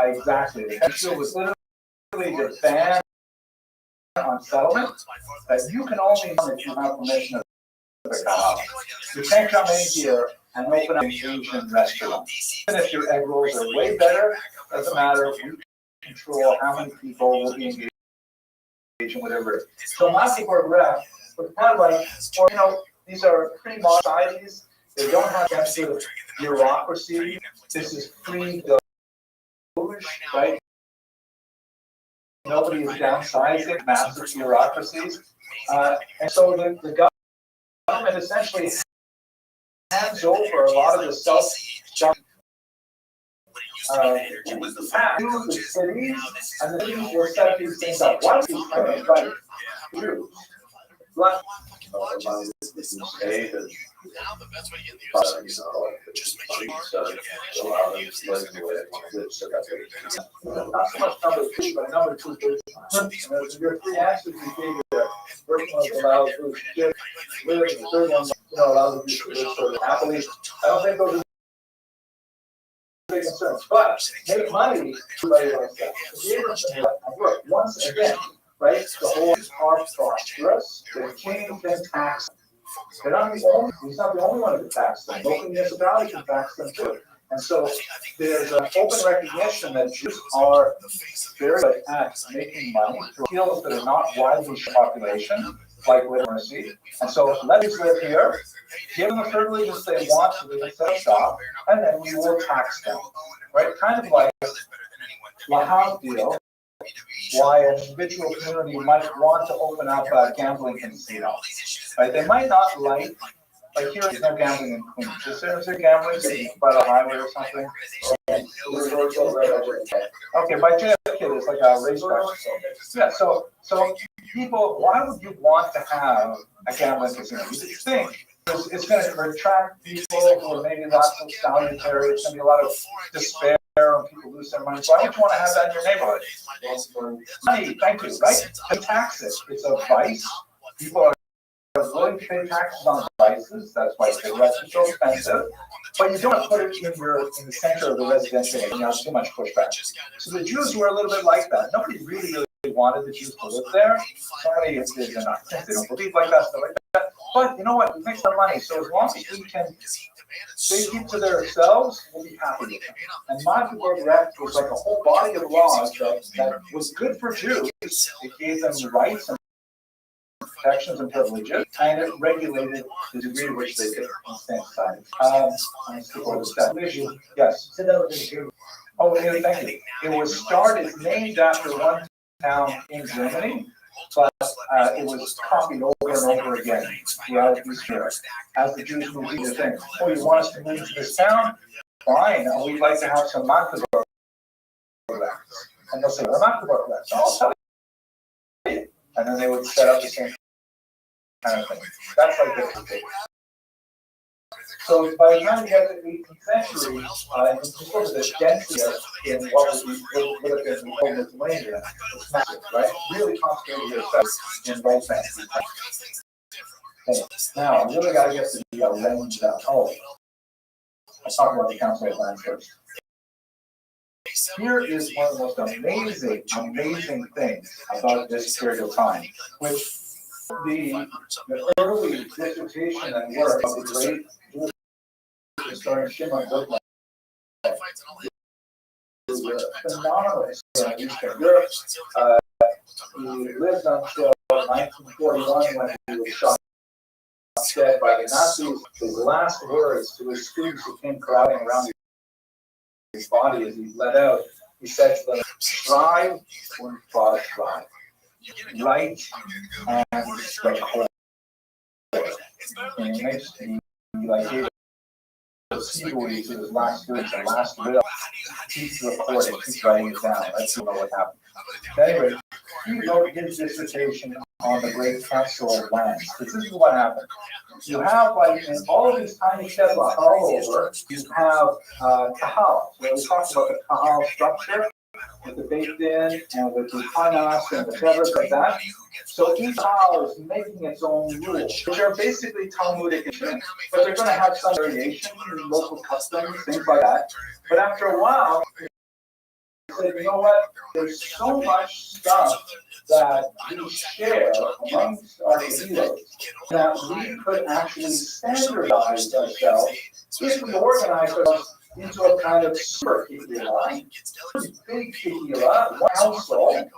Exactly. The Hayishu was literally the ban on settlement that you can only run if you have permission of the Kahal. You can't come in here and open up an Asian restaurant. Even if your egg rolls are way better, doesn't matter. We control how many people will be engaged in whatever. So Magdeburg Rest was kind of like, these are pretty modern societies. They don't have that sort of bureaucracy. This is free doge, right? Nobody is downsizing massive bureaucracies. And so the government essentially hands over a lot of the self-government to the cities, and the cities will set these things up. Why do these things like Jews? Not so much number two, but number two. Your three answers you gave there. First one allows you to live, and the third one allows you to live sort of happily. I don't think those are big concerns, but make money. Everybody likes that. Once again, right? The whole are prosperous. The king can tax them. They're not the only. He's not the only one who can tax them. Local municipalities can tax them too. And so there's an open recognition that Jews are very good at making money through skills that are not widely shared population, like literacy. And so let us live here, give them the privileges they want so they can set up shop, and then we will tax them. Right? Kind of like Lahab deal. Why an individual community might want to open up a gambling casino. Right? They might not like here there's no gambling in Queens. Is there gambling by the highway or something? Okay, by JFK there's like a racetrack. Yeah, so people, why would you want to have a gambling casino? You think it's going to attract people who are maybe not so salutary. It's going to be a lot of despair and people lose their money. Why would you want to have that in your neighborhood? Money, thank you, right? You tax it. It's a vice. People are willing to pay taxes on vices. That's why the rest is so expensive. But you don't put it in the center of the residential area. You have too much pushback. So the Jews were a little bit like that. Nobody really wanted the Jews to live there. Somebody is not. They don't believe like that, stuff like that. But you know what? It makes them money. So as long as we can they keep to themselves, we'll be happy with them. And Magdeburg Rest was like a whole body of laws that was good for Jews. It gave them rights and protections and privileges, and it regulated the degree to which they could stand aside. Yes. Oh, thank you. It was started, named after one town in Germany, but it was copied over and over again throughout history. As the Jews moved to the thing, you want us to move to this town? Fine, we'd like to have some Magdeburg Rest. And they'll say, Magdeburg Rest. I'll tell you. And then they would set up the same kind of thing. That's like this. So by the time we get to the 18th century, because of the density in what would have been old Lithuania, it's massive, right? Really concentrated yourself in both ends. Okay. Now, I really got to get to the land stuff. Let's talk about the Council of Land first. Here is one of the most amazing things about this period of time, which the early dissertation and work of the great historian Shimon Gottlieb is a phenomenal historian of Eastern Europe. He lived until 1941 when he was shot dead by the Nazis. His last words to his students who came crowding around his body as he bled out, he said to them, "Strive und strive." Right and record. image. He like gave seaweed to his last words, the last will. He's recording, he's writing it down. Let's know what happened. Anyway, he wrote his dissertation on the Great Council of Lands. This is what happened. You have, like, in all of these tiny shedlocks all over, you have kahal. So we talked about the kahal structure with the baked in and with the panas and the feathers like that. So each kahal is making its own rules, which are basically Talmudic, but they're going to have some variation in local customs, things like that. But after a while, said, you know what, there's so much stuff that we share amongst our Kehilos that we could actually standardize ourselves if we organize ourselves into a kind of super Kehillah, big Kehillah, one council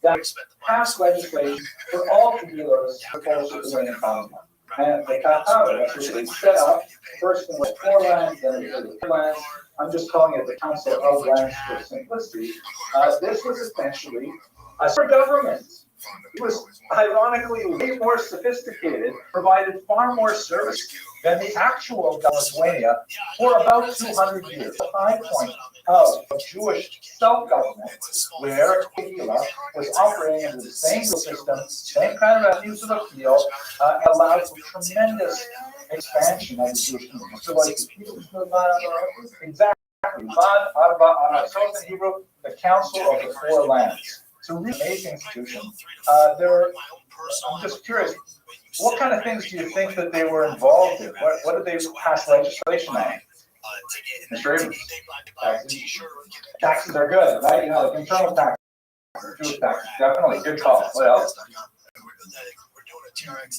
that passed legislation for all Kehilos opposed to the common. And the Kahaba actually set up first in the forelands, then in the lands. I'm just calling it the Council of Lands for simplicity. This was essentially a super government. It was ironically way more sophisticated, provided far more service than the actual Lithuania for about 200 years. The high point of Jewish self-government, where Kehillah was operating under the same system, same kind of use of appeal, allowed for tremendous expansion of the Jewish community. So, like, exactly. So in Hebrew, the Council of the Four Lands. It's a really amazing institution. I'm just curious, what kind of things do you think that they were involved in? What did they pass legislation on? Mr. Abrams? Taxes are good, right? You know, like internal taxes, Jewish taxes, definitely good call. What else?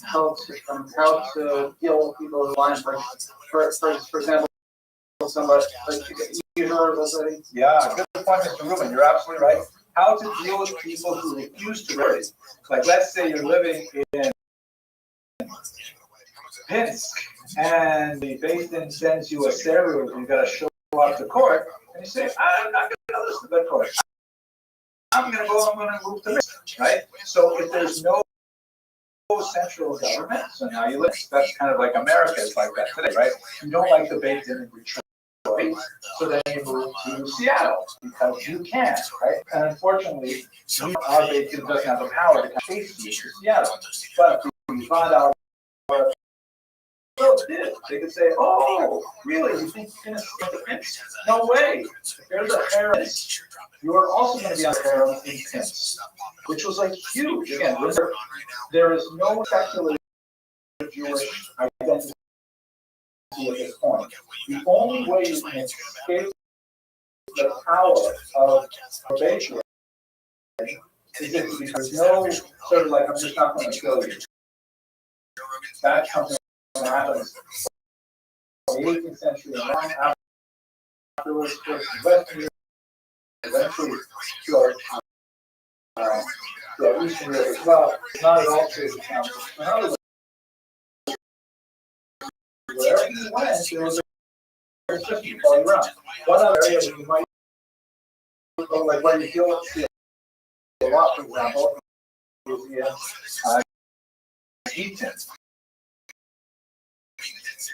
How to deal with people who line for example, somebody like yeah, good point, Mr. Rubin. You're absolutely right. How to deal with people who refuse to raise. Like, let's say you're living in Pinsk and the Basin sends you a serial, you got to show up to court, and you say, I'm not going to listen to the court. I'm going to move to Minsk, right? So if there's no central government, so now you live, that's kind of like America is like that today, right? You don't like the Basin in Detroit, so then you move to Seattle because you can, right? And unfortunately, our Basin doesn't have the power to chase you to Seattle. But if we find out they could say, oh, really? You think you're going to stay the Pinsk? No way. If there's a harem, you're also going to be on a harem in Pinsk, which was like huge. Again, remember, there is no secular Jewish identity at this point. The only way you can escape the power of probation is if there's no sort of like, I'm just not going to kill you. That's something that happens in the 18th century and long afterwards, eventually to Eastern Europe as well. Not at all true to council. Wherever you went, there was a system going around. One other area that you might go, like where you deal with a lot, for example, is in Egypt.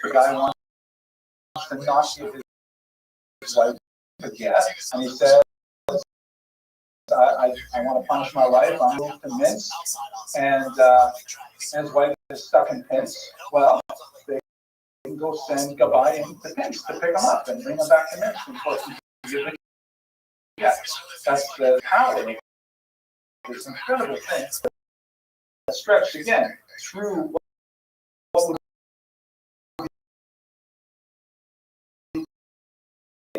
The guy wants to not give his wife a guess, and he says, I want to punish my wife, I'm moved to Minsk, and his wife is stuck in Pinsk. Well, they can go send Gabai to Pinsk to pick him up and bring him back to Minsk. Of course, that's the power. This incredible thing that stretched again through what would be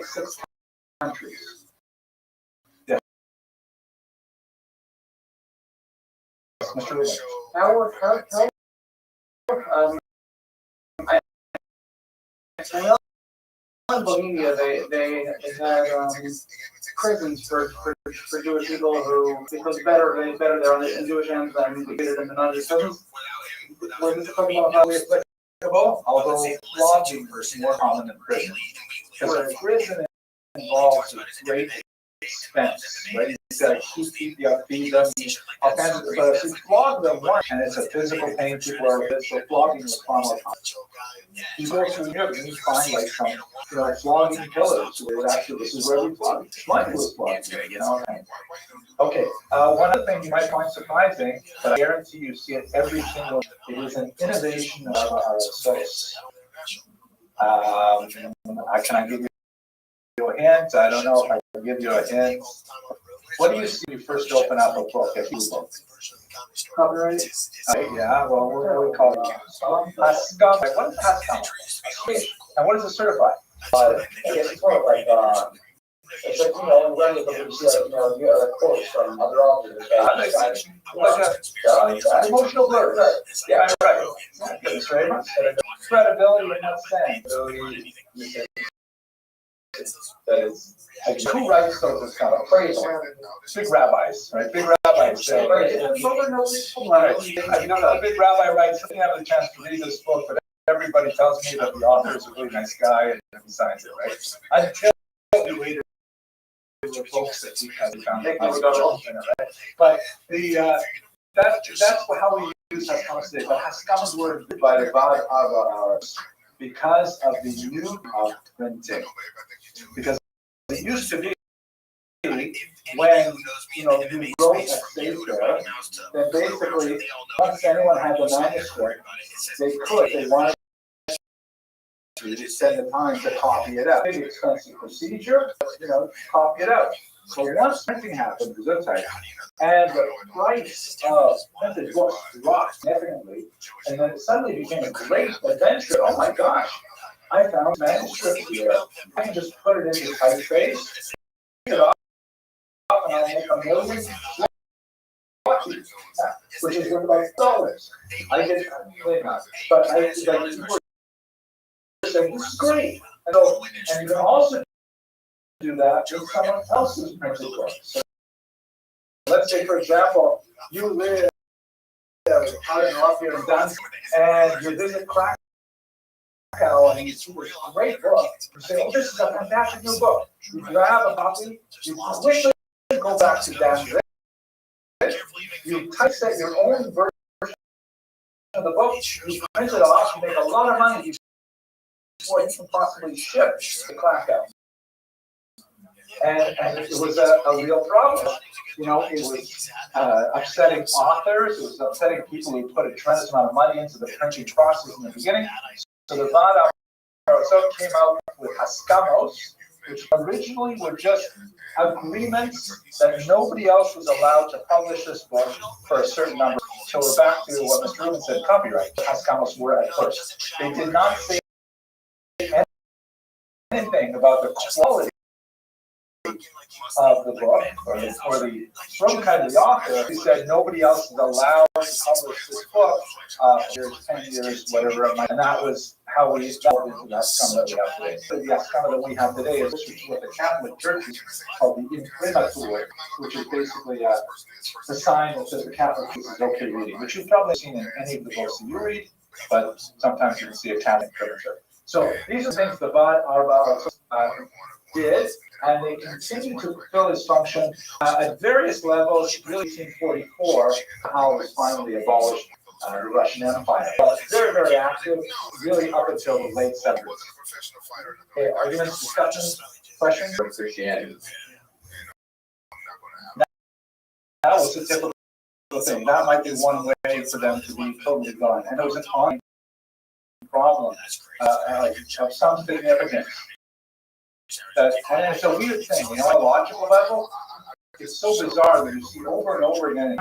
6 countries. Yeah. Mr. Rubin. In Bohemia, they had prisons for Jewish people who, because they better they're in Jewish hands than we get it in the non-Jewish. We're just talking about how we applicable, although flogging is more common in prison. Because prison involves rape expense, right? He's got to keep you up, feed them, all kinds of. But if you flog them once, and it's a physical pain, people are so flogging is far more common. You go through Europe and you find like some, flogging killers who would actually, this is where we flog. Mine was flogging, Okay, one other thing you might find surprising, but I guarantee you see it every single. It is an innovation of our source. Can I give you a hint? I don't know if I can give you a hint. What do you see when you first open up a book? Copyright? Yeah, well, what do we call it? Haskam. What is Haskam? And what does it certify? I guess it's more like, it's like, when you see, like, you have a quote from other authors. Like emotional blur. Right. Yeah, right. That's right. Credibility in that sense. That is, who writes those kind of appraisal? Big rabbis, right? Big rabbis say, right. A big rabbi writes, I didn't have the chance to read this book, but everybody tells me that the author is a really nice guy and he signs it, right? Until you read the books that he has found. Right? But that's how we use Haskam today. But Haskam's word by the Vad Ava because of the new printing. Because it used to be when you wrote a sefer, then basically once anyone had the manuscript, they wanted to spend the time to copy it out. Big expensive procedure, copy it out. So once printing happened, and the price of printed books dropped significantly, and then it suddenly became a great adventure. Oh my gosh, I found manuscript here. I can just put it into typeface, pick it up, and I'll make $1 million, which is worth about $1. I get but I saying this is great. And you can also do that with someone else's printed book. So let's say, for example, you live out in Rothschild and Dunn, and you visit Krakow, and you see this great book. You say, oh, this is a fantastic new book. You grab a copy, you quickly go back to Danzig, you typeset your own version of the book, you print it off, you make a lot of money before you can possibly ship to Krakow. And it was a real problem. It was upsetting authors, it was upsetting people who put a tremendous amount of money into the printing process in the beginning. So the Vad Ava came out with Haskamos, which originally were just agreements that nobody else was allowed to publish this book for a certain number. So we're back to what Mr. Rubin said, copyright. Haskamos were at first. They did not say anything about the quality of the book from kind of the author. He said nobody else is allowed to publish this book. Years, 10 years, whatever it might. And that was how we evolved into the Haskama that we have today. So the Haskama that we have today is what the Catholic Church called the imprimatur, which is basically the sign that says the Catholic Church is okay reading, which you've probably seen in any of the books that you read, but sometimes you can see a Catholic literature. So these are things the Vad Ava did, and they continue to fulfill its function at various levels. Really, 1844, how it was finally abolished the Russian Empire. But very, very active, really up until the late 70s. Okay, arguments, discussions, questions? Christianity. That was a typical thing. That might be one way for them to be totally gone. And it was an ongoing problem of some significance. And it's a weird thing, on a logical level, it's so bizarre that you see over and over again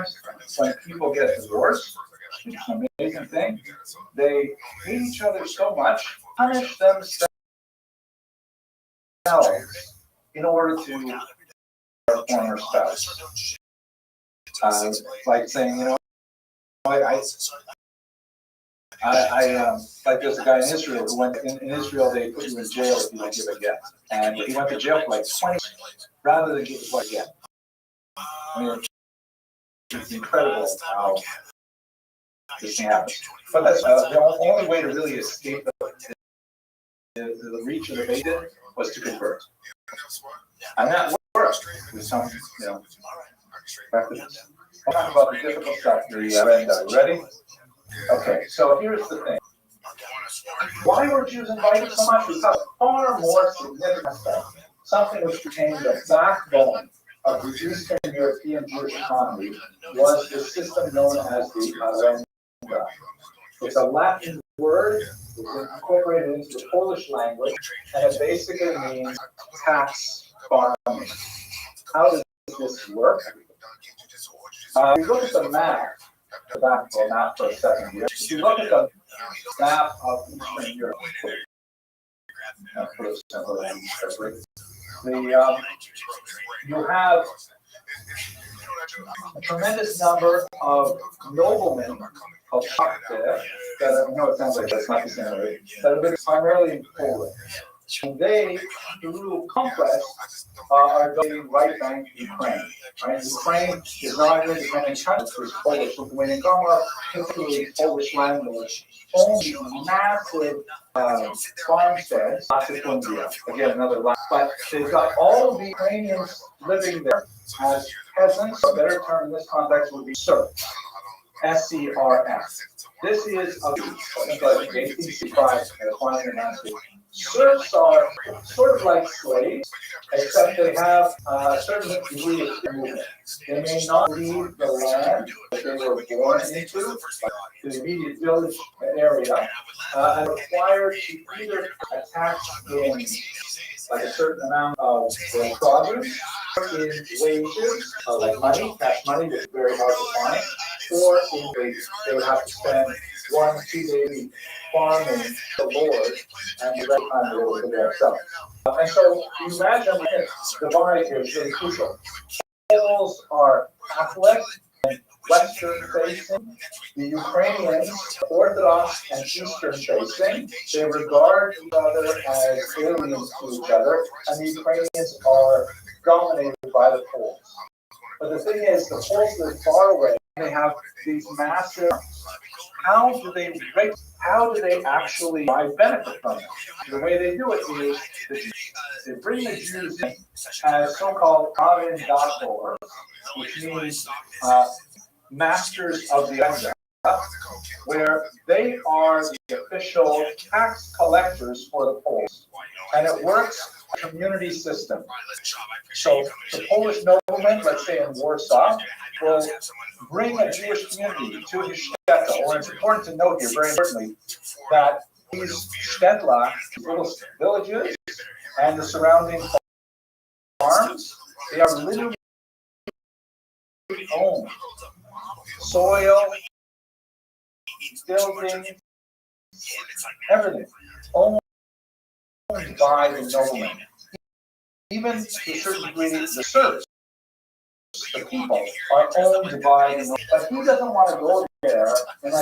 when people get divorced, which is an amazing thing, they hate each other so much, punish themselves in order to their former spouse. Like saying, like there's a guy in Israel who went in Israel. They put you in jail if you don't give a get, and he went to jail for like 20 rather than give a get. I mean, it's incredible how this thing happens. But that's the only way to really escape the reach of the Maiden was to convert, and that worked. Sure. There's some, practice. I'll talk about the difficult stuff here. Ready? Okay, so here's the thing. Why were Jews invited so much? Because far more significant aspect, something which became the backbone of the Eastern European Jewish economy, was the system known as the arenda. It's a Latin word, it's incorporated into the Polish language, and it basically means tax farming. How does this work? If you look at the map, the backbone map for a second here. If you look at the map of Eastern Europe, you have a tremendous number of noblemen of there that are, no, it sounds like that's not the same, right? That have been primarily in Poland. And they, through conquest, are going right back to Ukraine. Right? Ukraine is not an independent country. It's Polish, Lithuanian, particularly Polish language, owns massive farmsteads, lots of India. Again, another line. But they've got all of the Ukrainians living there as peasants. A better term in this context would be serfs. SCRF. This is a 1865 serfs are sort of like slaves, except they have a certain degree of movement. They may not leave the land that they were born into, the immediate village area, and required to either attach in like a certain amount of produce, in wages, like money, cash money, which is very hard to find, or in wages. They would have to spend 1-2 days farming the Lord, and the rest of the time they were for themselves. And so you imagine this divide here is really crucial. Poles are Catholic and Western facing. The Ukrainians, Orthodox and Eastern facing. They regard each other as aliens to each other, and the Ukrainians are dominated by the Poles. But the thing is, the Poles live far away. They have these massive. How do they actually benefit from it? The way they do it is they bring the Jews in as so-called arrendators, which means masters of the arenda, where they are the official tax collectors for the Poles. And it works a community system. So the Polish nobleman, let's say in Warsaw, will bring a Jewish community to his shtetl. Or it's important to note here, very importantly, that these shtetla, little villages, and the surrounding farms, they are literally owned. Soil, buildings, everything, owned by the nobleman. Even to a certain degree, the serfs, the people, are owned by the nobleman. But he doesn't want to go there and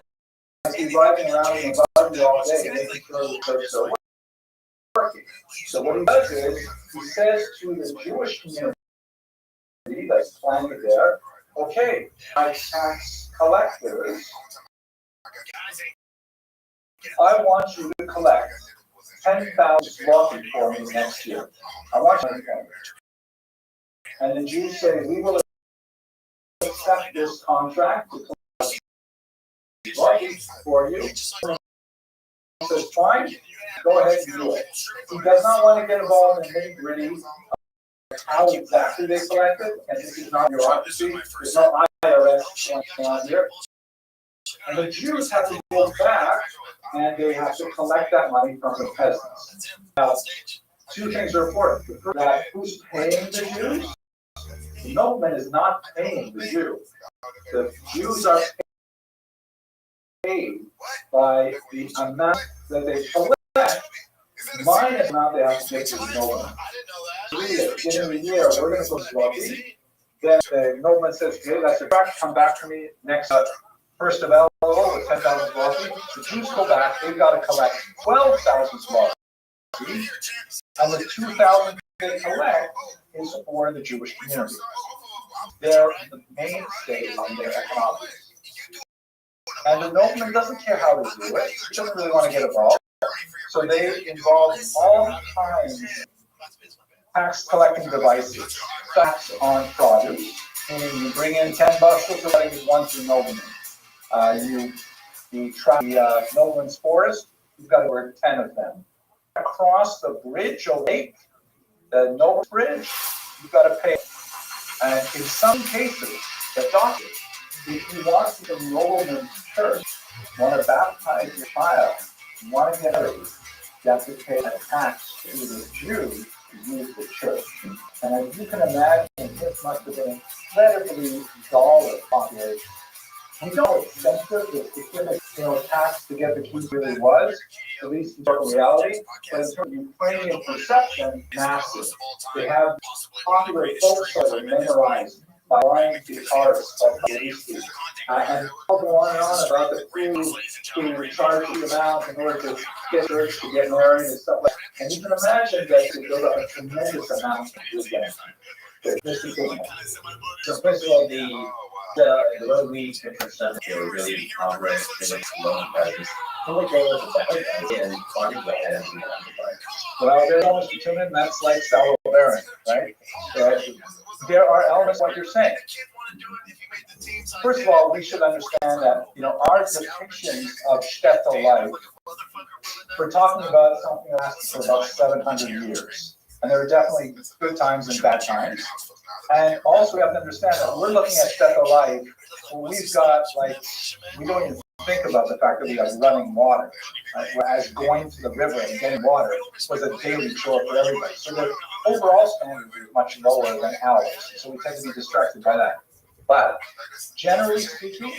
be driving around in a buggy all day, making sure the serfs are working. So what he does is, he says to the Jewish community that's planted there, okay, my tax collectors, I want you to collect 10,000 zloty for me next year. I want you to collect. And the Jews say, we will accept this contract to collect zloty for you. He says, fine, go ahead and do it. He does not want to get involved in the nitty-gritty of how exactly they collect it, and this is not bureaucracy. There's no IRS going on here. And the Jews have to go back and they have to collect that money from the peasants. Now, two things are important. The first, that who's paying the Jews? The nobleman is not paying the Jew. The Jews are paid by the amount that they collect minus the amount they have to give to the nobleman. In the year, we're going to go zloty. Then the nobleman says, okay, that's a fact, come back to me next first of all, with 10,000 zloty. The Jews go back, they've got to collect 12,000 zloty. And the 2,000 they collect is for the Jewish community. They're the mainstay of their economy. And the nobleman doesn't care how they do it, he doesn't really want to get involved. So they involve all kinds tax collecting devices, tax on produce, meaning you bring in 10 bushels of lettuce once in nobleman. You track the nobleman's forest, you've got over 10 of them. Across the bridge or lake, the Noble Bridge, you've got to pay. And in some cases, the doctor, if you want to the nobleman's church, want to baptize your child, you want to get married, you have to pay a tax to the Jew to use the church. And as you can imagine, this must have been incredibly dull population. We know how expensive the specific, tax to get the keys really was, at least in reality, but in terms of Ukrainian perception, massive. They have popular folk songs memorized by lying to guitarists of Police. And I'll go on and on about the crew who charge the amount in order to get church, to get married and stuff like that. And you can imagine that they build up a tremendous amount of debt. So first of all, the road leads to percent are really outright loan prices. How much are the and talking about that? Well, there's almost a tune in that's like sallow bearing, right? There are elements like you're saying. First of all, we should understand that our depictions of shtetl life, we're talking about something that lasted for about 700 years. And there are definitely good times and bad times. And also we have to understand that we're looking at shtetl life, we've got we don't even think about the fact that we have running water. Right? Whereas going to the river and getting water was a daily chore for everybody. So the overall standard is much lower than ours. So we tend to be distracted by that. But generally speaking,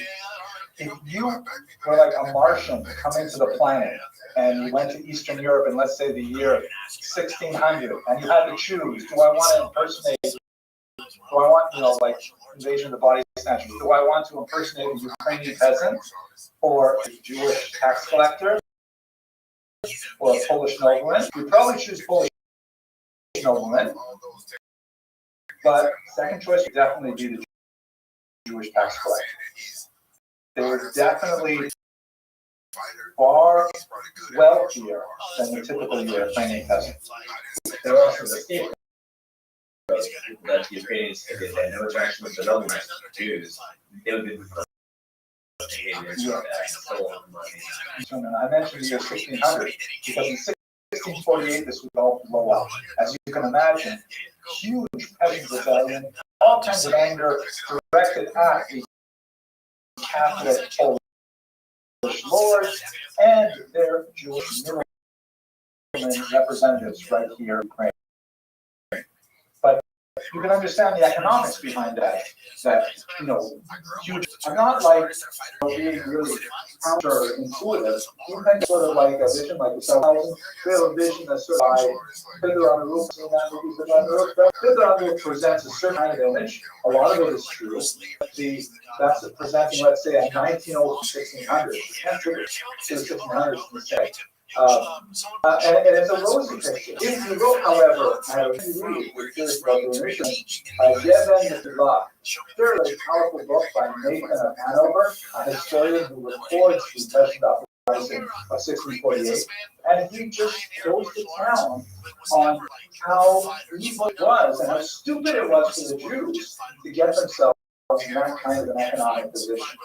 if you were like a Martian coming to the planet and you went to Eastern Europe in, let's say, the year 1600, and you had to choose, do I want to impersonate, do I want, like Invasion of the Body Snatchers, do I want to impersonate a Ukrainian peasant or a Jewish tax collector or a Polish nobleman? You'd probably choose Polish nobleman, but second choice would definitely be the Jewish tax collector. They were definitely far wealthier than the typical Ukrainian peasant. There are also the state that the Ukrainians did, and no interaction with the noblemen, Jews, they would be I mentioned the year 1600 because in 1648 this would all blow up. As you can imagine, huge peasant rebellion, all kinds of anger directed at the Catholic Polish lords and their Jewish representatives right here in Ukraine. But you can understand the economics behind that. Huge. I'm not being really counterintuitive. You think sort of like a vision like the 7,000. We have a vision that's sort of like Fiddler on the Roof, seeing that movies on the roof. Fiddler on the Roof presents a certain kind of image. A lot of it is true. That's presenting, let's say, a 1600. To the 1600s instead. And it's a rosy picture. If you look, however, at a read, which is Revolution, Yeven Mitzvah, very powerful book by Nathan of Hanover, a historian who records the Peasant Uprising of 1648, and he just goes to town on how evil it was and how stupid it was for the Jews to get themselves in that kind of an economic position.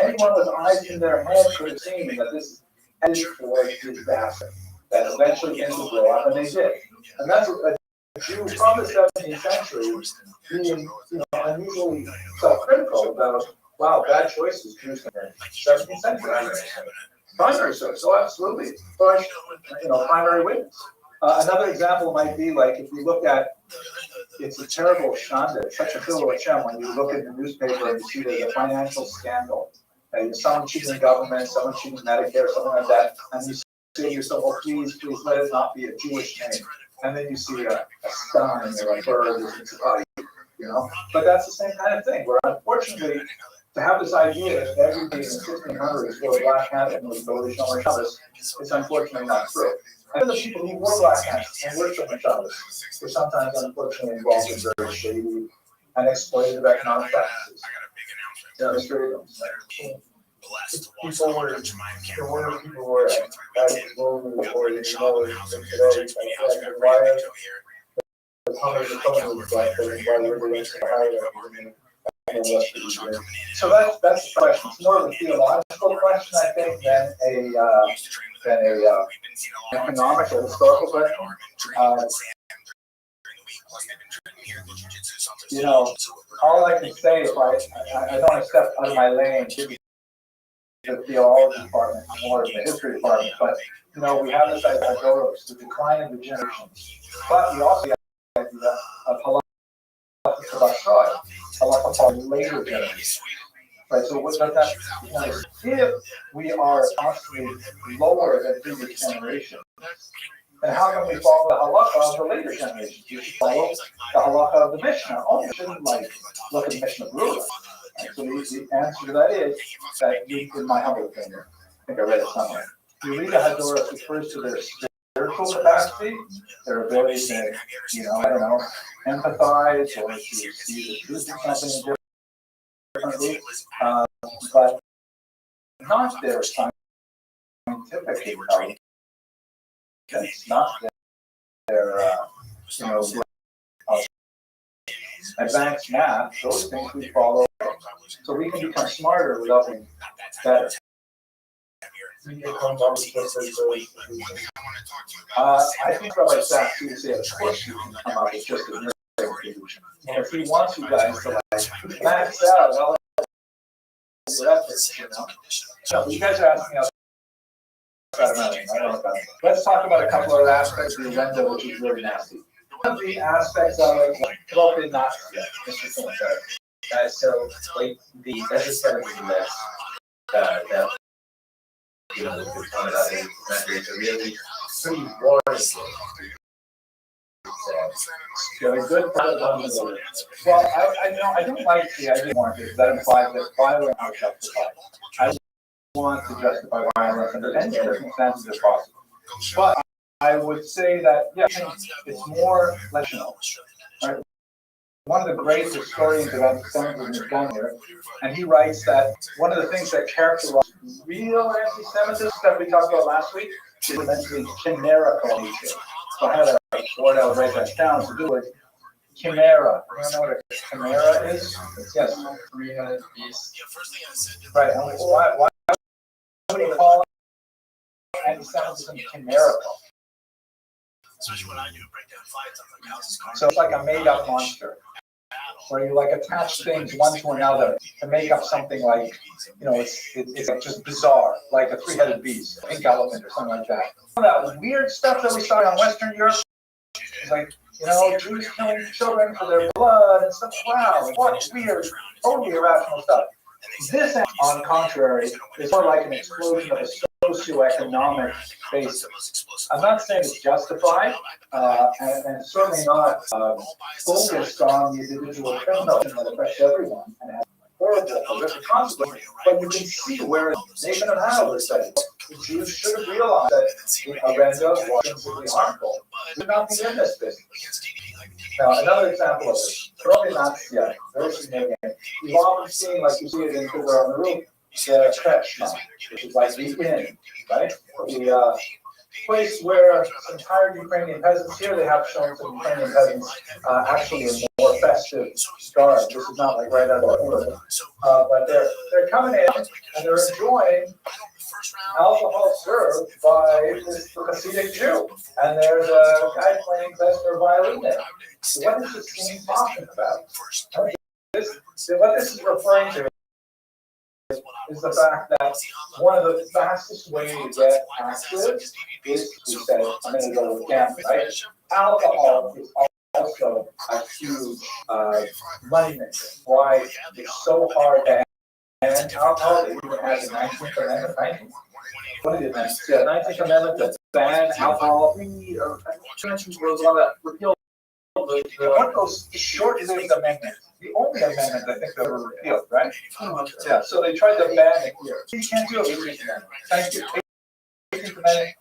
Anyone with eyes in their head could have seen that this headed for disaster, that eventually things would blow up, and they did. And that's a Jew from the 17th century being, unusually self-critical about, wow, bad choices Jews in the 17th century. Primary source, so absolutely. But, primary witness. Another example might be like if you look at, it's a terrible shanda, it's such a Philo Hashem when you look at the newspaper and you see there's a financial scandal. Someone cheating government, someone cheating Medicare, something like that, and you say to yourself, "Oh, please let it not be a Jewish name." And then you see a stone or a bird, But that's the same kind of thing. Where unfortunately, to have this idea that everybody in the 1600s wore black hats and was voted on Shabbos, it's unfortunately not true. And the people who wore black hats and worshiped on Shabbos were sometimes unfortunately involved in very shady and exploitative economic practices. People were, the word people were at home or today, how many components like why we're doing so hard. So that's the question. It's more of a theological question, I think, than a economical, historical question. You know, all I can say if I don't want to step out of my lane to the theology department, more of the history department, but you know, we have this idea of the decline of the generations, but we also have the idea of halacha later generations. Right, so what does that mean? If we are constantly lower than previous generations, then how can we follow the halacha of the later generations? You should follow the halacha of the Mishnah. Oh, you shouldn't look at Mishnah Brura. Right, so the answer to that is that in my humble opinion, I think I read it somewhere. You read the Hadorah refers to their spiritual capacity, their ability to, you know, I don't know, empathize or to see the truth of something differently, but not their scientific intelligence. It's not their, you know, advanced math. Those things we follow, so we can become smarter without being better. I think Rabbi Sachs would say, of course you can come up with just a new conclusion. And if he wants you guys to like max out all your efforts, you know. So you guys are asking us. Let's talk about a couple of aspects of the agenda, which is really nasty. One of the aspects of it, probably not yet, Mr. Phillips. So, like, the necessary list that you know, we're talking about is a really pretty warning. Well, I don't like the idea of warranty because that implies that violence is justified. I want to justify violence under any circumstances as possible. But I would say that, yeah, it's more rational. Right? One of the great historians of anti-Semitism is going here, and he writes that one of the things that characterizes real anti-Semitism that we talked about last week is eventually chimerical nature. So I had a word I would write that down to do it. Chimera. You don't know what a chimera is? Yes. Right. And why would you call anti-Semitism chimerical? So it's like a made-up monster, where you like attach things one to another to make up something like, you know, it's like just bizarre, like a three-headed beast, a pink elephant or something like that. That weird stuff that we saw in Western Europe, it's like, you know, Jews killing children for their blood and stuff. Wow, what weird, totally irrational stuff. This, on the contrary, is more like an explosion of a socioeconomic basis. I'm not saying it's justified, and certainly not focused on the individual criminal that affects everyone and has horrible, horrific consequences. But you can see where Nathan and Hannah said the Jews should have realized that the agenda was completely harmful. There's nothing in this business. Now, another example of this, probably not yet, very significant. We've often seen, like you see it in Figure on the Roof, the Kretschmann, which is like the inn, right? The place where some tired Ukrainian peasants, here they have shown some Ukrainian peasants actually in more festive garb. This is not like right out of the order. But they're coming in and they're enjoying alcohol served by this Hasidic Jew. And there's a guy playing klezmer violin there. What is this scene talking about? What this is referring to is the fact that one of the fastest ways to get active is, we said, I'm going to go with gambling, right? Alcohol is also a huge money maker. Why it's so hard to end alcohol, it even has a 19th Amendment, right? What did it mean? Yeah, 19th Amendment to ban alcohol. Repeal one of those short-lived amendments. The only amendment I think that ever repealed, right? Yeah, so they tried to ban it here. You can't do it with the 18th Amendment.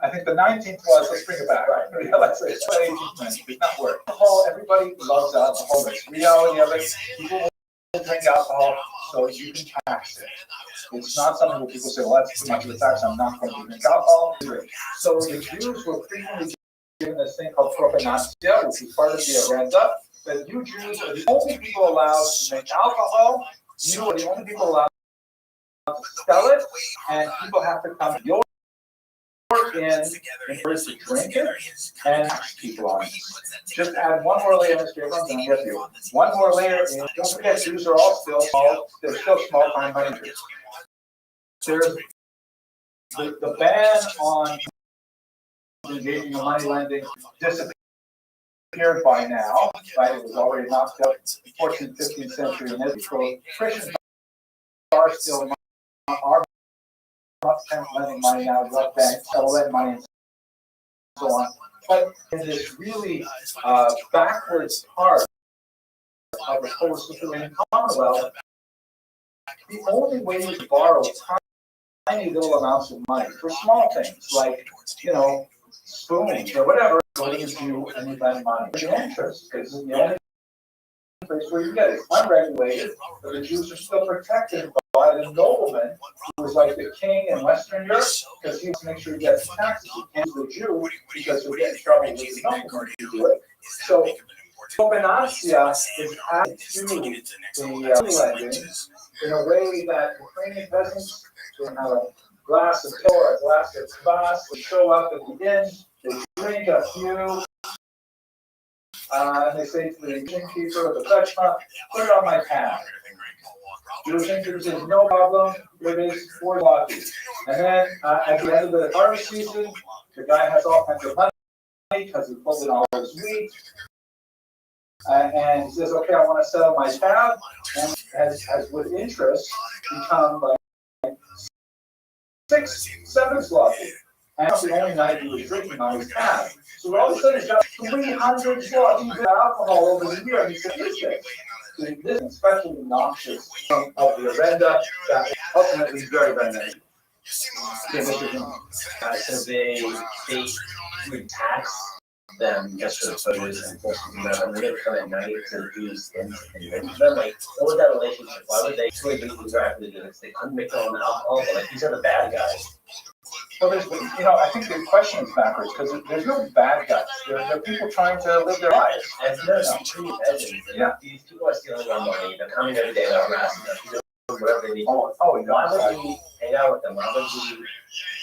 I think the 19th was, let's bring it back, right? Let's say it's 18th Amendment. It did not work. Alcohol, everybody loves alcohol. It's reality of it. People will drink alcohol, so you can tax it. It's not something where people say, well, that's too much of a tax, I'm not going to drink alcohol. So the Jews were frequently given this thing called propaganda, which is part of the agenda, that you Jews are the only people allowed to make alcohol, you are the only people allowed to sell it, and people have to come to your in order to drink it, and people on it. Just add one more layer, Mr. Abrams, and I'm with you. One more layer is, don't forget, Jews are all still small, they're still small-time money. There's the ban on engaging in money lending disappeared by now, right? It was already knocked out 14th, 15th century in Israel. Christians are still lending money now, drug banks, lend money, and so on. But in this really backwards part of the post-Lithuanian Commonwealth, the only way you can borrow tiny little amounts of money for small things like, spoons or whatever, going to you and you lend money. The interest is the only place where you get it. It's unregulated, but the Jews are still protected by the nobleman who was like the king in Western Europe, because he wants to make sure he gets taxes. He can't do the Jew because he'll get in trouble with the nobleman to do it. So, Provenantia is added to the lending in a way that Ukrainian peasants can have a glass of pill or a glass of kvass, they show up at the inn, they drink a few, and they say to the innkeeper or the Dutchman, put it on my tab. Jewish innkeeper says, no problem, it is 4 zloty. And then at the end of the harvest season, the guy has all kinds of money because he pulled in all his wheat. And he says, okay, I want to settle my tab, and has with interest become like 6, 7 zloty. And that's the only night he was drinking on his tab. So all of a sudden, he's got 300 zloty of alcohol over the year. And he said, this is especially noxious of the agenda that ultimately is very, very negative. So they would tax them just for the photos and and they get from 90 to Jews and then like what was that relationship? Why would they swing these rapidly do this? They couldn't make their own alcohol, but like these are the bad guys. Well, I think the question is backwards because there's no bad guys. There are people trying to live their lives. And these people are stealing our money. They're coming every day. They're harassing us. Whatever they need. Why would we hang out with them? Why would we?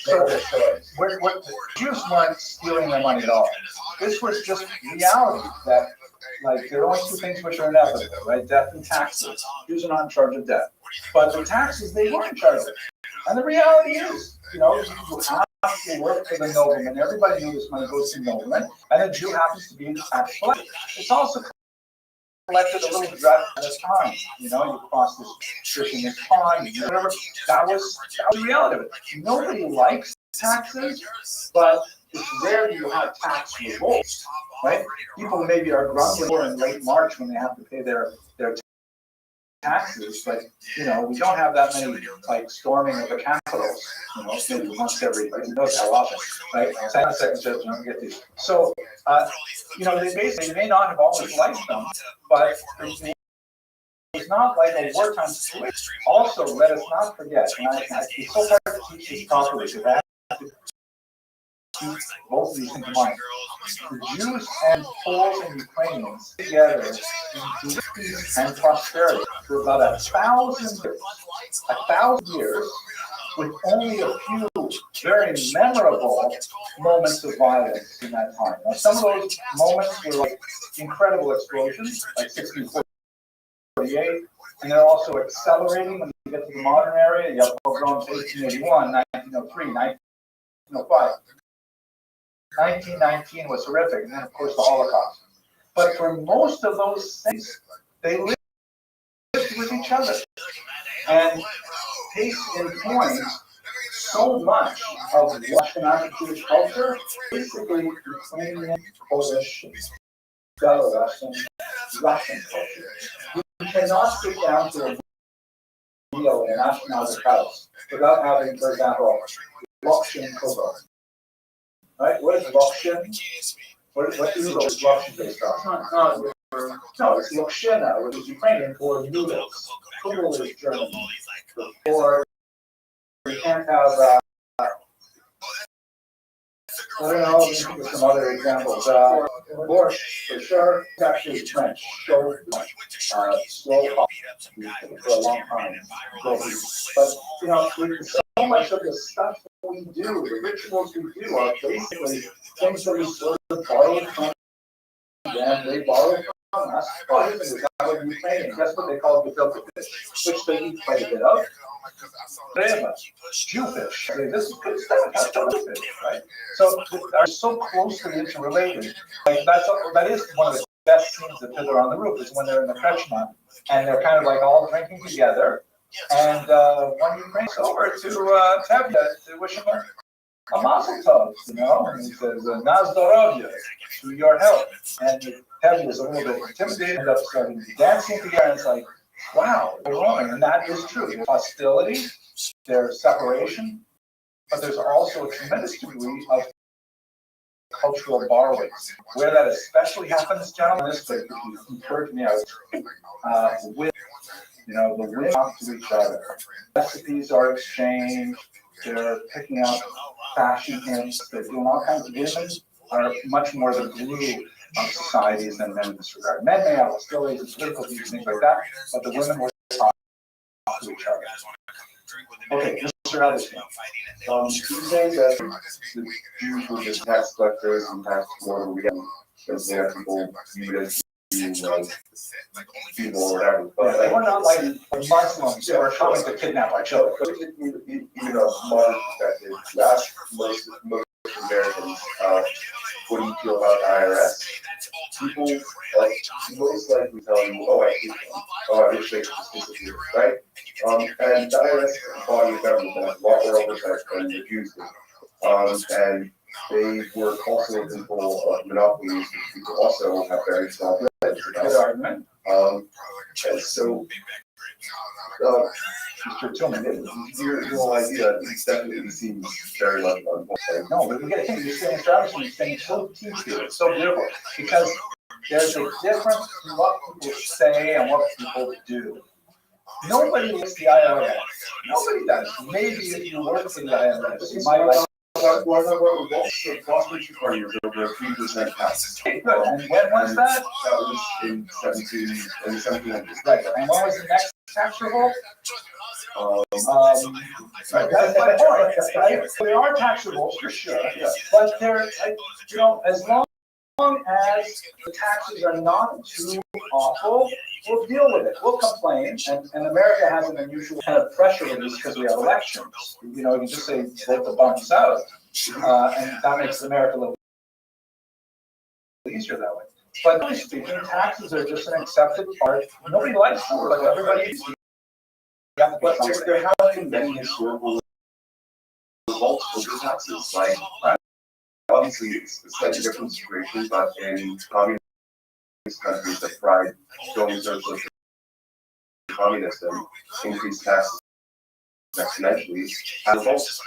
So, Jews weren't stealing their money at all. This was just reality that, like, there are only 2 things which are inevitable, right? Death and taxes. Jews are not in charge of death. But the taxes, they were in charge of. And the reality is, you have to work for the nobleman. Everybody knew this money goes to the nobleman. And the Jew happens to be in the tax collector. It's also collected a little drug at a time. You cross this fishing this pond, whatever. That was the reality of it. Nobody likes taxes, but it's rare you have tax revolt, right? People maybe are grumbling in late March when they have to pay their taxes, but we don't have that many like storming of the capitals. Maybe once every, who knows how often, right? Second judge, don't get these. So, they may not have always liked them, but it's not like a wartime situation. Also, let us not forget, and it's so hard to teach this properly because I have to keep both of these things in mind. The Jews and Poles and Ukrainians together in peace and prosperity for about 1,000 years, with only a few very memorable moments of violence in that time. Now, some of those moments were like incredible explosions, like 1648, and they're also accelerating when you get to the modern era. You have pogroms 1881, 1903, 1905. 1919 was horrific, and then of course the Holocaust. But for most of those things, they lived with each other. And case in point, so much of Ashkenazi Jewish culture, basically Ukrainian, Polish, Belarusian, Russian culture. You cannot sit down to a meal in an Ashkenazi house without having, for example, Rothschild kobach. Right? What is Rothschild? What is Rothschild based on? No, it's Lokshina, which is Ukrainian for noodles. Kugel is German. Or we can't have I don't know, think of some other examples. Borscht, for sure, it's actually French. So much. Slow pop for a long time. But, you know, so much of the stuff we do, the rituals we do are basically things that we sort of borrowed from them. They borrowed from us. Oh, here's an example of Ukrainian. Guess what they call the filter fish, which they eat quite a bit of. Reva, Jewfish. I mean, this is good stuff. That's Jewfish, right? So are so closely interrelated. Like that is one of the best scenes of Fiddler on the Roof is when they're in the Kretschmann and they're kind of like all drinking together. And one Ukrainian goes over to Tevye to wish him a mazel tov, you know, and he says, "Na zdorovya," to your health. And Tevye is a little bit intimidated, ends up starting dancing together, and it's like, wow, they're wrong. And that is true. There's hostility, there's separation, but there's also a tremendous degree of cultural borrowing. Where that especially happens, gentlemen, this if you encourage me out, with, you know, the women talk to each other. Recipes are exchanged, they're picking up fashion hints, they're doing all kinds of things, are much more the glue of societies than men in this regard. Men may have hostilities and political views and things like that, but the women will talk to each other. Okay, Mr. Addison. You say that the Jews were just tax collectors and tax more we have people viewed as being like people or whatever. But They were not like Muslims who are coming to kidnap our children. Even a modern perspective, you ask most Americans, what do you feel about the IRS? People most likely tell you, oh, I hate them. Oh, I wish they could just disappear, right? And the IRS is a body of government that has a lot more oversight than the Jews do. And they were also people of monopolies, people also have very strong legs. Good argument. And so, Mr. Tillman, your whole idea definitely seems very much on point. No, but we got to think, you're saying Mr. you're saying so teachable, it's so beautiful, because there's a difference in what people say and what people do. Nobody likes the IRS. Nobody does. Maybe if you work for the IRS, you might like. What about Wall Street Party was over 3% tax? Good. And when was that? That was in 1700s. Right. And when was the next tax revolt? That's my point. Right? There are tax revolts for sure, but they're, you know, as long as the taxes are not too awful, we'll deal with it. We'll complain, and America has an unusual kind of pressure with this because we have elections. You know, you just say vote the bunks out, and that makes America a little easier that way. But generally speaking, taxes are just an accepted part. Nobody likes them, but everybody. But there have been many historical results for the taxes. Like, obviously, it's a slightly different situation, but in communist countries that tried going socialist communism, increased taxes exponentially, has results.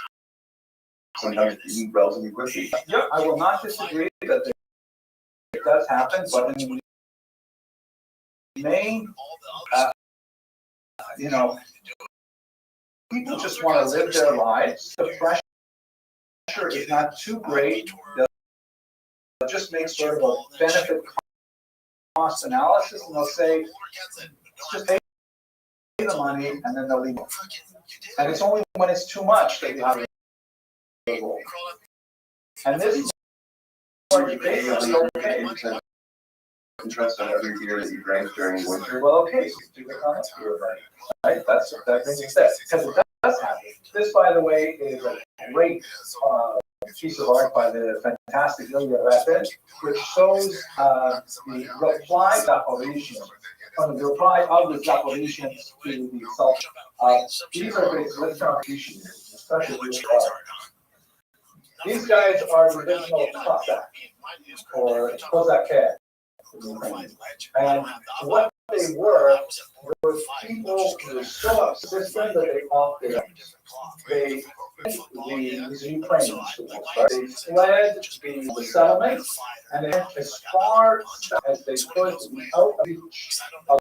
Sometimes even relatively quickly. Yeah, I will not disagree that it does happen, but in the main, you know, people just want to live their lives. The pressure is not too great. They'll just make sort of a benefit cost analysis, and they'll say, just pay the money, and then they'll leave. And it's only when it's too much that you have to go. And this is where you pay okay. Interest on every beer that you drank during winter. Well, okay, so do the comments here, right? That's that brings us there, because it does happen. This, by the way, is a great piece of art by the fantastic Ilya Rabbi, which shows the reply Zaporizhians, from the reply of the Zaporizhians to the assault. These are basically Zaporizhians, especially these guys are the original Cossack, or Kozaké. And what they were people who were so obsessed that they opted. These Ukrainians, right? They fled the settlements, and they went as far as they could out of reach of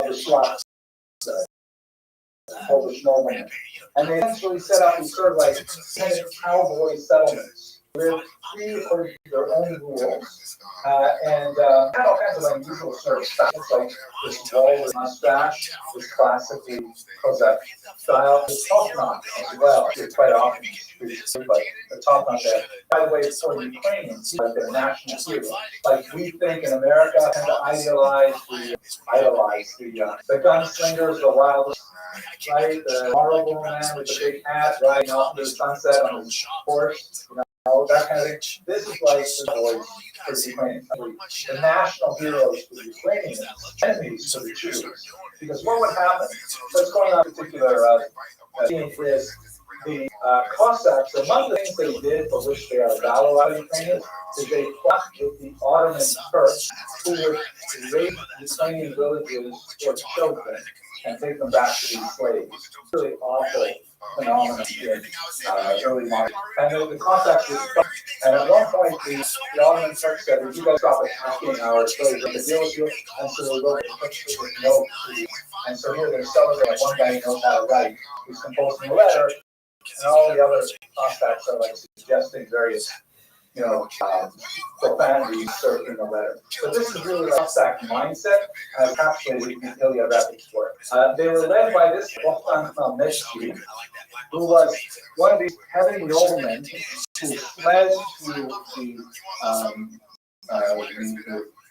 the Slavs, Polish noblemen. And they essentially set up these sort of like cowboy settlements live free according to their own rules, and had all kinds of unusual sort of styles, like this walrus mustache, this classically Cossack style, the top knot as well. It's quite often, but the top knot there. By the way, for the Ukrainians, like their national hero. Like we think in America, tend to idolize the gunslingers, the wild, right? The horrible man with the big hat riding off into the sunset on his horse, that kind of thing. This is like the voice for the Ukrainians. The national heroes for the Ukrainians, enemies for the Jews. Because what would happen? What's going on in particular is the Cossacks, among the things they did for which they are valued Ukrainians, is they fought with the Ottoman Turks who would raid Ukrainian villages for children and take them back to be slaves. Really awful phenomenon in early modern. And the Cossacks were, and at one point the Ottoman Turks said, "If you guys stop attacking our slaves, we're going to deal with you." And so they wrote a picture with notes. And so here they're celebrating. One guy knows how to write. He's composing a letter, and all the other Cossacks are like suggesting various, profanities in the letter. But this is really the Cossack mindset, encapsulated in Ilya Rep's work. They were led by this Rothschild, who was one of these heavy noblemen who fled to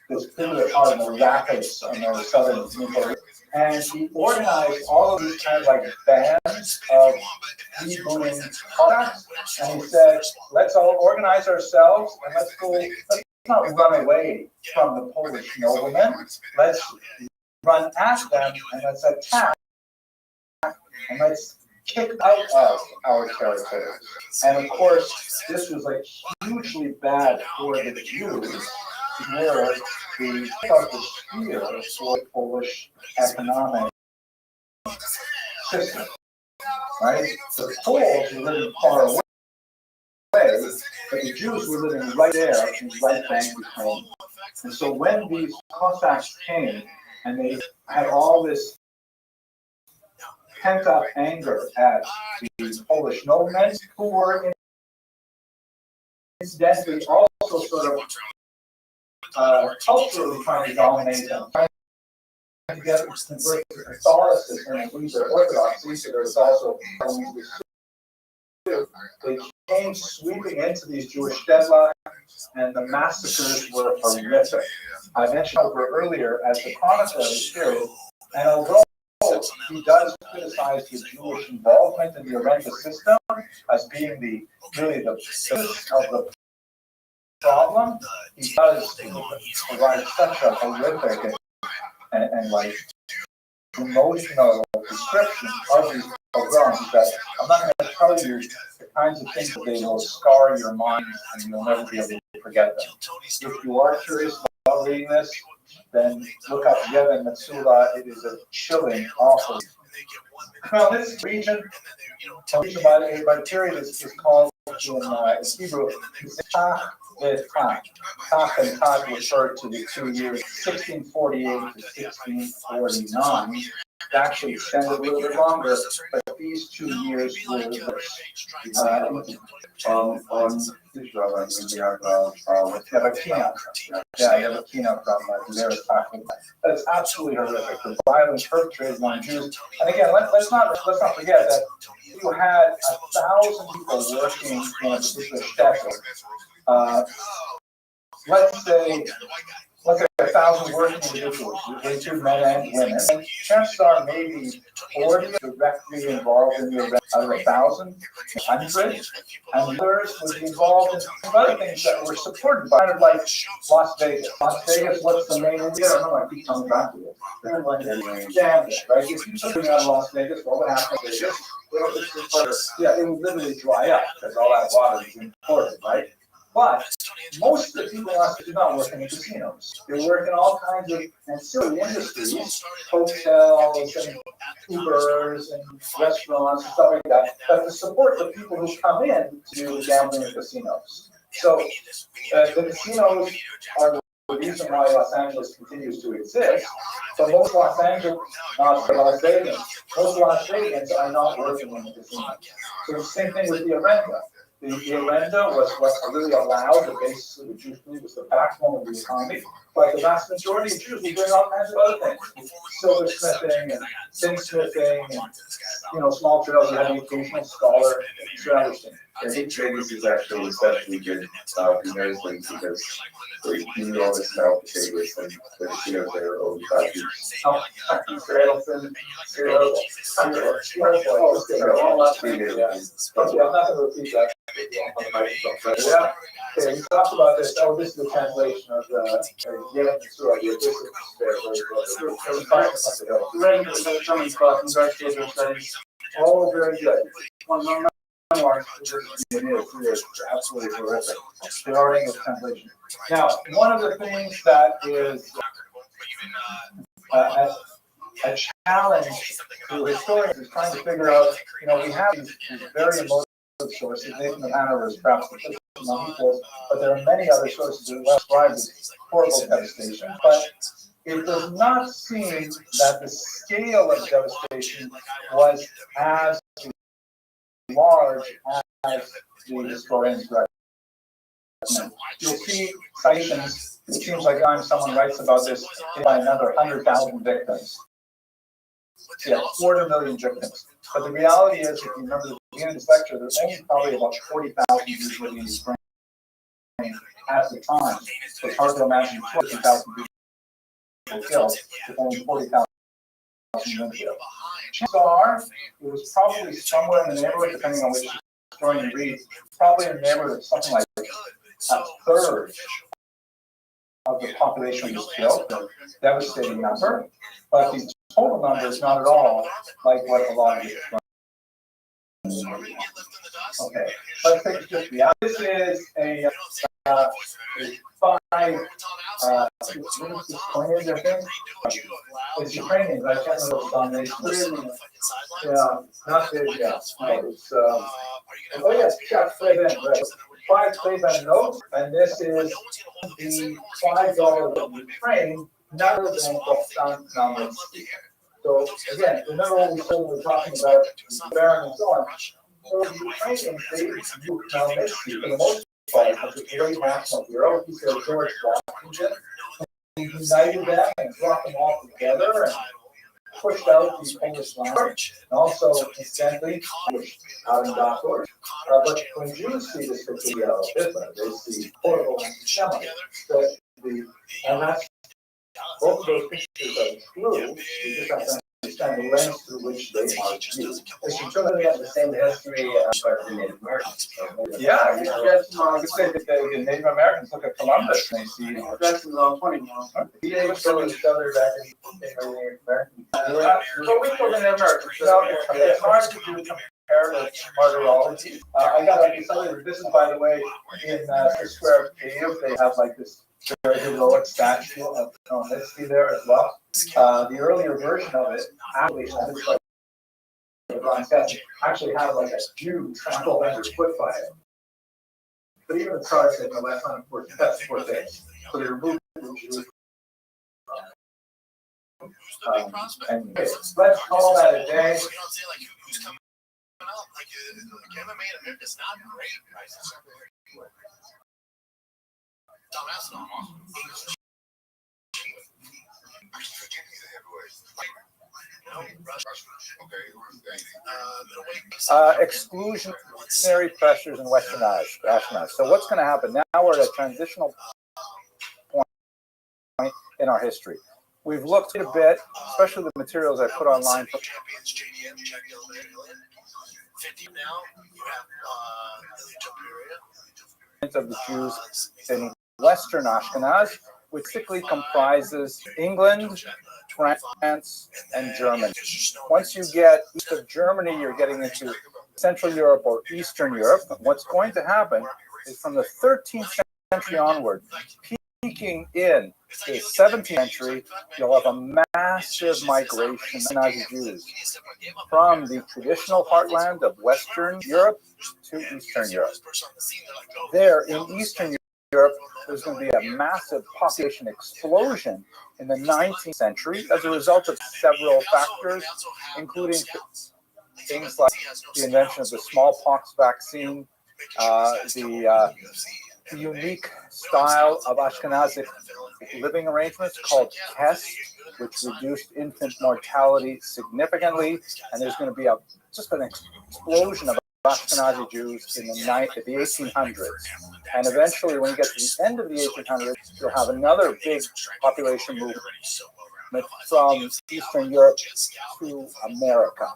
this particular part of the rapids on the southern Ukraine. And he organized all of these kind of like bands of freebooting Cossacks, and he said, "Let's all organize ourselves and let's not run away from the Polish noblemen. Let's run at them and let's attack and let's kick out of our territory." And of course, this was like hugely bad for the Jews. Were the sphere for Polish economic system, right? The Poles were living far away, but the Jews were living right there in right bank Ukraine. And so when these Cossacks came and they had all this pent-up anger at the Polish noblemen who were incidentally also sort of culturally trying to dominate them, trying to get them to convert to Catholicism and lose their orthodoxy, so there's also they came sweeping into these Jewish deadlines, and the massacres were horrific. I mentioned over earlier as the chronicler of the period, and although he does criticize the Jewish involvement in the Arenda system as being the basis of the problem, he does provide such a horrific and like emotional description of these pogroms that I'm not going to tell you the kinds of things that they will scar your mind and you'll never be able to forget them. If you are curious about reading this, then look up Yevon Metsula. It is a chilling, awful. Now this region by the period is called in Hebrew Tach and Tach referred to the 2 years 1648 to 1649. It actually extended a little bit longer, but these 2 years were this Rabbi, we have a keynote. Yeah, I have a keynote from Zara talking about. That's absolutely horrific. The violence perpetrated on Jews. And again, let's not forget that you had 1,000 people working in a particular shtetl. Let's say 1,000 working individuals, usually men and women. And chances are maybe 40 directly involved in the event out of 1,000, 100, and others would be involved in some other things that were supported by, kind of like Las Vegas. Las Vegas, what's the main? I don't know. I keep coming back to it. Damn it, right? If you took me out of Las Vegas, what would happen? Yeah, it would literally dry up because all that water is imported, right? But most of the people in Las Vegas do not work in the casinos. They work in all kinds of ancillary industries, hotels and Ubers and restaurants and stuff like that, to support the people who come in to do gambling in casinos. So the casinos are the reason why Los Angeles continues to exist. So most Los Angeles, not Las Vegas, most Las Vegans are not working in the casino. So the same thing with the Arenda. The Irenda was what really allowed the basis of the Jewish community, was the backbone of the economy. But the vast majority of Jews were doing all kinds of other things, silversmithing and tinsmithing, and small trades. You had the occasional scholar, so everything. I think this is actually especially good numerically because they do all this now favorites and the casinos that are owned by the Okay, I'm not going to repeat that. Yeah. Okay, we talked about this. Oh, this is the translation of the Yellow Surah. This is very good. Oh, very good. It is absolutely terrific. The our English translation. Now, one of the things that is a challenge to historians is trying to figure out, we have these very emotive sources. Nathan of Hanover is perhaps the first among equals, but there are many other sources that describe this horrible devastation. But it does not seem that the scale of devastation was as large as the historians recommend. You'll see citations. It seems like someone writes about this by another 100,000 victims. Yeah, 250,000 victims. But the reality is, if you remember the beginning of this lecture, there's only probably about 40,000 Jews living in Ukraine at the time. So it's hard to imagine 40,000 people killed with only 40,000 men killed. Chances are, it was probably somewhere in the neighborhood, depending on which historian you read, probably in the neighborhood of something like a third of the population was killed, a devastating number, but the total number is not at all like what a lot of it. Okay, let's take just the this is a 5 it's Ukrainian, I can't remember the yeah, not big, yeah. It's oh yes, got Flavin, right. 5 Flavin notes, and this is the $5 of Ukraine, not than Boston numbers. So again, remember what we said when we were talking about Baron and so on. For the Ukrainians, they use Khmelnytsky for the most part as a great national hero. He said George Washington. He united them and brought them all together and pushed out the Polish language, and also incidentally pushed out in Dockor. But when Jews see this particular business, they see horrible anti-Semitism. And that's both of those pictures are true. You just have to understand the lens through which they are viewed. It's totally have the same history as the Native Americans. Yeah, I would say that the Native Americans look at Columbus and they see that's in the 20 now. He able to show each other back in the Native Americans. But we told the Native Americans. It's hard to do comparative martyrology. I got to tell you, this is, by the way, in the Square Cave, they have like this very heroic statue of Khmelnytsky there as well. The earlier version of it actually had like a Jew trampled underfoot by it. But even the Tsar said, no, that's not important. That's 4 days. So they removed the Jew. And let's call that a day. Exclusionary pressures in Western Ashkenaz. So what's going to happen? Now we're at a transitional point in our history. We've looked a bit, especially the materials I put online. Of the Jews in Western Ashkenaz, which basically comprises England, France, and Germany. Once you get east of Germany, you're getting into Central Europe or Eastern Europe. What's going to happen is from the 13th century onward, peaking in the 17th century, you'll have a massive migration of Jews from the traditional heartland of Western Europe to Eastern Europe. There in Eastern Europe, there's going to be a massive population explosion in the 19th century as a result of several factors, including things like the invention of the smallpox vaccine, the unique style of Ashkenazic living arrangements called Kest, which reduced infant mortality significantly. And there's going to be just an explosion of Ashkenazi Jews in the 1800s. And eventually, when you get to the end of the 1800s, you'll have another big population movement from Eastern Europe to America,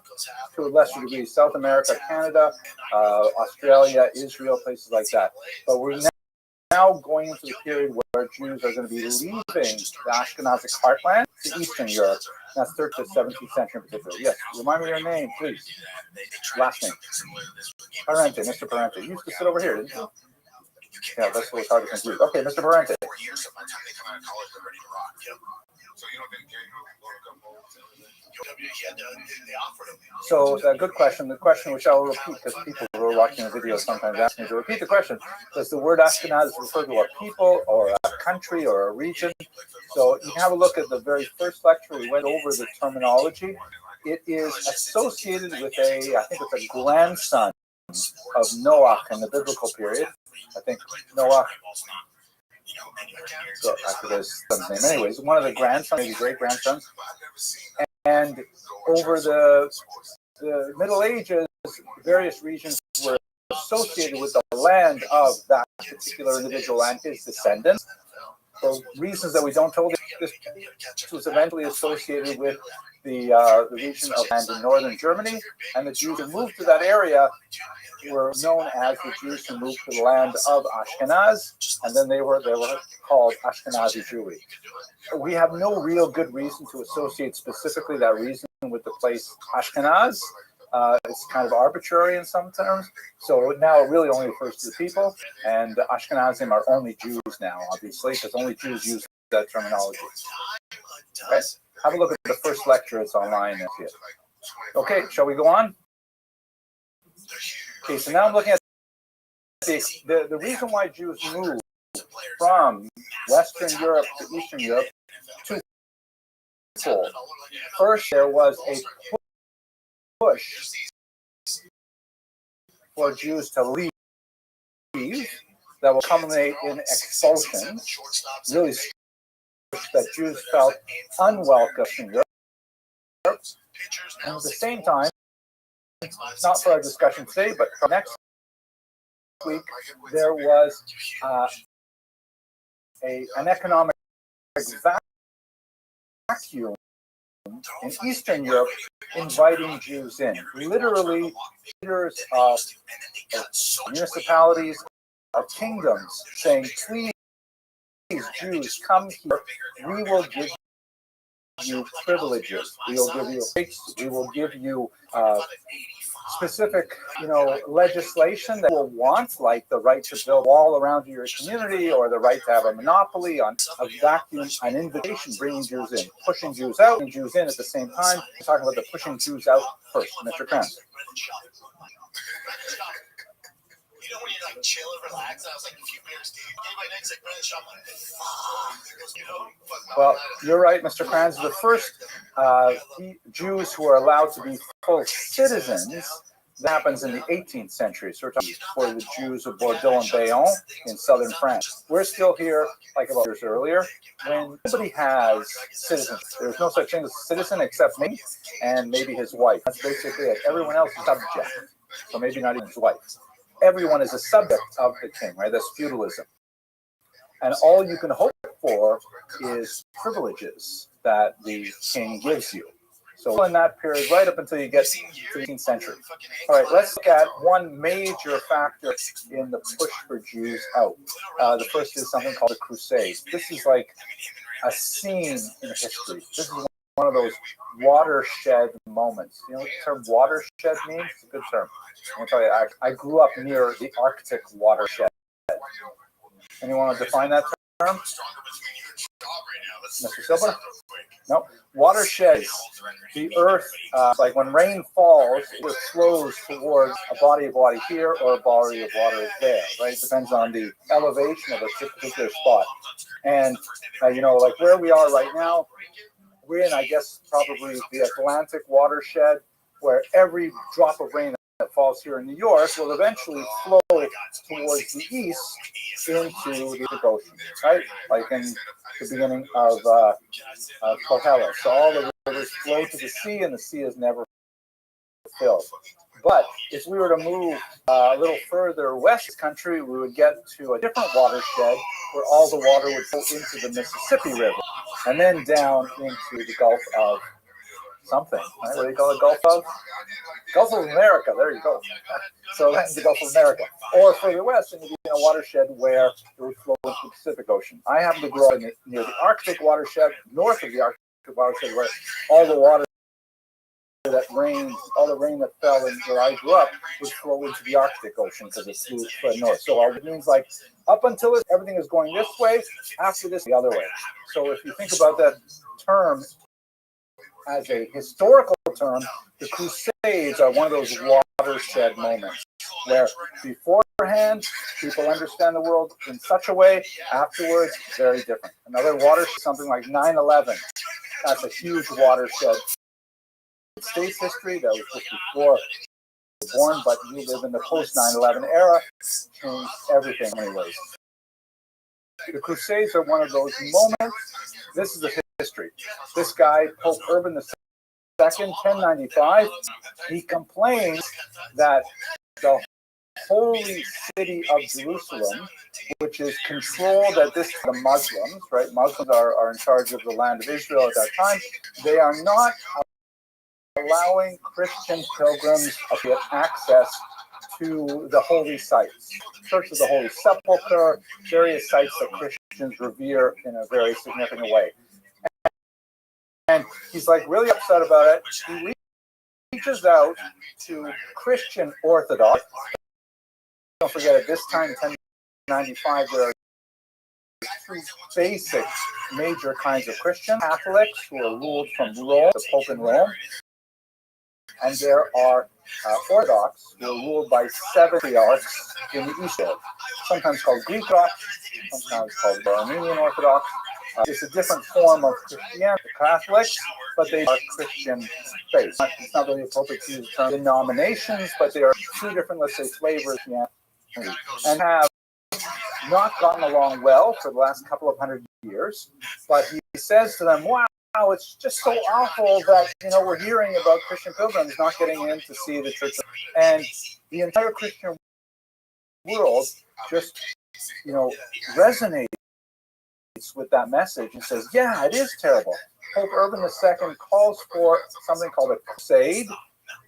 to a lesser degree, South America, Canada, Australia, Israel, places like that. But we're now going into the period where Jews are going to be leaving the Ashkenazic heartland to Eastern Europe. That's 13th to 17th century in particular. Yes, remind me your name, please. Last name. Parente, Mr. Parente. You used to sit over here, didn't you? Yeah, that's what was hard to confuse. Okay, Mr. Parente. So, good question. The question, which I will repeat because people who are watching the video sometimes ask me to repeat the question: does the word Ashkenaz refer to a people or a country or a region? So, you can have a look at the very first lecture. We went over the terminology. It is associated with I think it's a grandson of Noah in the biblical period. I think Noah. So after his son's name, anyways, one of the grandsons, maybe great grandsons, and over the Middle Ages, various regions were associated with the land of that particular individual and his descendants. For reasons that we don't tell, this was eventually associated with the region of land in northern Germany, and the Jews who moved to that area were known as the Jews who moved to the land of Ashkenaz, and then they were called Ashkenazi Jewry. We have no real good reason to associate specifically that reason with the place Ashkenaz. It's kind of arbitrary in some terms. So now it really only refers to the people, and the Ashkenazim are only Jews now, obviously, because only Jews use that terminology. Okay, have a look at the first lecture. It's online. Okay, shall we go on? Okay, so now I'm looking at the reason why Jews moved from Western Europe to Eastern Europe twofold. First, there was a push for Jews to leave that will culminate in expulsion, really that Jews felt unwelcome in Europe. And at the same time, not for our discussion today, but for next week, there was an economic vacuum in Eastern Europe inviting Jews in. Literally, leaders of municipalities, of kingdoms, saying, please, Jews, come here. We will give you privileges. We will give you rights. We will give you specific, legislation that you will want, like the right to build a wall around your community, or the right to have a monopoly on a vacuum, an invitation, bringing Jews in, pushing Jews out, and Jews in at the same time. We're talking about the pushing Jews out first, Mr. Kranz. You know when you're like chill and relax, I was like a few beers deep. Anybody next like Brandon shot, I'm like, well, you're right, Mr. Kranz. The first Jews who are allowed to be full citizens, that happens in the 18th century. So we're talking for the Jews of Bordeaux and Bayonne in southern France. We're still here, like about years earlier, when nobody has citizenship. There's no such thing as a citizen except me and maybe his wife. That's basically it. Everyone else is subject. So maybe not even his wife. Everyone is a subject of the king, right? That's feudalism. And all you can hope for is privileges that the king gives you. So in that period, right up until you get to the 18th century. All right, let's look at one major factor in the push for Jews out. The first is something called the Crusades. This is like a scene in history. This is one of those watershed moments. You know what the term watershed means? It's a good term. I'll tell you, I grew up near the Arctic watershed. Anyone want to define that term? Mr. Silver? No. Watershed. The earth, like when rain falls, it flows towards a body of water here or a body of water there, right? It depends on the elevation of a particular spot. And, like where we are right now, we're in, I guess, probably the Atlantic watershed, where every drop of rain that falls here in New York will eventually flow towards the east into the ocean, right? Like in the beginning of Kohelet. So all the rivers flow to the sea, and the sea is never filled. But if we were to move a little further west country, we would get to a different watershed where all the water would flow into the Mississippi River and then down into the Gulf of something. Right? What do you call it? Gulf of America. There you go. So that's the Gulf of America. Or further west, and you'd be in a watershed where it would flow into the Pacific Ocean. I happen to grow near the Arctic watershed, north of the Arctic watershed, where all the water that rained, all the rain that fell in where I grew up would flow into the Arctic Ocean because it flowed north. So it means like up until it, everything is going this way, after this, the other way. So if you think about that term as a historical term, the Crusades are one of those watershed moments where beforehand people understand the world in such a way, afterwards very different. Another watershed, something like 9/11. That's a huge watershed. States history that was just before you were born, but you live in the post 9/11 era, changed everything in many ways. The Crusades are one of those moments. This is the history. This guy, Pope Urban II, 1095, he complains that the holy city of Jerusalem, which is controlled at this time by the Muslims, right? Muslims are in charge of the land of Israel at that time. They are not allowing Christian pilgrims to get access to the holy sites, Church of the Holy Sepulchre, various sites that Christians revere in a very significant way. And he's like really upset about it. He reaches out to Christian Orthodox. Don't forget, at this time, 1095, there are three basic major kinds of Christian: Catholics, who are ruled from Rome, the Pope in Rome. And there are Orthodox, who are ruled by 7 patriarchs in the East, sometimes called Greek Orthodox, sometimes called Armenian Orthodox. It's a different form of Christianity, the Catholics, but they are Christian faith. It's not really appropriate to use the term denominations, but they are two different, let's say, flavors of Christianity, and have not gotten along well for the last couple of hundred years. But he says to them, wow, it's just so awful that, we're hearing about Christian pilgrims not getting in to see the church. And the entire Christian world just, resonates with that message and says, yeah, it is terrible. Pope Urban II calls for something called a crusade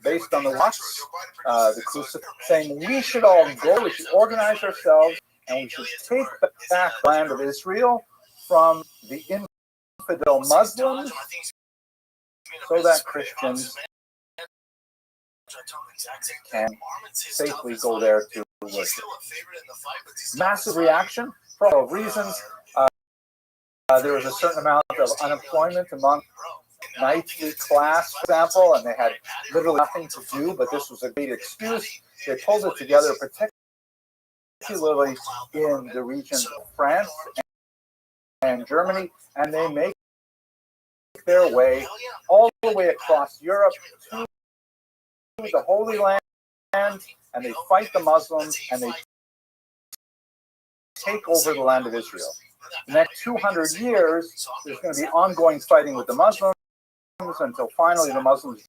based on the Roths, the crucifix, saying we should all go, we should organize ourselves, and we should take back the land of Israel from the infidel Muslims so that Christians can safely go there to worship. Massive reaction for all reasons. There was a certain amount of unemployment among knightly class, for example, and they had literally nothing to do, but this was a great excuse. They pulled it together, particularly in the regions of France and Germany, and they make their way all the way across Europe to the Holy Land, and they fight the Muslims, and they take over the land of Israel. The next 200 years, there's going to be ongoing fighting with the Muslims until finally the Muslims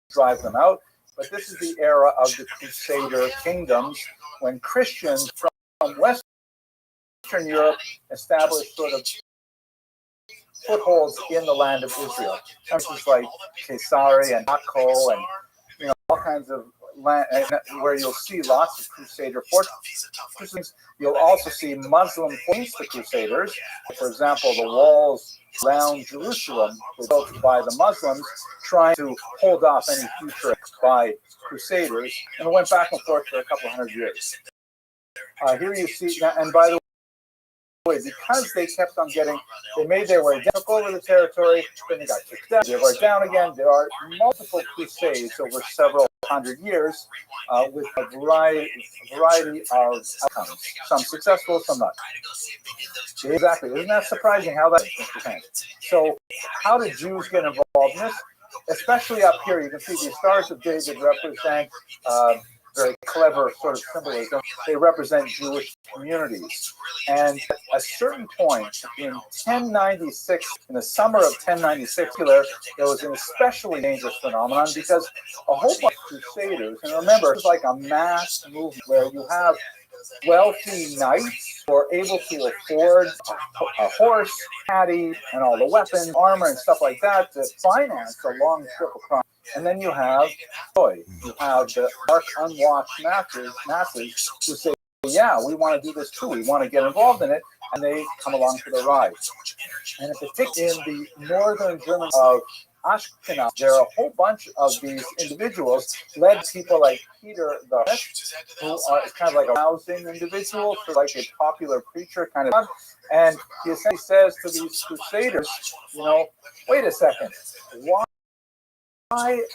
drive them out. But this is the era of the Crusader kingdoms, when Christians from Western Europe established sort of footholds in the land of Israel. Countries like Caesarea and Akko and all kinds of land where you'll see lots of Crusader fortresses. You'll also see Muslim against the Crusaders. For example, the walls around Jerusalem were built by the Muslims, trying to hold off any future attacks by Crusaders, and it went back and forth for a couple hundred years. Here you see, and by the way, because they kept on they made their way down, took over the territory, then they got kicked out, they were down again. There are multiple crusades over several hundred years with a variety of outcomes. Some successful, some not. Exactly. Isn't that surprising how that changed? So how did Jews get involved in this? especially up here, you can see the Stars of David represent very clever sort of symbolism. They represent Jewish communities. And at a certain point in 1096, in the summer of 1096, there was an especially dangerous phenomenon because a whole bunch of crusaders, and remember, it's like a mass movement where you have wealthy knights who are able to afford a horse, caddy, and all the weapons, armor, and stuff like that to finance a long trip across. And then you have the dark, unwashed masses who say, yeah, we want to do this too. We want to get involved in it. And they come along for the ride. And in particular, in the northern Germany of Ashkenaz, there are a whole bunch of these individuals, led people like Peter the First, who are kind of like a rousing individual, sort of like a popular preacher kind of. And he essentially says to these crusaders, wait a second, why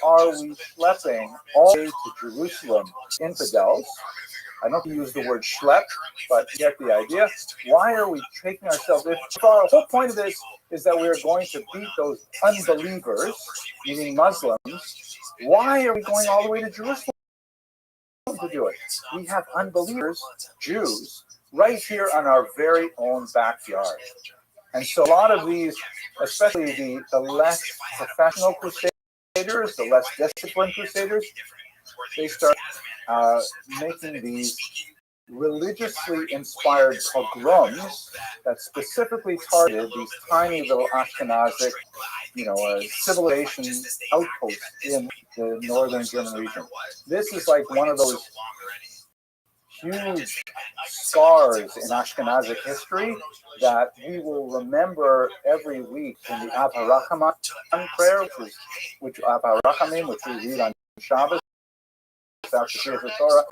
are we schlepping all the way to Jerusalem, infidels? I don't use the word schlep, but you get the idea. Why are we taking ourselves? The whole point of this is that we are going to beat those unbelievers, meaning Muslims. Why are we going all the way to Jerusalem to do it? We have unbelievers, Jews, right here on our very own backyard. And so a lot of these, especially the less professional crusaders, the less disciplined crusaders, they start making these religiously inspired pogroms that specifically targeted these tiny little Ashkenazic, civilization outposts in the northern German region. This is like one of those huge scars in Ashkenazic history that we will remember every week in the Av HaRachamim prayer, which Av HaRachamim, which we read on Shabbos, after the Torah,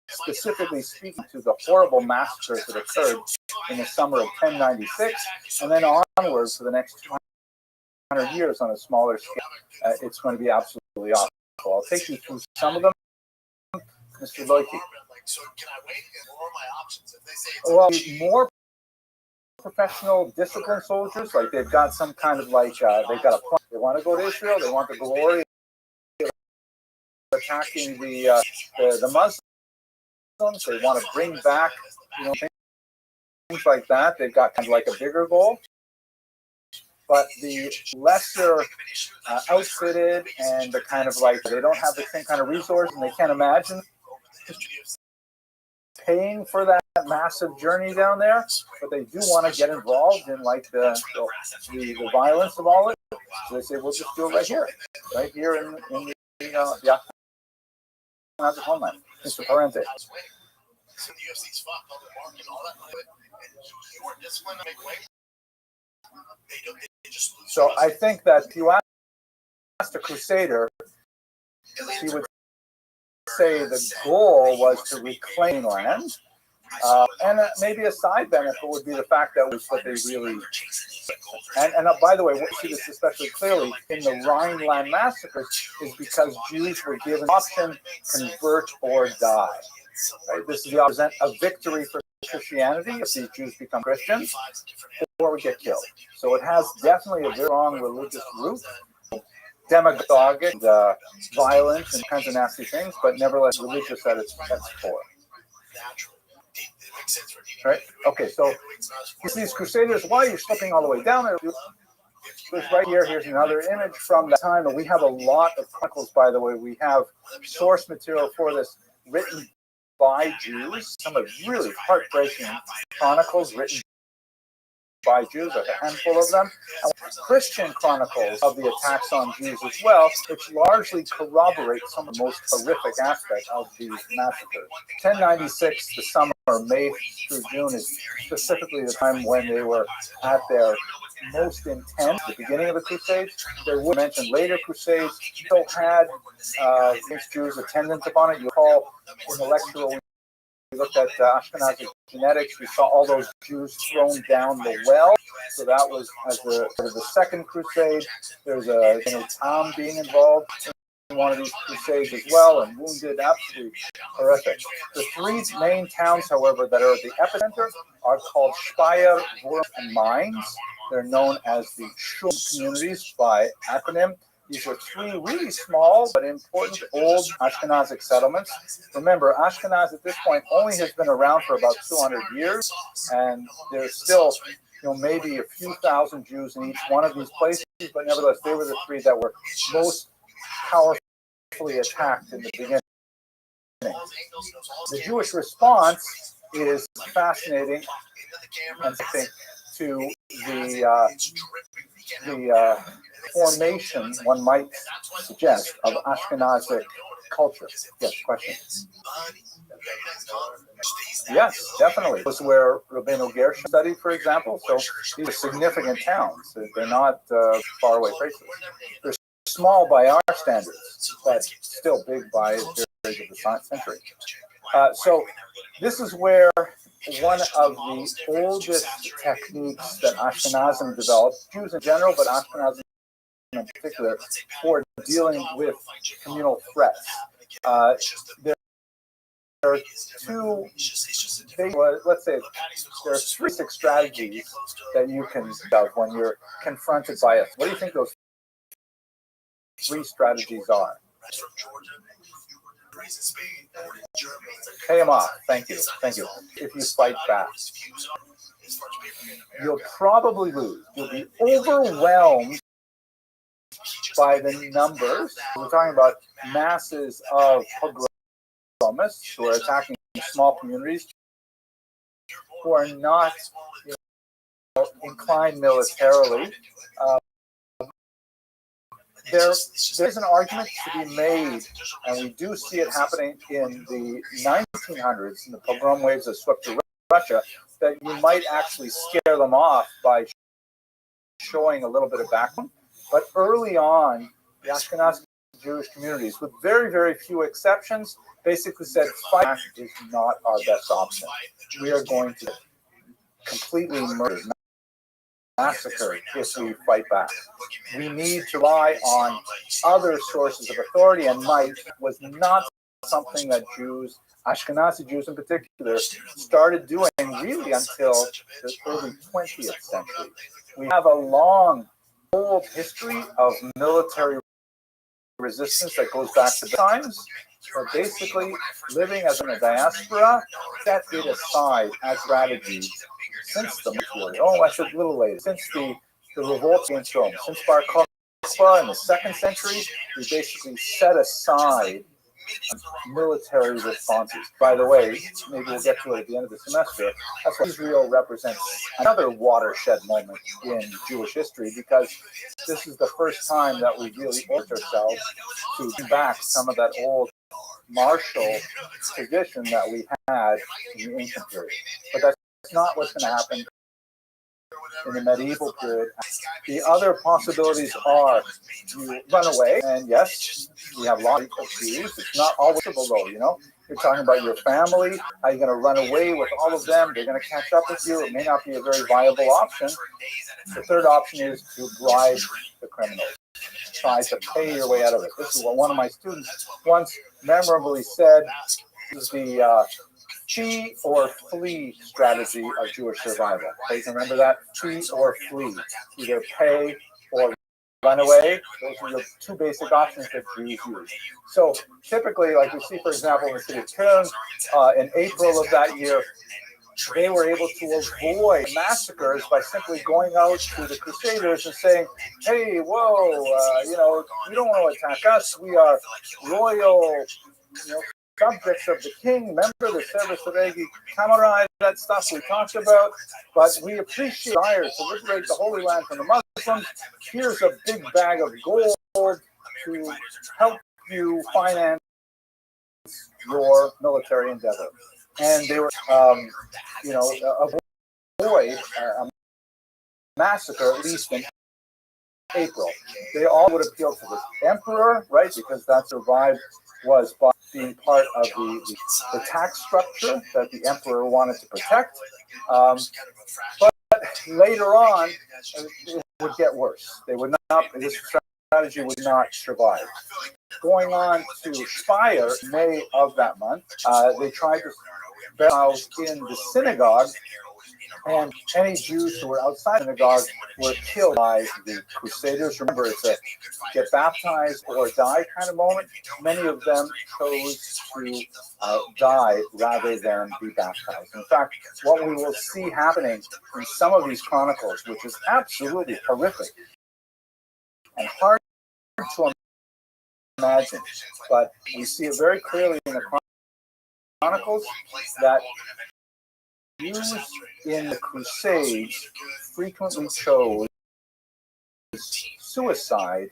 specifically speaking to the horrible massacres that occurred in the summer of 1096, and then onwards for the next 200 years on a smaller scale. It's going to be absolutely awful. I'll take you through some of them. Mr. Loiki. Well, more professional, disciplined soldiers, like they've got some kind of they've got a plan. They want to go to Israel. They want the glory of attacking the Muslims. They want to bring back, things like that. They've got kind of like a bigger goal. But the lesser outfitted and the kind of they don't have the same kind of resources and they can't imagine paying for that massive journey down there, but they do want to get involved in the violence of all it. So they say, we'll just do it right here in the homeland. Mr. Parente. So I think that if you asked a crusader, he would say the goal was to reclaim land, and maybe a side benefit would be the fact that was what they really. And by the way, what we see this especially clearly in the Rhineland massacres is because Jews were given the option: convert or die. Right? This is a victory for Christianity if these Jews become Christians, or we get killed. So it has definitely a very strong religious root. Demagogic, violence, and kinds of nasty things, but nevertheless religious at its core. Right? Okay, so these crusaders, why are you slipping all the way down there? Right here, here's another image from that time, and we have a lot of chronicles, by the way. We have source material for this written by Jews, some of really heartbreaking chronicles written by Jews, a handful of them, and Christian chronicles of the attacks on Jews as well, which largely corroborate some of the most horrific aspects of these massacres. 1096, the summer, May through June, is specifically the time when they were at their most intense, the beginning of the Crusades. There were mentioned later Crusades, still had against Jews attendance upon it. You recall in the lecture we looked at Ashkenazi genetics. We saw all those Jews thrown down the well. So that was as the second crusade. There's a Tom being involved in one of these crusades as well and wounded, absolutely horrific. The three main towns, however, that are at the epicenter are called Speyer, Wurm, and Mainz. They're known as the Shul communities by acronym. These are three really small but important old Ashkenazic settlements. Remember, Ashkenaz at this point only has been around for about 200 years, and there's still, maybe a few thousand Jews in each one of these places, but nevertheless, they were the three that were most powerfully attacked in the beginning. The Jewish response is fascinating, and I think to the formation, one might suggest, of Ashkenazic culture. Yes, question. Yes, definitely. This is where Rabbi Gershon studied, for example. So these are significant towns. They're not faraway places. They're small by our standards, but still big by the period of the century. So this is where one of the oldest techniques that Ashkenazim developed, Jews in general, but Ashkenazim in particular, for dealing with communal threats. There are two, let's say, there are 3 basic strategies that you can have when you're confronted by us. What do you think those 3 strategies are? Pay them off. Thank you. Thank you. If you fight back, you'll probably lose. You'll be overwhelmed by the numbers. We're talking about masses of pogromists who are attacking small communities who are not inclined militarily. There's an argument to be made, and we do see it happening in the 1900s, in the pogrom waves that swept through Russia, that you might actually scare them off by showing a little bit of background. But early on, the Ashkenazi Jewish communities, with very, very few exceptions, basically said, fight is not our best option. We are going to completely murder, massacre if we fight back. We need to rely on other sources of authority, and might was not something that Jews, Ashkenazi Jews in particular, started doing really until the early 20th century. We have a long, old history of military resistance that goes back to the times. So basically, living as in a diaspora, set it aside as strategies since the a little later, since the revolt against Rome, since Bar Kokhba in the 2nd century, we basically set aside military responses. By the way, maybe we'll get to it at the end of the semester. That's why Israel represents another watershed moment in Jewish history, because this is the first time that we really ordered ourselves to bring back some of that old martial tradition that we had in the ancient period. But that's not what's going to happen in the medieval period. The other possibilities are you run away, and yes, we have lots of Jews. It's not always though, You're talking about your family. Are you going to run away with all of them? They're going to catch up with you. It may not be a very viable option. The third option is to bribe the criminals. Try to pay your way out of it. This is what one of my students once memorably said is the fee or flee strategy of Jewish survival. Please remember that, fee or flee. Either pay or run away. Those are the 2 basic options that Jews use. So typically, like we see, for example, in the city of Köln, in April of that year, they were able to avoid massacres by simply going out to the Crusaders and saying, hey, whoa, you don't want to attack us. We are royal, subjects of the king. Remember the Service Regi Camarade, that stuff we talked about. But we appreciate the desire to liberate the Holy Land from the Muslims. Here's a big bag of gold to help you finance your military endeavor. And they were, avoid a massacre, at least in April. They all would appeal to the emperor, right? Because that survived was by being part of the tax structure that the emperor wanted to protect. But later on, it would get worse. They would not. This strategy would not survive. Going on to Speyer, May of that month, they tried to themselves in the synagogue And any Jews who were outside the synagogue were killed by the Crusaders. Remember, it's a get baptized or die kind of moment. Many of them chose to die rather than be baptized. In fact, what we will see happening in some of these chronicles, which is absolutely horrific and hard to imagine, but we see it very clearly in the chronicles that Jews in the Crusades frequently chose suicide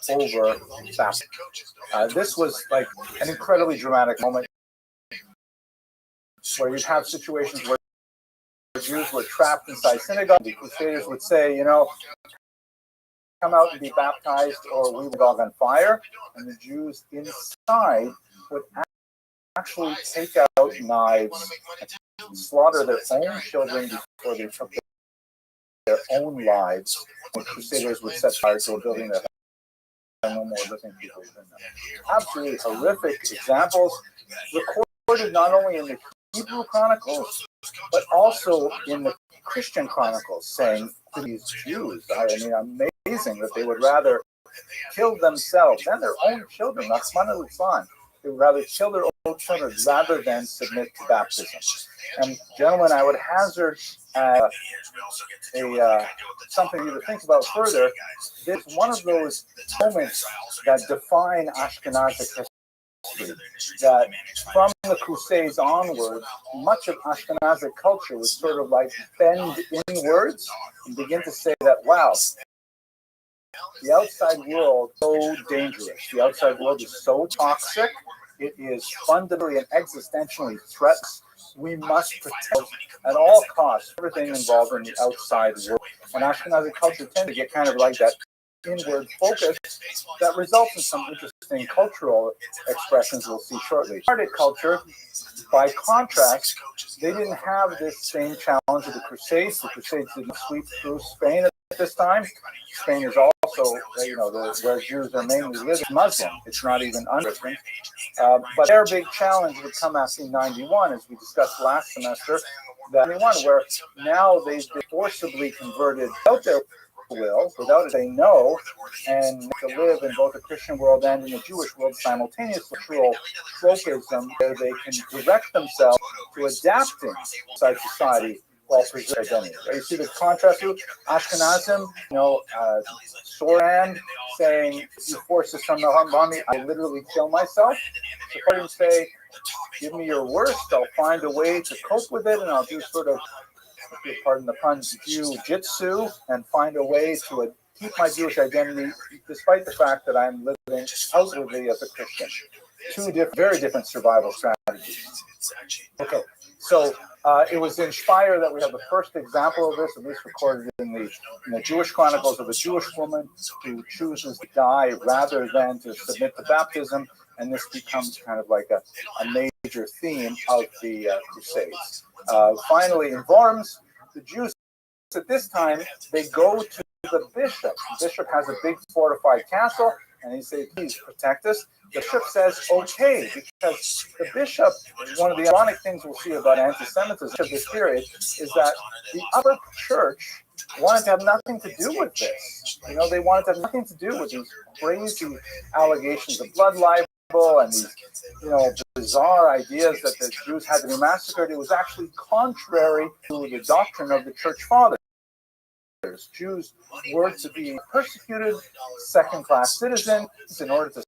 over baptism. This was like an incredibly dramatic moment where you'd have situations where Jews were trapped inside synagogue. The Crusaders would say, come out and be baptized or we will dog on fire. And the Jews inside would actually take out knives and slaughter their own children before they took their own lives. The Crusaders would set fire to a building that had no more living people in them. Absolutely horrific examples recorded not only in the Hebrew Chronicles, but also in the Christian Chronicles, saying to these Jews, amazing that they would rather kill themselves and their own children, they would rather kill their own children rather than submit to baptism. And gentlemen, I would hazard something for you to think about further. This is one of those moments that define Ashkenazic history, that from the Crusades onward, much of Ashkenazic culture was sort of like bend inwards and begin to say that, wow, the outside world is so dangerous. The outside world is so toxic. It is fundamentally and existentially threats. We must protect at all costs everything involved in the outside world. And Ashkenazi culture tends to get kind of like that inward focus that results in some interesting cultural expressions we'll see shortly. Sephardic culture, by contrast, they didn't have this same challenge of the Crusades. The Crusades didn't sweep through Spain at this time. Spain is also, where Jews are mainly living, Muslim. It's not even un-Christian. But their big challenge would come after 91, as we discussed last semester, where now they've been forcibly converted without their will, without saying no, and to live in both the Christian world and in the Jewish world simultaneously, cultural tropism, where they can direct themselves to adapting inside society while preserving identity. You see the contrast to Ashkenazim, Soran saying, if you force this on me, I literally kill myself. Sephardim say, give me your worst, I'll find a way to cope with it, and I'll do sort of, pardon the pun, jiu-jitsu, and find a way to keep my Jewish identity, despite the fact that I'm living outwardly as a Christian. Two very different survival strategies. Okay, so it was in Speyer that we have the first example of this, at least recorded in the Jewish Chronicles, of a Jewish woman who chooses to die rather than to submit to baptism, and this becomes kind of like a major theme of the Crusades. Finally, in Worms, the Jews at this time, they go to the bishop. The bishop has a big fortified castle, and he says, please protect us. The bishop says, okay, because the bishop, one of the ironic things we'll see about anti-Semitism of this period is that the upper church wanted to have nothing to do with this. They wanted to have nothing to do with these crazy allegations of blood libel and these, bizarre ideas that the Jews had to be massacred. It was actually contrary to the doctrine of the church fathers. Jews were to be persecuted, second-class citizens, in order to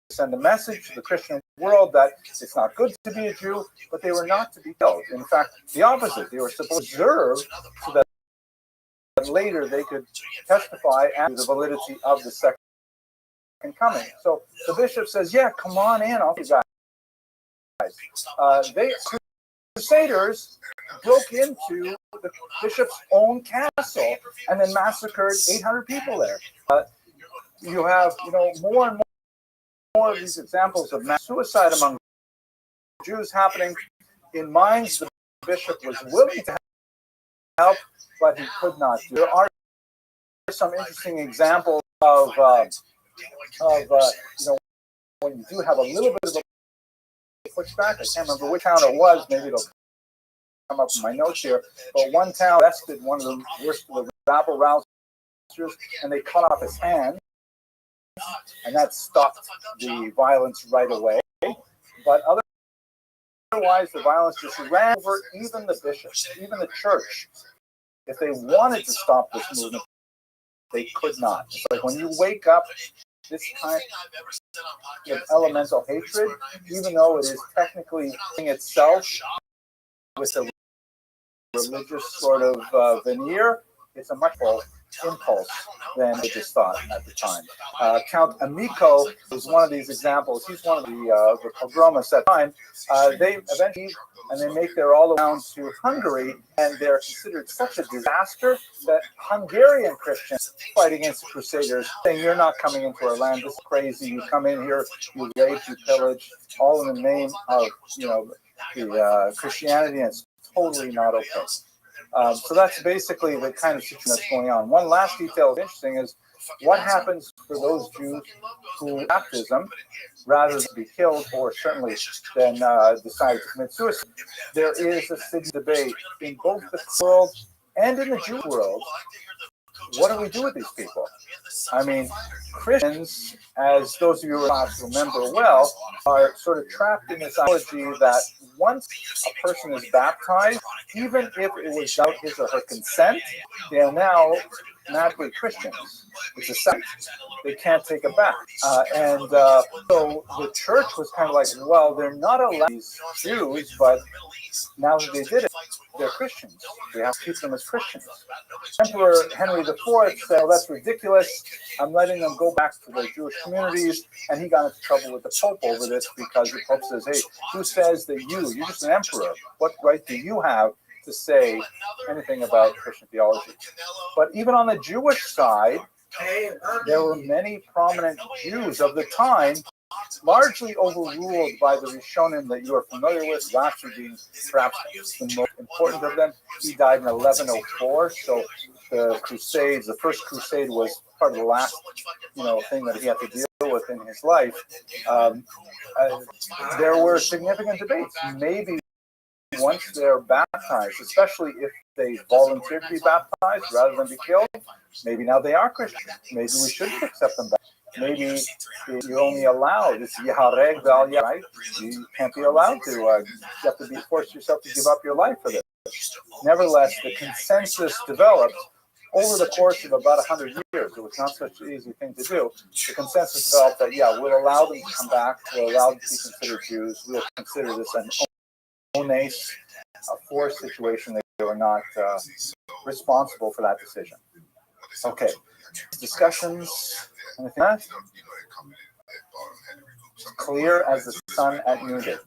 send a message to the Christian world that it's not good to be a Jew, but they were not to be killed. In fact, the opposite. They were supposed to preserve so that later they could testify as to the validity of the second coming. So the bishop says, yeah, come on in, all you guys. Crusaders broke into the bishop's own castle and then massacred 800 people there. You have, more and more of these examples of mass suicide among Jews happening. In Mainz, the bishop was willing to help, but he could not do it. There are some interesting examples of when you do have a little bit of a pushback. I can't remember which town it was. Maybe it'll come up with my notes here, but one town arrested one of the worst of the rabble rousers, and they cut off his hand, and that stopped the violence right away. But otherwise, the violence just ran over even the bishops, even the church. If they wanted to stop this movement, they could not. It's like when you wake up this kind of elemental hatred, even though it is technically itself with a religious sort of veneer, it's a much more impulse than religious thought at the time. Count Amico is one of these examples. He's one of the pogromists at the time. They eventually, and they make their all around to Hungary, and they're considered such a disaster that Hungarian Christians fight against the Crusaders, saying, "You're not coming into our land. This is crazy. You come in here, you rape, you pillage, all in the name of the Christianity, and it's totally not okay." So that's basically the kind of situation that's going on. One last detail that's interesting is what happens for those Jews who baptism rather than be killed, or certainly then decide to commit suicide. There is a city debate in both the world and in the Jewish world. What do we do with these people? I mean, Christians, as those of you who remember well, are sort of trapped in this ideology that once a person is baptized, even if it was without his or her consent, they are now magically Christians. It's a sect. They can't take it back. So the church was kind of like, well, they're not allowed these Jews, but now that they did it, they're Christians. We have to keep them as Christians. Emperor Henry IV said, "Oh, that's ridiculous. I'm letting them go back to their Jewish communities." And he got into trouble with the Pope over this because the Pope says, "Hey, who says that you're just an emperor? What right do you have to say anything about Christian theology?" But even on the Jewish side, there were many prominent Jews of the time, largely overruled by the Rishonim that you are familiar with, Rothschild being perhaps the most important of them. He died in 1104, so the Crusades, the first Crusade was part of the last, thing that he had to deal with in his life. There were significant debates. Maybe once they're baptized, especially if they volunteer to be baptized rather than be killed, maybe now they are Christians. Maybe we should accept them back. Maybe you're only allowed, it's Yahareg Val, right? You can't be allowed to. You have to be forced yourself to give up your life for this. Nevertheless, the consensus developed over the course of about 100 years. It was not such an easy thing to do. The consensus developed that, we'll allow them to come back. We'll allow them to be considered Jews. We'll consider this an ones, a forced situation. They were not responsible for that decision. Okay. Discussions. Anything else? Clear as the sun at noonday.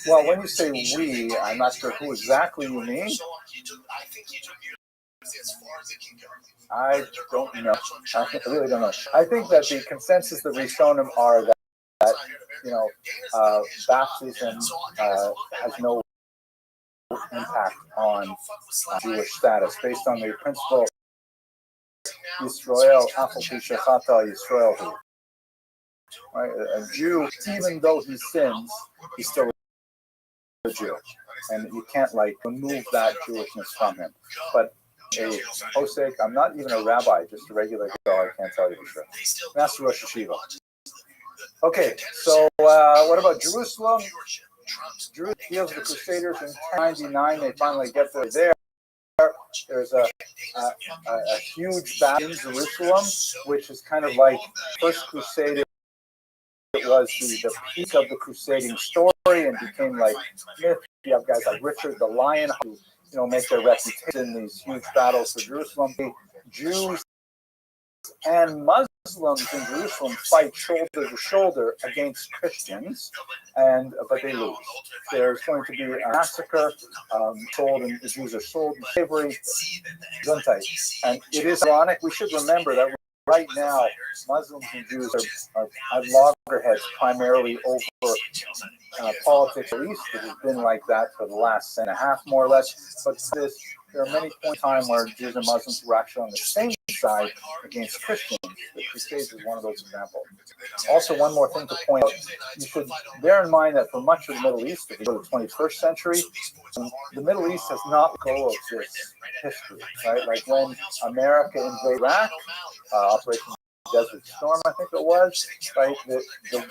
Well, when you say we, I'm not sure who exactly you mean. I don't know. I really don't know. I think that the consensus that Rishonim are that baptism has no impact on Jewish status, based on the principle Yisrael Afal Pi Shechata Yisrael. Right, a Jew, even though he sins, he's still a Jew, and you can't remove that Jewishness from him. But a posek, I'm not even a rabbi, just a regular guy. I can't tell you for sure. Master Rosh Hashiva. Okay, so what about Jerusalem? Jerusalem deals with the Crusaders in 1099. They finally get there. There's a huge battle in Jerusalem, which is kind of like First Crusade. It was the peak of the crusading story and became like myth. You have guys like Richard the Lion who make their reputation in these huge battles for Jerusalem. Jews and Muslims in Jerusalem fight shoulder to shoulder against Christians, but they lose. There's going to be a massacre. The Jews are sold in slavery. And it is ironic. We should remember that right now, Muslims and Jews are at loggerheads primarily over politics. At least it has been like that for the last 1.5 years, more or less. But this there are many points in time where Jews and Muslims were actually on the same side against Christians. The Crusades is one of those examples. Also, one more thing to point out, you should bear in mind that for much of the Middle East, if you go to the 21st century, the Middle East has not go of this history, right? Like when America invaded Iraq, Operation Desert Storm, I think it was, right? The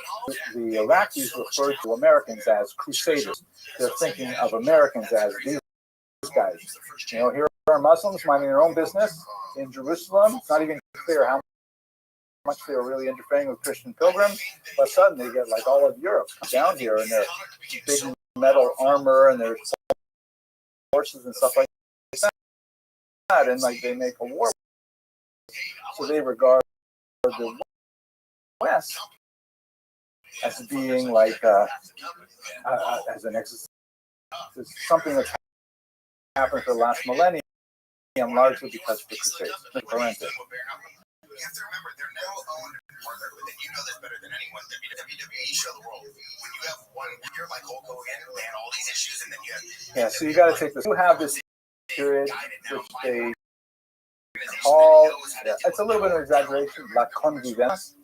Iraqis referred to Americans as crusaders. They're thinking of Americans as these guys. You know, here are Muslims minding their own business in Jerusalem. It's not even clear how much they were really interfering with Christian pilgrims, but suddenly you get like all of Europe down here in their big metal armor and their horses and stuff like that, and like they make a war. So they regard the West as being like as an something that's happened for the last millennium, largely because of the Crusades. You have to remember, they're now owned partner with, and you know this better than anyone, WWE show the world. When you have one, you're like Hulk Hogan, they had all these issues, and then you have... So you got to take this. You have this period which they call, it's a little bit of an exaggeration, la convivencia,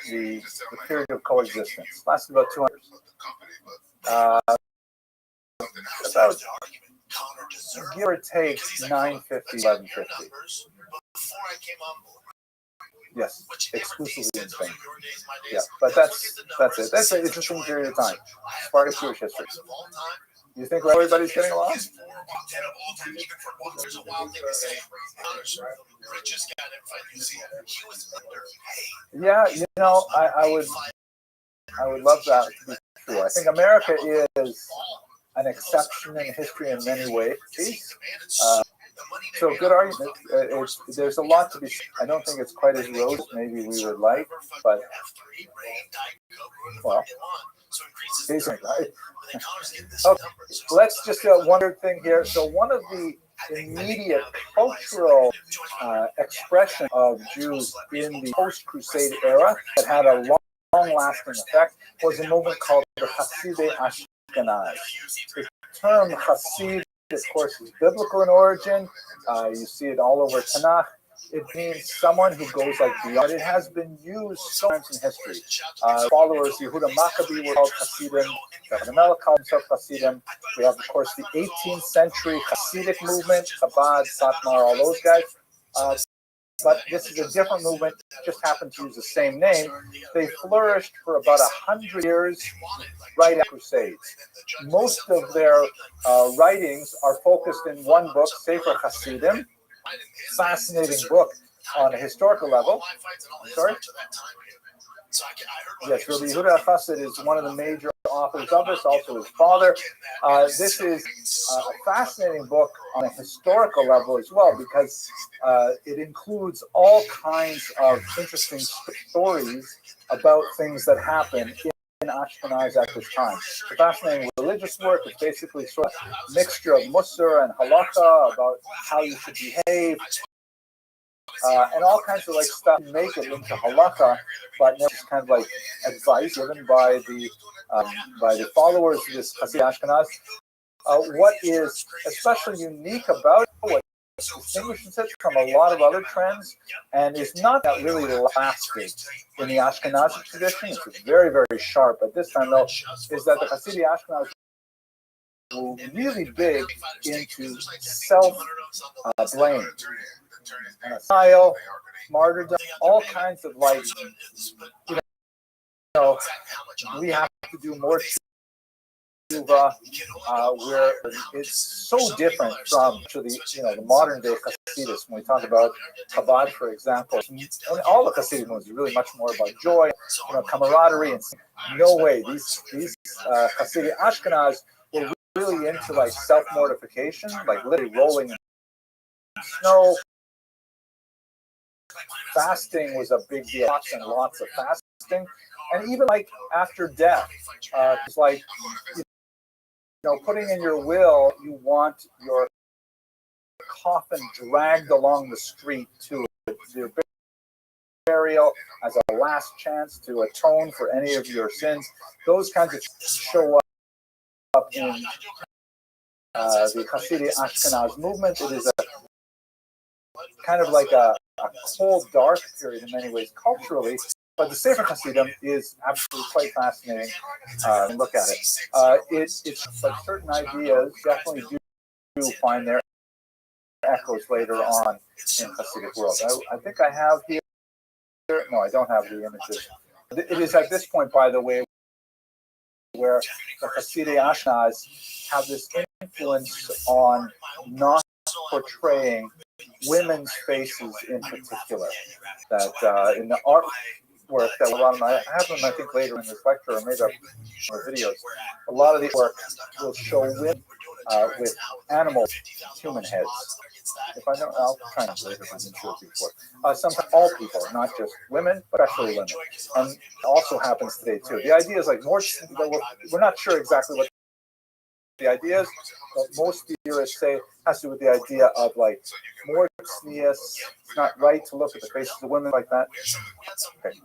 the period of coexistence. Lasted about 200 years. About, give or take, 950, 1150. Yes, exclusively in Spain. Yeah, but that's it. That's an interesting period of time. It's part of Jewish history. You think everybody's getting along? Yeah, you know, I would love that to be true. I think America is an exception in history in many ways. So good argument. There's a lot to be. I don't think it's quite as rosy as maybe we would like, but well, basically, right? Okay, let's just do one other thing here. So one of the immediate cultural expression of Jews in the post-Crusade era that had a long-lasting effect was a movement called the Hasidei Ashkenaz. The term Hasid, of course, is biblical in origin. You see it all over Tanakh. It means someone who goes like beyond. It has been used so much in history. Followers Yehuda Maccabee were called Hasidim. The Melech called himself Hasidim. We have, of course, the 18th century Hasidic movement, Chabad, Satmar, all those guys. But this is a different movement, just happened to use the same name. They flourished for about 100 years right after Crusades. Most of their writings are focused in one book, Sefer Hasidim. Fascinating book on a historical level. Sorry? Yes, Rabbi Yehuda Chassid is one of the major authors of this, also his father. This is a fascinating book on a historical level as well, because it includes all kinds of interesting stories about things that happened in Ashkenaz at this time. It's a fascinating religious work. It's basically sort of a mixture of Musar and Halakha about how you should behave, and all kinds of like stuff to make it into Halakha, but it's kind of like advice given by the followers of this Hasid Ashkenaz. What is especially unique about it, what distinguishes it from a lot of other trends, and is not that really lasting in the Ashkenazi tradition. It's very, very sharp. At this time, though, is that the Hasidic Ashkenaz were really big into self-blame, style, martyrdom, all kinds of like, you know, we have to do more where it's so different from the modern day Hasidus. When we talk about Chabad, for example, and all the Hasidim was really much more about joy, camaraderie, and no way these Hasidic Ashkenaz were really into like self-mortification, like literally rolling in snow. Fasting was a big deal, lots and lots of fasting, and even like after death, it's like putting in your will, you want your coffin dragged along the street to your burial as a last chance to atone for any of your sins. Those kinds of show up in the Hasidic Ashkenaz movement. It is a kind of like a cold, dark period in many ways culturally, but the Sefer Hasidim is absolutely quite fascinating. Look at it. It's like certain ideas definitely do find their echoes later on in Hasidic world. I think I have here. No, I don't have the images. It is at this point, by the way, where the Hasidic Ashkenaz have this influence on not portraying women's faces in particular. That in the artwork that a lot of I have them, I think, later in this lecture, or maybe more videos. A lot of the work will show women with animal human heads. If I don't, I'll try and later if I didn't show it before. Sometimes all people, not just women, but especially women, and it also happens today too. The idea is like more. We're not sure exactly what the idea is, but most theorists say it has to do with the idea of like more tznius. It's not right to look at the faces of women like that. Okay.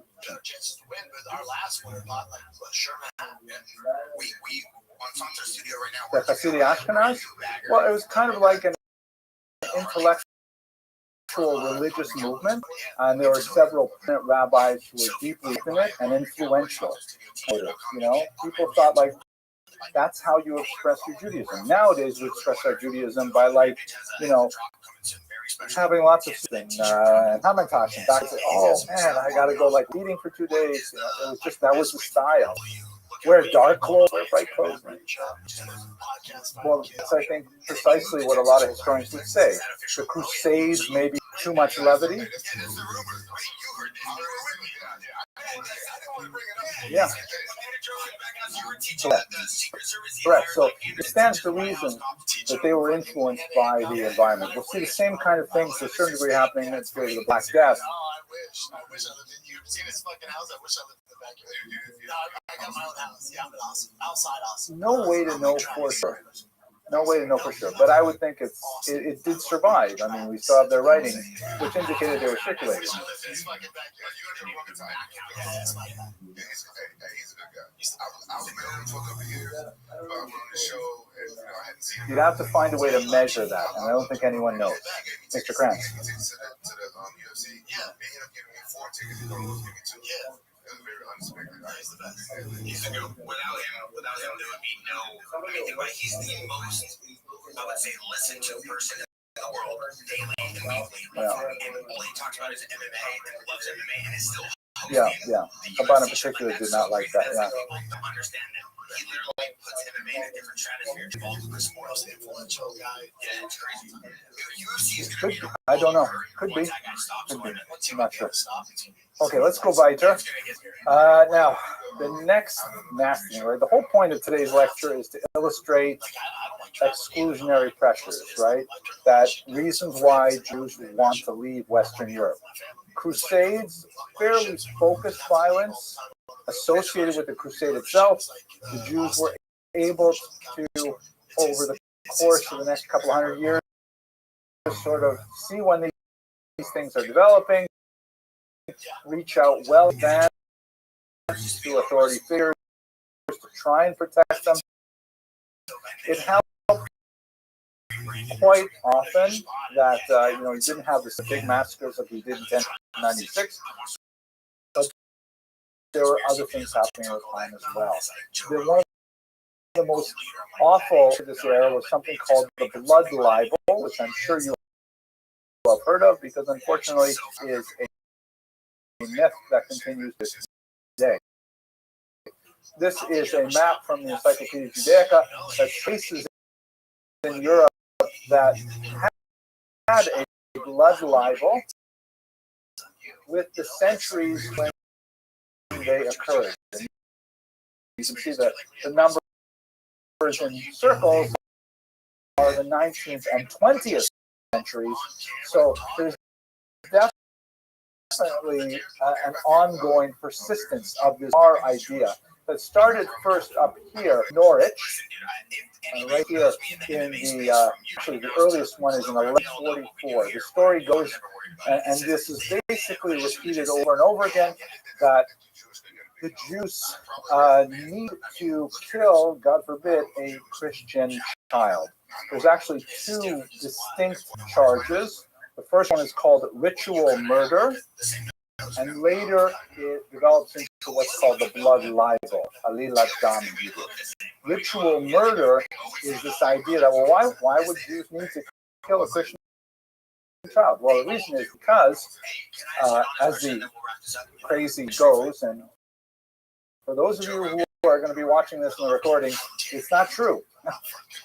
The Hasidic Ashkenaz? Well, it was kind of like an intellectual religious movement, and there were several rabbis who were deeply in it and influential. You know, people thought like that's how you express your Judaism. Nowadays, we express our Judaism by like, you know, having lots of things and Hamantash and back. Oh man, I got to go like reading for 2 days. You know, it was just that was the style. Wear dark clothes, wear bright clothes. Well, that's I think precisely what a lot of historians would say. The Crusades, maybe too much levity. Yeah. Correct. So it stands to reason that they were influenced by the environment. We'll see the same kind of things to a certain degree happening in the period of the Black Death. I wish I lived in you. See this fucking house? I wish I lived in the backyard. I got my own house. Yeah, I'm awesome. Outside awesome. No way to know for sure. No way to know for sure. But I would think it did survive. I mean, we still have their writing, which indicated they were circulating. You'd have to find a way to measure that, and I don't think anyone knows. Mr. Krantz. He's the goat. Without him, there would be no anything. Like he's the most, I would say, listened to person in the world daily and weekly. And all he talks about is MMA and loves MMA and is still. Yeah. Habana in particular did not like that. Yeah. People don't understand that. He literally puts MMA in a different stratosphere. Involved with the sports influential guy. Yeah, it's crazy. UFC is going to be. I don't know. Could be. I'm not sure. Okay, let's go weiter. Now, the next nasty, right? The whole point of today's lecture is to illustrate exclusionary pressures, right? That reasons why Jews want to leave Western Europe. Crusades, fairly focused violence associated with the crusade itself. The Jews were able to, over the course of the next couple hundred years, sort of see when these things are developing, reach out well advanced to authority figures to try and protect them. It helped quite often that you didn't have this big massacres like we did in 1096, but there were other things happening at the time as well. One of the most awful of this era was something called the blood libel, which I'm sure you have heard of, because unfortunately is a myth that continues to this day. This is a map from the Encyclopedia Judaica that traces in Europe that had a blood libel with the centuries when they occurred. And you can see that the numbers in circles are the 19th and 20th centuries. So there's definitely an ongoing persistence of this our idea that started first up here, Norwich, right here in the actually the earliest one is in 1144. The story goes, and this is basically repeated over and over again, that the Jews need to kill, God forbid, a Christian child. There's actually two distinct charges. The first one is called ritual murder, and later it develops into what's called the blood libel, alilat dam in Hebrew. Ritual murder is this idea that, well, why would Jews need to kill a Christian child? Well, the reason is because, as the crazy goes, and for those of you who are going to be watching this in the recording, it's not true.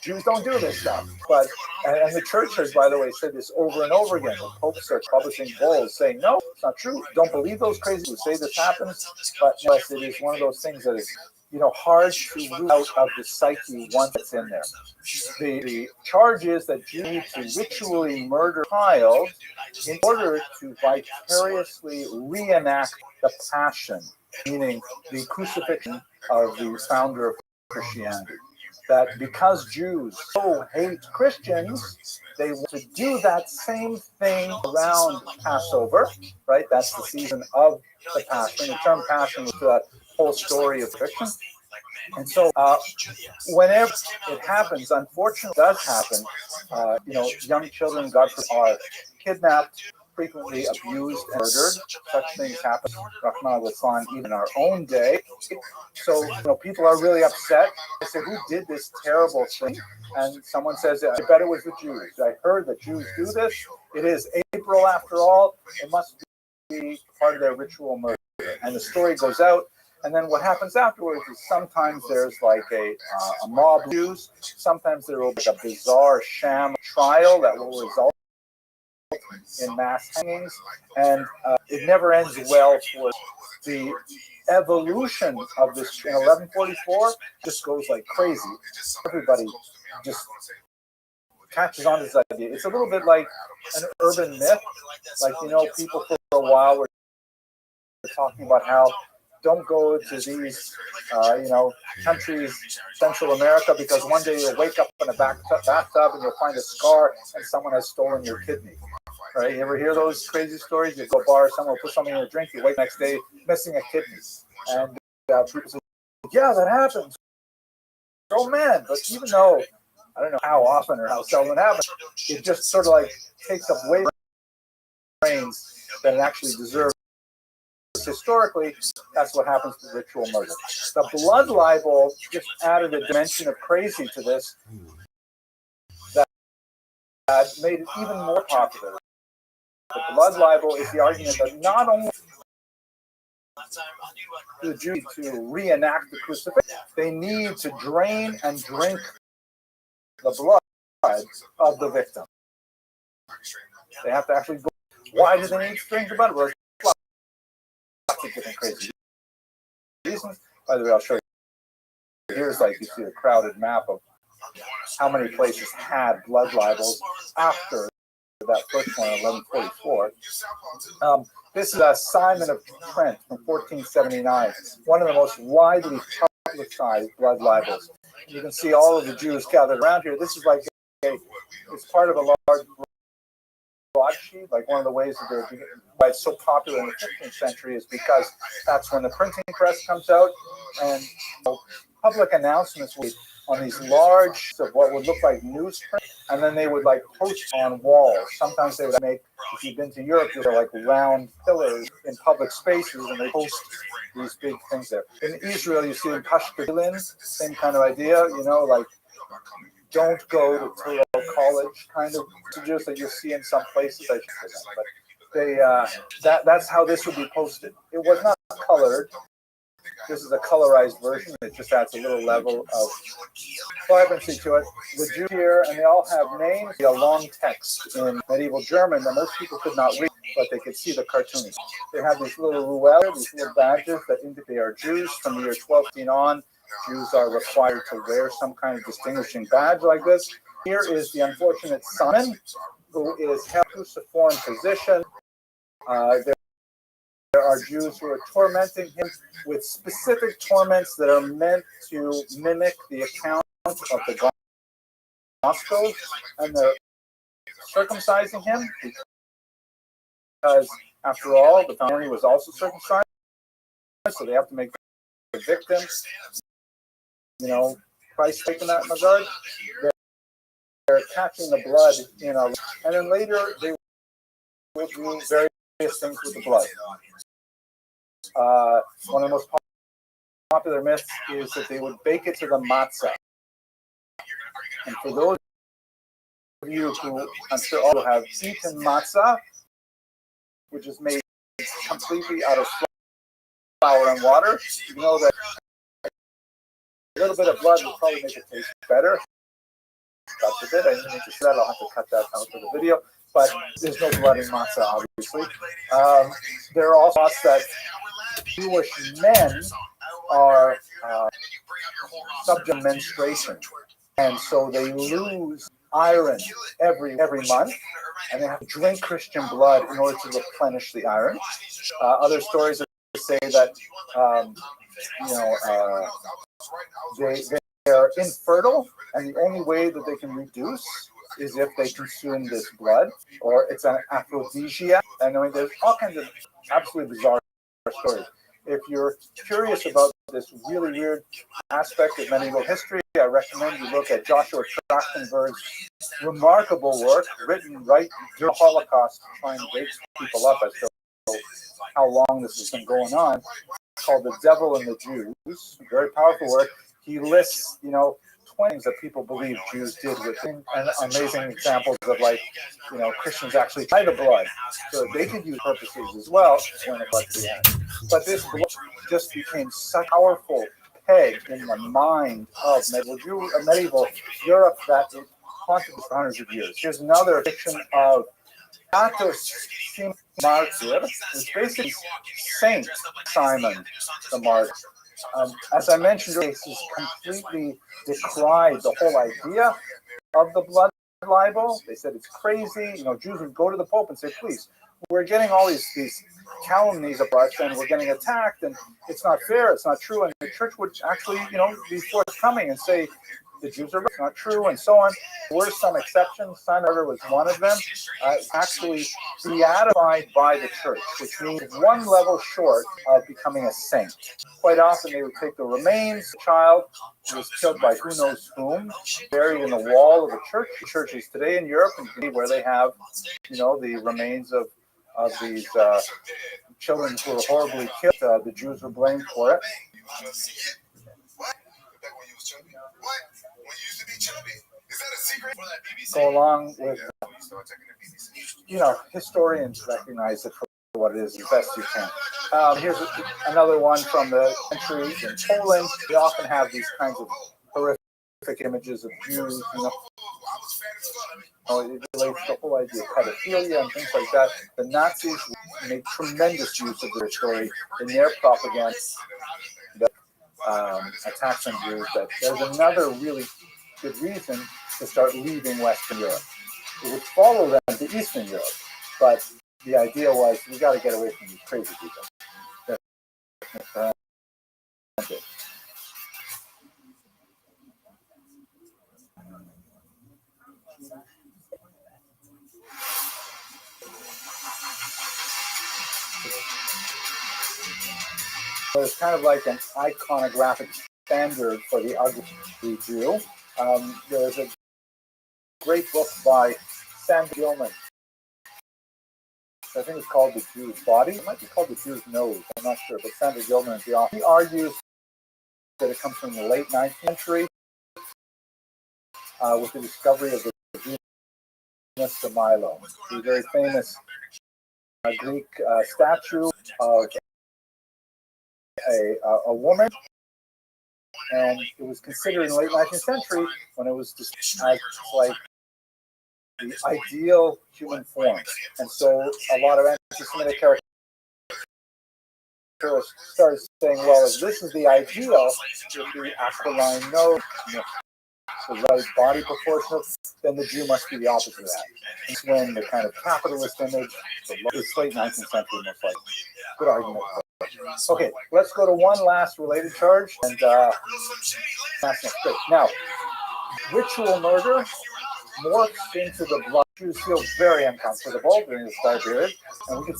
Jews don't do this stuff. But and the church has, by the way, said this over and over again. The popes are publishing bulls saying, no, it's not true. Don't believe those crazies who say this happens. But yes, it is one of those things that is, hard to root out of the psyche once it's in there. The charge is that Jews need to ritually murder a child in order to vicariously reenact the passion, meaning the crucifixion of the founder of Christianity. That because Jews so hate Christians, they want to do that same thing around Passover, right? That's the season of the Passion. The term Passion is that whole story of Christian. And so whenever it happens, unfortunately it does happen, young children, God forbid, are kidnapped, frequently abused and murdered. Such things happen, even in our own day. So, people are really upset. They say, who did this terrible thing? And someone says, I bet it was the Jews. I heard the Jews do this. It is April after all. It must be part of their ritual murder. And the story goes out. And then what happens afterwards is sometimes there's like a mob of Jews. Sometimes there will be a bizarre sham trial that will result in mass hangings, and it never ends well for the evolution of this. In 1144, just goes like crazy. Everybody just catches on to this idea. It's a little bit like an urban myth. Like, people for a while were talking about how don't go to these, countries, Central America, because one day you'll wake up in a bathtub and you'll find a scar and someone has stolen your kidney. Right? You ever hear those crazy stories? You go to a bar, someone will put something in your drink, you wake the next day missing a kidney. And people say, yeah, that happens. Oh man, but even though, I don't know how often or how seldom it happens, it just sort of like takes up way more brains than it actually deserves. Historically, that's what happens to ritual murder. The blood libel just added a dimension of crazy to this that made it even more popular. The blood libel is the argument that not only do the Jews to reenact the crucifixion, they need to drain and drink the blood of the victim. They have to actually go. Why do they need to drink the blood? Well, lots of different crazy reasons. By the way, I'll show you. Here's like you see a crowded map of how many places had blood libels after that first one in 1144. This is Simon of Trent from 1479, one of the most widely publicized blood libels. You can see all of the Jews gathered around here. This is like it's part of a large broadsheet. Like one of the ways that why it's so popular in the 15th century is because that's when the printing press comes out, and public announcements would be on these large, of what would look like newsprint, and then they would like post on walls. Sometimes they would make, if you've been to Europe, they're like round pillars in public spaces, and they post these big things there. In Israel, you see in Pashkelin, same kind of idea, like don't go to Torah college kind of messages that you see in some places. I should say that, but that's how this would be posted. It was not colored. This is a colorized version. It just adds a little level of vibrancy to it. The Jews here, and they all have names, a long text in medieval German that most people could not read, but they could see the cartoons. They have these little ruelles, these little badges that indicate they are Jews. From the year 1215 on, Jews are required to wear some kind of distinguishing badge like this. Here is the unfortunate Simon, who is held in a cruciform position. There are Jews who are tormenting him with specific torments that are meant to mimic the account of the Gospels, and they're circumcising him because, after all, the family was also circumcised, so they have to make victims, Christ taking that in regard. They're catching the blood in our, and then later they will do various things with the blood. One of the most popular myths is that they would bake it to the matzah. And for those of you who I'm sure all have eaten matzah, which is made completely out of flour and water, you know that a little bit of blood will probably make it taste better. God forbid, I didn't mean to say that. I'll have to cut that out for the video. But there's no blood in matzah, obviously. There are also thoughts that Jewish men are subject to menstruation, and so they lose iron every month, and they have to drink Christian blood in order to replenish the iron. Other stories say that they are infertile, and the only way that they can reduce is if they consume this blood, or it's an aphrodisiac. And I mean, there's all kinds of absolutely bizarre stories. If you're curious about this really weird aspect of medieval history, I recommend you look at Joshua Trachtenberg's remarkable work written right during the Holocaust to try and wake people up as to how long this has been going on, called The Devil and the Jews. Very powerful work. He lists, 20 things that people believe Jews did with him, and amazing examples of Christians actually buy the blood so they could use purposes as well when it got to the end. But this blood just became such a powerful peg in the mind of medieval Europe that it haunted us for hundreds of years. Here's another fiction of Atos Martyr, which basically Saint Simon the Martyr. As I mentioned, this has completely decried the whole idea of the blood libel. They said it's crazy. Jews would go to the Pope and say, please, we're getting all these calumnies of us, and we're getting attacked, and it's not fair, it's not true. And the church would actually, be forthcoming and say, the Jews are not true, and so on. There were some exceptions. Simon was one of them. Actually beatified by the church, which means one level short of becoming a saint. Quite often they would take the remains. The child who was killed by who knows whom, buried in the wall of the church. Churches today in Europe, where they have, the remains of these children who were horribly killed. The Jews were blamed for it. Go along with, historians recognize it for what it is as best you can. Here's another one from the centuries in Poland. They often have these kinds of horrific images of Jews, it relates to the whole idea of pedophilia and things like that. The Nazis made tremendous use of their story in their propaganda. Attacks on Jews. That there's another really good reason to start leaving Western Europe. It would follow them to Eastern Europe, but the idea was we got to get away from these crazy people. So it's kind of like an iconographic standard for the ugly Jew. There's a great book by Sam Gilman. I think it's called The Jew's Body. It might be called The Jew's Nose. I'm not sure, but Sandra Gilman is the author. He argues that it comes from the late 19th century with the discovery of the Venus de Milo, the very famous Greek statue of a woman, and it was considered in the late 19th century when it was described as like the ideal human form. And so a lot of anti-Semitic characters started saying, well, if this is the ideal, with the aquiline nose, the right body proportion, then the Jew must be the opposite of that. It's when the kind of capitalist image, it's late 19th century, most likely. Good argument. Okay, let's go to one last related charge, and that's next. Great. Now, ritual murder morphs into the blood. Jews feel very uncomfortable during this time period, and we could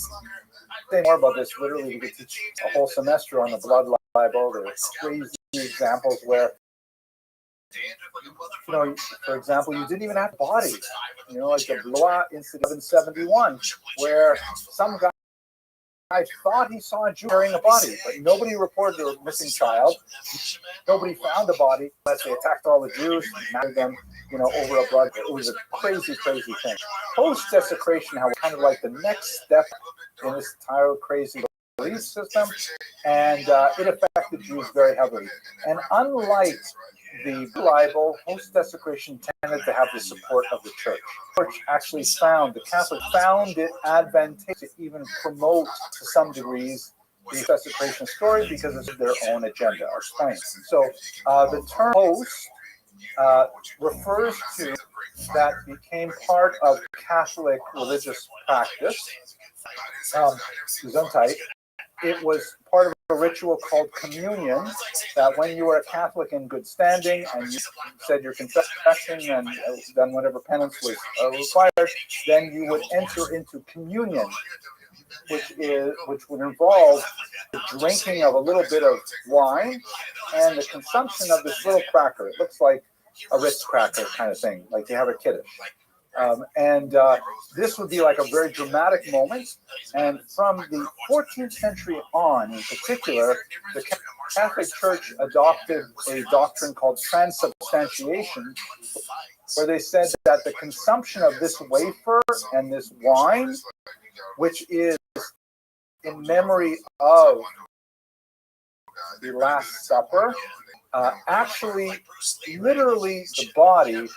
say more about this. Literally, we could teach a whole semester on the blood Bible. There are crazy examples where, for example, you didn't even have a body. Like the blowout incident in 71, where some guy thought he saw a Jew carrying a body, but nobody reported a missing child. Nobody found the body unless they attacked all the Jews, married them, over a blood. It was a crazy, crazy thing. Post-desecration, however, kind of like the next step in this entire crazy belief system, and it affected Jews very heavily. And unlike the Bible, post-desecration tended to have the support of the church. The church actually the Catholic found it advantageous to even promote, to some degrees, the desecration story because of their own agenda. I'll explain. So the term post refers to that became part of Catholic religious practice. It was part of a ritual called communion, that when you were a Catholic in good standing and you said your confession and done whatever penance was required, then you would enter into communion, which would involve the drinking of a little bit of wine and the consumption of this little cracker. It looks like a Ritz cracker kind of thing, like you have a kiddush. This would be like a very dramatic moment. And from the 14th century on, in particular, the Catholic Church adopted a doctrine called transubstantiation, where they said that the consumption of this wafer and this wine, which is in memory of the Last Supper, actually, literally the body of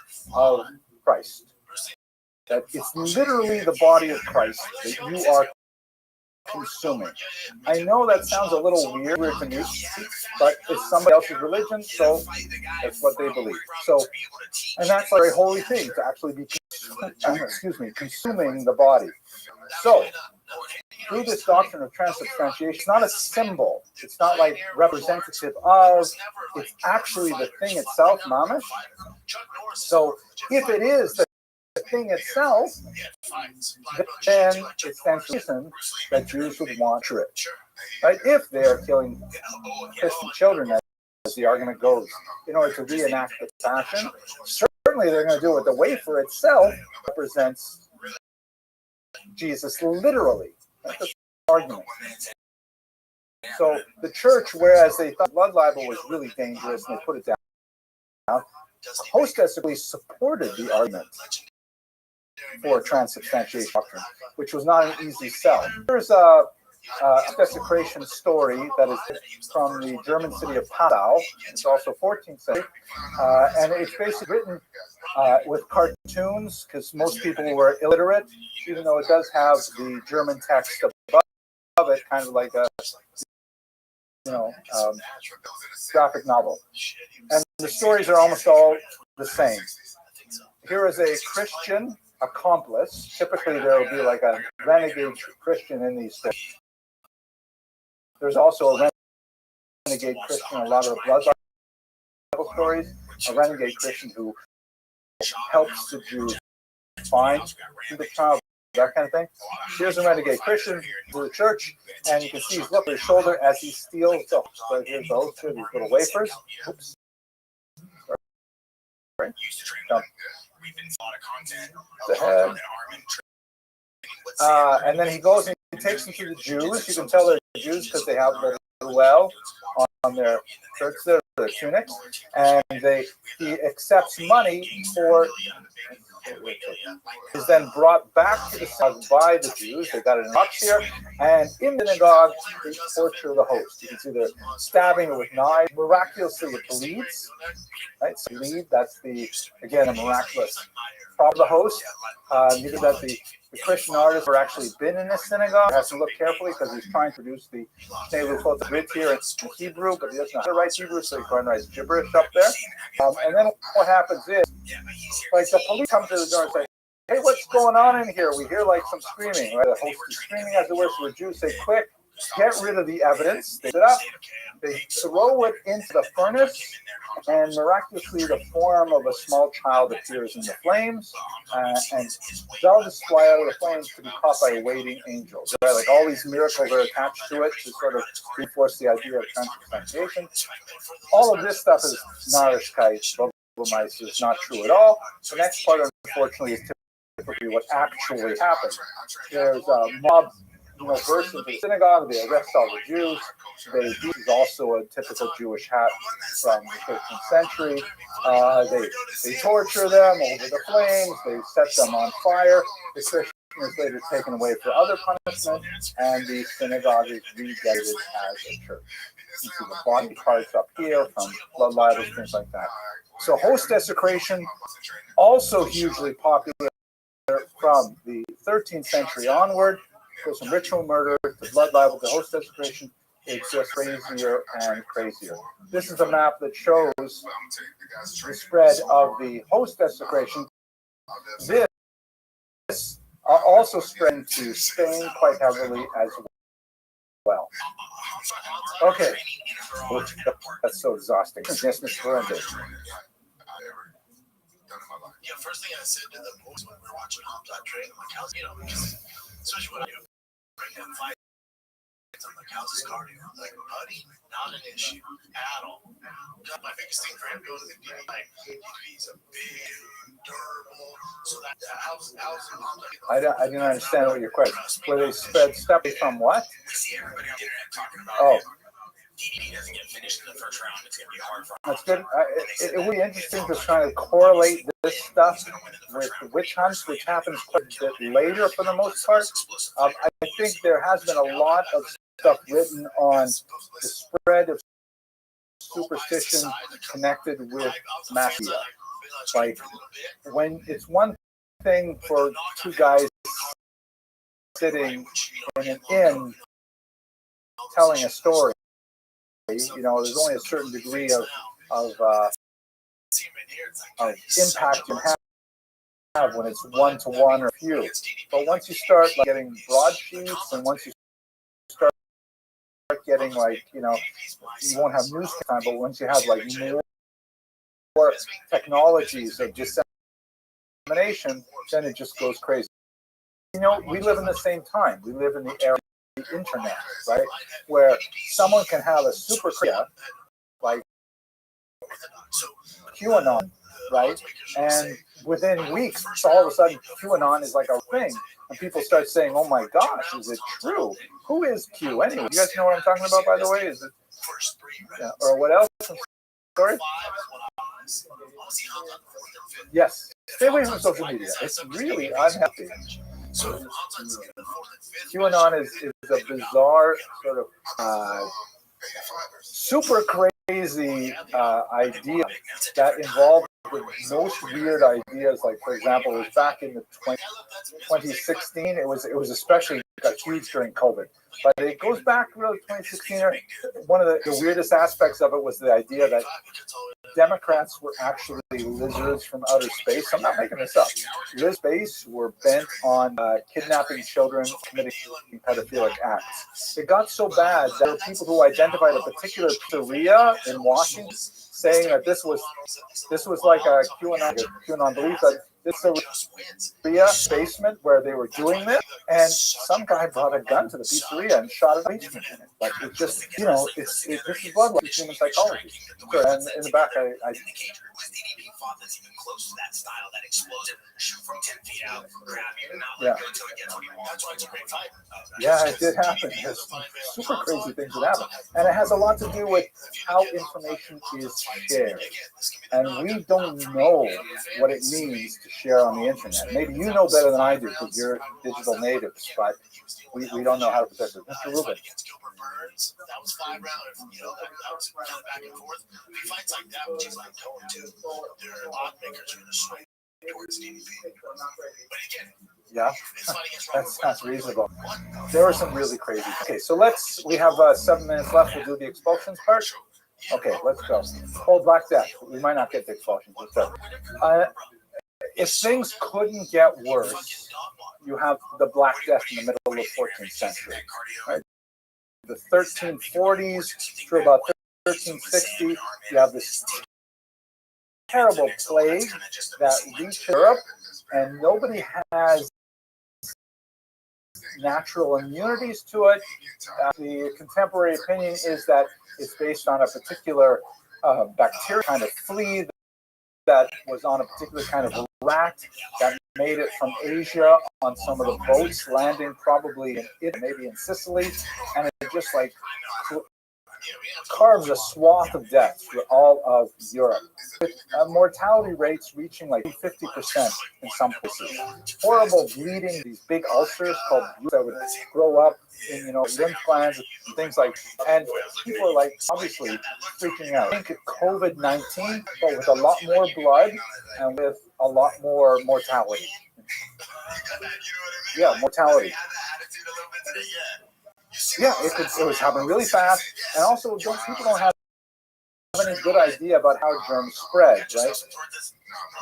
Christ. That it's literally the body of Christ that you are consuming. I know that sounds a little weird to me, but it's somebody else's religion, so that's what they believe. So, and that's a very holy thing to actually be, consuming the body. So, through this doctrine of transubstantiation, it's not a symbol. It's not like representative of. It's actually the thing itself, mamash. So, if it is the thing itself, then it stands to reason that Jews would want to it. Right? If they are killing Christian children, as the argument goes, in order to reenact the fashion, certainly they're going to do it. The wafer itself represents Jesus literally. That's the argument. So the church, whereas they thought blood libel was really dangerous and they put it down, post-desecration supported the argument for transubstantiation doctrine, which was not an easy sell. There's a desecration story that is from the German city of Passau. It's also 14th century, and it's basically written with cartoons because most people were illiterate, even though it does have the German text above it, kind of like a graphic novel. And the stories are almost all the same. Here is a Christian accomplice. Typically, there will be like a renegade Christian in these stories. There's also a renegade Christian in a lot of the blood Bible stories, a renegade Christian who helps the Jews find the child, that kind of thing. Here's a renegade Christian to the church, and you can see he's looking at his shoulder as he steals the host. So here's the host, these little wafers. Oops. Right. The head. And then he goes and he takes them to the Jews. You can tell they're Jews because they have the well on their shirts, their tunics, and he accepts money for. Is then brought back to the synagogue by the Jews. They got it in a box here, and in the synagogue they torture the host. You can see they're stabbing it with knives. Miraculously, it bleeds. Right, so that's again a miraculous problem of the host. Neither that the Christian artist have actually been in this synagogue. Has to look carefully because he's trying to produce the Shnei here in Hebrew, but he doesn't know how to write Hebrew, so he's going to write gibberish up there. And then what happens is, like the police come to the door and say, "Hey, what's going on in here?" We hear like some screaming. Right, the host is screaming as it were. So the Jews say, "Quick, get rid of the evidence, they sit up, they throw it into the furnace, and miraculously the form of a small child appears in the flames, and doves fly out of the flames to be caught by waiting angels. Right? Like all these miracles are attached to it to sort of reinforce the idea of transubstantiation. All of this stuff is Narishkeit, is not true at all. The next part, unfortunately, is typically what actually happened. There's a mob, burst into the synagogue. They arrest all the Jews. This is also a typical Jewish hat from the 13th century. They torture them over the flames. They set them on fire. The Christian is later taken away for other punishment, and the synagogue is rededicated as a church. You see the body parts up here from blood libels, things like that. So host desecration, also hugely popular from the 13th century onward. So some ritual murder, to blood libel, to host desecration, it's just crazier and crazier. This is a map that shows the spread of the host desecration. This also spread to Spain quite heavily as well. Okay, that's so exhausting. Yes, Mr. Fernandez. Yeah, first thing I said to the boys when we were watching Hot Dog Train, I'm like, how's, because especially when you bring in fights, I'm like, how's his cardio? I'm like, buddy, not an issue at all. My biggest thing for him going to the DD, like, he's a big, durable, so that how's I didn't understand what your question. Where they spread stuff from what? We see everybody on the internet talking about DDD doesn't get finished in the first round. It's going to be hard for him. That's good. It would be interesting to try to correlate this stuff with witch hunts, which happens quite a bit later for the most part. I think there has been a lot of stuff written on the spread of superstition connected with mafia. Like, when it's one thing for two guys sitting in an inn telling a story. There's only a certain degree of impact you have when it's one-to-one or few. But once you start getting broadsheets, and once you start getting you won't have news time, but once you have more technologies of dissemination, then it just goes crazy. We live in the same time. We live in the era of the internet, right? Where someone can have a super career, like QAnon, right? And within weeks, all of a sudden, QAnon is like a thing. And people start saying, oh my gosh, is it true? Who is Q anyway? You guys know what I'm talking about, by the way? Is it, or what else? Sorry? Yes. Stay away from social media. It's really unhealthy. QAnon is a bizarre sort of super crazy idea that involved the most weird ideas. Like, for example, it was back in the 2016. It was especially got huge during COVID. But it goes back really 2016. One of the weirdest aspects of it was the idea that Democrats were actually lizards from outer space. I'm not making this up. Lizard space were bent on kidnapping children, committing pedophilic acts. It got so bad that there were people who identified a particular pizzeria in Washington, saying that this was like a QAnon belief, that this is a pizzeria basement where they were doing this, and some guy brought a gun to the pizzeria and shot a policeman in it. Like, it just, this is bloodline. It's human psychology. So, and in the back, I yeah, it did happen. There's super crazy things that happen. And it has a lot to do with how information is shared. And we don't know what it means to share on the internet. Maybe you know better than I do because you're digital natives, but we don't know how to protect it. Mr. Rubin. That was 5 rounds, that was kind of back and forth. Fights like that, which is like going to, their odds makers are going to swing towards DDP. But again, yeah, that's reasonable. There are some really crazy. Okay, so we have 7 minutes left. We'll do the expulsions part. Okay, let's go. Oh, Black Death. We might not get the expulsions. If things couldn't get worse, you have the Black Death in the middle of the 14th century. Right? the 1340s through about 1360, you have this terrible plague that reached Europe, and nobody has natural immunities to it. The contemporary opinion is that it's based on a particular bacteria kind of flea that was on a particular kind of rat that made it from Asia on some of the boats landing probably in Italy, maybe in Sicily, and it just like carves a swath of death through all of Europe, with mortality rates reaching like 50% in some places. Horrible bleeding, these big ulcers called that would grow up in lymph glands and things like that. And people are like obviously freaking out. I think COVID-19, but with a lot more blood and with a lot more mortality. Yeah, mortality. Yeah, it was happening really fast, and also people don't have any good idea about how germs spread, right?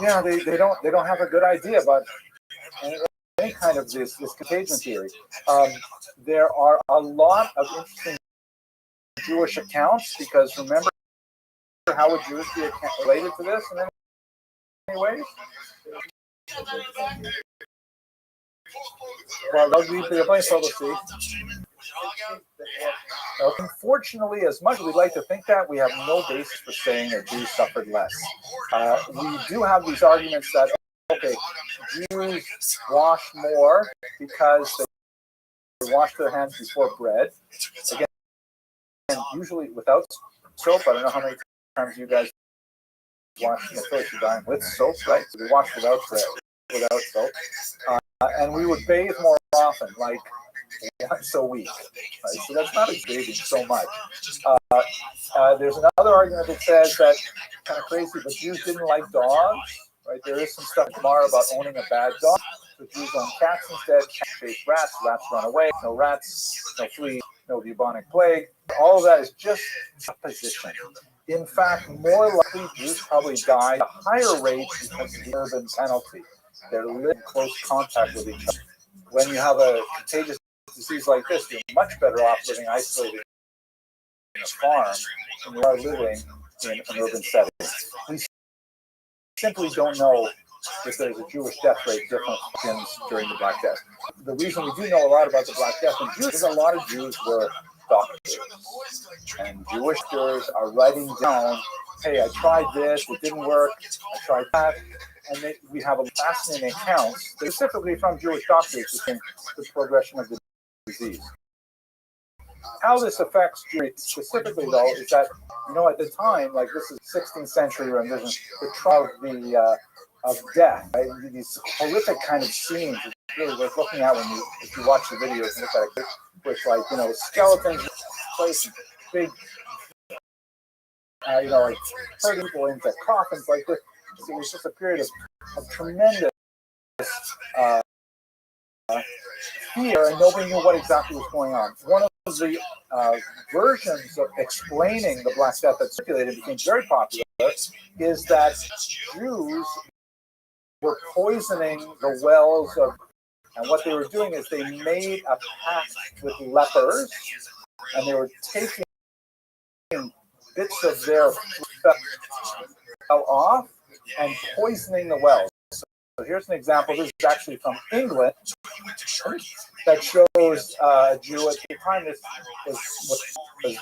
Yeah, they don't have a good idea about any kind of this contagion theory. There are a lot of interesting Jewish accounts, because remember, how would Jews be related to this in any ways? Well, unfortunately, as much as we'd like to think that, we have no basis for saying that Jews suffered less. We do have these arguments that, okay, Jews wash more because they wash their hands before bread. Again, and usually without soap. I don't know how many times you guys wash your first you're dying with soap, right? So we wash without soap. And we would bathe more often, like once a week. Right? So that's not bathing so much. There's another argument that says that kind of crazy, but Jews didn't like dogs. Right? There is some stuff tomorrow about owning a bad dog. The Jews own cats instead. Cats chase rats. Rats run away. No rats. No fleas. No bubonic plague. All of that is just supposition. In fact, more likely Jews probably die at a higher rate because of the urban penalty. They're living in close contact with each other. When you have a contagious disease like this, you're much better off living isolated in a farm than you are living in an urban setting. We simply don't know if there's a Jewish death rate different during the Black Death. The reason we do know a lot about the Black Death in Jews is a lot of Jews were doctors. And Jewish doctors are writing down, hey, I tried this, it didn't work, I tried that. And we have a fascinating account, specifically from Jewish doctors, in the progression of the disease. How this affects Jews specifically, though, is that, at the time, like this is 16th century rendition, the trial of death, right? These horrific kind of scenes. It's really worth looking at if you watch the videos and look at it. With skeletons placed big, like hurting people into coffins like this. So it was just a period of tremendous fear, and nobody knew what exactly was going on. One of the versions of explaining the Black Death that circulated became very popular is that Jews were poisoning the wells of, and what they were doing is they made a pact with lepers, and they were taking bits of their fell off and poisoning the wells. So here's an example. This is actually from England that shows a Jew at the time. This was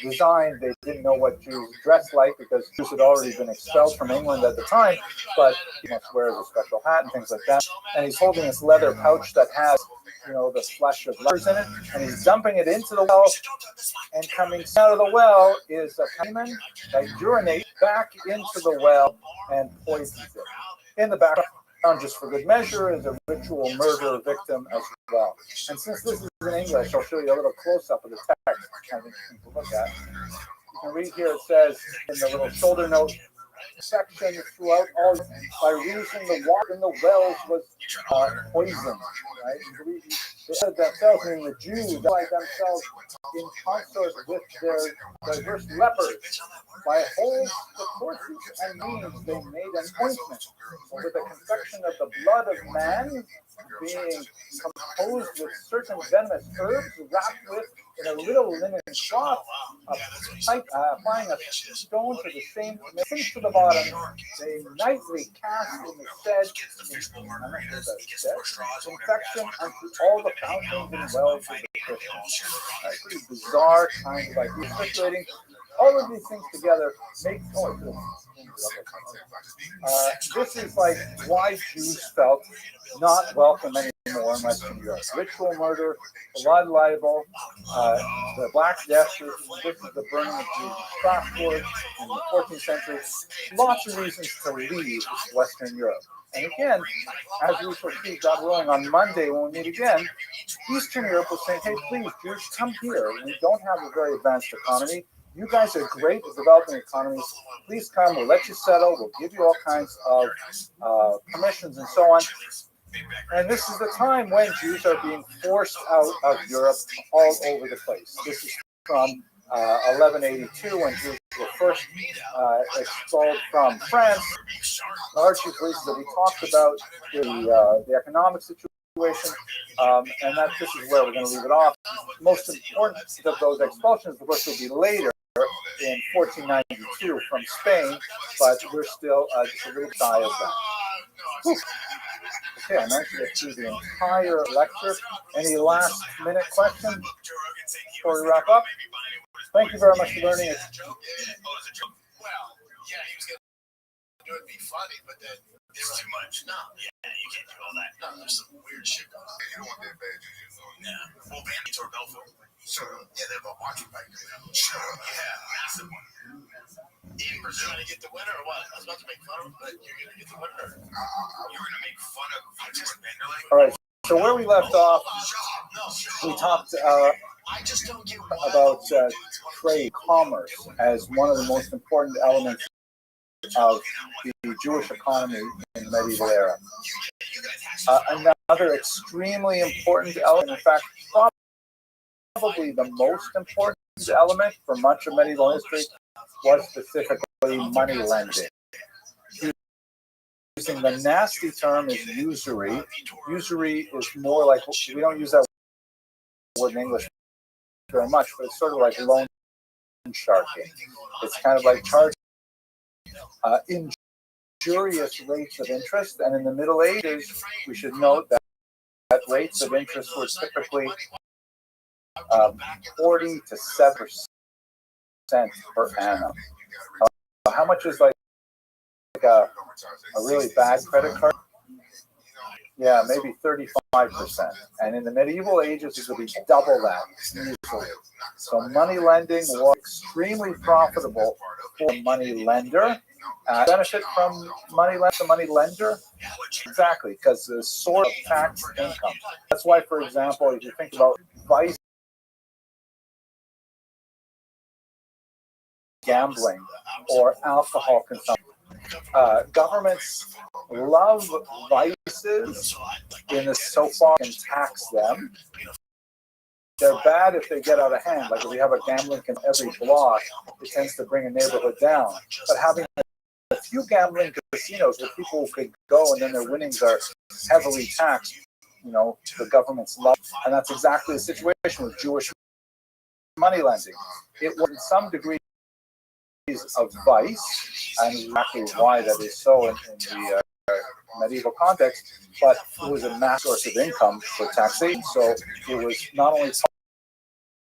designed. They didn't know what Jews dressed like because Jews had already been expelled from England at the time, but he must wear a special hat and things like that. And he's holding this leather pouch that has, the flesh of lepers in it, and he's dumping it into the well, and coming out of the well is a caiman that urinates back into the well and poisons it. In the background, just for good measure, is a ritual murder victim as well. And since this is in English, I'll show you a little close-up of the text, kind of interesting to look at. You can read here, it says in the little shoulder note section throughout all, by reason the water in the wells was poisoned, right? They said themselves, meaning the Jews, by themselves in consort with their diverse lepers. By holds the courses and means they made an ointment, with the confection of the blood of man being composed with certain venomous herbs wrapped with in a little linen cloth, applying a stone to the same sinks to the bottom. They nightly cast in the said infection unto all the fountains and wells of the Christians. Pretty bizarre kind of idea circulating. All of these things together make this is like why Jews felt not welcome anymore in Western Europe. Ritual murder, blood libel, the Black Death, this is the burning of Jews in Strasbourg in the 14th century. Lots of reasons to leave Western Europe. And again, as we shall see, God willing, on Monday when we meet again, Eastern Europe will say, hey, please, Jews, come here. We don't have a very advanced economy. You guys are great at developing economies. Please come. We'll let you settle. We'll give you all kinds of permissions and so on. And this is the time when Jews are being forced out of Europe all over the place. This is from 1182 when Jews were first expelled from France. Largely places that we talked about the economic situation. And that this is where we're going to leave it off. Most important of those expulsions, of course, will be later in 1492 from Spain, but we're still just a little shy of that. Whew. Okay, I managed to get through the entire lecture. Any last minute questions before we wrap up? Thank you very much for learning it. Well, yeah, he was going to do it, be funny, but then it's too much. No, yeah, you can't do all that. No, there's some weird shit going on. You don't want that bad juju. Yeah. Well, Bandy tore Belfort. Sure. Yeah, they're about watching bike. Sure. Yeah, massive one. In Brazil, trying to get the winner or what? I was about to make fun of him, but you're going to get the winner. You're going to make fun of Vanderlei? All right. So where we left off, we talked about trade, commerce, as one of the most important elements of the Jewish economy in the medieval era. Another extremely important element, in fact, probably the most important element for much of medieval history, was specifically money lending. Using the nasty term is usury. Usury is more like, we don't use that word in English very much, but it's sort of like loan sharking. It's kind of like charging injurious rates of interest. And in the Middle Ages, we should note that rates of interest were typically 40 to 7% per annum. How much is like a really bad credit card? Yeah, maybe 35%. And in the medieval ages, it would be double that usually. So money lending was extremely profitable for a money lender. Benefit from money lender? Exactly, because the sort of tax income. That's why, for example, if you think about vice, gambling, or alcohol consumption, governments love vices in the so far can tax them. They're bad if they get out of hand. Like if we have a gambling in every block, it tends to bring a neighborhood down. But having a few gambling casinos where people could go and then their winnings are heavily taxed, the government's love. And that's exactly the situation with Jewish money lending. It was in some degree of vice, and exactly why that is so in the medieval context, but it was a mass source of income for taxation, so it was not only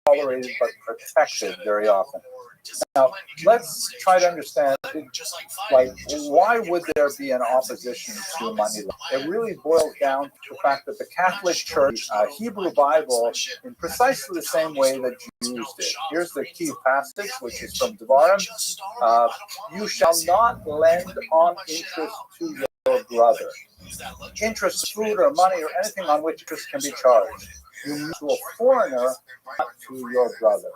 tolerated but protected very often. Now, let's try to understand, like, why would there be an opposition to money lending? It really boils down to the fact that the Catholic Church, Hebrew Bible, in precisely the same way that Jews did. Here's the key passage, which is from Devarim. You shall not lend on interest to your brother. Interest, food, or money, or anything on which interest can be charged. You lend to a foreigner, not to your brother.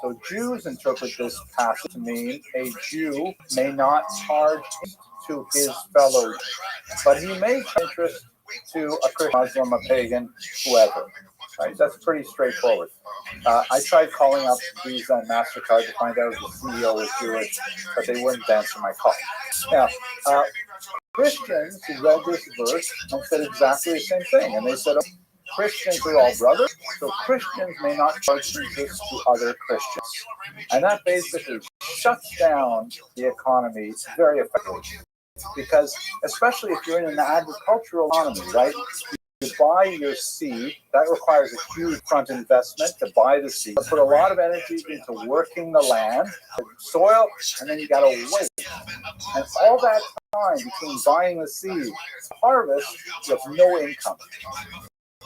So Jews interpret this passage to mean a Jew may not charge to his fellow, but he may charge interest to a Christian, Muslim, a pagan, whoever. Right? That's pretty straightforward. I tried calling up Visa and MasterCard to find out if the CEO was Jewish, but they wouldn't answer my call. Now, Christians who read this verse and said exactly the same thing. And they said, oh, Christians are all brothers, so Christians may not charge interest to other Christians. And that basically shuts down the economy very effectively. Because especially if you're in an agricultural economy, right? You buy your seed, that requires a huge front investment to buy the seed. Put a lot of energy into working the land, the soil, and then you got to wait. And all that time between buying the seed and harvest, you have no income.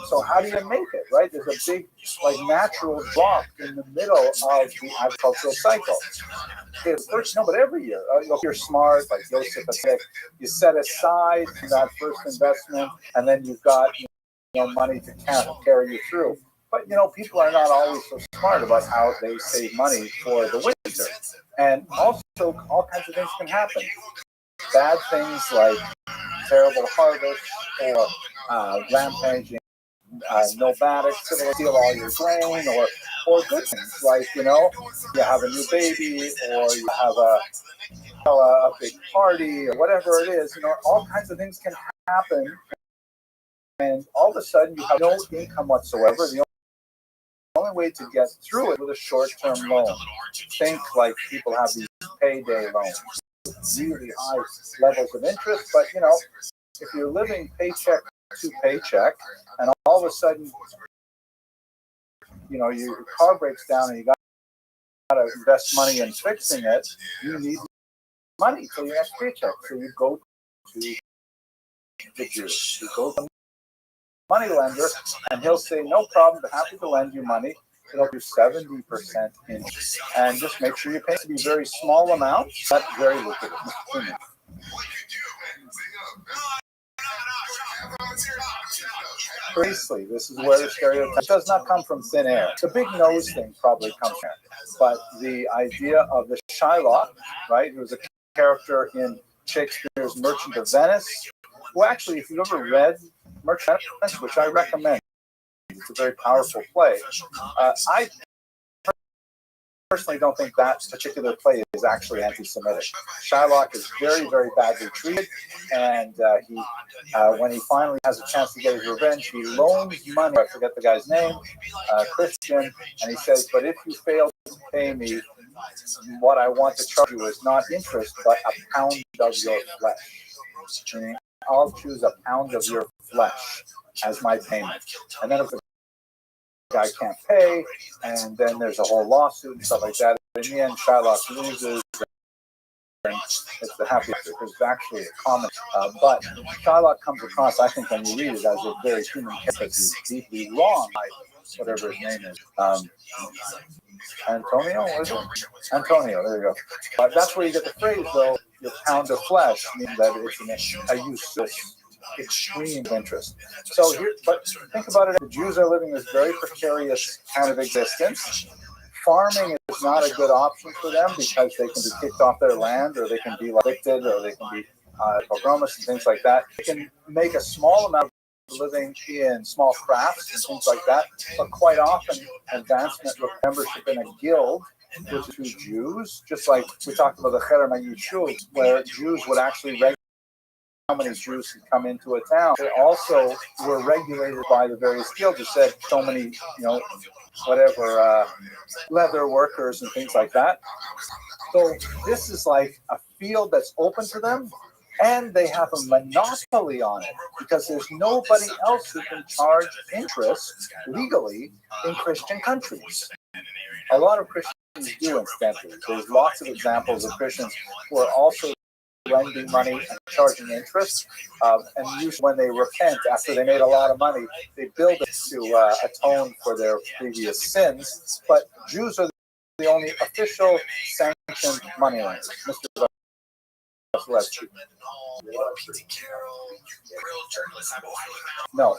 So how do you make it, right? There's a big, natural drop in the middle of the agricultural cycle. First, no, but every year, if you're smart, like Joseph said, you set aside that first investment, and then you've got money to carry you through. But people are not always so smart about how they save money for the winter, and also all kinds of things can happen. Bad things like terrible harvest or rampaging nomadics that will steal all your grain, or good things like you have a new baby, or you have a big party, or whatever it is. All kinds of things can happen, and all of a sudden you have no income whatsoever. The only way to get through it with a short-term loan. Think like people have these payday loans, really high levels of interest, but if you're living paycheck to paycheck, and all of a sudden, your car breaks down and you got to invest money in fixing it, you need money for your next paycheck. So you go to the Jews, you go to the money lender, and he'll say, no problem, but happy to lend you money. It'll do 70% interest. And just make sure you pay to be very small amounts, but very lucrative. Precisely, this is where the stereotype does not come from thin air. The big nose thing probably comes from there. But the idea of the Shylock, right, who was a character in Shakespeare's Merchant of Venice, who actually, if you've ever read Merchant of Venice, which I recommend, it's a very powerful play. I personally don't think that particular play is actually anti-Semitic. Shylock is very, very badly treated, and he, when he finally has a chance to get his revenge, he loans money. I forget the guy's name, Christian, and he says, "But if you fail to pay me, what I want to charge you is not interest, but a pound of your flesh. Meaning, I'll choose a pound of your flesh as my payment." And then if the guy can't pay, and then there's a whole lawsuit and stuff like that. In the end, Shylock loses, and it's the happy ending, because it's actually a comic. But Shylock comes across, I think, when you read it, as a very human character. He's deeply wrong by whatever his name is. Antonio, was it? Antonio, there you go. But that's where you get the phrase, though, your pound of flesh, meaning that it's a useless, extreme interest. So here, but think about it, the Jews are living this very precarious kind of existence. Farming is not a good option for them because they can be kicked off their land, or they can be evicted, or they can be pogromists and things like that. They can make a small amount of living in small crafts and things like that, but quite often advancement with membership in a guild, which is to Jews, just like we talked about the Cherem HaYishub, where Jews would actually regulate how many Jews could come into a town. They also were regulated by the various guilds that said so many, leather workers and things like that. So this is like a field that's open to them, and they have a monopoly on it because there's nobody else who can charge interest legally in Christian countries. A lot of Christians do, incidentally. There's lots of examples of Christians who are also lending money and charging interest, and usually when they repent after they made a lot of money, they build it to atone for their previous sins. But Jews are the only official sanctioned money lenders. Mr. No.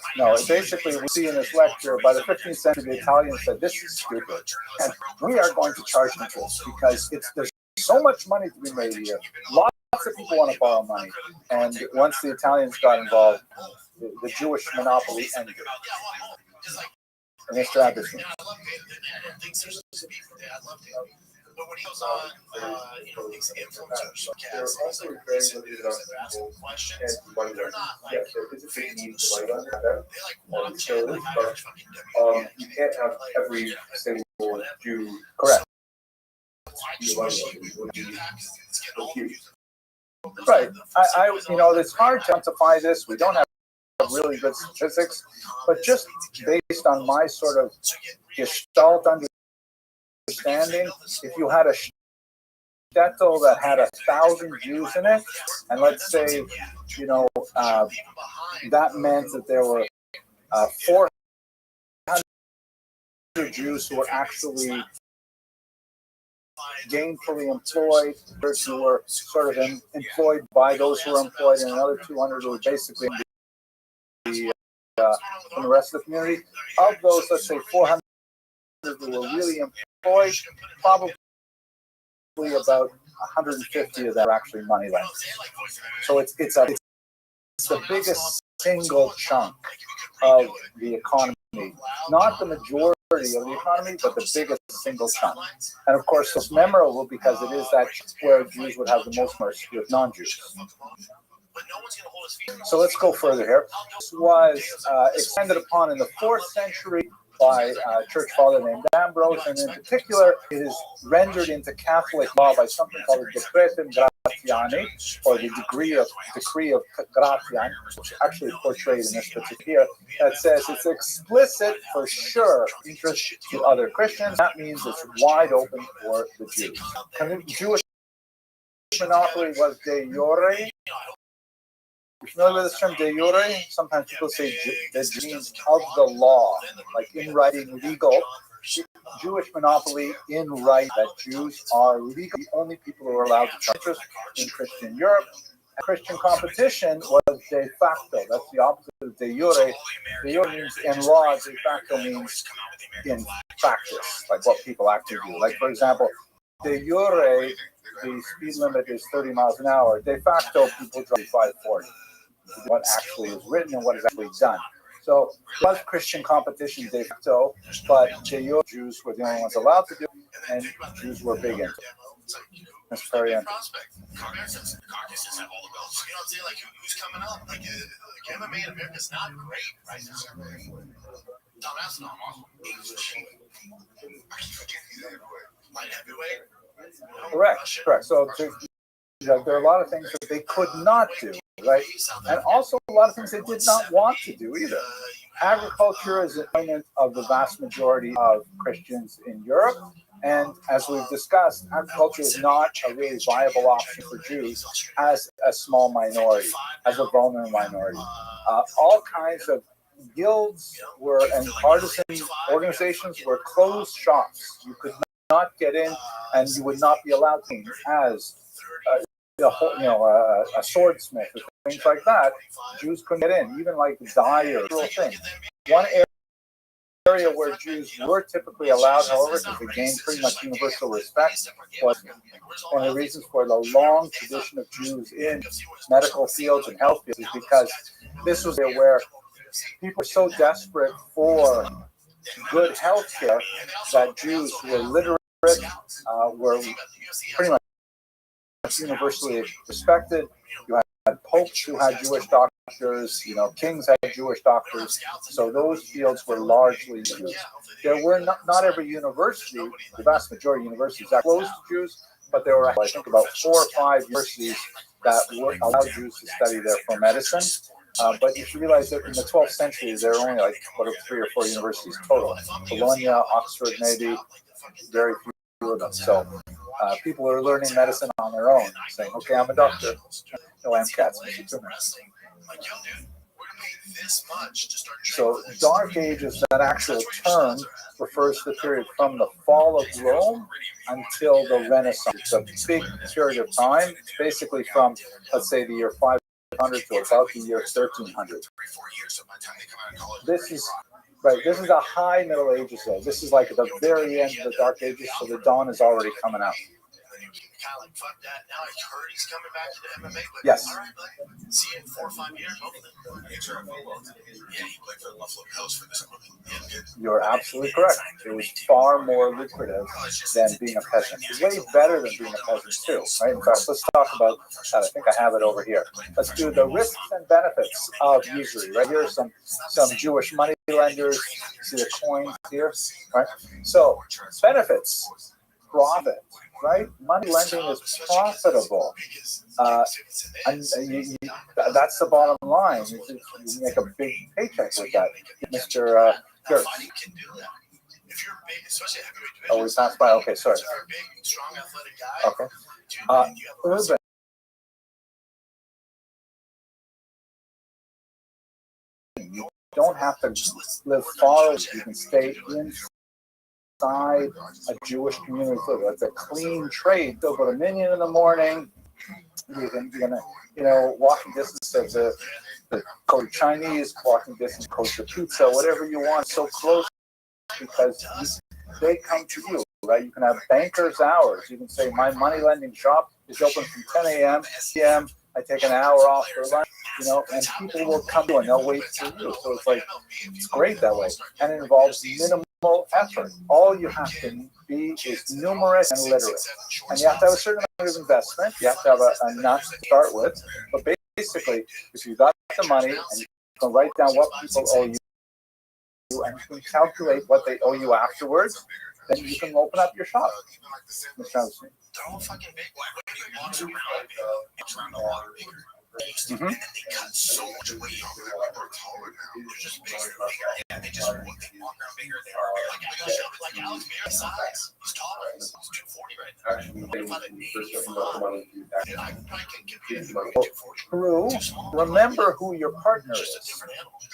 Basically, we see in this lecture, by the 15th century, the Italians said, this is stupid, and we are going to charge interest because there's so much money to be made here. Lots of people want to borrow money, and once the Italians got involved, the Jewish monopoly ended. Mr. Anderson. But when he goes on, these influencers They're also very limited on people and money. Yes, there is a big need for money on that. But you can't have every single Jew. Correct. Be money. Huge. Right. It's hard to quantify this. We don't have really good statistics, but just based on my sort of gestalt understanding, if you had a shtetl that had 1,000 Jews in it, and let's say, that meant that there were 400 Jews who were actually gainfully employed, who were sort of employed by those who were employed, and another 200 who were basically from the rest of the community. Of those, let's say 400 who were really employed, probably about 150 of them are actually money lenders. So it's the biggest single chunk of the economy, not the majority of the economy, but the biggest single chunk. And of course, it's memorable because it is that where Jews would have the most mercy with non-Jews. So let's go further here. This was expanded upon in the 4th century by a church father named Ambrose, and in particular, it is rendered into Catholic law by something called the Decretum Gratiani, or the decree of Gratian, which actually portrayed in this particular, that says it's explicit for sure interest to other Christians. That means it's wide open for the Jews. Jewish monopoly was de jure. You're familiar with this term, de jure? Sometimes people say that means of the law, like in writing, legal. Jewish monopoly in right, that Jews are legal, the only people who are allowed to charge in Christian Europe. Christian competition was de facto. That's the opposite of de jure. De jure means in law, de facto means in practice, like what people actually do. Like, for example, de jure, the speed limit is 30 miles an hour. De facto, people drive 540. What actually is written and what is actually done. So it was Christian competition de facto, but de jure Jews were the only ones allowed to do it, and Jews were big into it. That's very interesting. Caucuses have all the belts. You know what I'm saying? Like, who's coming up? Like, MMA in America is not great right now. That's not awesome. English. I keep forgetting that. Light heavyweight. Correct. So there are a lot of things that they could not do, right? And also a lot of things they did not want to do either. Agriculture is an element of the vast majority of Christians in Europe. And as we've discussed, agriculture is not a really viable option for Jews as a small minority, as a vulnerable minority. All kinds of guilds and partisan organizations were closed shops. You could not get in, and you would not be allowed to as a swordsmith or things like that. Jews couldn't get in, even like dye or things. One area where Jews were typically allowed, however, because they gained pretty much universal respect, was one of the reasons for the long tradition of Jews in medical fields and health fields, is because this was where people were so desperate for good health care that Jews who were literate were pretty much universally respected. You had popes who had Jewish doctors, kings had Jewish doctors, so those fields were largely Jews. There were not every university, the vast majority of universities that closed to Jews, but there were, I think, about 4 or 5 universities that would allow Jews to study there for medicine. But you should realize that in the 12th century, there were only 3 or 4 universities total. Bologna, Oxford, maybe, very few of them. So people are learning medicine on their own, saying, okay, I'm a doctor. No MCATs. So Dark Ages, that actual term, refers to the period from the fall of Rome until the Renaissance. It's a big period of time. It's basically from, let's say, the year 500 to about the year 1300. This is a high Middle Ages, though. This is like the very end of the Dark Ages, so the dawn is already coming out. kind of like, fuck that. Now I heard he's coming back to the MMA. But Yes. all right, buddy. See you in 4 or 5 years, hopefully. Yeah, he played for the Buffalo Bills for this one. You're absolutely correct. It was far more lucrative than being a peasant. It's way better than being a peasant too, right? In fact, let's talk about that. I think I have it over here. Let's do the risks and benefits of usury. Right here are some Jewish money lenders. See the coins here, right? So benefits, profit, right? Money lending is profitable. And that's the bottom line. You make a big paycheck with that, Mr. Gertz. Oh, we passed by. Okay, sorry. Okay. Urban. You don't have to live far. You can stay inside a Jewish community. So it's a clean trade. They'll go to Minyan in the morning. You can, walking distance of the kosher Chinese, walking distance kosher pizza, whatever you want, so close because they come to you, right? You can have banker's hours. You can say, my money lending shop is open from 10 a.m. p.m. I take an hour off for lunch, and people will come to and they'll wait for you. So it's great that way. And it involves minimal effort. All you have to be is numerous and literate. And you have to have a certain amount of investment. You have to have enough to start with. But basically, if you got the money and you can write down what people owe you and you can calculate what they owe you afterwards, then you can open up your shop. They're all fucking big. When he walks around, it's around a lot bigger. And then they cut so much weight on their work hard now. They're just bigger and bigger. Yeah, they walk around bigger. They are bigger. Like Alex Beer's size. He's taller. He's 240 right now. True. Remember who your partner is,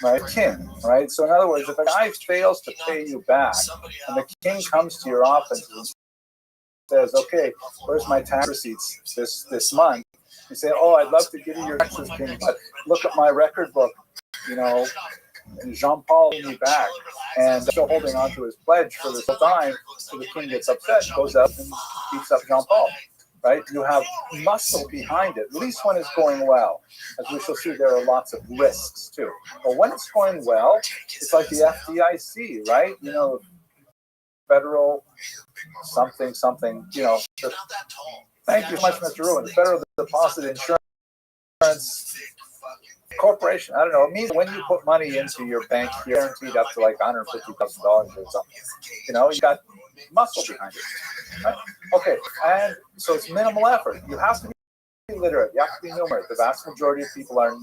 right? King, right? So in other words, if a guy fails to pay you back, and the king comes to your office and says, "Okay, where's my tax receipts this month?" You say, "Oh, I'd love to give you your taxes, King, but look at my record book. And Jean-Paul paid me back, and still holding on to his pledge for this whole time." So the king gets upset, goes out and beats up Jean-Paul. Right? You have muscle behind it, at least when it's going well. As we shall see, there are lots of risks too. But when it's going well, it's like the FDIC, right? Federal something. Thank you so much, Mr. Ruin. The Federal Deposit Insurance Corporation. I don't know. It means when you put money into your bank, you're guaranteed up to like $150,000 or something. You got muscle behind it. Right? Okay, and so it's minimal effort. You have to be literate. You have to be numerate. The vast majority of people are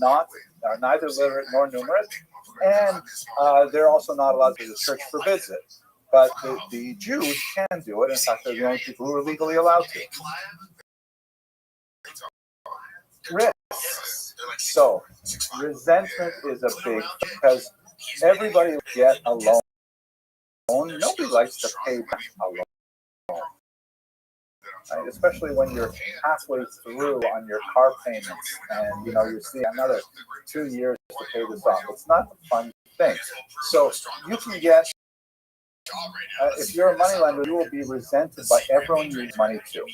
neither literate nor numerate, and they're also not allowed to. The church forbids it. But the Jews can do it. In fact, they're the only people who are legally allowed to. Risks. So, resentment is a big, because everybody will get a loan. Nobody likes to pay back a loan. Right? Especially when you're halfway through on your car payments and you see another 2 years to pay this off. It's not a fun thing. So, you can get. If you're a money lender, you will be resented by everyone you use money to.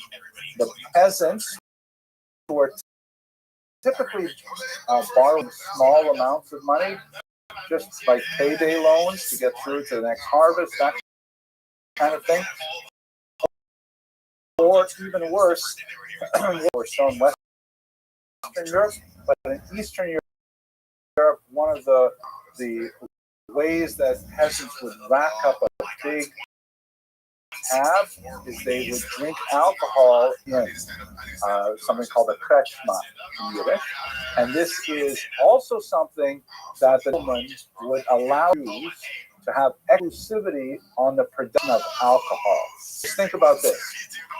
The peasants who are typically borrowing small amounts of money, just like payday loans to get through to the next harvest, that kind of thing. Or even worse, we're still in Western Europe, but in Eastern Europe, one of the ways that peasants would rack up a big tab is they would drink alcohol in something called a kretschma in Yiddish. And this is also something that the woman would allow Jews to have exclusivity on the production of alcohol. Just think about this.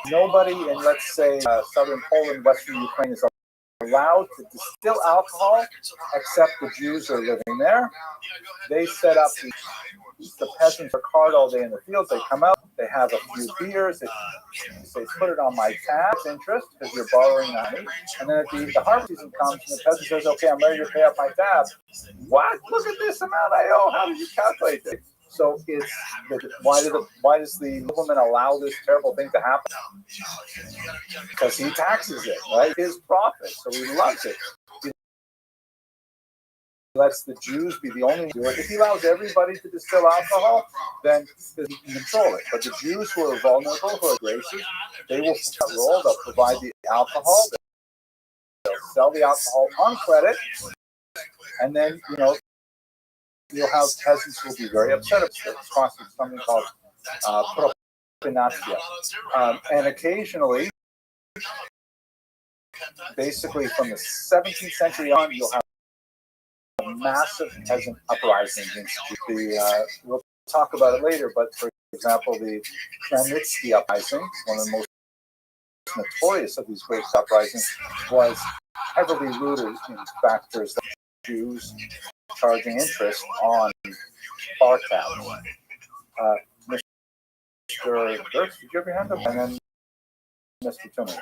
Nobody in, let's say, southern Poland, western Ukraine is allowed to distill alcohol except the Jews are living there. They set up the peasants are hard all day in the fields. They come out, they have a few beers, they say, put it on my tab, interest, because you're borrowing money. And then at the harvest season comes, and the peasant says, "Okay, I'm ready to pay up my tab." What? Look at this amount I owe. How did you calculate it? So it's why does the nobleman allow this terrible thing to happen? Because he taxes it, right? His profit, so he loves it. He lets the Jews be the only do it. If he allows everybody to distill alcohol, then he can control it. But the Jews who are vulnerable, who are gracious, they will fulfill that role. They'll provide the alcohol. They'll sell the alcohol on credit, and then you'll have peasants who will be very upset. It's costing something called propinatia, and occasionally, basically from the 17th century on, you'll have a massive peasant uprising against the. We'll talk about it later, but for example, the Chernitsky uprising, one of the most notorious of these great uprisings, was heavily rooted in factors like Jews charging interest on bar tabs. Mr. Dirks, did you ever hand up? And then Mr. Tillman.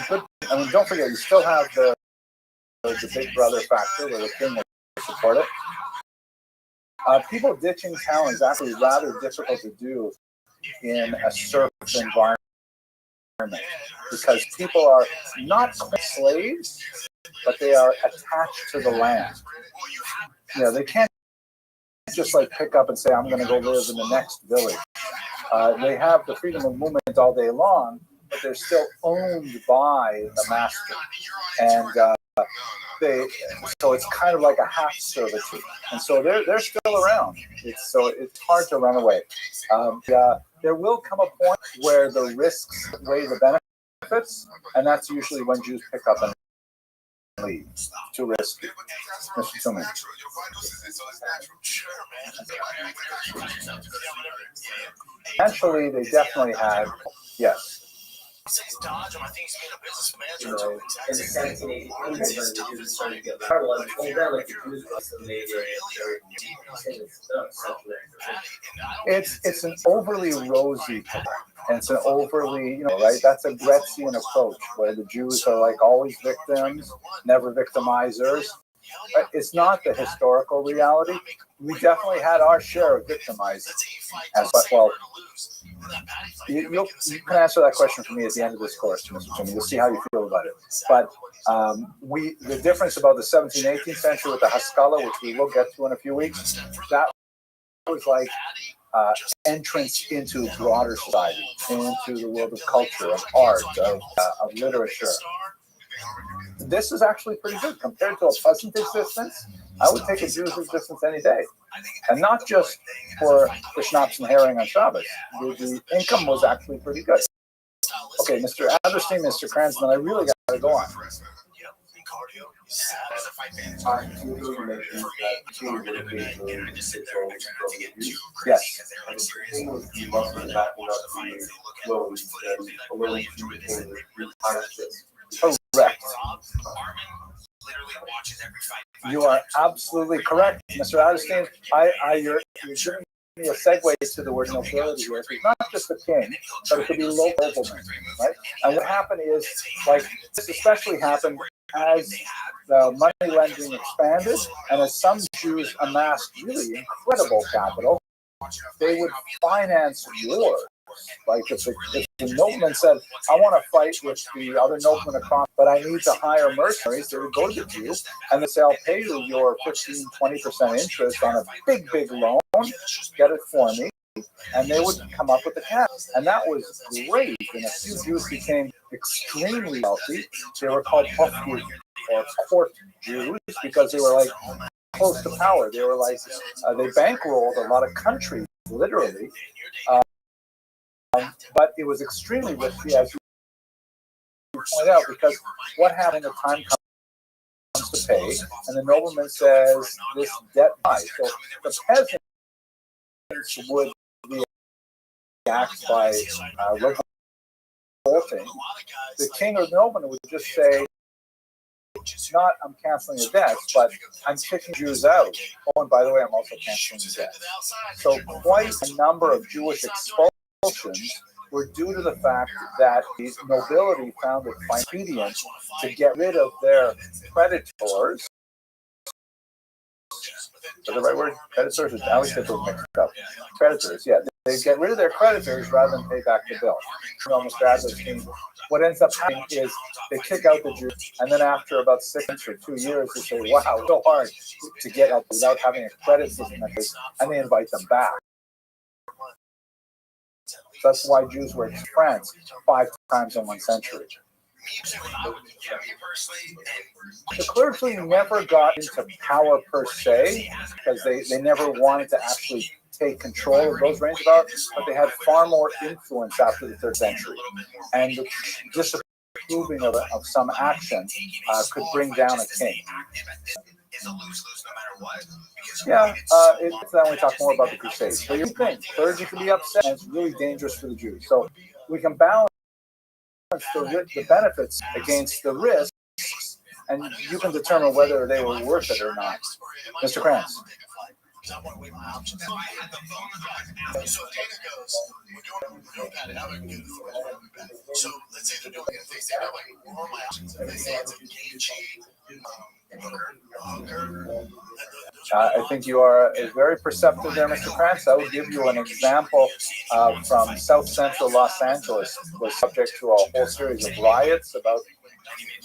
Good. I mean, don't forget, you still have the big brother factor where the king will support it. People ditching town is actually rather difficult to do in a serf environment because people are not slaves, but they are attached to the land. They can't just like pick up and say, I'm going to go live in the next village. They have the freedom of movement all day long, but they're still owned by the master. And so it's kind of like a half servitude. And so they're still around. It's hard to run away. There will come a point where the risks weigh the benefits, and that's usually when Jews pick up and leave. Too risky. Mr. Tillman. Eventually, they definitely had, yes. In the 1780s, when the Jews started to get parallel, like the Jews made it's an overly rosy picture. And it's an overly, right? That's a Gretzian approach where the Jews are like always victims, never victimizers. Right? It's not the historical reality. We definitely had our share of victimizing. You can answer that question for me at the end of this course, Mr. Jimmy. You'll see how you feel about it. But the difference about the 17th, 18th century with the Haskalah, which we will get to in a few weeks, that was like entrance into broader society, into the world of culture, of art, of literature. This is actually pretty good compared to a peasant existence. I would take a Jewish existence any day, and not just for the schnapps and herring on Shabbos. The income was actually pretty good. Okay, Mr. Adelstein, Mr. Kranzman, I really got to go on. Yes. Correct. You are absolutely correct, Mr. Adelstein. You're giving me a segue to the word nobility here. It's not just the king, but it could be local noblemen, right? And what happened is, like, this especially happened as the money lending expanded, and as some Jews amassed really incredible capital, they would finance war. Like if the nobleman said, I want to fight with the other noblemen across, but I need to hire mercenaries, they would go to the Jews and they say, I'll pay you your 15, 20% interest on a big, big loan, get it for me. And they would come up with the cash. And that was great. And a few Jews became extremely wealthy. They were called Hofjud, or court Jews, because they were like close to power. They were like, they bankrolled a lot of countries, literally. But it was extremely risky, as you point out, because what happened, the time comes to pay, and the nobleman says, this debt buys. So the peasants would react by revolting. The king or the nobleman would just say, not I'm canceling the debts, but I'm kicking Jews out. Oh, and by the way, I'm also canceling the debts. So quite a number of Jewish expulsions were due to the fact that the nobility found it expedient to get rid of their creditors. Is that the right word? Creditors? I always get those mixed up. Creditors, yeah. They get rid of their creditors rather than pay back the bill. What ends up happening is they kick out the Jews, and then after about 6 months or 2 years, they say, wow, it's so hard to get out without having a credit system, and they invite them back. So that's why Jews were in France 5 times in 1 century. The clergy never got into power per se, because they never wanted to actually take control of those range of power, but they had far more influence after the 3rd century. And the disapproving of some action could bring down a king. Yeah, it's that we talk more about the Crusades. But you think clergy can be upset, and it's really dangerous for the Jews. So we can balance the benefits against the risks, and you can determine whether they were worth it or not. Mr. Krantz. So Dana goes, so let's say they're doing it, they say, what are my options? And they say it's a I think you are very perceptive there, Mr. Krantz. I will give you an example from South Central Los Angeles, was subject to a whole series of riots about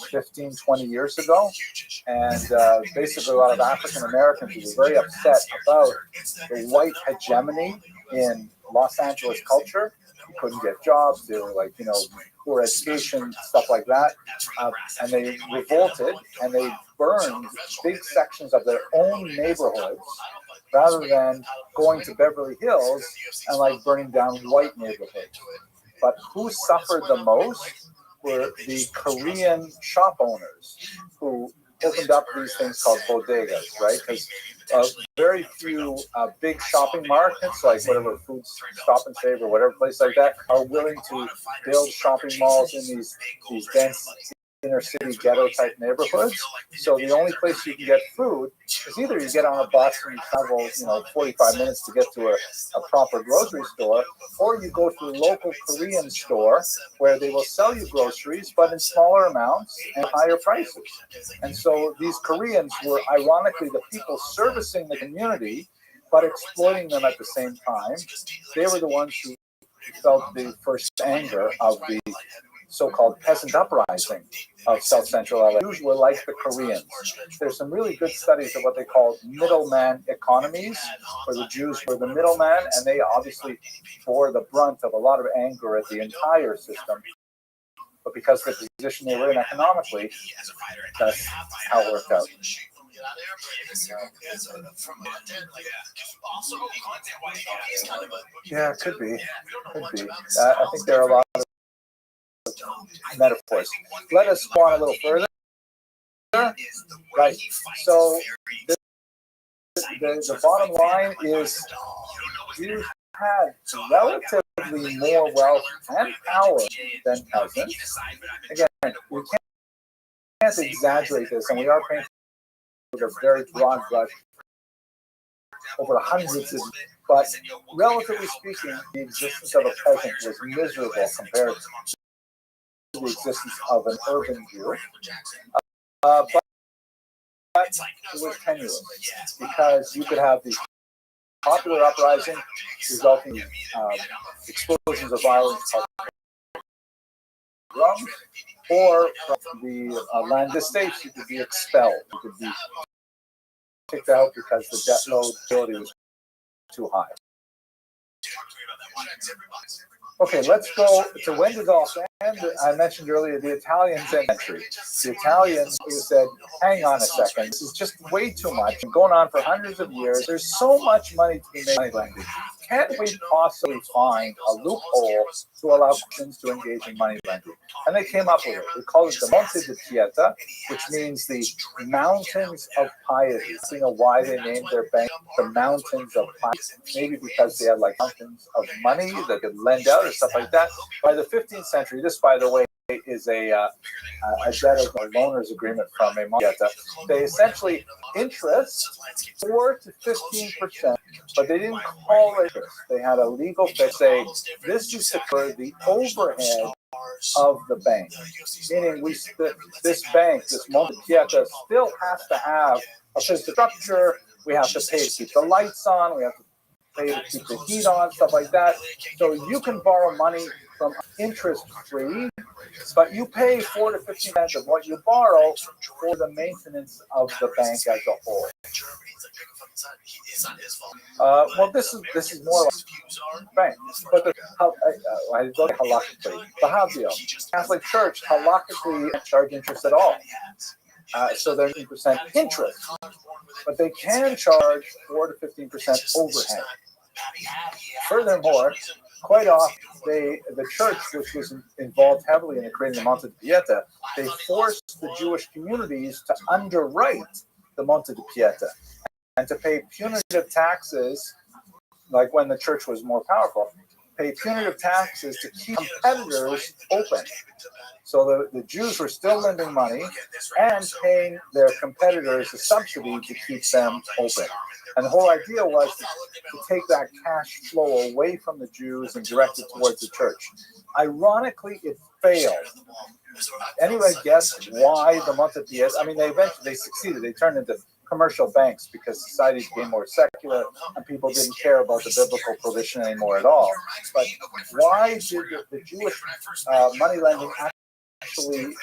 15, 20 years ago. And basically a lot of African Americans were very upset about the white hegemony in Los Angeles culture. You couldn't get jobs, they were like, poor education, stuff like that. And they revolted and they burned big sections of their own neighborhoods rather than going to Beverly Hills and burning down white neighborhoods. But who suffered the most were the Korean shop owners who opened up these things called bodegas, right? Because very few big shopping markets, like whatever Food Stop and Save or whatever place like that, are willing to build shopping malls in these dense inner city ghetto type neighborhoods. So the only place you can get food is either you get on a bus and you travel 45 minutes to get to a proper grocery store, or you go to a local Korean store where they will sell you groceries but in smaller amounts and higher prices. And so these Koreans were ironically the people servicing the community but exploiting them at the same time. They were the ones who felt the first anger of the so-called peasant uprising of South Central LA. Jews were like the Koreans. There's some really good studies of what they call middleman economies, where the Jews were the middleman, and they obviously bore the brunt of a lot of anger at the entire system. But because of the position they were in economically, that's how it worked out. Yeah, it could be. I think there are a lot of metaphors. Let us go on a little further. Right. So the bottom line is Jews had relatively more wealth and power than peasants. Again, we can't exaggerate this, and we are painting with a very broad brush over hundreds of, but relatively speaking, the existence of a peasant was miserable compared to the existence of an urban Jew. But it was tenuous because you could have the popular uprising resulting in explosions of violence, or from the land estates, you could be expelled. You could be kicked out because the debt load ability was too high. Okay, let's go to when did all end? I mentioned earlier the Italians entry. The Italians said, hang on a second, this is just way too much. Going on for hundreds of years. There's so much money to be made in lending. Can't we possibly find a loophole to allow Christians to engage in money lending? And they came up with it. They called it the Monte di Pietà, which means the mountains of piety. You know why they named their bank the mountains of piety? Maybe because they had like mountains of money that could lend out or stuff like that. By the 15th century, this, by the way, is a debt of a loaner's agreement from a Montieta. They essentially interest 4 to 15%, but they didn't call it interest. They had a legal fix say this is to cover the overhead of the bank, meaning this bank, this Montieta, still has to have a physical structure. We have to pay to keep the lights on. We have to pay to keep the heat on, stuff like that. So you can borrow money from interest free, but you pay 4 to 15% of what you borrow for the maintenance of the bank as a whole. Well, this is more like bank, but I go to halakhically. Bahavio, Catholic Church halakhically charge interest at all. So they're 15% interest, but they can charge 4 to 15% overhead. Furthermore, quite often the church, which was involved heavily in creating the Monte de Pieta, they forced the Jewish communities to underwrite the Monte de Pieta and to pay punitive taxes, like when the church was more powerful, pay punitive taxes to keep competitors open. So the Jews were still lending money and paying their competitors a subsidy to keep them open. And the whole idea was to take that cash flow away from the Jews and direct it towards the church. Ironically, it failed. Anyone guess why the Monte Pieta? I mean, they succeeded. They turned into commercial banks because society became more secular and people didn't care about the biblical provision anymore at all. But why did the Jewish money lending actually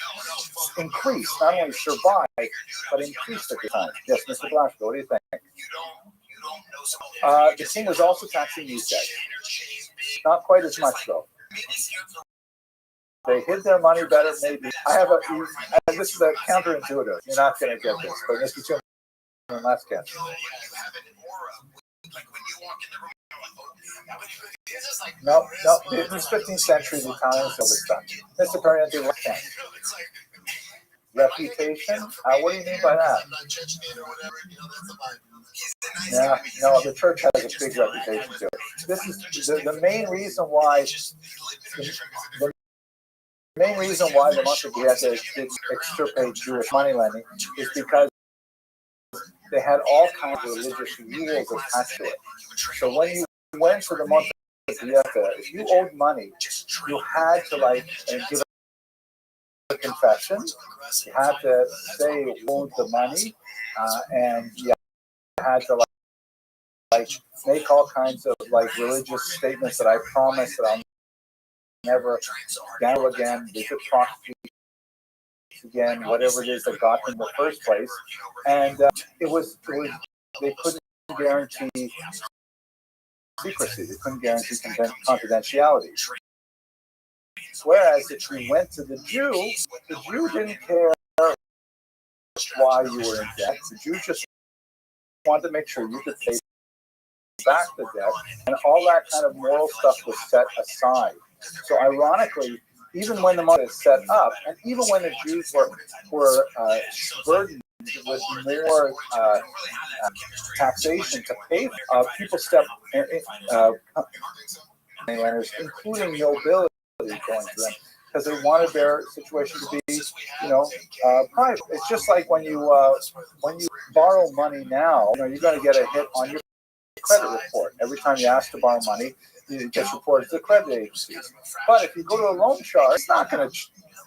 increase, not only survive, but increase at the time? Yes, Mr. Blasco, what do you think? The king was also taxing these guys. Not quite as much, though. They hid their money better, maybe. And this is a counterintuitive. You're not going to get this, but Mr. Chairman, last catch. No, this is 15th century, the Italians still this stuff. Mr. Periente, what can? Reputation? What do you mean by that? Yeah, no, the church has a big reputation too. This is the main reason why the Monte Pieta did extirpate Jewish money lending is because they had all kinds of religious rules attached to it. So when you went to the Monte Pieta, if you owed money, you had to give a confession. You had to say you owed the money, and you had to make all kinds of religious statements that I promise that I'll never gamble again, visit prostitutes again, whatever it is that got in the first place. And it was they couldn't guarantee secrecy. They couldn't guarantee confidentiality. Whereas if you went to the Jew didn't care why you were in debt. The Jew just wanted to make sure you could pay back the debt, and all that kind of moral stuff was set aside. So ironically, even when the money is set up, and even when the Jews were burdened with more taxation to pay, people stepped including nobility, going to them because they wanted their situation to be, private. It's just like when you borrow money now, you're going to get a hit on your credit report every time you ask to borrow money. It gets reported to the credit agencies. But if you go to a loan shark, it's not going to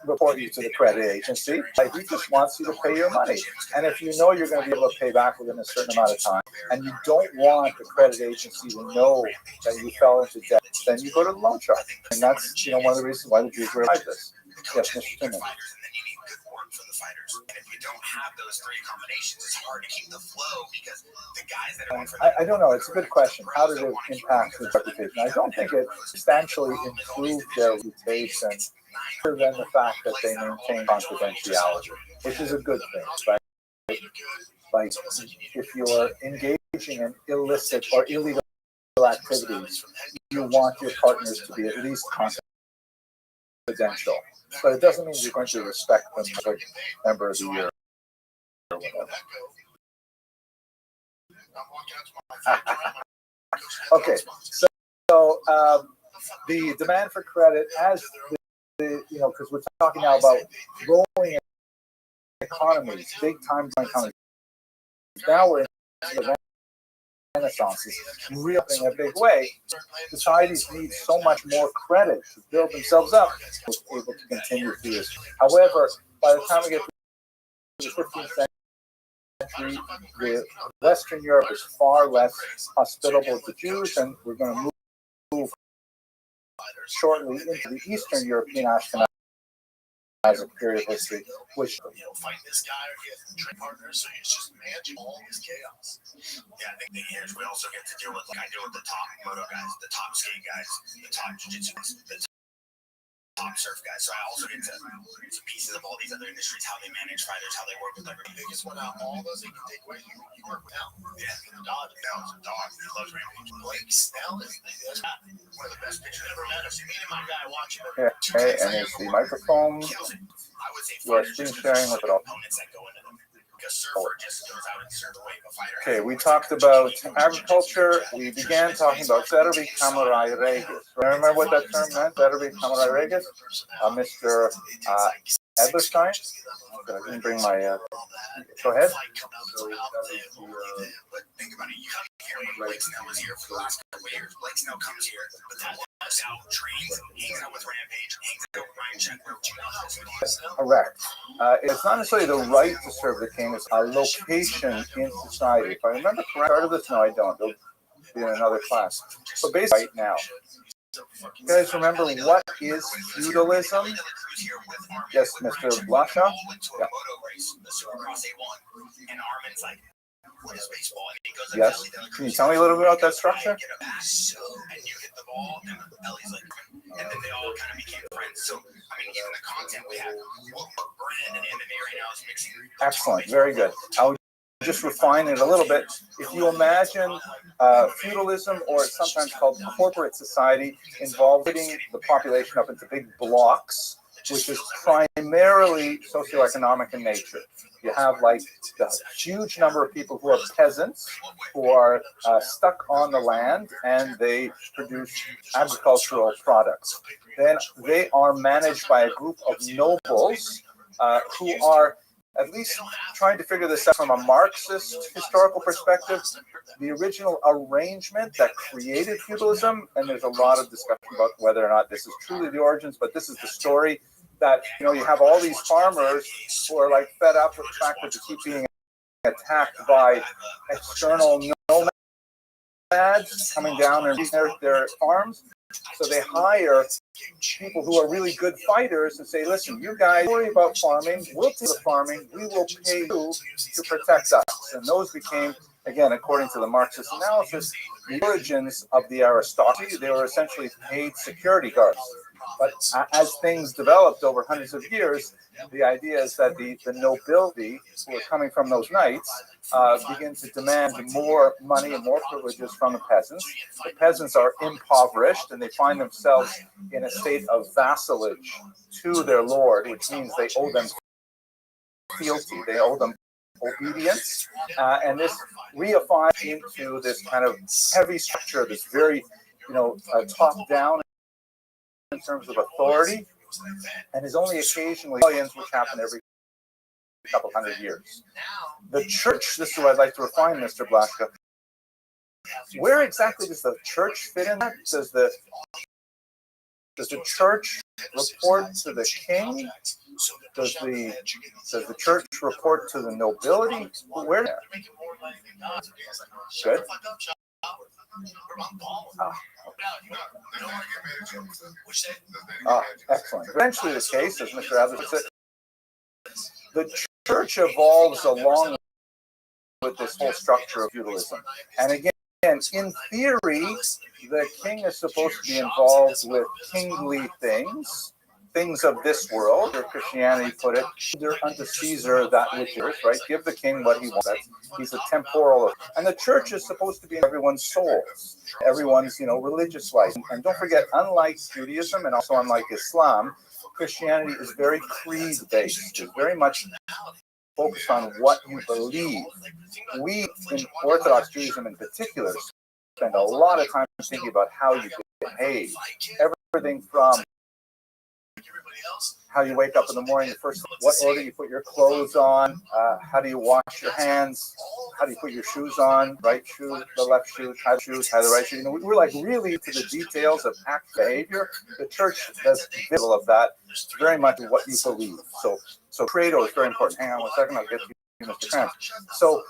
report you to the credit agency. He just wants you to pay your money. And if you know you're going to be able to pay back within a certain amount of time, and you don't want the credit agency to know that you fell into debt, then you go to the loan shark. And that's one of the reasons why the Jews were like this. Yes, Mr. Timon. For the fighters. And if you don't have those three combinations, it's hard to keep the flow because the guys that are going for I don't know. It's a good question. How did it impact his reputation? I don't think it substantially improved their reputation other than the fact that they maintain confidentiality, which is a good thing, right? Like, if you're engaging in illicit or illegal activities, you want your partners to be at least confidential. But it doesn't mean you're going to respect them as a member of the year or whatever. Okay, so the demand for credit, as because we're talking now about growing economies, big time economies. Now we're in the Renaissance is really in a big way. Societies need so much more credit to build themselves up to be able to continue through this. However, by the time we get to the 15th century, Western Europe is far less hospitable to Jews, and we're going to move shortly into the Eastern European Ashkenaz as a period of history, which fight this guy or get trade partners, so it's just managing all this chaos. Yeah, I think the years we also get to deal with, like I deal with the top moto guys, the top skate guys, the top jiu-jitsu guys, the top surf guys. So I also get to some pieces of all these other industries, how they manage fighters, how they work with everybody. The biggest one out of all those that you can take away, you work with Al. Yeah, the dog. Al's a dog. He loves Rampage. Blake Snell is one of the best pitchers I've ever met. I've seen me and my guy watching. okay, and is the microphone you are screen sharing with it all. Okay, we talked about agriculture. We began talking about Servi Kamarai Regis. Remember what that term meant, Servi Kamarai Regis? Mr. Edlerstein? I didn't bring my, go ahead. Think about it, you come here when Blake Snell was here for the last couple of years. Blake Snell comes here, but that was out, trains, hangs out with Rampage, hangs out with Ryan Sheckler. Do you know how this is? Correct. It's not necessarily the right to serve the king, it's a location in society. If I remember correctly, part of this, no, I don't. It'll be in another class. But basically, right now, you guys remember what is feudalism? Yes, Mr. Blasha? Yeah. Yes. Can you tell me a little bit about that structure? And then they all kind of became friends. So, I mean, even the content we have, brand and MMA right now is mixing. Excellent. Very good. I'll just refine it a little bit. If you imagine feudalism, or it's sometimes called corporate society, involving the population up into big blocks, which is primarily socioeconomic in nature. You have like the huge number of people who are peasants, who are stuck on the land, and they produce agricultural products. Then they are managed by a group of nobles who are at least trying to figure this out from a Marxist historical perspective. The original arrangement that created feudalism, and there's a lot of discussion about whether or not this is truly the origins, but this is the story, that you have all these farmers who are like fed up with the fact that they keep being attacked by external nomads coming down and their farms. So they hire people who are really good fighters and say, listen, you guys worry about farming, we'll do the farming, we will pay you to protect us. And those became, again, according to the Marxist analysis, the origins of the aristocracy. They were essentially paid security guards. But as things developed over hundreds of years, the idea is that the nobility who are coming from those knights begin to demand more money and more privileges from the peasants. The peasants are impoverished, and they find themselves in a state of vassalage to their lord, which means they owe them fealty, they owe them obedience, and this reifies into this kind of heavy structure, this very, top-down in terms of authority, and is only occasionally rebellions, which happen every couple hundred years. The church, this is what I'd like to refine, Mr. Blaska. Where exactly does the church fit in that? Does the church report to the king? Does the church report to the nobility? Where there? Good. Excellent. Eventually the case, as Mr. Adler said, the church evolves along with this whole structure of feudalism. And again, in theory, the king is supposed to be involved with kingly things of this world, or Christianity put it, unto Caesar that which is, right? Give the king what he wants. He's a temporal. And the church is supposed to be in everyone's souls, everyone's, religious life. And don't forget, unlike Judaism and also unlike Islam, Christianity is very creed-based. It's very much focused on what you believe. We, in Orthodox Judaism in particular, spend a lot of time thinking about how you behave. Everything from how you wake up in the morning, first, what order you put your clothes on, how do you wash your hands, how do you put your shoes on, right shoe, the left shoe, tie the right shoe. You know, we're like really to the details of act behavior. The church does visual of that, very much what you believe. So credo is very important. Hang on 1 second, I'll get to you, Mr. Krantz. So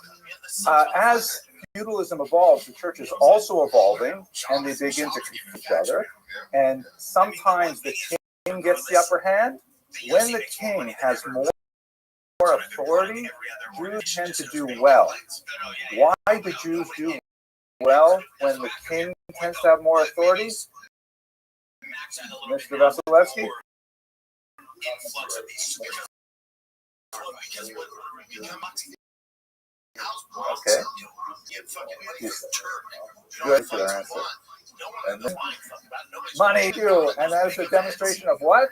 as feudalism evolves, the church is also evolving, and they begin to confuse each other. And sometimes the king gets the upper hand. When the king has more authority, Jews tend to do well. Why do Jews do well when the king tends to have more authority? Mr. Vasilevsky? Okay. Good for their answer. And then, money too, and that is a demonstration of what?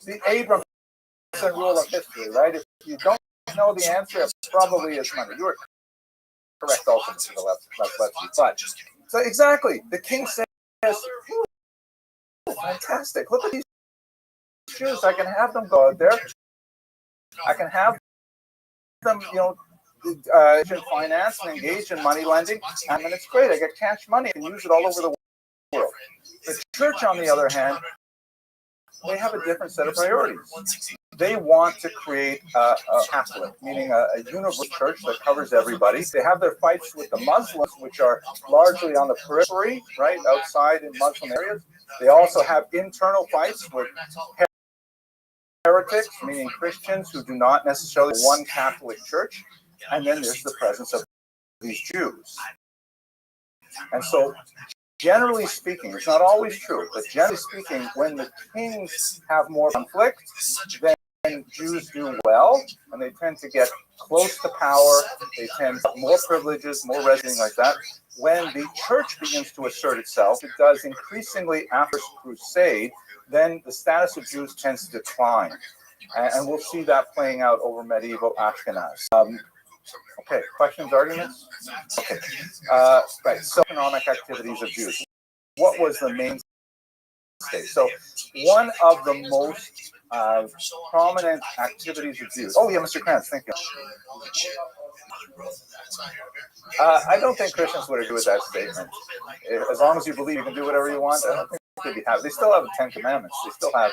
The Abramson rule of history, right? If you don't know the answer, it probably is money. You are correct also, Mr. Lefty. But so exactly, the king says, fantastic. Look at these shoes. I can have them go out there. I can have them, in finance and engage in money lending. And then it's great. I get cash money and use it all over the world. The church, on the other hand, they have a different set of priorities. They want to create a Catholic, meaning a universal church that covers everybody. They have their fights with the Muslims, which are largely on the periphery, right, outside in Muslim areas. They also have internal fights with heretics, meaning Christians who do not necessarily one Catholic church. And then there's the presence of these Jews. And so, generally speaking, it's not always true, but generally speaking, when the kings have more conflict, then Jews do well, and they tend to get close to power. They tend to have more privileges, more residing like that. When the church begins to assert itself, it does increasingly after the Crusade, then the status of Jews tends to decline. And we'll see that playing out over medieval Ashkenaz. Okay, questions, arguments? Okay, right, so economic activities of Jews. What was the mainstay? So one of the most prominent activities of Jews. Oh yeah, Mr. Krantz, thank you. I don't think Christians would agree with that statement. As long as you believe you can do whatever you want, I don't think they'd be happy. They still have the 10 Commandments. They still have,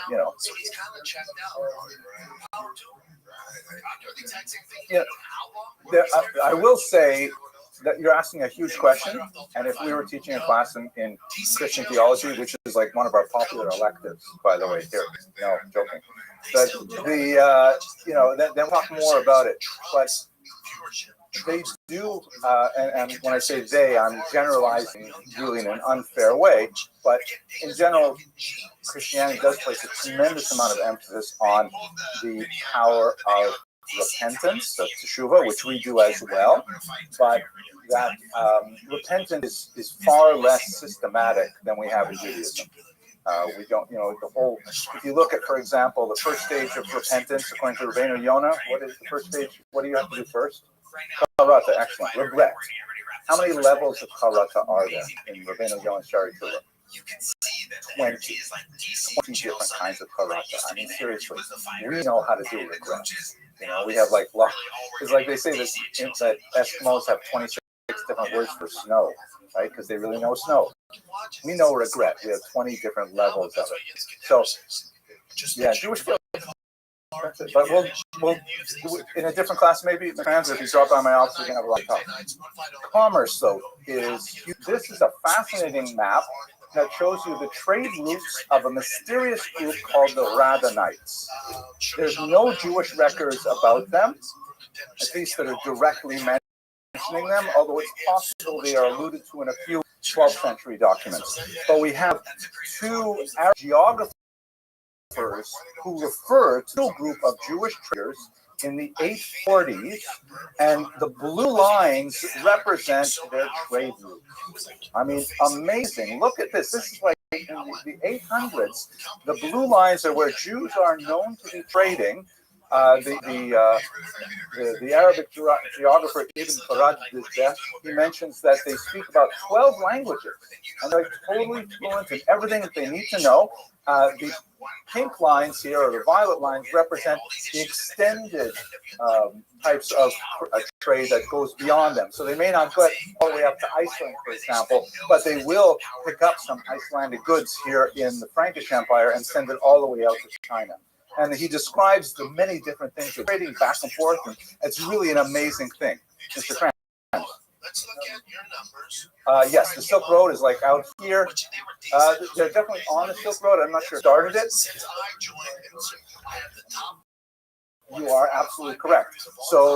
I will say that you're asking a huge question, and if we were teaching a class in Christian theology, which is like one of our popular electives, by the way, here, no, I'm joking, but then we'll talk more about it. But they do, and when I say they, I'm generalizing really in an unfair way, but in general, Christianity does place a tremendous amount of emphasis on the power of repentance, of teshuvah, which we do as well, but that repentance is far less systematic than we have in Judaism. We don't, the whole, if you look at, for example, the first stage of repentance, according to Rabbi Yonah, what is the first stage? What do you have to do first? Karata, excellent. Regret. How many levels of karata are there in Rabbi Yonah's Shari Tshuva? 20 different kinds of karata. I mean, seriously, we know how to do regret. We have it's like they say that Eskimos have 26 different words for snow, right? Because they really know snow. We know regret. We have 20 different levels of it. So, yeah, Jewish feelings. But we'll in a different class maybe. If you drop by my office, we can have a lot of talk. Commerce, though, this is a fascinating map that shows you the trade routes of a mysterious group called the Radhanites. There's no Jewish records about them, at least that are directly mentioning them, although it's possible they are alluded to in a few 12th century documents. But we have two Arab geographers who refer to a group of Jewish traders in the 840s, and the blue lines represent their trade routes. I mean, amazing. Look at this. This is like in the 800s. The blue lines are where Jews are known to be trading, The Arabic geographer Ibn Farad, he mentions that they speak about 12 languages, and they're totally fluent in everything that they need to know. The pink lines here, or the violet lines, represent the extended types of trade that goes beyond them. So they may not go all the way up to Iceland, for example, but they will pick up some Icelandic goods here in the Frankish Empire and send it all the way out to China. And he describes the many different things they're trading back and forth, and it's really an amazing thing. Mr. Frank. Let's look at your numbers. Yes, the Silk Road is like out here. They're definitely on the Silk Road. I'm not sure who started it. You are absolutely correct. So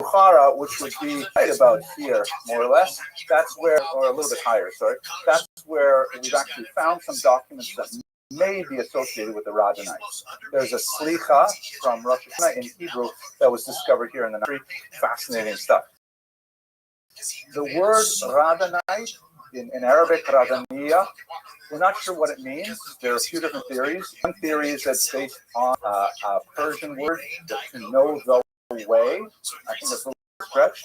Bukhara, which would be right about here, more or less, that's where, or a little bit higher, sorry, that's where we've actually found some documents that may be associated with the Radhanites. There's a slicha from Rosh Hashanah in Hebrew that was discovered here in the country. Fascinating stuff. The word Radhanite in Arabic, Radhaniya, we're not sure what it means. There are a few different theories. One theory is that it's based on a Persian word, to know the way. I think that's a little stretch.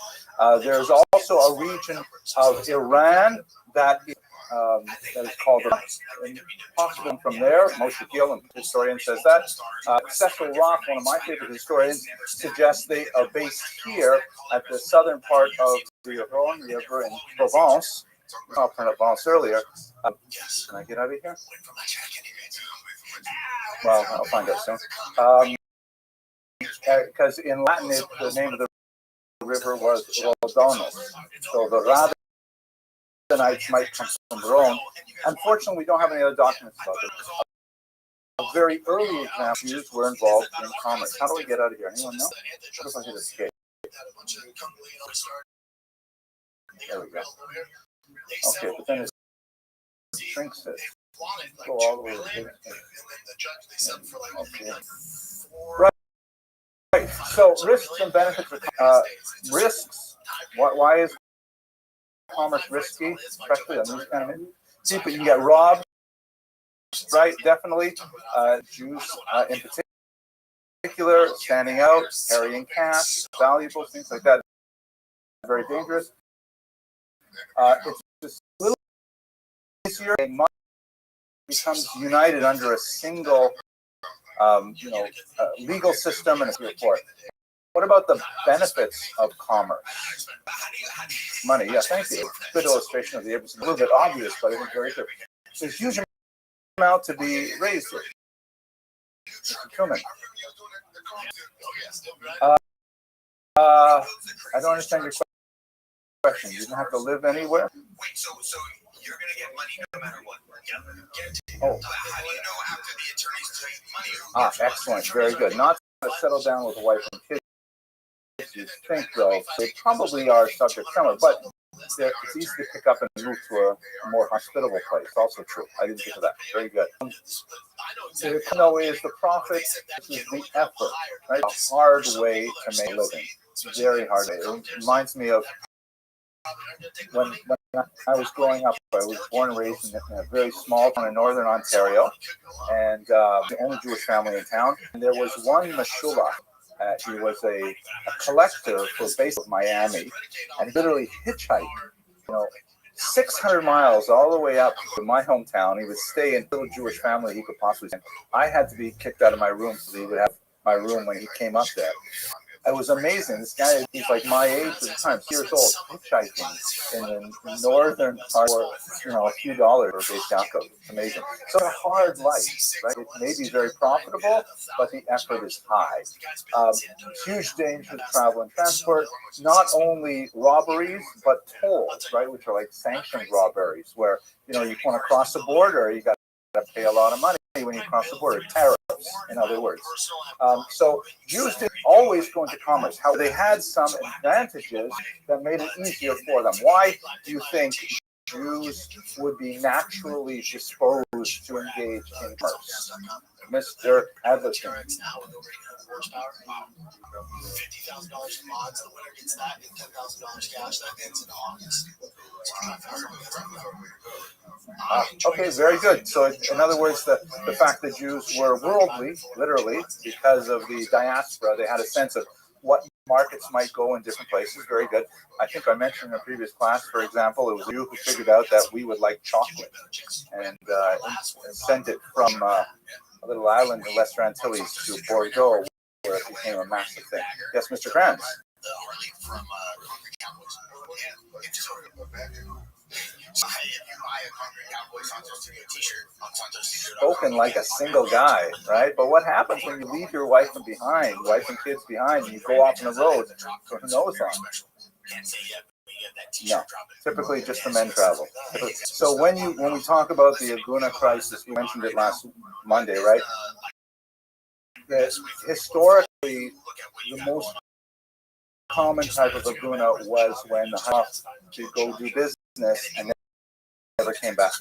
There's also a region of Iran that is called possible from there. Moshe Gill, a historian, says that. Cecil Roth, one of my favorite historians, suggests they are based here at the southern part of the Rhone River in Provence. I'll turn up Provence earlier. Can I get out of here? Well, I'll find out soon. Because in Latin, the name of the river was Rodonus. So the Radhanites might come from Rome. Unfortunately, we don't have any other documents about it. Very early examples were involved in commerce. How do we get out of here? Anyone know? What if I hit escape? There we go. Okay, but then it shrinks it. Go all the way to okay. Right. So risks and benefits. Risks. Why is commerce risky, especially on these kind of people? You can get robbed, right? Definitely. Jews in particular, standing out, carrying cash, valuables, things like that. Very dangerous. It's just a little easier. A money becomes united under a single, legal system and so forth. What about the benefits of commerce? Money, yeah, thank you. Good illustration of the It's a little bit obvious, but I think very good. There's a huge amount to be raised here. Truman. I don't understand your question. You don't have to live anywhere? So you're going to get money no matter what. Oh. How do you know after the attorneys take money? Excellent. Very good. Not to settle down with a wife and kids. You think, though, they probably are subject somewhere, but it's easy to pick up and move to a more hospitable place. Also true. I didn't think of that. Very good. The no is the profit, is the effort, right? A hard way to make a living. Very hard way. It reminds me of when I was growing up. I was born and raised in a very small town in northern Ontario, and the only Jewish family in town. And there was one Meshulach. He was a collector for base of Miami, and he literally hitchhiked, 600 miles all the way up to my hometown. He would stay in a little Jewish family he could possibly stay. I had to be kicked out of my room so he would have my room when he came up there. It was amazing. This guy, he's like my age at the time, 6 years old, hitchhiking in the northern part for, a few dollars for a base taco. It's amazing. So a hard life, right? It may be very profitable, but the effort is high. Huge danger to travel and transport. Not only robberies, but tolls, right? Which are like sanctioned robberies, where, you want to cross the border, you got to pay a lot of money when you cross the border. Tariffs, in other words. So Jews didn't always go into commerce. How they had some advantages that made it easier for them. Why do you think Jews would be naturally disposed to engage in commerce? Mr. Everton. $50,000 in mods, the winner gets that, and $10,000 cash. That ends in August. Okay, very good. So, in other words, the fact that Jews were worldly, literally, because of the diaspora, they had a sense of what markets might go in different places. Very good. I think I mentioned in a previous class, for example, it was you who figured out that we would like chocolate and sent it from a little island in Lesser Antilles to Bordeaux, where it became a massive thing. Yes, Mr. Kranz. Spoken like a single guy, right? But what happens when you leave your wife and kids behind, and you go off on the road for who knows long? No, typically just the men travel. So when we talk about the Aguna crisis, we mentioned it last Monday, right? That historically, the most common type of Aguna was when the Haf to go do business and never came back,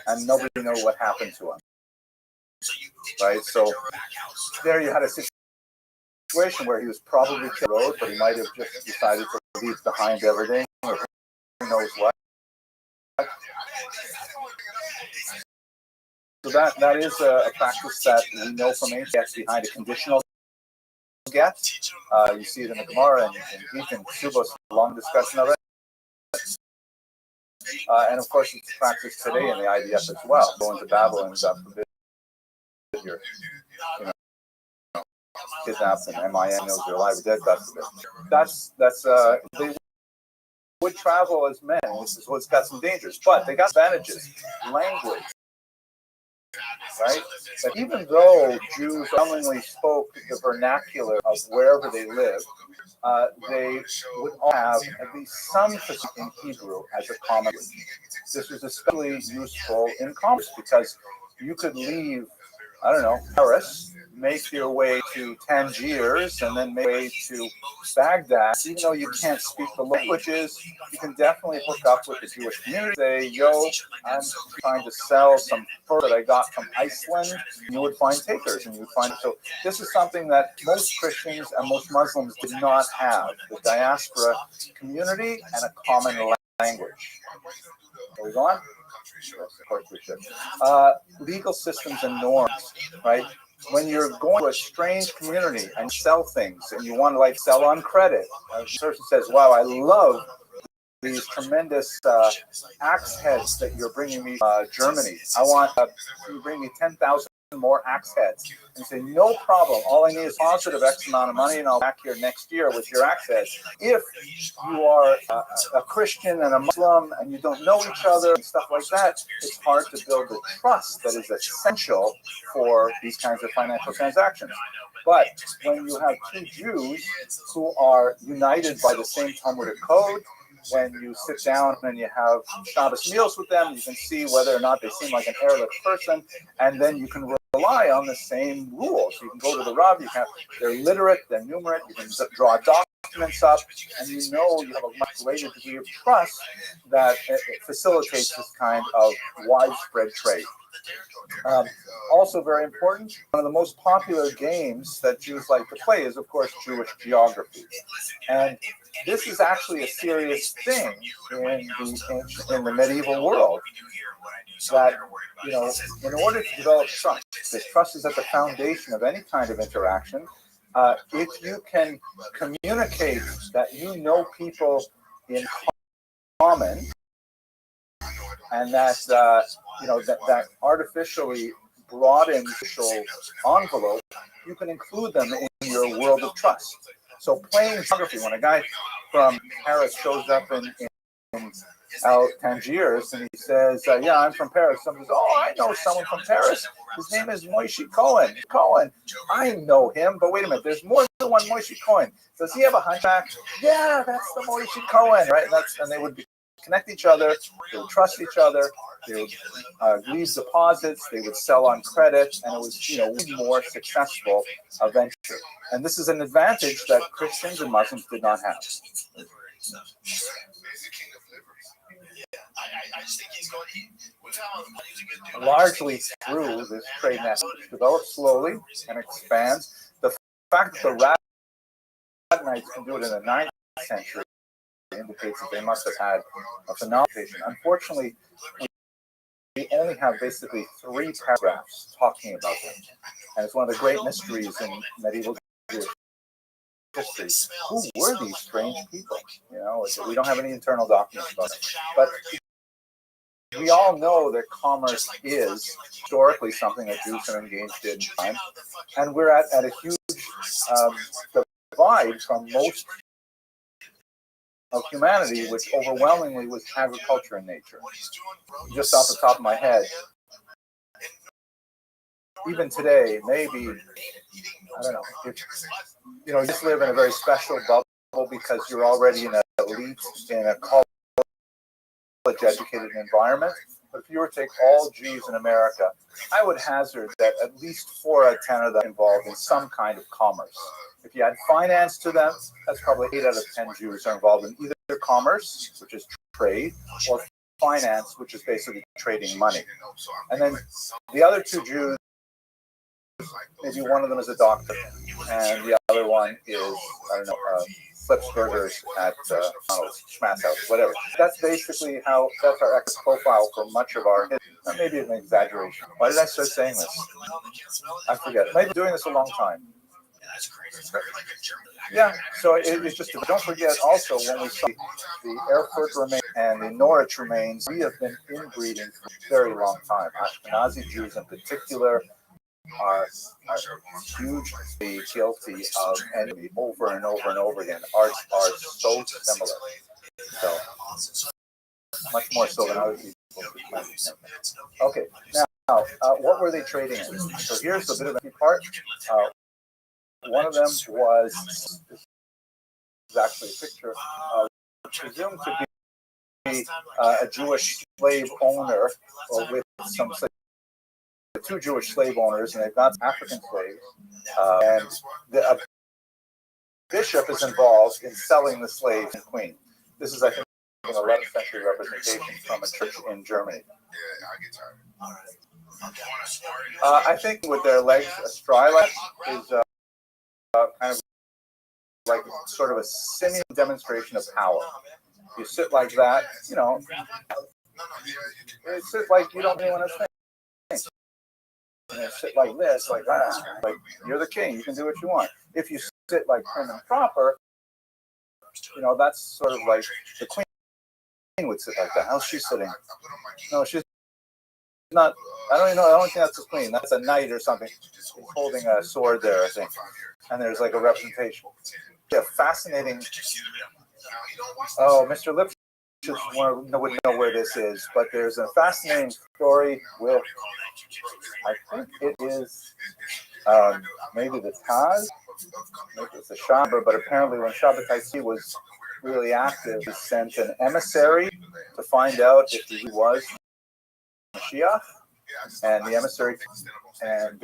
and nobody knew what happened to him. Right, so there you had a situation where he was probably killed, but he might have just decided to leave behind everything, or who knows what. So that is a practice that we know from ancient gets behind a conditional get. You see it in the Gemara and in Subos, a long discussion of it. And of course, it's practiced today in the IDF as well. Going to Babylon and forbid your, kidnapped and MIA knows you're alive or dead. That's they would travel as men. This is what's got some dangers, but they got advantages. Language, right? But even though Jews commonly spoke the vernacular of wherever they lived, they would all have at least some in Hebrew as a common language. This was especially useful in commerce because you could leave, I don't know, Paris, make your way to Tangiers, and then make your way to Baghdad. Even though you can't speak the languages, you can definitely hook up with the Jewish community. Say, yo, I'm trying to sell some fur that I got from Iceland. You would find takers, and you would find. So this is something that most Christians and most Muslims did not have: the diaspora community and a common language. Are we going? Yes, of course we should. Legal systems and norms, right? When you're going to a strange community and sell things, and you want to sell on credit, a person says, "Wow, I love these tremendous axe heads that you're bringing me, Germany. I want you to bring me 10,000 more axe heads." And you say, "No problem. All I need is positive X amount of money, and I'll be back here next year with your axe heads." If you are a Christian and a Muslim and you don't know each other and stuff like that, it's hard to build the trust that is essential for these kinds of financial transactions. But when you have two Jews who are united by the same Talmudic code, when you sit down and you have Shabbos meals with them, you can see whether or not they seem like an Arabic person, and then you can rely on the same rules. You can go to the Rabbi, they're literate, they're numerate, you can draw documents up, and you have a much greater degree of trust that it facilitates this kind of widespread trade. Also very important, one of the most popular games that Jews like to play is, of course, Jewish geography. And this is actually a serious thing in the medieval world. That, in order to develop trust, because trust is at the foundation of any kind of interaction, if you can communicate that you know people in common, and that that artificially broadens the social envelope, you can include them in your world of trust. So playing geography, when a guy from Paris shows up in Tangiers and he says, "Yeah, I'm from Paris," someone says, "Oh, I know someone from Paris. His name is Moshe Cohen. I know him, but wait a minute, there's more than one Moshe Cohen. Does he have a hunchback?" "Yeah, that's the Moshe Cohen," right? And they would connect each other, they would trust each other, they would leave deposits, they would sell on credit, and it was more successful venture. And this is an advantage that Christians and Muslims did not have. Largely through this trade network, develops slowly and expands. The fact that the Rabbinites can do it in the 9th century indicates that they must have had a phenomenon. Unfortunately, we only have basically 3 paragraphs talking about them. And it's one of the great mysteries in medieval Jewish history. Who were these strange people? You know, we don't have any internal documents about them. But we all know that commerce is historically something that Jews have engaged in time. And we're at a huge divide from most of humanity, which overwhelmingly was agriculture in nature. Just off the top of my head, even today, maybe, I don't know, if, you know, you just live in a very special bubble because you're already in an elite, in a college-educated environment. But if you were to take all Jews in America, I would hazard that at least 4 out of 10 of them involved in some kind of commerce. If you add finance to them, that's probably 8 out of 10 Jews are involved in either commerce, which is trade, or finance, which is basically trading money. And then the other 2 Jews, maybe one of them is a doctor, and the other one is, I don't know, flips burgers at McDonald's, Schmatt's house, whatever. That's basically that's our ex profile for much of our history. Maybe an exaggeration. Why did I start saying this? I forget. Maybe doing this a long time. Yeah, so it's just, don't forget also when we see the Erfurt remains and the Norwich remains, we have been inbreeding for a very long time. Ashkenazi Jews in particular are hugely guilty of envy over and over and over again. Are so similar. So much more so than other people. Okay, now what were they trading in? So here's a bit of a part. One of them was, this is actually a picture, presumed to be a Jewish slave owner, or with some 2 Jewish slave owners, and they've got African slaves, and the bishop is involved in selling the slaves to the queen. This is, I think, an 11th century representation from a church in Germany. I think with their legs astride is kind of like sort of a simulated demonstration of power. You sit like that, you know, you sit like you don't want to think. You sit like this, like that, like you're the king, you can do what you want. If you sit like prim and proper, you know, that's sort of like the queen would sit like that. How's she sitting? No, she's not. I don't even know. I don't think that's the queen. That's a knight or something. He's holding a sword there, I think. And there's like a representation. Yeah, fascinating. Oh, Mr. Lipschitz would know where this is, but there's a fascinating story with, I think it is maybe the Taz, maybe it's the Shabbat, but apparently when Shabbatai was really active, he sent an emissary to find out if he was Mashiach, and the emissary, and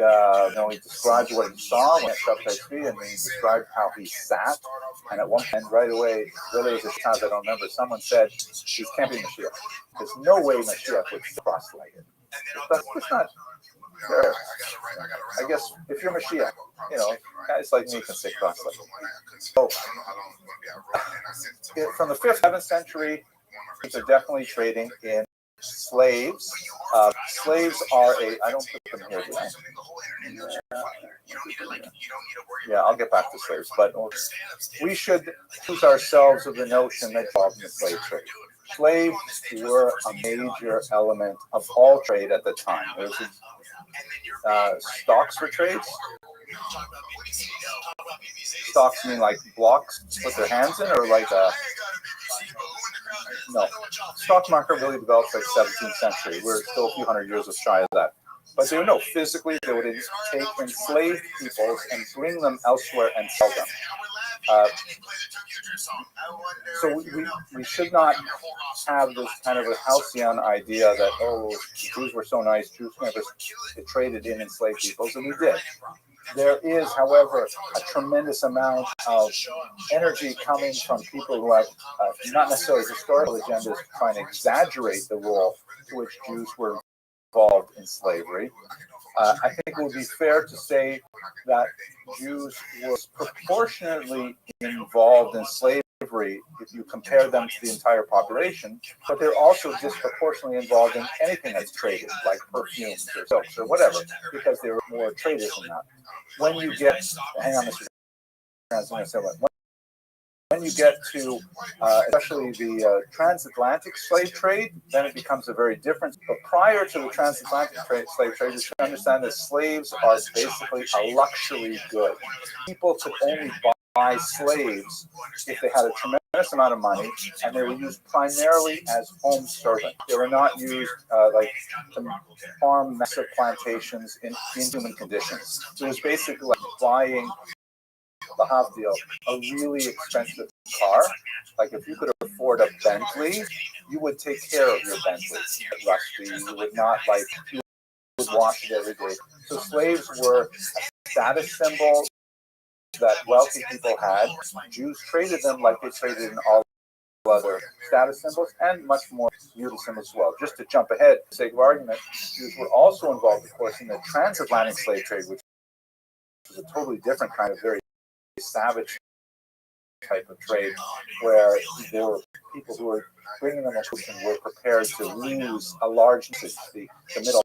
he described what he saw when Shabbatai, and he described how he sat, and at one point right away, really was a time I don't remember, someone said, "He can't be Mashiach. There's no way Mashiach would cross-legged." That's not fair. I guess if you're Mashiach, you know, guys like me can sit cross-legged. So, from the 5th, 7th century, they're definitely trading in slaves. Slaves are I don't put them here, do I? Yeah, I'll get back to slaves, but we should accuse ourselves of the notion that involved in the slave trade. Slaves were a major element of all trade at the time. There was stocks for trades. Stocks mean like blocks to put their hands in, or like no. Stock market really developed like 17th century. We're still a few hundred years shy of that. But they would know physically they would take enslaved peoples and bring them elsewhere and sell them. So we should not have this kind of a halcyon idea that, oh, Jews were so nice, Jews never traded in enslaved peoples, and we did. There is, however, a tremendous amount of energy coming from people who have not necessarily historical agendas trying to exaggerate the role to which Jews were involved in slavery. I think it would be fair to say that Jews were proportionately involved in slavery slavery if you compare them to the entire population, but they're also disproportionately involved in anything that's traded, like perfumes or soaps or whatever, because they're more traders than that. When you get, hang on, Mr. When you get to especially the transatlantic slave trade, then it becomes a very different. But prior to the transatlantic slave trade, you should understand that slaves are basically a luxury good. People could only buy slaves if they had a tremendous amount of money, and they were used primarily as home servants. They were not used like to farm massive plantations in inhuman conditions. It was basically like buying deal, a really expensive car. Like if you could afford a Bentley, you would take care of your Bentley. Rusty, you would not you would wash it every day. So slaves were a status symbol that wealthy people had. Jews traded them like they traded in all other status symbols and much more beauty symbols as well. Just to jump ahead, for the sake of argument, Jews were also involved, of course, in the transatlantic slave trade, which is a totally different kind of very savage type of trade, where there were people who were bringing them a ocean were prepared to lose a large the middle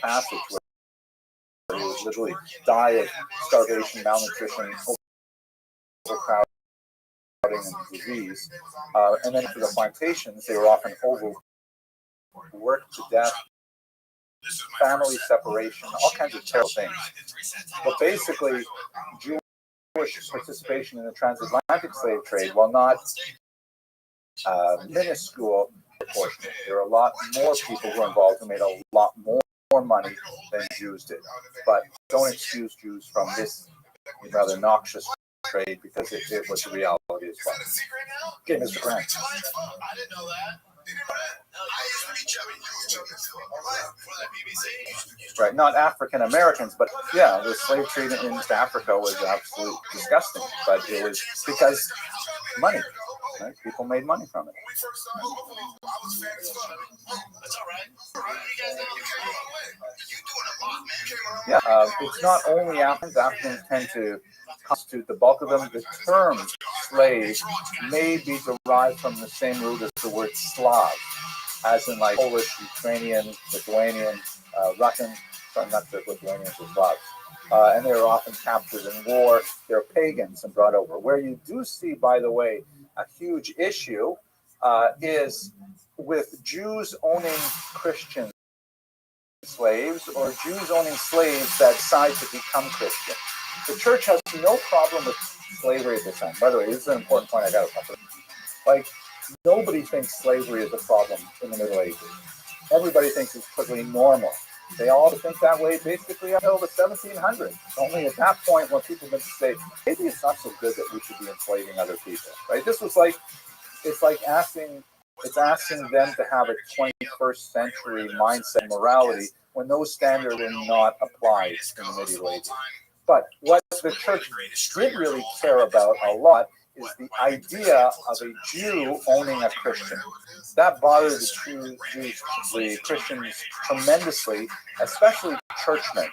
passage, where they would literally die of starvation, malnutrition, overcrowding, and disease. And then for the plantations, they were often overworked to death, family separation, all kinds of terrible things. But basically, Jewish participation in the transatlantic slave trade, while not minuscule proportion, there are a lot more people who were involved who made a lot more money than Jews did. But don't excuse Jews from this rather noxious trade, because it was the reality as well. Okay, Mr. Grant. I didn't know that. Right, not African Americans, but yeah, the slave trade in East Africa was absolutely disgusting. But it was because money, right? People made money from it. Yeah, it's not only Africans. Africans tend to constitute the bulk of them. The term slave may be derived from the same root as the word Slav, as in like Polish, Ukrainian, Lithuanian, Russian, sorry, not the Lithuanians or Slavs. And they were often captured in war. They're pagans and brought over. Where you do see, by the way, a huge issue is with Jews owning Christian slaves, or Jews owning slaves that decide to become Christian. The church has no problem with slavery at this time. By the way, this is an important point I got to talk about. Like, nobody thinks slavery is a problem in the Middle Ages. Everybody thinks it's perfectly normal. They all think that way basically until the 1700s. Only at that point when people begin to say, maybe it's not so good that we should be enslaving other people, right? This was like, it's asking them to have a 21st century mindset and morality when those standards were not applied in the medieval ages. But what the church did really care about a lot is the idea of a Jew owning a Christian. That bothered the Christians tremendously, especially churchmen,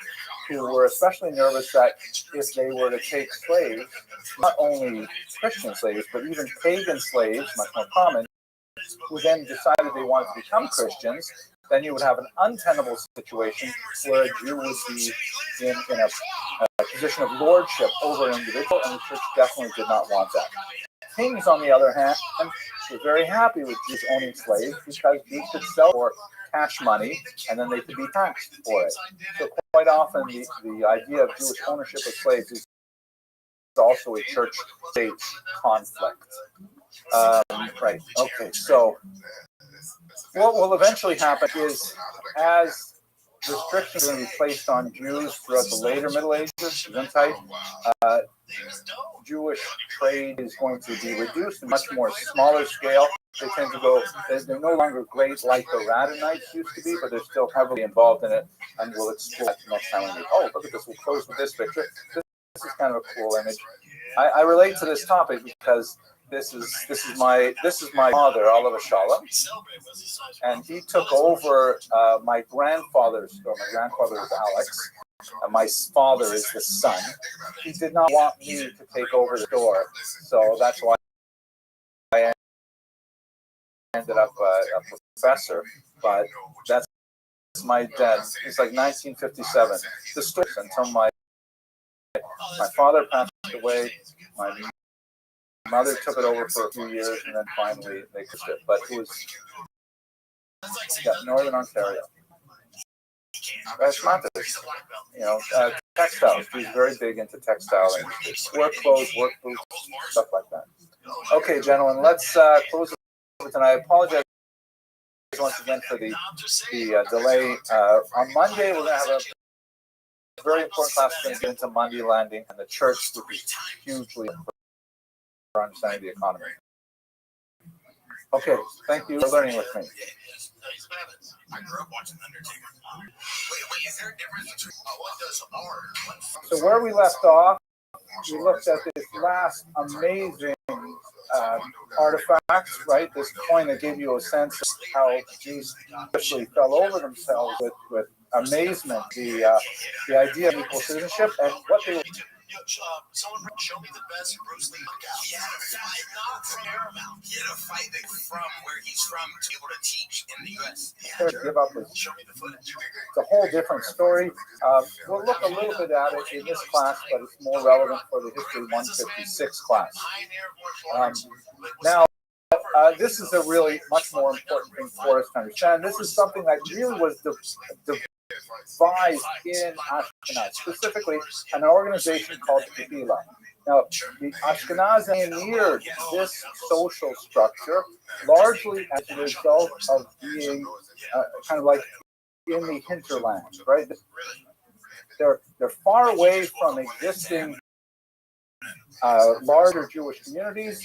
who were especially nervous that if they were to take slaves, not only Christian slaves, but even pagan slaves, much more common, who then decided they wanted to become Christians, then you would have an untenable situation where a Jew would be in a position of lordship over an individual, and the church definitely did not want that. Kings, on the other hand, were very happy with Jews owning slaves because Jews could sell for cash money, and then they could be taxed for it. So quite often, the idea of Jewish ownership of slaves is also a church-state conflict. Right. Okay. So what will eventually happen is, as restrictions are going to be placed on Jews throughout the later Middle Ages, Gesundheit, Jewish trade is going to be reduced to much more smaller scale. They tend to go, they're no longer great like the Radhanites used to be, but they're still heavily involved in it, and we'll explore that next time we meet. Oh, look at this. We'll close with this picture. This is kind of a cool image. I relate to this topic because this is my father, Oliver Shalom, and he took over my grandfather's store. My grandfather is Alex, and my father is the son. He did not want me to take over the store, so that's why ended up a professor, but that's my dad. It's like 1957. The story until my father passed away. My mother took it over for a few years, and then finally they fixed it. But it was Northern Ontario. That's not this. Textiles. He's very big into textile industry. Work clothes, work boots, stuff like that. Okay, gentlemen, let's close it tonight. I apologize once again for the delay. On Monday, we're going to have a very important class. We're going to get into Monday landing and the church, which is hugely important for understanding the economy. Okay, thank you for learning with me. I grew up watching Undertaker. Wait, is there a difference between what does art? So where we left off, we looked at this last amazing artifacts, right? This coin that gave you a sense of how Jews actually fell over themselves with amazement, the idea of equal citizenship and what they were. Someone show me the best Bruce Lee knockout. He had a fight not from Paramount. He had a fight from where he's from to be able to teach in the U.S. Give up with. Show me the footage. It's a whole different story. We'll look a little bit at it in this class, but it's more relevant for the History 156 class. Now, this is a really much more important thing for us to understand. This is something that really was devised in Ashkenaz, specifically an organization called Kehila. Now, the Ashkenaz pioneered this social structure largely as a result of being kind of like in the hinterland, right? They're far away from existing larger Jewish communities,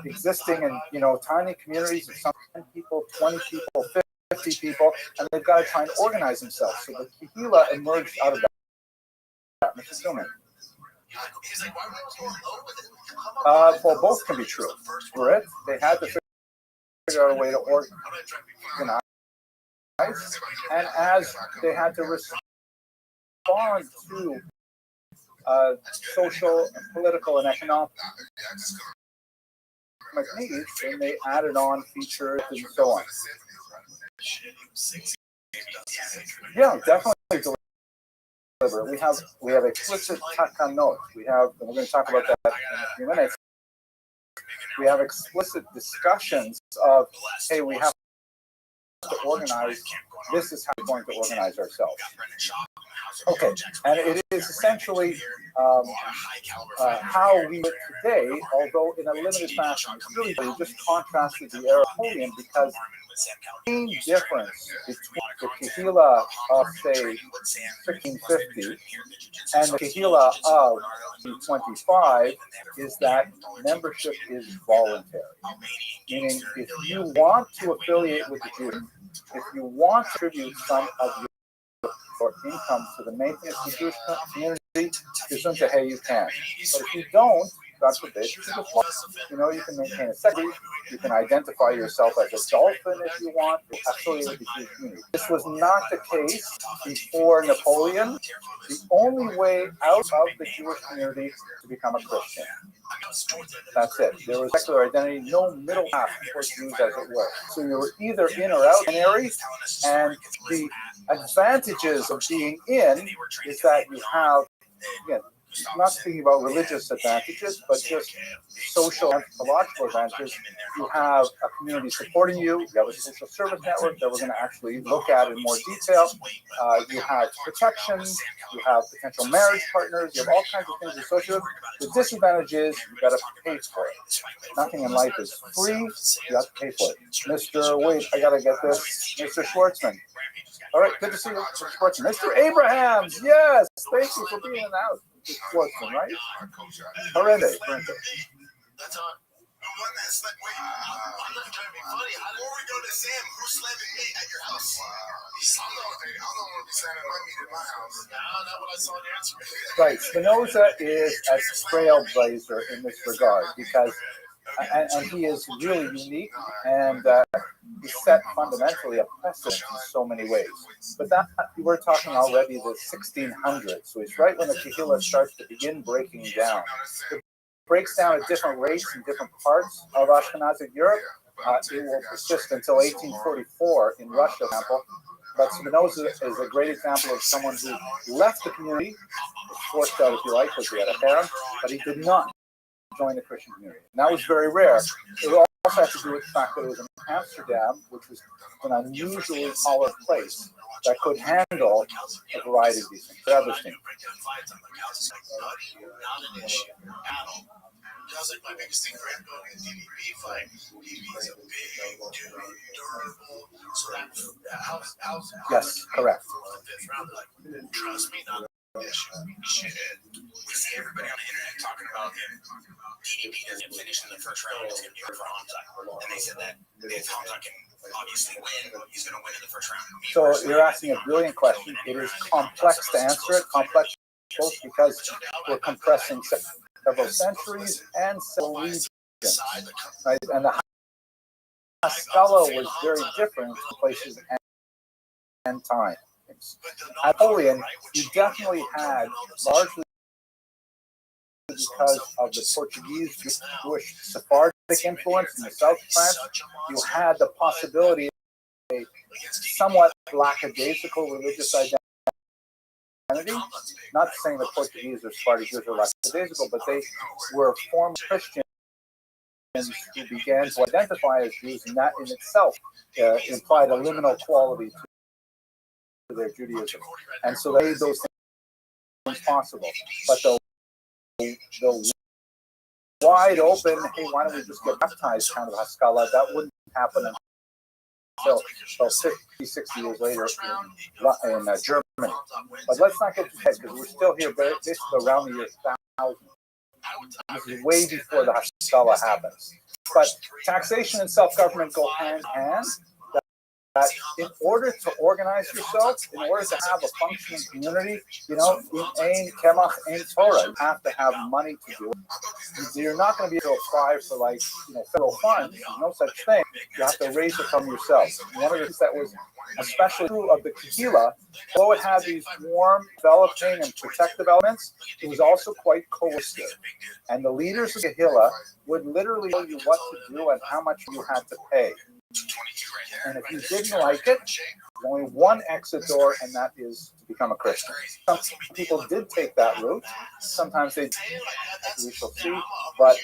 existing in tiny communities of some 10 people, 20 people, 50 people, and they've got to try and organize themselves. So the Kehila emerged out of that. Mr. Stillman. Well, both can be true. For it, they had to figure out a way to organize, and as they had to respond to social, political, and economic needs, and they added on features and so on. Yeah, definitely deliberate. We have explicit takanot. We're going to talk about that in a few minutes. We have explicit discussions of, hey, we have to organize. This is how we're going to organize ourselves. Okay, and it is essentially how we live today, although in a limited fashion. It's really just contrasted the era of Napoleon because the main difference between the Kehila of, say, 1650 and the Kehila of 25 is that membership is voluntary. Meaning, if you want to affiliate with the Jews, if you want to contribute some of your income to the maintenance of the Jewish community, hey, you can. But if you don't, God forbid, you can maintain a secretary, you can identify yourself as a dolphin if you want, affiliate with the Jewish community. This was not the case before Napoleon. The only way out of the Jewish community to become a Christian. That's it. There was secular identity, no middle path for Jews, as it were. So you were either in or out binary, and the advantages of being in is that you have, again, not speaking about religious advantages, but just social and psychological advantages. You have a community supporting you. You have a social service network that we're going to actually look at in more detail. You have protections. You have potential marriage partners. You have all kinds of things associated. The disadvantage is you've got to pay for it. Nothing in life is free. You have to pay for it. Wait, I got to get this. Mr. Schwartzman. All right, good to see you, Mr. Schwartzman. Mr. Abrahams, yes, thank you for being in the house. Schwartzman, right? Horrendous. That's all. The one that's like, wait, I'm not trying to be funny. Before we go to Sam, who's slamming me at your house? I'm not going to be slamming my meat at my house. No, not what I saw in the answer. Right. Spinoza is a trailblazer in this regard because, and he is really unique, and he set fundamentally a precedent in so many ways. But that we're talking already the 1600s, so it's right when the Kehila starts to begin breaking down. It breaks down at different rates in different parts of Ashkenazic Europe, it will persist until 1844 in Russia, for example. But Spinoza is a great example of someone who left the community, was forced out, if you like, because he had a harem, but he did not join the Christian community. And that was very rare. It also had to do with the fact that it was in Amsterdam, which was an unusually tolerant place that could handle a variety of these things. Other things. That was like my biggest thing for him going to DDB fight. DDB is a big, durable. So that how's yes, correct. For the fifth round, like, trust me, not an issue. Shit. We see everybody on the internet talking about him. DDB doesn't finish in the first round. It's going to be hard for Hamza. And they said that if Hamza can obviously win, he's going to win in the first round. So you're asking a brilliant question. It is complex to answer it. Complex both because we're compressing several centuries and several regions, right? And the Haskalah was very different in places and time. Napoleon, you definitely had, largely because of the Portuguese, Jewish, Sephardic influence in the south of France, you had the possibility of a somewhat lackadaisical religious identity. Not saying the Portuguese or Sephardic Jews were lackadaisical, but they were former Christians who began to identify as Jews, and that in itself implied a liminal quality to their Judaism. And so they made those things possible. But the wide open, hey, why don't we just get baptized kind of Haskalah, that wouldn't happen until 50, 60 years later in Germany. But let's not get too ahead because we're still here basically around the year 1000. This is way before the Haskalah happens. But taxation and self-government go hand in hand. That in order to organize yourself, in order to have a functioning community, in Ein Kemach, Ein Torah, you have to have money to do it. You're not going to be able to apply for federal funds. There's no such thing. You have to raise it from yourself. One of the things that was especially true of the Kehillah, although it had these warm, developing, and protective elements, it was also quite coercive. And the leaders of the Kehillah would literally tell you what to do and how much you had to pay. And if you didn't like it, there's only one exit door, and that is to become a Christian. Some people did take that route. Sometimes they, we shall see, but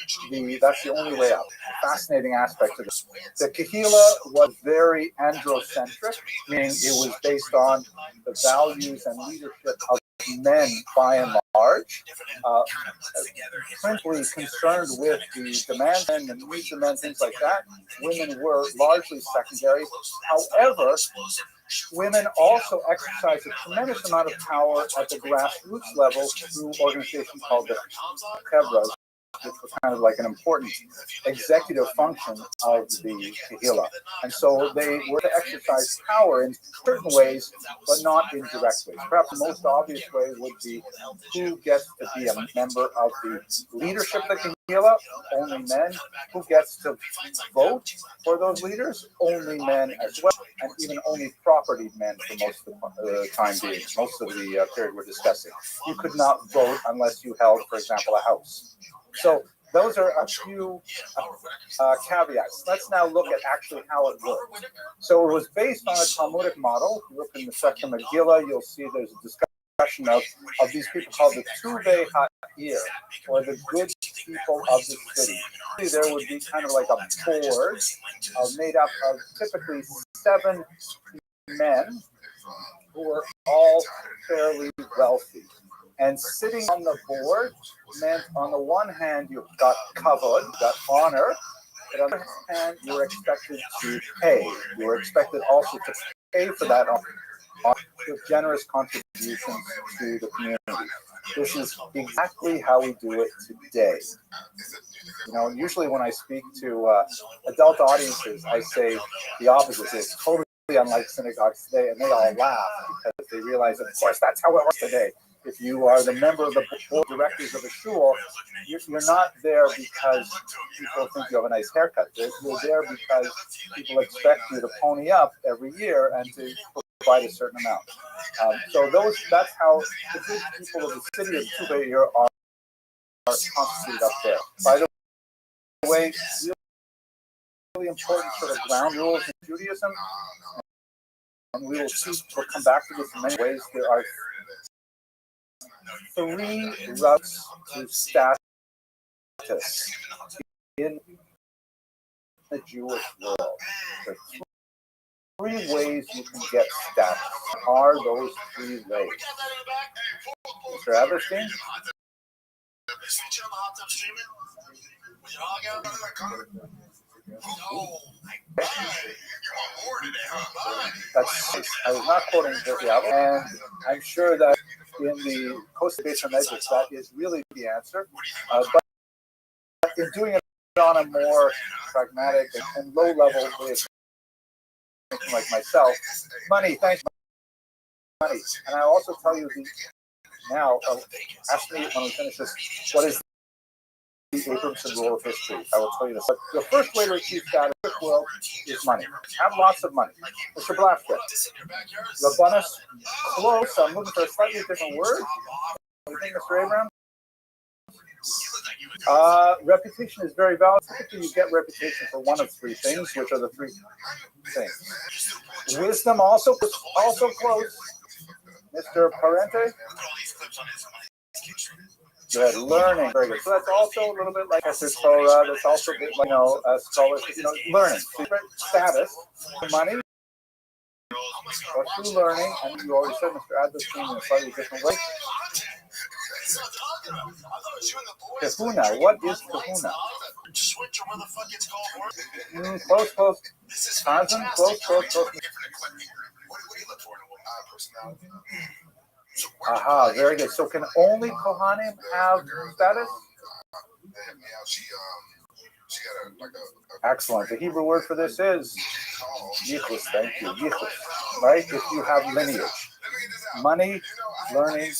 that's the only way out. The fascinating aspect of this. The Kehillah was very androcentric, meaning it was based on the values and leadership of men by and large, principally concerned with the demands and the needs of men, things like that. Women were largely secondary. However, women also exercised a tremendous amount of power at the grassroots level through organizations called the Kevras, which was kind of like an important executive function of the Kehillah. And so they were to exercise power in certain ways, but not in direct ways. Perhaps the most obvious way would be who gets to be a member of the leadership of the Kehillah, only men. Who gets to vote for those leaders, only men as well, and even only propertied men for most of the time being, most of the period we're discussing. You could not vote unless you held, for example, a house. So those are a few caveats. Let's now look at actually how it worked. So it was based on a Talmudic model. If you look in the section of Megillah, you'll see there's a discussion of these people called the Tuvei Ha'ir, or the good people of the city. There would be kind of like a board made up of typically 7 men who were all fairly wealthy. And sitting on the board meant, on the one hand, you got kavod, you got honor, but on the other hand, you were expected to pay. You were expected also to pay for that honor with generous contributions to the community. This is exactly how we do it today. Usually when I speak to adult audiences, I say the opposite. It's totally unlike synagogues today, and they all laugh because they realize that, of course, that's how it works today. If you are the member of the board of directors of a shul, you're not there because people think you have a nice haircut. You're there because people expect you to pony up every year and to provide a certain amount. That's how the good people of the city of Tuvei are constituted up there. By the way, really important sort of ground rules in Judaism. And we'll come back to this in many ways. There are three routes to status in the Jewish world. There are three ways you can get status. What are those three ways? Mr. Aberstein? That's, I was not quoting Jesse Albert, and I'm sure that in the Costa Base of Measures, that is really the answer. But in doing it on a more pragmatic and low level way of thinking like myself, money, thanks, money. And I'll also tell you now, ask me when we finish this, what is the Abramson rule of history? I will tell you this. But the first way to achieve status in the world is money. Have lots of money. Mr. Blackfoot, Rabbanus, close. I'm looking for a slightly different word. What do you think, Mr. Abrams? Reputation is very valid. Typically, you get reputation for one of three things, which are the three things. Wisdom also close. Mr. Parente? Good. Learning. Very good. So that's also a little bit like Torah. That's also a bit like, scholarship, learning. Secret status, money, or through learning. And you already said, Mr. Adlerstein, in a slightly different way. Kahuna. What is kahuna? Close. Hansen, close. Aha, very good. So can only Kohanim have status? Excellent. The Hebrew word for this is yichus. Thank you. Yichus. Right? If you have lineage. Money, learning,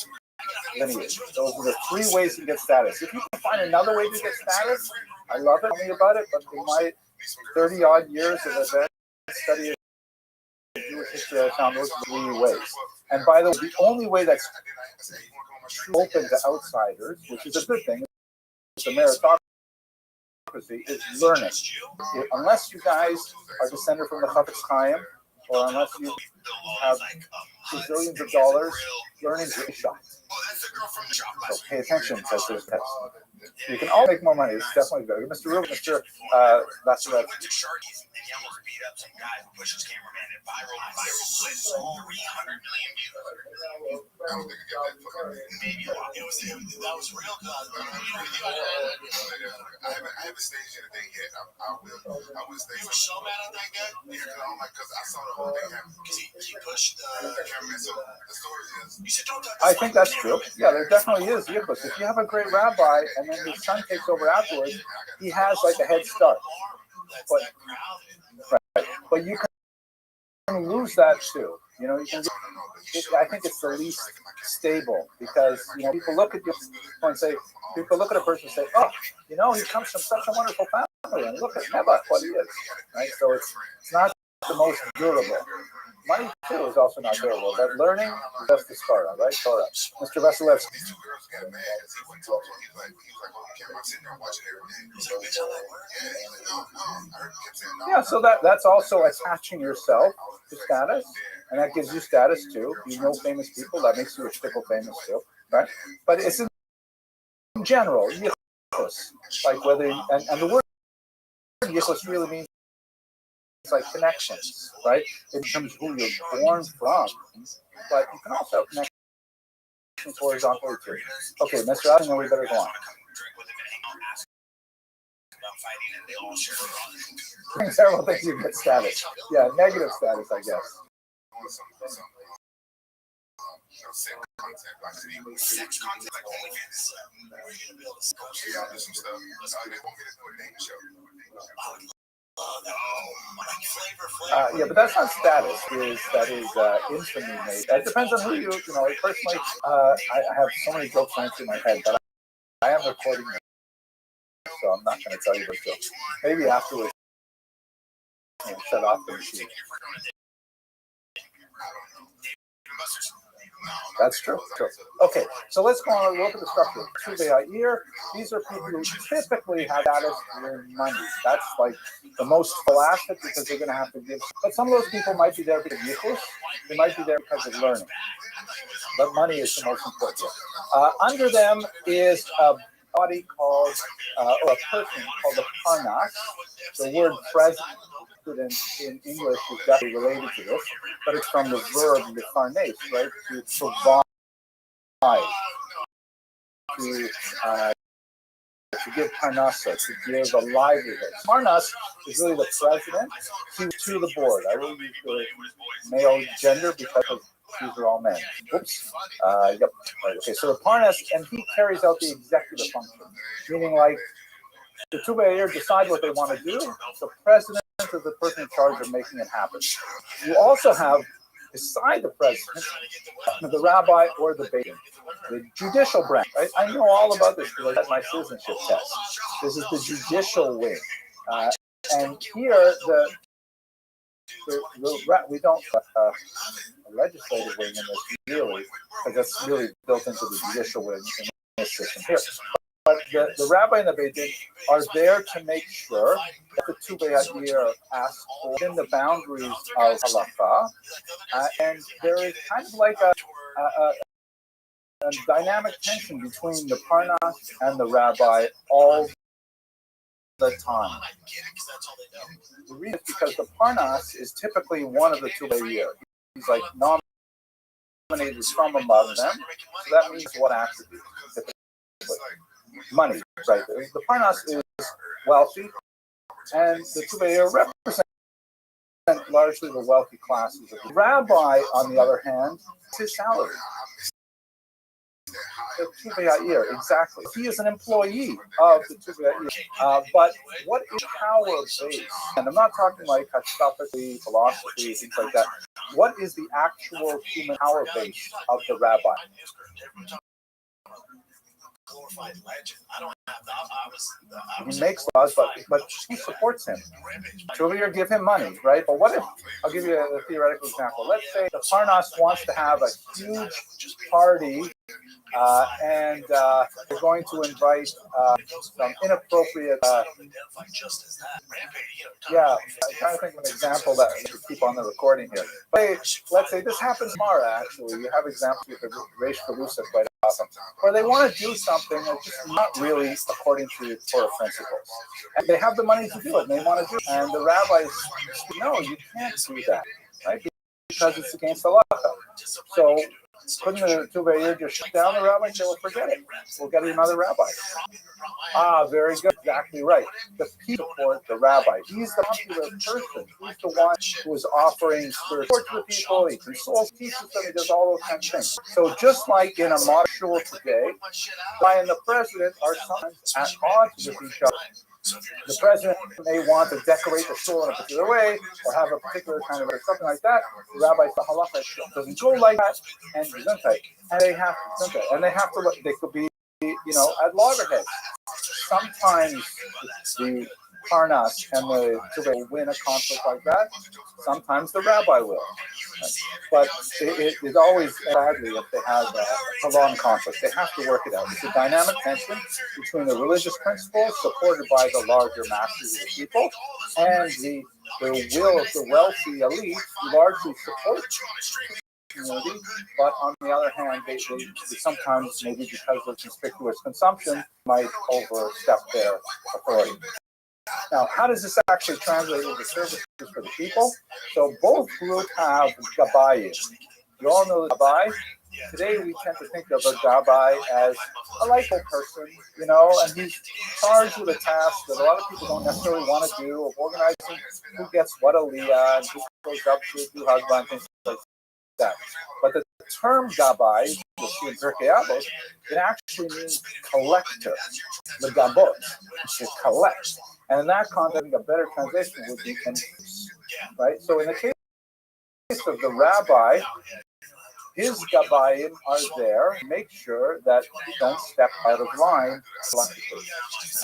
lineage. Those are the three ways you get status. If you can find another way to get status, I love it. Tell me about it. But in my 30-odd years of advanced study of Jewish history, I found those three ways. And by the way, the only way that's open to outsiders, which is a good thing, is the meritocracy, is learning. Unless you guys are descended from the Chafetz Chaim, or unless you have gazillions of dollars, learning is a shot. So pay attention, says this text. You can all make more money. It's definitely better. Mr. Rubin, Mr. That's right. That was real good. I haven't staged anything yet. I will stage. You were so mad at that guy? Yeah, because I saw the whole thing happen. Because he pushed the cameraman. So the story is, you said, don't touch the I think that's true. Yeah, there definitely is. Yichus. If you have a great rabbi and then his son takes over afterwards, he has like a head start. But you can lose that too. You can. I think it's the least stable because people look at you and say, people look at a person and say, oh, he comes from such a wonderful family, and look at Nebuch, what he is, right? So it's not the most durable. Money too is also not durable, but learning is just the start, right? Torah. Mr. Vasilevsky. Yeah, so that's also attaching yourself to status, and that gives you status too. You know famous people, that makes you a shtickle famous too, right? But it's in general, yichus, like whether and the word yichus really means like connections, right? In terms of who you're born from, but you can also have connections horizontally too. Okay, Mr. Adler, we better go on. Several things you get status. Yeah, negative status, I guess. Sex content, like OnlyFans. We're gonna build a social. Yeah, I'll do some stuff. They won't get into a dating show. Yeah, but that's not status. That is instantly made. It depends on who you. Personally, I have so many jokes running through my head, but I am recording them, so I'm not going to tell you those jokes. Maybe afterwards, shut off the machine. That's true. Okay, so let's go on and look at the structure. Tuvei. These are people who typically have status through money. That's like the most scholastic because they're going to have to give. But some of those people might be there because of yichus. They might be there because of learning. But money is the most important. Under them is a body called, or a person called the parnas. The word president in English is definitely related to this, but it's from the verb lefarnes, right? To provide, to give parnasa, to give a livelihood. Parnas is really the president to the board. I will use the male gender because these are all men. Oops. Yep. Right. Okay. So the parnas, and he carries out the executive function, meaning like the Tuvei decide what they want to do. The president is the person in charge of making it happen. You also have, beside the president, the rabbi or the beit din, the judicial branch. Right? I know all about this because I had my citizenship test. This is the judicial wing, and here we don't a legislative wing in this really, because that's really built into the judicial wing in this system here. But the rabbi and the beit din are there to make sure that the Tuvei are asked for within the boundaries of halakha, and there is kind of like a dynamic tension between the parnas and the rabbi all the time. The reason is because the parnas is typically one of the Tuvei. He's like nominated from among them, so that means what attribute? Money, right? The parnas is wealthy, and the Tuvei represent largely the wealthy classes. The rabbi, on the other hand, is his salary. The Tuvei, exactly. He is an employee of the Tuvei. But what is power based? And I'm not talking like philosophically, philosophy, things like that. What is the actual human power base of the rabbi? Glorified legend. I don't have He makes laws, but who supports him? Tuvei give him money, right? But what if, I'll give you a theoretical example. Let's say the parnas wants to have a huge party, and they're going to invite some inappropriate. Yeah, I'm trying to think of an example that we should keep on the recording here. But let's say this happens tomorrow. Actually, you have examples with the Reish Galusa quite often, where they want to do something that's just not really according to Torah principles, and they have the money to do it, and they want to do it. And the rabbis, no, you can't do that, right? Because it's against halacha. So couldn't the Tuvei just shut down the rabbi and say, well, forget it. We'll get another rabbi. Very good. Exactly right. The people support the rabbi. He's the popular person. He's the one who is offering spiritual support to the people. He consoles, teaches them, he does all those kinds of things. So just like in a modern shul today, I and the president are sometimes at odds with each other. The president may want to decorate the shul in a particular way, or have a particular kind of something like that. The rabbi, the halacha doesn't go like that, and they have to, and they have to. They could be, at loggerheads. Sometimes the parnas and the Tuvei will win a conflict like that. Sometimes the rabbi will. But it is always badly if they have a prolonged conflict. They have to work it out. It's a dynamic tension between the religious principles supported by the larger masses of the people and the will of the wealthy elite who largely support community, but on the other hand, they sometimes, maybe because of conspicuous consumption, might overstep their authority. Now, how does this actually translate into services for the people? So both groups have gabayim. You all know the gabai. Today we tend to think of a gabai as a likable person, and he's charged with a task that a lot of people don't necessarily want to do, of organizing who gets what aliyah, and who goes up to do husband, and things like that. But the term gabai, you'll see in Pirkei Avos, it actually means collector. The gabot, to collect. And in that context, a better translation would be increase, right? So in the case of the rabbi, his gabayim are there to make sure that you don't step out of line collectively.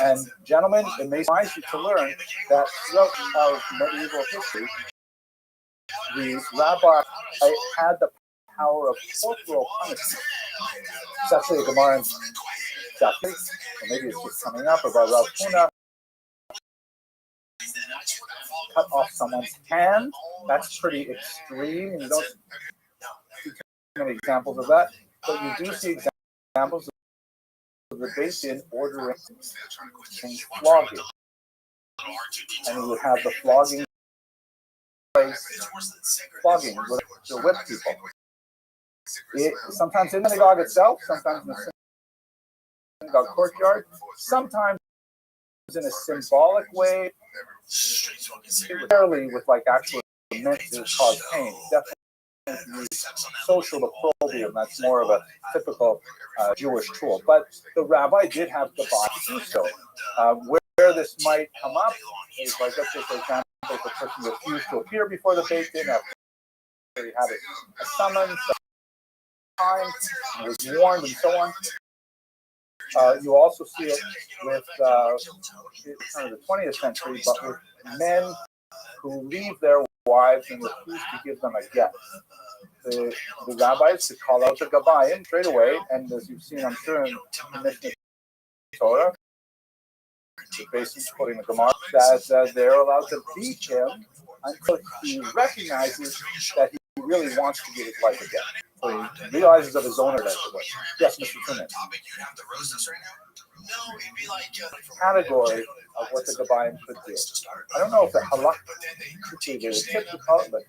And gentlemen, it may surprise you to learn that throughout medieval history, the rabbi had the power of corporal punishment. It's actually a Gemara in Shakti, or maybe it's just coming up about Rav Huna. Cut off someone's hand. That's pretty extreme. You don't see too many examples of that, but you do see examples of the Beis Din ordering flogging, and you would have the flogging with the whip people. Sometimes in the synagogue itself, sometimes in the synagogue courtyard, sometimes in a symbolic way, rarely with like actual meant to cause pain. Definitely social opprobrium. That's more of a typical Jewish tool. But the rabbi did have the body to do so. Where this might come up is like, let's say, for example, if a person refused to appear before the Beis Din after he had a summons, time, was warned, and so on. You also see it with kind of the 20th century, but with men who leave their wives and refuse to give them a get. The rabbis could call out the Gabayim straight away, and as you've seen, I'm sure, in the Mishnah Torah, the basis quoting the Gemara, that they're allowed to beat him until he recognizes that he really wants to give his life again. So he realizes of his own identity. Yes, Mr. Truman. Category of what the Gabayim should do. I don't know if the halakha, particularly the tip to call it, but